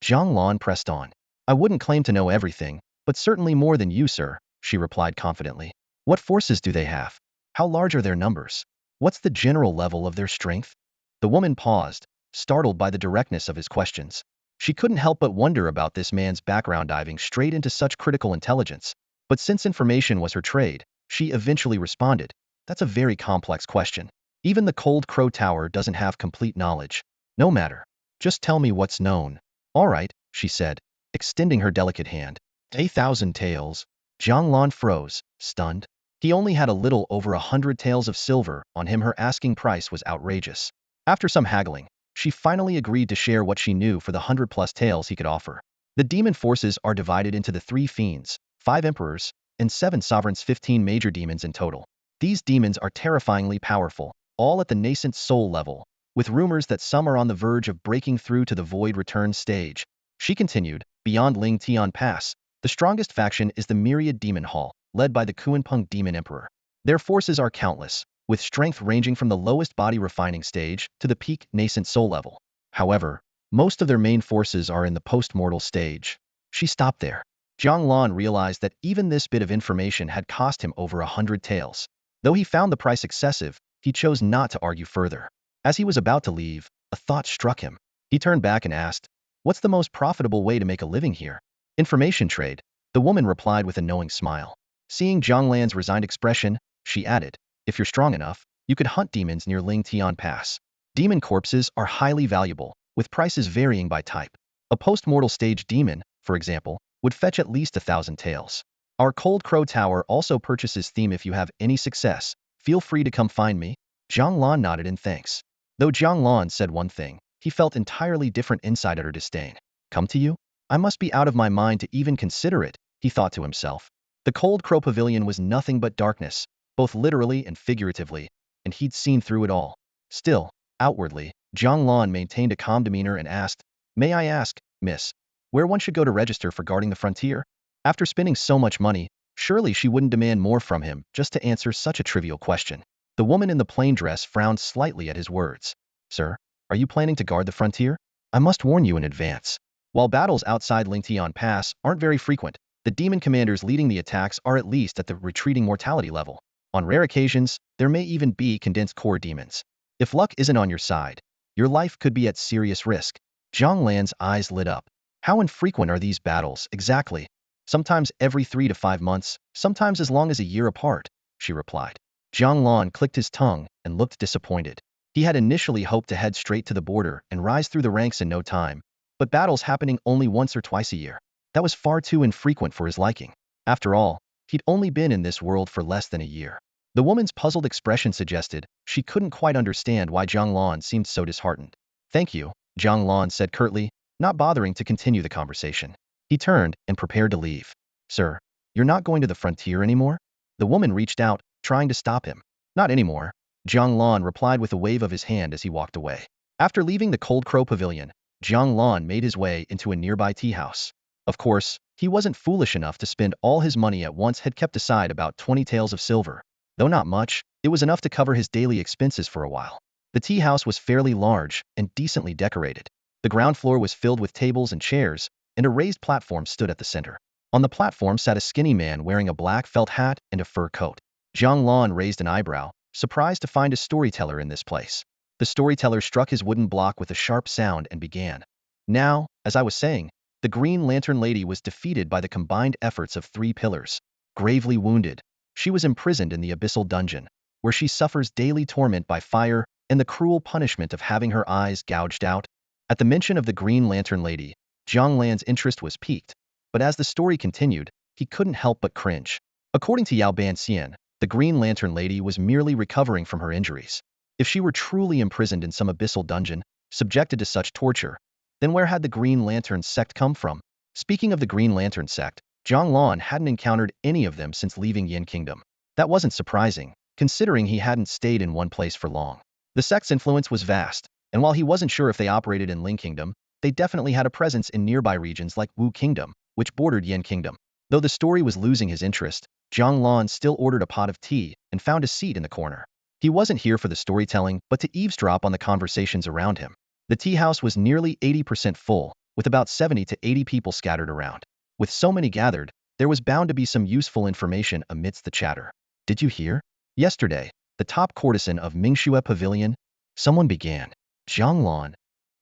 Jiang Lan pressed on. "I wouldn't claim to know everything, but certainly more than you, sir," she replied confidently. "What forces do they have? How large are their numbers? What's the general level of their strength?" The woman paused, startled by the directness of his questions. She couldn't help but wonder about this man's background, diving straight into such critical intelligence. But since information was her trade, she eventually responded, "That's a very complex question. Even the Cold Crow Tower doesn't have complete knowledge." "No matter. Just tell me what's known." "All right," she said, extending her delicate hand. "1,000 taels." Jiang Lan froze, stunned. He only had a little over 100 taels of silver on him. Her asking price was outrageous. After some haggling, she finally agreed to share what she knew for the 100+ taels he could offer. "The demon forces are divided into the 3 fiends, 5 emperors, and 7 sovereigns, 15 major demons in total. These demons are terrifyingly powerful, all at the nascent soul level, with rumors that some are on the verge of breaking through to the void return stage." She continued, "Beyond Ling Tian Pass, the strongest faction is the Myriad Demon Hall, led by the Kuanpeng Demon Emperor. Their forces are countless, with strength ranging from the lowest body refining stage to the peak nascent soul level. However, most of their main forces are in the post-mortal stage." She stopped there. Jiang Lan realized that even this bit of information had cost him over 100 taels. Though he found the price excessive, he chose not to argue further. As he was about to leave, a thought struck him. He turned back and asked, "What's the most profitable way to make a living here?" "Information trade," the woman replied with a knowing smile. Seeing Jiang Lan's resigned expression, she added, "If you're strong enough, you could hunt demons near Ling Tian Pass. Demon corpses are highly valuable, with prices varying by type. A post-mortal stage demon, for example, would fetch at least 1,000 taels. Our Cold Crow Tower also purchases theme. If you have any success, feel free to come find me." Jiang Lan nodded in thanks. Though Jiang Lan said one thing, he felt entirely different inside at her disdain. "Come to you? I must be out of my mind to even consider it," he thought to himself. The Cold Crow Pavilion was nothing but darkness, both literally and figuratively, and he'd seen through it all. Still, outwardly, Jiang Lan maintained a calm demeanor and asked, "May I ask, miss, where one should go to register for guarding the frontier?" After spending so much money, surely she wouldn't demand more from him just to answer such a trivial question. The woman in the plain dress frowned slightly at his words. "Sir, Are you planning to guard the frontier? I must warn you in advance. While battles outside Lingtian Pass aren't very frequent, the demon commanders leading the attacks are at least at the retreating mortality level. On rare occasions, there may even be condensed core demons. If luck isn't on your side, your life could be at serious risk. Jiang Lan's eyes lit up. How infrequent are these battles, exactly? Sometimes every 3 to 5 months, sometimes as long as a year apart, she replied. Jiang Lan clicked his tongue and looked disappointed. He had initially hoped to head straight to the border and rise through the ranks in no time, but battles happening only once or twice a year. That was far too infrequent for his liking. After all, he'd only been in this world for less than a year. The woman's puzzled expression suggested she couldn't quite understand why Jiang Lan seemed so disheartened. Thank you, Jiang Lan said curtly, not bothering to continue the conversation. He turned and prepared to leave. Sir, you're not going to the frontier anymore? The woman reached out, trying to stop him. Not anymore, Jiang Lan replied with a wave of his hand as he walked away. After leaving the Cold Crow Pavilion, Jiang Lan made his way into a nearby tea house. Of course, he wasn't foolish enough to spend all his money at once. Had kept aside about 20 taels of silver. Though not much, it was enough to cover his daily expenses for a while. The tea house was fairly large and decently decorated. The ground floor was filled with tables and chairs, and a raised platform stood at the center. On the platform sat a skinny man wearing a black felt hat and a fur coat. Jiang Lan raised an eyebrow, surprised to find a storyteller in this place. The storyteller struck his wooden block with a sharp sound and began. Now, as I was saying, the Green Lantern Lady was defeated by the combined efforts of 3 pillars. Gravely wounded, she was imprisoned in the Abyssal Dungeon, where she suffers daily torment by fire and the cruel punishment of having her eyes gouged out. At the mention of the Green Lantern Lady, Jiang Lan's interest was piqued, but as the story continued, he couldn't help but cringe. According to Yao Banxian, the Green Lantern Lady was merely recovering from her injuries. If she were truly imprisoned in some abyssal dungeon, subjected to such torture, then where had the Green Lantern sect come from? Speaking of the Green Lantern sect, Jiang Lan hadn't encountered any of them since leaving Yin Kingdom. That wasn't surprising, considering he hadn't stayed in one place for long. The sect's influence was vast, and while he wasn't sure if they operated in Ling Kingdom, they definitely had a presence in nearby regions like Wu Kingdom, which bordered Yin Kingdom. Though the story was losing his interest, Jiang Lan still ordered a pot of tea and found a seat in the corner. He wasn't here for the storytelling, but to eavesdrop on the conversations around him. The tea house was nearly 80% full, with about 70 to 80 people scattered around. With so many gathered, there was bound to be some useful information amidst the chatter. Did you hear? Yesterday, the top courtesan of Mingxue Pavilion, someone began. Jiang Lan.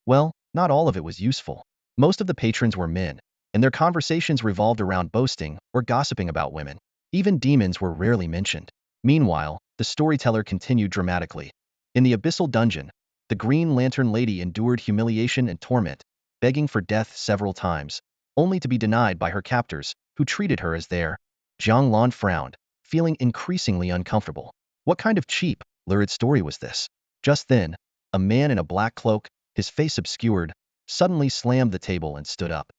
Well, not all of it was useful. Most of the patrons were men, and their conversations revolved around boasting or gossiping about women. Even demons were rarely mentioned. Meanwhile, the storyteller continued dramatically. In the Abyssal Dungeon, the Green Lantern Lady endured humiliation and torment, begging for death several times, only to be denied by her captors, who treated her as their. Jiang Lan frowned, feeling increasingly uncomfortable. What kind of cheap, lurid story was this? Just then, a man in a black cloak, his face obscured, suddenly slammed the table and stood up.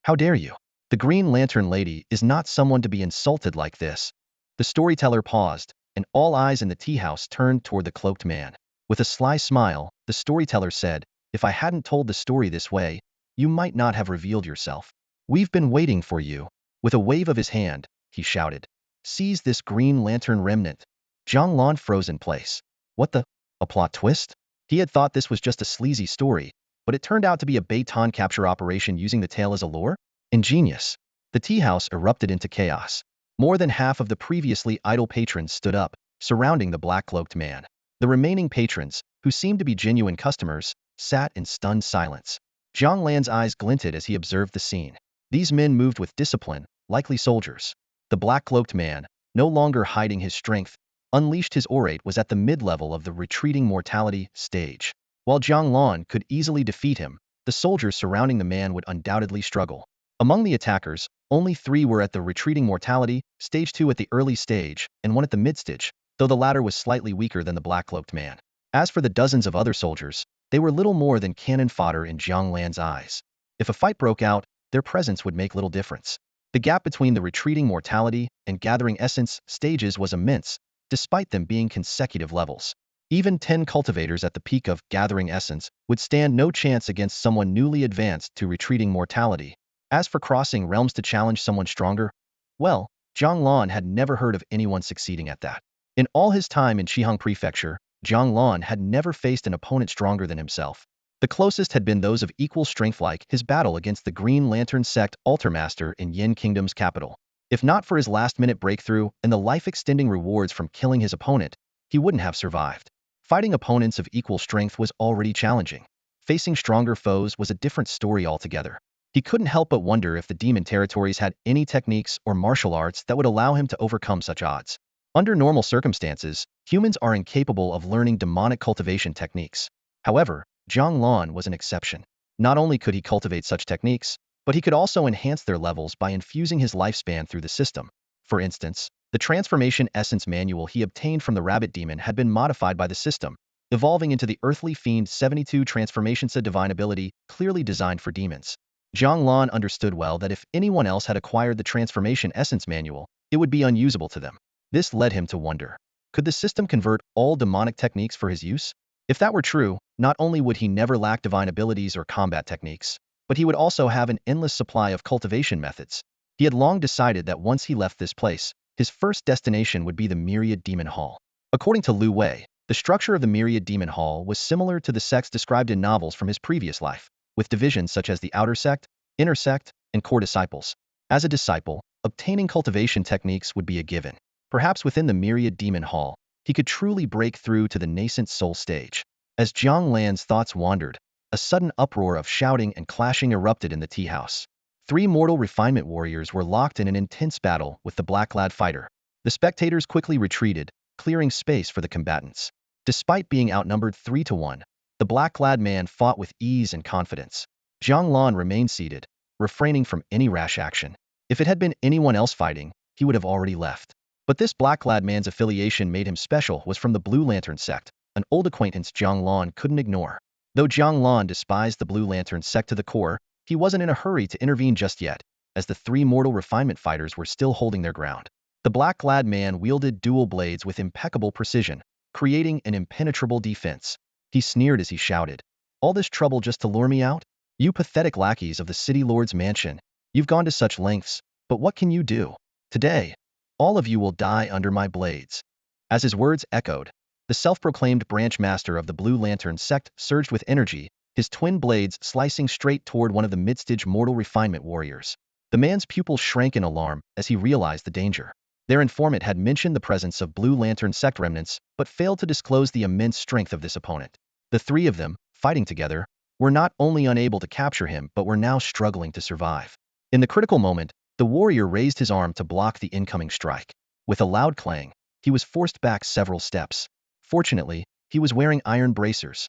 How dare you? The Green Lantern Lady is not someone to be insulted like this. The storyteller paused, and all eyes in the tea house turned toward the cloaked man. With a sly smile, the storyteller said, if I hadn't told the story this way, you might not have revealed yourself. We've been waiting for you. With a wave of his hand, he shouted. Seize this Green Lantern remnant. Jiang Lan froze in place. What the? A plot twist? He had thought this was just a sleazy story, but it turned out to be a baton capture operation using the tale as a lure? Ingenious. The tea house erupted into chaos. More than half of the previously idle patrons stood up, surrounding the black-cloaked man. The remaining patrons, who seemed to be genuine customers, sat in stunned silence. Jiang Lan's eyes glinted as he observed the scene. These men moved with discipline, likely soldiers. The black-cloaked man, no longer hiding his strength, unleashed his orate was at the mid-level of the retreating mortality stage. While Jiang Lan could easily defeat him, the soldiers surrounding the man would undoubtedly struggle. Among the attackers, only 3 were at the retreating mortality, stage 2 at the early stage, and 1 at the mid-stage, though the latter was slightly weaker than the black-cloaked man. As for the dozens of other soldiers, they were little more than cannon fodder in Jiang Lan's eyes. If a fight broke out, their presence would make little difference. The gap between the retreating mortality and gathering essence stages was immense, despite them being consecutive levels. Even 10 cultivators at the peak of gathering essence would stand no chance against someone newly advanced to retreating mortality. As for crossing realms to challenge someone stronger, well, Jiang Lan had never heard of anyone succeeding at that. In all his time in Qihang Prefecture, Jiang Lan had never faced an opponent stronger than himself. The closest had been those of equal strength, like his battle against the Green Lantern sect Altarmaster in Yin Kingdom's capital. If not for his last-minute breakthrough and the life-extending rewards from killing his opponent, he wouldn't have survived. Fighting opponents of equal strength was already challenging. Facing stronger foes was a different story altogether. He couldn't help but wonder if the demon territories had any techniques or martial arts that would allow him to overcome such odds. Under normal circumstances, humans are incapable of learning demonic cultivation techniques. However, Jiang Lan was an exception. Not only could he cultivate such techniques, but he could also enhance their levels by infusing his lifespan through the system. For instance, the transformation essence manual he obtained from the rabbit demon had been modified by the system, evolving into the earthly fiend 72 transformations, a divine ability clearly designed for demons. Jiang Lan understood well that if anyone else had acquired the transformation essence manual, it would be unusable to them. This led him to wonder, could the system convert all demonic techniques for his use? If that were true, not only would he never lack divine abilities or combat techniques, but he would also have an endless supply of cultivation methods. He had long decided that once he left this place, his first destination would be the Myriad Demon Hall. According to Lu Wei, the structure of the Myriad Demon Hall was similar to the sects described in novels from his previous life, with divisions such as the Outer Sect, Inner Sect, and Core Disciples. As a disciple, obtaining cultivation techniques would be a given. Perhaps within the Myriad Demon Hall, he could truly break through to the nascent soul stage. As Jiang Lan's thoughts wandered, a sudden uproar of shouting and clashing erupted in the tea house. 3 mortal refinement warriors were locked in an intense battle with the black-clad fighter. The spectators quickly retreated, clearing space for the combatants. Despite being outnumbered 3-1, the black-clad man fought with ease and confidence. Jiang Lan remained seated, refraining from any rash action. If it had been anyone else fighting, he would have already left. But this black-clad man's affiliation made him special was from the Blue Lantern sect, an old acquaintance Jiang Lan couldn't ignore. Though Jiang Lan despised the Blue Lantern sect to the core, he wasn't in a hurry to intervene just yet, as the 3 mortal refinement fighters were still holding their ground. The black-clad man wielded dual blades with impeccable precision, creating an impenetrable defense. He sneered as he shouted, "All this trouble just to lure me out? You pathetic lackeys of the City Lord's mansion. You've gone to such lengths, but what can you do? Today, all of you will die under my blades." As his words echoed, the self-proclaimed branch master of the Blue Lantern sect surged with energy, his twin blades slicing straight toward one of the mid-stage mortal refinement warriors. The man's pupils shrank in alarm as he realized the danger. Their informant had mentioned the presence of Blue Lantern sect remnants, but failed to disclose the immense strength of this opponent. The 3 of them, fighting together, were not only unable to capture him but were now struggling to survive. In the critical moment, the warrior raised his arm to block the incoming strike. With a loud clang, he was forced back several steps. Fortunately, he was wearing iron bracers.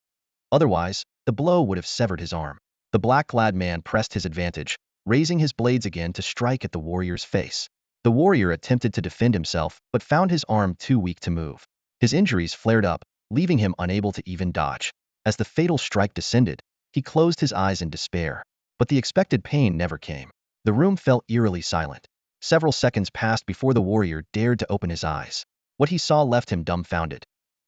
Otherwise, the blow would have severed his arm. The black-clad man pressed his advantage, raising his blades again to strike at the warrior's face. The warrior attempted to defend himself, but found his arm too weak to move. His injuries flared up, leaving him unable to even dodge. As the fatal strike descended, he closed his eyes in despair. But the expected pain never came. The room fell eerily silent. Several seconds passed before the warrior dared to open his eyes. What he saw left him dumbfounded.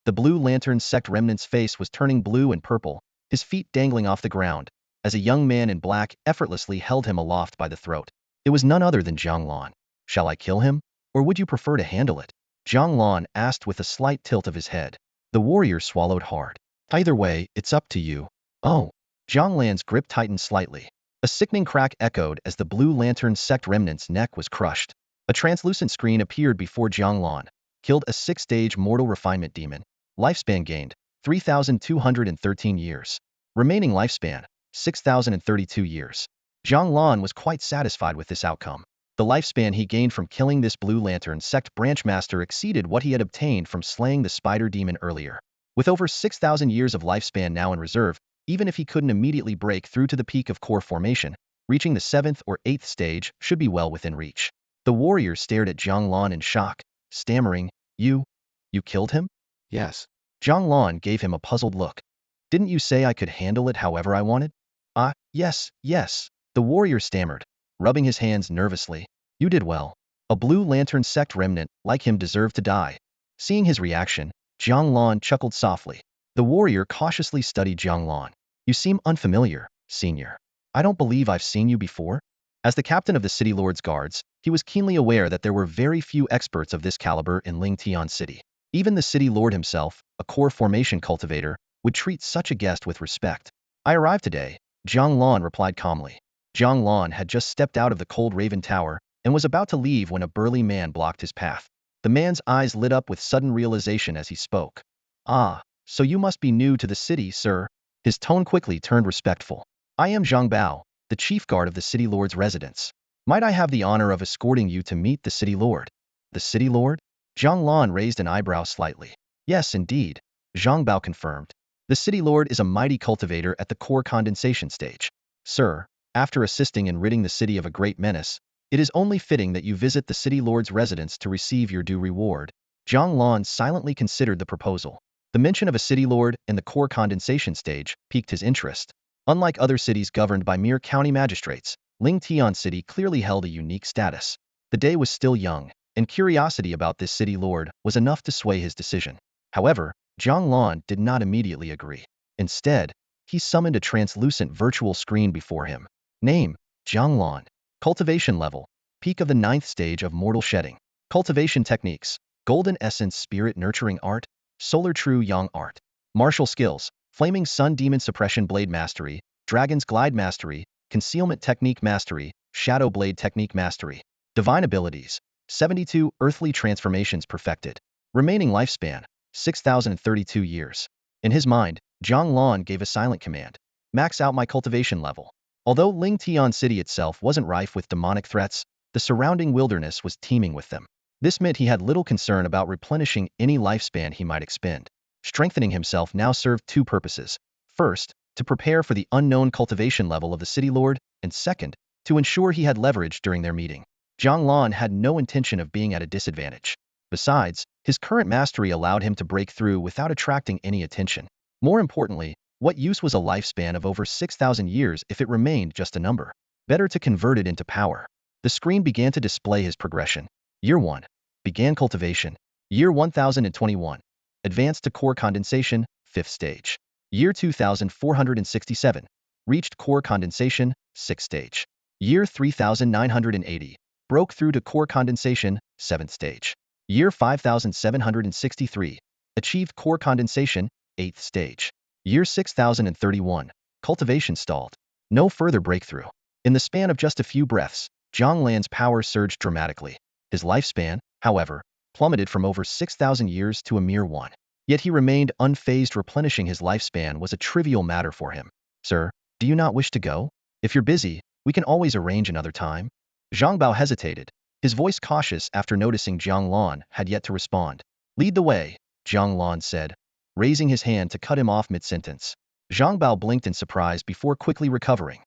The Blue Lantern sect remnant's face was turning blue and purple, his feet dangling off the ground, as a young man in black effortlessly held him aloft by the throat. It was none other than Jiang Lan. "Shall I kill him, or would you prefer to handle it?" Jiang Lan asked with a slight tilt of his head. The warrior swallowed hard. "Either way, it's up to you." "Oh." Jiang Lan's grip tightened slightly. A sickening crack echoed as the Blue Lantern sect remnant's neck was crushed. A translucent screen appeared before Jiang Lan. Killed a 6-stage mortal refinement demon. Lifespan gained, 3,213 years. Remaining lifespan, 6,032 years. Jiang Lan was quite satisfied with this outcome. The lifespan he gained from killing this Blue Lantern sect branch master exceeded what he had obtained from slaying the spider demon earlier. With over 6,000 years of lifespan now in reserve, even if he couldn't immediately break through to the peak of core formation, reaching the 7th or 8th stage should be well within reach. The warrior stared at Jiang Lan in shock, stammering, You killed him?" Yes. Jiang Lan gave him a puzzled look. "Didn't you say I could handle it however I wanted?" Yes. The warrior stammered, rubbing his hands nervously. "You did well. A Blue Lantern sect remnant like him deserved to die." Seeing his reaction, Jiang Lan chuckled softly. The warrior cautiously studied Jiang Lan. "You seem unfamiliar, senior. I don't believe I've seen you before." As the captain of the City Lord's guards, he was keenly aware that there were very few experts of this caliber in Lingtian City. Even the City Lord himself, a core formation cultivator, would treat such a guest with respect. I arrived today, Jiang Lan replied calmly. Jiang Lan had just stepped out of the cold Raven Tower and was about to leave when a burly man blocked his path. The man's eyes lit up with sudden realization as he spoke. Ah, so you must be new to the city, sir. His tone quickly turned respectful. I am Zhang Bao, the chief guard of the city lord's residence. Might I have the honor of escorting you to meet the city lord? The city lord? Jiang Lan raised an eyebrow slightly. Yes, indeed, Zhang Bao confirmed. The city lord is a mighty cultivator at the core condensation stage. Sir, after assisting in ridding the city of a great menace, it is only fitting that you visit the city lord's residence to receive your due reward. Jiang Lan silently considered the proposal. The mention of a city lord in the core condensation stage piqued his interest. Unlike other cities governed by mere county magistrates, Lingtian City clearly held a unique status. The day was still young, and curiosity about this city lord was enough to sway his decision. However, Jiang Lan did not immediately agree. Instead, he summoned a translucent virtual screen before him. Name, Jiang Lan. Cultivation level, peak of the 9th stage of mortal shedding. Cultivation techniques, golden essence spirit nurturing art, solar true yang art. Martial skills, flaming sun demon suppression blade mastery, dragon's glide mastery, concealment technique mastery, shadow blade technique mastery. Divine abilities, 72 earthly transformations perfected. Remaining lifespan, 6,032 years. In his mind, Jiang Lan gave a silent command. Max out my cultivation level. Although Lingtian City itself wasn't rife with demonic threats, the surrounding wilderness was teeming with them. This meant he had little concern about replenishing any lifespan he might expend. Strengthening himself now served two purposes. First, to prepare for the unknown cultivation level of the city lord, and second, to ensure he had leverage during their meeting. Jiang Lan had no intention of being at a disadvantage. Besides, his current mastery allowed him to break through without attracting any attention. More importantly, what use was a lifespan of over 6,000 years if it remained just a number? Better to convert it into power. The screen began to display his progression. Year 1. Began cultivation. Year 1021. Advanced to core condensation, 5th stage. Year 2467. Reached core condensation, 6th stage. Year 3980. Broke through to core condensation, 7th stage. Year 5763. Achieved core condensation, 8th stage. Year 6031. Cultivation stalled. No further breakthrough. In the span of just a few breaths, Jiang Lan's power surged dramatically. His lifespan, however, plummeted from over 6,000 years to a mere one. Yet he remained unfazed. Replenishing his lifespan was a trivial matter for him. Sir, do you not wish to go? If you're busy, we can always arrange another time. Zhang Bao hesitated, his voice cautious after noticing Jiang Lan had yet to respond. Lead the way, Jiang Lan said, raising his hand to cut him off mid-sentence. Zhang Bao blinked in surprise before quickly recovering.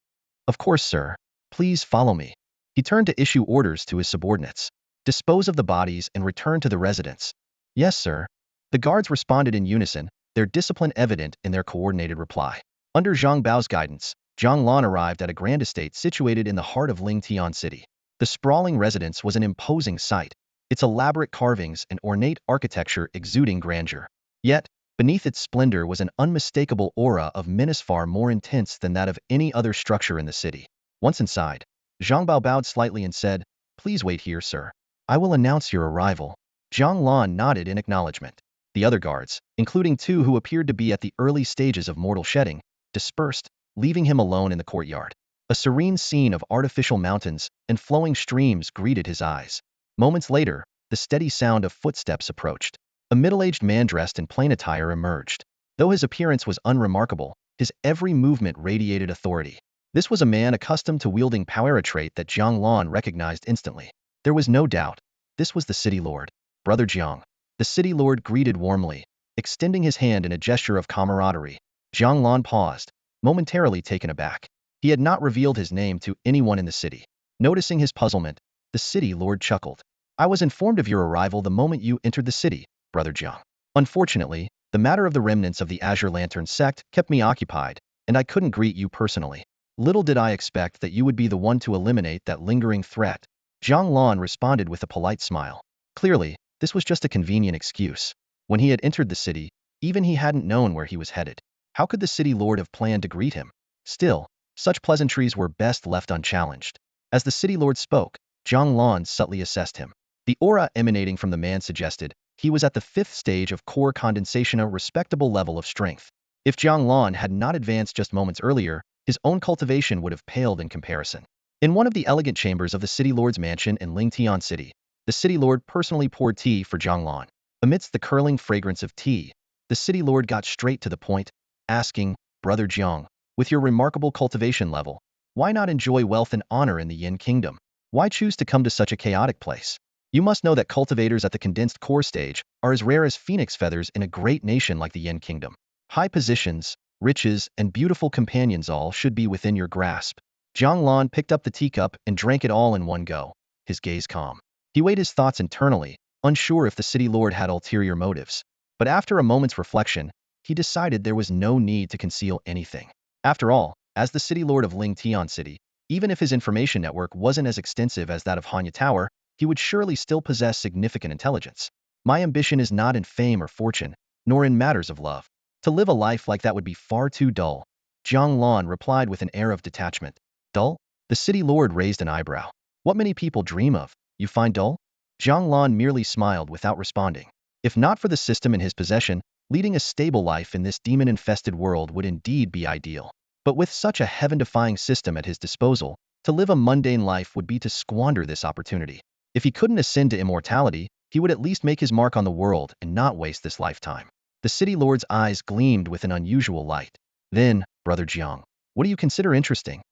Of course, sir. Please follow me. He turned to issue orders to his subordinates. Dispose of the bodies and return to the residence. Yes, sir. The guards responded in unison, their discipline evident in their coordinated reply. Under Zhang Bao's guidance, Jiang Lan arrived at a grand estate situated in the heart of Lingtian City. The sprawling residence was an imposing sight, its elaborate carvings and ornate architecture exuding grandeur. Yet, beneath its splendor was an unmistakable aura of menace far more intense than that of any other structure in the city. Once inside, Zhang Bao bowed slightly and said, Please wait here, sir. I will announce your arrival. Jiang Lan nodded in acknowledgement. The other guards, including two who appeared to be at the early stages of mortal shedding, dispersed, leaving him alone in the courtyard. A serene scene of artificial mountains and flowing streams greeted his eyes. Moments later, the steady sound of footsteps approached. A middle-aged man dressed in plain attire emerged. Though his appearance was unremarkable, his every movement radiated authority. This was a man accustomed to wielding power, a trait that Jiang Lan recognized instantly. There was no doubt. This was the city lord, Brother Jiang. The city lord greeted warmly, extending his hand in a gesture of camaraderie. Jiang Lan paused, momentarily taken aback. He had not revealed his name to anyone in the city. Noticing his puzzlement, the city lord chuckled. I was informed of your arrival the moment you entered the city, Brother Jiang. Unfortunately, the matter of the remnants of the Azure Lantern sect kept me occupied, and I couldn't greet you personally. Little did I expect that you would be the one to eliminate that lingering threat. Jiang Lan responded with a polite smile. Clearly, this was just a convenient excuse. When he had entered the city, even he hadn't known where he was headed. How could the city lord have planned to greet him? Still, such pleasantries were best left unchallenged. As the city lord spoke, Jiang Lan subtly assessed him. The aura emanating from the man suggested he was at the 5th stage of core condensation, a respectable level of strength. If Jiang Lan had not advanced just moments earlier, his own cultivation would have paled in comparison. In one of the elegant chambers of the city lord's mansion in Lingtian City, the city lord personally poured tea for Jiang Lan. Amidst the curling fragrance of tea, the city lord got straight to the point, asking, "Brother Jiang, with your remarkable cultivation level, why not enjoy wealth and honor in the Yin Kingdom? Why choose to come to such a chaotic place? You must know that cultivators at the condensed core stage are as rare as phoenix feathers in a great nation like the Yin Kingdom. High positions, riches, and beautiful companions all should be within your grasp." Jiang Lan picked up the teacup and drank it all in one go, his gaze calm. He weighed his thoughts internally, unsure if the city lord had ulterior motives. But after a moment's reflection, he decided there was no need to conceal anything. After all, as the city lord of Lingtian City, even if his information network wasn't as extensive as that of Hanya Tower, he would surely still possess significant intelligence. My ambition is not in fame or fortune, nor in matters of love. To live a life like that would be far too dull. Jiang Lan replied with an air of detachment. Dull? The city lord raised an eyebrow. What many people dream of, you find dull? Jiang Lan merely smiled without responding. If not for the system in his possession, leading a stable life in this demon-infested world would indeed be ideal. But with such a heaven-defying system at his disposal, to live a mundane life would be to squander this opportunity. If he couldn't ascend to immortality, he would at least make his mark on the world and not waste this lifetime. The city lord's eyes gleamed with an unusual light. Then, Brother Jiang, what do you consider interesting?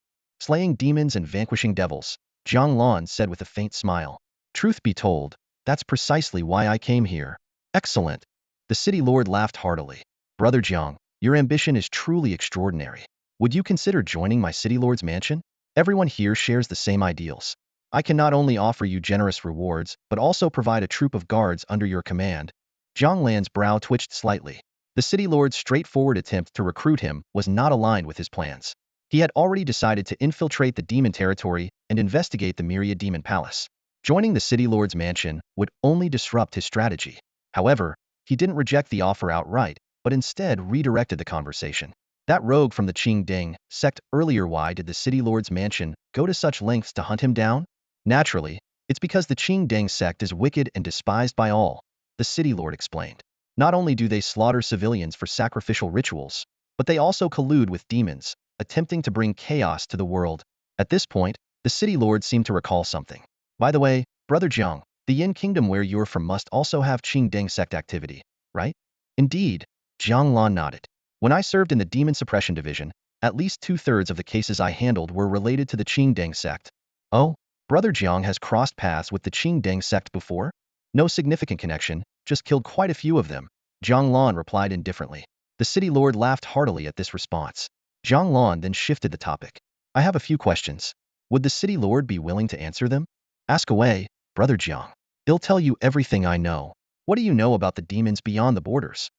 Slaying demons and vanquishing devils, Jiang Lan said with a faint smile. Truth be told, that's precisely why I came here. Excellent. The city lord laughed heartily. Brother Jiang, your ambition is truly extraordinary. Would you consider joining my city lord's mansion? Everyone here shares the same ideals. I can not only offer you generous rewards, but also provide a troop of guards under your command. Jiang Lan's brow twitched slightly. The city lord's straightforward attempt to recruit him was not aligned with his plans. He had already decided to infiltrate the demon territory and investigate the Myriad Demon Palace. Joining the city lord's mansion would only disrupt his strategy. However, he didn't reject the offer outright, but instead redirected the conversation. That rogue from the Qing Ding sect earlier, why did the city lord's mansion go to such lengths to hunt him down? Naturally, it's because the Qing Ding sect is wicked and despised by all, the city lord explained. Not only do they slaughter civilians for sacrificial rituals, but they also collude with demons, attempting to bring chaos to the world. At this point, the city lord seemed to recall something. By the way, Brother Jiang, the Yin Kingdom where you're from must also have Qing Ding sect activity, right? Indeed, Jiang Lan nodded. When I served in the Demon Suppression Division, at least 2/3 of the cases I handled were related to the Qing Ding sect. Oh? Brother Jiang has crossed paths with the Qing Ding sect before? No significant connection, just killed quite a few of them, Jiang Lan replied indifferently. The city lord laughed heartily at this response. Jiang Lan then shifted the topic. I have a few questions. Would the city lord be willing to answer them? Ask away, Brother Jiang. I'll tell you everything I know. What do you know about the demons beyond the borders?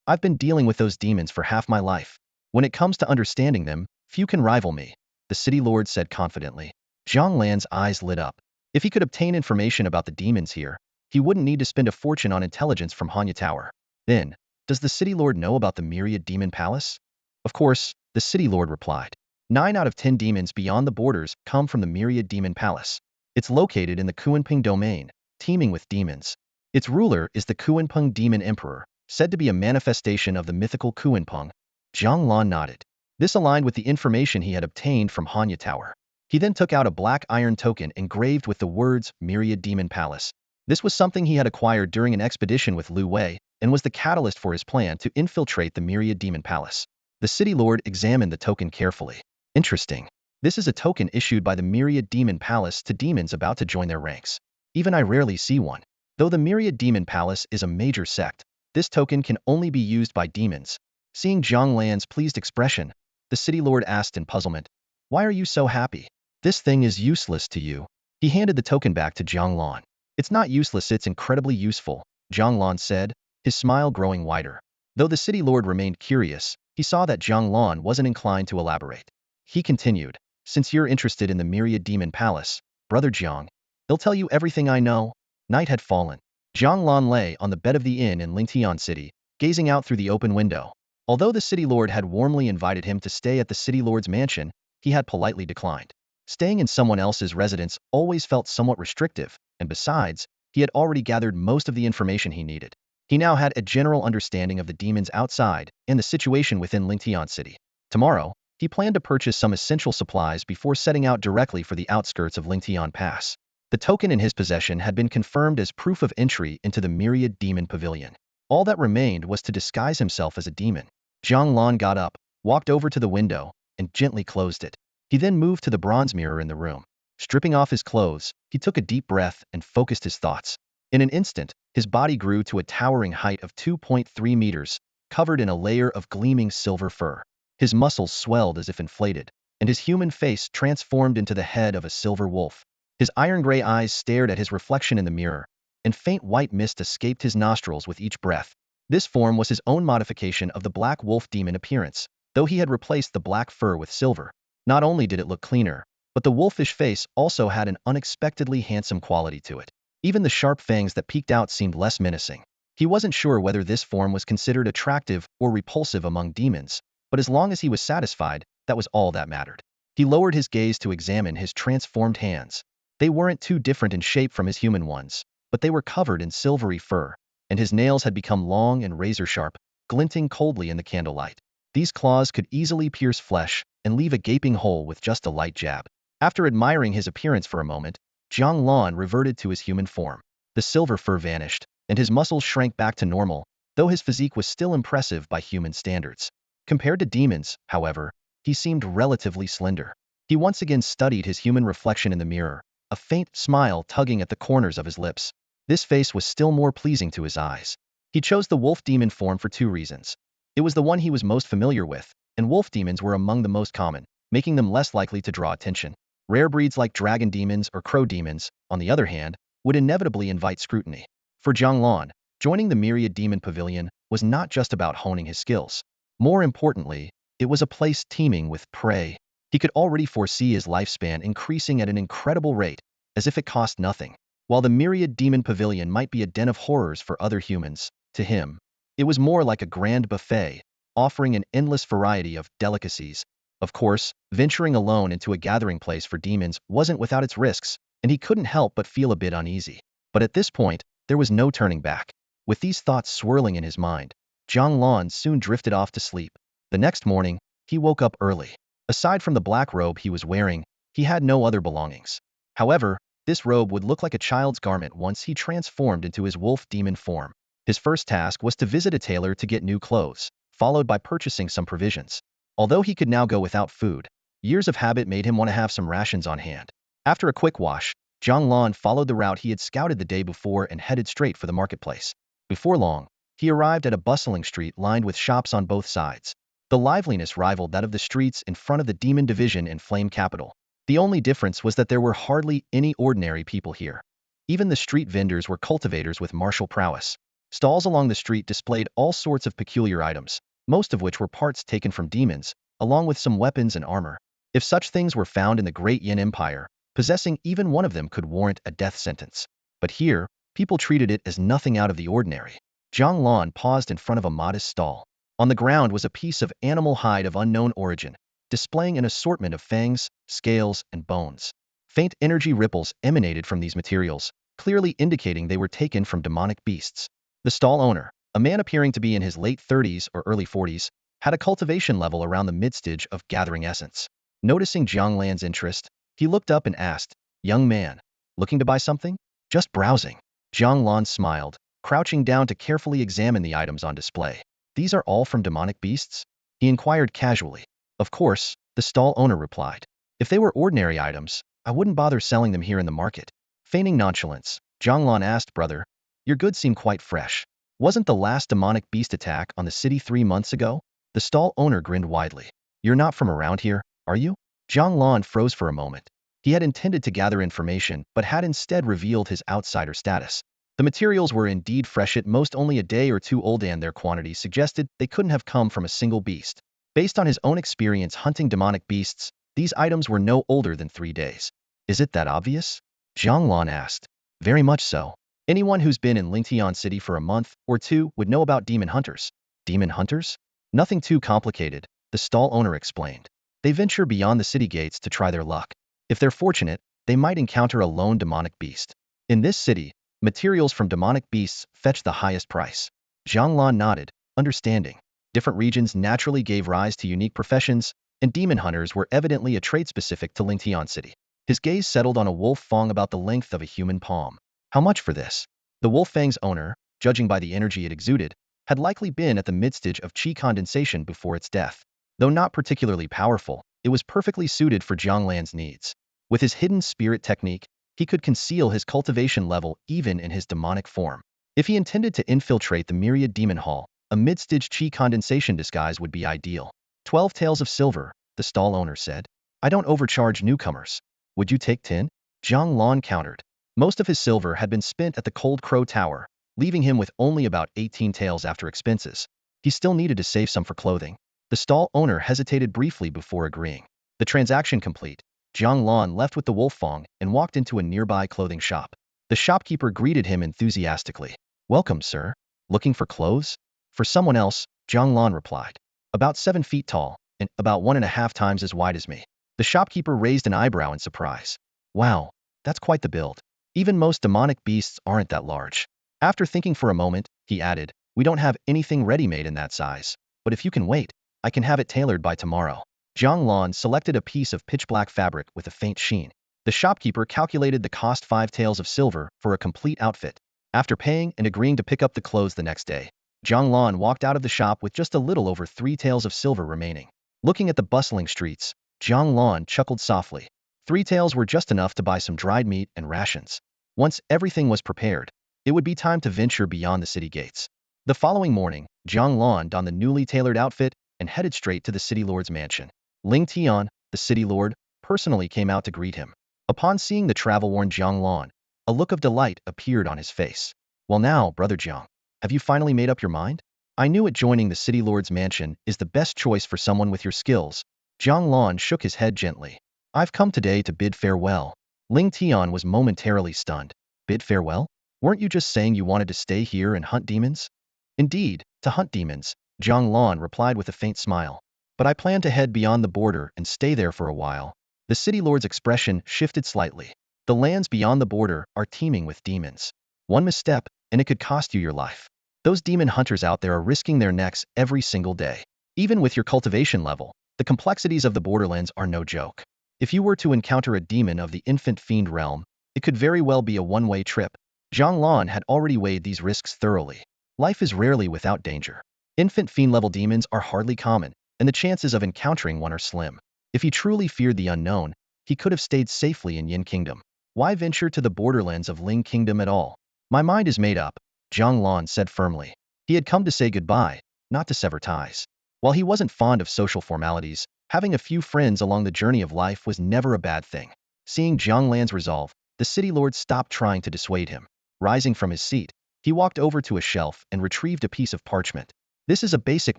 I've been dealing with those demons for half my life. When it comes to understanding them, few can rival me, the city lord said confidently. Jiang Lan's eyes lit up. If he could obtain information about the demons here, he wouldn't need to spend a fortune on intelligence from Hanya Tower. Then, does the city lord know about the Myriad Demon Palace? Of course, the city lord replied. 9 out of 10 demons beyond the borders come from the Myriad Demon Palace. It's located in the Kuanping domain, teeming with demons. Its ruler is the Kuanping Demon Emperor, said to be a manifestation of the mythical Kuanping. Jiang Lan nodded. This aligned with the information he had obtained from Hanya Tower. He then took out a black iron token engraved with the words Myriad Demon Palace. This was something he had acquired during an expedition with Lu Wei, and was the catalyst for his plan to infiltrate the Myriad Demon Palace. The city lord examined the token carefully. Interesting. This is a token issued by the Myriad Demon Palace to demons about to join their ranks. Even I rarely see one. Though the Myriad Demon Palace is a major sect, this token can only be used by demons. Seeing Jiang Lan's pleased expression, the city lord asked in puzzlement, "Why are you so happy? This thing is useless to you." He handed the token back to Jiang Lan. "It's not useless, it's incredibly useful," Jiang Lan said, his smile growing wider. Though the city lord remained curious, he saw that Jiang Lan wasn't inclined to elaborate. He continued, "Since you're interested in the Myriad Demon Palace, Brother Jiang, I'll tell you everything I know." Night had fallen. Jiang Lan lay on the bed of the inn in Lingtian City, gazing out through the open window. Although the city lord had warmly invited him to stay at the city lord's mansion, he had politely declined. Staying in someone else's residence always felt somewhat restrictive, and besides, he had already gathered most of the information he needed. He now had a general understanding of the demons outside and the situation within Lingtian City. Tomorrow, he planned to purchase some essential supplies before setting out directly for the outskirts of Lingtian Pass. The token in his possession had been confirmed as proof of entry into the myriad demon pavilion. All that remained was to disguise himself as a demon. Jiang Lan got up, walked over to the window, and gently closed it. He then moved to the bronze mirror in the room. Stripping off his clothes, he took a deep breath and focused his thoughts. In an instant, his body grew to a towering height of 2.3 meters, covered in a layer of gleaming silver fur. His muscles swelled as if inflated, and his human face transformed into the head of a silver wolf. His iron-gray eyes stared at his reflection in the mirror, and faint white mist escaped his nostrils with each breath. This form was his own modification of the black wolf demon appearance, though he had replaced the black fur with silver. Not only did it look cleaner, but the wolfish face also had an unexpectedly handsome quality to it. Even the sharp fangs that peeked out seemed less menacing. He wasn't sure whether this form was considered attractive or repulsive among demons, but as long as he was satisfied, that was all that mattered. He lowered his gaze to examine his transformed hands. They weren't too different in shape from his human ones, but they were covered in silvery fur, and his nails had become long and razor-sharp, glinting coldly in the candlelight. These claws could easily pierce flesh and leave a gaping hole with just a light jab. After admiring his appearance for a moment, Jiang Lan reverted to his human form. The silver fur vanished, and his muscles shrank back to normal, though his physique was still impressive by human standards. Compared to demons, however, he seemed relatively slender. He once again studied his human reflection in the mirror, a faint smile tugging at the corners of his lips. This face was still more pleasing to his eyes. He chose the wolf demon form for two reasons. It was the one he was most familiar with, and wolf demons were among the most common, making them less likely to draw attention. Rare breeds like dragon demons or crow demons, on the other hand, would inevitably invite scrutiny. For Jiang Lan, joining the Myriad Demon Pavilion was not just about honing his skills. More importantly, it was a place teeming with prey. He could already foresee his lifespan increasing at an incredible rate, as if it cost nothing. While the Myriad Demon Pavilion might be a den of horrors for other humans, to him, it was more like a grand buffet, offering an endless variety of delicacies. Of course, venturing alone into a gathering place for demons wasn't without its risks, and he couldn't help but feel a bit uneasy. But at this point, there was no turning back. With these thoughts swirling in his mind, Jiang Lan soon drifted off to sleep. The next morning, he woke up early. Aside from the black robe he was wearing, he had no other belongings. However, this robe would look like a child's garment once he transformed into his wolf demon form. His first task was to visit a tailor to get new clothes, followed by purchasing some provisions. Although he could now go without food, years of habit made him want to have some rations on hand. After a quick wash, Jiang Lan followed the route he had scouted the day before and headed straight for the marketplace. Before long, he arrived at a bustling street lined with shops on both sides. The liveliness rivaled that of the streets in front of the Demon Division in Flame Capital. The only difference was that there were hardly any ordinary people here. Even the street vendors were cultivators with martial prowess. Stalls along the street displayed all sorts of peculiar items, most of which were parts taken from demons, along with some weapons and armor. If such things were found in the Great Yin Empire, possessing even one of them could warrant a death sentence. But here, people treated it as nothing out of the ordinary. Jiang Lan paused in front of a modest stall. On the ground was a piece of animal hide of unknown origin, displaying an assortment of fangs, scales, and bones. Faint energy ripples emanated from these materials, clearly indicating they were taken from demonic beasts. The stall owner, a man appearing to be in his late 30s or early 40s, had a cultivation level around the mid-stage of gathering essence. Noticing Jiang Lan's interest, he looked up and asked, "Young man, looking to buy something?" "Just browsing." Jiang Lan smiled, crouching down to carefully examine the items on display. "These are all from demonic beasts?" he inquired casually. "Of course," the stall owner replied. "If they were ordinary items, I wouldn't bother selling them here in the market." Feigning nonchalance, Jiang Lan asked, "Brother, your goods seem quite fresh. Wasn't the last demonic beast attack on the city 3 months ago?" The stall owner grinned widely. "You're not from around here, are you?" Jiang Lan froze for a moment. He had intended to gather information, but had instead revealed his outsider status. The materials were indeed fresh, at most only a day or two old, and their quantity suggested they couldn't have come from a single beast. Based on his own experience hunting demonic beasts, these items were no older than 3 days. "Is it that obvious?" Jiang Lan asked. "Very much so. Anyone who's been in Lingtian City for a month or two would know about demon hunters." "Demon hunters?" "Nothing too complicated," the stall owner explained. "They venture beyond the city gates to try their luck. If they're fortunate, they might encounter a lone demonic beast. In this city, Materials from demonic beasts fetch the highest price. Jiang Lan nodded, understanding. Different regions naturally gave rise to unique professions, and demon hunters were evidently a trait specific to Lingtian City. His gaze settled on a wolf fang about the length of a human palm. How much for this? The wolf fang's owner, judging by the energy it exuded, had likely been at the midstage of qi condensation before its death. Though not particularly powerful, it was perfectly suited for Jiang Lan's needs. With his hidden spirit technique, he could conceal his cultivation level even in his demonic form. If he intended to infiltrate the myriad demon hall, a mid-stage qi condensation disguise would be ideal. 12 taels of silver, the stall owner said. I don't overcharge newcomers. Would you take 10? Jiang Lan countered. Most of his silver had been spent at the Cold Crow Tower, leaving him with only about 18 taels after expenses. He still needed to save some for clothing. The stall owner hesitated briefly before agreeing. The transaction complete, Jiang Lan left with the wolf fang and walked into a nearby clothing shop. The shopkeeper greeted him enthusiastically. Welcome, sir. Looking for clothes? For someone else, Jiang Lan replied. About 7 feet tall, and about 1.5 times as wide as me. The shopkeeper raised an eyebrow in surprise. Wow, that's quite the build. Even most demonic beasts aren't that large. After thinking for a moment, he added, we don't have anything ready-made in that size, but if you can wait, I can have it tailored by tomorrow. Jiang Lan selected a piece of pitch-black fabric with a faint sheen. The shopkeeper calculated the cost 5 taels of silver for a complete outfit. After paying and agreeing to pick up the clothes the next day, Jiang Lan walked out of the shop with just a little over 3 taels of silver remaining. Looking at the bustling streets, Jiang Lan chuckled softly. 3 taels were just enough to buy some dried meat and rations. Once everything was prepared, it would be time to venture beyond the city gates. The following morning, Jiang Lan donned the newly tailored outfit and headed straight to the city lord's mansion. Ling Tian, the city lord, personally came out to greet him. Upon seeing the travel-worn Jiang Lan, a look of delight appeared on his face. Well now, brother Jiang, have you finally made up your mind? I knew it joining the city lord's mansion is the best choice for someone with your skills. Jiang Lan shook his head gently. I've come today to bid farewell. Ling Tian was momentarily stunned. Bid farewell? Weren't you just saying you wanted to stay here and hunt demons? Indeed, to hunt demons, Jiang Lan replied with a faint smile. But I plan to head beyond the border and stay there for a while. The city lord's expression shifted slightly. The lands beyond the border are teeming with demons. One misstep, and it could cost you your life. Those demon hunters out there are risking their necks every single day. Even with your cultivation level, the complexities of the borderlands are no joke. If you were to encounter a demon of the infant fiend realm, it could very well be a one-way trip. Jiang Lan had already weighed these risks thoroughly. Life is rarely without danger. Infant fiend-level demons are hardly common, and the chances of encountering one are slim. If he truly feared the unknown, he could have stayed safely in Yin Kingdom. Why venture to the borderlands of Ling Kingdom at all? My mind is made up, Jiang Lan said firmly. He had come to say goodbye, not to sever ties. While he wasn't fond of social formalities, having a few friends along the journey of life was never a bad thing. Seeing Jiang Lan's resolve, the city lord stopped trying to dissuade him. Rising from his seat, he walked over to a shelf and retrieved a piece of parchment. This is a basic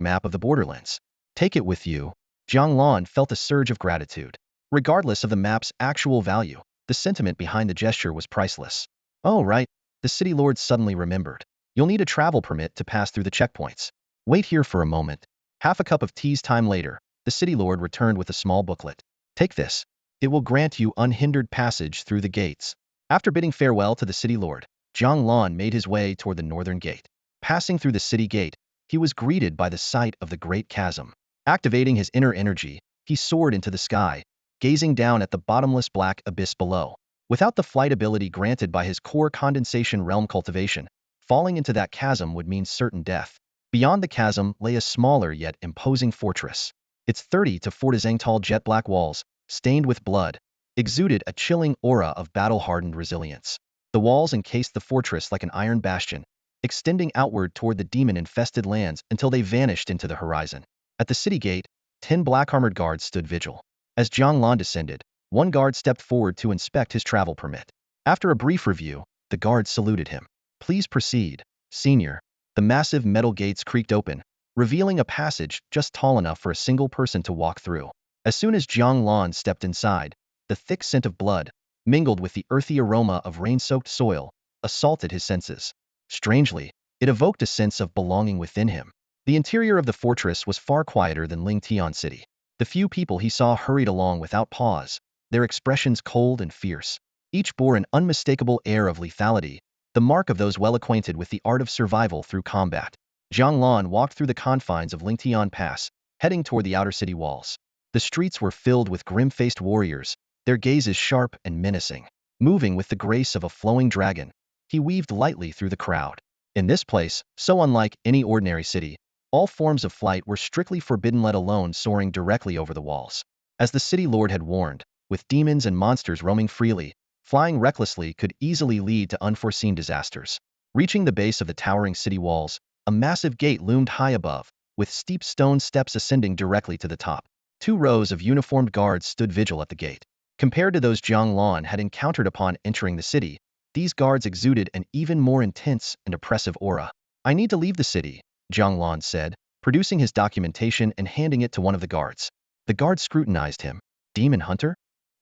map of the borderlands. Take it with you. Jiang Lan felt a surge of gratitude. Regardless of the map's actual value, the sentiment behind the gesture was priceless. Oh, right, the city lord suddenly remembered. You'll need a travel permit to pass through the checkpoints. Wait here for a moment. Half a cup of tea's time later, the city lord returned with a small booklet. Take this. It will grant you unhindered passage through the gates. After bidding farewell to the city lord, Jiang Lan made his way toward the northern gate. Passing through the city gate, he was greeted by the sight of the great chasm. Activating his inner energy, he soared into the sky, gazing down at the bottomless black abyss below. Without the flight ability granted by his core condensation realm cultivation, falling into that chasm would mean certain death. Beyond the chasm lay a smaller yet imposing fortress. Its 30 to 40 zang tall jet black walls, stained with blood, exuded a chilling aura of battle-hardened resilience. The walls encased the fortress like an iron bastion, extending outward toward the demon-infested lands until they vanished into the horizon. At the city gate, 10 black-armored guards stood vigil. As Jiang Lan descended, one guard stepped forward to inspect his travel permit. After a brief review, the guard saluted him. Please proceed, senior. The massive metal gates creaked open, revealing a passage just tall enough for a single person to walk through. As soon as Jiang Lan stepped inside, the thick scent of blood, mingled with the earthy aroma of rain-soaked soil, assaulted his senses. Strangely, it evoked a sense of belonging within him. The interior of the fortress was far quieter than Ling Tian City. The few people he saw hurried along without pause, their expressions cold and fierce. Each bore an unmistakable air of lethality, the mark of those well acquainted with the art of survival through combat. Jiang Lan walked through the confines of Lingtian Pass, heading toward the outer city walls. The streets were filled with grim-faced warriors, their gazes sharp and menacing. Moving with the grace of a flowing dragon, he weaved lightly through the crowd. In this place, so unlike any ordinary city, all forms of flight were strictly forbidden, let alone soaring directly over the walls. As the city lord had warned, with demons and monsters roaming freely, flying recklessly could easily lead to unforeseen disasters. Reaching the base of the towering city walls, a massive gate loomed high above, with steep stone steps ascending directly to the top. 2 rows of uniformed guards stood vigil at the gate. Compared to those Jiang Lan had encountered upon entering the city, these guards exuded an even more intense and oppressive aura. "I need to leave the city," Jiang Lan said, producing his documentation and handing it to one of the guards. The guard scrutinized him. "Demon hunter?"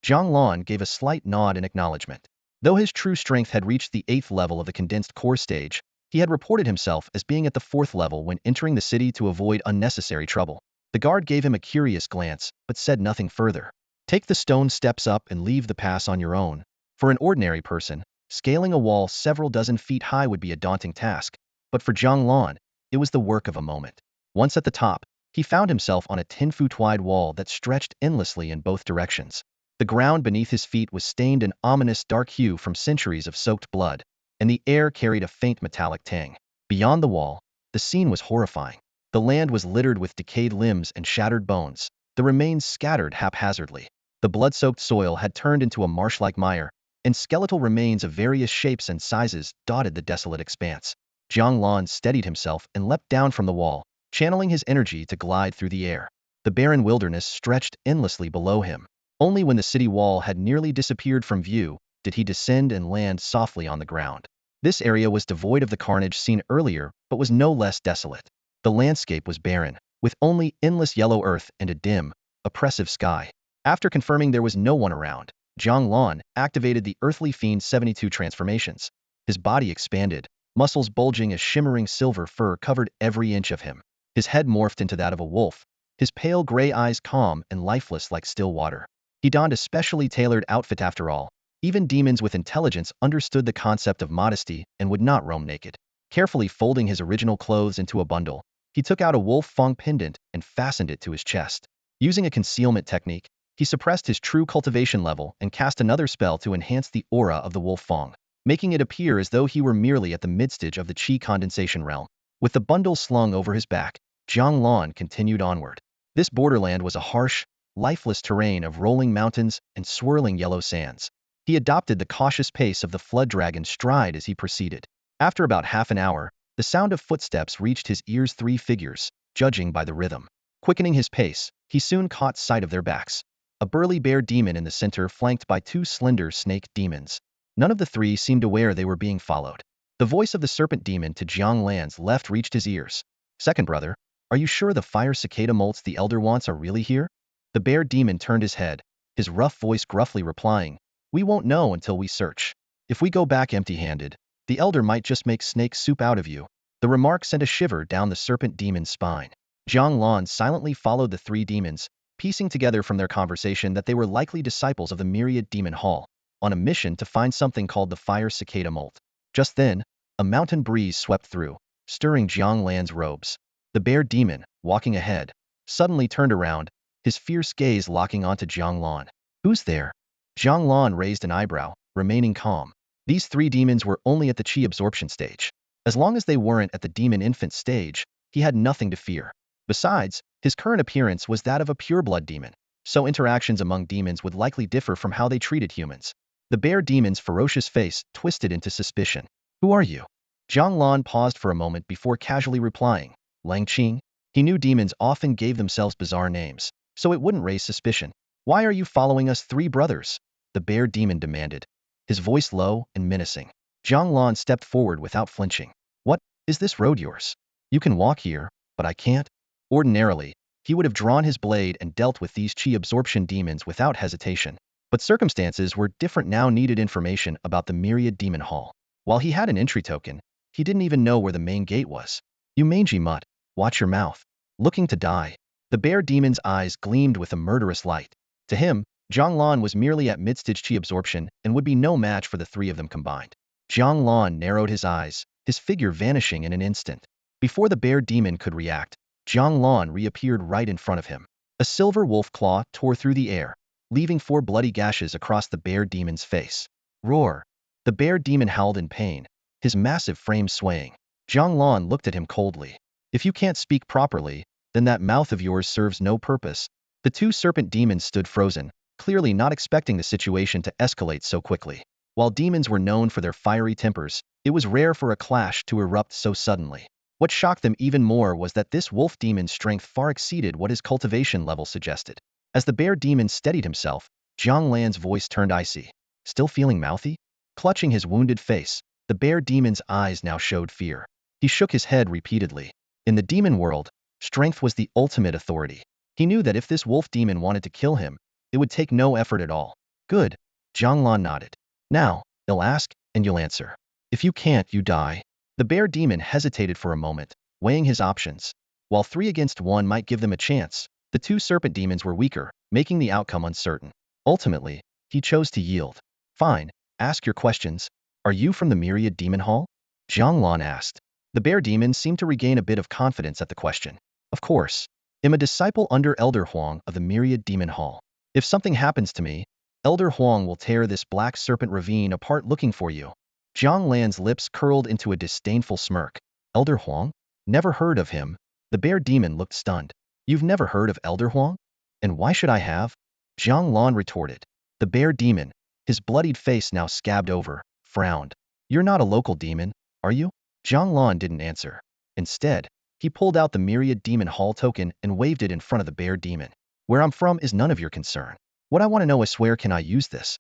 Jiang Lan gave a slight nod in acknowledgement. Though his true strength had reached the 8th level of the condensed core stage, he had reported himself as being at the 4th level when entering the city to avoid unnecessary trouble. The guard gave him a curious glance, but said nothing further. "Take the stone steps up and leave the pass on your own." For an ordinary person, scaling a wall several dozen feet high would be a daunting task, but for Jiang Lan, it was the work of a moment. Once at the top, he found himself on a 10-foot wide wall that stretched endlessly in both directions. The ground beneath his feet was stained an ominous dark hue from centuries of soaked blood, and the air carried a faint metallic tang. Beyond the wall, the scene was horrifying. The land was littered with decayed limbs and shattered bones, the remains scattered haphazardly. The blood-soaked soil had turned into a marsh-like mire, and skeletal remains of various shapes and sizes dotted the desolate expanse. Jiang Lan steadied himself and leapt down from the wall, channeling his energy to glide through the air. The barren wilderness stretched endlessly below him. Only when the city wall had nearly disappeared from view did he descend and land softly on the ground. This area was devoid of the carnage seen earlier, but was no less desolate. The landscape was barren, with only endless yellow earth and a dim, oppressive sky. After confirming there was no one around, Jiang Lan activated the earthly fiend's 72 transformations. His body expanded, muscles bulging as shimmering silver fur covered every inch of him. His head morphed into that of a wolf, his pale gray eyes calm and lifeless like still water. He donned a specially tailored outfit after all. Even demons with intelligence understood the concept of modesty and would not roam naked. Carefully folding his original clothes into a bundle, he took out a wolf fang pendant and fastened it to his chest. Using a concealment technique, he suppressed his true cultivation level and cast another spell to enhance the aura of the wolf fang, making it appear as though he were merely at the midstage of the chi condensation realm. With the bundle slung over his back, Jiang Lan continued onward. This borderland was a harsh, lifeless terrain of rolling mountains and swirling yellow sands. He adopted the cautious pace of the flood dragon's stride as he proceeded. After about half an hour, the sound of footsteps reached his ears, 3 figures, judging by the rhythm. Quickening his pace, he soon caught sight of their backs. A burly bear demon in the center flanked by 2 slender snake demons. None of the 3 seemed aware they were being followed. The voice of the serpent demon to Jiang Lan's left reached his ears. "Second brother, are you sure the fire cicada molts the elder wants are really here?" The bear demon turned his head, his rough voice gruffly replying, "We won't know until we search. If we go back empty-handed, the elder might just make snake soup out of you." The remark sent a shiver down the serpent demon's spine. Jiang Lan silently followed the 3 demons, piecing together from their conversation that they were likely disciples of the myriad demon hall, on a mission to find something called the fire cicada molt. Just then, a mountain breeze swept through, stirring Jiang Lan's robes. The bear demon, walking ahead, suddenly turned around, his fierce gaze locking onto Jiang Lan. "Who's there?" Jiang Lan raised an eyebrow, remaining calm. These 3 demons were only at the chi absorption stage. As long as they weren't at the demon infant stage, he had nothing to fear. Besides, his current appearance was that of a pureblood demon, so interactions among demons would likely differ from how they treated humans. The bear demon's ferocious face twisted into suspicion. "Who are you?" Jiang Lan paused for a moment before casually replying, "Lang Qing." He knew demons often gave themselves bizarre names, so it wouldn't raise suspicion. "Why are you following us 3 brothers?" the bear demon demanded, his voice low and menacing. Jiang Lan stepped forward without flinching. "What, is this road yours? You can walk here, but I can't." Ordinarily, he would have drawn his blade and dealt with these chi absorption demons without hesitation. But circumstances were different now. Needed information about the myriad demon hall. While he had an entry token, he didn't even know where the main gate was. "You mangy mutt, watch your mouth. Looking to die." The bear demon's eyes gleamed with a murderous light. To him, Jiang Lan was merely at mid-stage chi absorption and would be no match for the 3 of them combined. Jiang Lan narrowed his eyes, his figure vanishing in an instant. Before the bear demon could react, Jiang Lan reappeared right in front of him. A silver wolf claw tore through the air, leaving 4 bloody gashes across the bear demon's face. Roar! The bear demon howled in pain, his massive frame swaying. Jiang Lan looked at him coldly. If you can't speak properly, then that mouth of yours serves no purpose. The 2 serpent demons stood frozen, clearly not expecting the situation to escalate so quickly. While demons were known for their fiery tempers, it was rare for a clash to erupt so suddenly. What shocked them even more was that this wolf demon's strength far exceeded what his cultivation level suggested. As the bear demon steadied himself, Jiang Lan's voice turned icy. Still feeling mouthy? Clutching his wounded face, the bear demon's eyes now showed fear. He shook his head repeatedly. In the demon world, strength was the ultimate authority. He knew that if this wolf demon wanted to kill him, it would take no effort at all. Good. Jiang Lan nodded. Now, they'll ask, and you'll answer. If you can't, you die. The bear demon hesitated for a moment, weighing his options. While 3 against 1 might give them a chance, the 2 serpent demons were weaker, making the outcome uncertain. Ultimately, he chose to yield. Fine, ask your questions. Are you from the Myriad Demon Hall? Jiang Lan asked. The bear demon seemed to regain a bit of confidence at the question. Of course. I'm a disciple under Elder Huang of the Myriad Demon Hall. If something happens to me, Elder Huang will tear this black serpent ravine apart looking for you. Jiang Lan's lips curled into a disdainful smirk. Elder Huang? Never heard of him. The bear demon looked stunned. You've never heard of Elder Huang? And why should I have? Jiang Lan retorted. The bear demon, his bloodied face now scabbed over, frowned. You're not a local demon, are you? Jiang Lan didn't answer. Instead, he pulled out the Myriad Demon Hall token and waved it in front of the bear demon. Where I'm from is none of your concern. What I want to know is where can I use this?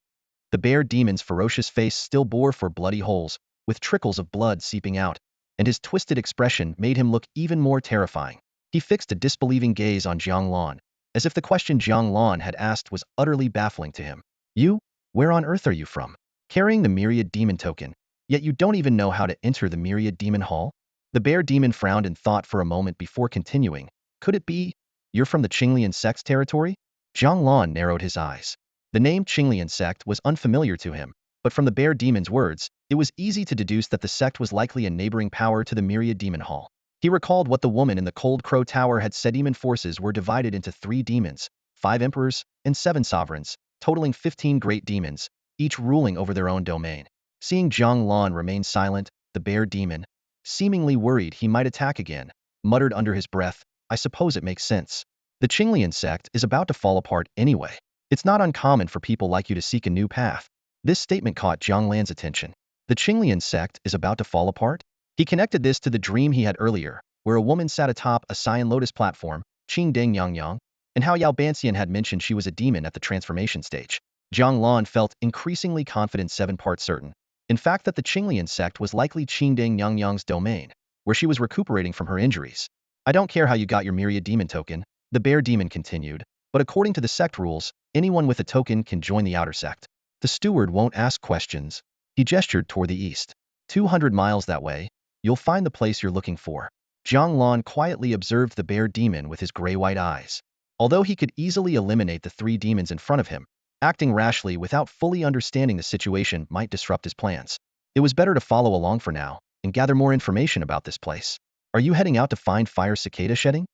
The bear demon's ferocious face still bore 4 bloody holes, with trickles of blood seeping out, and his twisted expression made him look even more terrifying. He fixed a disbelieving gaze on Jiang Lan, as if the question Jiang Lan had asked was utterly baffling to him. You? Where on earth are you from? Carrying the Myriad Demon token, yet you don't even know how to enter the Myriad Demon Hall? The bear demon frowned in thought for a moment before continuing. Could it be, you're from the Qinglian sect's territory? Jiang Lan narrowed his eyes. The name Qinglian sect was unfamiliar to him, but from the bear demon's words, it was easy to deduce that the sect was likely a neighboring power to the Myriad Demon Hall. He recalled what the woman in the Cold Crow Tower had said. Demon forces were divided into 3 demons, 5 emperors, and 7 sovereigns, totaling 15 great demons, each ruling over their own domain. Seeing Jiang Lan remain silent, the bear demon, seemingly worried he might attack again, muttered under his breath, I suppose it makes sense. The Qinglian sect is about to fall apart anyway. It's not uncommon for people like you to seek a new path. This statement caught Jiang Lan's attention. The Qinglian sect is about to fall apart? He connected this to the dream he had earlier, where a woman sat atop a cyan lotus platform, Qing Deng Yang Yang, and how Yao Banxian had mentioned she was a demon at the transformation stage. Jiang Lan felt increasingly confident 7 parts certain, in fact, that the Qinglian sect was likely Qing Deng Yang Yang's domain, where she was recuperating from her injuries. I don't care how you got your Myriad Demon token, the bear demon continued, but according to the sect rules, anyone with a token can join the outer sect. The steward won't ask questions. He gestured toward the east. 200 miles that way, you'll find the place you're looking for. Jiang Lan quietly observed the bear demon with his gray-white eyes. Although he could easily eliminate the 3 demons in front of him, acting rashly without fully understanding the situation might disrupt his plans. It was better to follow along for now and gather more information about this place. Are you heading out to find fire cicada shedding?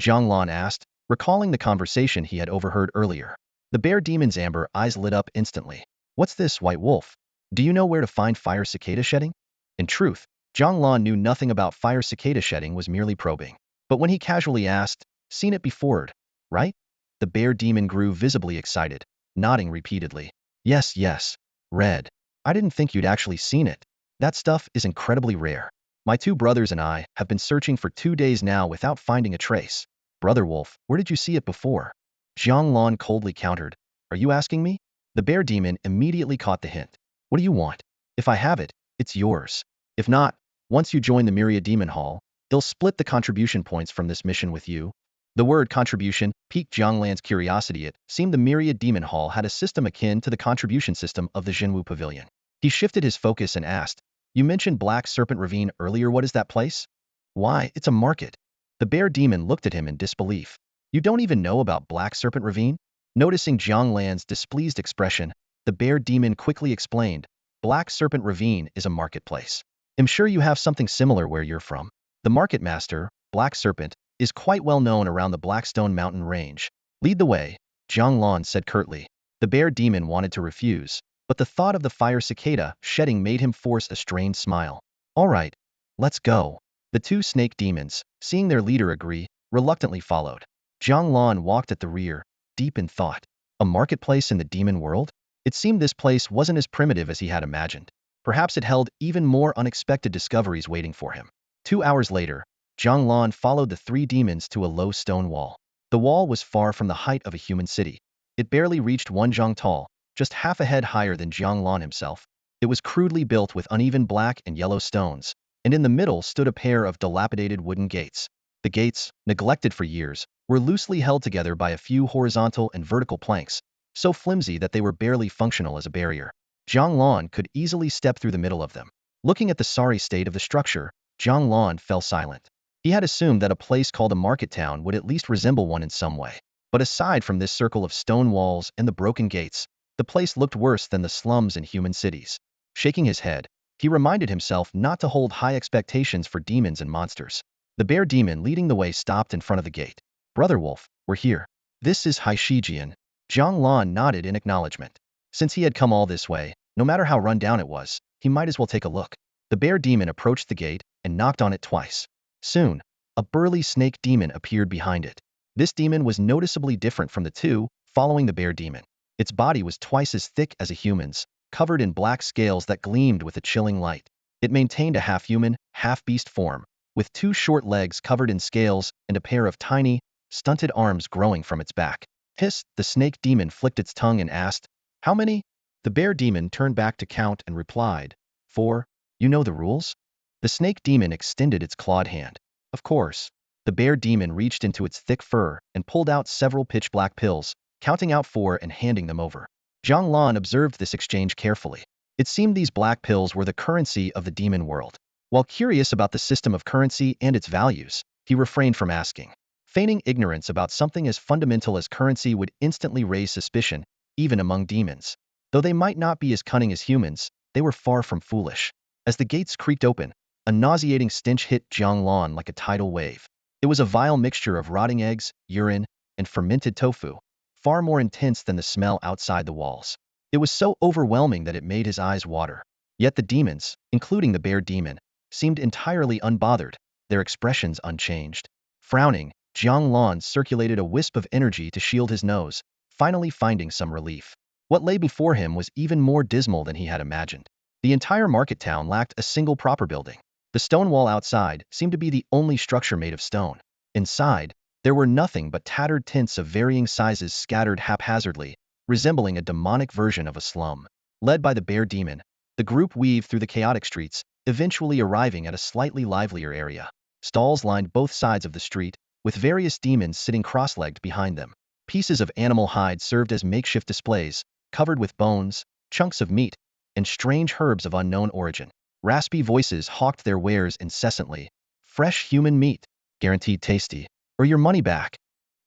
Jiang Lan asked, recalling the conversation he had overheard earlier. The bear demon's amber eyes lit up instantly. What's this, White Wolf? Do you know where to find fire cicada shedding? In truth, Jiang Lan knew nothing about fire cicada shedding, was merely probing. But when he casually asked, seen it before, right? The bear demon grew visibly excited, nodding repeatedly. Yes, Red. I didn't think you'd actually seen it. That stuff is incredibly rare. My 2 brothers and I have been searching for 2 days now without finding a trace. Brother Wolf, where did you see it before? Jiang Lan coldly countered. Are you asking me? The bear demon immediately caught the hint. What do you want? If I have it, it's yours. If not, once you join the Myriad Demon Hall, they'll split the contribution points from this mission with you. The word contribution piqued Jiang Lan's curiosity. It seemed the Myriad Demon Hall had a system akin to the contribution system of the Shenwu Pavilion. He shifted his focus and asked, you mentioned Black Serpent Ravine earlier. What is that place? Why, it's a market. The bear demon looked at him in disbelief. You don't even know about Black Serpent Ravine? Noticing Jiang Lan's displeased expression, the bear demon quickly explained, Black Serpent Ravine is a marketplace. I'm sure you have something similar where you're from. The market master, Black Serpent, is quite well known around the Blackstone Mountain range. Lead the way, Jiang Lan said curtly. The bear demon wanted to refuse, but the thought of the fire cicada shedding made him force a strained smile. All right, let's go. The two snake demons, seeing their leader agree, reluctantly followed. Jiang Lan walked at the rear, deep in thought. A marketplace in the demon world? It seemed this place wasn't as primitive as he had imagined. Perhaps it held even more unexpected discoveries waiting for him. 2 hours later, Jiang Lan followed the three demons to a low stone wall. The wall was far from the height of a human city. It barely reached 1 zhang tall, just half a head higher than Jiang Lan himself. It was crudely built with uneven black and yellow stones, and in the middle stood a pair of dilapidated wooden gates. The gates, neglected for years, were loosely held together by a few horizontal and vertical planks, so flimsy that they were barely functional as a barrier. Jiang Lan could easily step through the middle of them. Looking at the sorry state of the structure, Jiang Lan fell silent. He had assumed that a place called a market town would at least resemble one in some way. But aside from this circle of stone walls and the broken gates, the place looked worse than the slums in human cities. Shaking his head, he reminded himself not to hold high expectations for demons and monsters. The bear demon leading the way stopped in front of the gate. Brother Wolf, we're here. This is Haishijian. Jiang Lan nodded in acknowledgement. Since he had come all this way, no matter how run down it was, he might as well take a look. The bear demon approached the gate and knocked on it twice. Soon, a burly snake demon appeared behind it. This demon was noticeably different from the two following the bear demon. Its body was twice as thick as a human's, covered in black scales that gleamed with a chilling light. It maintained a half-human, half-beast form, with two short legs covered in scales and a pair of tiny, stunted arms growing from its back. Hiss, the snake demon flicked its tongue and asked, "How many?" The bear demon turned back to count and replied, "4. You know the rules?" The snake demon extended its clawed hand. Of course. The bear demon reached into its thick fur and pulled out several pitch-black pills, counting out 4 and handing them over. Jiang Lan observed this exchange carefully. It seemed these black pills were the currency of the demon world. While curious about the system of currency and its values, he refrained from asking. Feigning ignorance about something as fundamental as currency would instantly raise suspicion, even among demons. Though they might not be as cunning as humans, they were far from foolish. As the gates creaked open, a nauseating stench hit Jiang Lan like a tidal wave. It was a vile mixture of rotting eggs, urine, and fermented tofu, far more intense than the smell outside the walls. It was so overwhelming that it made his eyes water. Yet the demons, including the bear demon, seemed entirely unbothered, their expressions unchanged. Frowning, Jiang Lan circulated a wisp of energy to shield his nose, finally finding some relief. What lay before him was even more dismal than he had imagined. The entire market town lacked a single proper building. The stone wall outside seemed to be the only structure made of stone. Inside, there were nothing but tattered tents of varying sizes scattered haphazardly, resembling a demonic version of a slum. Led by the bear demon, the group weaved through the chaotic streets, eventually arriving at a slightly livelier area. Stalls lined both sides of the street, with various demons sitting cross-legged behind them. Pieces of animal hide served as makeshift displays, covered with bones, chunks of meat, and strange herbs of unknown origin. Raspy voices hawked their wares incessantly. Fresh human meat, guaranteed tasty, or your money back.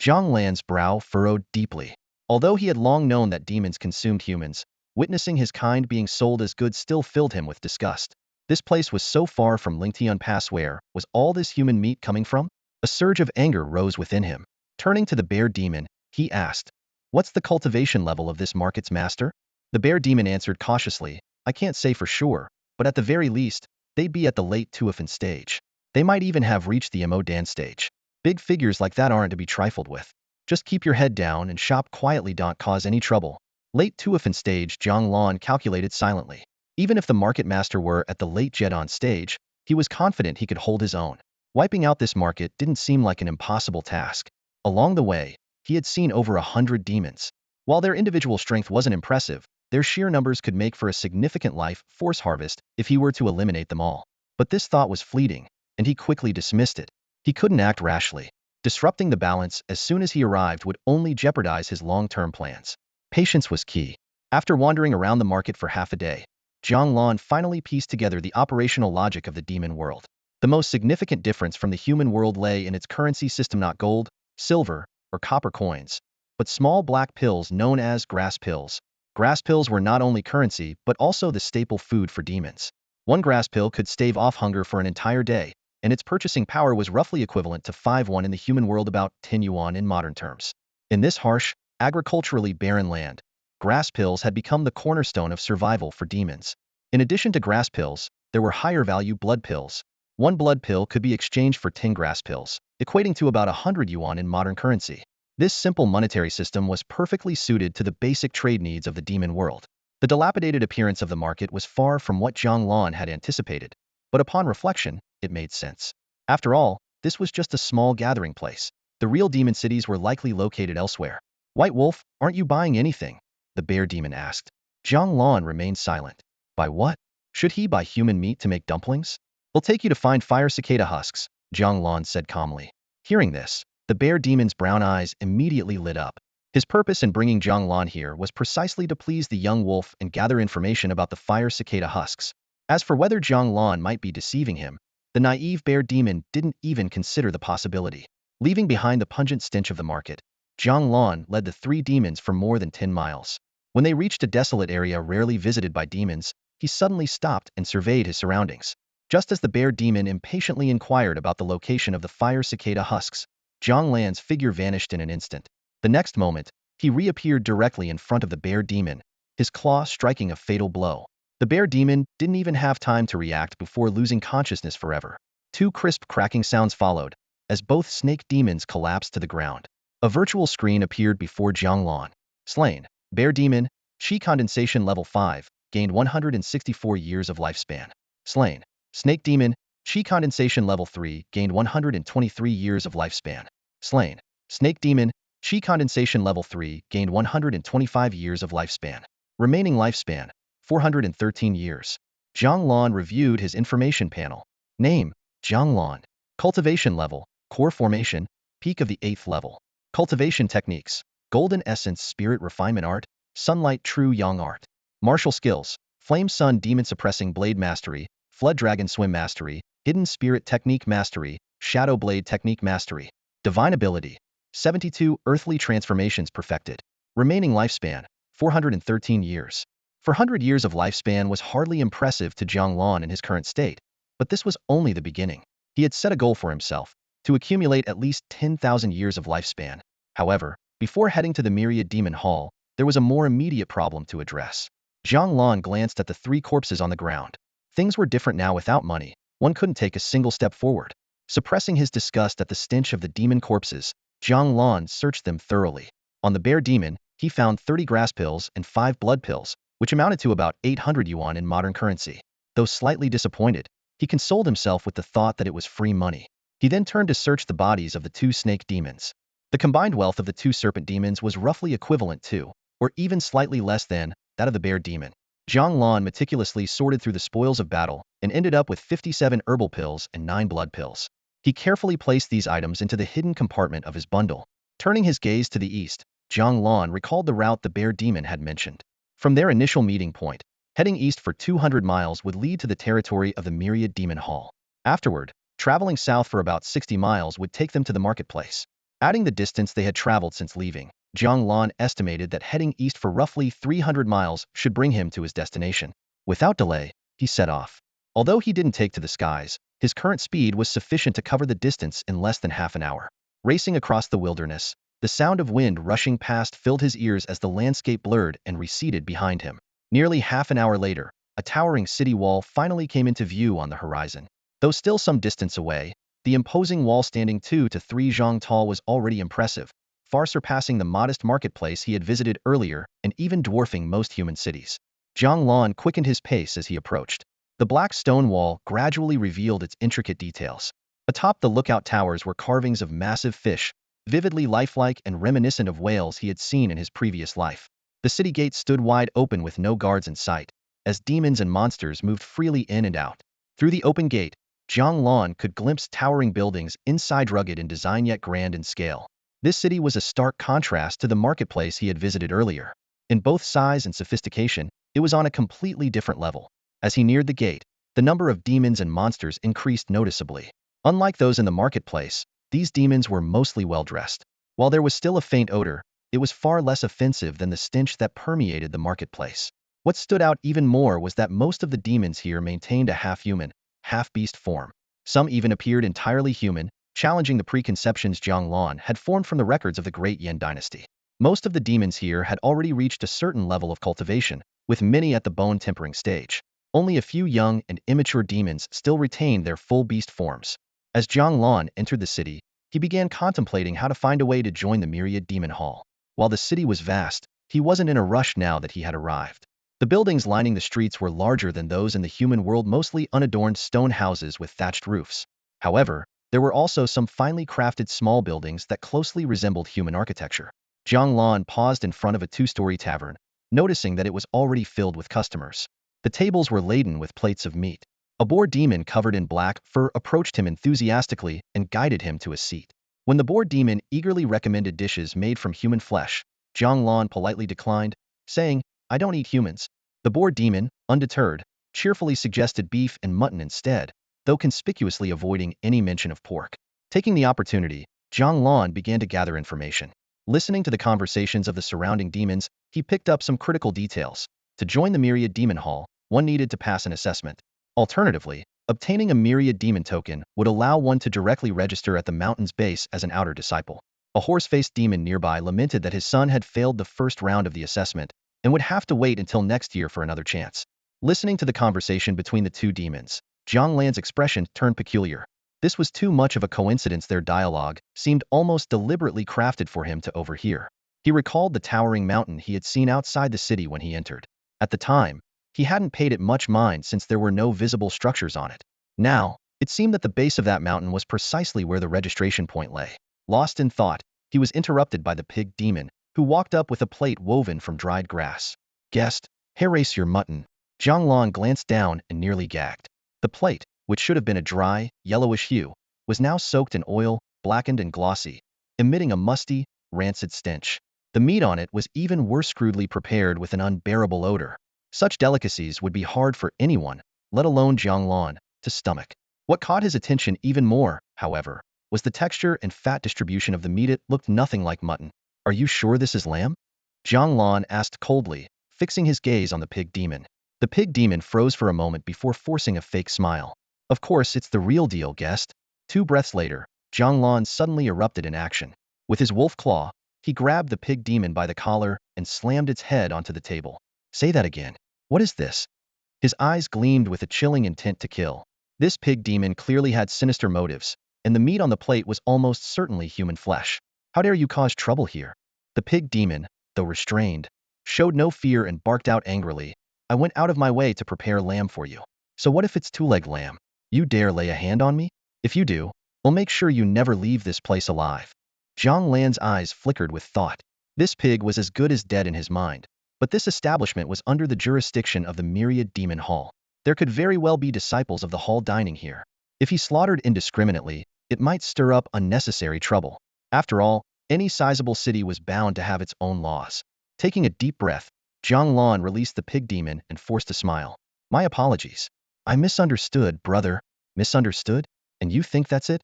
Jiang Lan's brow furrowed deeply. Although he had long known that demons consumed humans, witnessing his kind being sold as goods still filled him with disgust. This place was so far from Lingtian Pass. Where was all this human meat coming from? A surge of anger rose within him. Turning to the bear demon, he asked, "What's the cultivation level of this market's master?" The bear demon answered cautiously, "I can't say for sure, but at the very least, they'd be at the late Tuifan stage. They might even have reached the Mo Dan stage. Big figures like that aren't to be trifled with. Just keep your head down and shop quietly. Don't cause any trouble." Late Tuifan stage, Jiang Lan calculated silently. Even if the market master were at the late Jedon stage, he was confident he could hold his own. Wiping out this market didn't seem like an impossible task. Along the way, he had seen over 100 demons. While their individual strength wasn't impressive, their sheer numbers could make for a significant life force harvest if he were to eliminate them all. But this thought was fleeting, and he quickly dismissed it. He couldn't act rashly. Disrupting the balance as soon as he arrived would only jeopardize his long-term plans. Patience was key. After wandering around the market for half a day, Jiang Lan finally pieced together the operational logic of the demon world. The most significant difference from the human world lay in its currency system: not gold, silver, or copper coins, but small black pills known as grass pills. Grass pills were not only currency, but also the staple food for demons. One grass pill could stave off hunger for an entire day, and its purchasing power was roughly equivalent to 5 won in the human world, about 10 yuan in modern terms. In this harsh, agriculturally barren land, grass pills had become the cornerstone of survival for demons. In addition to grass pills, there were higher-value blood pills. One blood pill could be exchanged for 10 grass pills, equating to about 100 yuan in modern currency. This simple monetary system was perfectly suited to the basic trade needs of the demon world. The dilapidated appearance of the market was far from what Jiang Lan had anticipated, but upon reflection, it made sense. After all, this was just a small gathering place. The real demon cities were likely located elsewhere. White Wolf, aren't you buying anything? The bear demon asked. Jiang Lan remained silent. Buy what? Should he buy human meat to make dumplings? We'll take you to find fire cicada husks, Jiang Lan said calmly. Hearing this, the bear demon's brown eyes immediately lit up. His purpose in bringing Jiang Lan here was precisely to please the young wolf and gather information about the fire cicada husks. As for whether Jiang Lan might be deceiving him, the naive bear demon didn't even consider the possibility. Leaving behind the pungent stench of the market, Jiang Lan led the three demons for more than 10 miles. When they reached a desolate area rarely visited by demons, he suddenly stopped and surveyed his surroundings. Just as the bear demon impatiently inquired about the location of the fire cicada husks, Jiang Lan's figure vanished in an instant. The next moment, he reappeared directly in front of the bear demon, his claw striking a fatal blow. The bear demon didn't even have time to react before losing consciousness forever. Two crisp cracking sounds followed, as both snake demons collapsed to the ground. A virtual screen appeared before Jiang Lan. Slain. Bear demon, Qi condensation level 5, gained 164 years of lifespan. Slain. Snake demon, Qi condensation level 3, gained 123 years of lifespan. Slain. Snake demon, Qi condensation level 3, gained 125 years of lifespan. Remaining lifespan, 413 years. Jiang Lan reviewed his information panel. Name, Jiang Lan. Cultivation level, core formation, peak of the 8th level. Cultivation techniques, golden essence spirit refinement art, sunlight true yang art. Martial skills, flame sun demon suppressing blade mastery, flood dragon swim mastery, hidden spirit technique mastery, shadow blade technique mastery. Divine ability, 72 earthly transformations perfected. Remaining lifespan, 413 years. 400 years of lifespan was hardly impressive to Jiang Lan in his current state, but this was only the beginning. He had set a goal for himself, to accumulate at least 10,000 years of lifespan. However, before heading to the Myriad Demon Hall, there was a more immediate problem to address. Jiang Lan glanced at the three corpses on the ground. Things were different now without money. One couldn't take a single step forward. Suppressing his disgust at the stench of the demon corpses, Jiang Lan searched them thoroughly. On the bear demon, he found 30 grass pills and 5 blood pills, which amounted to about 800 yuan in modern currency. Though slightly disappointed, he consoled himself with the thought that it was free money. He then turned to search the bodies of the two snake demons. The combined wealth of the two serpent demons was roughly equivalent to, or even slightly less than, that of the bear demon. Jiang Lan meticulously sorted through the spoils of battle and ended up with 57 herbal pills and 9 blood pills. He carefully placed these items into the hidden compartment of his bundle. Turning his gaze to the east, Jiang Lan recalled the route the bear demon had mentioned. From their initial meeting point, heading east for 200 miles would lead to the territory of the Myriad Demon Hall. Afterward, traveling south for about 60 miles would take them to the marketplace. Adding the distance they had traveled since leaving, Jiang Lan estimated that heading east for roughly 300 miles should bring him to his destination. Without delay, he set off. Although he didn't take to the skies, his current speed was sufficient to cover the distance in less than half an hour. Racing across the wilderness, the sound of wind rushing past filled his ears as the landscape blurred and receded behind him. Nearly half an hour later, a towering city wall finally came into view on the horizon. Though still some distance away, the imposing wall standing 2 to 3 zhang tall was already impressive, far surpassing the modest marketplace he had visited earlier and even dwarfing most human cities. Jiang Lan quickened his pace as he approached. The black stone wall gradually revealed its intricate details. Atop the lookout towers were carvings of massive fish, vividly lifelike and reminiscent of whales he had seen in his previous life. The city gates stood wide open with no guards in sight, as demons and monsters moved freely in and out. Through the open gate, Jiang Lan could glimpse towering buildings inside rugged in design yet grand in scale. This city was a stark contrast to the marketplace he had visited earlier. In both size and sophistication, it was on a completely different level. As he neared the gate, the number of demons and monsters increased noticeably. Unlike those in the marketplace, these demons were mostly well-dressed. While there was still a faint odor, it was far less offensive than the stench that permeated the marketplace. What stood out even more was that most of the demons here maintained a half-human, half-beast form. Some even appeared entirely human, challenging the preconceptions Jiang Lan had formed from the records of the Great Yan dynasty. Most of the demons here had already reached a certain level of cultivation, with many at the bone-tempering stage. Only a few young and immature demons still retained their full beast forms. As Jiang Lan entered the city, he began contemplating how to find a way to join the myriad demon hall. While the city was vast, he wasn't in a rush now that he had arrived. The buildings lining the streets were larger than those in the human world, mostly unadorned stone houses with thatched roofs. However, there were also some finely crafted small buildings that closely resembled human architecture. Jiang Lan paused in front of a two-story tavern, noticing that it was already filled with customers. The tables were laden with plates of meat. A boar demon covered in black fur approached him enthusiastically and guided him to a seat. When the boar demon eagerly recommended dishes made from human flesh, Jiang Lan politely declined, saying, "I don't eat humans." The boar demon, undeterred, cheerfully suggested beef and mutton instead, though conspicuously avoiding any mention of pork. Taking the opportunity, Jiang Lan began to gather information. Listening to the conversations of the surrounding demons, he picked up some critical details. To join the Myriad Demon Hall, one needed to pass an assessment. Alternatively, obtaining a Myriad Demon token would allow one to directly register at the mountain's base as an outer disciple. A horse-faced demon nearby lamented that his son had failed the first round of the assessment and would have to wait until next year for another chance. Listening to the conversation between the two demons, Jiang Lan's expression turned peculiar. This was too much of a coincidence. Their dialogue seemed almost deliberately crafted for him to overhear. He recalled the towering mountain he had seen outside the city when he entered. At the time, he hadn't paid it much mind since there were no visible structures on it. Now, it seemed that the base of that mountain was precisely where the registration point lay. Lost in thought, he was interrupted by the pig demon, who walked up with a plate woven from dried grass. "Guest, here race your mutton." Jiang Lan glanced down and nearly gagged. The plate, which should have been a dry, yellowish hue, was now soaked in oil, blackened and glossy, emitting a musty, rancid stench. The meat on it was even worse, crudely prepared with an unbearable odor. Such delicacies would be hard for anyone, let alone Jiang Lan, to stomach. What caught his attention even more, however, was the texture and fat distribution of the meat. It looked nothing like mutton. "Are you sure this is lamb?" Jiang Lan asked coldly, fixing his gaze on the pig demon. The pig demon froze for a moment before forcing a fake smile. "Of course, it's the real deal, guest." 2 breaths later, Jiang Lan suddenly erupted in action. With his wolf claw, he grabbed the pig demon by the collar and slammed its head onto the table. "Say that again. What is this?" His eyes gleamed with a chilling intent to kill. This pig demon clearly had sinister motives, and the meat on the plate was almost certainly human flesh. "How dare you cause trouble here?" The pig demon, though restrained, showed no fear and barked out angrily, "I went out of my way to prepare lamb for you. So what if it's two-leg lamb? You dare lay a hand on me? If you do, I'll make sure you never leave this place alive." Jiang Lan's eyes flickered with thought. This pig was as good as dead in his mind, but this establishment was under the jurisdiction of the Myriad Demon Hall. There could very well be disciples of the hall dining here. If he slaughtered indiscriminately, it might stir up unnecessary trouble. After all, any sizable city was bound to have its own laws. Taking a deep breath, Jiang Lan released the pig demon and forced a smile. "My apologies. I misunderstood, brother." "Misunderstood? And you think that's it?"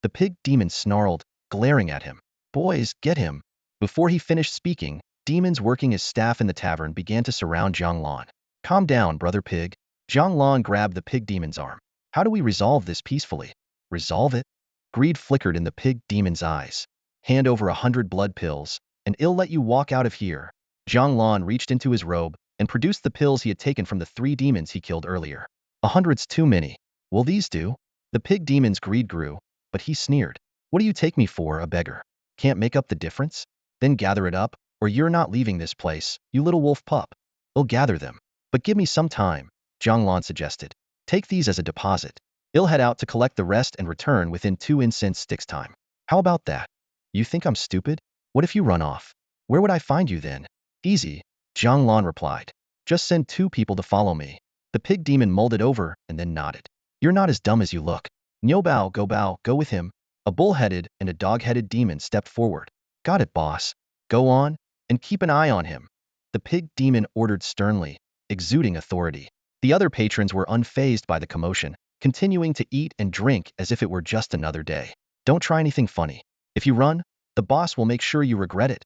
The pig demon snarled, glaring at him. "Boys, get him." Before he finished speaking, demons working his staff in the tavern began to surround Jiang Lan. "Calm down, brother pig." Jiang Lan grabbed the pig demon's arm. "How do we resolve this peacefully?" "Resolve it?" Greed flickered in the pig demon's eyes. "Hand over 100 blood pills, and I'll let you walk out of here." Jiang Lan reached into his robe and produced the pills he had taken from the 3 demons he killed earlier. "100's too many. Will these do?" The pig demon's greed grew, but he sneered. "What do you take me for, a beggar? Can't make up the difference? Then gather it up, or you're not leaving this place, you little wolf pup." "I'll gather them. But give me some time," Jiang Lan suggested. "Take these as a deposit. I'll head out to collect the rest and return within 2 incense sticks time." "How about that? You think I'm stupid? What if you run off? Where would I find you then?" "Easy," Jiang Lan replied. "Just send 2 people to follow me." The pig demon mulled it over and then nodded. "You're not as dumb as you look. Niu Bao, go with him." A bull-headed and a dog-headed demon stepped forward. "Got it, boss. Go on, and keep an eye on him," the pig demon ordered sternly, exuding authority. The other patrons were unfazed by the commotion, continuing to eat and drink as if it were just another day. "Don't try anything funny. If you run, the boss will make sure you regret it."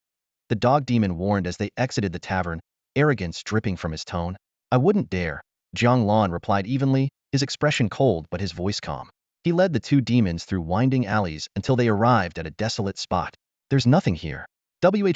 the dog demon warned as they exited the tavern, arrogance dripping from his tone. I wouldn't dare, Jiang Lan replied evenly, his expression cold but his voice calm. He led the two demons through winding alleys until they arrived at a desolate spot. There's nothing here.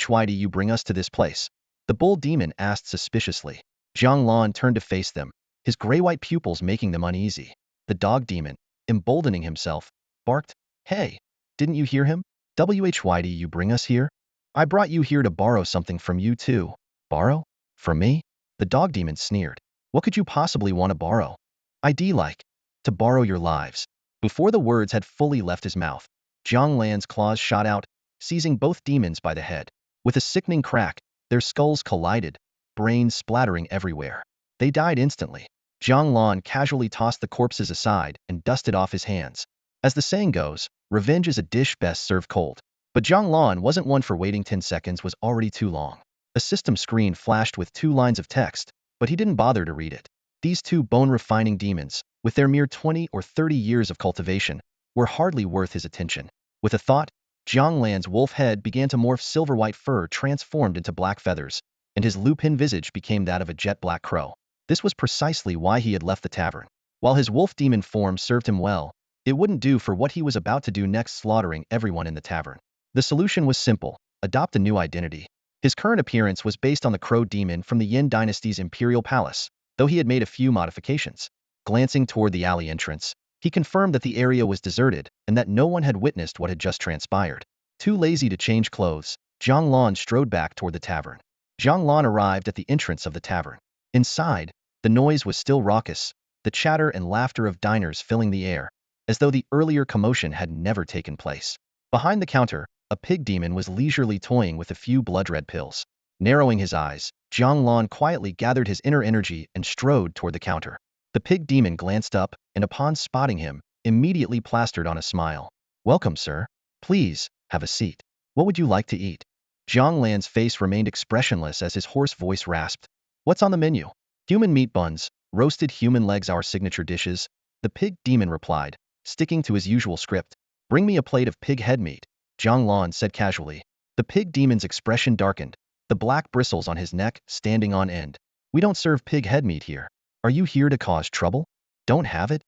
Why do you bring us to this place? The bull demon asked suspiciously. Jiang Lan turned to face them, his gray-white pupils making them uneasy. The dog demon, emboldening himself, barked, Hey, didn't you hear him? Why do you bring us here? I brought you here to borrow something from you too. Borrow? From me? The dog demon sneered. What could you possibly want to borrow? I'd like to borrow your lives. Before the words had fully left his mouth, Jiang Lan's claws shot out, seizing both demons by the head. With a sickening crack, their skulls collided, brains splattering everywhere. They died instantly. Jiang Lan casually tossed the corpses aside and dusted off his hands. As the saying goes, revenge is a dish best served cold. But Jiang Lan wasn't one for waiting. 10 seconds was already too long. A system screen flashed with 2 lines of text, but he didn't bother to read it. These two bone-refining demons, with their mere 20 or 30 years of cultivation, were hardly worth his attention. With a thought, Jiang Lan's wolf head began to morph. Silver-white fur transformed into black feathers, and his lupin visage became that of a jet-black crow. This was precisely why he had left the tavern. While his wolf demon form served him well, it wouldn't do for what he was about to do next, slaughtering everyone in the tavern. The solution was simple: adopt a new identity. His current appearance was based on the crow demon from the Yin dynasty's imperial palace, though he had made a few modifications. Glancing toward the alley entrance, he confirmed that the area was deserted and that no one had witnessed what had just transpired. Too lazy to change clothes, Jiang Lan strode back toward the tavern. Jiang Lan arrived at the entrance of the tavern. Inside, the noise was still raucous, the chatter and laughter of diners filling the air, as though the earlier commotion had never taken place. Behind the counter, a pig demon was leisurely toying with a few blood-red pills. Narrowing his eyes, Jiang Lan quietly gathered his inner energy and strode toward the counter. The pig demon glanced up, and upon spotting him, immediately plastered on a smile. Welcome, sir. Please, have a seat. What would you like to eat? Jiang Lan's face remained expressionless as his hoarse voice rasped. What's on the menu? Human meat buns, roasted human legs, our signature dishes, the pig demon replied, sticking to his usual script. Bring me a plate of pig head meat, Jiang Lan said casually. The pig demon's expression darkened, the black bristles on his neck standing on end. We don't serve pig head meat here. Are you here to cause trouble? Don't have it?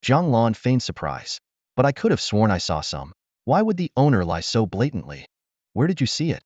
Jiang Lan feigned surprise. But I could have sworn I saw some. Why would the owner lie so blatantly? Where did you see it?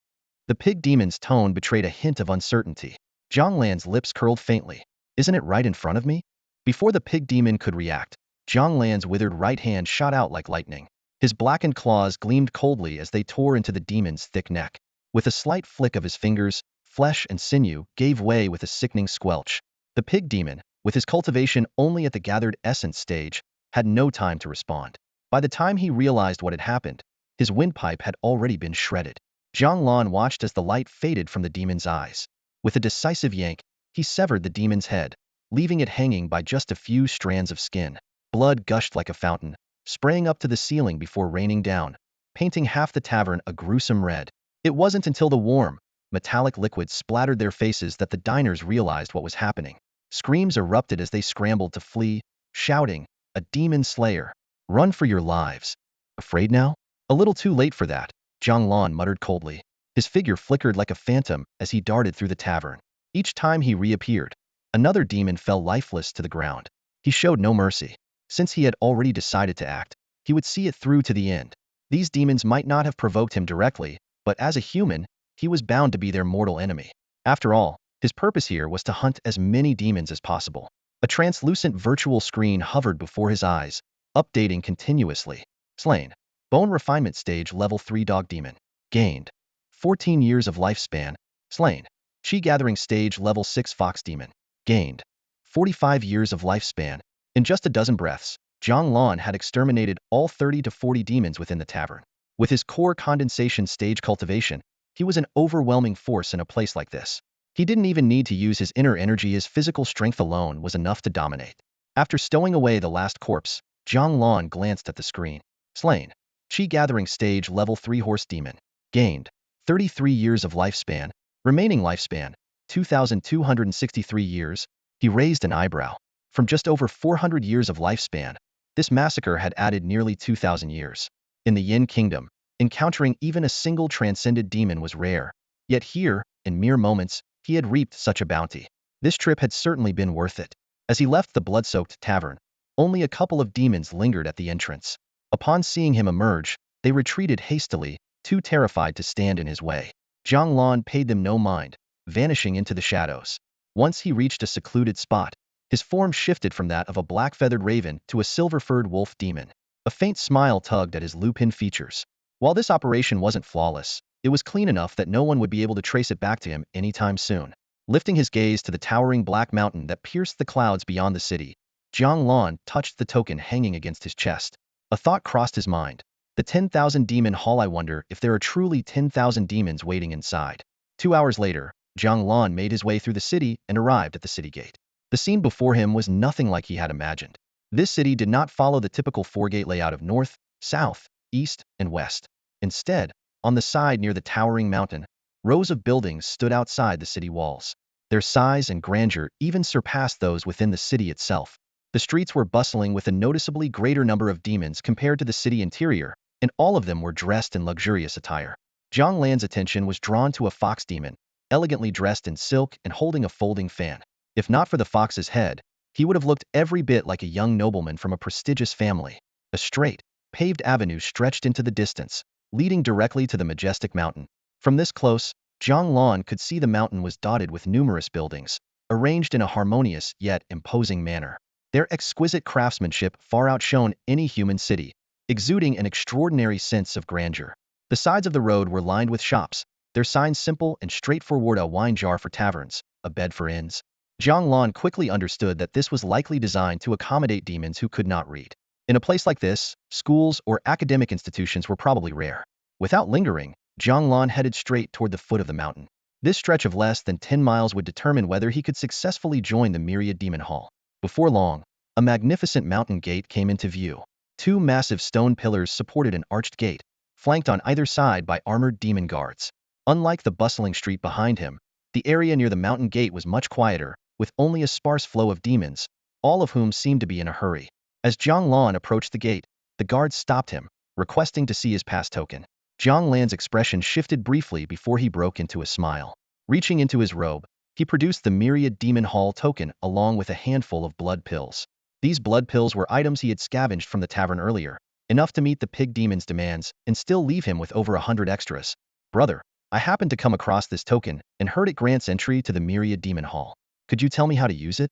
The pig demon's tone betrayed a hint of uncertainty. Jiang Lan's lips curled faintly. Isn't it right in front of me? Before the pig demon could react, Jiang Lan's withered right hand shot out like lightning. His blackened claws gleamed coldly as they tore into the demon's thick neck. With a slight flick of his fingers, flesh and sinew gave way with a sickening squelch. The pig demon, with his cultivation only at the gathered essence stage, had no time to respond. By the time he realized what had happened, his windpipe had already been shredded. Jiang Lan watched as the light faded from the demon's eyes. With a decisive yank, he severed the demon's head, leaving it hanging by just a few strands of skin. Blood gushed like a fountain, spraying up to the ceiling before raining down, painting half the tavern a gruesome red. It wasn't until the warm, metallic liquid splattered their faces that the diners realized what was happening. Screams erupted as they scrambled to flee, shouting, "A demon slayer! Run for your lives!" Afraid now? A little too late for that, Jiang Lan muttered coldly. His figure flickered like a phantom as he darted through the tavern. Each time he reappeared, another demon fell lifeless to the ground. He showed no mercy. Since he had already decided to act, he would see it through to the end. These demons might not have provoked him directly, but as a human, he was bound to be their mortal enemy. After all, his purpose here was to hunt as many demons as possible. A translucent virtual screen hovered before his eyes, updating continuously. Slain. Bone refinement stage level 3 dog demon. Gained 14 years of lifespan. Slain. Chi gathering stage level 6 fox demon. Gained 45 years of lifespan. In just a dozen breaths, Jiang Lan had exterminated all 30 to 40 demons within the tavern. With his core condensation stage cultivation, he was an overwhelming force in a place like this. He didn't even need to use his inner energy. His physical strength alone was enough to dominate. After stowing away the last corpse, Jiang Lan glanced at the screen. Slain. Chi gathering stage level 3 horse demon. Gained 33 years of lifespan. Remaining lifespan 2,263 years. He raised an eyebrow. From just over 400 years of lifespan, this massacre had added nearly 2,000 years. In the Yin Kingdom, encountering even a single transcended demon was rare, Yet here, in mere moments, he had reaped such a bounty. This trip had certainly been worth it. As he left the blood-soaked tavern, only a couple of demons lingered at the entrance. Upon seeing him emerge, they retreated hastily, too terrified to stand in his way. Jiang Lan paid them no mind, vanishing into the shadows. Once he reached a secluded spot, his form shifted from that of a black-feathered raven to a silver-furred wolf demon. A faint smile tugged at his lupin features. While this operation wasn't flawless, it was clean enough that no one would be able to trace it back to him anytime soon. Lifting his gaze to the towering black mountain that pierced the clouds beyond the city, Jiang Lan touched the token hanging against his chest. A thought crossed his mind. The 10,000 demon hall. I wonder if there are truly 10,000 demons waiting inside. 2 hours later, Jiang Lan made his way through the city and arrived at the city gate. The scene before him was nothing like he had imagined. This city did not follow the typical four-gate layout of north, south, east, and west. Instead, on the side near the towering mountain, rows of buildings stood outside the city walls. Their size and grandeur even surpassed those within the city itself. The streets were bustling with a noticeably greater number of demons compared to the city interior, and all of them were dressed in luxurious attire. Jiang Lan's attention was drawn to a fox demon, elegantly dressed in silk and holding a folding fan. If not for the fox's head, he would have looked every bit like a young nobleman from a prestigious family. A straight, paved avenue stretched into the distance, leading directly to the majestic mountain. From this close, Jiang Lan could see the mountain was dotted with numerous buildings, arranged in a harmonious yet imposing manner. Their exquisite craftsmanship far outshone any human city, exuding an extraordinary sense of grandeur. The sides of the road were lined with shops, their signs simple and straightforward: a wine jar for taverns, a bed for inns. Jiang Lan quickly understood that this was likely designed to accommodate demons who could not read. In a place like this, schools or academic institutions were probably rare. Without lingering, Jiang Lan headed straight toward the foot of the mountain. This stretch of less than 10 miles would determine whether he could successfully join the myriad demon hall. Before long, a magnificent mountain gate came into view. 2 massive stone pillars supported an arched gate, flanked on either side by armored demon guards. Unlike the bustling street behind him, the area near the mountain gate was much quieter, with only a sparse flow of demons, all of whom seemed to be in a hurry. As Jiang Lan approached the gate, the guards stopped him, requesting to see his pass token. Jiang Lan's expression shifted briefly before he broke into a smile. Reaching into his robe, he produced the myriad demon hall token along with a handful of blood pills. These blood pills were items he had scavenged from the tavern earlier, enough to meet the pig demon's demands and still leave him with over 100 extras. Brother, I happened to come across this token and heard it grants entry to the myriad demon hall. Could you tell me how to use it?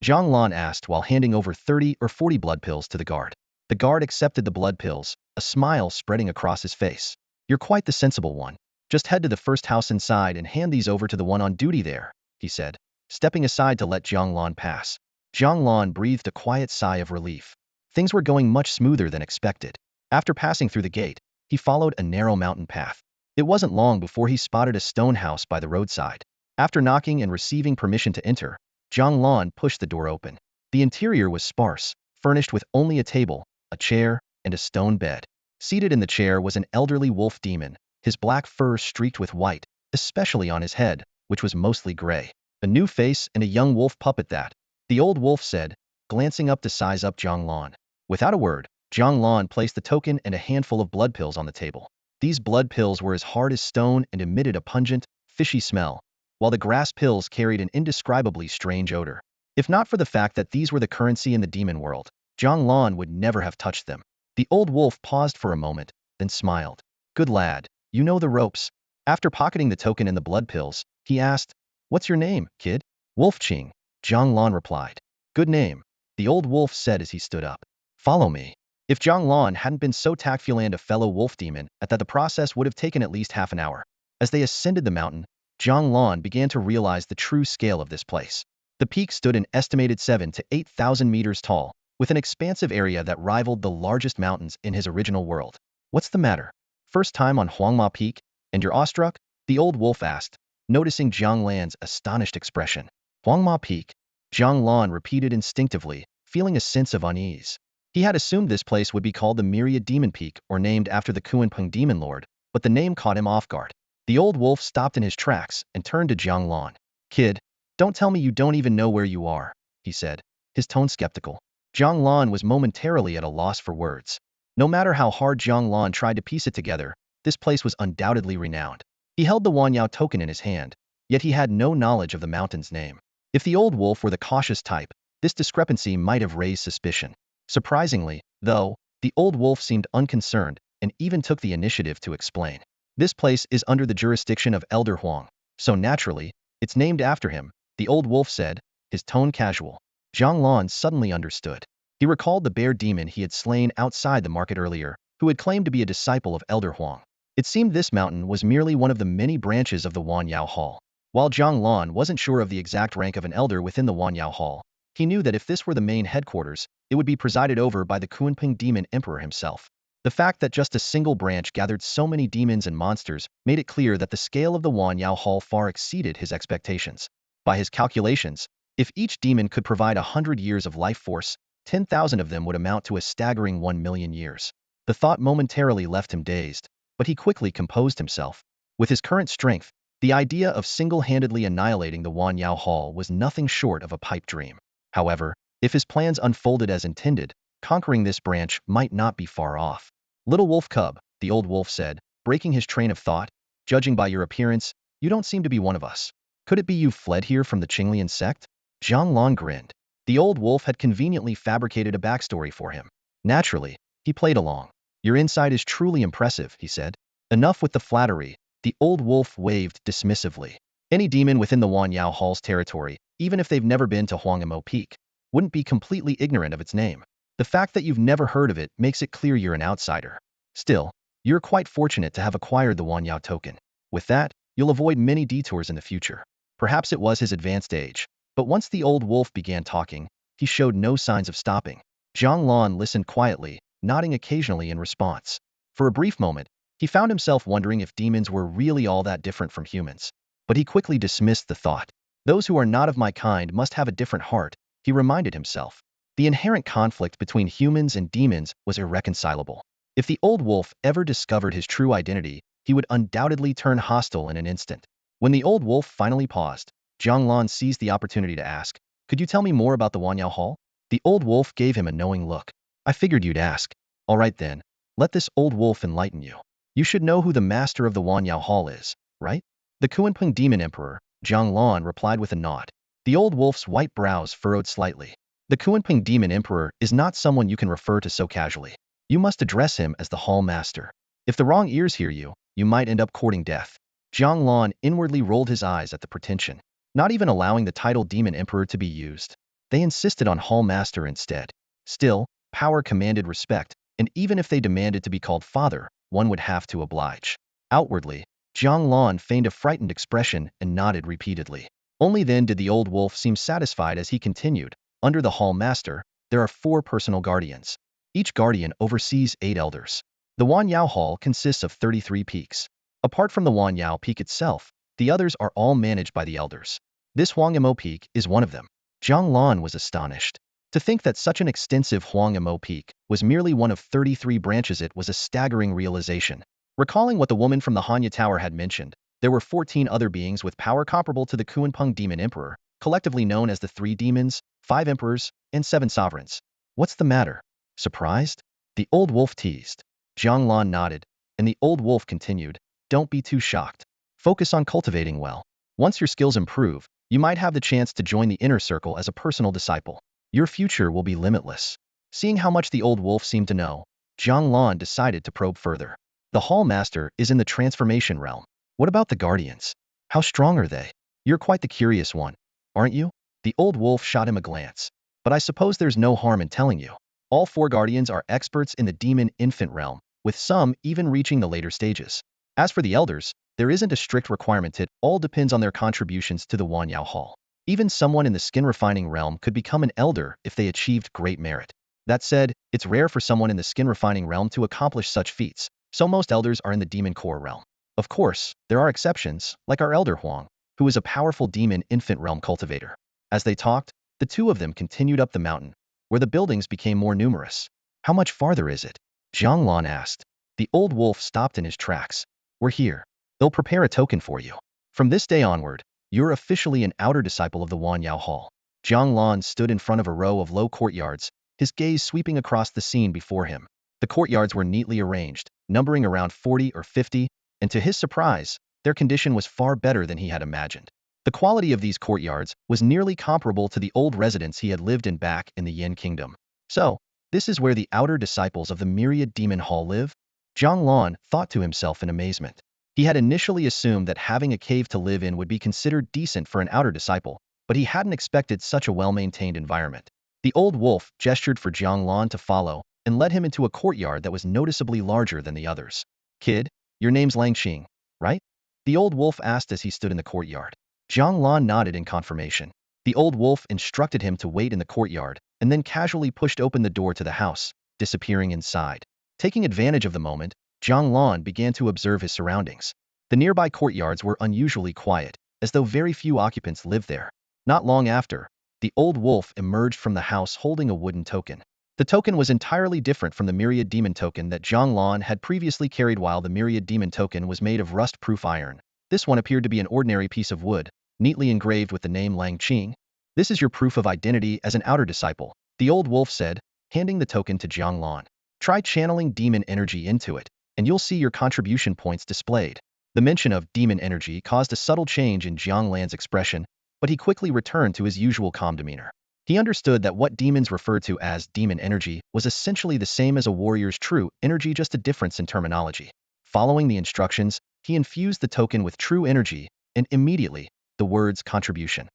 Jiang Lan asked while handing over 30 or 40 blood pills to the guard. The guard accepted the blood pills, a smile spreading across his face. You're quite the sensible one. Just head to the first house inside and hand these over to the one on duty there, he said, stepping aside to let Jiang Lan pass. Jiang Lan breathed a quiet sigh of relief. Things were going much smoother than expected. After passing through the gate, he followed a narrow mountain path. It wasn't long before he spotted a stone house by the roadside. After knocking and receiving permission to enter, Jiang Lan pushed the door open. The interior was sparse, furnished with only a table, a chair, and a stone bed. Seated in the chair was an elderly wolf demon, his black fur streaked with white, especially on his head, which was mostly gray. A new face and a young wolf puppet that, the old wolf said, glancing up to size up Jiang Lan. Without a word, Jiang Lan placed the token and a handful of blood pills on the table. These blood pills were as hard as stone and emitted a pungent, fishy smell, while the grass pills carried an indescribably strange odor. If not for the fact that these were the currency in the demon world, Jiang Lan would never have touched them. The old wolf paused for a moment, then smiled. Good lad, you know the ropes. After pocketing the token and the blood pills, he asked, What's your name, kid? Wolf Ching, Jiang Lan replied. Good name, the old wolf said as he stood up. Follow me. If Jiang Lan hadn't been so tactful and a fellow wolf demon, the process would have taken at least half an hour. As they ascended the mountain, Jiang Lan began to realize the true scale of this place. The peak stood an estimated 7,000 to 8,000 meters tall, with an expansive area that rivaled the largest mountains in his original world. What's the matter? First time on Huangma Peak, and you're awestruck? The old wolf asked, noticing Jiang Lan's astonished expression. Huangma Peak, Jiang Lan repeated instinctively, feeling a sense of unease. He had assumed this place would be called the Myriad Demon Peak or named after the Kuanpeng Demon Lord, but the name caught him off guard. The old wolf stopped in his tracks and turned to Jiang Lan. Kid, don't tell me you don't even know where you are, he said, his tone skeptical. Jiang Lan was momentarily at a loss for words. No matter how hard Jiang Lan tried to piece it together, this place was undoubtedly renowned. He held the Wanyao token in his hand, yet he had no knowledge of the mountain's name. If the old wolf were the cautious type, this discrepancy might have raised suspicion. Surprisingly, though, the old wolf seemed unconcerned and even took the initiative to explain. This place is under the jurisdiction of Elder Huang, so naturally, it's named after him, the old wolf said, his tone casual. Jiang Lan suddenly understood. He recalled the bear demon he had slain outside the market earlier, who had claimed to be a disciple of Elder Huang. It seemed this mountain was merely one of the many branches of the Wanyao Hall. While Jiang Lan wasn't sure of the exact rank of an elder within the Wanyao Hall, he knew that if this were the main headquarters, it would be presided over by the Kunping Demon Emperor himself. The fact that just a single branch gathered so many demons and monsters made it clear that the scale of the Wanyao Hall far exceeded his expectations. By his calculations, if each demon could provide 100 years of life force, 10,000 of them would amount to a staggering 1 million years. The thought momentarily left him dazed, but he quickly composed himself. With his current strength, the idea of single-handedly annihilating the Wanyao Hall was nothing short of a pipe dream. However, if his plans unfolded as intended, conquering this branch might not be far off. Little wolf cub, the old wolf said, breaking his train of thought, judging by your appearance, you don't seem to be one of us. Could it be you fled here from the Qinglian sect? Jiang Lan grinned. The old wolf had conveniently fabricated a backstory for him. Naturally, he played along. Your insight is truly impressive, he said. Enough with the flattery, the old wolf waved dismissively. Any demon within the Wanyao Hall's territory, even if they've never been to Huangamo Peak, wouldn't be completely ignorant of its name. The fact that you've never heard of it makes it clear you're an outsider. Still, you're quite fortunate to have acquired the Wanyao token. With that, you'll avoid many detours in the future. Perhaps it was his advanced age, but once the old wolf began talking, he showed no signs of stopping. Jiang Lan listened quietly, nodding occasionally in response. For a brief moment, he found himself wondering if demons were really all that different from humans. But he quickly dismissed the thought. Those who are not of my kind must have a different heart, he reminded himself. The inherent conflict between humans and demons was irreconcilable. If the old wolf ever discovered his true identity, he would undoubtedly turn hostile in an instant. When the old wolf finally paused, Jiang Lan seized the opportunity to ask, could you tell me more about the Wanyao Hall? The old wolf gave him a knowing look. I figured you'd ask. All right then, let this old wolf enlighten you. You should know who the master of the Wanyao Hall is, right? The Kunping Demon Emperor, Jiang Lan replied with a nod. The old wolf's white brows furrowed slightly. The Kunping Demon Emperor is not someone you can refer to so casually. You must address him as the Hall Master. If the wrong ears hear you, you might end up courting death. Jiang Lan inwardly rolled his eyes at the pretension, not even allowing the title Demon Emperor to be used. They insisted on Hall Master instead. Still, power commanded respect, and even if they demanded to be called Father, one would have to oblige. Outwardly, Jiang Lan feigned a frightened expression and nodded repeatedly. Only then did the old wolf seem satisfied as he continued. Under the Hall Master, there are 4 personal guardians. Each guardian oversees 8 elders. The Wanyao Hall consists of 33 peaks. Apart from the Wanyao Peak itself, the others are all managed by the elders. This Huangamo Peak is one of them. Jiang Lan was astonished. To think that such an extensive Huangamo Peak was merely one of 33 branches it was a staggering realization. Recalling what the woman from the Hanya Tower had mentioned, there were 14 other beings with power comparable to the Kunpeng Demon Emperor, collectively known as the 3 demons, 5 emperors, and 7 sovereigns. What's the matter? Surprised? The old wolf teased. Jiang Lan nodded, and the old wolf continued, don't be too shocked. Focus on cultivating well. Once your skills improve, you might have the chance to join the inner circle as a personal disciple. Your future will be limitless. Seeing how much the old wolf seemed to know, Jiang Lan decided to probe further. The Hall Master is in the transformation realm. What about the guardians? How strong are they? You're quite the curious one, aren't you? The old wolf shot him a glance. But I suppose there's no harm in telling you. All 4 guardians are experts in the demon infant realm, with some even reaching the later stages. As for the elders, there isn't a strict requirement. It all depends on their contributions to the Wanyao Hall. Even someone in the skin refining realm could become an elder if they achieved great merit. That said, it's rare for someone in the skin refining realm to accomplish such feats, so most elders are in the demon core realm. Of course, there are exceptions, like our elder Huang, who is a powerful demon infant realm cultivator. As they talked, the 2 of them continued up the mountain, where the buildings became more numerous. How much farther is it? Jiang Lan asked. The old wolf stopped in his tracks. We're here. They'll prepare a token for you. From this day onward, you're officially an outer disciple of the Wanyao Hall. Jiang Lan stood in front of a row of low courtyards, his gaze sweeping across the scene before him. The courtyards were neatly arranged, numbering around 40 or 50, and to his surprise, their condition was far better than he had imagined. The quality of these courtyards was nearly comparable to the old residence he had lived in back in the Yin Kingdom. So, this is where the outer disciples of the Myriad Demon Hall live? Jiang Lan thought to himself in amazement. He had initially assumed that having a cave to live in would be considered decent for an outer disciple, but he hadn't expected such a well-maintained environment. The old wolf gestured for Jiang Lan to follow and led him into a courtyard that was noticeably larger than the others. Kid, your name's Langqing, right? The old wolf asked as he stood in the courtyard. Jiang Lan nodded in confirmation. The old wolf instructed him to wait in the courtyard and then casually pushed open the door to the house, disappearing inside. Taking advantage of the moment, Jiang Lan began to observe his surroundings. The nearby courtyards were unusually quiet, as though very few occupants lived there. Not long after, the old wolf emerged from the house holding a wooden token. The token was entirely different from the Myriad Demon token that Jiang Lan had previously carried. While the Myriad Demon token was made of rust-proof iron, this one appeared to be an ordinary piece of wood, neatly engraved with the name Langqing. This is your proof of identity as an outer disciple, the old wolf said, handing the token to Jiang Lan. Try channeling demon energy into it, and you'll see your contribution points displayed. The mention of demon energy caused a subtle change in Jiang Lan's expression, but he quickly returned to his usual calm demeanor. He understood that what demons referred to as demon energy was essentially the same as a warrior's true energy, just a difference in terminology. Following the instructions, he infused the token with true energy, and immediately, the words contribution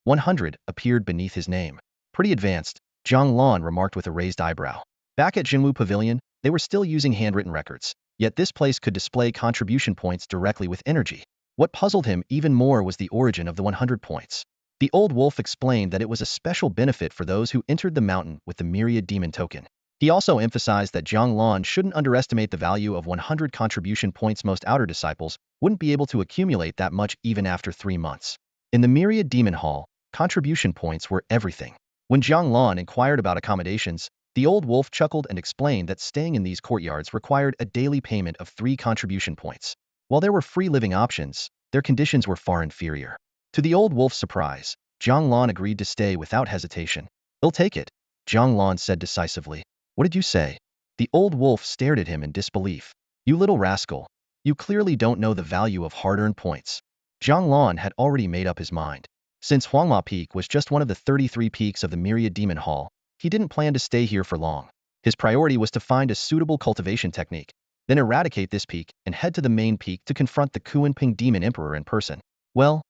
100 appeared beneath his name. Pretty advanced, Jiang Lan remarked with a raised eyebrow. Back at Shenwu Pavilion, they were still using handwritten records, yet this place could display contribution points directly with energy. What puzzled him even more was the origin of the 100 points. The old wolf explained that it was a special benefit for those who entered the mountain with the Myriad Demon token. He also emphasized that Jiang Lan shouldn't underestimate the value of 100 contribution points. Most outer disciples wouldn't be able to accumulate that much even after 3 months. In the Myriad Demon Hall, contribution points were everything. When Jiang Lan inquired about accommodations, the old wolf chuckled and explained that staying in these courtyards required a daily payment of 3 contribution points. While there were free living options, their conditions were far inferior. To the old wolf's surprise, Jiang Lan agreed to stay without hesitation. "I'll take it," Jiang Lan said decisively. "What did you say?" The old wolf stared at him in disbelief. "You little rascal. You clearly don't know the value of hard-earned points." Jiang Lan had already made up his mind. Since Huangma Peak was just one of the 33 peaks of the Myriad Demon Hall, he didn't plan to stay here for long. His priority was to find a suitable cultivation technique, then eradicate this peak and head to the main peak to confront the Kuanping Demon Emperor in person. "Well,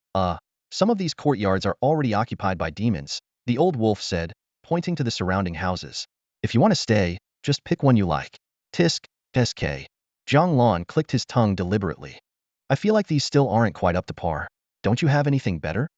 some of these courtyards are already occupied by demons," the old wolf said, pointing to the surrounding houses. "If you want to stay, just pick one you like." Tisk, sk. Jiang Lan clicked his tongue deliberately. "I feel like these still aren't quite up to par. Don't you have anything better?"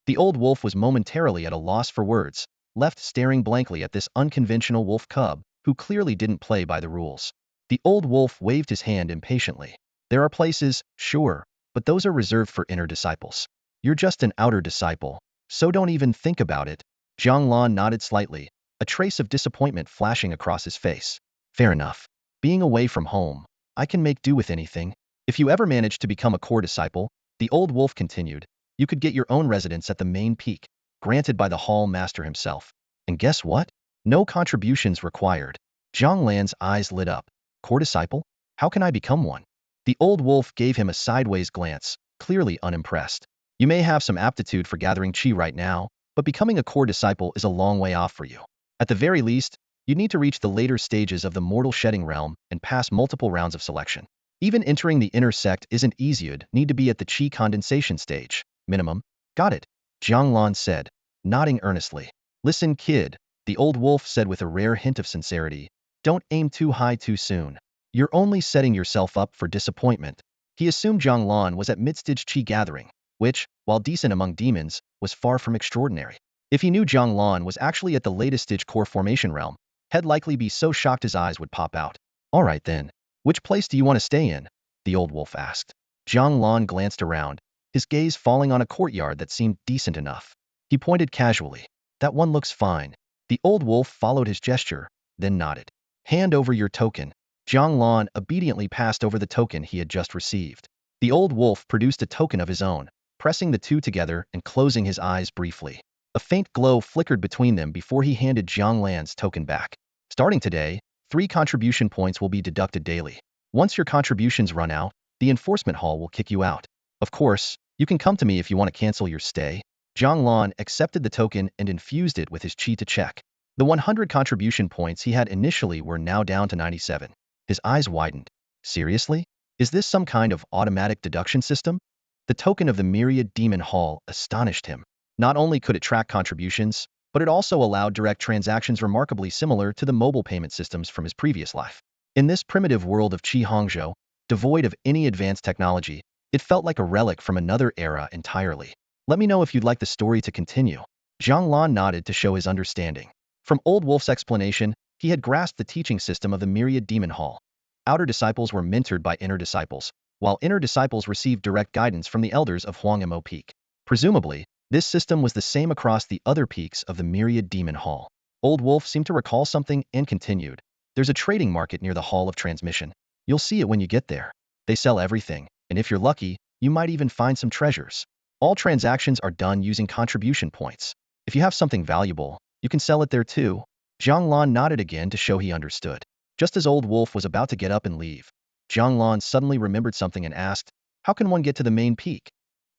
The old wolf was momentarily at a loss for words, left staring blankly at this unconventional wolf cub, who clearly didn't play by the rules. The old wolf waved his hand impatiently. "There are places, sure, but those are reserved for inner disciples. You're just an outer disciple, so don't even think about it." Jiang Lan nodded slightly, a trace of disappointment flashing across his face. "Fair enough. Being away from home, I can make do with anything. If you ever manage to become a core disciple," the old wolf continued, "you could get your own residence at the main peak, granted by the hall master himself. And guess what? No contributions required." Jiang Lan's eyes lit up. "Core disciple? How can I become one?" The old wolf gave him a sideways glance, clearly unimpressed. "You may have some aptitude for gathering chi right now, but becoming a core disciple is a long way off for you. At the very least, you need to reach the later stages of the mortal shedding realm and pass multiple rounds of selection. Even entering the inner sect isn't easy. You'd need to be at the chi condensation stage, minimum." "Got it," Jiang Lan said, nodding earnestly. "Listen, kid," the old wolf said with a rare hint of sincerity, "don't aim too high too soon. You're only setting yourself up for disappointment." He assumed Jiang Lan was at mid-stage chi gathering, which, while decent among demons, was far from extraordinary. If he knew Jiang Lan was actually at the latest stage core formation realm, he'd likely be so shocked his eyes would pop out. "All right then, which place do you want to stay in?" the old wolf asked. Jiang Lan glanced around, his gaze falling on a courtyard that seemed decent enough. He pointed casually. "That one looks fine." The old wolf followed his gesture, then nodded. "Hand over your token." Jiang Lan obediently passed over the token he had just received. The old wolf produced a token of his own, pressing the two together and closing his eyes briefly. A faint glow flickered between them before he handed Jiang Lan's token back. "Starting today, 3 contribution points will be deducted daily. Once your contributions run out, the enforcement hall will kick you out. Of course, you can come to me if you want to cancel your stay. Jiang Lan accepted the token and infused it with his chi to check. The 100 contribution points he had initially were now down to 97. His eyes widened. Seriously? Is this some kind of automatic deduction system? The token of the Myriad Demon Hall astonished him. Not only could it track contributions, but it also allowed direct transactions remarkably similar to the mobile payment systems from his previous life. In this primitive world of Qi Hangzhou, devoid of any advanced technology, it felt like a relic from another era entirely. Let me know if you'd like the story to continue. Jiang Lan nodded to show his understanding. From Old Wolf's explanation, he had grasped the teaching system of the Myriad Demon Hall. Outer disciples were mentored by inner disciples, while inner disciples received direct guidance from the elders of Huangmo Peak. Presumably, this system was the same across the other peaks of the Myriad Demon Hall. Old Wolf seemed to recall something and continued. There's a trading market near the Hall of Transmission. You'll see it when you get there. They sell everything, and if you're lucky, you might even find some treasures. All transactions are done using contribution points. If you have something valuable, you can sell it there too. Jiang Lan nodded again to show he understood. Just as Old Wolf was about to get up and leave, Jiang Lan suddenly remembered something and asked, "How can one get to the main peak?"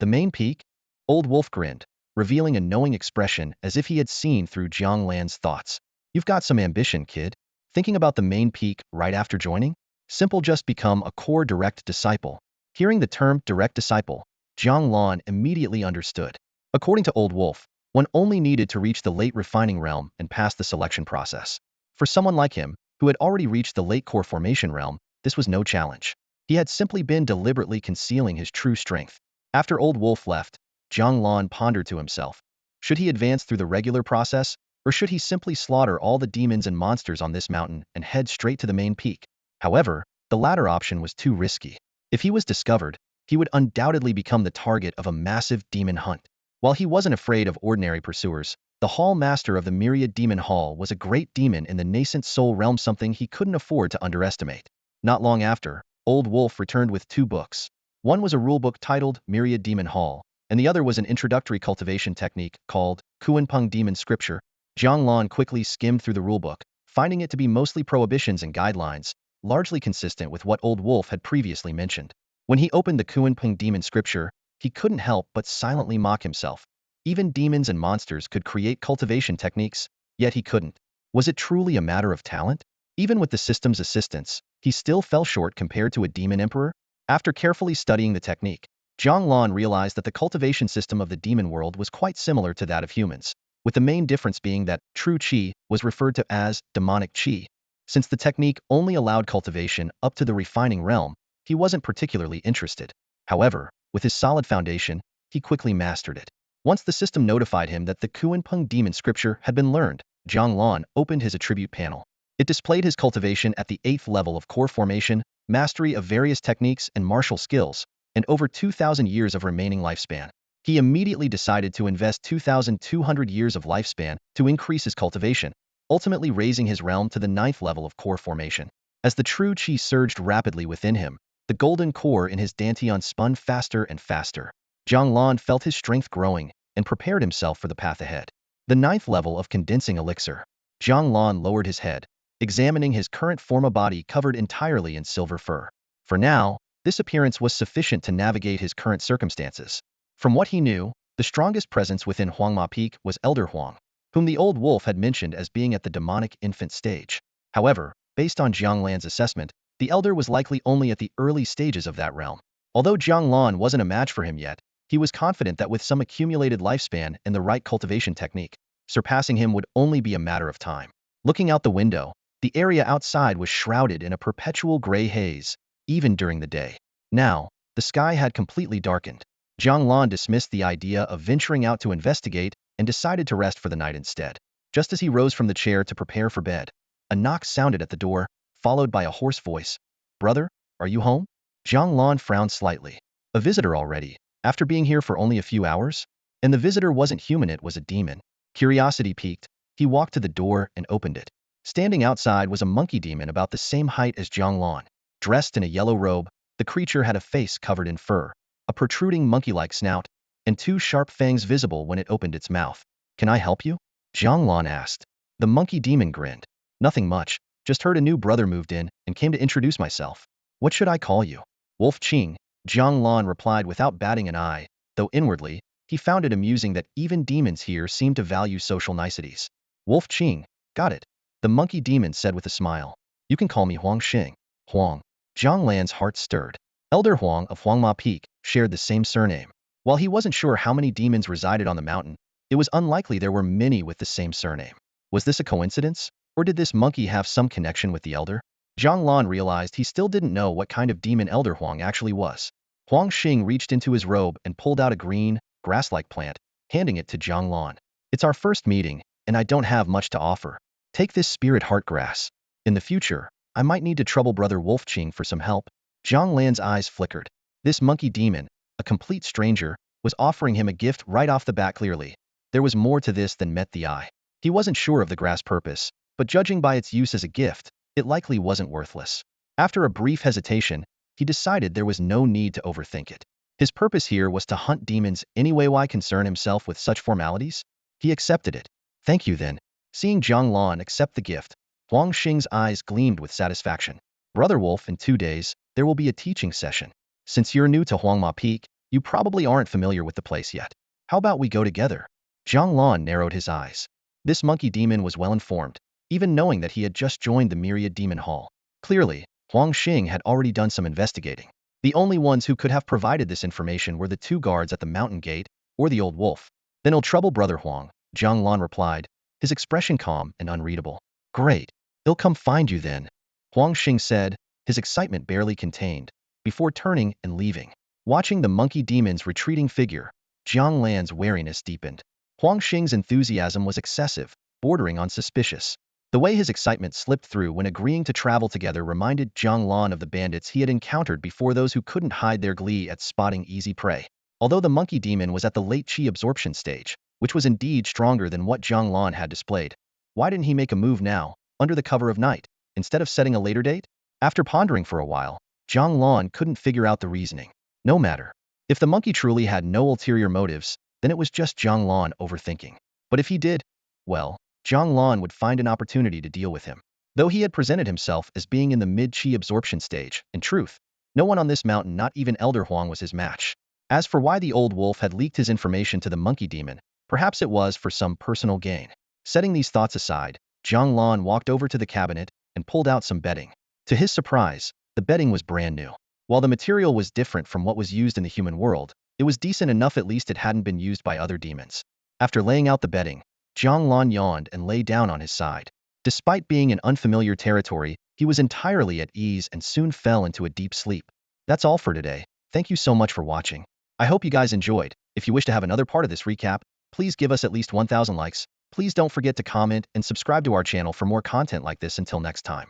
The main peak? Old Wolf grinned, revealing a knowing expression as if he had seen through Jiang Lan's thoughts. "You've got some ambition, kid. Thinking about the main peak right after joining? Simple, just become a core direct disciple." Hearing the term direct disciple, Jiang Lan immediately understood. According to Old Wolf, one only needed to reach the late refining realm and pass the selection process. For someone like him, who had already reached the late core formation realm, this was no challenge. He had simply been deliberately concealing his true strength. After Old Wolf left, Jiang Lan pondered to himself. Should he advance through the regular process, or should he simply slaughter all the demons and monsters on this mountain and head straight to the main peak? However, the latter option was too risky. If he was discovered, he would undoubtedly become the target of a massive demon hunt. While he wasn't afraid of ordinary pursuers, the Hall Master of the Myriad Demon Hall was a great demon in the nascent soul realm, something he couldn't afford to underestimate. Not long after, Old Wolf returned with 2 books. One was a rulebook titled Myriad Demon Hall, and the other was an introductory cultivation technique called Kuanpeng Demon Scripture. Jiang Lan quickly skimmed through the rulebook, finding it to be mostly prohibitions and guidelines, largely consistent with what Old Wolf had previously mentioned. When he opened the Kuanpeng Demon Scripture, he couldn't help but silently mock himself. Even demons and monsters could create cultivation techniques, yet he couldn't. Was it truly a matter of talent? Even with the system's assistance, he still fell short compared to a demon emperor. After carefully studying the technique, Jiang Lan realized that the cultivation system of the demon world was quite similar to that of humans, with the main difference being that true qi was referred to as demonic qi. Since the technique only allowed cultivation up to the refining realm, he wasn't particularly interested. However, with his solid foundation, he quickly mastered it. Once the system notified him that the Kuanpeng Demon Scripture had been learned, Jiang Lan opened his attribute panel. It displayed his cultivation at the 8th level of core formation, mastery of various techniques and martial skills, and over 2,000 years of remaining lifespan. He immediately decided to invest 2,200 years of lifespan to increase his cultivation, ultimately raising his realm to the 9th level of core formation. As the true qi surged rapidly within him, the golden core in his dantian spun faster and faster. Jiang Lan felt his strength growing and prepared himself for the path ahead. The 9th level of condensing elixir. Jiang Lan lowered his head, examining his current forma body covered entirely in silver fur. For now, this appearance was sufficient to navigate his current circumstances. From what he knew, the strongest presence within Huangma Peak was Elder Huang, whom the Old Wolf had mentioned as being at the demonic infant stage. However, based on Jiang Lan's assessment, the Elder was likely only at the early stages of that realm. Although Jiang Lan wasn't a match for him yet, he was confident that with some accumulated lifespan and the right cultivation technique, surpassing him would only be a matter of time. Looking out the window, the area outside was shrouded in a perpetual gray haze, even during the day. Now, the sky had completely darkened. Jiang Lan dismissed the idea of venturing out to investigate and decided to rest for the night instead. Just as he rose from the chair to prepare for bed, a knock sounded at the door, followed by a hoarse voice. "Brother, are you home?" Jiang Lan frowned slightly. A visitor already, after being here for only a few hours? And the visitor wasn't human, it was a demon. Curiosity piqued, he walked to the door and opened it. Standing outside was a monkey demon about the same height as Jiang Lan. Dressed in a yellow robe, the creature had a face covered in fur, a protruding monkey-like snout, and 2 sharp fangs visible when it opened its mouth. "Can I help you?" Jiang Lan asked. The monkey demon grinned. "Nothing much, just heard a new brother moved in and came to introduce myself. What should I call you?" "Wolf Qing," Jiang Lan replied without batting an eye, though inwardly, he found it amusing that even demons here seemed to value social niceties. Wolf Qing, got it. The monkey demon said with a smile. You can call me Huang Xing. Huang. Jiang Lan's heart stirred. Elder Huang of Huangma Peak shared the same surname. While he wasn't sure how many demons resided on the mountain, it was unlikely there were many with the same surname. Was this a coincidence? Or did this monkey have some connection with the elder? Jiang Lan realized he still didn't know what kind of demon Elder Huang actually was. Huang Xing reached into his robe and pulled out a green, grass-like plant, handing it to Jiang Lan. It's our first meeting, and I don't have much to offer. Take this spirit heart grass. In the future, I might need to trouble Brother Wolf Qing for some help. Jiang Lan's eyes flickered. This monkey demon, a complete stranger, was offering him a gift right off the bat clearly. There was more to this than met the eye. He wasn't sure of the grass purpose, but judging by its use as a gift, it likely wasn't worthless. After a brief hesitation, he decided there was no need to overthink it. His purpose here was to hunt demons anyway. Why concern himself with such formalities? He accepted it. Thank you then. Seeing Jiang Lan accept the gift, Huang Xing's eyes gleamed with satisfaction. Brother Wolf, in 2 days, there will be a teaching session. Since you're new to Huangma Peak, you probably aren't familiar with the place yet. How about we go together? Jiang Lan narrowed his eyes. This monkey demon was well informed, even knowing that he had just joined the Myriad Demon Hall. Clearly, Huang Xing had already done some investigating. The only ones who could have provided this information were the 2 guards at the mountain gate, or the old wolf. Then he'll trouble Brother Huang, Jiang Lan replied, his expression calm and unreadable. Great. He'll come find you then, Huang Xing said, his excitement barely contained, before turning and leaving. Watching the monkey demon's retreating figure, Jiang Lan's wariness deepened. Huang Xing's enthusiasm was excessive, bordering on suspicious. The way his excitement slipped through when agreeing to travel together reminded Jiang Lan of the bandits he had encountered before, those who couldn't hide their glee at spotting easy prey. Although the monkey demon was at the late chi absorption stage, which was indeed stronger than what Jiang Lan had displayed, why didn't he make a move now, under the cover of night, instead of setting a later date? After pondering for a while, Jiang Lan couldn't figure out the reasoning. No matter. If the monkey truly had no ulterior motives, then it was just Jiang Lan overthinking. But if he did, well, Jiang Lan would find an opportunity to deal with him. Though he had presented himself as being in the mid-chi absorption stage, in truth, no one on this mountain, not even Elder Huang, was his match. As for why the old wolf had leaked his information to the monkey demon, perhaps it was for some personal gain. Setting these thoughts aside, Jiang Lan walked over to the cabinet and pulled out some bedding. To his surprise, the bedding was brand new. While the material was different from what was used in the human world, it was decent enough, at least it hadn't been used by other demons. After laying out the bedding, Jiang Lan yawned and lay down on his side. Despite being in unfamiliar territory, he was entirely at ease and soon fell into a deep sleep. That's all for today. Thank you so much for watching. I hope you guys enjoyed. If you wish to have another part of this recap, please give us at least 1,000 likes. Please don't forget to comment and subscribe to our channel for more content like this. Until next time.